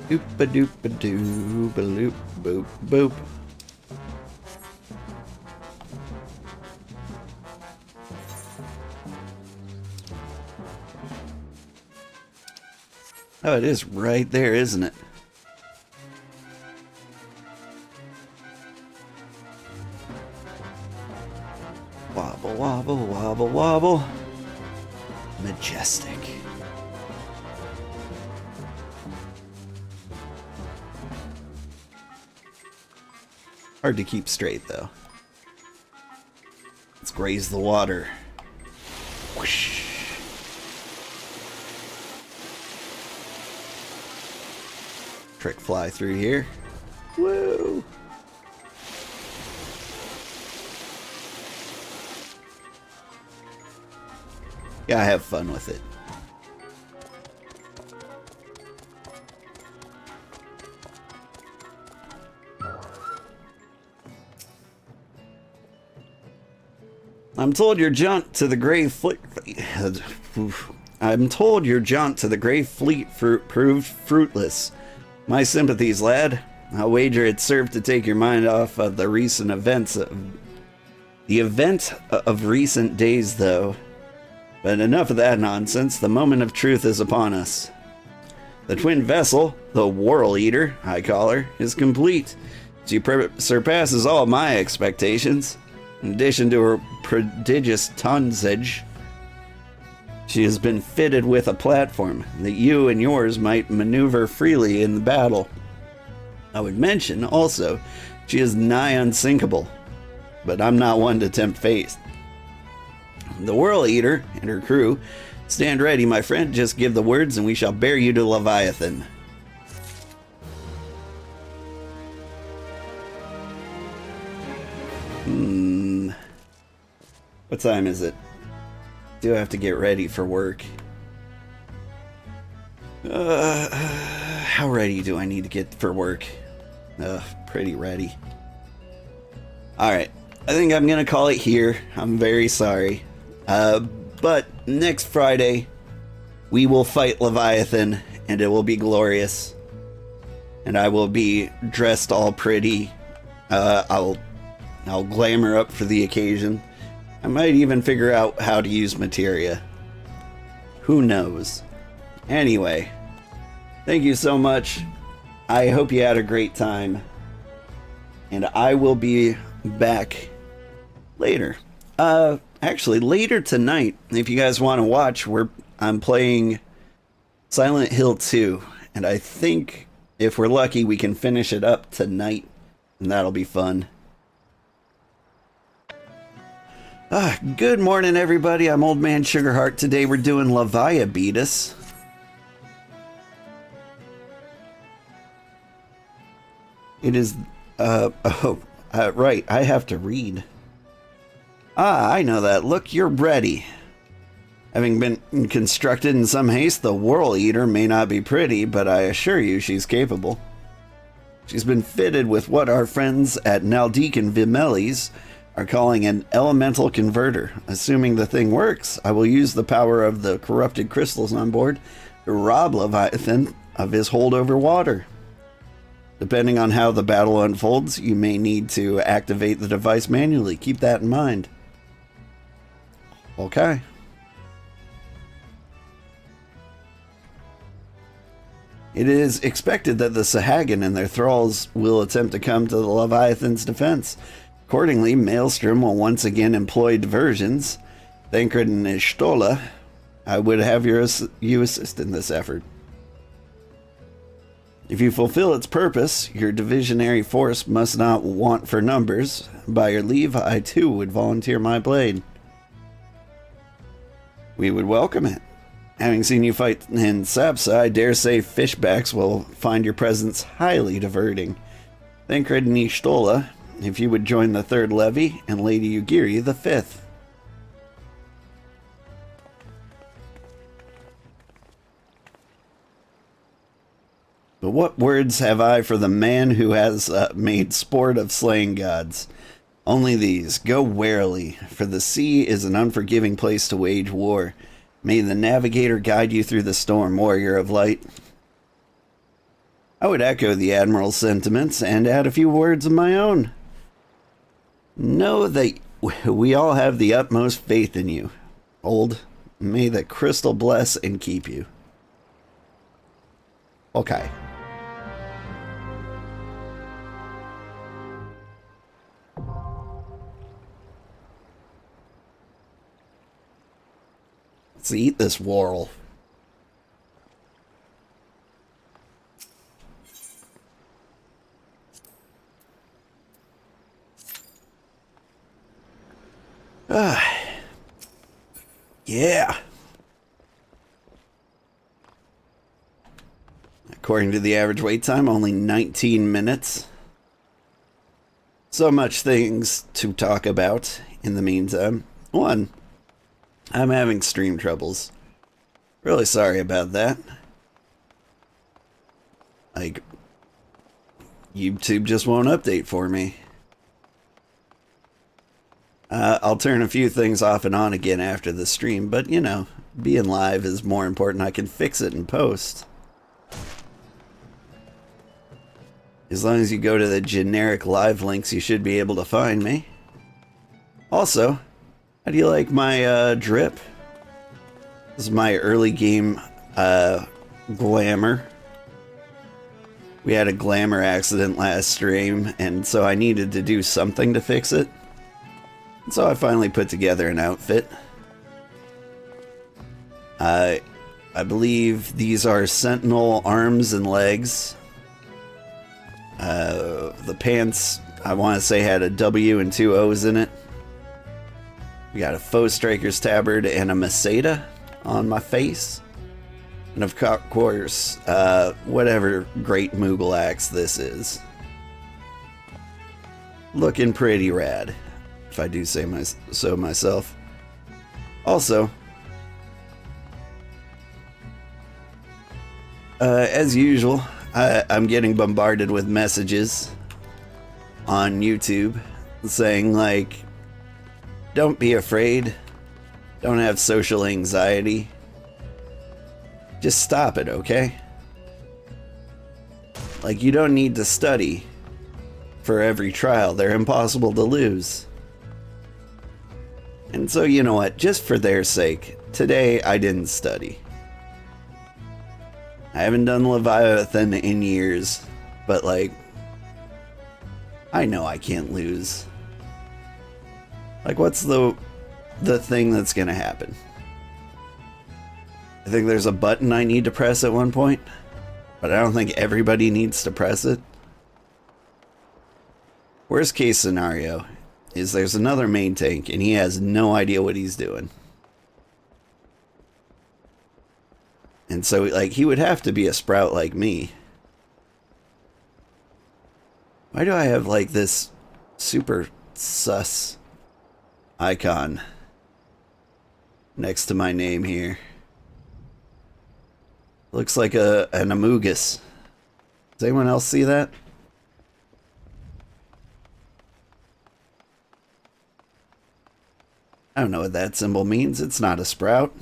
Doop-a-doop-a-doo-ba-loop, boop, boop. Oh, it is right there, isn't it? Wobble, wobble, wobble, wobble. Majestic. Hard to keep straight, though. Let's graze the water. Whoosh. Trick fly through here. Woo! Gotta have fun with it. I'm told your jaunt to the Grave Fleet. I'm told your jaunt to the Grave Fleet proved fruitless. My sympathies, lad. I'll wager it served to take your mind off of the recent events the event of recent days, though. But enough of that nonsense. The moment of truth is upon us. The twin vessel, the Whirl Eater, I call her, is complete. She surpasses all my expectations. In addition to her prodigious tonnage, she has been fitted with a platform that you and yours might maneuver freely in the battle. I would mention, also, she is nigh unsinkable, but I'm not one to tempt fate. The Whirl Eater and her crew, stand ready, my friend. Just give the words and we shall bear you to Leviathan. What time is it? Do I have to get ready for work? How ready do I need to get for work? Pretty ready. Alright, I think I'm gonna call it here. I'm very sorry. But next Friday, we will fight Leviathan, and it will be glorious. And I will be dressed all pretty. I'll glamour up for the occasion. I might even figure out how to use materia. Who knows? Anyway, thank you so much. I hope you had a great time. And I will be back later. actually, later tonight, if you guys want to watch, I'm playing Silent Hill 2, and I think if we're lucky, we can finish it up tonight, and that'll be fun. Good morning, everybody. I'm Old Man Sugarheart. Today we're doing Leviathan. It is, right, I have to read. I know that. Look, you're ready. Having been constructed in some haste, the Whirl Eater may not be pretty, but I assure you she's capable. She's been fitted with what our friends at Naldeek Vimelis are calling an elemental converter. Assuming the thing works, I will use the power of the corrupted crystals on board to rob Leviathan of his hold over water. Depending on how the battle unfolds, you may need to activate the device manually. Keep that in mind. Okay. It is expected that the Sahagin and their thralls will attempt to come to the Leviathan's defense. Accordingly, Maelstrom will once again employ diversions. Thancred and Ishtola, I would have you assist in this effort. If you fulfill its purpose, your divisionary force must not want for numbers. By your leave, I too would volunteer my blade. We would welcome it. Having seen you fight in Sapsa, I dare say fishbacks will find your presence highly diverting. Thancred and Ishtola, if you would join the 3rd Levy, and Lady Yugiri the 5th. But what words have I for the man who has made sport of slaying gods? Only these: go warily, for the sea is an unforgiving place to wage war. May the navigator guide you through the storm, warrior of light. I would echo the Admiral's sentiments and add a few words of my own. Know that we all have the utmost faith in you. Old, may the crystal bless and keep you. Okay. Let's eat this Whirl. Yeah. According to the average wait time, only 19 minutes. So much things to talk about in the meantime. 1. I'm having stream troubles. Really sorry about that. Like, YouTube just won't update for me. I'll turn a few things off and on again after the stream, but you know, being live is more important. I can fix it in post. As long as you go to the generic live links, you should be able to find me. Also, how do you like my drip? This is my early game glamour. We had a glamour accident last stream, and so I needed to do something to fix it. And so I finally put together an outfit. I believe these are Sentinel arms and legs. The pants, I want to say, had a W and 2 O's in it. We got a faux striker's tabard and a Masada on my face. And of course, whatever great Moogle axe this is. Looking pretty rad, if I do say so myself. Also, as usual, I'm getting bombarded with messages on YouTube saying, like, don't be afraid, don't have social anxiety, just stop it, okay? Like, you don't need to study for every trial, they're impossible to lose. And so, you know what, just for their sake, today I didn't study. I haven't done Leviathan in years, but like, I know I can't lose. Like, what's the the thing that's gonna happen. I think there's a button I need to press at one point, but I don't think everybody needs to press it. Worst case scenario is there's another main tank and he has no idea what he's doing. And so, like, he would have to be a sprout like me. Why do I have, like, this super sus icon next to my name here? Looks like an Amogus. Does anyone else see that? I don't know what that symbol means. It's not a sprout.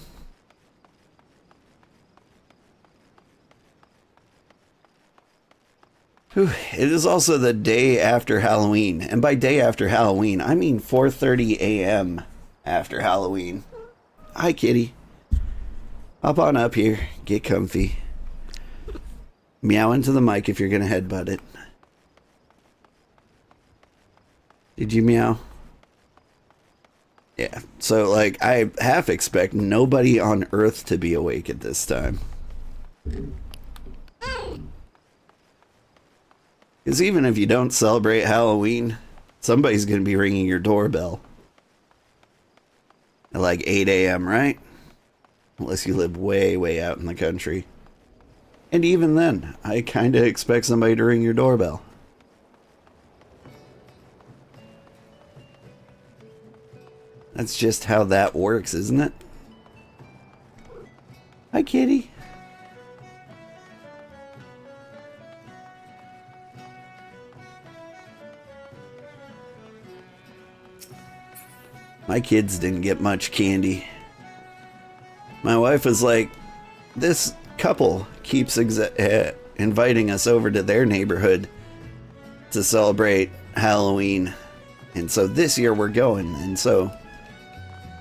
Whew. It is also the day after Halloween. And by day after Halloween, I mean 4:30 a.m. after Halloween. Hi, kitty. Hop on up here. Get comfy. Meow into the mic if you're going to headbutt it. Did you meow? Yeah. So, like, I half expect nobody on Earth to be awake at this time. Because even if you don't celebrate Halloween, somebody's going to be ringing your doorbell. At like 8 a.m., right? Unless you live way, way out in the country. And even then, I kind of expect somebody to ring your doorbell. That's just how that works, isn't it? Hi, kitty. My kids didn't get much candy. My wife was like, this couple keeps inviting us over to their neighborhood to celebrate Halloween. And so this year we're going. And so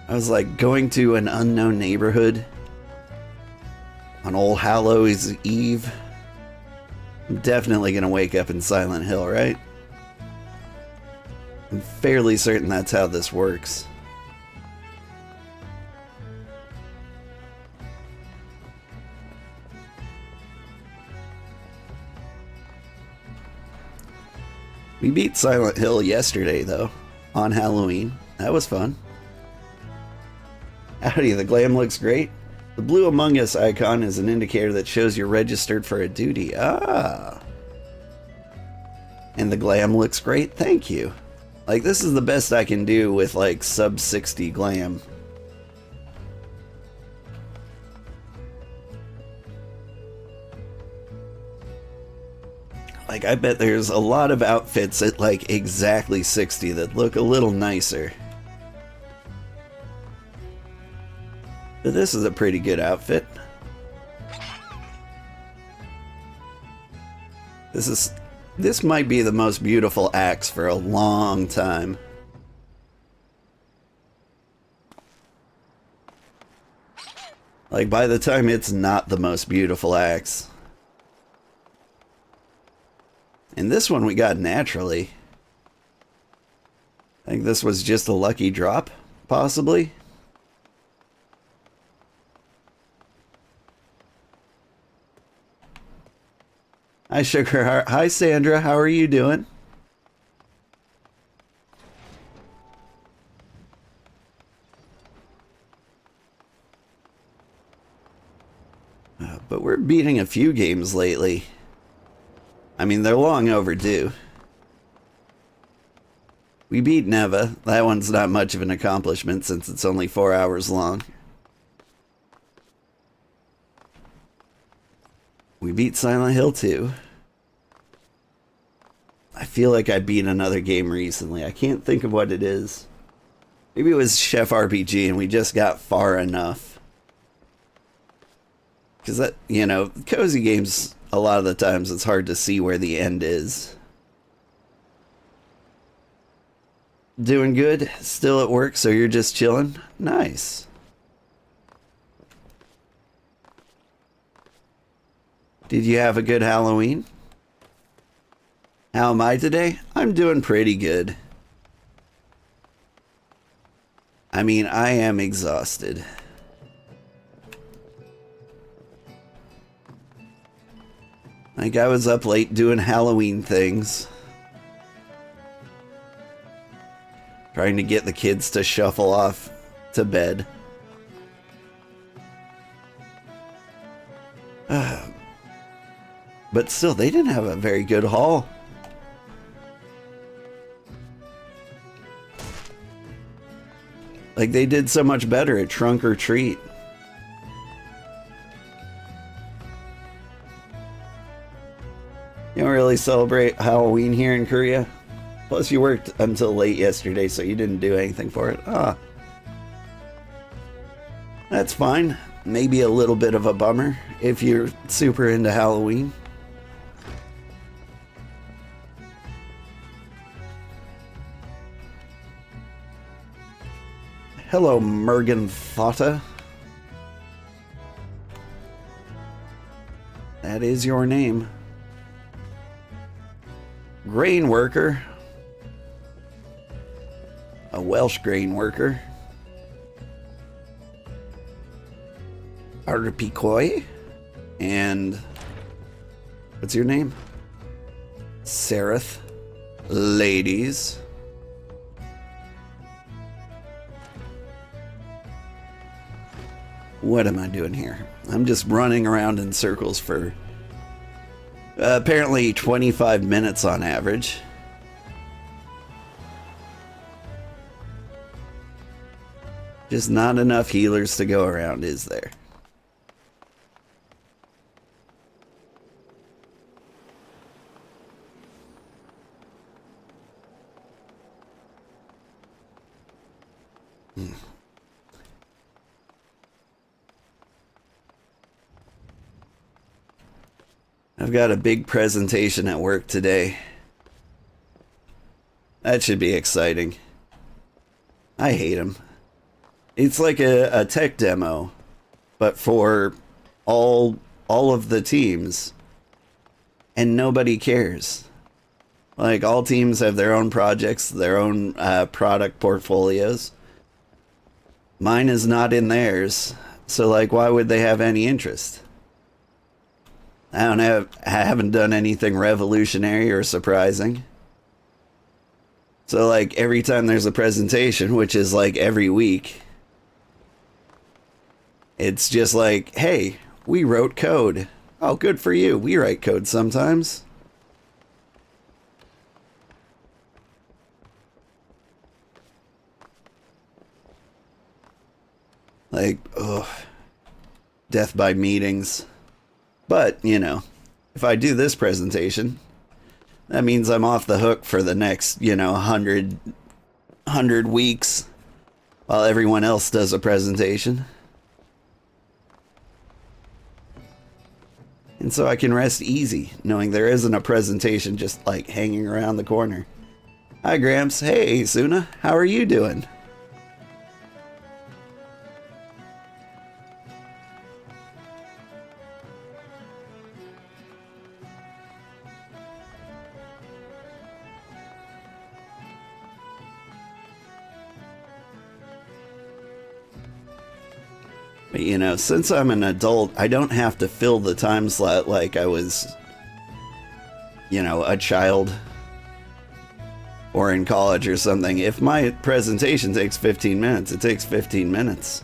I was like, going to an unknown neighborhood on All Hallows Eve. I'm definitely going to wake up in Silent Hill, right? I'm fairly certain that's how this works. We beat Silent Hill yesterday, though, on Halloween. That was fun. Howdy, the glam looks great. The blue Among Us icon is an indicator that shows you're registered for a duty. Ah. And the glam looks great, thank you. Like, this is the best I can do with, like, sub 60 glam. Like, I bet there's a lot of outfits at, like, exactly 60 that look a little nicer. But this is a pretty good outfit. This might be the most beautiful axe for a long time. Like, by the time it's not the most beautiful axe. And this one we got naturally. I think this was just a lucky drop, possibly. Hi, Sugarheart. Hi, Sandra. How are you doing? But we're beating a few games lately. I mean, they're long overdue. We beat Neva. That one's not much of an accomplishment since it's only 4 hours long. We beat Silent Hill 2. I feel like I beat another game recently. I can't think of what it is. Maybe it was Chef RPG and we just got far enough. Because that, you know, cozy games, a lot of the times it's hard to see where the end is. Doing good? Still at work, so you're just chilling? Nice. Did you have a good Halloween? How am I today? I'm doing pretty good. I mean, I am exhausted. Like, I was up late doing Halloween things. Trying to get the kids to shuffle off to bed. But still, they didn't have a very good haul. Like, they did so much better at Trunk or Treat. You don't really celebrate Halloween here in Korea? Plus, you worked until late yesterday, so you didn't do anything for it. Ah. That's fine. Maybe a little bit of a bummer if you're super into Halloween. Hello, Mergen Thata. That is your name. Grain worker. A Welsh grain worker. Arpikoi. And what's your name? Sereth. Ladies. What am I doing here? I'm just running around in circles for apparently 25 minutes on average. Just not enough healers to go around, is there? I've got a big presentation at work today. That should be exciting. I hate them. It's like a tech demo, but for all of the teams, and nobody cares. Like, all teams have their own projects, their own product portfolios. Mine is not in theirs, so like, why would they have any interest? I haven't done anything revolutionary or surprising. So like, every time there's a presentation, which is like every week, it's just like, hey, we wrote code. Oh, good for you. We write code sometimes. Like, ugh. Death by meetings. But, you know, if I do this presentation, that means I'm off the hook for the next, you know, 100 weeks while everyone else does a presentation. And so I can rest easy, knowing there isn't a presentation just, like, hanging around the corner. Hi, Gramps. Hey, Suna. How are you doing? But, you know, since I'm an adult, I don't have to fill the time slot like I was, you know, a child or in college or something. If my presentation takes 15 minutes, it takes 15 minutes.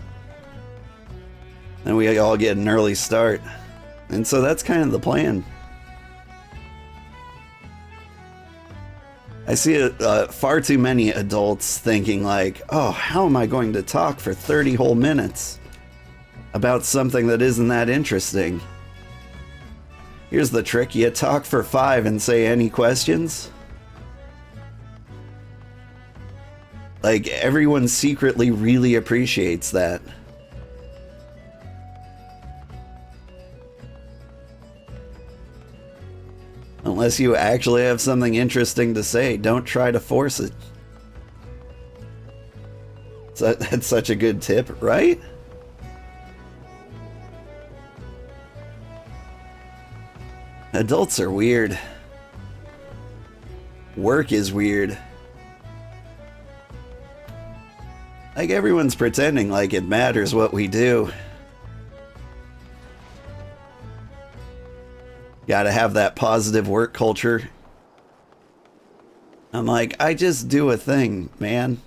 And we all get an early start. And so that's kind of the plan. I see far too many adults thinking like, oh, how am I going to talk for 30 whole minutes about something that isn't that interesting? Here's the trick. You talk for 5 and say any questions. Like, everyone secretly really appreciates that. Unless you actually have something interesting to say, don't try to force it. So that's such a good tip, right? Adults are weird. Work is weird. Like, everyone's pretending like it matters what we do. Gotta have that positive work culture. I'm like, I just do a thing, man.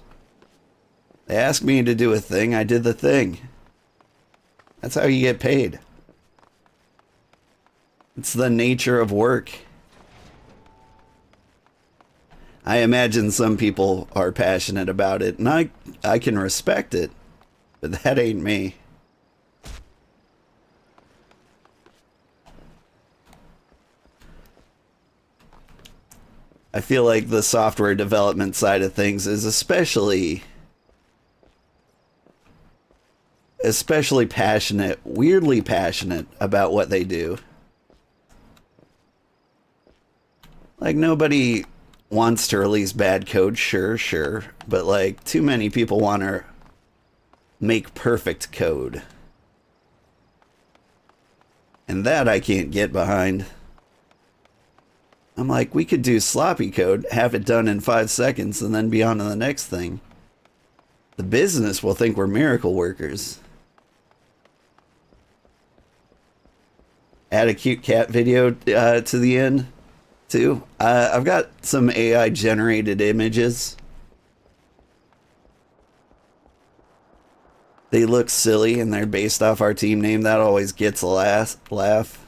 They asked me to do a thing, I did the thing. That's how you get paid. It's the nature of work. I imagine some people are passionate about it, and I can respect it, but that ain't me. I feel like the software development side of things is especially passionate, weirdly passionate about what they do. Like, nobody wants to release bad code, sure, but like, too many people want to make perfect code. And that I can't get behind. I'm like, we could do sloppy code, have it done in 5 seconds, and then be on to the next thing. The business will think we're miracle workers. Add a cute cat video to the end, too. I've got some AI generated images. They look silly and they're based off our team name. That always gets a laugh.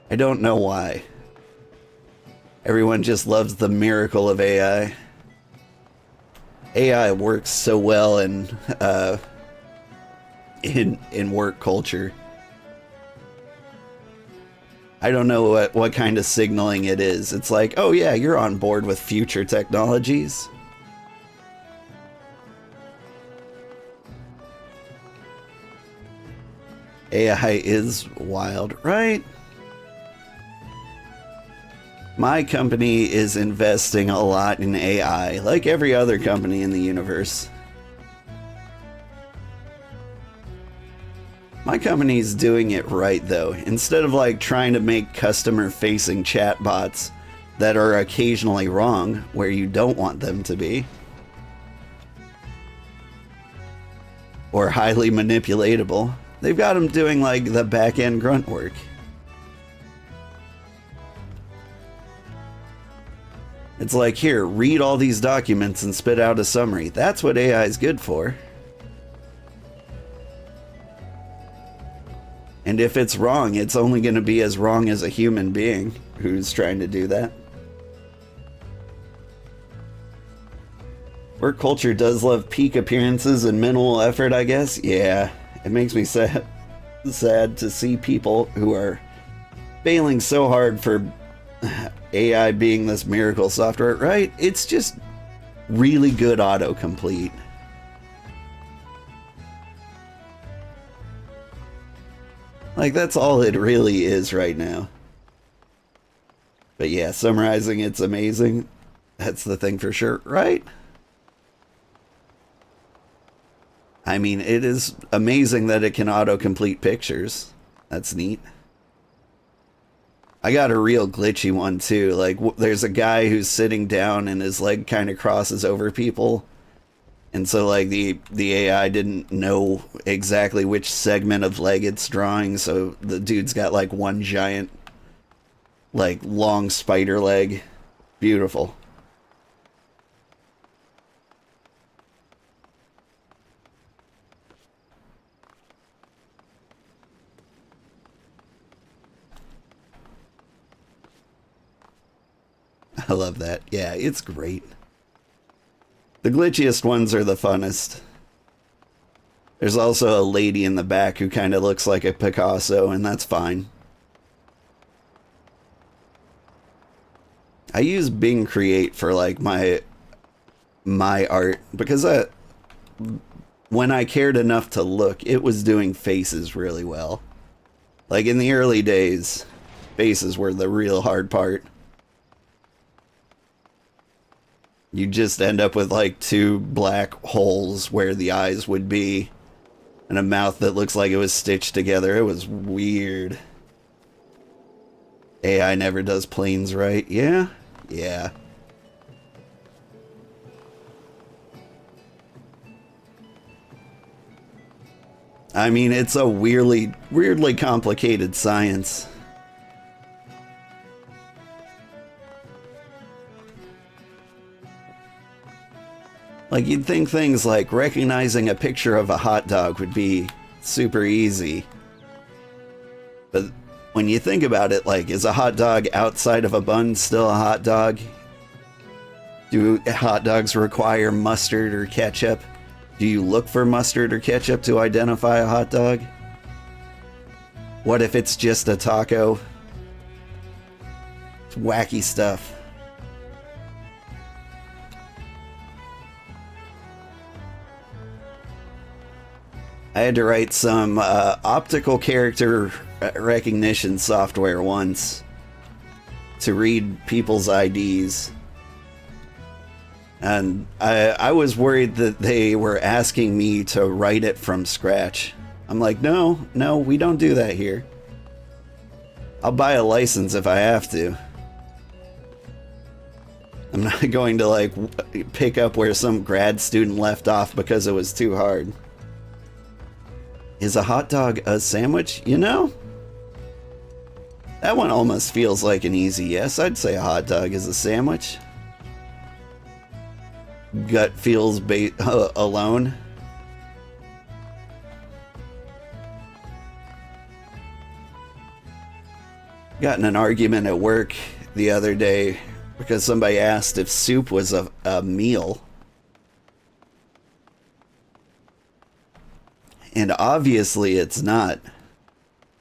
I don't know why. Everyone just loves the miracle of AI. AI works so well in work culture. I don't know what kind of signaling it is. It's like, oh yeah, you're on board with future technologies. AI is wild, right? My company is investing a lot in AI, like every other company in the universe. My company's doing it right, though. Instead of like trying to make customer-facing chatbots that are occasionally wrong where you don't want them to be, or highly manipulatable, they've got them doing like the back-end grunt work. It's like, here, read all these documents and spit out a summary. That's what AI is good for. And if it's wrong, it's only going to be as wrong as a human being who's trying to do that. Work culture does love peak appearances and minimal effort, I guess. Yeah, it makes me sad to see people who are failing so hard for AI being this miracle software, right? It's just really good autocomplete. Like, that's all it really is right now. But yeah, summarizing, it's amazing. That's the thing for sure, right? I mean, it is amazing that it can autocomplete pictures. That's neat. I got a real glitchy one too. Like, there's a guy who's sitting down and his leg kind of crosses over people. And so, like, the AI didn't know exactly which segment of leg it's drawing. So the dude's got, like, one giant, like, long spider leg. Beautiful. I love that. Yeah, it's great. The glitchiest ones are the funnest. There's also a lady in the back who kind of looks like a Picasso, and that's fine. I use Bing Create for like my art because when I cared enough to look, it was doing faces really well. Like in the early days, faces were the real hard part. You just end up with like 2 black holes where the eyes would be and a mouth that looks like it was stitched together. It was weird. AI never does planes right. Yeah, Yeah. I mean, it's a weirdly complicated science. Like, you'd think things like recognizing a picture of a hot dog would be super easy. But when you think about it, like, is a hot dog outside of a bun still a hot dog? Do hot dogs require mustard or ketchup? Do you look for mustard or ketchup to identify a hot dog? What if it's just a taco? It's wacky stuff. I had to write some optical character recognition software once to read people's IDs. And I was worried that they were asking me to write it from scratch. I'm like, no, we don't do that here. I'll buy a license if I have to. I'm not going to, like, pick up where some grad student left off because it was too hard. Is a hot dog a sandwich? You know? That one almost feels like an easy yes. I'd say a hot dog is a sandwich. Gut feels alone. Got in an argument at work the other day because somebody asked if soup was a meal. And obviously it's not.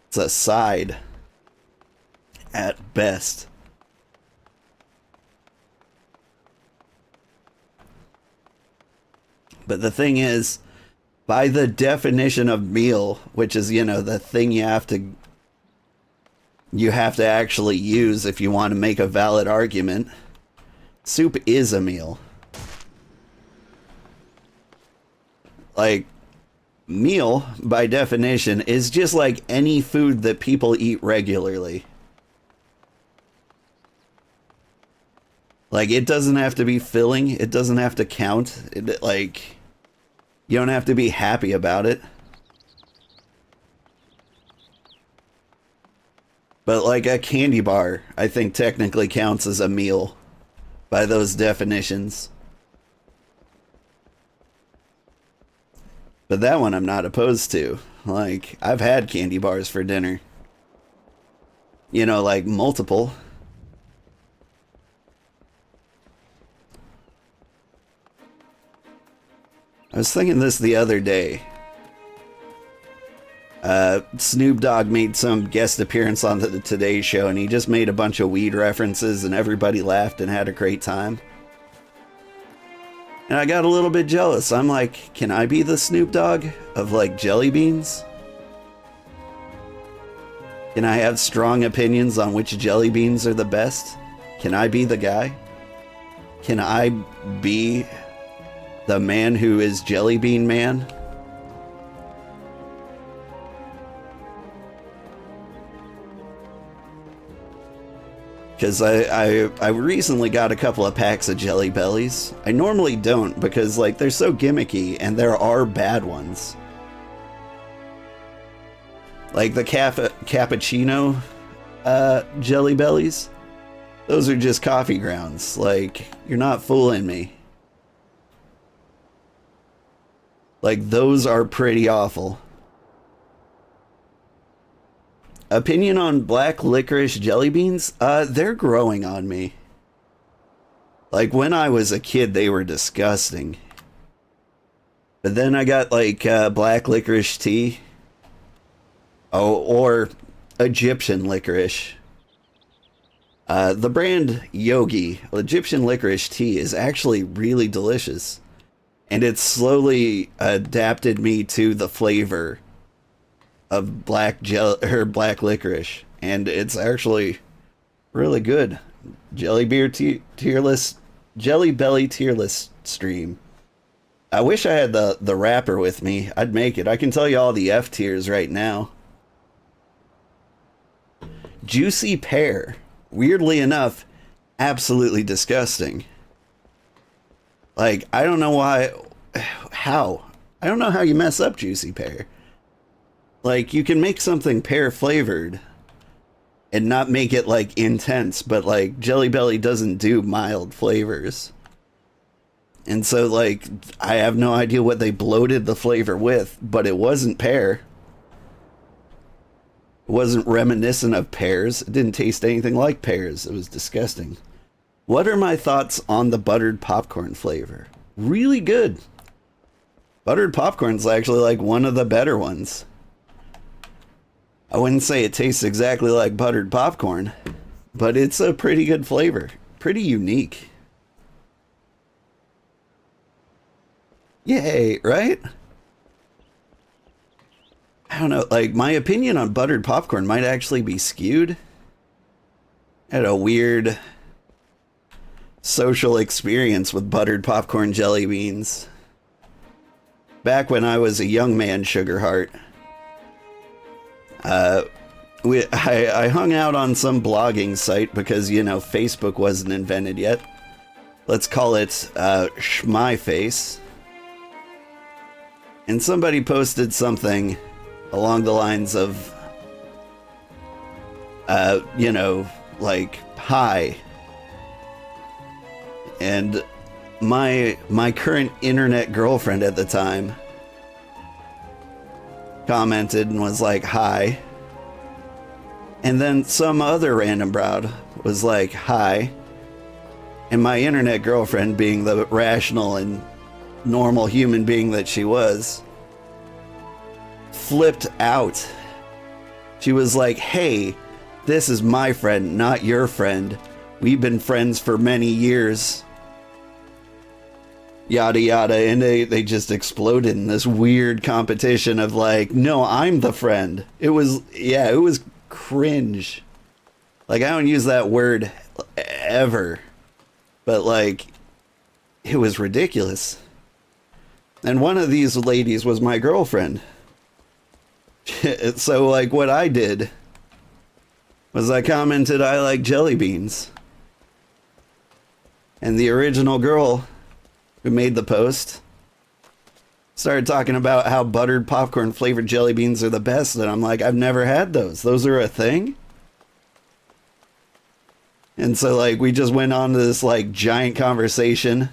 It's a side at best. But the thing is, by the definition of meal, which is, you know, the thing you have to actually use if you want to make a valid argument, soup is a meal. Like, meal, by definition, is just like any food that people eat regularly. Like, it doesn't have to be filling. It doesn't have to count. Like, you don't have to be happy about it. But, like, a candy bar, I think, technically counts as a meal by those definitions. But that one I'm not opposed to. Like, I've had candy bars for dinner. You know, like, multiple. I was thinking this the other day. Snoop Dogg made some guest appearance on the Today Show, and he just made a bunch of weed references, and everybody laughed and had a great time. And I got a little bit jealous. I'm like, can I be the Snoop Dogg of, like, jelly beans? Can I have strong opinions on which jelly beans are the best? Can I be the guy? Can I be the man who is Jelly Bean Man? Because I recently got a couple of packs of Jelly Bellies. I normally don't because, like, they're so gimmicky, and there are bad ones. Like the cappuccino Jelly Bellies. Those are just coffee grounds. Like, you're not fooling me. Like, those are pretty awful. Opinion on black licorice jelly beans? They're growing on me. Like, when I was a kid, they were disgusting. But then I got, like, black licorice tea. Oh, or Egyptian licorice. The brand Yogi, Egyptian licorice tea, is actually really delicious. And it's slowly adapted me to the flavor of black licorice, and it's actually really good. Jelly Belly tier list stream. I wish I had the wrapper with me. I'd make it. I can tell you all the F tiers right now. Juicy pear. Weirdly enough, absolutely disgusting. Like, I don't know how. I don't know how you mess up juicy pear. Like, you can make something pear flavored and not make it, like, intense, but, like, Jelly Belly doesn't do mild flavors. And so, like, I have no idea what they bloated the flavor with, but it wasn't pear. It wasn't reminiscent of pears. It didn't taste anything like pears. It was disgusting. What are my thoughts on the buttered popcorn flavor? Really good. Buttered popcorn's actually, like, one of the better ones. I wouldn't say it tastes exactly like buttered popcorn, but it's a pretty good flavor. Pretty unique. Yay, right? I don't know, like, my opinion on buttered popcorn might actually be skewed. I had a weird social experience with buttered popcorn jelly beans back when I was a young man, Sugarheart. I hung out on some blogging site because, you know, Facebook wasn't invented yet. Let's call it Schmyface. And somebody posted something along the lines of, you know, like, hi. And my current internet girlfriend at the time commented and was like, hi. And then some other random broad was like, hi. And my internet girlfriend, being the rational and normal human being that she was, flipped out. She was like, hey, this is my friend, not your friend. We've been friends for many years. Yada yada. And they just exploded in this weird competition of like, no, I'm the friend. It was cringe. Like, I don't use that word ever, but like, it was ridiculous. And one of these ladies was my girlfriend. So, like, what I did was I commented, I like jelly beans. And the original girl who made the post started talking about how buttered popcorn flavored jelly beans are the best. And I'm like, I've never had those. Those are a thing? And so, like, we just went on to this, like, giant conversation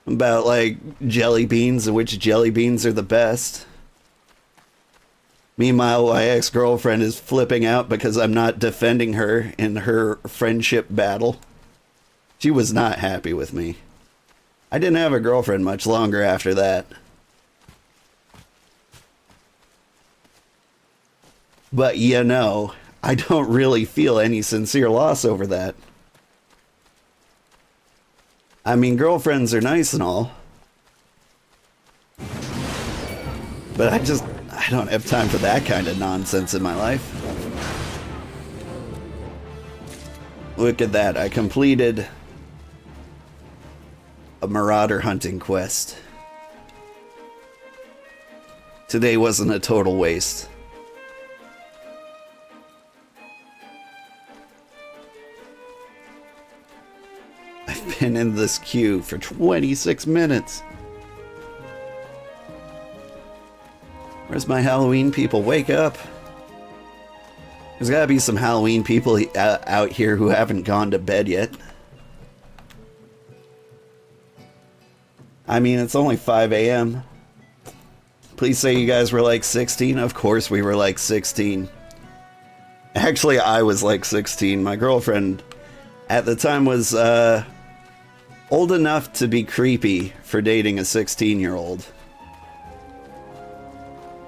about, like, jelly beans and which jelly beans are the best. Meanwhile, my ex-girlfriend is flipping out because I'm not defending her in her friendship battle. She was not happy with me. I didn't have a girlfriend much longer after that. But, you know, I don't really feel any sincere loss over that. I mean, girlfriends are nice and all. But I don't have time for that kind of nonsense in my life. Look at that. I completed a marauder hunting quest. Today wasn't a total waste. I've been in this queue for 26 minutes. Where's my Halloween people? Wake up. There's gotta be some Halloween people out here who haven't gone to bed yet. I mean, it's only 5 a.m. Please say you guys were like 16. Of course we were like 16. Actually, I was like 16. My girlfriend at the time was old enough to be creepy for dating a 16-year-old.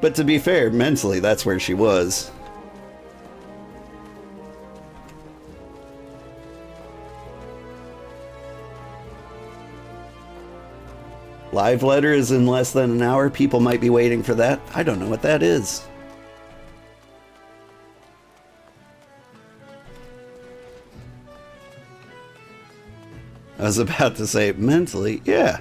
But to be fair, mentally, that's where she was. Live letter is in less than an hour. People might be waiting for that. I don't know what that is. I was about to say mentally, yeah.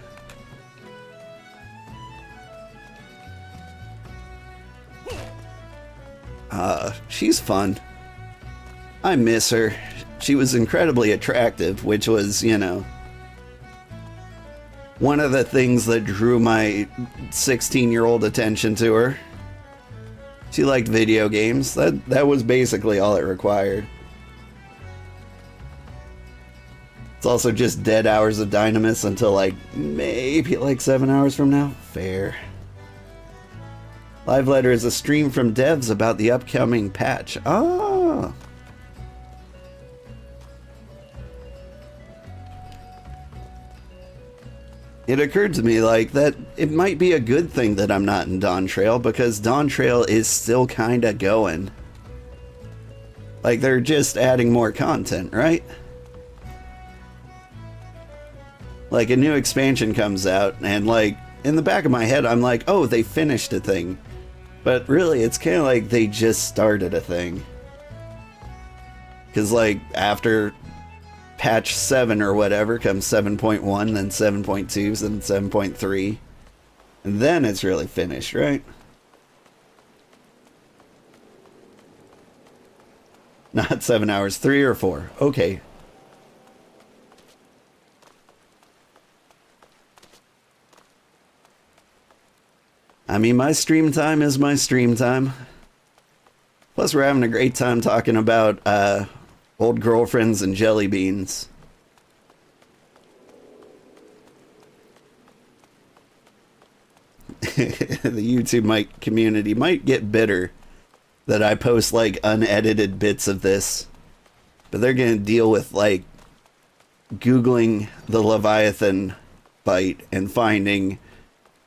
She's fun. I miss her. she was incredibly attractive, which was, you know, one of the things that drew my 16-year-old attention to her. She liked video games. That was basically all it required. It's also just dead hours of Dynamis until like maybe like 7 hours from now. Fair. Live Letter is a stream from devs about the upcoming patch. Ah. It occurred to me like that it might be a good thing that I'm not in Dawn Trail, because Dawn Trail is still kind of going. Like they're just adding more content, right? Like a new expansion comes out and like in the back of my head I'm like, oh, they finished a thing. But really it's kind of like they just started a thing. Because like after patch 7 or whatever comes 7.1, then 7.2, then 7.3. And then it's really finished, right? Not 7 hours, 3 or 4. Okay. I mean, my stream time is my stream time. Plus, we're having a great time talking about old girlfriends and jelly beans. The YouTube community might get bitter that I post like unedited bits of this, but they're gonna deal with like Googling the Leviathan fight and finding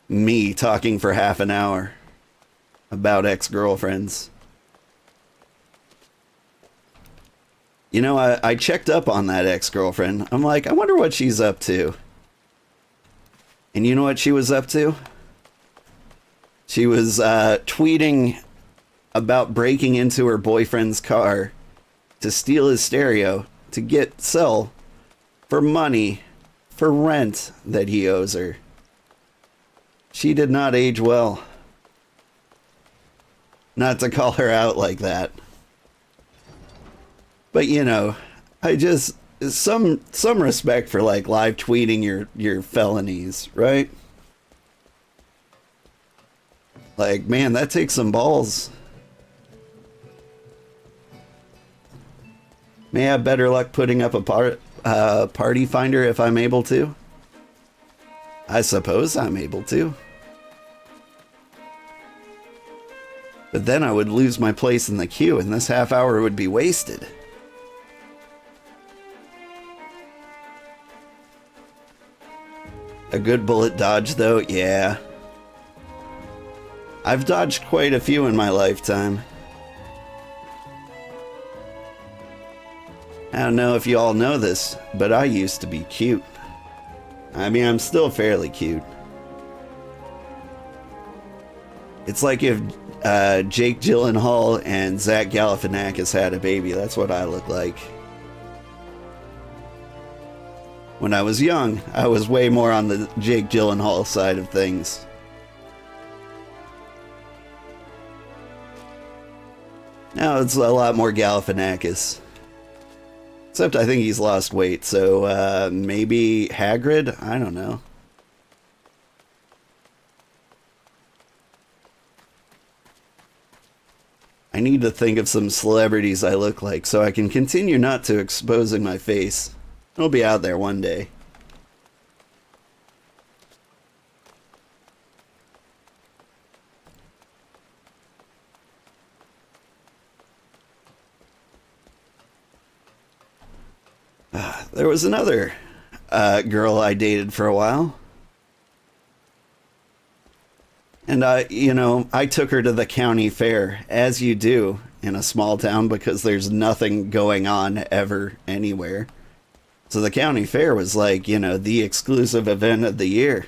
me talking for half an hour about ex-girlfriends. You know, I checked up on that ex-girlfriend. I'm like, I wonder what she's up to. And you know what she was up to? She was tweeting about breaking into her boyfriend's car to steal his stereo to sell for money for rent that he owes her. She did not age well. Not to call her out like that. But you know, I just some respect for like live tweeting your felonies, right? Like, man, that takes some balls. May I have better luck putting up a party finder if I'm able to? I suppose I'm able to. But then I would lose my place in the queue and this half hour would be wasted. A good bullet dodge though, yeah. I've dodged quite a few in my lifetime. I don't know if you all know this, but I used to be cute. I mean, I'm still fairly cute. It's like if Jake Gyllenhaal and Zach Galifianakis had a baby. That's what I look like. When I was young, I was way more on the Jake Gyllenhaal side of things. Now it's a lot more Galifianakis. Except I think he's lost weight, so maybe Hagrid? I don't know. I need to think of some celebrities I look like so I can continue not to exposing my face. It'll be out there one day. There was another girl I dated for a while. And I took her to the county fair, as you do in a small town, because there's nothing going on ever anywhere. So the county fair was like, the exclusive event of the year.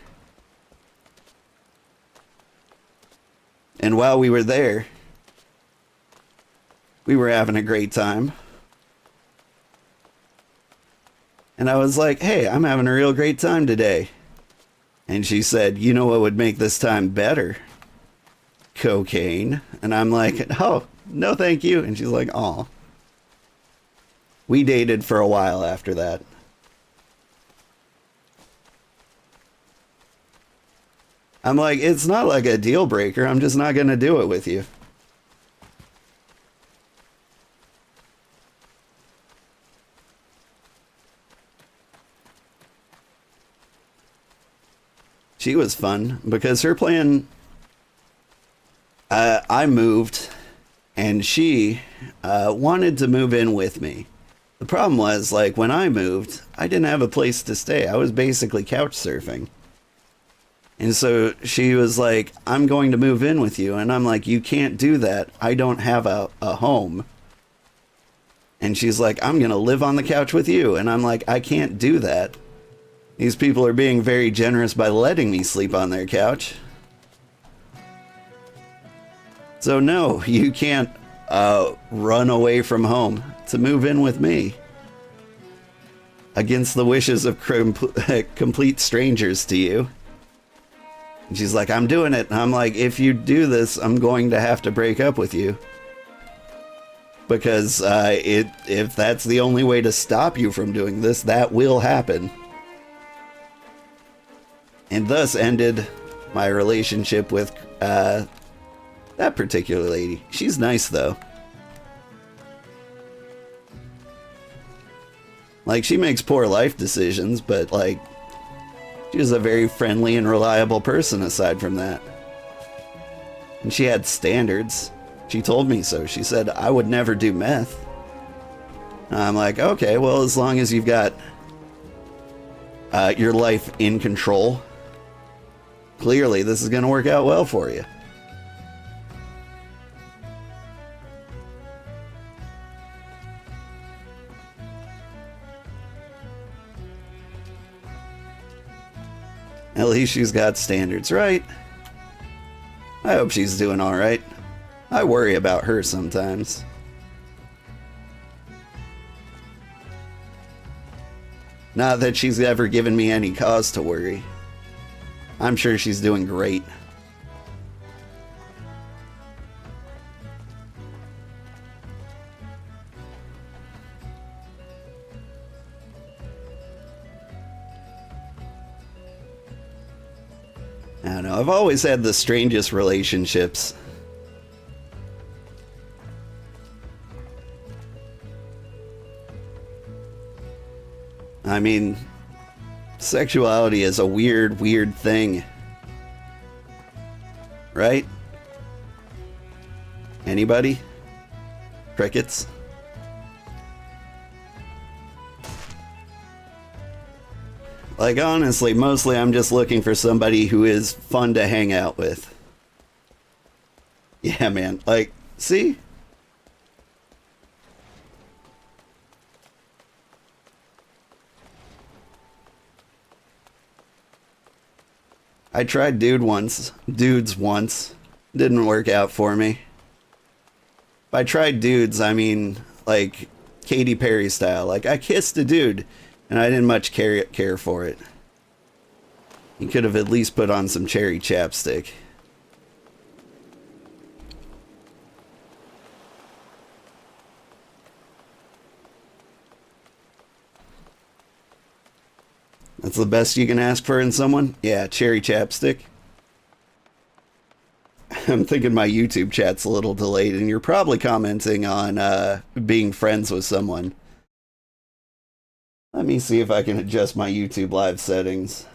And while we were there, we were having a great time. And I was like, hey, I'm having a real great time today. And she said, you know what would make this time better? Cocaine. And I'm like, oh, no thank you. And she's like, aw. We dated for a while after that. I'm like, it's not like a deal breaker. I'm just not going to do it with you. She was fun because her plan, I moved and she wanted to move in with me. The problem was, like, when I moved, I didn't have a place to stay. I was basically couch surfing. And so she was like, I'm going to move in with you. And I'm like, you can't do that. I don't have a home. And she's like, I'm going to live on the couch with you. And I'm like, I can't do that. These people are being very generous by letting me sleep on their couch. So no, you can't run away from home to move in with me. Against the wishes of complete strangers to you. And she's like, I'm doing it. And I'm like, if you do this, I'm going to have to break up with you. Because if that's the only way to stop you from doing this, that will happen. And thus ended my relationship with that particular lady. She's nice, though. Like, she makes poor life decisions, but, like, she was a very friendly and reliable person aside from that. And she had standards. She told me so. She said, I would never do meth. And I'm like, okay, well, as long as you've got your life in control, clearly this is going to work out well for you. At least she's got standards, right? I hope she's doing alright. I worry about her sometimes. Not that she's ever given me any cause to worry. I'm sure she's doing great. I don't know, I've always had the strangest relationships. I mean, sexuality is a weird, weird thing. Right? Anybody? Crickets? Like, honestly, mostly I'm just looking for somebody who is fun to hang out with. Yeah, man. Like, see? I tried dudes once. Didn't work out for me. If I tried dudes, I mean, like, Katy Perry style. Like, I kissed a dude, and I didn't much care for it. You could have at least put on some cherry chapstick. That's the best you can ask for in someone? Yeah, cherry chapstick. I'm thinking my YouTube chat's a little delayed, and you're probably commenting on being friends with someone. Let me see if I can adjust my YouTube live settings.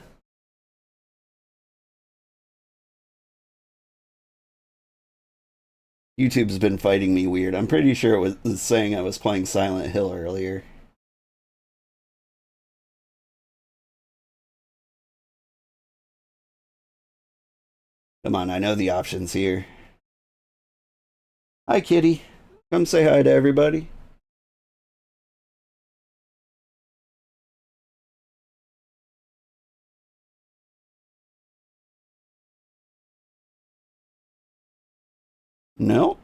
YouTube's been fighting me weird. I'm pretty sure it was saying I was playing Silent Hill earlier. Come on, I know the options here. Hi, kitty. Come say hi to everybody. No.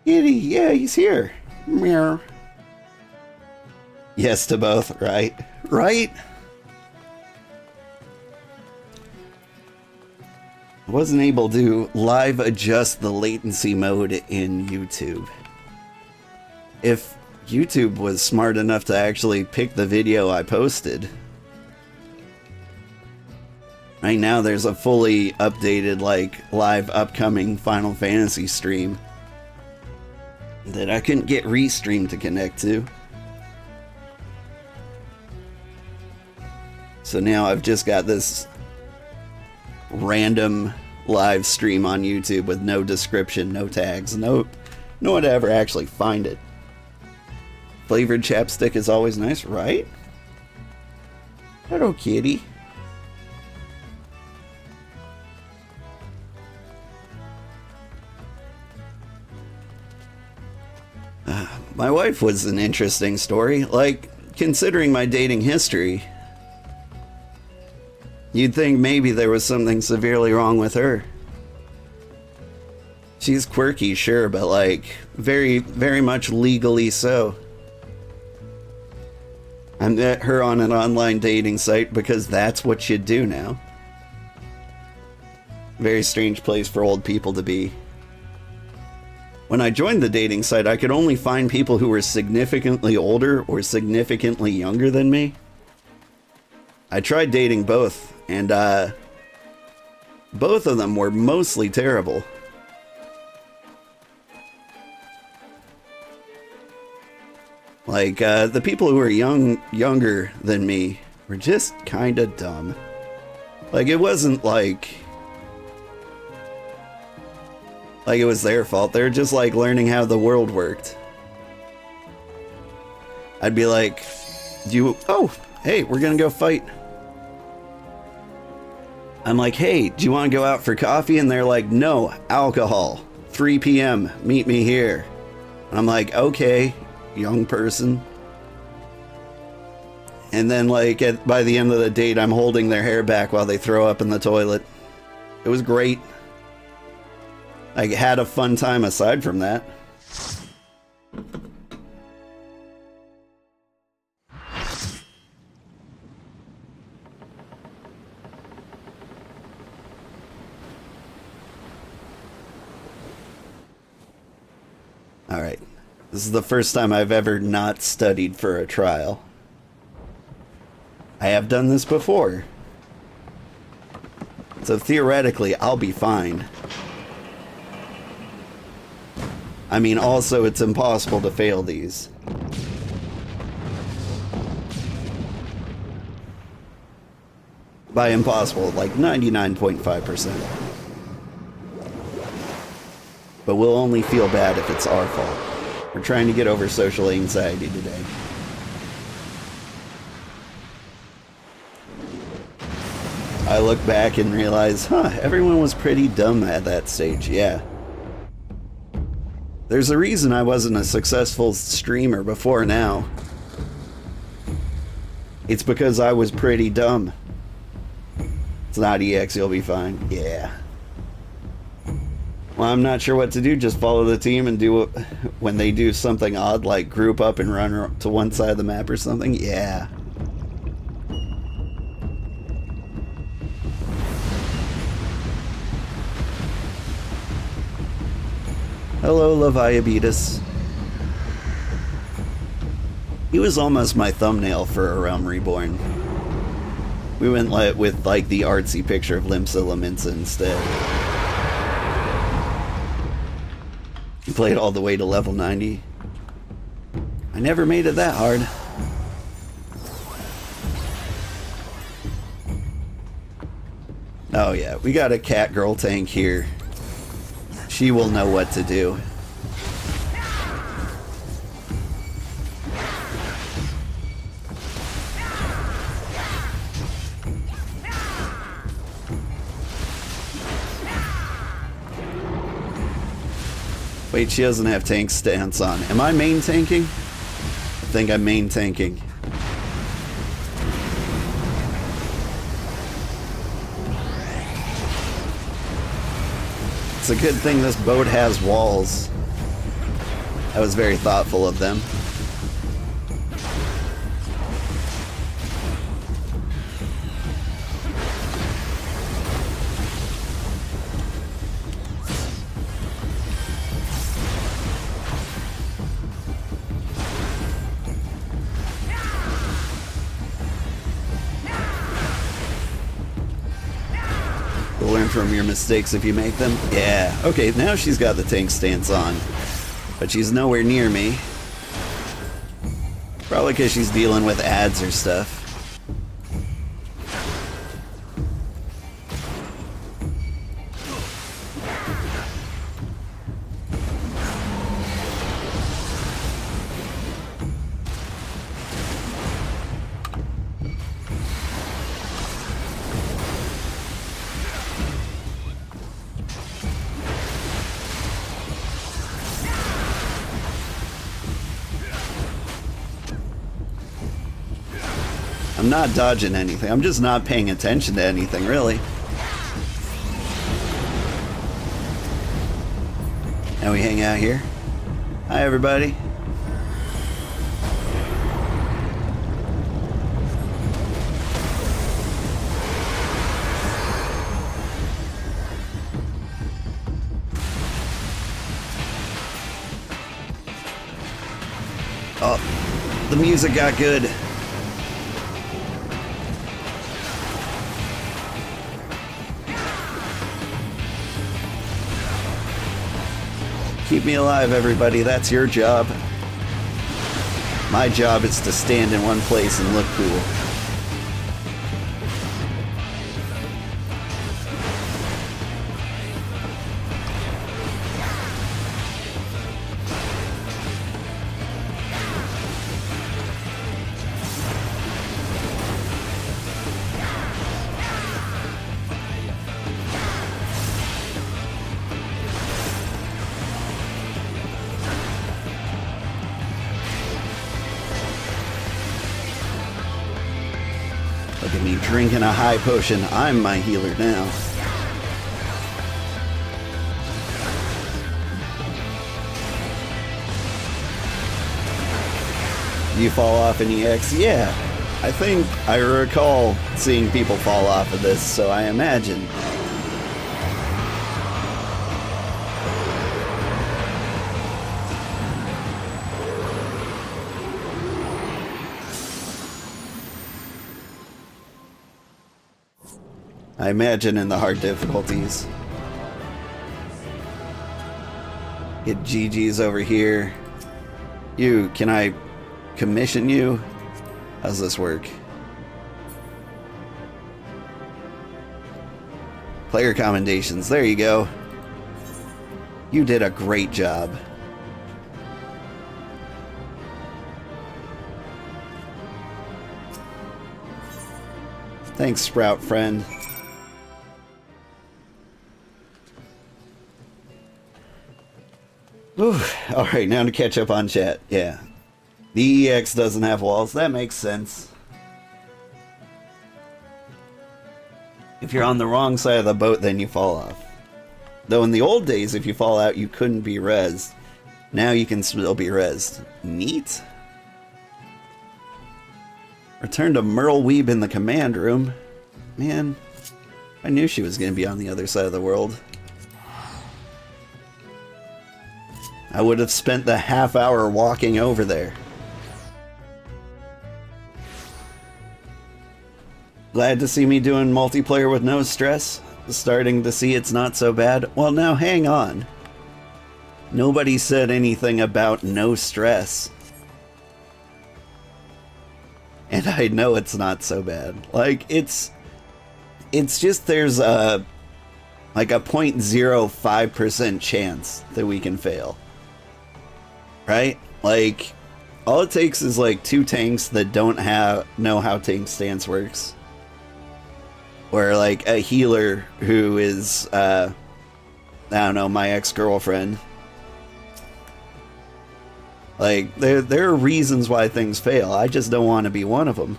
Kitty, yeah, he's here. Meow. Yes to both, right? Right? I wasn't able to live adjust the latency mode in YouTube. If YouTube was smart enough to actually pick the video I posted. Right now there's a fully updated, like, live upcoming Final Fantasy stream that I couldn't get Restream to connect to. So now I've just got this random live stream on YouTube with no description, no tags, no one to ever actually find it. Flavored chapstick is always nice, right? Hello, kitty. My wife was an interesting story. Like, considering my dating history, you'd think maybe there was something severely wrong with her. She's quirky, sure, but like, very, very much legally so. I met her on an online dating site because that's what you do now. Very strange place for old people to be. When I joined the dating site, I could only find people who were significantly older or significantly younger than me. I tried dating both, and both of them were mostly terrible. Like, the people who were younger than me were just kinda dumb. Like, it wasn't like it was their fault. They were just, like, learning how the world worked. I'd be like, oh, hey, we're gonna go fight. I'm like, hey, do you want to go out for coffee? And they're like, no, alcohol. 3 p.m., meet me here. And I'm like, okay, young person. And then, like, by the end of the date, I'm holding their hair back while they throw up in the toilet. It was great. I had a fun time aside from that. Alright. This is the first time I've ever not studied for a trial. I have done this before. So theoretically, I'll be fine. I mean, also, it's impossible to fail these. By impossible, like 99.5%. But we'll only feel bad if it's our fault. We're trying to get over social anxiety today. I look back and realize, everyone was pretty dumb at that stage, yeah. There's a reason I wasn't a successful streamer before now. It's because I was pretty dumb. It's not EX, you'll be fine. Yeah. Well, I'm not sure what to do. Just follow the team and do it when they do something odd, like group up and run to one side of the map or something. Yeah. Hello, Leviabetus. He was almost my thumbnail for A Realm Reborn. We went with like the artsy picture of Limsa Laminsa instead. You played all the way to level 90. I never made it that hard. Oh yeah, we got a cat girl tank here. She will know what to do. Wait, she doesn't have tank stance on. Am I main tanking? I think I'm main tanking. It's a good thing this boat has walls. That was very thoughtful of them. You'll learn from your mistakes if you make them. Yeah, okay, now she's got the tank stance on. But she's nowhere near me. Probably because she's dealing with ads or stuff. I'm not dodging anything. I'm just not paying attention to anything, really. Now we hang out here. Hi, everybody. Oh, the music got good. Keep me alive, everybody. That's your job. My job is to stand in one place and look cool. Look at me drinking a high potion. I'm my healer now. You fall off in EX? Yeah. I think I recall seeing people fall off of this, so I imagine. I imagine in the hard difficulties. Get GG's over here. You, can I commission you? How's this work? Player commendations, there you go. You did a great job. Thanks, Sprout friend. Alright, now to catch up on chat. Yeah. The EX doesn't have walls. That makes sense. If you're on the wrong side of the boat, then you fall off. Though in the old days, if you fall out, you couldn't be rezzed. Now you can still be rezzed. Neat. Return to Merle Weeb in the command room. Man, I knew she was going to be on the other side of the world. I would have spent the half hour walking over there. Glad to see me doing multiplayer with no stress. Starting to see it's not so bad. Well, now hang on. Nobody said anything about no stress. And I know it's not so bad. Like, it's just there's a like a 0.05% chance that we can fail. Right? Like, all it takes is like 2 tanks that don't know how tank stance works. Or like a healer who is, I don't know, my ex-girlfriend. Like, there are reasons why things fail. I just don't want to be one of them.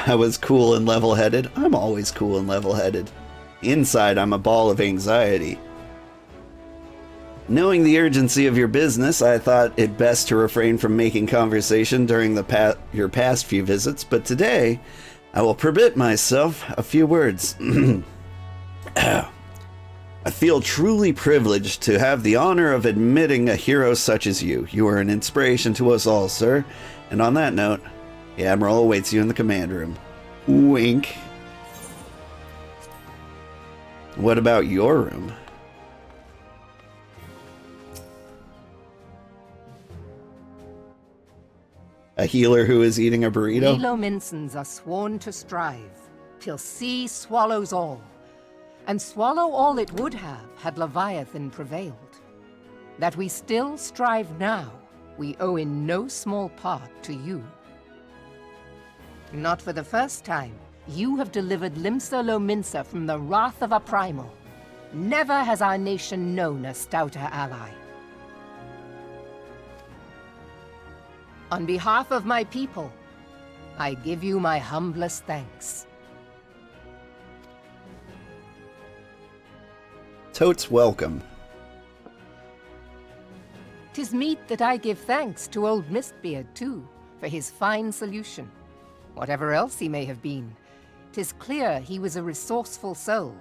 I was cool and level-headed. I'm always cool and level-headed. Inside, I'm a ball of anxiety. Knowing the urgency of your business, I thought it best to refrain from making conversation during your past few visits, but today, I will permit myself a few words. I feel truly privileged to have the honor of admitting a hero such as you. You are an inspiration to us all, sir. And on that note, the Admiral awaits you in the command room. Wink. What about your room? A healer who is eating a burrito? We Lominsons are sworn to strive, till sea swallows all. And swallow all it would have, had Leviathan prevailed. That we still strive now, we owe in no small part to you. Not for the first time, you have delivered Limsa Lominsa from the wrath of a primal. Never has our nation known a stouter ally. On behalf of my people, I give you my humblest thanks. Totes welcome. 'Tis meet that I give thanks to old Mistbeard, too, for his fine solution. Whatever else he may have been, 'tis clear he was a resourceful soul.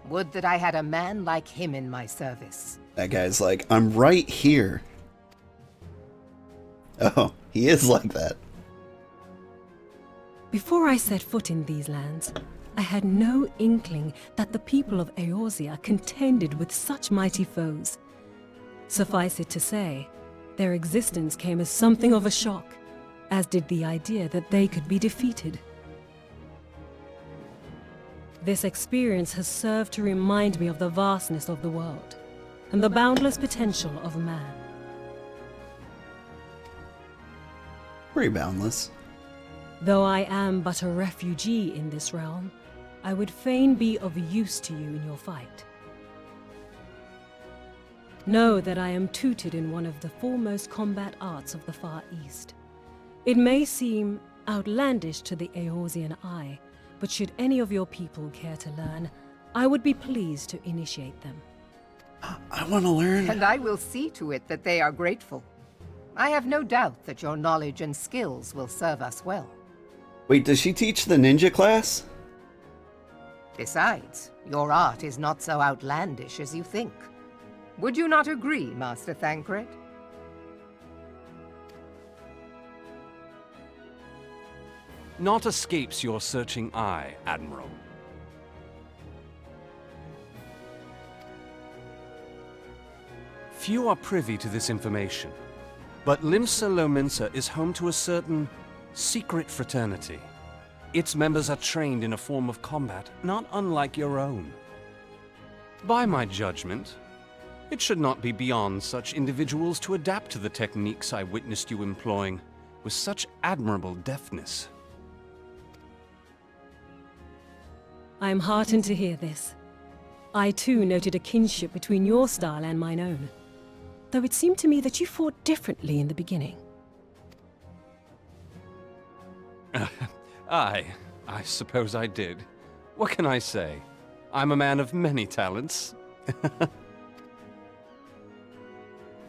Would that I had a man like him in my service. That guy's like, I'm right here. Oh, he is like that. Before I set foot in these lands, I had no inkling that the people of Eorzea contended with such mighty foes. Suffice it to say, their existence came as something of a shock, as did the idea that they could be defeated. This experience has served to remind me of the vastness of the world, and the boundless potential of man. Pretty boundless. Though I am but a refugee in this realm, I would fain be of use to you in your fight. Know that I am tutored in one of the foremost combat arts of the Far East. It may seem outlandish to the Eorzean eye, but should any of your people care to learn, I would be pleased to initiate them. I want to learn. And I will see to it that they are grateful. I have no doubt that your knowledge and skills will serve us well. Wait, does she teach the ninja class? Besides, your art is not so outlandish as you think. Would you not agree, Master Thancred? Naught escapes your searching eye, Admiral. Few are privy to this information, but Limsa Lominsa is home to a certain secret fraternity. Its members are trained in a form of combat not unlike your own. By my judgment, it should not be beyond such individuals to adapt to the techniques I witnessed you employing with such admirable deftness. I am heartened to hear this. I too noted a kinship between your style and mine own, though it seemed to me that you fought differently in the beginning. I suppose I did. What can I say? I'm a man of many talents.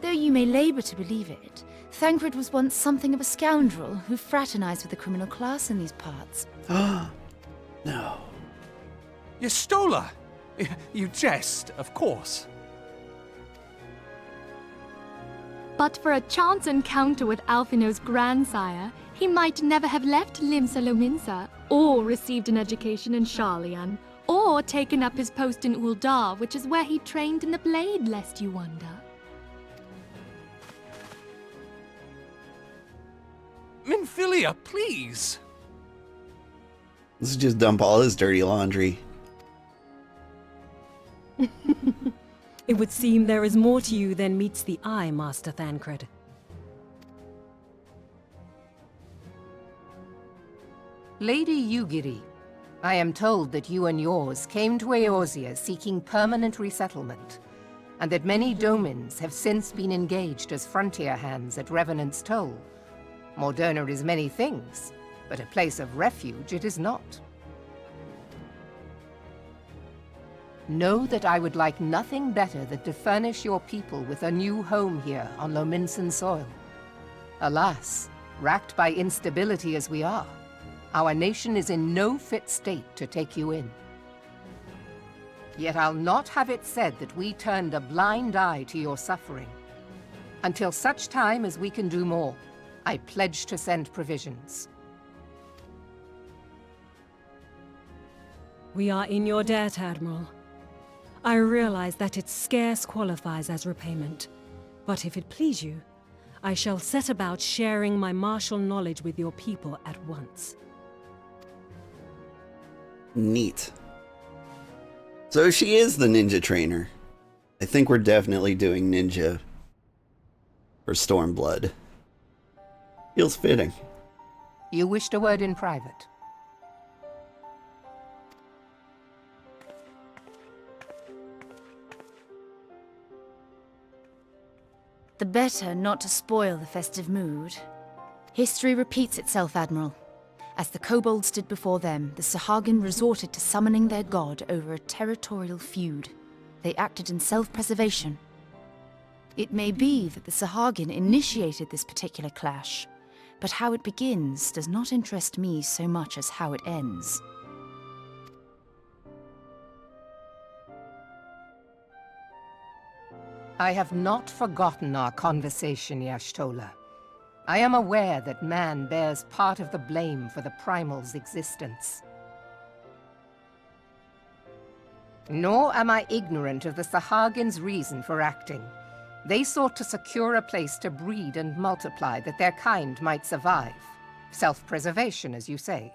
Though you may labor to believe it, Thancred was once something of a scoundrel who fraternized with the criminal class in these parts. No. Yestola! You jest, of course. But for a chance encounter with Alphino's grandsire, he might never have left Limsa Lominsa, or received an education in Sharlayan, or taken up his post in Uldar, which is where he trained in the blade, lest you wonder. Minfilia, please! This is just dump all his dirty laundry. It would seem there is more to you than meets the eye, Master Thancred. Lady Yugiri, I am told that you and yours came to Eorzea seeking permanent resettlement, and that many domins have since been engaged as frontier hands at Revenant's Toll. Moderna is many things, but a place of refuge it is not. Know that I would like nothing better than to furnish your people with a new home here on Lominsan soil. Alas, racked by instability as we are, our nation is in no fit state to take you in. Yet I'll not have it said that we turned a blind eye to your suffering. Until such time as we can do more, I pledge to send provisions. We are in your debt, Admiral. I realize that it scarce qualifies as repayment, but if it please you, I shall set about sharing my martial knowledge with your people at once. Neat. So she is the ninja trainer. I think we're definitely doing ninja for Stormblood. Feels fitting. You wished a word in private. The better not to spoil the festive mood. History repeats itself, Admiral. As the kobolds did before them, the Sahagin resorted to summoning their god over a territorial feud. They acted in self-preservation. It may be that the Sahagin initiated this particular clash, but how it begins does not interest me so much as how it ends. I have not forgotten our conversation, Y'shtola. I am aware that man bears part of the blame for the Primal's existence. Nor am I ignorant of the Sahagin's reason for acting. They sought to secure a place to breed and multiply that their kind might survive. Self-preservation, as you say.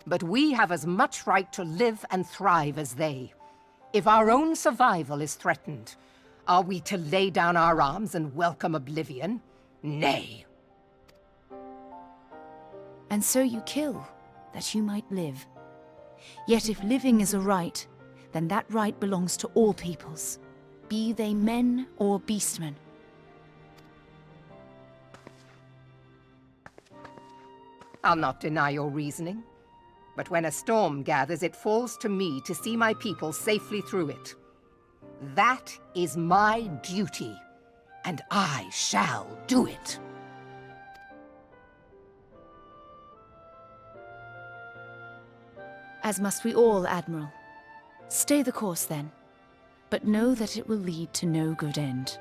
But we have as much right to live and thrive as they. If our own survival is threatened, are we to lay down our arms and welcome oblivion? Nay. And so you kill, that you might live. Yet if living is a right, then that right belongs to all peoples, be they men or beastmen. I'll not deny your reasoning, but when a storm gathers, it falls to me to see my people safely through it. That is my duty, and I shall do it. As must we all, Admiral. Stay the course, then, but know that it will lead to no good end.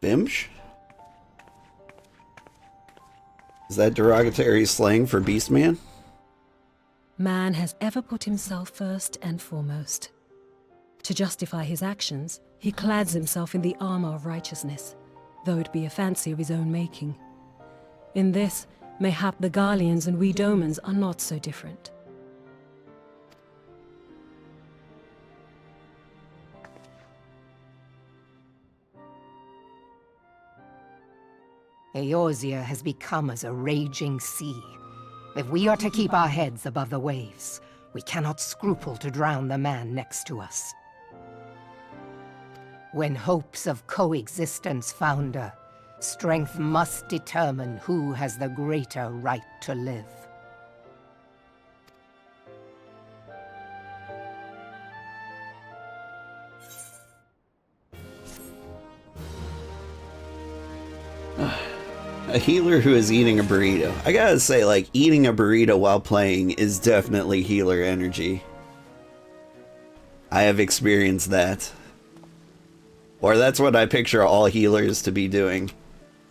Bimsh? Is that derogatory slang for Beastman? Man has ever put himself first and foremost. To justify his actions, he clads himself in the armor of righteousness, though it be a fancy of his own making. In this, mayhap the Garleans and we Domans are not so different. Eorzea has become as a raging sea. If we are to keep our heads above the waves, we cannot scruple to drown the man next to us. When hopes of coexistence founder, strength must determine who has the greater right to live. A healer who is eating a burrito. I gotta say, like, eating a burrito while playing is definitely healer energy. I have experienced that. Or that's what I picture all healers to be doing.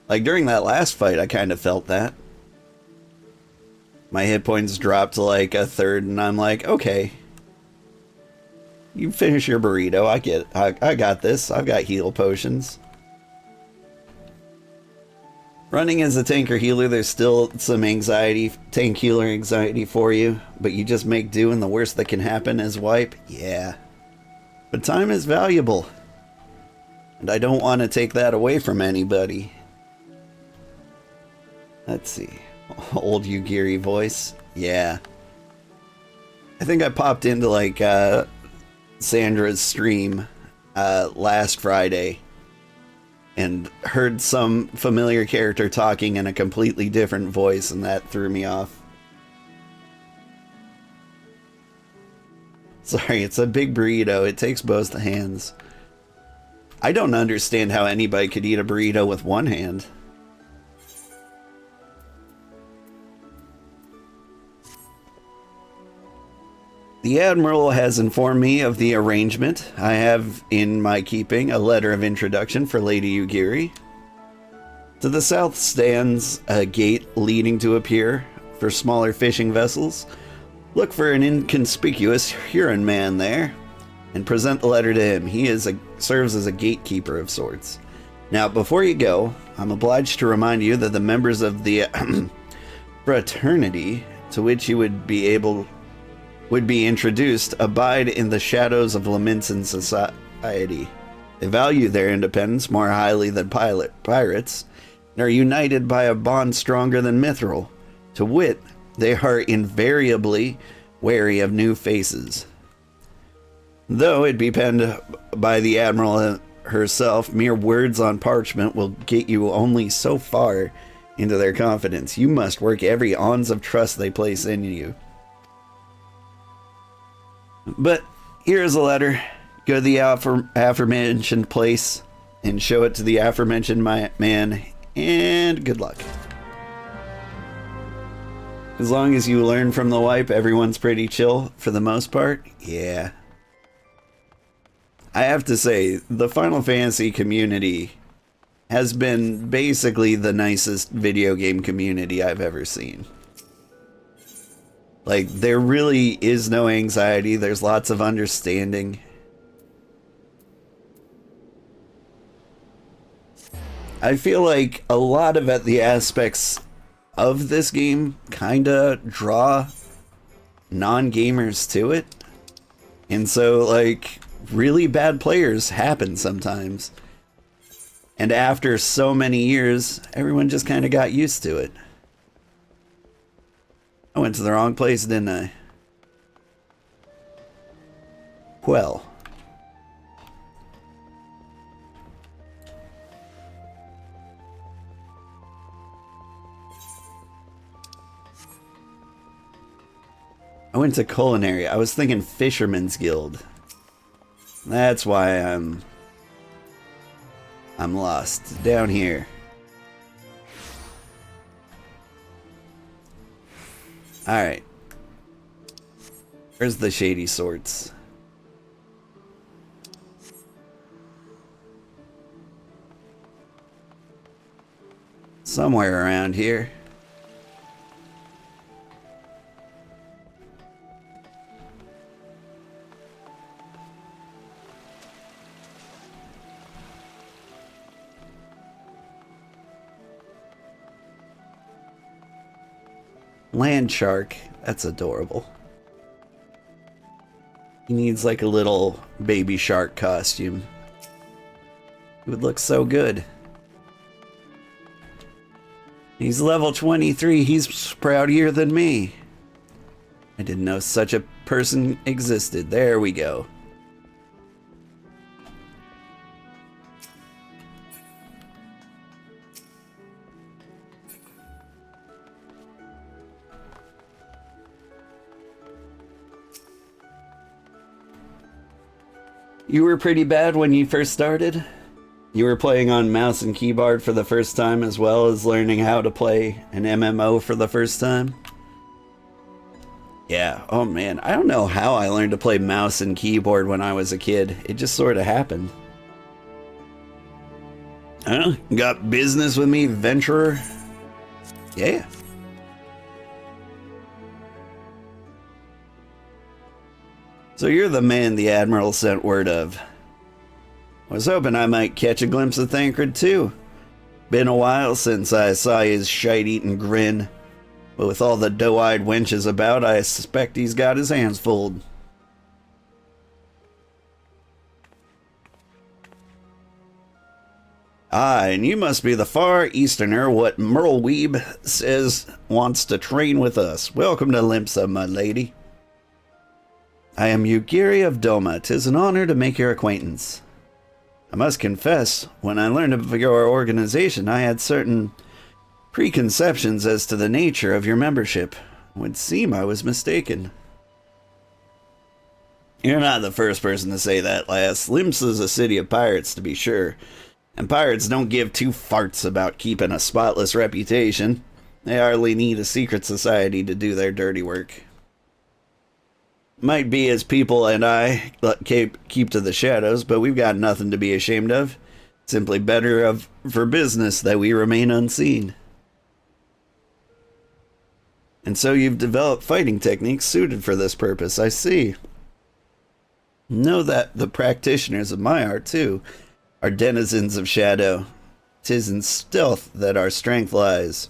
Like, during that last fight, I kind of felt that. My hit points dropped to like a third, and I'm like, okay. You finish your burrito, I get it. I got this. I've got heal potions. Running as a tank or healer, there's still some anxiety, tank healer anxiety for you, but you just make do, and the worst that can happen is wipe? Yeah. But time is valuable, and I don't want to take that away from anybody. Let's see. Old Yugiri voice. Yeah. I think I popped into like Sandra's stream last Friday and heard some familiar character talking in a completely different voice, and that threw me off. Sorry, it's a big burrito. It takes both hands. I don't understand how anybody could eat a burrito with one hand. The Admiral has informed me of the arrangement. I have in my keeping a letter of introduction for Lady Yugiri. To the south stands a gate leading to a pier for smaller fishing vessels. Look for an inconspicuous Huron man there and present the letter to him. He serves as a gatekeeper of sorts. Now, before you go, I'm obliged to remind you that the members of the fraternity to which you would be introduced abide in the shadows of Lamentin society. They value their independence more highly than pirates, and are united by a bond stronger than mithril. To wit, they are invariably wary of new faces. Though it be penned by the Admiral herself, mere words on parchment will get you only so far into their confidence. You must work every ounce of trust they place in you. But here's a letter. Go to the aforementioned place and show it to the aforementioned man, and good luck. As long as you learn from the wipe, everyone's pretty chill for the most part. Yeah. I have to say, the Final Fantasy community has been basically the nicest video game community I've ever seen. Like, there really is no anxiety. There's lots of understanding. I feel like a lot of the aspects of this game kinda draw non-gamers to it. And so, like, really bad players happen sometimes. And after so many years, everyone just kinda got used to it. I went to the wrong place, didn't I? Well. I went to culinary. I was thinking Fisherman's Guild. That's why I'm lost. Down here. Alright. Where's the shady sorts? Somewhere around here. Land shark. That's adorable. He needs like a little baby shark costume. It would look so good. He's level 23. He's proudier than me. I didn't know such a person existed. There we go. You were pretty bad when you first started? You were playing on mouse and keyboard for the first time as well as learning how to play an MMO for the first time? Yeah, oh man, I don't know how I learned to play mouse and keyboard when I was a kid. It just sort of happened. Huh? Got business with me, venturer? Yeah. So you're the man the Admiral sent word of. Was hoping I might catch a glimpse of Thancred too. Been a while since I saw his shite-eating grin. But with all the doe-eyed wenches about, I suspect he's got his hands full. Ah, and you must be the far easterner what Merleweeb says wants to train with us. Welcome to Limsa, my lady. I am Yugiri of Doma. 'Tis an honor to make your acquaintance. I must confess, when I learned of your organization, I had certain preconceptions as to the nature of your membership. It would seem I was mistaken. You're not the first person to say that, lass. Limsa's a city of pirates, to be sure. And pirates don't give two farts about keeping a spotless reputation. They hardly need a secret society to do their dirty work. Might be as people and I keep to the shadows, but we've got nothing to be ashamed of. Simply better for business that we remain unseen. And so you've developed fighting techniques suited for this purpose, I see. Know that the practitioners of my art, too, are denizens of shadow. 'Tis in stealth that our strength lies.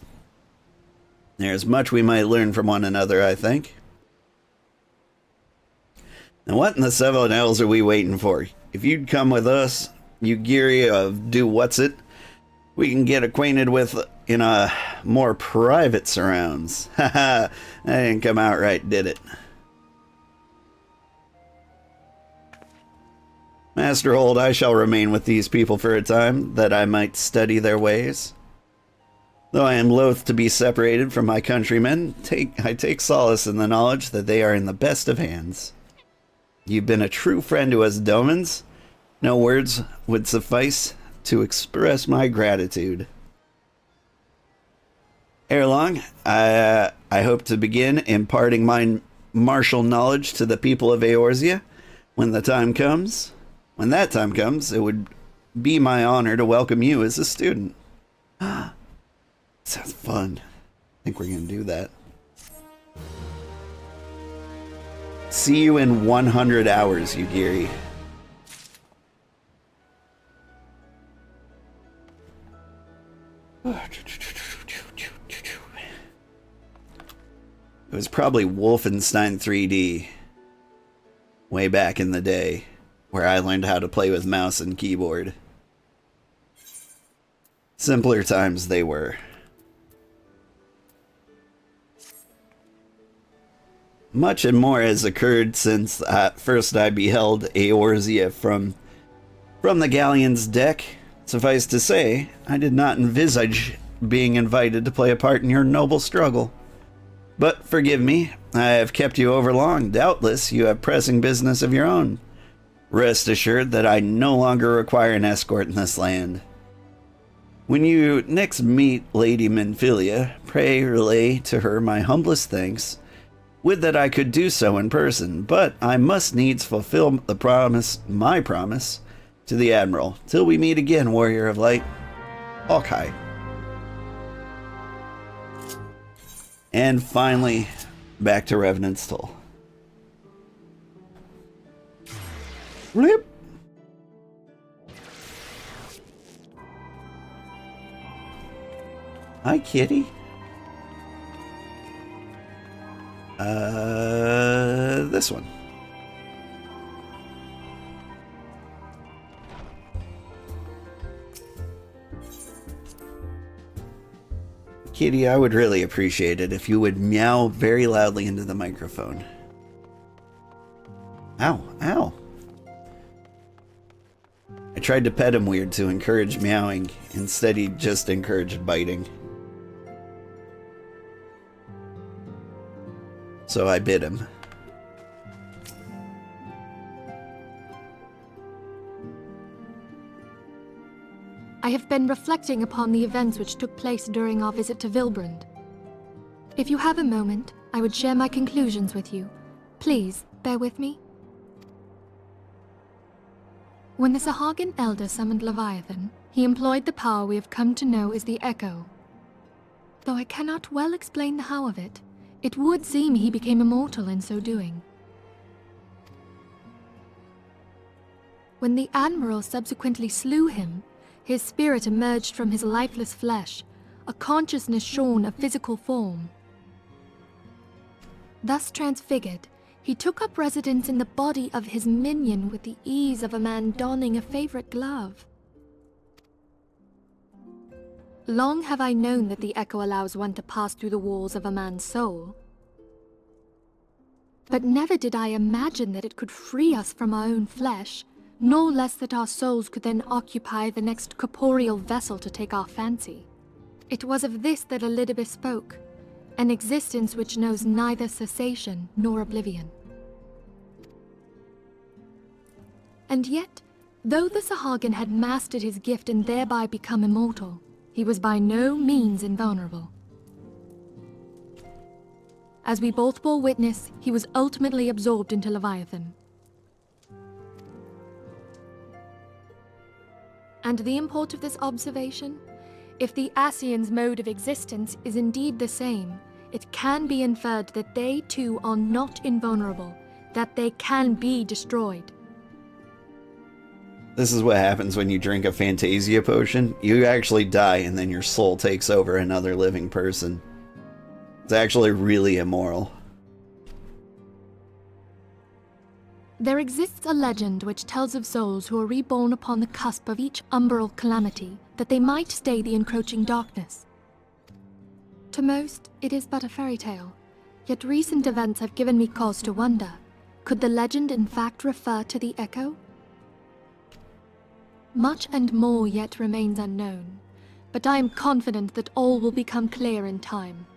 There's much we might learn from one another, I think. Now what in the seven hells are we waiting for? If you'd come with us, Yugiri of Do What's It, we can get acquainted with in a more private surrounds. Haha, that didn't come out right, did it? Master Hold, I shall remain with these people for a time, that I might study their ways. Though I am loath to be separated from my countrymen, I take solace in the knowledge that they are in the best of hands. You've been a true friend to us Domans. No words would suffice to express my gratitude. Ere long, I hope to begin imparting my martial knowledge to the people of Eorzea when the time comes. When that time comes, it would be my honor to welcome you as a student. Sounds fun. I think we're going to do that. See you in 100 hours, Yugiri. It was probably Wolfenstein 3D way back in the day where I learned how to play with mouse and keyboard. Simpler times they were. Much and more has occurred since first I beheld Eorzea from the galleon's deck. Suffice to say, I did not envisage being invited to play a part in your noble struggle. But forgive me, I have kept you overlong. Doubtless you have pressing business of your own. Rest assured that I no longer require an escort in this land. When you next meet Lady Minfilia, pray relay to her my humblest thanks. Would that I could do so in person, but I must needs fulfill my promise, to the Admiral. Till we meet again, Warrior of Light. Hawkeye. And finally, back to Revenant's Toll. Flip. Hi, kitty. This one. Kitty, I would really appreciate it if you would meow very loudly into the microphone. Ow, ow. I tried to pet him weird to encourage meowing. Instead, he just encouraged biting. So I bit him. I have been reflecting upon the events which took place during our visit to Vilbrand. If you have a moment, I would share my conclusions with you. Please, bear with me. When the Sahagin Elder summoned Leviathan, he employed the power we have come to know as the Echo. Though I cannot well explain the how of it, it would seem he became immortal in so doing. When the Admiral subsequently slew him, his spirit emerged from his lifeless flesh, a consciousness shorn of physical form. Thus transfigured, he took up residence in the body of his minion with the ease of a man donning a favorite glove. Long have I known that the Echo allows one to pass through the walls of a man's soul. But never did I imagine that it could free us from our own flesh, no less that our souls could then occupy the next corporeal vessel to take our fancy. It was of this that Elidibus spoke, an existence which knows neither cessation nor oblivion. And yet, though the Sahagin had mastered his gift and thereby become immortal, he was by no means invulnerable. As we both bore witness, he was ultimately absorbed into Leviathan. And the import of this observation? If the Asians' mode of existence is indeed the same, it can be inferred that they too are not invulnerable, that they can be destroyed. This is what happens when you drink a Fantasia potion. You actually die and then your soul takes over another living person. It's actually really immoral. There exists a legend which tells of souls who are reborn upon the cusp of each umbral calamity, that they might stay the encroaching darkness. To most, it is but a fairy tale, yet recent events have given me cause to wonder. Could the legend in fact refer to the echo? Much and more yet remains unknown, but I am confident that all will become clear in time.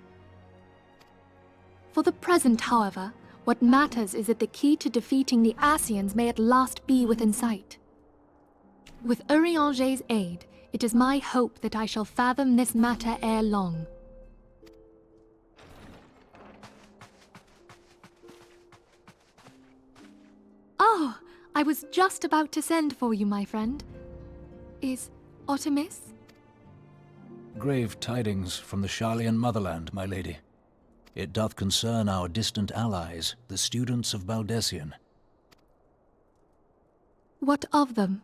For the present, however, what matters is that the key to defeating the Asians may at last be within sight. With Eorzea's aid, it is my hope that I shall fathom this matter ere long. Oh, I was just about to send for you, my friend. Is Artemis? Grave tidings from the Sharlayan motherland, my lady. It doth concern our distant allies, the students of Baldessian. What of them?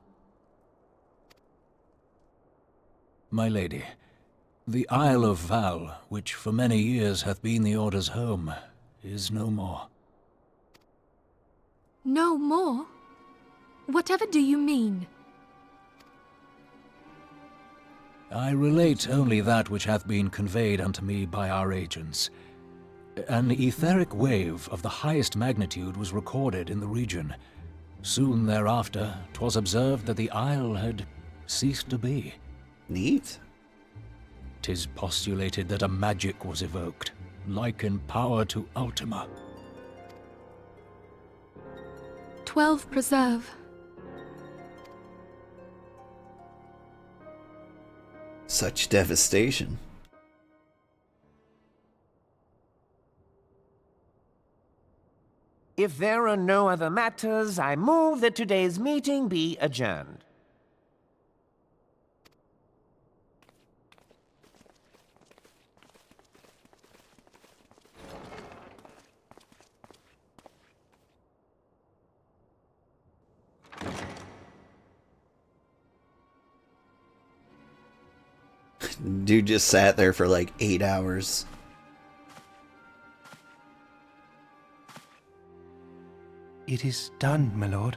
My lady, the Isle of Val, which for many years hath been the Order's home, is no more. No more? Whatever do you mean? I relate only that which hath been conveyed unto me by our agents. An etheric wave of the highest magnitude was recorded in the region. Soon thereafter, 'twas observed that the isle had ceased to be. Neat. 'Tis postulated that a magic was evoked, like in power to Ultima. 12 preserve. Such devastation. If there are no other matters, I move that today's meeting be adjourned. Dude just sat there for like 8 hours. It is done, my lord.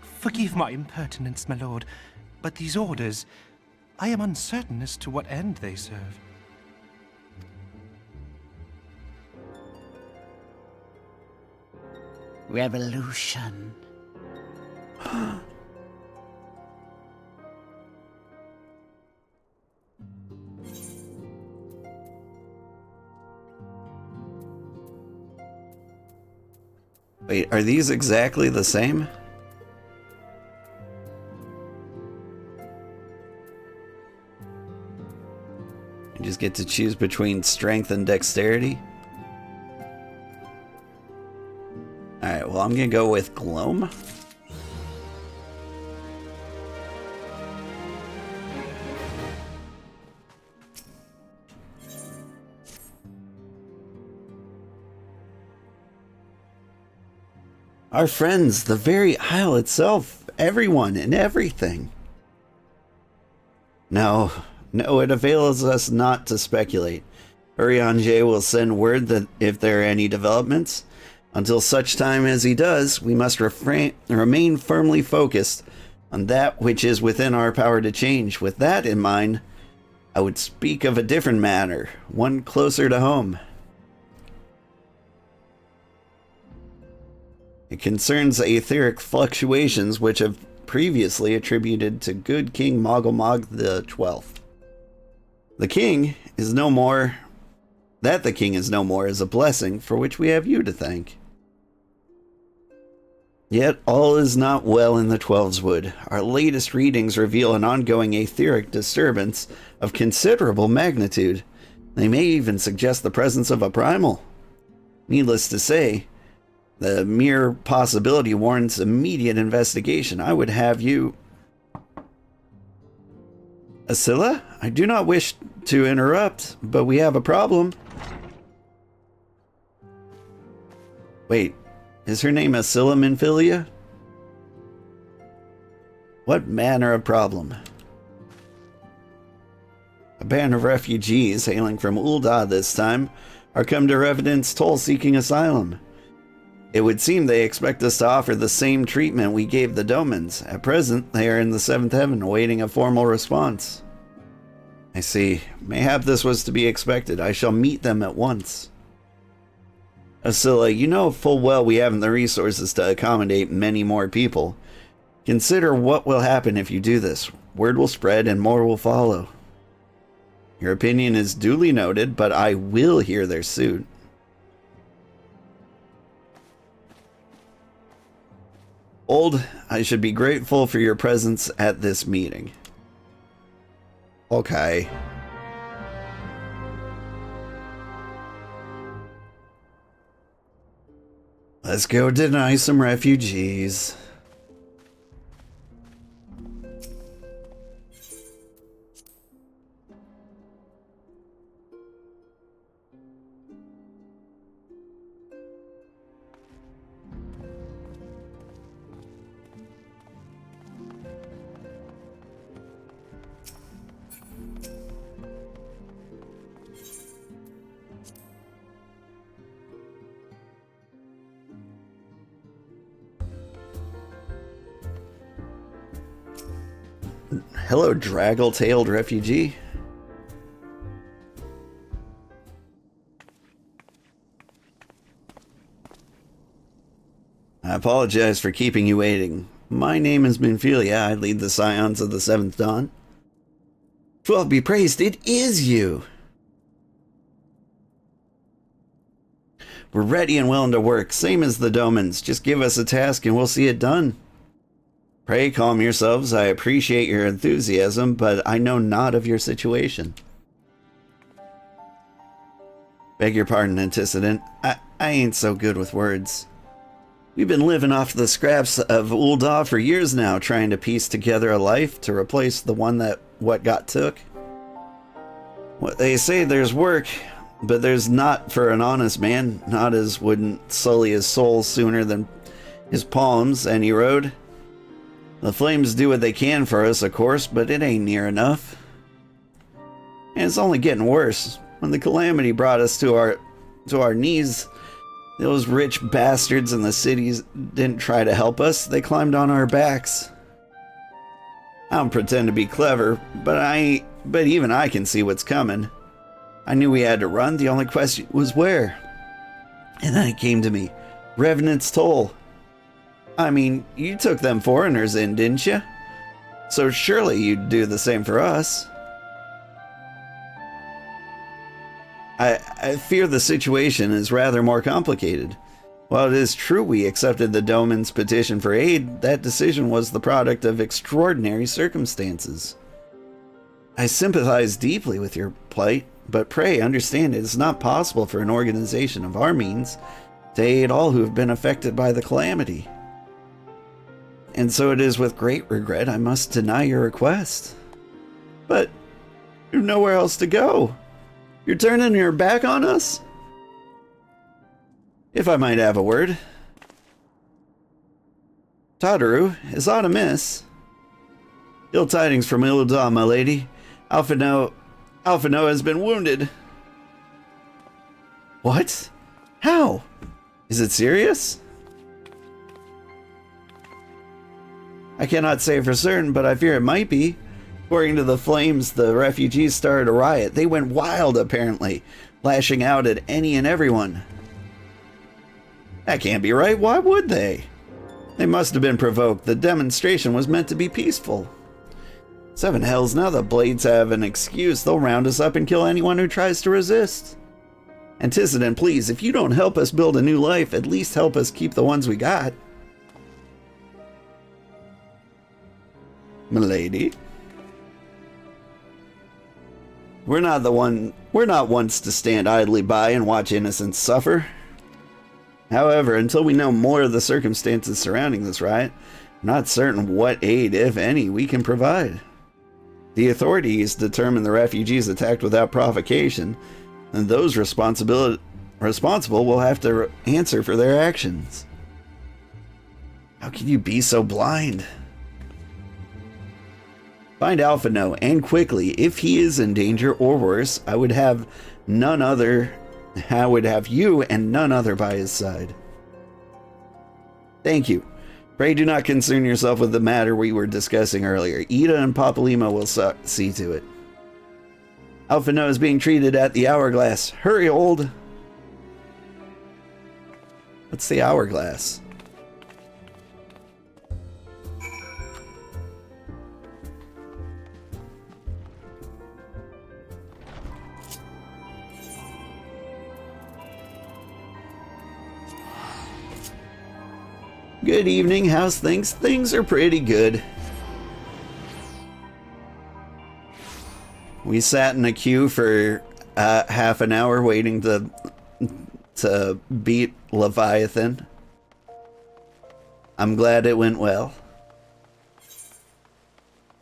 Forgive my impertinence, my lord, but these orders, I am uncertain as to what end they serve. Revolution. Wait, are these exactly the same? You just get to choose between strength and dexterity? Alright, well I'm gonna go with Gloam. Our friends, the very isle itself, everyone and everything. No, it avails us not to speculate. Eorzea will send word that if there are any developments. Until such time as he does, we must remain firmly focused on that which is within our power to change. With that in mind, I would speak of a different matter, one closer to home. It concerns etheric fluctuations which have previously attributed to good King Moggle Mog the 12th. The king is no more is a blessing for which we have you to thank. Yet all is not well in the Twelveswood. Our latest readings reveal an ongoing etheric disturbance of considerable magnitude. They may even suggest the presence of a primal. Needless to say, The mere possibility warrants immediate investigation. I would have you... Asilla? I do not wish to interrupt, but we have a problem. Wait, is her name Asilla Minfilia? What manner of problem? A band of refugees, hailing from U.S.A this time, are come to Revenant's Toll seeking asylum. It would seem they expect us to offer the same treatment we gave the Domans. At present, they are in the 7th heaven, awaiting a formal response. I see. Mayhap this was to be expected. I shall meet them at once. Asilla, you know full well we haven't the resources to accommodate many more people. Consider what will happen if you do this. Word will spread and more will follow. Your opinion is duly noted, but I will hear their suit. Old, I should be grateful for your presence at this meeting. Okay. Let's go deny some refugees. Hello, draggle-tailed refugee. I apologize for keeping you waiting. My name is Minfilia. I lead the Scions of the 7th Dawn. 12 be praised, it is you! We're ready and willing to work, same as the Domans. Just give us a task and we'll see it done. Pray calm yourselves. I appreciate your enthusiasm, but I know not of your situation. Beg your pardon, antecedent. I ain't so good with words. We've been living off the scraps of U.S.A for years now, trying to piece together a life to replace the one that what got took. What they say there's work, but there's not for an honest man, not as wouldn't sully his soul sooner than his palms any road. The flames do what they can for us, of course, but it ain't near enough. And it's only getting worse. When the calamity brought us to our knees, those rich bastards in the cities didn't try to help us. They climbed on our backs. I don't pretend to be clever, but even I can see what's coming. I knew we had to run. The only question was where. And then it came to me. Revenant's Toll. I mean, you took them foreigners in, didn't you? So surely you'd do the same for us. I fear the situation is rather more complicated. While it is true we accepted the Doman's petition for aid, that decision was the product of extraordinary circumstances. I sympathize deeply with your plight, but pray understand it is not possible for an organization of our means to aid all who have been affected by the calamity. And so it is with great regret I must deny your request. But you've nowhere else to go. You're turning your back on us? If I might have a word. Tataru, is aught amiss? Ill tidings from U.S.A, my lady. Alphino has been wounded. What? How? Is it serious? I cannot say for certain, but I fear it might be. According to the flames, the refugees started a riot. They went wild, apparently, lashing out at any and everyone. That can't be right. Why would they? They must have been provoked. The demonstration was meant to be peaceful. 7 hells, now the Blades have an excuse. They'll round us up and kill anyone who tries to resist. Antecedent, please, if you don't help us build a new life, at least help us keep the ones we got. Milady. We're not ones to stand idly by and watch innocents suffer. However, until we know more of the circumstances surrounding this riot, I'm not certain what aid, if any, we can provide. The authorities determine the refugees attacked without provocation, and those responsible will have to answer for their actions. How can you be so blind? Find Alphino, and quickly. If he is in danger, or worse, I would have you and none other by his side. Thank you. Pray do not concern yourself with the matter we were discussing earlier. Ida and Papalima will see to it. Alphino is being treated at the Hourglass. Hurry, old! What's the Hourglass? Good evening, how's things? Things are pretty good. We sat in a queue for half an hour waiting to beat Leviathan. I'm glad it went well.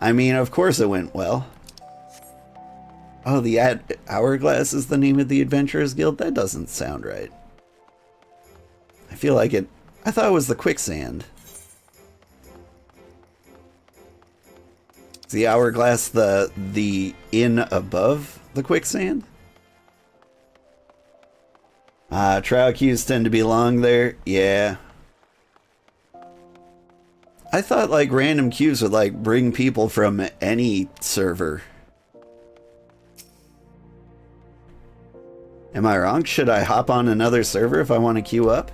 I mean, of course it went well. Oh, the Hourglass is the name of the Adventurers Guild? That doesn't sound right. I feel like it... I thought it was the Quicksand. Is the Hourglass the inn above the Quicksand? Trial queues tend to be long there. Yeah. I thought like random queues would like bring people from any server. Am I wrong? Should I hop on another server if I want to queue up?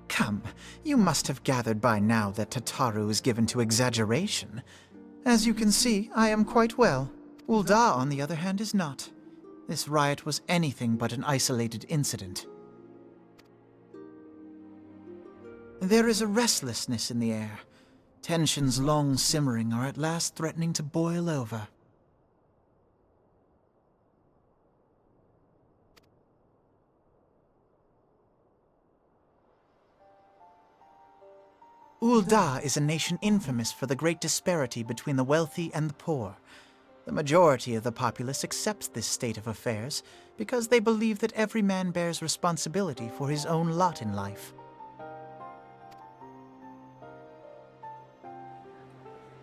Come, you must have gathered by now that Tataru is given to exaggeration. As you can see, I am quite well. Ul'dah, on the other hand, is not. This riot was anything but an isolated incident. There is a restlessness in the air. Tensions long simmering are at last threatening to boil over. Ul'dah is a nation infamous for the great disparity between the wealthy and the poor. The majority of the populace accepts this state of affairs because they believe that every man bears responsibility for his own lot in life.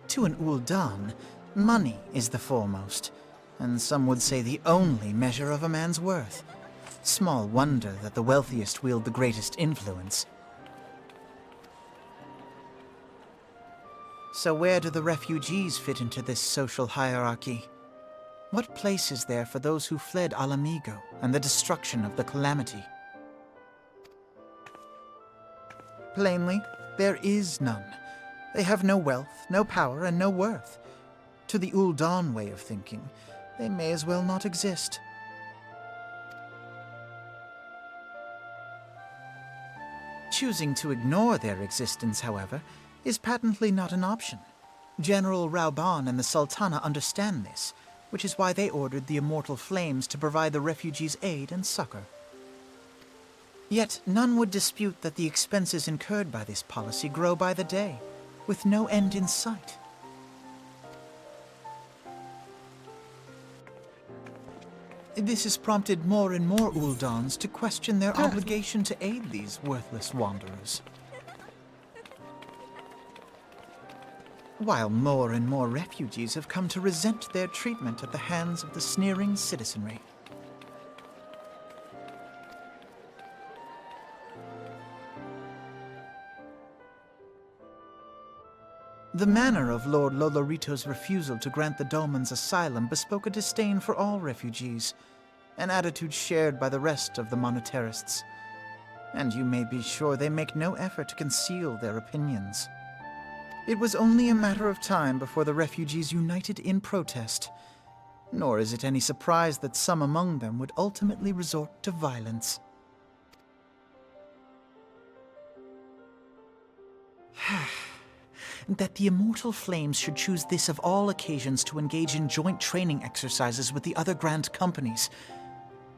To an Ul'dan, money is the foremost, and some would say the only measure of a man's worth. Small wonder that the wealthiest wield the greatest influence. So where do the refugees fit into this social hierarchy? What place is there for those who fled Alamigo and the destruction of the Calamity? Plainly, there is none. They have no wealth, no power, and no worth. To the Ul'dan way of thinking, they may as well not exist. Choosing to ignore their existence, however, is patently not an option. General Rauban and the Sultana understand this, which is why they ordered the Immortal Flames to provide the refugees aid and succor. Yet none would dispute that the expenses incurred by this policy grow by the day, with no end in sight. This has prompted more and more Uldans to question their obligation to aid these worthless wanderers. While more and more refugees have come to resent their treatment at the hands of the sneering citizenry. The manner of Lord Lolorito's refusal to grant the Dolmens asylum bespoke a disdain for all refugees, an attitude shared by the rest of the monetarists. And you may be sure they make no effort to conceal their opinions. It was only a matter of time before the refugees united in protest, nor is it any surprise that some among them would ultimately resort to violence. that the immortal flames should choose this of all occasions to engage in joint training exercises with the other Grand Companies.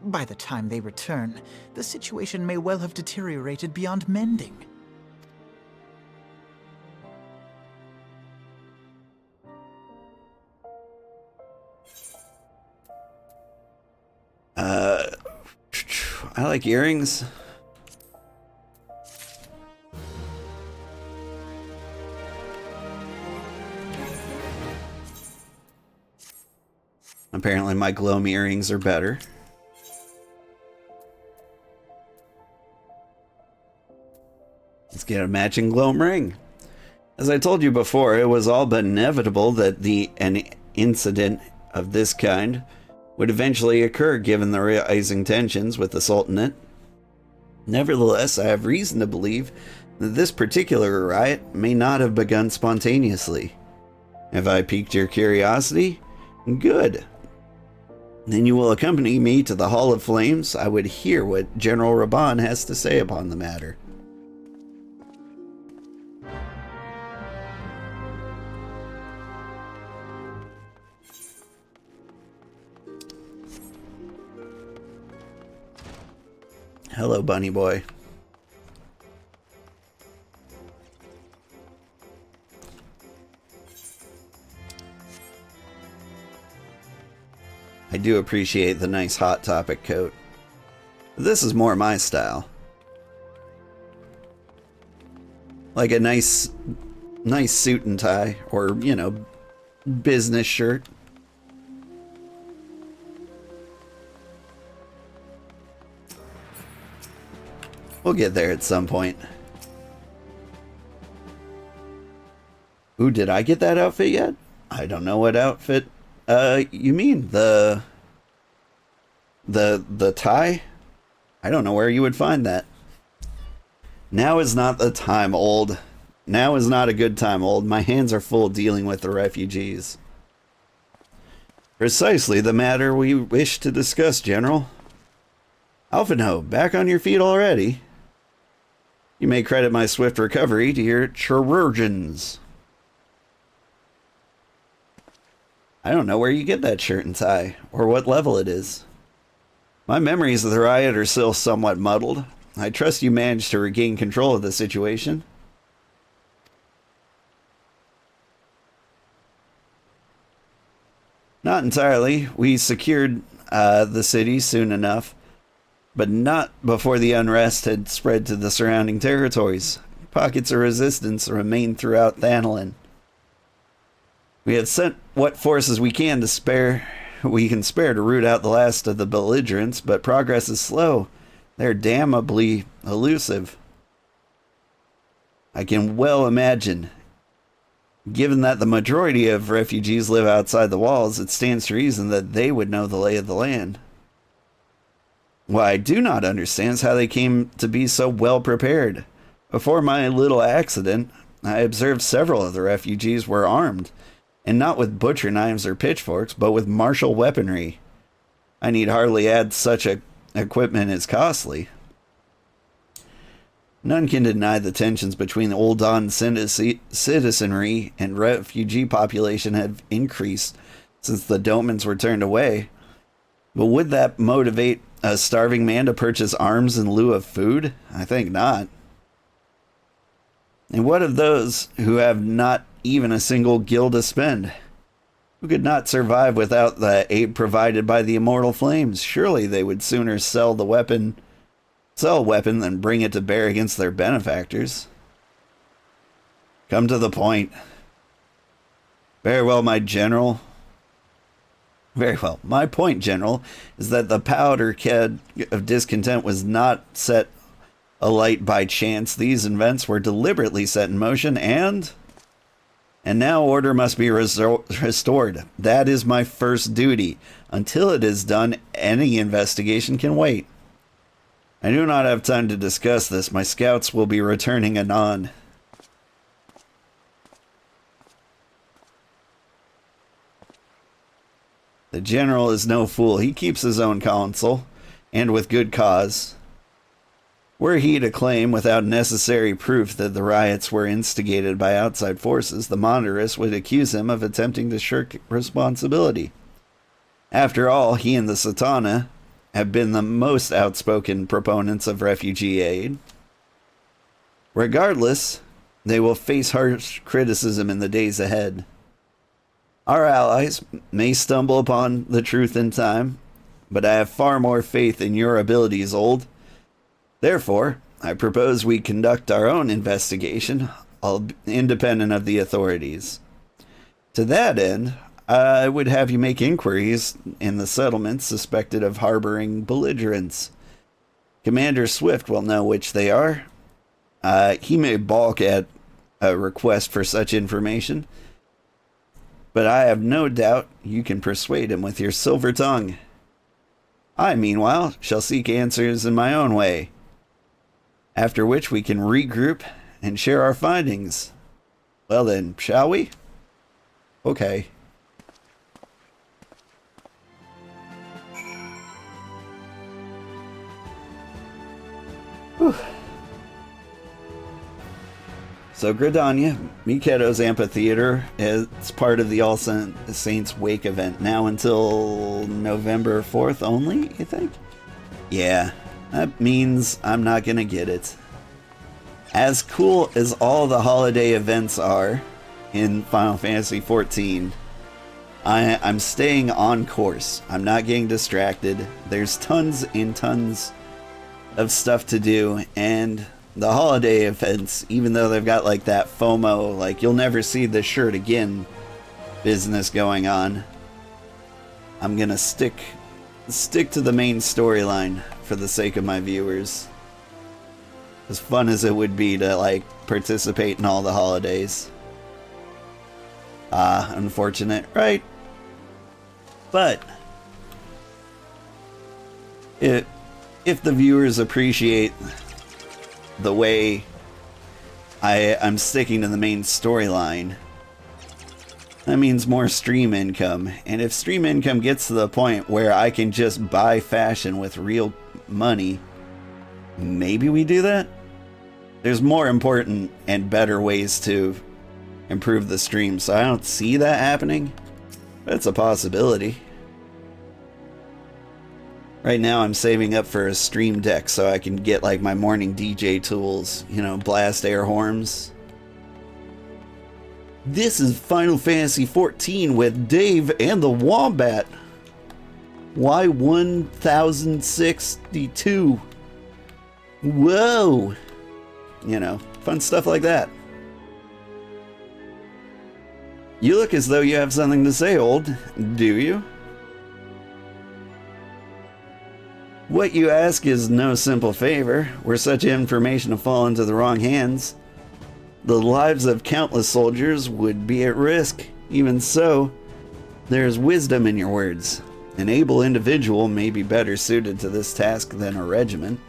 By the time they return, the situation may well have deteriorated beyond mending. I like earrings. Apparently my gloam earrings are better. Let's get a matching gloam ring. As I told you before, it was all but inevitable that an incident of this kind would eventually occur given the rising tensions with the Sultanate. Nevertheless, I have reason to believe that this particular riot may not have begun spontaneously. Have I piqued your curiosity? Good. Then you will accompany me to the Hall of Flames. I would hear what General Reborn has to say upon the matter. Hello, bunny boy. I do appreciate the nice Hot Topic coat. This is more my style. Like a nice suit and tie, or, you know, business shirt. We'll get there at some point. Ooh, did I get that outfit yet? I don't know what outfit you mean. The tie? I don't know where you would find that. Now is not the time, old. Now is not a good time, old. My hands are full dealing with the refugees. Precisely the matter we wish to discuss, General. Alphino, back on your feet already. You may credit my swift recovery to your chirurgeons. I don't know where you get that shirt and tie, or what level it is. My memories of the riot are still somewhat muddled. I trust you managed to regain control of the situation. Not entirely. We secured the city soon enough, but not before the unrest had spread to the surrounding territories. Pockets of resistance remained throughout Thanalin. We have sent what forces we can spare to root out the last of the belligerents, but progress is slow. They're damnably elusive. I can well imagine. Given that the majority of refugees live outside the walls, it stands to reason that they would know the lay of the land. What I do not understand is how they came to be so well prepared. Before my little accident, I observed several of the refugees were armed, and not with butcher knives or pitchforks, but with martial weaponry. I need hardly add such equipment is costly. None can deny the tensions between the Old Dawn citizenry and refugee population have increased since the Domans were turned away. But would that motivate a starving man to purchase arms in lieu of food? I think not. And what of those who have not even a single gil to spend? Who could not survive without the aid provided by the immortal flames? Surely they would sooner sell a weapon than bring it to bear against their benefactors. Come to the point. Very well, my general. Very well. My point, General, is that the powder keg of discontent was not set alight by chance. These events were deliberately set in motion, and now order must be restored. That is my first duty. Until it is done, any investigation can wait. I do not have time to discuss this. My scouts will be returning anon. The general is no fool. He keeps his own counsel, and with good cause. Were he to claim without necessary proof that the riots were instigated by outside forces, the monarchists would accuse him of attempting to shirk responsibility. After all, he and the Satana have been the most outspoken proponents of refugee aid. Regardless, they will face harsh criticism in the days ahead. Our allies may stumble upon the truth in time, but I have far more faith in your abilities, Old. Therefore, I propose we conduct our own investigation, independent of the authorities. To that end, I would have you make inquiries in the settlements suspected of harboring belligerents. Commander Swift will know which they are. He may balk at a request for such information, but I have no doubt you can persuade him with your silver tongue. I, meanwhile, shall seek answers in my own way, after which we can regroup and share our findings. Well then, shall we? Okay. Whew. So Gridania, Miketo's amphitheater, is part of the All Saints Wake event, now until November 4th only, you think? Yeah, that means I'm not gonna get it. As cool as all the holiday events are in Final Fantasy XIV, I'm staying on course. I'm not getting distracted. There's tons and tons of stuff to do, and the holiday events, even though they've got like that FOMO, like you'll never see this shirt again business going on, I'm gonna stick to the main storyline for the sake of my viewers. As fun as it would be to like participate in all the holidays. Unfortunate, right? But if the viewers appreciate the way I'm sticking to the main storyline, that means more stream income. And if stream income gets to the point where I can just buy fashion with real money, maybe we do that? There's more important and better ways to improve the stream, so I don't see that happening, but it's a possibility. Right now I'm saving up for a stream deck so I can get like my morning DJ tools, you know, blast air horns. This is Final Fantasy XIV with Dave and the Wombat. Y1062. Whoa! You know, fun stuff like that. You look as though you have something to say, Old. Do you? What you ask is no simple favor. Were such information to fall into the wrong hands, the lives of countless soldiers would be at risk. Even so, there is wisdom in your words. An able individual may be better suited to this task than a regiment.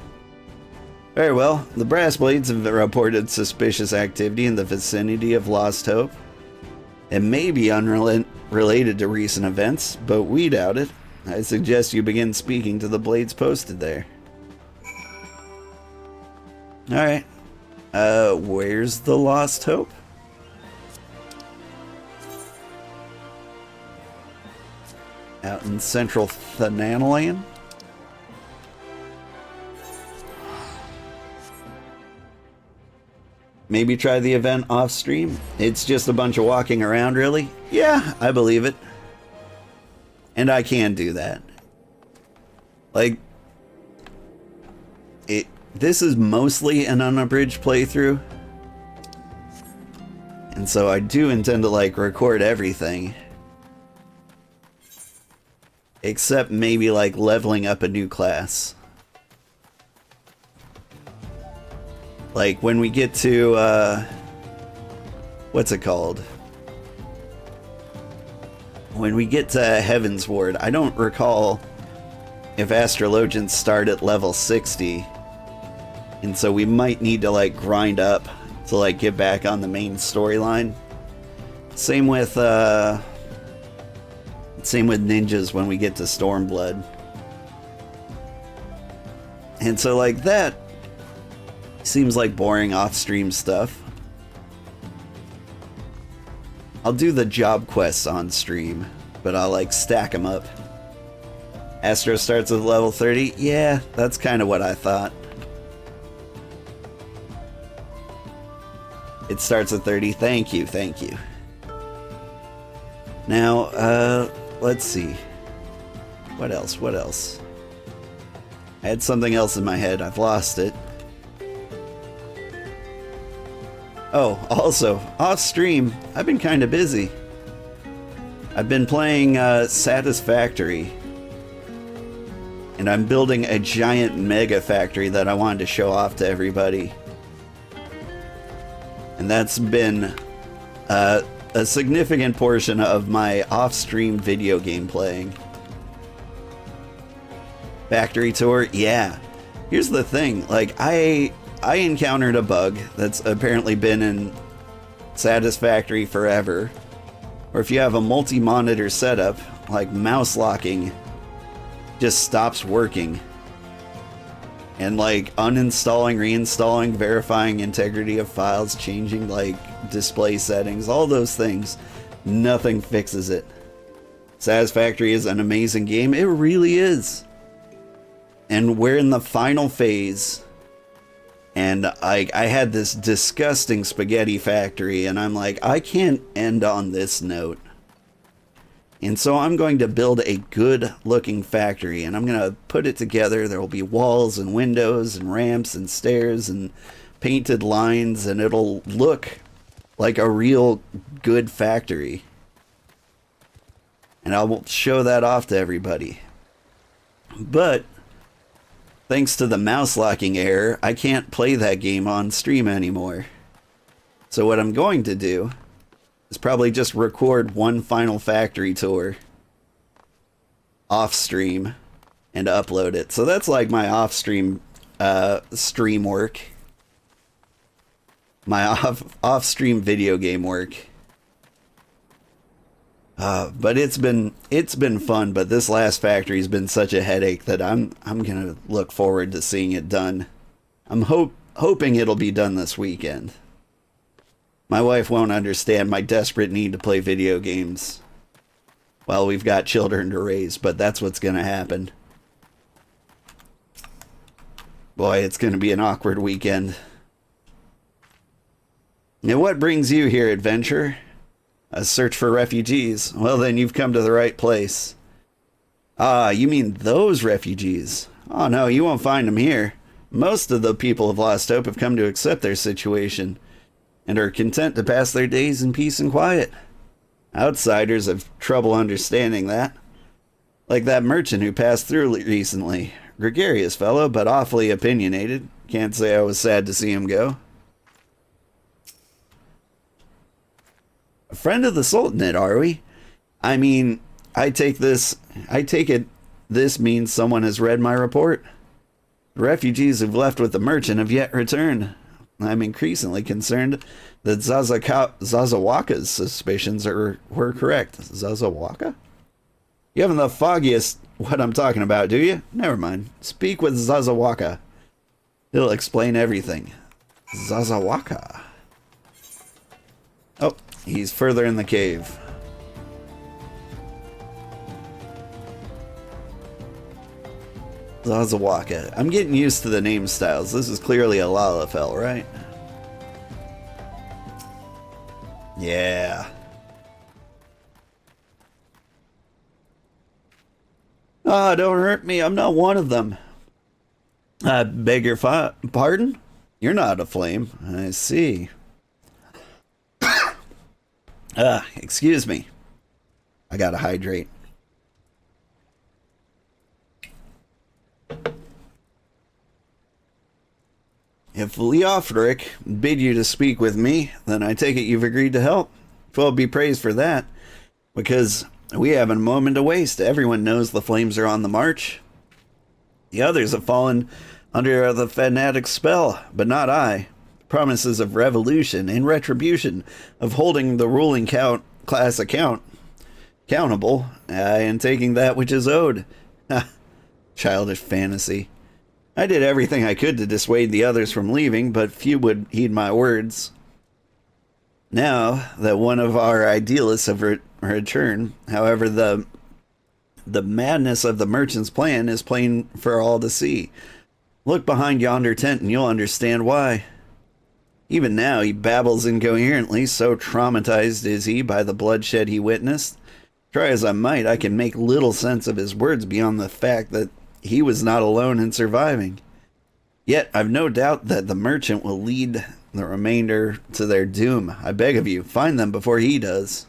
Very well, the Brass Blades have reported suspicious activity in the vicinity of Lost Hope. It may be unrelated to recent events, but we doubt it. I suggest you begin speaking to the Blades posted there. Alright. Where's the Lost Hope? Out in central Thananalan? Maybe try the event off stream? It's just a bunch of walking around, really? Yeah, I believe it. And I can do that. Like, this is mostly an unabridged playthrough. And so I do intend to, like, record everything. Except maybe, like, leveling up a new class. Like, when we get to, what's it called? When we get to Heaven's Ward, I don't recall if Astrologians start at level 60. And so we might need to, like, grind up to, like, get back on the main storyline. Same with ninjas when we get to Stormblood. And so, like, that Seems like boring off-stream stuff. I'll do the job quests on stream, but I'll like stack them up. Astro starts with level 30. Yeah, that's kind of what I thought. It starts at 30. Thank you, thank you. Now, let's see. What else? I had something else in my head. I've lost it. Oh, also, off stream, I've been kind of busy. I've been playing Satisfactory. And I'm building a giant mega factory that I wanted to show off to everybody. And that's been a significant portion of my off-stream video game playing. Factory tour? Yeah. Here's the thing, like, I encountered a bug that's apparently been in Satisfactory forever. Or if you have a multi-monitor setup, like mouse locking just stops working. And like uninstalling, reinstalling, verifying integrity of files, changing like display settings, all those things, nothing fixes it. Satisfactory is an amazing game. It really is. And we're in the final phase. And I had this disgusting spaghetti factory, and I'm like, I can't end on this note. And so I'm going to build a good looking factory, and I'm going to put it together. There will be walls and windows and ramps and stairs and painted lines, and it'll look like a real good factory. And I will show that off to everybody. But thanks to the mouse locking error, I can't play that game on stream anymore. So what I'm going to do is probably just record one final factory tour off stream and upload it. So that's like my off stream stream work. My off stream video game work. But it's been fun, but this last factory's been such a headache that I'm gonna look forward to seeing it done. I'm hoping it'll be done this weekend. My wife won't understand my desperate need to play video games while we've got children to raise, but that's what's gonna happen. Boy, it's gonna be an awkward weekend. And what brings you here, adventure? A search for refugees? Well, then you've come to the right place. Ah, you mean those refugees? Oh no, you won't find them here. Most of the people of Lost Hope have come to accept their situation and are content to pass their days in peace and quiet. Outsiders have trouble understanding that. Like that merchant who passed through recently. Gregarious fellow, but awfully opinionated. Can't say I was sad to see him go. A friend of the Sultanate, are we? I mean, I take it this means someone has read my report. The refugees who've left with the merchant have yet returned. I'm increasingly concerned that Zazawaka's suspicions were correct. Zazawaka? You haven't the foggiest what I'm talking about, do you? Never mind. Speak with Zazawaka. He'll explain everything. Zazawaka. Oh, he's further in the cave. Zazawaka. I'm getting used to the name styles. This is clearly a Lalafell, right? Yeah. Ah, don't hurt me. I'm not one of them. I beg your pardon? You're not a flame. I see. Excuse me. I gotta hydrate. If Leofric bid you to speak with me, then I take it you've agreed to help. Well, be praised for that, because we haven't a moment to waste. Everyone knows the flames are on the march. The others have fallen under the fanatic's spell, but not I. Promises of revolution and retribution, of holding the ruling class accountable, and taking that which is owed. Childish fantasy. I did everything I could to dissuade the others from leaving, but few would heed my words. Now that one of our idealists have returned, however, the madness of the merchant's plan is plain for all to see. Look behind yonder tent and you'll understand why. Even now he babbles incoherently, so traumatized is he by the bloodshed he witnessed. Try as I might, I can make little sense of his words beyond the fact that he was not alone in surviving. Yet I've no doubt that the merchant will lead the remainder to their doom. I beg of you, find them before he does.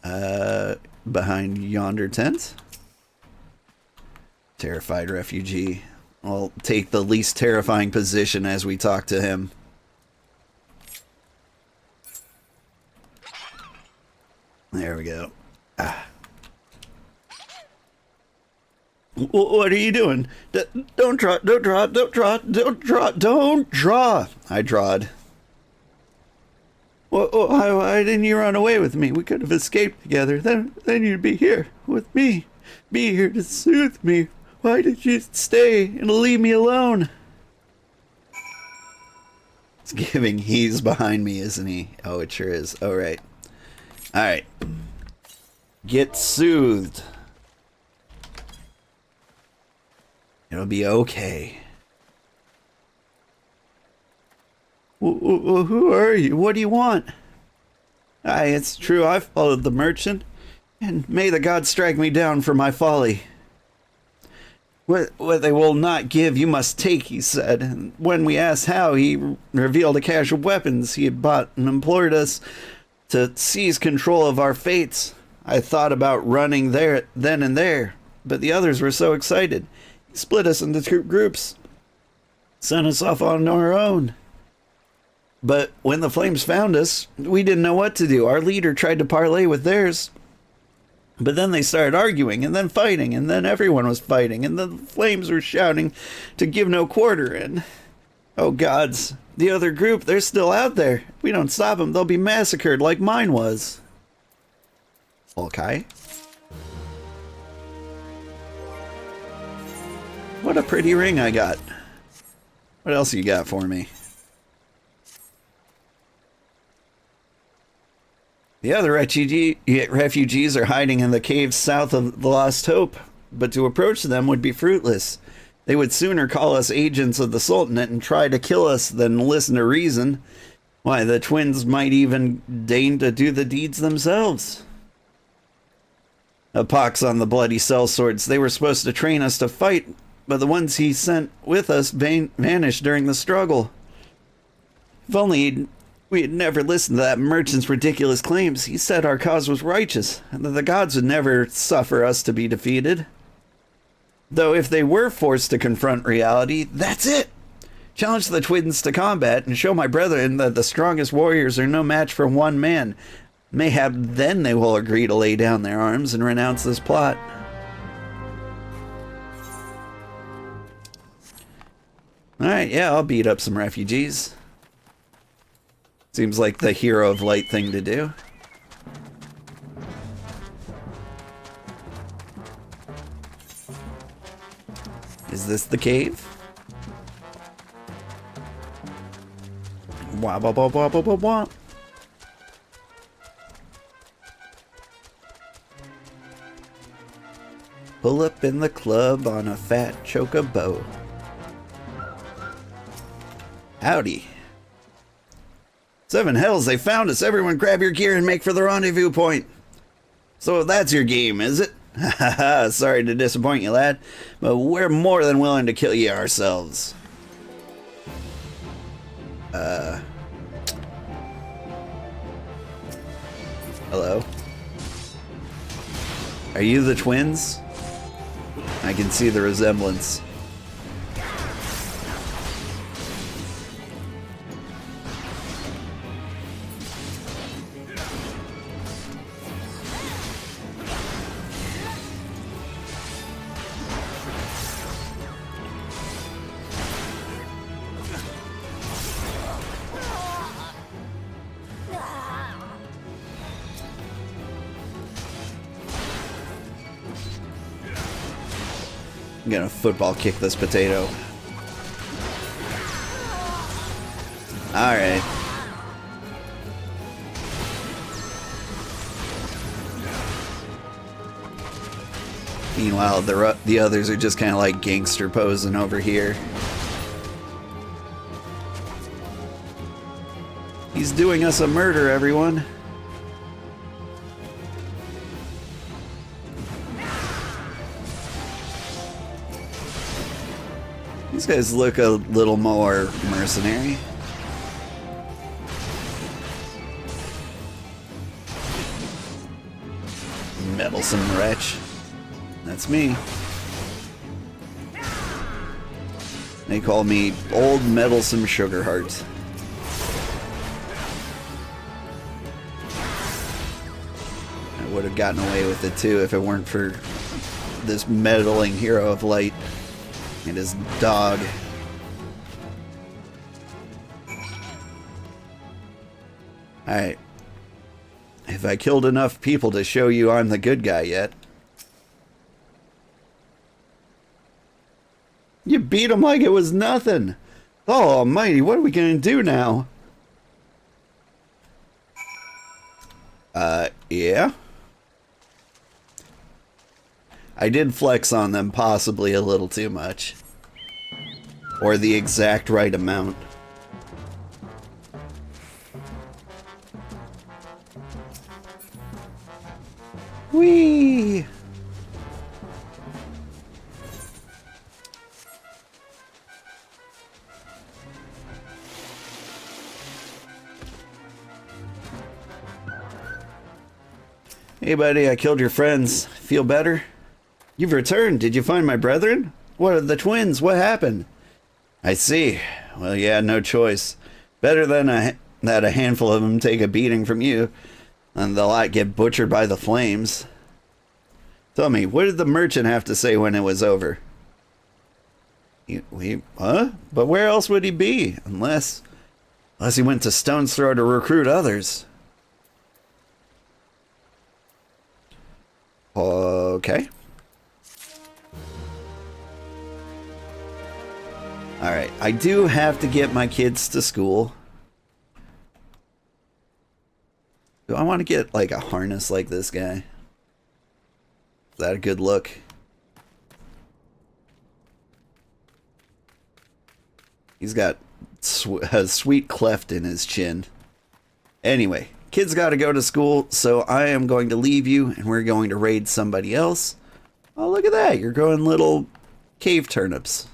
Behind yonder tent? Terrified refugee. I'll take the least terrifying position as we talk to him. There we go. What are you doing? Don't draw, don't draw, don't draw, don't draw, don't draw. I drawed. Why didn't you run away with me? We could have escaped together. Then you'd be here with me. Be here to soothe me. Why did you stay and leave me alone? It's giving he's behind me, isn't he? Oh, it sure is. Oh, right. Alright. Get soothed. It'll be okay. Who are you? What do you want? Aye, it's true. I followed the merchant, and may the gods strike me down for my folly. What they will not give, you must take, he said. And when we asked how, he revealed a cache of weapons he had bought and implored us to seize control of our fates. I thought about running there then and there, but the others were so excited. He split us into two groups, sent us off on our own. But when the flames found us, we didn't know what to do. Our leader tried to parley with theirs. But then they started arguing, and then fighting, and then everyone was fighting, and the flames were shouting to give no quarter, and... oh gods, the other group, they're still out there. If we don't stop them, they'll be massacred like mine was. Okay. What a pretty ring I got. What else you got for me? The other refugees are hiding in the caves south of the Lost Hope, but to approach them would be fruitless. They would sooner call us agents of the Sultanate and try to kill us than listen to reason. Why, the twins might even deign to do the deeds themselves. A pox on the bloody sellswords. They were supposed to train us to fight, but the ones he sent with us vanished during the struggle. If only we had never listened to that merchant's ridiculous claims. He said our cause was righteous, and that the gods would never suffer us to be defeated. Though if they were forced to confront reality, that's it! Challenge the twins to combat and show my brethren that the strongest warriors are no match for one man. Mayhap then they will agree to lay down their arms and renounce this plot. Alright, yeah, I'll beat up some refugees. Seems like the hero of light thing to do. Is this the cave? Wah, wah, wah, wah, wah, wah, wah. Pull up in the club on a fat chocobo. Howdy. Seven hells, they found us. Everyone grab your gear and make for the rendezvous point. So that's your game, is it? Haha, sorry to disappoint you, lad, but we're more than willing to kill you ourselves. Hello? Are you the twins? I can see the resemblance. I'm gonna football kick this potato. Alright. Meanwhile, the others are just kind of like gangster posing over here. He's doing us a murder, everyone. These guys look a little more mercenary. Meddlesome wretch. That's me. They call me Old Meddlesome Sugarheart. I would have gotten away with it too if it weren't for this meddling hero of light and his dog. Alright. Have I killed enough people to show you I'm the good guy yet? You beat him like it was nothing. Oh, almighty, what are we gonna do now? Yeah. I did flex on them possibly a little too much. Or the exact right amount. Whee! Hey buddy, I killed your friends. Feel better? You've returned. Did you find my brethren? What are the twins? What happened? I see. Well, yeah, no choice. Better than that a handful of them take a beating from you, and the lot get butchered by the flames. Tell me, what did the merchant have to say when it was over? Huh? But where else would he be? Unless he went to Stone's Throw to recruit others. Okay. Alright, I do have to get my kids to school. Do I want to get like a harness like this guy? Is that a good look? He's got a sweet cleft in his chin. Anyway, kids got to go to school, so I am going to leave you and we're going to raid somebody else. Oh, look at that. You're growing little cave turnips.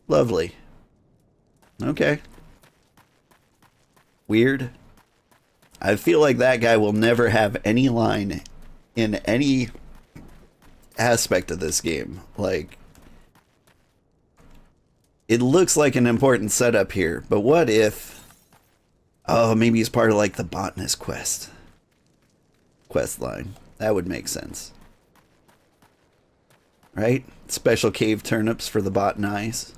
Lovely. Okay. Weird. I feel like that guy will never have any line in any aspect of this game. Like, it looks like an important setup here, but what if... Oh, maybe he's part of like the botanist quest line. That would make sense. Right? Special cave turnips for the botanize.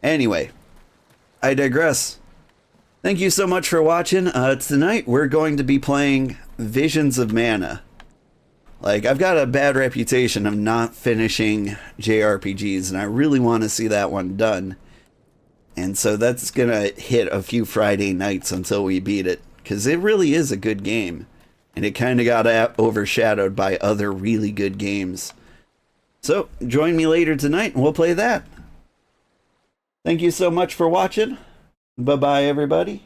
Anyway, I digress. Thank you so much for watching. Tonight we're going to be playing Visions of Mana. Like, I've got a bad reputation of not finishing JRPGs, and I really want to see that one done. And so that's gonna hit a few Friday nights until we beat it, because it really is a good game. And it kind of got overshadowed by other really good games. So, join me later tonight and we'll play that. Thank you so much for watching. Bye-bye, everybody.